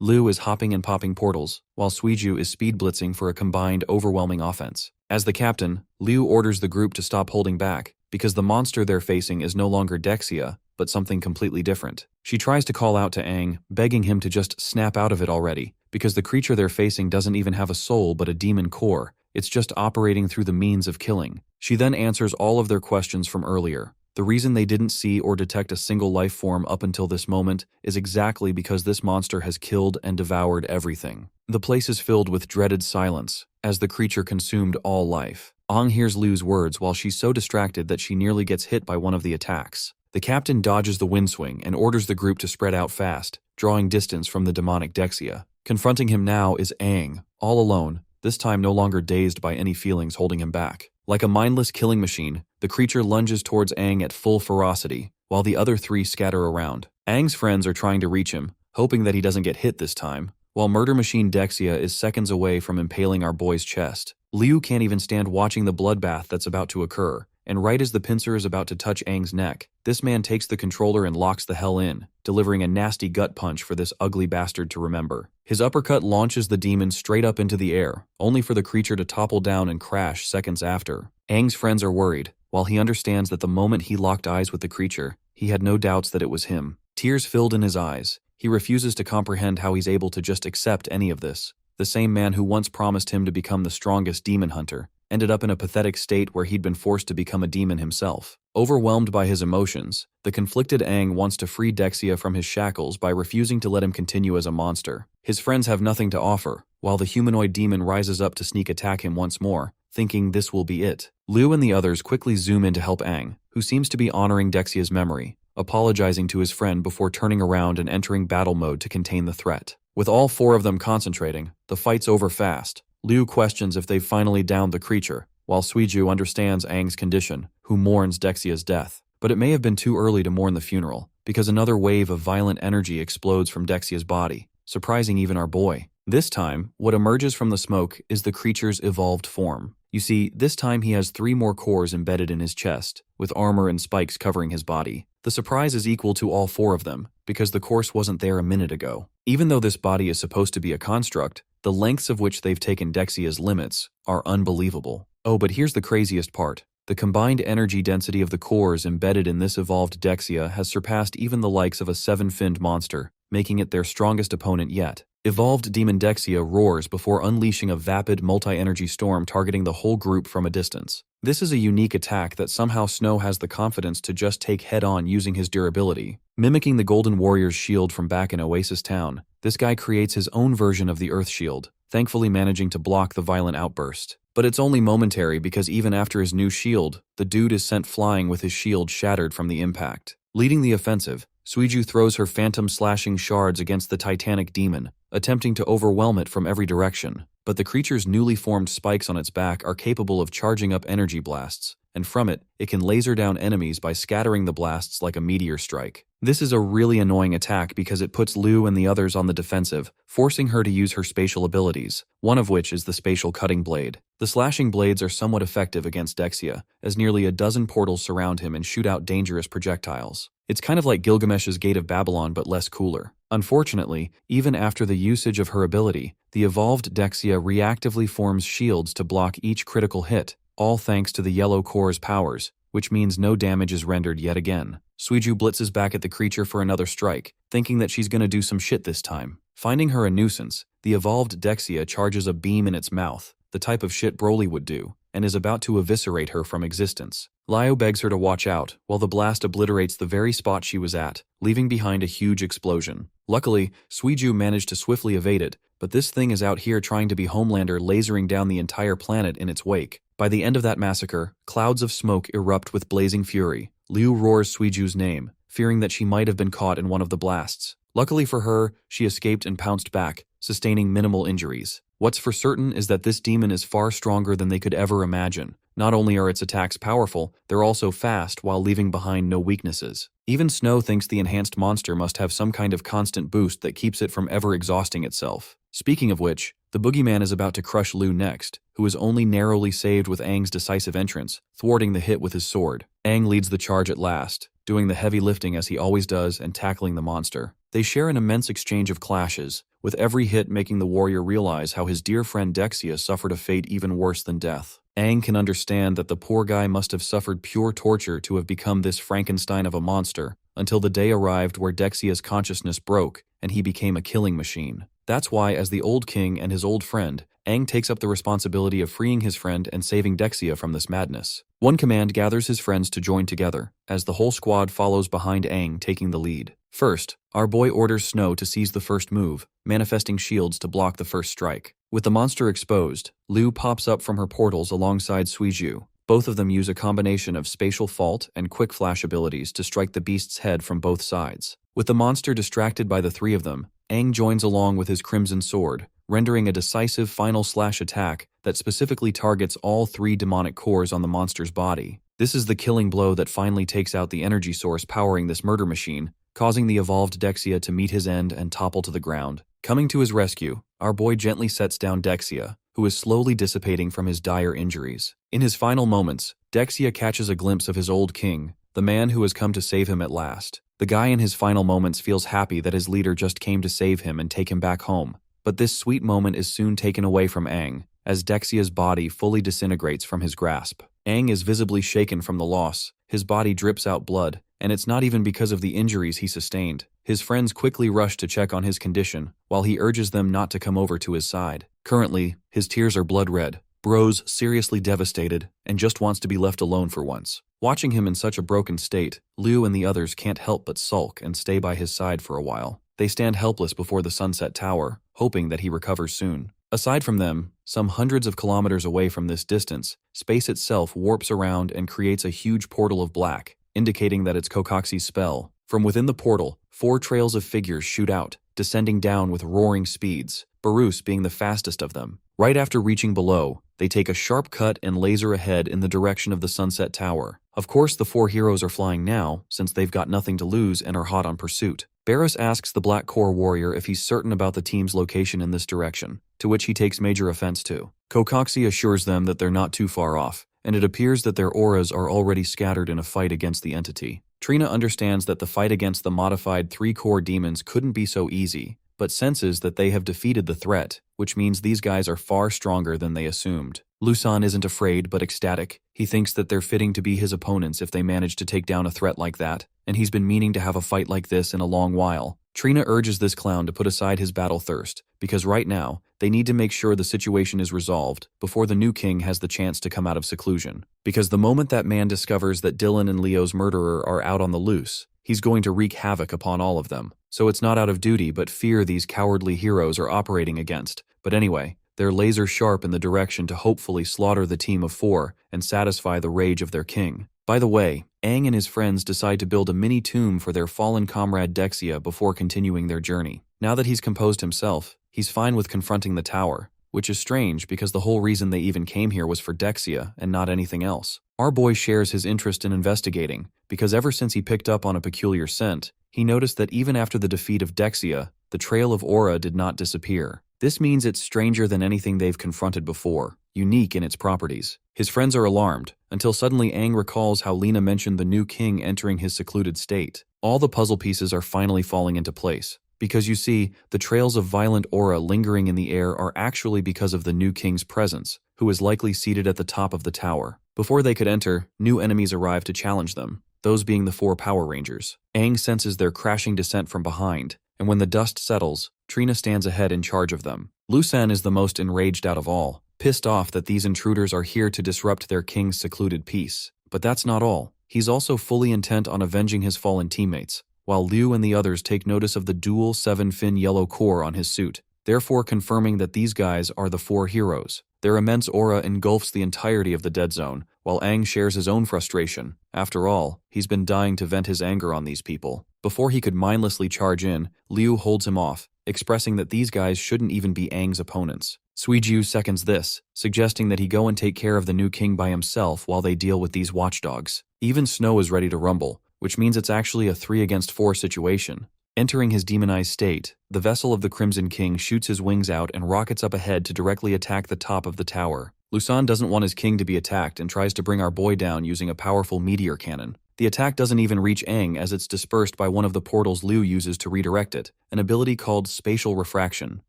Liu is hopping and popping portals, while Suiju is speed blitzing for a combined overwhelming offense. As the captain, Liu orders the group to stop holding back, because the monster they're facing is no longer Dexia, but something completely different. She tries to call out to Aang, begging him to just snap out of it already, because the creature they're facing doesn't even have a soul but a demon core. It's just operating through the means of killing. She then answers all of their questions from earlier. The reason they didn't see or detect a single life form up until this moment is exactly because this monster has killed and devoured everything. The place is filled with dreaded silence, as the creature consumed all life. Aang hears Liu's words while she's so distracted that she nearly gets hit by one of the attacks. The captain dodges the windswing and orders the group to spread out fast, drawing distance from the demonic Dexia. Confronting him now is Aang, all alone, this time no longer dazed by any feelings holding him back. Like a mindless killing machine, the creature lunges towards Aang at full ferocity, while the other three scatter around. Aang's friends are trying to reach him, hoping that he doesn't get hit this time, while Murder Machine Dexia is seconds away from impaling our boy's chest. Liu can't even stand watching the bloodbath that's about to occur, and right as the pincer is about to touch Aang's neck, this man takes the controller and locks the hell in, delivering a nasty gut punch for this ugly bastard to remember. His uppercut launches the demon straight up into the air, only for the creature to topple down and crash seconds after. Aang's friends are worried, while he understands that the moment he locked eyes with the creature, he had no doubts that it was him. Tears filled in his eyes. He refuses to comprehend how he's able to just accept any of this. The same man who once promised him to become the strongest demon hunter ended up in a pathetic state where he'd been forced to become a demon himself. Overwhelmed by his emotions, the conflicted Aang wants to free Dexia from his shackles by refusing to let him continue as a monster. His friends have nothing to offer, while the humanoid demon rises up to sneak attack him once more, thinking this will be it. Liu and the others quickly zoom in to help Aang, who seems to be honoring Dexia's memory, apologizing to his friend before turning around and entering battle mode to contain the threat. With all four of them concentrating, the fight's over fast. Liu questions if they've finally downed the creature, while Suiju understands Aang's condition, who mourns Dexia's death. But it may have been too early to mourn the funeral, because another wave of violent energy explodes from Dexia's body, surprising even our boy. This time, what emerges from the smoke is the creature's evolved form. You see, this time he has 3 more cores embedded in his chest, with armor and spikes covering his body. The surprise is equal to all 4 of them, because the course wasn't there a minute ago. Even though this body is supposed to be a construct, the lengths of which they've taken Dexia's limits are unbelievable. Oh, but here's the craziest part. The combined energy density of the cores embedded in this evolved Dexia has surpassed even the likes of a 7-finned monster, making it their strongest opponent yet. Evolved Demon Dexia roars before unleashing a vapid multi-energy storm targeting the whole group from a distance. This is a unique attack that somehow Snow has the confidence to just take head-on using his durability. Mimicking the Golden Warrior's shield from back in Oasis Town, this guy creates his own version of the Earth Shield, thankfully managing to block the violent outburst. But it's only momentary because even after his new shield, the dude is sent flying with his shield shattered from the impact. Leading the offensive, Suiju throws her phantom slashing shards against the titanic demon, attempting to overwhelm it from every direction. But the creature's newly formed spikes on its back are capable of charging up energy blasts, and from it can laser down enemies by scattering the blasts like a meteor strike. This is a really annoying attack because it puts Liu and the others on the defensive, forcing her to use her spatial abilities, one of which is the spatial cutting blade. The slashing blades are somewhat effective against Dexia, as nearly a dozen portals surround him and shoot out dangerous projectiles. It's kind of like Gilgamesh's Gate of Babylon but less cooler. Unfortunately, even after the usage of her ability, the evolved Dexia reactively forms shields to block each critical hit, all thanks to the yellow core's powers, which means no damage is rendered yet again. Suiju blitzes back at the creature for another strike, thinking that she's gonna do some shit this time. Finding her a nuisance, the evolved Dexia charges a beam in its mouth, the type of shit Broly would do, and is about to eviscerate her from existence. Liu begs her to watch out, while the blast obliterates the very spot she was at, leaving behind a huge explosion. Luckily, Suiju managed to swiftly evade it, but this thing is out here trying to be Homelander, lasering down the entire planet in its wake. By the end of that massacre, clouds of smoke erupt with blazing fury. Liu roars Suiju's name, fearing that she might have been caught in one of the blasts. Luckily for her, she escaped and pounced back, sustaining minimal injuries. What's for certain is that this demon is far stronger than they could ever imagine. Not only are its attacks powerful, they're also fast while leaving behind no weaknesses. Even Snow thinks the enhanced monster must have some kind of constant boost that keeps it from ever exhausting itself. Speaking of which, the boogeyman is about to crush Liu next, who is only narrowly saved with Aang's decisive entrance, thwarting the hit with his sword. Aang leads the charge at last, doing the heavy lifting as he always does and tackling the monster. They share an immense exchange of clashes, with every hit making the warrior realize how his dear friend Dexia suffered a fate even worse than death. Aang can understand that the poor guy must have suffered pure torture to have become this Frankenstein of a monster, until the day arrived where Dexia's consciousness broke and he became a killing machine. That's why, as the old king and his old friend, Aang takes up the responsibility of freeing his friend and saving Dexia from this madness. One command gathers his friends to join together, as the whole squad follows behind Aang taking the lead. First, our boy orders Snow to seize the first move, manifesting shields to block the first strike. With the monster exposed, Liu pops up from her portals alongside Suiju. Both of them use a combination of spatial fault and quick flash abilities to strike the beast's head from both sides. With the monster distracted by the 3 of them, Aang joins along with his Crimson Sword, rendering a decisive final slash attack that specifically targets all 3 demonic cores on the monster's body. This is the killing blow that finally takes out the energy source powering this murder machine, causing the evolved Dexia to meet his end and topple to the ground. Coming to his rescue, our boy gently sets down Dexia, who is slowly dissipating from his dire injuries. In his final moments, Dexia catches a glimpse of his old king, the man who has come to save him at last. The guy in his final moments feels happy that his leader just came to save him and take him back home. But this sweet moment is soon taken away from Aang, as Dexia's body fully disintegrates from his grasp. Aang is visibly shaken from the loss, his body drips out blood, and it's not even because of the injuries he sustained. His friends quickly rush to check on his condition, while he urges them not to come over to his side. Currently, his tears are blood red. Bro's seriously devastated, and just wants to be left alone for once. Watching him in such a broken state, Liu and the others can't help but sulk and stay by his side for a while. They stand helpless before the Sunset Tower, hoping that he recovers soon. Aside from them, some hundreds of kilometers away from this distance, space itself warps around and creates a huge portal of black, indicating that it's Kokoxi's spell. From within the portal, 4 trails of figures shoot out, descending down with roaring speeds, Barus being the fastest of them. Right after reaching below, they take a sharp cut and laser ahead in the direction of the Sunset Tower. Of course, the 4 heroes are flying now, since they've got nothing to lose and are hot on pursuit. Barus asks the Black Core warrior if he's certain about the team's location in this direction, to which he takes major offense to. Kokoxi assures them that they're not too far off, and it appears that their auras are already scattered in a fight against the entity. Trina understands that the fight against the modified 3-core demons couldn't be so easy, but senses that they have defeated the threat, which means these guys are far stronger than they assumed. Lusan isn't afraid but ecstatic. He thinks that they're fitting to be his opponents if they manage to take down a threat like that, and he's been meaning to have a fight like this in a long while. Trina urges this clown to put aside his battle thirst, because right now, they need to make sure the situation is resolved before the new king has the chance to come out of seclusion. Because the moment that man discovers that Dylan and Leo's murderer are out on the loose, he's going to wreak havoc upon all of them. So it's not out of duty but fear these cowardly heroes are operating against. But anyway, they're laser sharp in the direction to hopefully slaughter the team of 4 and satisfy the rage of their king. By the way, Aang and his friends decide to build a mini tomb for their fallen comrade Dexia before continuing their journey. Now that he's composed himself, he's fine with confronting the tower, which is strange because the whole reason they even came here was for Dexia and not anything else. Our boy shares his interest in investigating, because ever since he picked up on a peculiar scent, he noticed that even after the defeat of Dexia, the trail of aura did not disappear. This means it's stranger than anything they've confronted before, unique in its properties. His friends are alarmed, until suddenly Aang recalls how Lena mentioned the new king entering his secluded state. All the puzzle pieces are finally falling into place, because you see, the trails of violent aura lingering in the air are actually because of the new king's presence, who is likely seated at the top of the tower. Before they could enter, new enemies arrive to challenge them, those being the 4 Power Rangers. Aang senses their crashing descent from behind, and when the dust settles, Trina stands ahead in charge of them. Lusan is the most enraged out of all, pissed off that these intruders are here to disrupt their king's secluded peace. But that's not all. He's also fully intent on avenging his fallen teammates, while Liu and the others take notice of the dual 7-fin yellow core on his suit, therefore confirming that these guys are the 4 heroes. Their immense aura engulfs the entirety of the dead zone, while Aang shares his own frustration. After all, he's been dying to vent his anger on these people. Before he could mindlessly charge in, Liu holds him off, expressing that these guys shouldn't even be Aang's opponents. Suiju seconds this, suggesting that he go and take care of the new king by himself while they deal with these watchdogs. Even Snow is ready to rumble, which means it's actually a 3 against 4 situation. Entering his demonized state, the vessel of the Crimson King shoots his wings out and rockets up ahead to directly attack the top of the tower. Lusan doesn't want his king to be attacked and tries to bring our boy down using a powerful meteor cannon. The attack doesn't even reach Aang as it's dispersed by one of the portals Liu uses to redirect it, an ability called spatial refraction.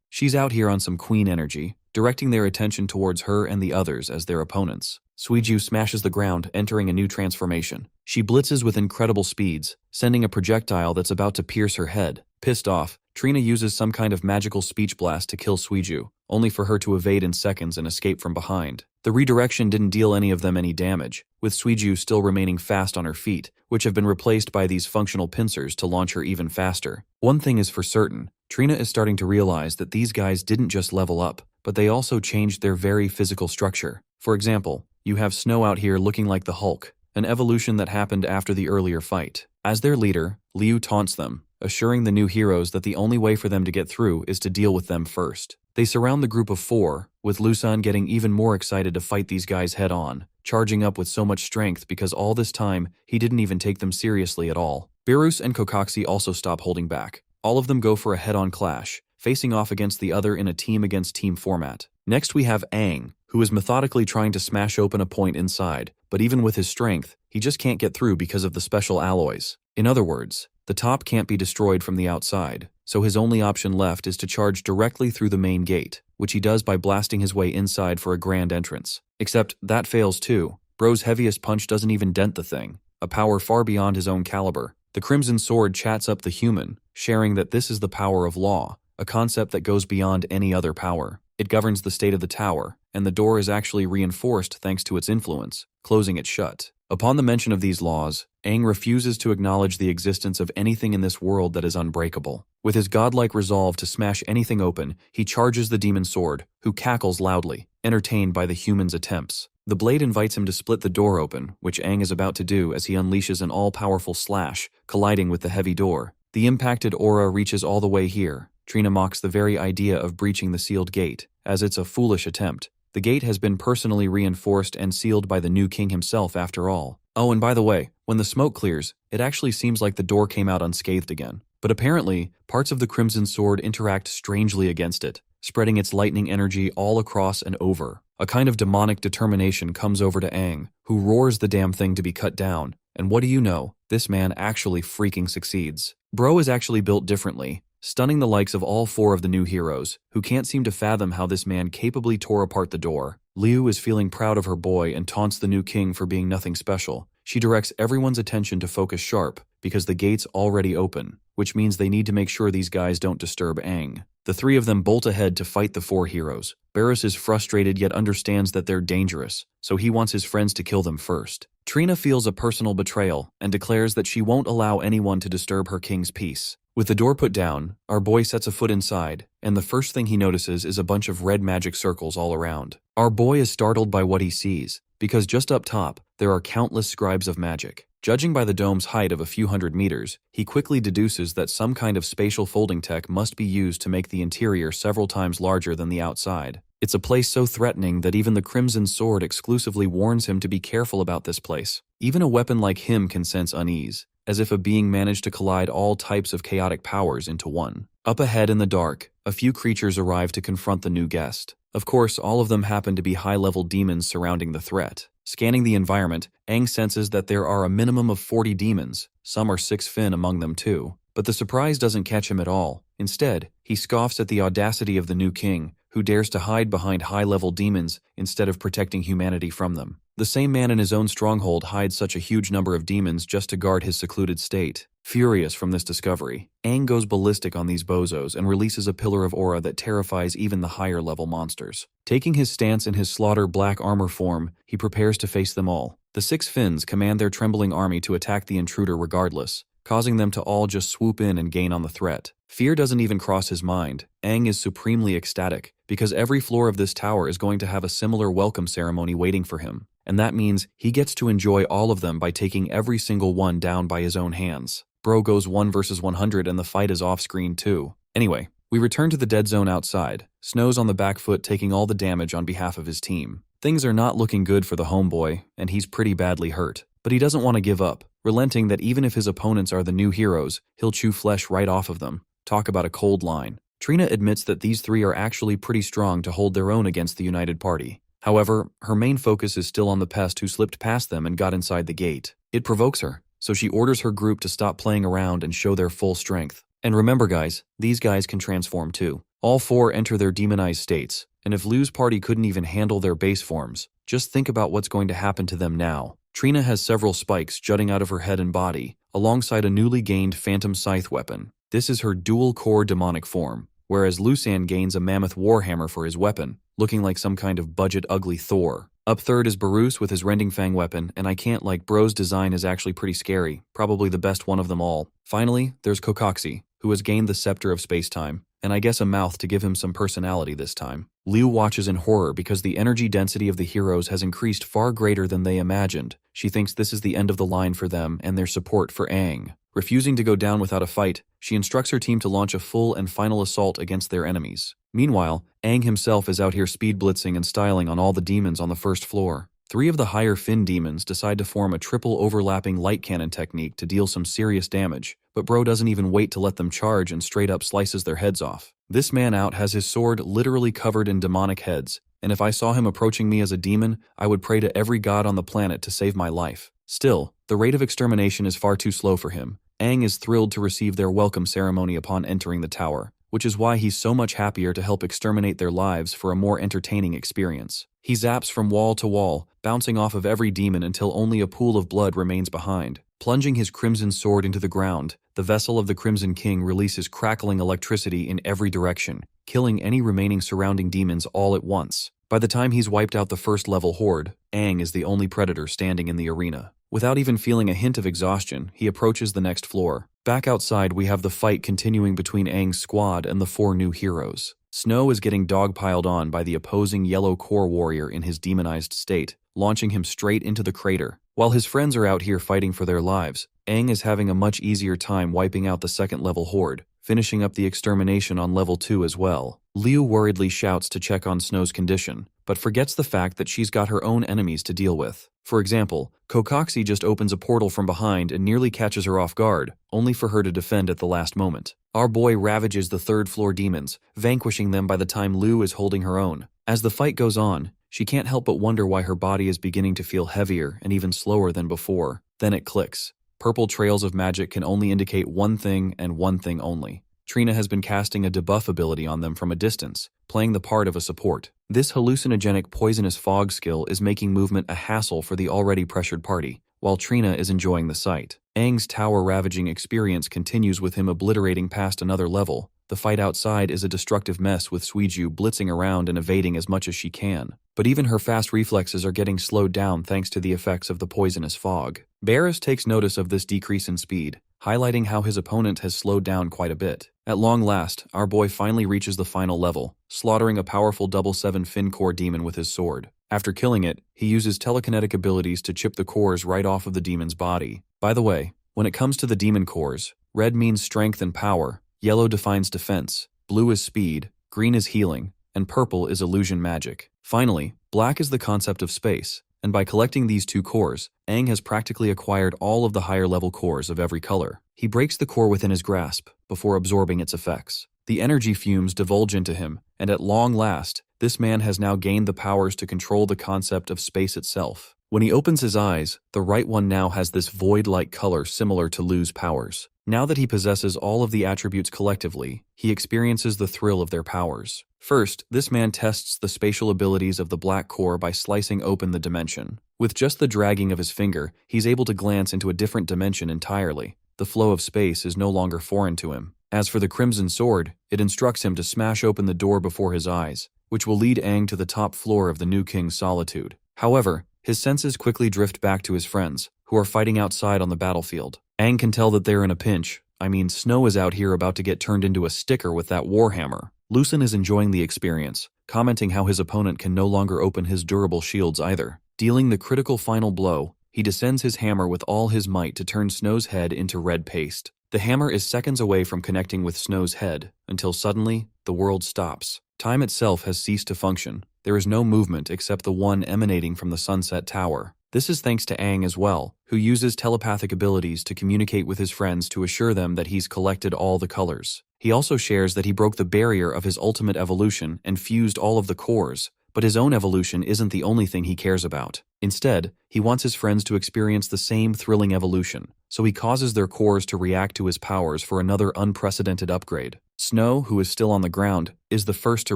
She's out here on some queen energy, directing their attention towards her and the others as their opponents. Suiju smashes the ground, entering a new transformation. She blitzes with incredible speeds, sending a projectile that's about to pierce her head. Pissed off, Trina uses some kind of magical speech blast to kill Suiju, only for her to evade in seconds and escape from behind. The redirection didn't deal any of them any damage, with Suiju still remaining fast on her feet, which have been replaced by these functional pincers to launch her even faster. One thing is for certain, Trina is starting to realize that these guys didn't just level up, but they also changed their very physical structure. For example, you have Snow out here looking like the Hulk, an evolution that happened after the earlier fight. As their leader, Liu taunts them, assuring the new heroes that the only way for them to get through is to deal with them first. They surround the group of 4, with Lusan getting even more excited to fight these guys head-on, charging up with so much strength because all this time, he didn't even take them seriously at all. Barus and Kokoxi also stop holding back. All of them go for a head-on clash, facing off against the other in a team-against-team format. Next we have Aang, who is methodically trying to smash open a point inside, but even with his strength, he just can't get through because of the special alloys. In other words, the top can't be destroyed from the outside, so his only option left is to charge directly through the main gate, which he does by blasting his way inside for a grand entrance. Except that fails too. Bro's heaviest punch doesn't even dent the thing, a power far beyond his own caliber. The Crimson Sword chats up the human, sharing that this is the power of law, a concept that goes beyond any other power. It governs the state of the tower, and the door is actually reinforced thanks to its influence, closing it shut. Upon the mention of these laws, Aang refuses to acknowledge the existence of anything in this world that is unbreakable. With his godlike resolve to smash anything open, he charges the demon sword, who cackles loudly, entertained by the human's attempts. The blade invites him to split the door open, which Aang is about to do as he unleashes an all-powerful slash, colliding with the heavy door. The impacted aura reaches all the way here. Trina mocks the very idea of breaching the sealed gate, as it's a foolish attempt. The gate has been personally reinforced and sealed by the new king himself after all. Oh, and by the way, when the smoke clears, it actually seems like the door came out unscathed again. But apparently, parts of the Crimson Sword interact strangely against it, spreading its lightning energy all across and over. A kind of demonic determination comes over to Aang, who roars the damn thing to be cut down. And what do you know? This man actually freaking succeeds. Bro is actually built differently, stunning the likes of all four of the new heroes, who can't seem to fathom how this man capably tore apart the door. Liu is feeling proud of her boy and taunts the new king for being nothing special. She directs everyone's attention to focus sharp, because the gate's already open, which means they need to make sure these guys don't disturb Aang. The three of them bolt ahead to fight the four heroes. Barris is frustrated yet understands that they're dangerous, so he wants his friends to kill them first. Trina feels a personal betrayal and declares that she won't allow anyone to disturb her king's peace. With the door put down, our boy sets a foot inside, and the first thing he notices is a bunch of red magic circles all around. Our boy is startled by what he sees, because just up top, there are countless scribes of magic. Judging by the dome's height of a few hundred meters, he quickly deduces that some kind of spatial folding tech must be used to make the interior several times larger than the outside. It's a place so threatening that even the Crimson Sword exclusively warns him to be careful about this place. Even a weapon like him can sense unease, as if a being managed to collide all types of chaotic powers into one. Up ahead in the dark, a few creatures arrive to confront the new guest. Of course, all of them happen to be high-level demons surrounding the threat. Scanning the environment, Aang senses that there are a minimum of 40 demons. Some are 6 fin among them too. But the surprise doesn't catch him at all. Instead, he scoffs at the audacity of the new king, who dares to hide behind high-level demons instead of protecting humanity from them. The same man in his own stronghold hides such a huge number of demons just to guard his secluded state. Furious from this discovery, Aang goes ballistic on these bozos and releases a pillar of aura that terrifies even the higher-level monsters. Taking his stance in his slaughter black armor form, he prepares to face them all. The 6 fins command their trembling army to attack the intruder regardless, causing them to all just swoop in and gain on the threat. Fear doesn't even cross his mind. Aang is supremely ecstatic, because every floor of this tower is going to have a similar welcome ceremony waiting for him, and that means he gets to enjoy all of them by taking every single one down by his own hands. Bro goes 1 versus 100 and the fight is off-screen too. Anyway, we return to the dead zone outside. Snow's on the back foot taking all the damage on behalf of his team. Things are not looking good for the homeboy, and he's pretty badly hurt. But he doesn't want to give up, relenting that even if his opponents are the new heroes, he'll chew flesh right off of them. Talk about a cold line. Trina admits that these three are actually pretty strong to hold their own against the United Party. However, her main focus is still on the pest who slipped past them and got inside the gate. It provokes her, so she orders her group to stop playing around and show their full strength. And remember guys, these guys can transform too. All four enter their demonized states, and if Liu's party couldn't even handle their base forms, just think about what's going to happen to them now. Trina has several spikes jutting out of her head and body, alongside a newly gained Phantom Scythe weapon. This is her dual-core demonic form, whereas Lusan gains a mammoth warhammer for his weapon, looking like some kind of budget ugly Thor. Up third is Barus with his Rending Fang weapon, and I can't like Bro's design is actually pretty scary, probably the best one of them all. Finally, there's Kokoxi, who has gained the Scepter of Space-Time, and I guess a mouth to give him some personality this time. Liu watches in horror because the energy density of the heroes has increased far greater than they imagined. She thinks this is the end of the line for them and their support for Aang. Refusing to go down without a fight, she instructs her team to launch a full and final assault against their enemies. Meanwhile, Aang himself is out here speed blitzing and styling on all the demons on the first floor. 3 of the higher fin demons decide to form a triple overlapping light cannon technique to deal some serious damage, but bro doesn't even wait to let them charge and straight up slices their heads off. This man out has his sword literally covered in demonic heads, and if I saw him approaching me as a demon, I would pray to every god on the planet to save my life. Still, the rate of extermination is far too slow for him. Aang is thrilled to receive their welcome ceremony upon entering the tower, which is why he's so much happier to help exterminate their lives for a more entertaining experience. He zaps from wall to wall, bouncing off of every demon until only a pool of blood remains behind. Plunging his crimson sword into the ground, the vessel of the Crimson King releases crackling electricity in every direction, killing any remaining surrounding demons all at once. By the time he's wiped out the first level horde, Aang is the only predator standing in the arena. Without even feeling a hint of exhaustion, he approaches the next floor. Back outside, we have the fight continuing between Aang's squad and the 4 new heroes. Snow is getting dogpiled on by the opposing yellow core warrior in his demonized state, launching him straight into the crater. While his friends are out here fighting for their lives, Aang is having a much easier time wiping out the second level horde, finishing up the extermination on level 2 as well. Liu worriedly shouts to check on Snow's condition, but forgets the fact that she's got her own enemies to deal with. For example, Kokoxi just opens a portal from behind and nearly catches her off guard, only for her to defend at the last moment. Our boy ravages the 3rd floor demons, vanquishing them by the time Liu is holding her own. As the fight goes on, she can't help but wonder why her body is beginning to feel heavier and even slower than before. Then it clicks. Purple trails of magic can only indicate one thing and one thing only. Trina has been casting a debuff ability on them from a distance, playing the part of a support. This hallucinogenic poisonous fog skill is making movement a hassle for the already pressured party, while Trina is enjoying the sight. Aang's tower-ravaging experience continues with him obliterating past another level. The fight outside is a destructive mess with Suiju blitzing around and evading as much as she can. But even her fast reflexes are getting slowed down thanks to the effects of the poisonous fog. Barris takes notice of this decrease in speed, highlighting how his opponent has slowed down quite a bit. At long last, our boy finally reaches the final level, slaughtering a powerful double 7 fin core demon with his sword. After killing it, he uses telekinetic abilities to chip the cores right off of the demon's body. By the way, when it comes to the demon cores, red means strength and power, yellow defines defense, blue is speed, green is healing, and purple is illusion magic. Finally, black is the concept of space, and by collecting these 2 cores, Aang has practically acquired all of the higher level cores of every color. He breaks the core within his grasp, before absorbing its effects. The energy fumes divulge into him, and at long last, this man has now gained the powers to control the concept of space itself. When he opens his eyes, the right one now has this void-like color similar to Lu's powers. Now that he possesses all of the attributes collectively, he experiences the thrill of their powers. First, this man tests the spatial abilities of the black core by slicing open the dimension. With just the dragging of his finger, he's able to glance into a different dimension entirely. The flow of space is no longer foreign to him. As for the Crimson Sword, it instructs him to smash open the door before his eyes, which will lead Aang to the top floor of the new king's solitude. However, his senses quickly drift back to his friends, who are fighting outside on the battlefield. Aang can tell that they're in a pinch. I mean, Snow is out here about to get turned into a sticker with that warhammer. Lucen is enjoying the experience, commenting how his opponent can no longer open his durable shields either. Dealing the critical final blow, he descends his hammer with all his might to turn Snow's head into red paste. The hammer is seconds away from connecting with Snow's head, until suddenly, the world stops. Time itself has ceased to function. There is no movement except the one emanating from the Sunset Tower. This is thanks to Aang as well, who uses telepathic abilities to communicate with his friends to assure them that he's collected all the colors. He also shares that he broke the barrier of his ultimate evolution and fused all of the cores, but his own evolution isn't the only thing he cares about. Instead, he wants his friends to experience the same thrilling evolution, so he causes their cores to react to his powers for another unprecedented upgrade. Snow, who is still on the ground, is the first to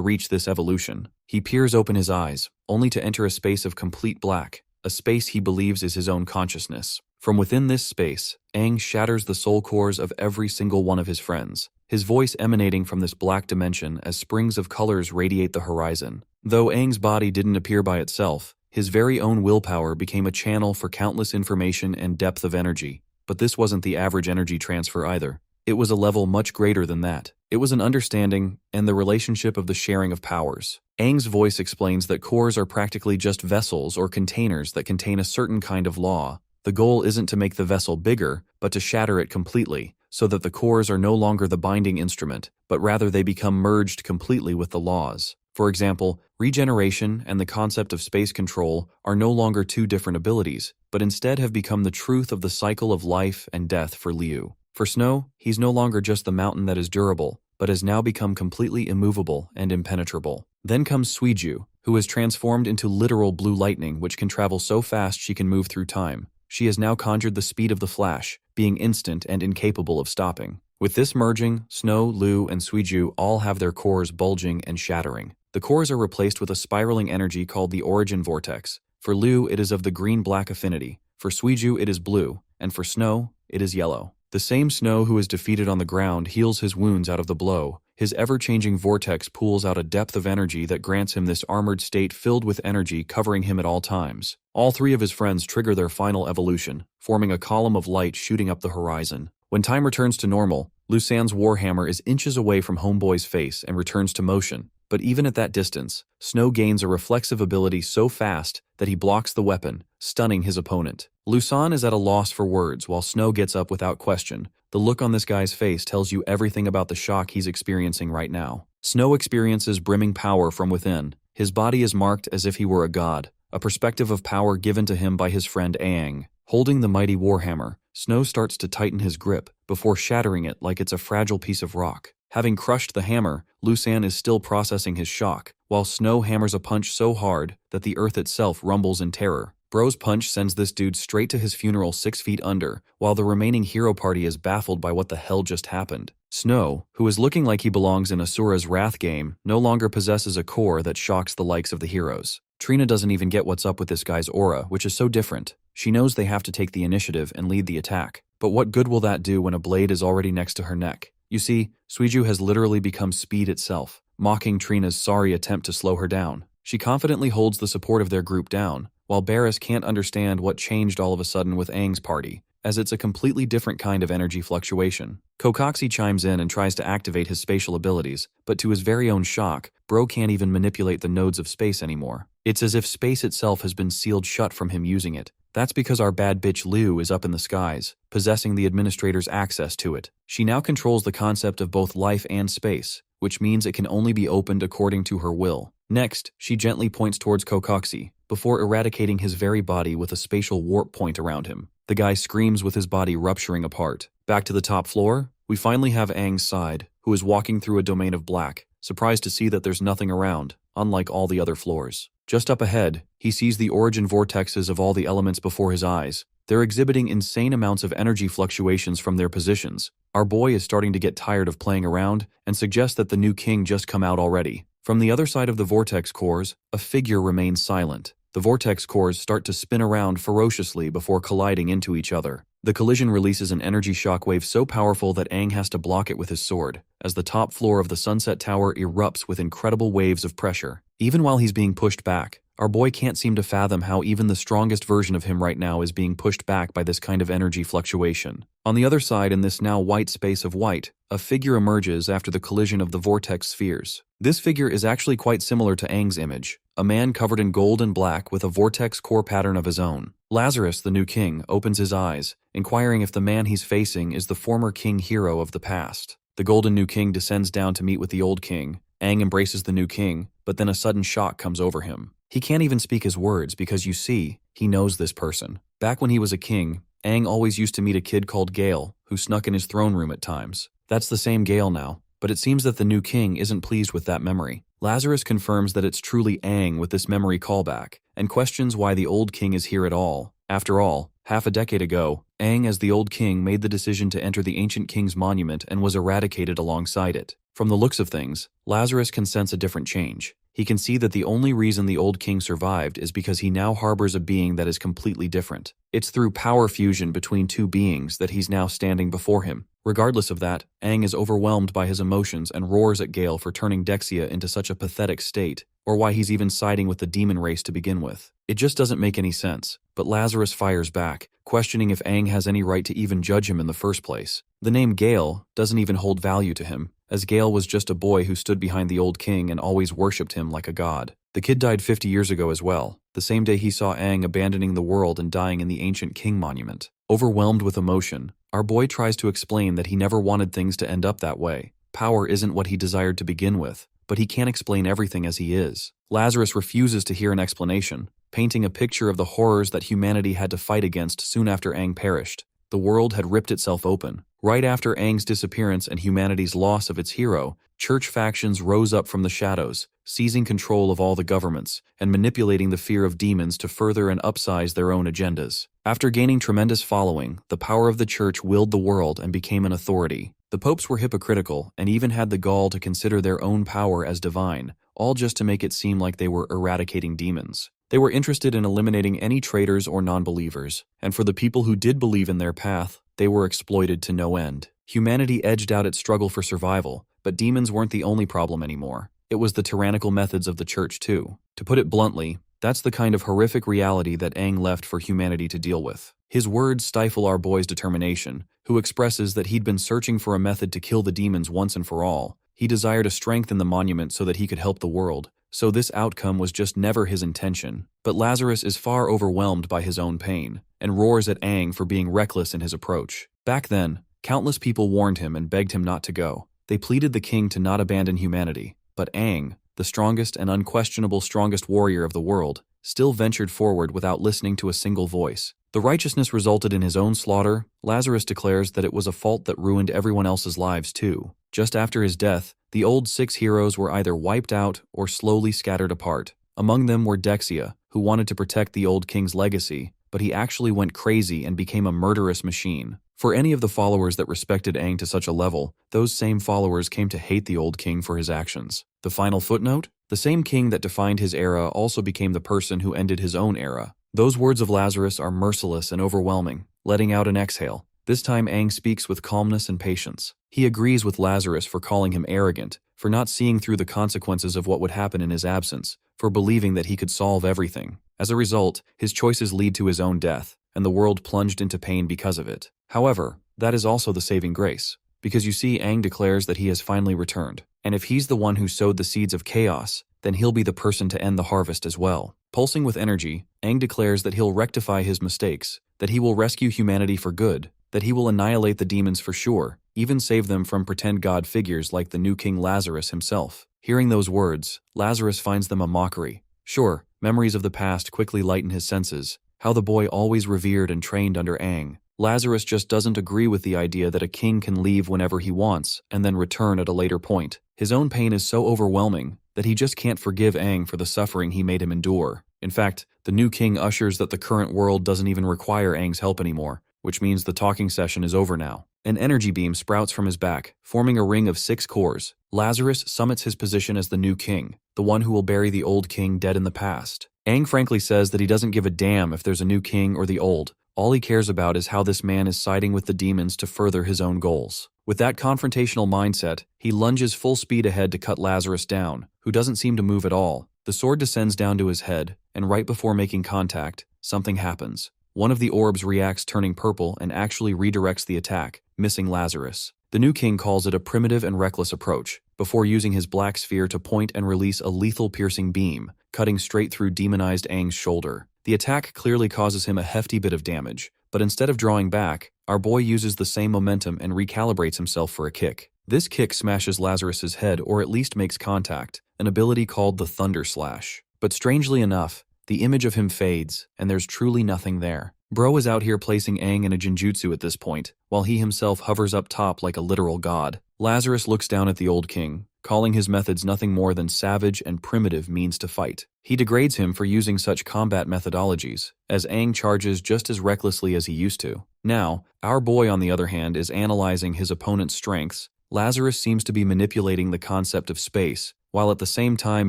reach this evolution. He peers open his eyes, only to enter a space of complete black, a space he believes is his own consciousness. From within this space, Aang shatters the soul cores of every single one of his friends, his voice emanating from this black dimension as springs of colors radiate the horizon. Though Aang's body didn't appear by itself, his very own willpower became a channel for countless information and depth of energy. But this wasn't the average energy transfer either. It was a level much greater than that. It was an understanding and the relationship of the sharing of powers. Aang's voice explains that cores are practically just vessels or containers that contain a certain kind of law. The goal isn't to make the vessel bigger, but to shatter it completely, so that the cores are no longer the binding instrument, but rather they become merged completely with the laws. For example, regeneration and the concept of space control are no longer two different abilities, but instead have become the truth of the cycle of life and death for Liu. For Snow, he's no longer just the mountain that is durable, but has now become completely immovable and impenetrable. Then comes Suiju, who is transformed into literal blue lightning which can travel so fast she can move through time. She has now conjured the speed of the Flash, being instant and incapable of stopping. With this merging, Snow, Liu, and Suiju all have their cores bulging and shattering. The cores are replaced with a spiraling energy called the Origin Vortex. For Liu, it is of the green-black affinity. For Suiju, it is blue. And for Snow, it is yellow. The same Snow who is defeated on the ground heals his wounds out of the blow. His ever-changing vortex pools out a depth of energy that grants him this armored state filled with energy covering him at all times. All three of his friends trigger their final evolution, forming a column of light shooting up the horizon. When time returns to normal, Lusan's warhammer is inches away from Homeboy's face and returns to motion. But even at that distance, Snow gains a reflexive ability so fast that he blocks the weapon, stunning his opponent. Lusan is at a loss for words while Snow gets up without question. The look on this guy's face tells you everything about the shock he's experiencing right now. Snow experiences brimming power from within. His body is marked as if he were a god, a perspective of power given to him by his friend Aang. Holding the mighty warhammer, Snow starts to tighten his grip before shattering it like it's a fragile piece of rock. Having crushed the hammer, Lusan is still processing his shock, while Snow hammers a punch so hard that the earth itself rumbles in terror. Bro's punch sends this dude straight to his funeral 6 feet under, while the remaining hero party is baffled by what the hell just happened. Snow, who is looking like he belongs in Asura's Wrath game, no longer possesses a core that shocks the likes of the heroes. Trina doesn't even get what's up with this guy's aura, which is so different. She knows they have to take the initiative and lead the attack. But what good will that do when a blade is already next to her neck? You see, Suiju has literally become speed itself, mocking Trina's sorry attempt to slow her down. She confidently holds the support of their group down, while Barris can't understand what changed all of a sudden with Aang's party, as it's a completely different kind of energy fluctuation. Kokoxi chimes in and tries to activate his spatial abilities, but to his very own shock, Bro can't even manipulate the nodes of space anymore. It's as if space itself has been sealed shut from him using it. That's because our bad bitch Liu is up in the skies, possessing the administrator's access to it. She now controls the concept of both life and space, which means it can only be opened according to her will. Next, she gently points towards Kokoxi, before eradicating his very body with a spatial warp point around him. The guy screams with his body rupturing apart. Back to the top floor, we finally have Aang's side, who is walking through a domain of black, surprised to see that there's nothing around, unlike all the other floors. Just up ahead, he sees the origin vortexes of all the elements before his eyes. They're exhibiting insane amounts of energy fluctuations from their positions. Our boy is starting to get tired of playing around and suggests that the new king just come out already. From the other side of the vortex cores, a figure remains silent. The vortex cores start to spin around ferociously before colliding into each other. The collision releases an energy shockwave so powerful that Aang has to block it with his sword, as the top floor of the Sunset Tower erupts with incredible waves of pressure. Even while he's being pushed back, our boy can't seem to fathom how even the strongest version of him right now is being pushed back by this kind of energy fluctuation. On the other side, in this now white space of white, a figure emerges after the collision of the vortex spheres. This figure is actually quite similar to Aang's image, a man covered in gold and black with a vortex core pattern of his own. Lazarus, the new king, opens his eyes, inquiring if the man he's facing is the former king hero of the past. The golden new king descends down to meet with the old king. Aang embraces the new king, but then a sudden shock comes over him. He can't even speak his words because, you see, he knows this person. Back when he was a king, Aang always used to meet a kid called Gale, who snuck in his throne room at times. That's the same Gale now, but it seems that the new king isn't pleased with that memory. Lazarus confirms that it's truly Aang with this memory callback, and questions why the old king is here at all. After all, half a decade ago, Aang as the old king made the decision to enter the ancient king's monument and was eradicated alongside it. From the looks of things, Lazarus can sense a different change. He can see that the only reason the old king survived is because he now harbors a being that is completely different. It's through power fusion between two beings that he's now standing before him. Regardless of that, Aang is overwhelmed by his emotions and roars at Gale for turning Dexia into such a pathetic state, or why he's even siding with the demon race to begin with. It just doesn't make any sense, but Lazarus fires back, questioning if Aang has any right to even judge him in the first place. The name Gale doesn't even hold value to him, as Gale was just a boy who stood behind the old king and always worshipped him like a god. The kid died 50 years ago as well, the same day he saw Aang abandoning the world and dying in the ancient king monument. Overwhelmed with emotion, our boy tries to explain that he never wanted things to end up that way. Power isn't what he desired to begin with, but he can't explain everything as he is. Lazarus refuses to hear an explanation, painting a picture of the horrors that humanity had to fight against soon after Aang perished. The world had ripped itself open. Right after Aang's disappearance and humanity's loss of its hero, church factions rose up from the shadows, seizing control of all the governments, and manipulating the fear of demons to further and upsize their own agendas. After gaining tremendous following, the power of the church willed the world and became an authority. The popes were hypocritical and even had the gall to consider their own power as divine, all just to make it seem like they were eradicating demons. They were interested in eliminating any traitors or non-believers, and for the people who did believe in their path, they were exploited to no end. Humanity edged out its struggle for survival, but demons weren't the only problem anymore. It was the tyrannical methods of the church too. To put it bluntly, that's the kind of horrific reality that Aang left for humanity to deal with. His words stifle our boy's determination, who expresses that he'd been searching for a method to kill the demons once and for all. He desired to strengthen the monument so that he could help the world, so this outcome was just never his intention. But Lazarus is far overwhelmed by his own pain, and roars at Aang for being reckless in his approach. Back then, countless people warned him and begged him not to go. They pleaded the king to not abandon humanity, but Aang, the strongest and unquestionable strongest warrior of the world, still ventured forward without listening to a single voice. The righteousness resulted in his own slaughter. Lazarus declares that it was a fault that ruined everyone else's lives too. Just after his death, the old 6 heroes were either wiped out or slowly scattered apart. Among them were Dexia, who wanted to protect the old king's legacy, but he actually went crazy and became a murderous machine. For any of the followers that respected Aang to such a level, those same followers came to hate the old king for his actions. The final footnote? The same king that defined his era also became the person who ended his own era. Those words of Lazarus are merciless and overwhelming, letting out an exhale. This time Aang speaks with calmness and patience. He agrees with Lazarus for calling him arrogant, for not seeing through the consequences of what would happen in his absence, for believing that he could solve everything. As a result, his choices lead to his own death, and the world plunged into pain because of it. However, that is also the saving grace, because you see Aang declares that he has finally returned, and if he's the one who sowed the seeds of chaos, then he'll be the person to end the harvest as well. Pulsing with energy, Aang declares that he'll rectify his mistakes, that he will rescue humanity for good, that he will annihilate the demons for sure, even save them from pretend god figures like the new King Lazarus himself. Hearing those words, Lazarus finds them a mockery. Sure, memories of the past quickly lighten his senses, how the boy always revered and trained under Aang. Lazarus just doesn't agree with the idea that a king can leave whenever he wants and then return at a later point. His own pain is so overwhelming that he just can't forgive Aang for the suffering he made him endure. In fact, the new king ushers that the current world doesn't even require Aang's help anymore, which means the talking session is over now. An energy beam sprouts from his back, forming a ring of 6 cores. Lazarus summits his position as the new king, the one who will bury the old king dead in the past. Aang frankly says that he doesn't give a damn if there's a new king or the old. All he cares about is how this man is siding with the demons to further his own goals. With that confrontational mindset, he lunges full speed ahead to cut Lazarus down, who doesn't seem to move at all. The sword descends down to his head, and right before making contact, something happens. One of the orbs reacts turning purple and actually redirects the attack, missing Lazarus. The new king calls it a primitive and reckless approach, before using his black sphere to point and release a lethal piercing beam, cutting straight through demonized Aang's shoulder. The attack clearly causes him a hefty bit of damage, but instead of drawing back, our boy uses the same momentum and recalibrates himself for a kick. This kick smashes Lazarus's head or at least makes contact, an ability called the Thunder Slash. But strangely enough, the image of him fades, and there's truly nothing there. Bro is out here placing Aang in a genjutsu at this point, while he himself hovers up top like a literal god. Lazarus looks down at the old king, calling his methods nothing more than savage and primitive means to fight. He degrades him for using such combat methodologies, as Aang charges just as recklessly as he used to. Now, our boy on the other hand is analyzing his opponent's strengths. Lazarus seems to be manipulating the concept of space, while at the same time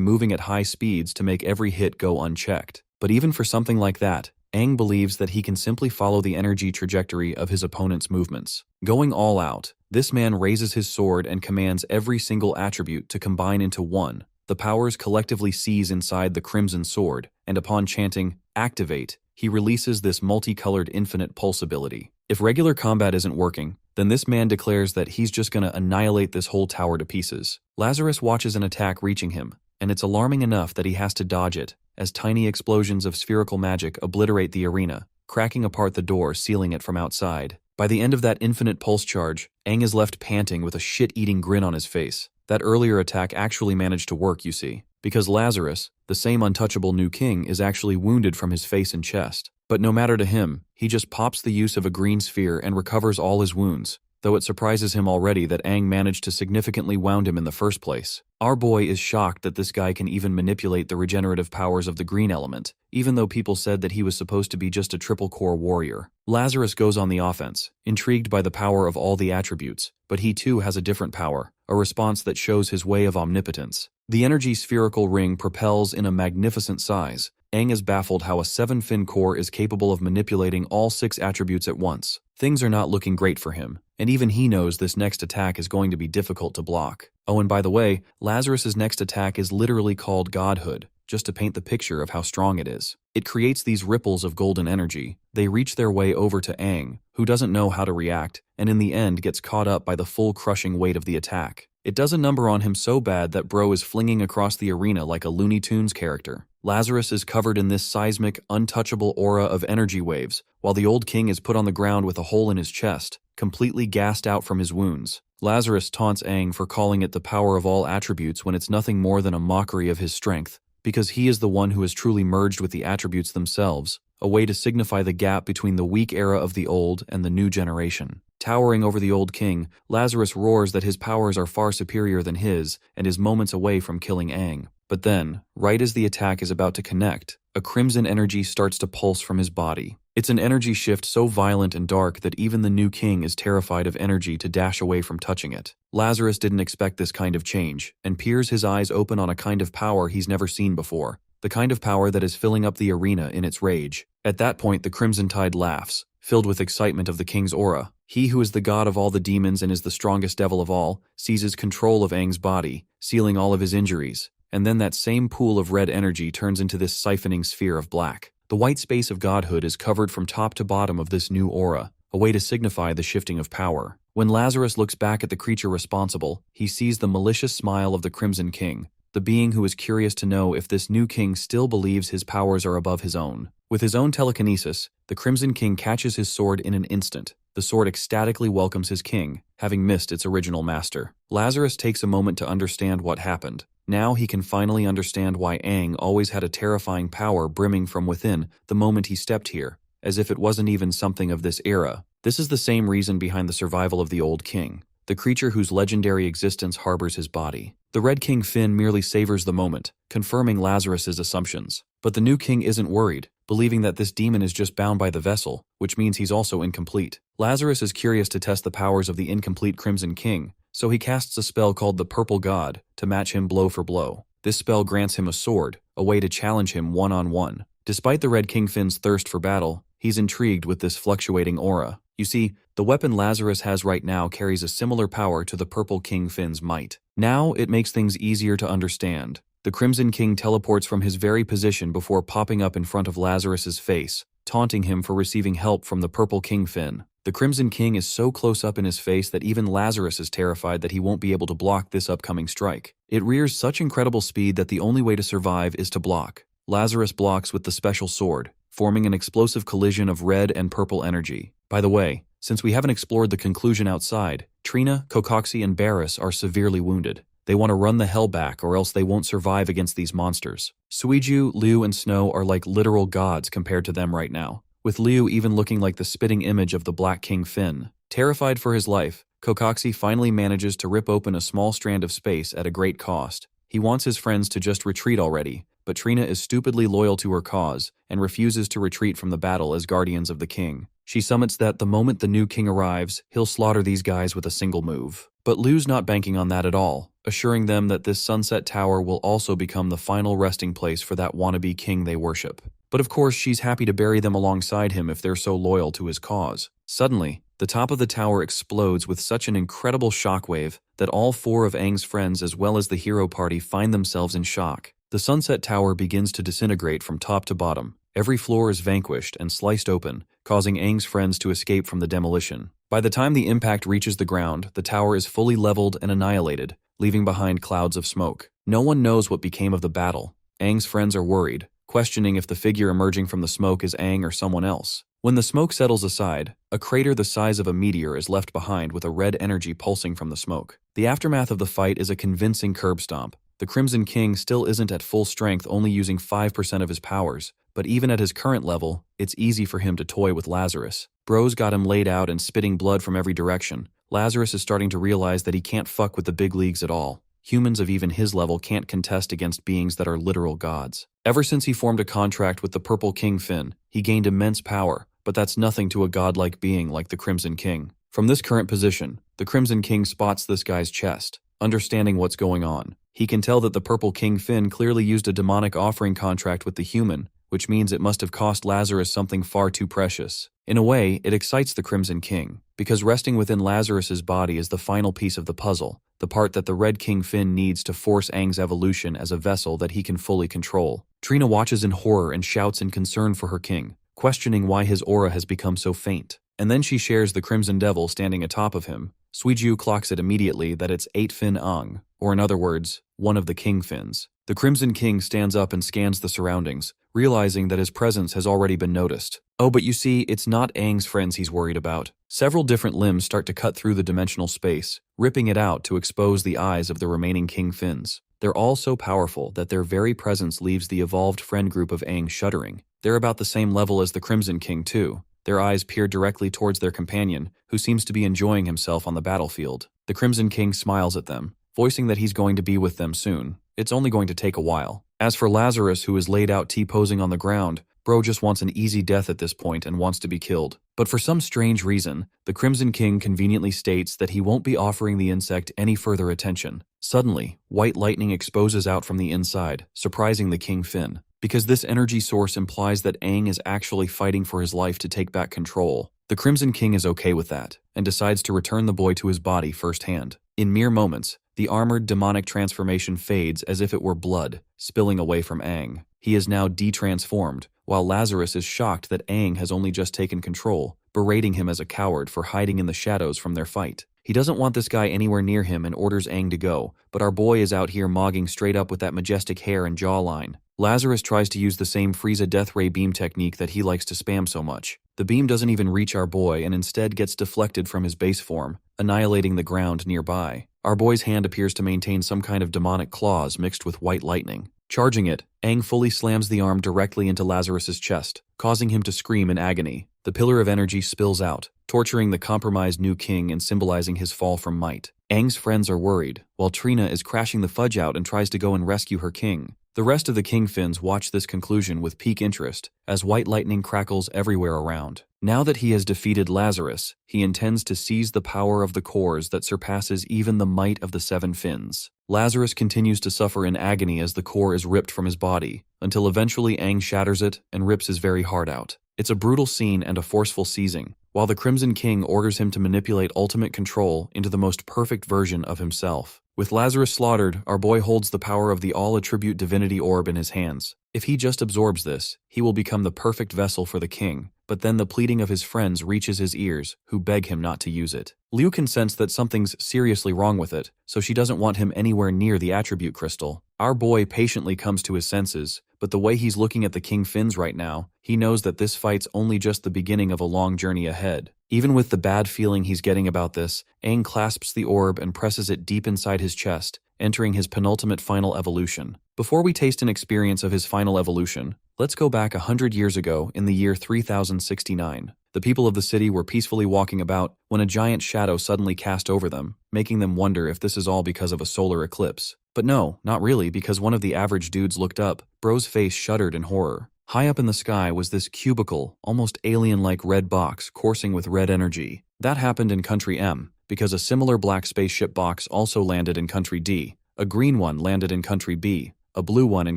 moving at high speeds to make every hit go unchecked. But even for something like that, Aang believes that he can simply follow the energy trajectory of his opponent's movements. Going all out, this man raises his sword and commands every single attribute to combine into one. The powers collectively seize inside the Crimson Sword, and upon chanting, "Activate," he releases this multicolored infinite pulse ability. If regular combat isn't working, then this man declares that he's just gonna annihilate this whole tower to pieces. Lazarus watches an attack reaching him, and it's alarming enough that he has to dodge it, as tiny explosions of spherical magic obliterate the arena, cracking apart the door, sealing it from outside. By the end of that infinite pulse charge, Aang is left panting with a shit-eating grin on his face. That earlier attack actually managed to work, you see, because Lazarus, the same untouchable new king, is actually wounded from his face and chest. But no matter to him, he just pops the use of a green sphere and recovers all his wounds, though it surprises him already that Aang managed to significantly wound him in the first place. Our boy is shocked that this guy can even manipulate the regenerative powers of the green element, even though people said that he was supposed to be just a triple-core warrior. Lazarus goes on the offense, intrigued by the power of all the attributes, but he too has a different power, a response that shows his way of omnipotence. The energy spherical ring propels in a magnificent size. Aang is baffled how a 7-fin core is capable of manipulating all 6 attributes at once. Things are not looking great for him, and even he knows this next attack is going to be difficult to block. Oh, and by the way, Lazarus's next attack is literally called Godhood, just to paint the picture of how strong it is. It creates these ripples of golden energy. They reach their way over to Aang, who doesn't know how to react, and in the end gets caught up by the full crushing weight of the attack. It does a number on him so bad that bro is flinging across the arena like a Looney Tunes character. Lazarus is covered in this seismic, untouchable aura of energy waves, while the old king is put on the ground with a hole in his chest, completely gassed out from his wounds. Lazarus taunts Aang for calling it the power of all attributes when it's nothing more than a mockery of his strength, because he is the one who has truly merged with the attributes themselves, a way to signify the gap between the weak era of the old and the new generation. Towering over the old king, Lazarus roars that his powers are far superior than his and is moments away from killing Aang. But then, right as the attack is about to connect, a crimson energy starts to pulse from his body. It's an energy shift so violent and dark that even the new king is terrified of energy to dash away from touching it. Lazarus didn't expect this kind of change, and peers his eyes open on a kind of power he's never seen before, the kind of power that is filling up the arena in its rage. At that point, the Crimson Tide laughs, filled with excitement of the king's aura. He who is the god of all the demons and is the strongest devil of all, seizes control of Aang's body, sealing all of his injuries, and then that same pool of red energy turns into this siphoning sphere of black. The white space of godhood is covered from top to bottom of this new aura, a way to signify the shifting of power. When Lazarus looks back at the creature responsible, he sees the malicious smile of the Crimson King, the being who is curious to know if this new king still believes his powers are above his own. With his own telekinesis, the Crimson King catches his sword in an instant. The sword ecstatically welcomes his king, having missed its original master. Lazarus takes a moment to understand what happened. Now he can finally understand why Aang always had a terrifying power brimming from within the moment he stepped here, as if it wasn't even something of this era. This is the same reason behind the survival of the old king, the creature whose legendary existence harbors his body. The Red King Finn merely savors the moment, confirming Lazarus's assumptions. But the new king isn't worried, believing that this demon is just bound by the vessel, which means he's also incomplete. Lazarus is curious to test the powers of the incomplete Crimson King, so he casts a spell called the Purple God to match him blow for blow. This spell grants him a sword, a way to challenge him one-on-one. Despite the Red King Finn's thirst for battle, he's intrigued with this fluctuating aura. You see, the weapon Lazarus has right now carries a similar power to the Purple King Finn's might. Now it makes things easier to understand. The Crimson King teleports from his very position before popping up in front of Lazarus's face, taunting him for receiving help from the Purple King Finn. The Crimson King is so close up in his face that even Lazarus is terrified that he won't be able to block this upcoming strike. It rears such incredible speed that the only way to survive is to block. Lazarus blocks with the special sword, forming an explosive collision of red and purple energy. By the way, since we haven't explored the conclusion outside, Trina, Kokoxi, and Barris are severely wounded. They want to run the hell back or else they won't survive against these monsters. Suiju, Liu, and Snow are like literal gods compared to them right now, with Liu even looking like the spitting image of the Black King Finn. Terrified for his life, Kokoxi finally manages to rip open a small strand of space at a great cost. He wants his friends to just retreat already, but Trina is stupidly loyal to her cause and refuses to retreat from the battle as guardians of the king. She summons that the moment the new king arrives, he'll slaughter these guys with a single move. But Liu's not banking on that at all, assuring them that this sunset tower will also become the final resting place for that wannabe king they worship. But of course she's happy to bury them alongside him if they're so loyal to his cause. Suddenly, the top of the tower explodes with such an incredible shockwave that all 4 of Aang's friends as well as the hero party find themselves in shock. The sunset tower begins to disintegrate from top to bottom. Every floor is vanquished and sliced open, causing Aang's friends to escape from the demolition. By the time the impact reaches the ground, the tower is fully leveled and annihilated, leaving behind clouds of smoke. No one knows what became of the battle. Aang's friends are worried, questioning if the figure emerging from the smoke is Aang or someone else. When the smoke settles aside, a crater the size of a meteor is left behind with a red energy pulsing from the smoke. The aftermath of the fight is a convincing curb stomp. The Crimson King still isn't at full strength, only using 5% of his powers, but even at his current level, it's easy for him to toy with Lazarus. Bro's got him laid out and spitting blood from every direction. Lazarus is starting to realize that he can't fuck with the big leagues at all. Humans of even his level can't contest against beings that are literal gods. Ever since he formed a contract with the Purple King Finn, he gained immense power, but that's nothing to a godlike being like the Crimson King. From this current position, the Crimson King spots this guy's chest, understanding what's going on. He can tell that the Purple King Finn clearly used a demonic offering contract with the human, which means it must have cost Lazarus something far too precious. In a way, it excites the Crimson King, because resting within Lazarus's body is the final piece of the puzzle, the part that the Red King Finn needs to force Aang's evolution as a vessel that he can fully control. Trina watches in horror and shouts in concern for her king, questioning why his aura has become so faint. And then she shares the Crimson Devil standing atop of him. Suiju clocks it immediately that it's 8 Fin Aang, or in other words, one of the King Fins. The Crimson King stands up and scans the surroundings, realizing that his presence has already been noticed. Oh, but you see, it's not Aang's friends he's worried about. Several different limbs start to cut through the dimensional space, ripping it out to expose the eyes of the remaining King Fins. They're all so powerful that their very presence leaves the evolved friend group of Aang shuddering. They're about the same level as the Crimson King too. Their eyes peer directly towards their companion, who seems to be enjoying himself on the battlefield. The Crimson King smiles at them, voicing that he's going to be with them soon. It's only going to take a while. As for Lazarus, who is laid out T-posing on the ground, Bro just wants an easy death at this point and wants to be killed. But for some strange reason, the Crimson King conveniently states that he won't be offering the insect any further attention. Suddenly, white lightning exposes out from the inside, surprising the King Finn, because this energy source implies that Aang is actually fighting for his life to take back control. The Crimson King is okay with that, and decides to return the boy to his body firsthand. In mere moments, the armored demonic transformation fades as if it were blood, spilling away from Aang. He is now de-transformed, while Lazarus is shocked that Aang has only just taken control, berating him as a coward for hiding in the shadows from their fight. He doesn't want this guy anywhere near him and orders Aang to go, but our boy is out here mogging straight up with that majestic hair and jawline. Lazarus tries to use the same Frieza Death Ray beam technique that he likes to spam so much. The beam doesn't even reach our boy and instead gets deflected from his base form, annihilating the ground nearby. Our boy's hand appears to maintain some kind of demonic claws mixed with white lightning. Charging it, Aang fully slams the arm directly into Lazarus's chest, causing him to scream in agony. The pillar of energy spills out, torturing the compromised new king and symbolizing his fall from might. Aang's friends are worried, while Trina is crashing the fudge out and tries to go and rescue her king. The rest of the King Fins watch this conclusion with peak interest, as white lightning crackles everywhere around. Now that he has defeated Lazarus, he intends to seize the power of the cores that surpasses even the might of the 7 Fins. Lazarus continues to suffer in agony as the core is ripped from his body, until eventually Aang shatters it and rips his very heart out. It's a brutal scene and a forceful seizing, while the Crimson King orders him to manipulate ultimate control into the most perfect version of himself. With Lazarus slaughtered, our boy holds the power of the all-attribute divinity orb in his hands. If he just absorbs this, he will become the perfect vessel for the king, but then the pleading of his friends reaches his ears, who beg him not to use it. Liu can sense that something's seriously wrong with it, so she doesn't want him anywhere near the attribute crystal. Our boy patiently comes to his senses, but the way he's looking at the King Fins right now, he knows that this fight's only just the beginning of a long journey ahead. Even with the bad feeling he's getting about this, Aang clasps the orb and presses it deep inside his chest, entering his penultimate final evolution. Before we taste an experience of his final evolution, let's go back 100 years ago in the year 3069. The people of the city were peacefully walking about when a giant shadow suddenly cast over them, making them wonder if this is all because of a solar eclipse. But no, not really, because one of the average dudes looked up. Bro's face shuddered in horror. High up in the sky was this cubical, almost alien-like red box coursing with red energy. That happened in Country M, because a similar black spaceship box also landed in Country D. A green one landed in Country B, a blue one in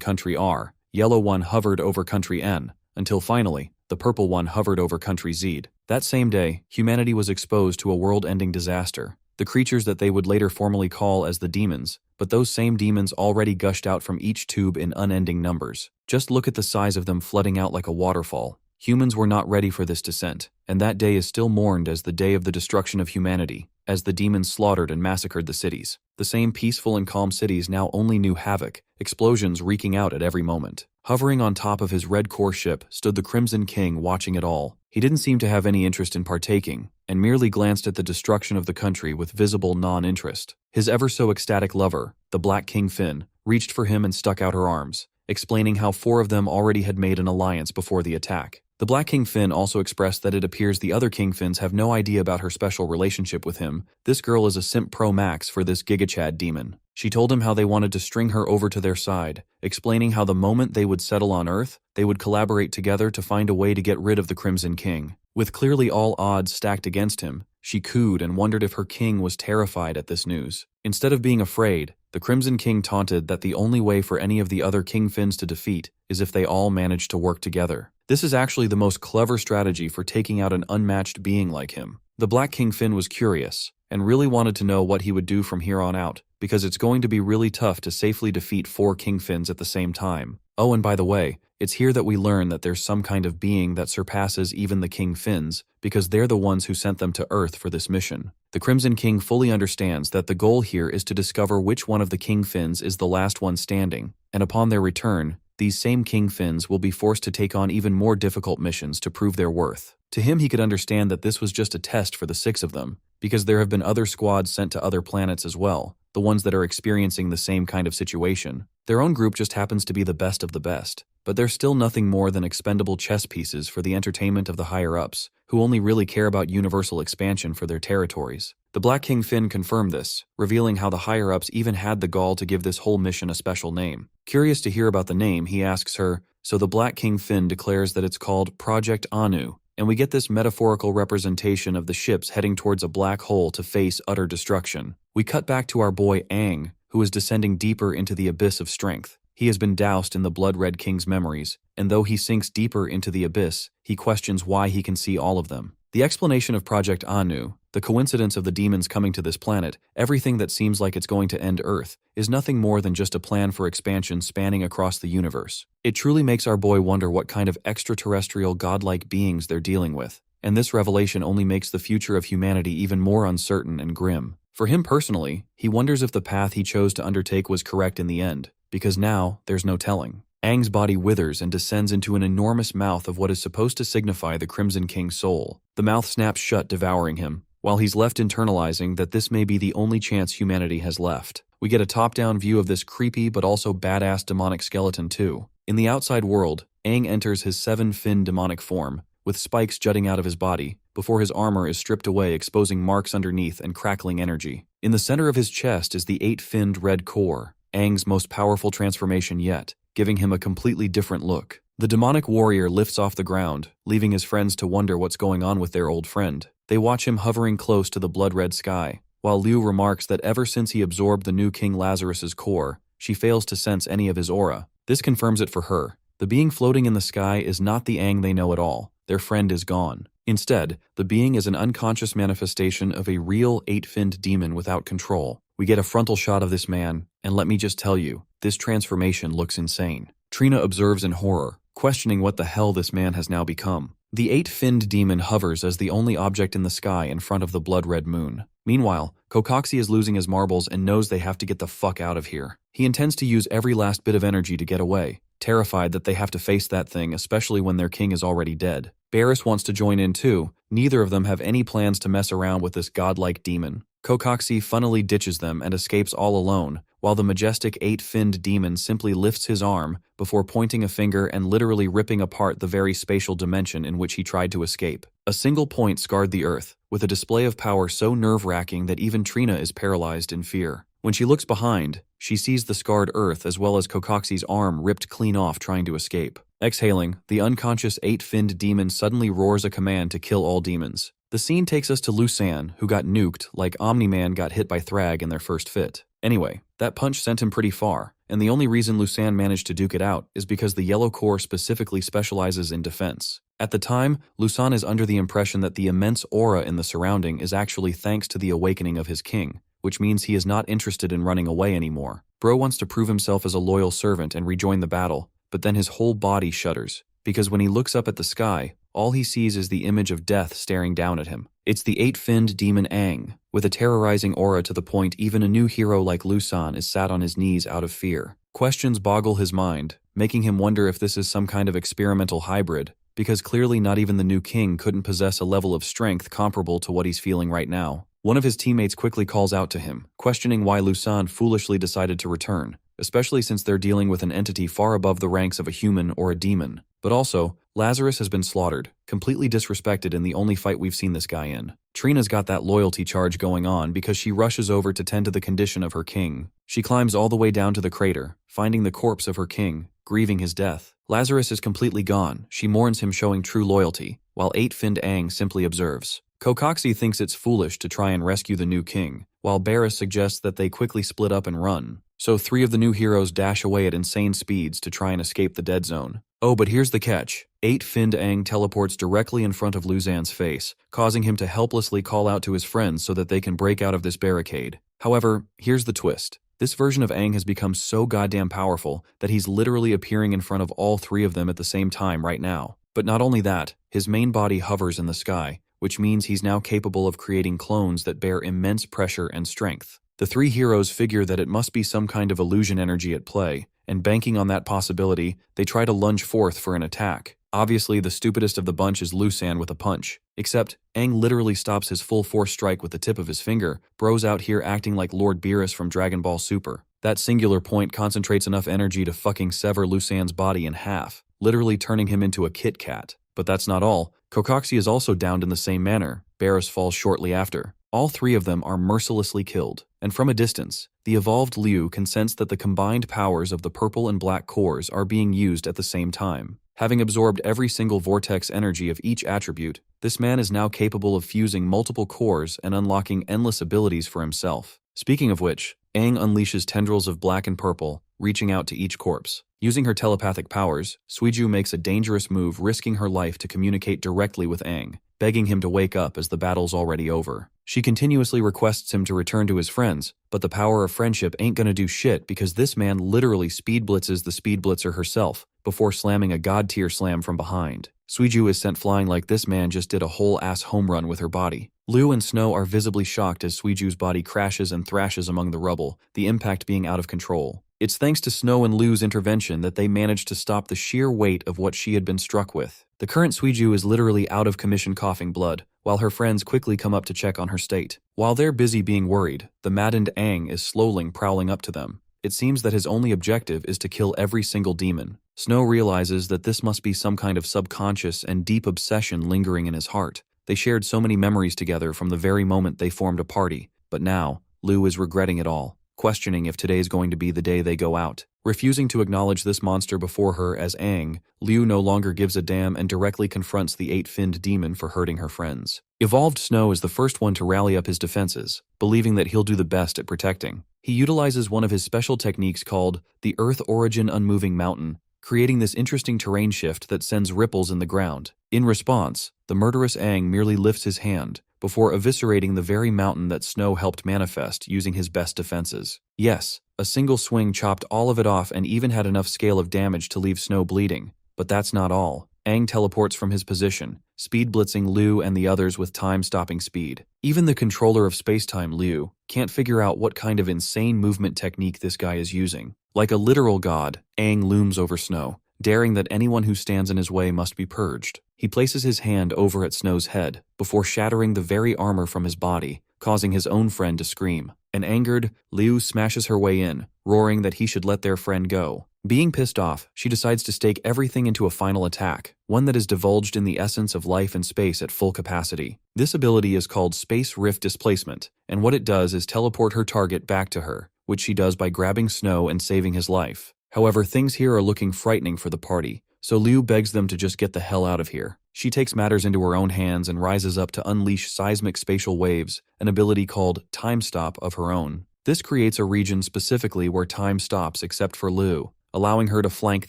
Country R, yellow one hovered over Country N, until finally, the purple one hovered over Country Z. That same day, humanity was exposed to a world-ending disaster. The creatures that they would later formally call as the demons, but those same demons already gushed out from each tube in unending numbers. Just look at the size of them flooding out like a waterfall. Humans were not ready for this descent, and that day is still mourned as the day of the destruction of humanity, as the demons slaughtered and massacred the cities. The same peaceful and calm cities now only knew havoc, explosions wreaking out at every moment. Hovering on top of his red core ship stood the Crimson King watching it all. He didn't seem to have any interest in partaking, and merely glanced at the destruction of the country with visible non-interest. His ever-so-ecstatic lover, the Black King Finn, reached for him and stuck out her arms, explaining how 4 of them already had made an alliance before the attack. The Black King Finn also expressed that it appears the other King Finns have no idea about her special relationship with him. This girl is a simp pro max for this gigachad demon. She told him how they wanted to string her over to their side, explaining how the moment they would settle on Earth, they would collaborate together to find a way to get rid of the Crimson King. With clearly all odds stacked against him, she cooed and wondered if her king was terrified at this news. Instead of being afraid, the Crimson King taunted that the only way for any of the other King Finns to defeat is if they all managed to work together. This is actually the most clever strategy for taking out an unmatched being like him. The Black King Finn was curious, and really wanted to know what he would do from here on out, because it's going to be really tough to safely defeat 4 King Finns at the same time. Oh, and by the way, it's here that we learn that there's some kind of being that surpasses even the King Finns, because they're the ones who sent them to Earth for this mission. The Crimson King fully understands that the goal here is to discover which one of the King Finns is the last one standing, and upon their return, these same King Finns will be forced to take on even more difficult missions to prove their worth. To him, he could understand that this was just a test for the 6 of them, because there have been other squads sent to other planets as well, the ones that are experiencing the same kind of situation. Their own group just happens to be the best of the best, but they're still nothing more than expendable chess pieces for the entertainment of the higher-ups, who only really care about universal expansion for their territories. The Black King Finn confirmed this, revealing how the higher-ups even had the gall to give this whole mission a special name. Curious to hear about the name, he asks her, so the Black King Finn declares that it's called Project Anu, and we get this metaphorical representation of the ships heading towards a black hole to face utter destruction. We cut back to our boy Aang, who is descending deeper into the abyss of strength. He has been doused in the Blood-Red King's memories, and though he sinks deeper into the abyss, he questions why he can see all of them. The explanation of Project Anu, the coincidence of the demons coming to this planet, everything that seems like it's going to end Earth, is nothing more than just a plan for expansion spanning across the universe. It truly makes our boy wonder what kind of extraterrestrial godlike beings they're dealing with, and this revelation only makes the future of humanity even more uncertain and grim. For him personally, he wonders if the path he chose to undertake was correct in the end, because now there's no telling. Aang's body withers and descends into an enormous mouth of what is supposed to signify the Crimson King's soul. The mouth snaps shut, devouring him, while he's left internalizing that this may be the only chance humanity has left. We get a top-down view of this creepy but also badass demonic skeleton too. In the outside world, Aang enters his 7-fin demonic form, with spikes jutting out of his body, before his armor is stripped away, exposing marks underneath and crackling energy. In the center of his chest is the 8-finned red core, Aang's most powerful transformation yet, giving him a completely different look. The demonic warrior lifts off the ground, leaving his friends to wonder what's going on with their old friend. They watch him hovering close to the blood-red sky, while Liu remarks that ever since he absorbed the new King Lazarus's core, she fails to sense any of his aura. This confirms it for her. The being floating in the sky is not the Aang they know at all. Their friend is gone. Instead, the being is an unconscious manifestation of a real 8-finned demon without control. We get a frontal shot of this man, and let me just tell you, this transformation looks insane. Trina observes in horror, questioning what the hell this man has now become. The 8-finned demon hovers as the only object in the sky in front of the blood-red moon. Meanwhile, Kokoxi is losing his marbles and knows they have to get the fuck out of here. He intends to use every last bit of energy to get away, terrified that they have to face that thing, especially when their king is already dead. Barris wants to join in too. Neither of them have any plans to mess around with this godlike demon. Kokoxi funnily ditches them and escapes all alone, while the majestic 8-finned demon simply lifts his arm before pointing a finger and literally ripping apart the very spatial dimension in which he tried to escape. A single point scarred the earth, with a display of power so nerve-wracking that even Trina is paralyzed in fear. When she looks behind, she sees the scarred earth as well as Kokoxi's arm ripped clean off trying to escape. Exhaling, the unconscious 8-finned demon suddenly roars a command to kill all demons. The scene takes us to Lusan, who got nuked like Omni-Man got hit by Thrag in their first fit. Anyway, that punch sent him pretty far, and the only reason Lusan managed to duke it out is because the Yellow Corps specifically specializes in defense. At the time, Lusan is under the impression that the immense aura in the surrounding is actually thanks to the awakening of his king, which means he is not interested in running away anymore. Bro wants to prove himself as a loyal servant and rejoin the battle, but then his whole body shudders, because when he looks up at the sky, all he sees is the image of death staring down at him. It's the 8-finned demon Aang, with a terrorizing aura to the point even a new hero like Lusan is sat on his knees out of fear. Questions boggle his mind, making him wonder if this is some kind of experimental hybrid, because clearly not even the new king couldn't possess a level of strength comparable to what he's feeling right now. One of his teammates quickly calls out to him, questioning why Lusan foolishly decided to return, especially since they're dealing with an entity far above the ranks of a human or a demon. But also, Lazarus has been slaughtered, completely disrespected in the only fight we've seen this guy in. Trina's got that loyalty charge going on because she rushes over to tend to the condition of her king. She climbs all the way down to the crater, finding the corpse of her king, grieving his death. Lazarus is completely gone. She mourns him, showing true loyalty, while eight-finned Aang simply observes. Kokoxi thinks it's foolish to try and rescue the new king, while Barris suggests that they quickly split up and run. So three of the new heroes dash away at insane speeds to try and escape the dead zone. Oh, but here's the catch. Eight-finned Aang teleports directly in front of Luzan's face, causing him to helplessly call out to his friends so that they can break out of this barricade. However, here's the twist. This version of Aang has become so goddamn powerful that he's literally appearing in front of all three of them at the same time right now. But not only that, his main body hovers in the sky, which means he's now capable of creating clones that bear immense pressure and strength. The three heroes figure that it must be some kind of illusion energy at play, and banking on that possibility, they try to lunge forth for an attack. Obviously, the stupidest of the bunch is Lusan with a punch. Except, Aang literally stops his full force strike with the tip of his finger, bros out here acting like Lord Beerus from Dragon Ball Super. That singular point concentrates enough energy to fucking sever Lusan's body in half, literally turning him into a Kit Kat. But that's not all. Kokoxi is also downed in the same manner. Barris falls shortly after. All three of them are mercilessly killed, and from a distance, the evolved Liu can sense that the combined powers of the purple and black cores are being used at the same time. Having absorbed every single vortex energy of each attribute, this man is now capable of fusing multiple cores and unlocking endless abilities for himself. Speaking of which, Aang unleashes tendrils of black and purple, reaching out to each corpse. Using her telepathic powers, Suiju makes a dangerous move, risking her life to communicate directly with Aang, begging him to wake up as the battle's already over. She continuously requests him to return to his friends, but the power of friendship ain't gonna do shit because this man literally speed blitzes the speed blitzer herself before slamming a god-tier slam from behind. Suiju is sent flying like this man just did a whole-ass home run with her body. Liu and Snow are visibly shocked as Suiju's body crashes and thrashes among the rubble, the impact being out of control. It's thanks to Snow and Liu's intervention that they managed to stop the sheer weight of what she had been struck with. The current Suiju is literally out of commission, coughing blood, while her friends quickly come up to check on her state. While they're busy being worried, the maddened Aang is slowly prowling up to them. It seems that his only objective is to kill every single demon. Snow realizes that this must be some kind of subconscious and deep obsession lingering in his heart. They shared so many memories together from the very moment they formed a party, but now, Liu is regretting it all, questioning if today's going to be the day they go out. Refusing to acknowledge this monster before her as Aang, Liu no longer gives a damn and directly confronts the eight-finned demon for hurting her friends. Evolved Snow is the first one to rally up his defenses, believing that he'll do the best at protecting. He utilizes one of his special techniques called the Earth Origin Unmoving Mountain, creating this interesting terrain shift that sends ripples in the ground. In response, the murderous Aang merely lifts his hand, before eviscerating the very mountain that Snow helped manifest using his best defenses. Yes, a single swing chopped all of it off and even had enough scale of damage to leave Snow bleeding. But that's not all. Aang teleports from his position, speed blitzing Liu and the others with time-stopping speed. Even the controller of spacetime, Liu, can't figure out what kind of insane movement technique this guy is using. Like a literal god, Aang looms over Snow, daring that anyone who stands in his way must be purged. He places his hand over at Snow's head, before shattering the very armor from his body, causing his own friend to scream. And angered, Liu smashes her way in, roaring that he should let their friend go. Being pissed off, she decides to stake everything into a final attack, one that is divulged in the essence of life and space at full capacity. This ability is called Space Rift Displacement, and what it does is teleport her target back to her, which she does by grabbing Snow and saving his life. However, things here are looking frightening for the party, so Liu begs them to just get the hell out of here. She takes matters into her own hands and rises up to unleash seismic spatial waves, an ability called Time Stop of her own. This creates a region specifically where time stops except for Liu, allowing her to flank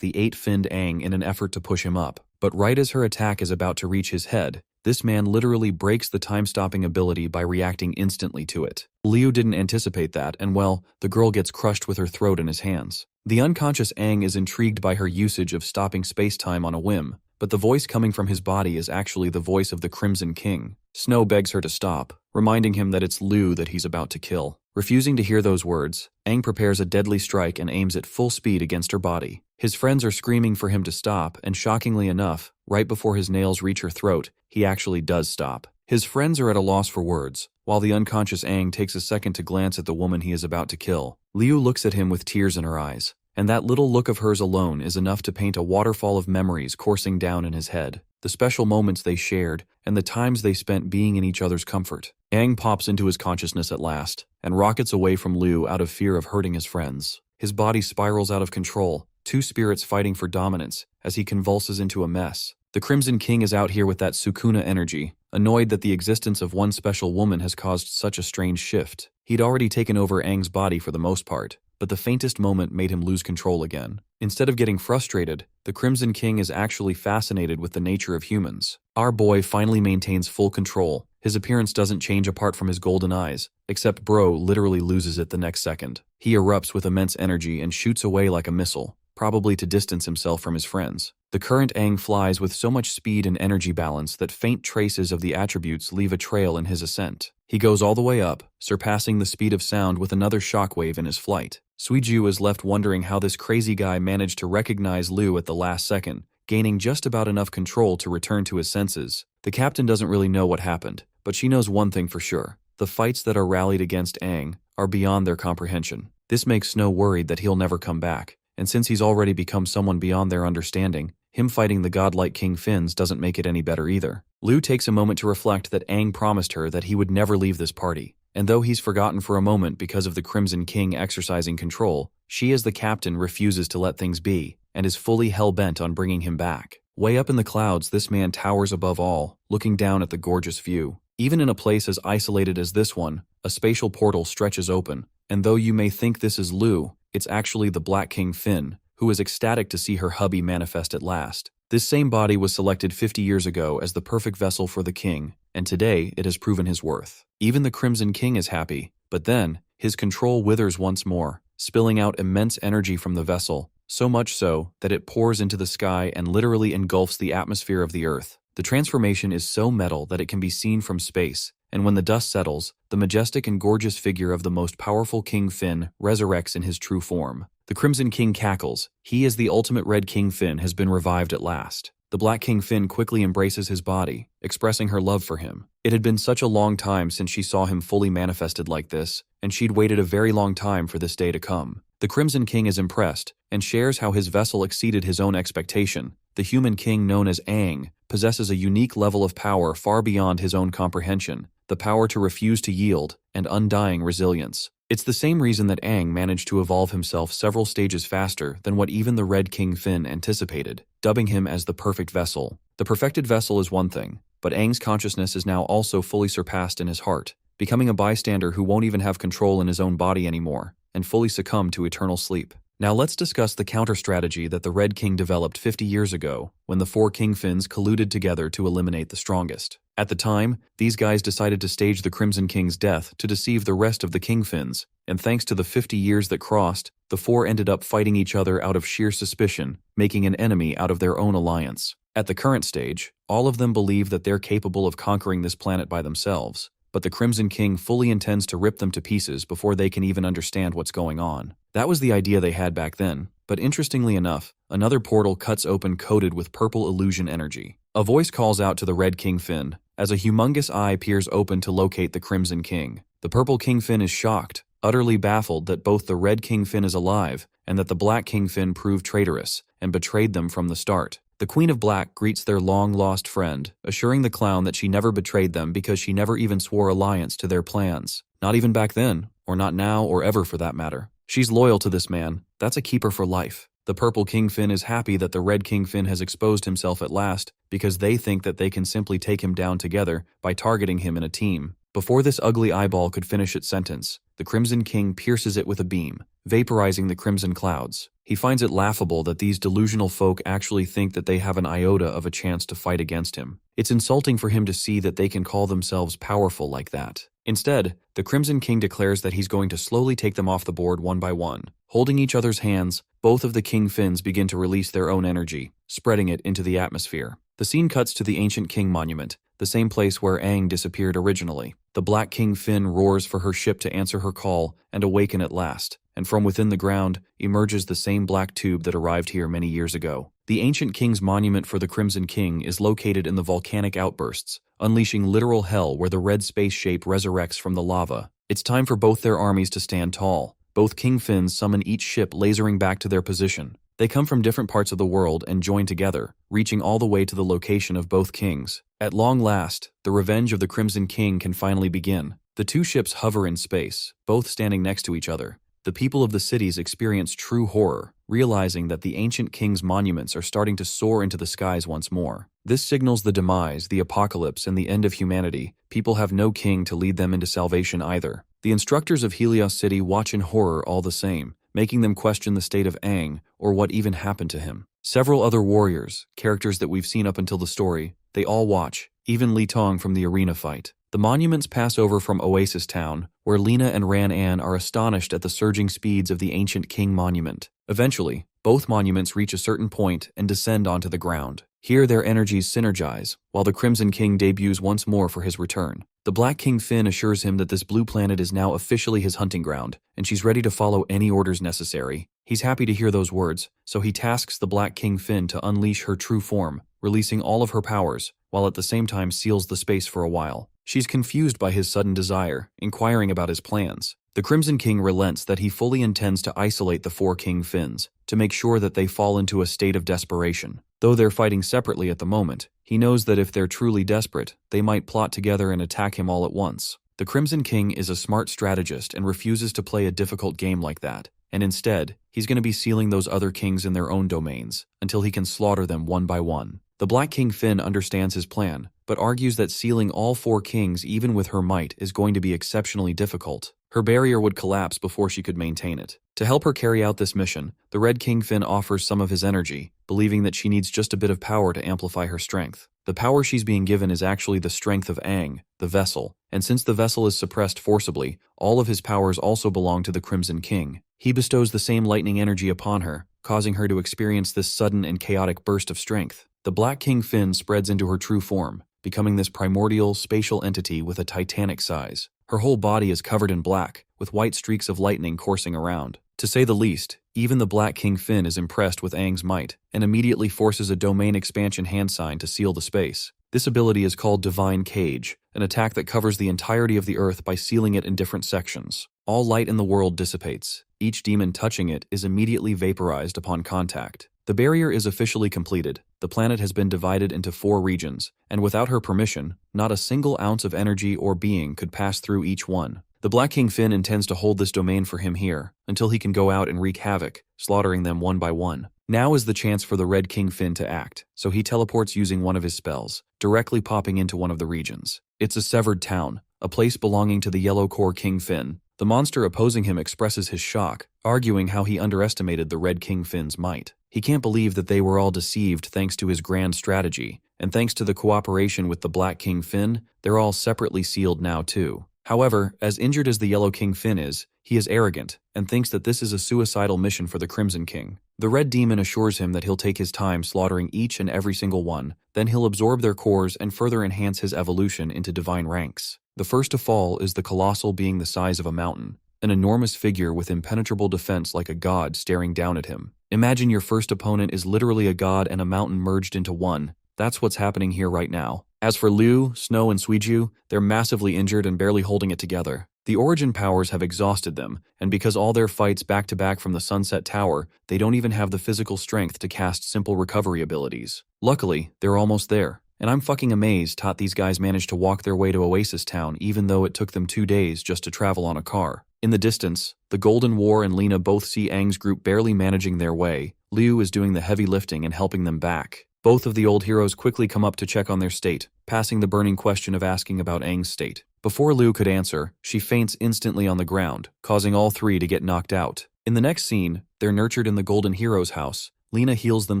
the eight-finned Aang in an effort to push him up. But right as her attack is about to reach his head, this man literally breaks the time-stopping ability by reacting instantly to it. Liu didn't anticipate that, and well, the girl gets crushed with her throat in his hands. The unconscious Aang is intrigued by her usage of stopping space-time on a whim, but the voice coming from his body is actually the voice of the Crimson King. Snow begs her to stop, reminding him that it's Lu that he's about to kill. Refusing to hear those words, Aang prepares a deadly strike and aims at full speed against her body. His friends are screaming for him to stop, and shockingly enough, right before his nails reach her throat, he actually does stop. His friends are at a loss for words, while the unconscious Aang takes a second to glance at the woman he is about to kill. Liu looks at him with tears in her eyes, and that little look of hers alone is enough to paint a waterfall of memories coursing down in his head. The special moments they shared, and the times they spent being in each other's comfort. Aang pops into his consciousness at last, and rockets away from Liu out of fear of hurting his friends. His body spirals out of control, two spirits fighting for dominance, as he convulses into a mess. The Crimson King is out here with that Sukuna energy, annoyed that the existence of one special woman has caused such a strange shift. He'd already taken over Aang's body for the most part, but the faintest moment made him lose control again. Instead of getting frustrated, the Crimson King is actually fascinated with the nature of humans. Our boy finally maintains full control. His appearance doesn't change apart from his golden eyes, except Bro literally loses it the next second. He erupts with immense energy and shoots away like a missile, probably to distance himself from his friends. The current Aang flies with so much speed and energy balance that faint traces of the attributes leave a trail in his ascent. He goes all the way up, surpassing the speed of sound with another shockwave in his flight. Suiju is left wondering how this crazy guy managed to recognize Liu at the last second, gaining just about enough control to return to his senses. The captain doesn't really know what happened, but she knows one thing for sure. The fights that are rallied against Aang are beyond their comprehension. This makes Snow worried that he'll never come back, and since he's already become someone beyond their understanding, him fighting the godlike King Finns doesn't make it any better either. Liu takes a moment to reflect that Aang promised her that he would never leave this party, and though he's forgotten for a moment because of the Crimson King exercising control, she as the captain refuses to let things be, and is fully hell-bent on bringing him back. Way up in the clouds, this man towers above all, looking down at the gorgeous view. Even in a place as isolated as this one, a spatial portal stretches open, and though you may think this is Liu, it's actually the Black King Finn, who is ecstatic to see her hubby manifest at last. This same body was selected 50 years ago as the perfect vessel for the king, and today it has proven his worth. Even the Crimson King is happy, but then, his control withers once more, spilling out immense energy from the vessel, so much so that it pours into the sky and literally engulfs the atmosphere of the earth. The transformation is so metal that it can be seen from space, and when the dust settles, the majestic and gorgeous figure of the most powerful King Finn resurrects in his true form. The Crimson King cackles. He as the ultimate Red King Finn has been revived at last. The Black King Finn quickly embraces his body, expressing her love for him. It had been such a long time since she saw him fully manifested like this, and she'd waited a very long time for this day to come. The Crimson King is impressed, and shares how his vessel exceeded his own expectation. The human king known as Aang possesses a unique level of power far beyond his own comprehension, the power to refuse to yield, and undying resilience. It's the same reason that Aang managed to evolve himself several stages faster than what even the Red King Finn anticipated, dubbing him as the perfect vessel. The perfected vessel is one thing, but Aang's consciousness is now also fully surpassed in his heart, becoming a bystander who won't even have control in his own body anymore, and fully succumb to eternal sleep. Now let's discuss the counter-strategy that the Red King developed 50 years ago when the four King Finns colluded together to eliminate the strongest. At the time, these guys decided to stage the Crimson King's death to deceive the rest of the King Finns, and thanks to the 50 years that crossed, the four ended up fighting each other out of sheer suspicion, making an enemy out of their own alliance. At the current stage, all of them believe that they're capable of conquering this planet by themselves, but the Crimson King fully intends to rip them to pieces before they can even understand what's going on. That was the idea they had back then, but interestingly enough, another portal cuts open coated with purple illusion energy. A voice calls out to the Red King Finn, as a humongous eye peers open to locate the Crimson King. The Purple King Finn is shocked, utterly baffled that both the Red King Finn is alive, and that the Black King Finn proved traitorous, and betrayed them from the start. The Queen of Black greets their long-lost friend, assuring the clown that she never betrayed them because she never even swore alliance to their plans. Not even back then, or not now or ever for that matter. She's loyal to this man. That's a keeper for life. The Purple King Finn is happy that the Red King Finn has exposed himself at last because they think that they can simply take him down together by targeting him in a team. Before this ugly eyeball could finish its sentence, the Crimson King pierces it with a beam, vaporizing the crimson clouds. He finds it laughable that these delusional folk actually think that they have an iota of a chance to fight against him. It's insulting for him to see that they can call themselves powerful like that. Instead, the Crimson King declares that he's going to slowly take them off the board one by one. Holding each other's hands, both of the King Finns begin to release their own energy, spreading it into the atmosphere. The scene cuts to the ancient king monument, the same place where Aang disappeared originally. The Black King Finn roars for her ship to answer her call and awaken at last, and from within the ground emerges the same black tube that arrived here many years ago. The ancient king's monument for the Crimson King is located in the volcanic outbursts, unleashing literal hell where the red space shape resurrects from the lava. It's time for both their armies to stand tall. Both King Finns summon each ship lasering back to their position. They come from different parts of the world and join together, reaching all the way to the location of both kings. At long last, the revenge of the Crimson King can finally begin. The two ships hover in space, both standing next to each other. The people of the cities experience true horror, realizing that the ancient king's monuments are starting to soar into the skies once more. This signals the demise, the apocalypse, and the end of humanity. People have no king to lead them into salvation either. The instructors of Helios City watch in horror all the same, making them question the state of Aang or what even happened to him. Several other warriors, characters that we've seen up until the story, they all watch, even Li Tong from the arena fight. The monuments pass over from Oasis Town, where Lena and Ran An are astonished at the surging speeds of the ancient king monument. Eventually, both monuments reach a certain point and descend onto the ground. Here their energies synergize, while the Crimson King debuts once more for his return. The Black King Finn assures him that this blue planet is now officially his hunting ground, and she's ready to follow any orders necessary. He's happy to hear those words, so he tasks the Black King Finn to unleash her true form, releasing all of her powers, while at the same time seals the space for a while. She's confused by his sudden desire, inquiring about his plans. The Crimson King relents that he fully intends to isolate the four King Finns, to make sure that they fall into a state of desperation. Though they're fighting separately at the moment, he knows that if they're truly desperate, they might plot together and attack him all at once. The Crimson King is a smart strategist and refuses to play a difficult game like that, and instead, he's going to be sealing those other kings in their own domains, until he can slaughter them one by one. The Black King Finn understands his plan, but argues that sealing all four kings even with her might is going to be exceptionally difficult. Her barrier would collapse before she could maintain it. To help her carry out this mission, the Red King Finn offers some of his energy, believing that she needs just a bit of power to amplify her strength. The power she's being given is actually the strength of Aang, the vessel, and since the vessel is suppressed forcibly, all of his powers also belong to the Crimson King. He bestows the same lightning energy upon her, causing her to experience this sudden and chaotic burst of strength. The Black King Finn spreads into her true form, becoming this primordial, spatial entity with a titanic size. Her whole body is covered in black, with white streaks of lightning coursing around. To say the least, even the Black King Finn is impressed with Aang's might, and immediately forces a domain expansion hand sign to seal the space. This ability is called Divine Cage, an attack that covers the entirety of the Earth by sealing it in different sections. All light in the world dissipates. Each demon touching it is immediately vaporized upon contact. The barrier is officially completed. The planet has been divided into 4 regions, and without her permission, not a single ounce of energy or being could pass through each one. The Black King Finn intends to hold this domain for him here, until he can go out and wreak havoc, slaughtering them one by one. Now is the chance for the Red King Finn to act, so he teleports using one of his spells, directly popping into one of the regions. It's a severed town, a place belonging to the Yellow Core King Finn. The monster opposing him expresses his shock, arguing how he underestimated the Red King Finn's might. He can't believe that they were all deceived thanks to his grand strategy, and thanks to the cooperation with the Black King Finn, they're all separately sealed now too. However, as injured as the Yellow King Finn is, he is arrogant, and thinks that this is a suicidal mission for the Crimson King. The Red Demon assures him that he'll take his time slaughtering each and every single one, then he'll absorb their cores and further enhance his evolution into divine ranks. The first to fall is the Colossal being the size of a mountain, an enormous figure with impenetrable defense like a god staring down at him. Imagine your first opponent is literally a god and a mountain merged into one. That's what's happening here right now. As for Liu, Snow, and Suiju, they're massively injured and barely holding it together. The origin powers have exhausted them, and because all their fights back-to-back from the Sunset Tower, they don't even have the physical strength to cast simple recovery abilities. Luckily, they're almost there, and I'm fucking amazed these guys managed to walk their way to Oasis Town even though it took them 2 days just to travel on a car. In the distance, the Golden War and Lena both see Aang's group barely managing their way. Liu is doing the heavy lifting and helping them back. Both of the old heroes quickly come up to check on their state, passing the burning question of asking about Aang's state. Before Liu could answer, she faints instantly on the ground, causing all 3 to get knocked out. In the next scene, they're nurtured in the Golden Hero's house. Lena heals them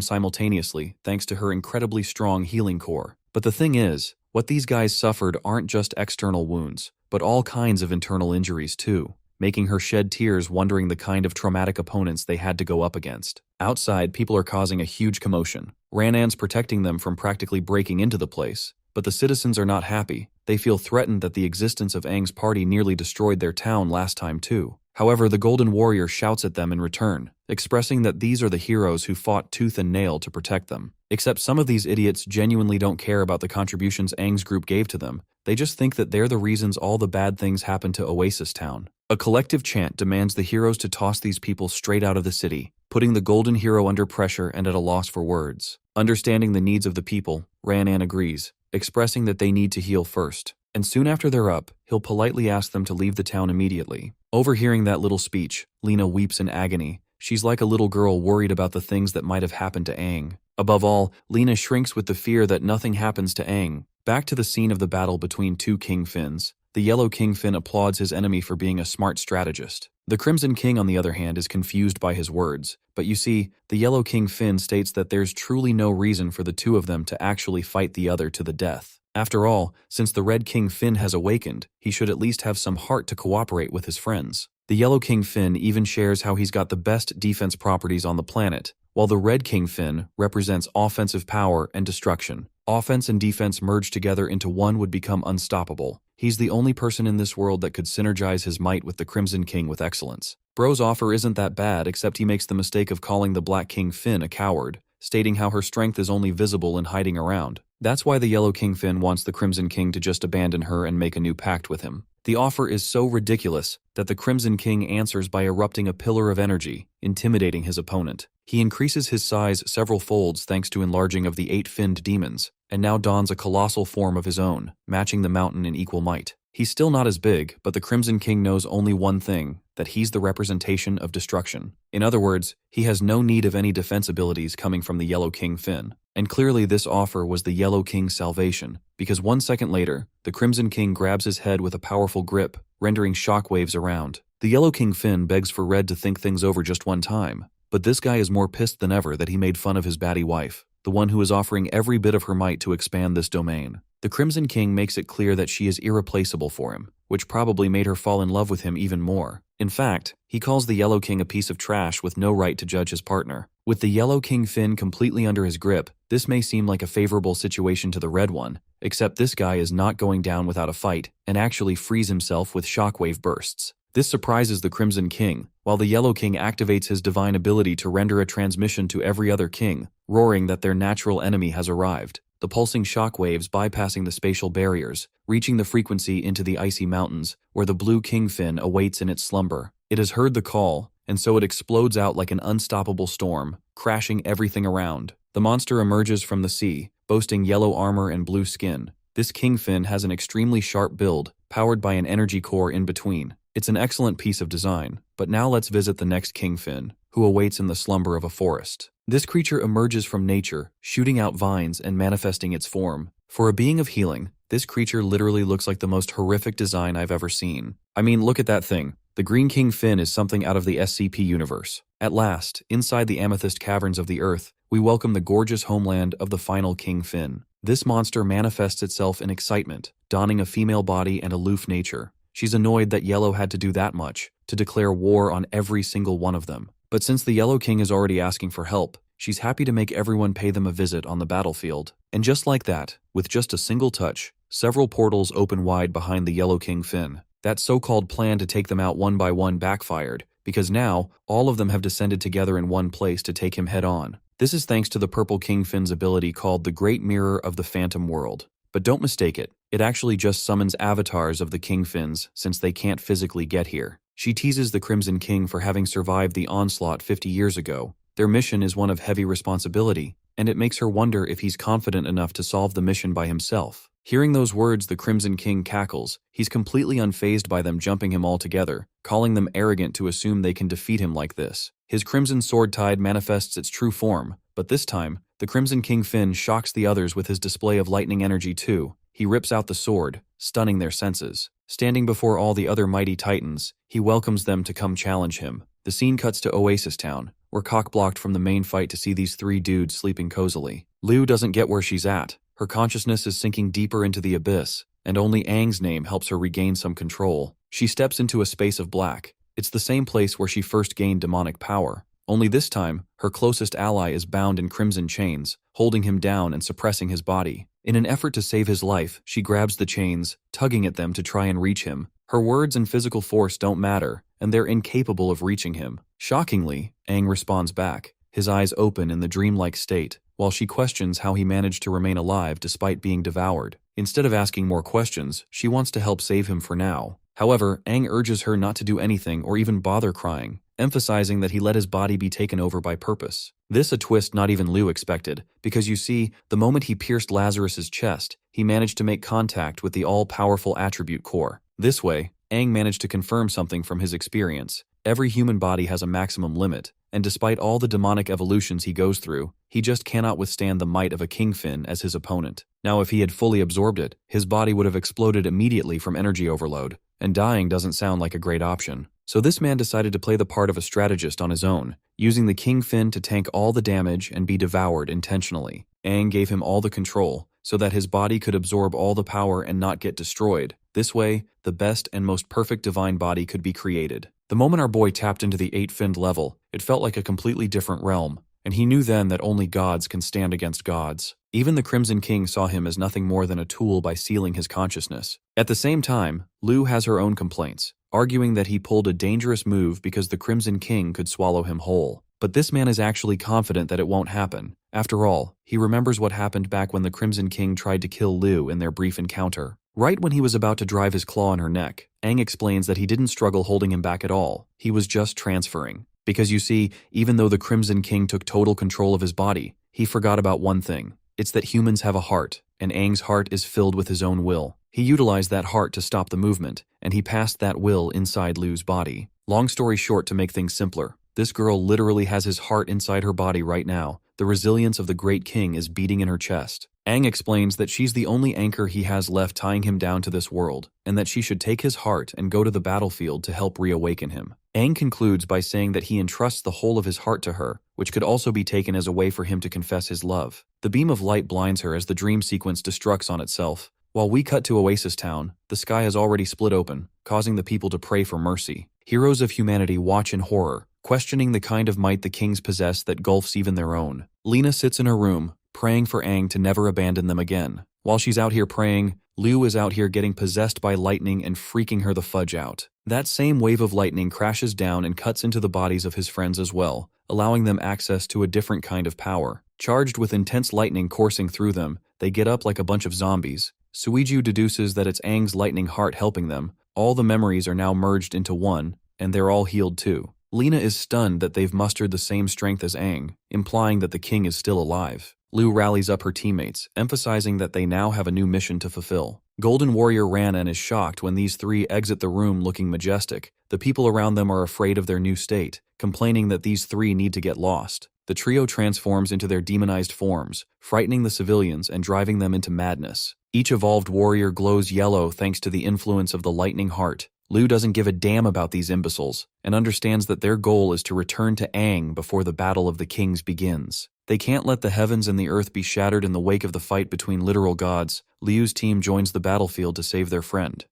simultaneously, thanks to her incredibly strong healing core. But the thing is, what these guys suffered aren't just external wounds, but all kinds of internal injuries too. making her shed tears wondering the kind of traumatic opponents they had to go up against. Outside, people are causing a huge commotion. Ranan's protecting them from practically breaking into the place. But the citizens are not happy. They feel threatened that the existence of Aang's party nearly destroyed their town last time too. However, the Golden Warrior shouts at them in return, expressing that these are the heroes who fought tooth and nail to protect them. Except some of these idiots genuinely don't care about the contributions Aang's group gave to them. They just think that they're the reasons all the bad things happened to Oasis Town. A collective chant demands the heroes to toss these people straight out of the city, putting the Golden Hero under pressure and at a loss for words. Understanding the needs of the people, Ranan agrees, expressing that they need to heal first. And soon after they're up, he'll politely ask them to leave the town immediately. Overhearing that little speech, Lena weeps in agony. She's like a little girl worried about the things that might have happened to Aang. Above all, Lena shrinks with the fear that nothing happens to Aang. Back to the scene of the battle between two King Finns. The Yellow King Finn applauds his enemy for being a smart strategist. The Crimson King, on the other hand, is confused by his words. But you see, the Yellow King Finn states that there's truly no reason for the two of them to actually fight the other to the death. After all, since the Red King Finn has awakened, he should at least have some heart to cooperate with his friends. The Yellow King Finn even shares how he's got the best defense properties on the planet, while the Red King Finn represents offensive power and destruction. Offense and defense merged together into one would become unstoppable. He's the only person in this world that could synergize his might with the Crimson King with excellence. Bro's offer isn't that bad, except he makes the mistake of calling the Black King Finn a coward, stating how her strength is only visible in hiding around. That's why the Yellow King Finn wants the Crimson King to just abandon her and make a new pact with him. The offer is so ridiculous that the Crimson King answers by erupting a pillar of energy, intimidating his opponent. He increases his size several folds thanks to enlarging of the 8-finned demons, and now dons a colossal form of his own, matching the mountain in equal might. He's still not as big, but the Crimson King knows only one thing, that he's the representation of destruction. In other words, he has no need of any defense abilities coming from the Yellow King Finn. And clearly this offer was the Yellow King's salvation, because 1 second later, the Crimson King grabs his head with a powerful grip, rendering shockwaves around. The Yellow King Finn begs for Red to think things over just one time, but this guy is more pissed than ever that he made fun of his baddie wife, the one who is offering every bit of her might to expand this domain. The Crimson King makes it clear that she is irreplaceable for him, which probably made her fall in love with him even more. In fact, he calls the Yellow King a piece of trash with no right to judge his partner. With the Yellow King Finn completely under his grip, this may seem like a favorable situation to the Red one, except this guy is not going down without a fight, and actually frees himself with shockwave bursts. This surprises the Crimson King, while the Yellow King activates his divine ability to render a transmission to every other king, roaring that their natural enemy has arrived. The pulsing shockwaves bypassing the spatial barriers, reaching the frequency into the icy mountains, where the Blue King Finn awaits in its slumber. It has heard the call, and so it explodes out like an unstoppable storm, crashing everything around. The monster emerges from the sea, boasting yellow armor and blue skin. This King Finn has an extremely sharp build, powered by an energy core in between. It's an excellent piece of design, but now let's visit the next King Finn, who awaits in the slumber of a forest. This creature emerges from nature, shooting out vines and manifesting its form. For a being of healing, this creature literally looks like the most horrific design I've ever seen. I mean, look at that thing. The Green King Finn is something out of the SCP universe. At last, inside the amethyst caverns of the earth, we welcome the gorgeous homeland of the final King Finn. This monster manifests itself in excitement, donning a female body and aloof nature. She's annoyed that Yellow had to do that much, to declare war on every single one of them. But since the Yellow King is already asking for help, she's happy to make everyone pay them a visit on the battlefield. And just like that, with just a single touch, several portals open wide behind the Yellow King Finn. That so-called plan to take them out one by one backfired, because now, all of them have descended together in one place to take him head-on. This is thanks to the Purple King Finn's ability called the Great Mirror of the Phantom World. But don't mistake it, it actually just summons avatars of the King Finns since they can't physically get here. She teases the Crimson King for having survived the onslaught 50 years ago. Their mission is one of heavy responsibility, and it makes her wonder if he's confident enough to solve the mission by himself. Hearing those words, the Crimson King cackles. He's completely unfazed by them jumping him altogether, calling them arrogant to assume they can defeat him like this. His crimson sword tide manifests its true form, but this time, the Crimson King Finn shocks the others with his display of lightning energy too. He rips out the sword, stunning their senses. Standing before all the other mighty titans, he welcomes them to come challenge him. The scene cuts to Oasis Town. We're cock-blocked from the main fight to see these three dudes sleeping cozily. Liu doesn't get where she's at. Her consciousness is sinking deeper into the abyss, and only Aang's name helps her regain some control. She steps into a space of black. It's the same place where she first gained demonic power. Only this time, her closest ally is bound in crimson chains, holding him down and suppressing his body. In an effort to save his life, she grabs the chains, tugging at them to try and reach him. Her words and physical force don't matter, and they're incapable of reaching him. Shockingly, Aang responds back, his eyes open in the dreamlike state, while she questions how he managed to remain alive despite being devoured. Instead of asking more questions, she wants to help save him for now. However, Aang urges her not to do anything or even bother crying, emphasizing that he let his body be taken over by purpose. This a twist not even Liu expected, because you see, the moment he pierced Lazarus's chest, he managed to make contact with the all-powerful attribute core. This way, Aang managed to confirm something from his experience. Every human body has a maximum limit, and despite all the demonic evolutions he goes through, he just cannot withstand the might of a kingfin as his opponent. Now if he had fully absorbed it, his body would have exploded immediately from energy overload, and dying doesn't sound like a great option. So this man decided to play the part of a strategist on his own, using the kingfin to tank all the damage and be devoured intentionally. Aang gave him all the control, so that his body could absorb all the power and not get destroyed. This way, the best and most perfect divine body could be created. The moment our boy tapped into the 8-finned level, it felt like a completely different realm, and he knew then that only gods can stand against gods. Even the Crimson King saw him as nothing more than a tool by sealing his consciousness. At the same time, Liu has her own complaints, arguing that he pulled a dangerous move because the Crimson King could swallow him whole. But this man is actually confident that it won't happen. After all, he remembers what happened back when the Crimson King tried to kill Liu in their brief encounter. Right when he was about to drive his claw in her neck, Aang explains that he didn't struggle holding him back at all. He was just transferring. Because you see, even though the Crimson King took total control of his body, he forgot about one thing. It's that humans have a heart, and Aang's heart is filled with his own will. He utilized that heart to stop the movement, and he passed that will inside Liu's body. Long story short, to make things simpler, this girl literally has his heart inside her body right now. The resilience of the Great King is beating in her chest. Aang explains that she's the only anchor he has left tying him down to this world, and that she should take his heart and go to the battlefield to help reawaken him. Aang concludes by saying that he entrusts the whole of his heart to her, which could also be taken as a way for him to confess his love. The beam of light blinds her as the dream sequence destructs on itself. While we cut to Oasis Town, the sky has already split open, causing the people to pray for mercy. Heroes of humanity watch in horror, questioning the kind of might the kings possess that gulfs even their own. Lena sits in her room, praying for Aang to never abandon them again. While she's out here praying, Liu is out here getting possessed by lightning and freaking her the fudge out. That same wave of lightning crashes down and cuts into the bodies of his friends as well, allowing them access to a different kind of power. Charged with intense lightning coursing through them, they get up like a bunch of zombies. Suiju deduces that it's Aang's lightning heart helping them. All the memories are now merged into one, and they're all healed too. Lena is stunned that they've mustered the same strength as Aang, implying that the king is still alive. Liu rallies up her teammates, emphasizing that they now have a new mission to fulfill. Golden Warrior Ranan is shocked when these three exit the room looking majestic. The people around them are afraid of their new state, complaining that these three need to get lost. The trio transforms into their demonized forms, frightening the civilians and driving them into madness. Each evolved warrior glows yellow thanks to the influence of the lightning heart. Liu doesn't give a damn about these imbeciles, and understands that their goal is to return to Aang before the Battle of the Kings begins. They can't let the heavens and the earth be shattered in the wake of the fight between literal gods. Liu's team joins the battlefield to save their friend.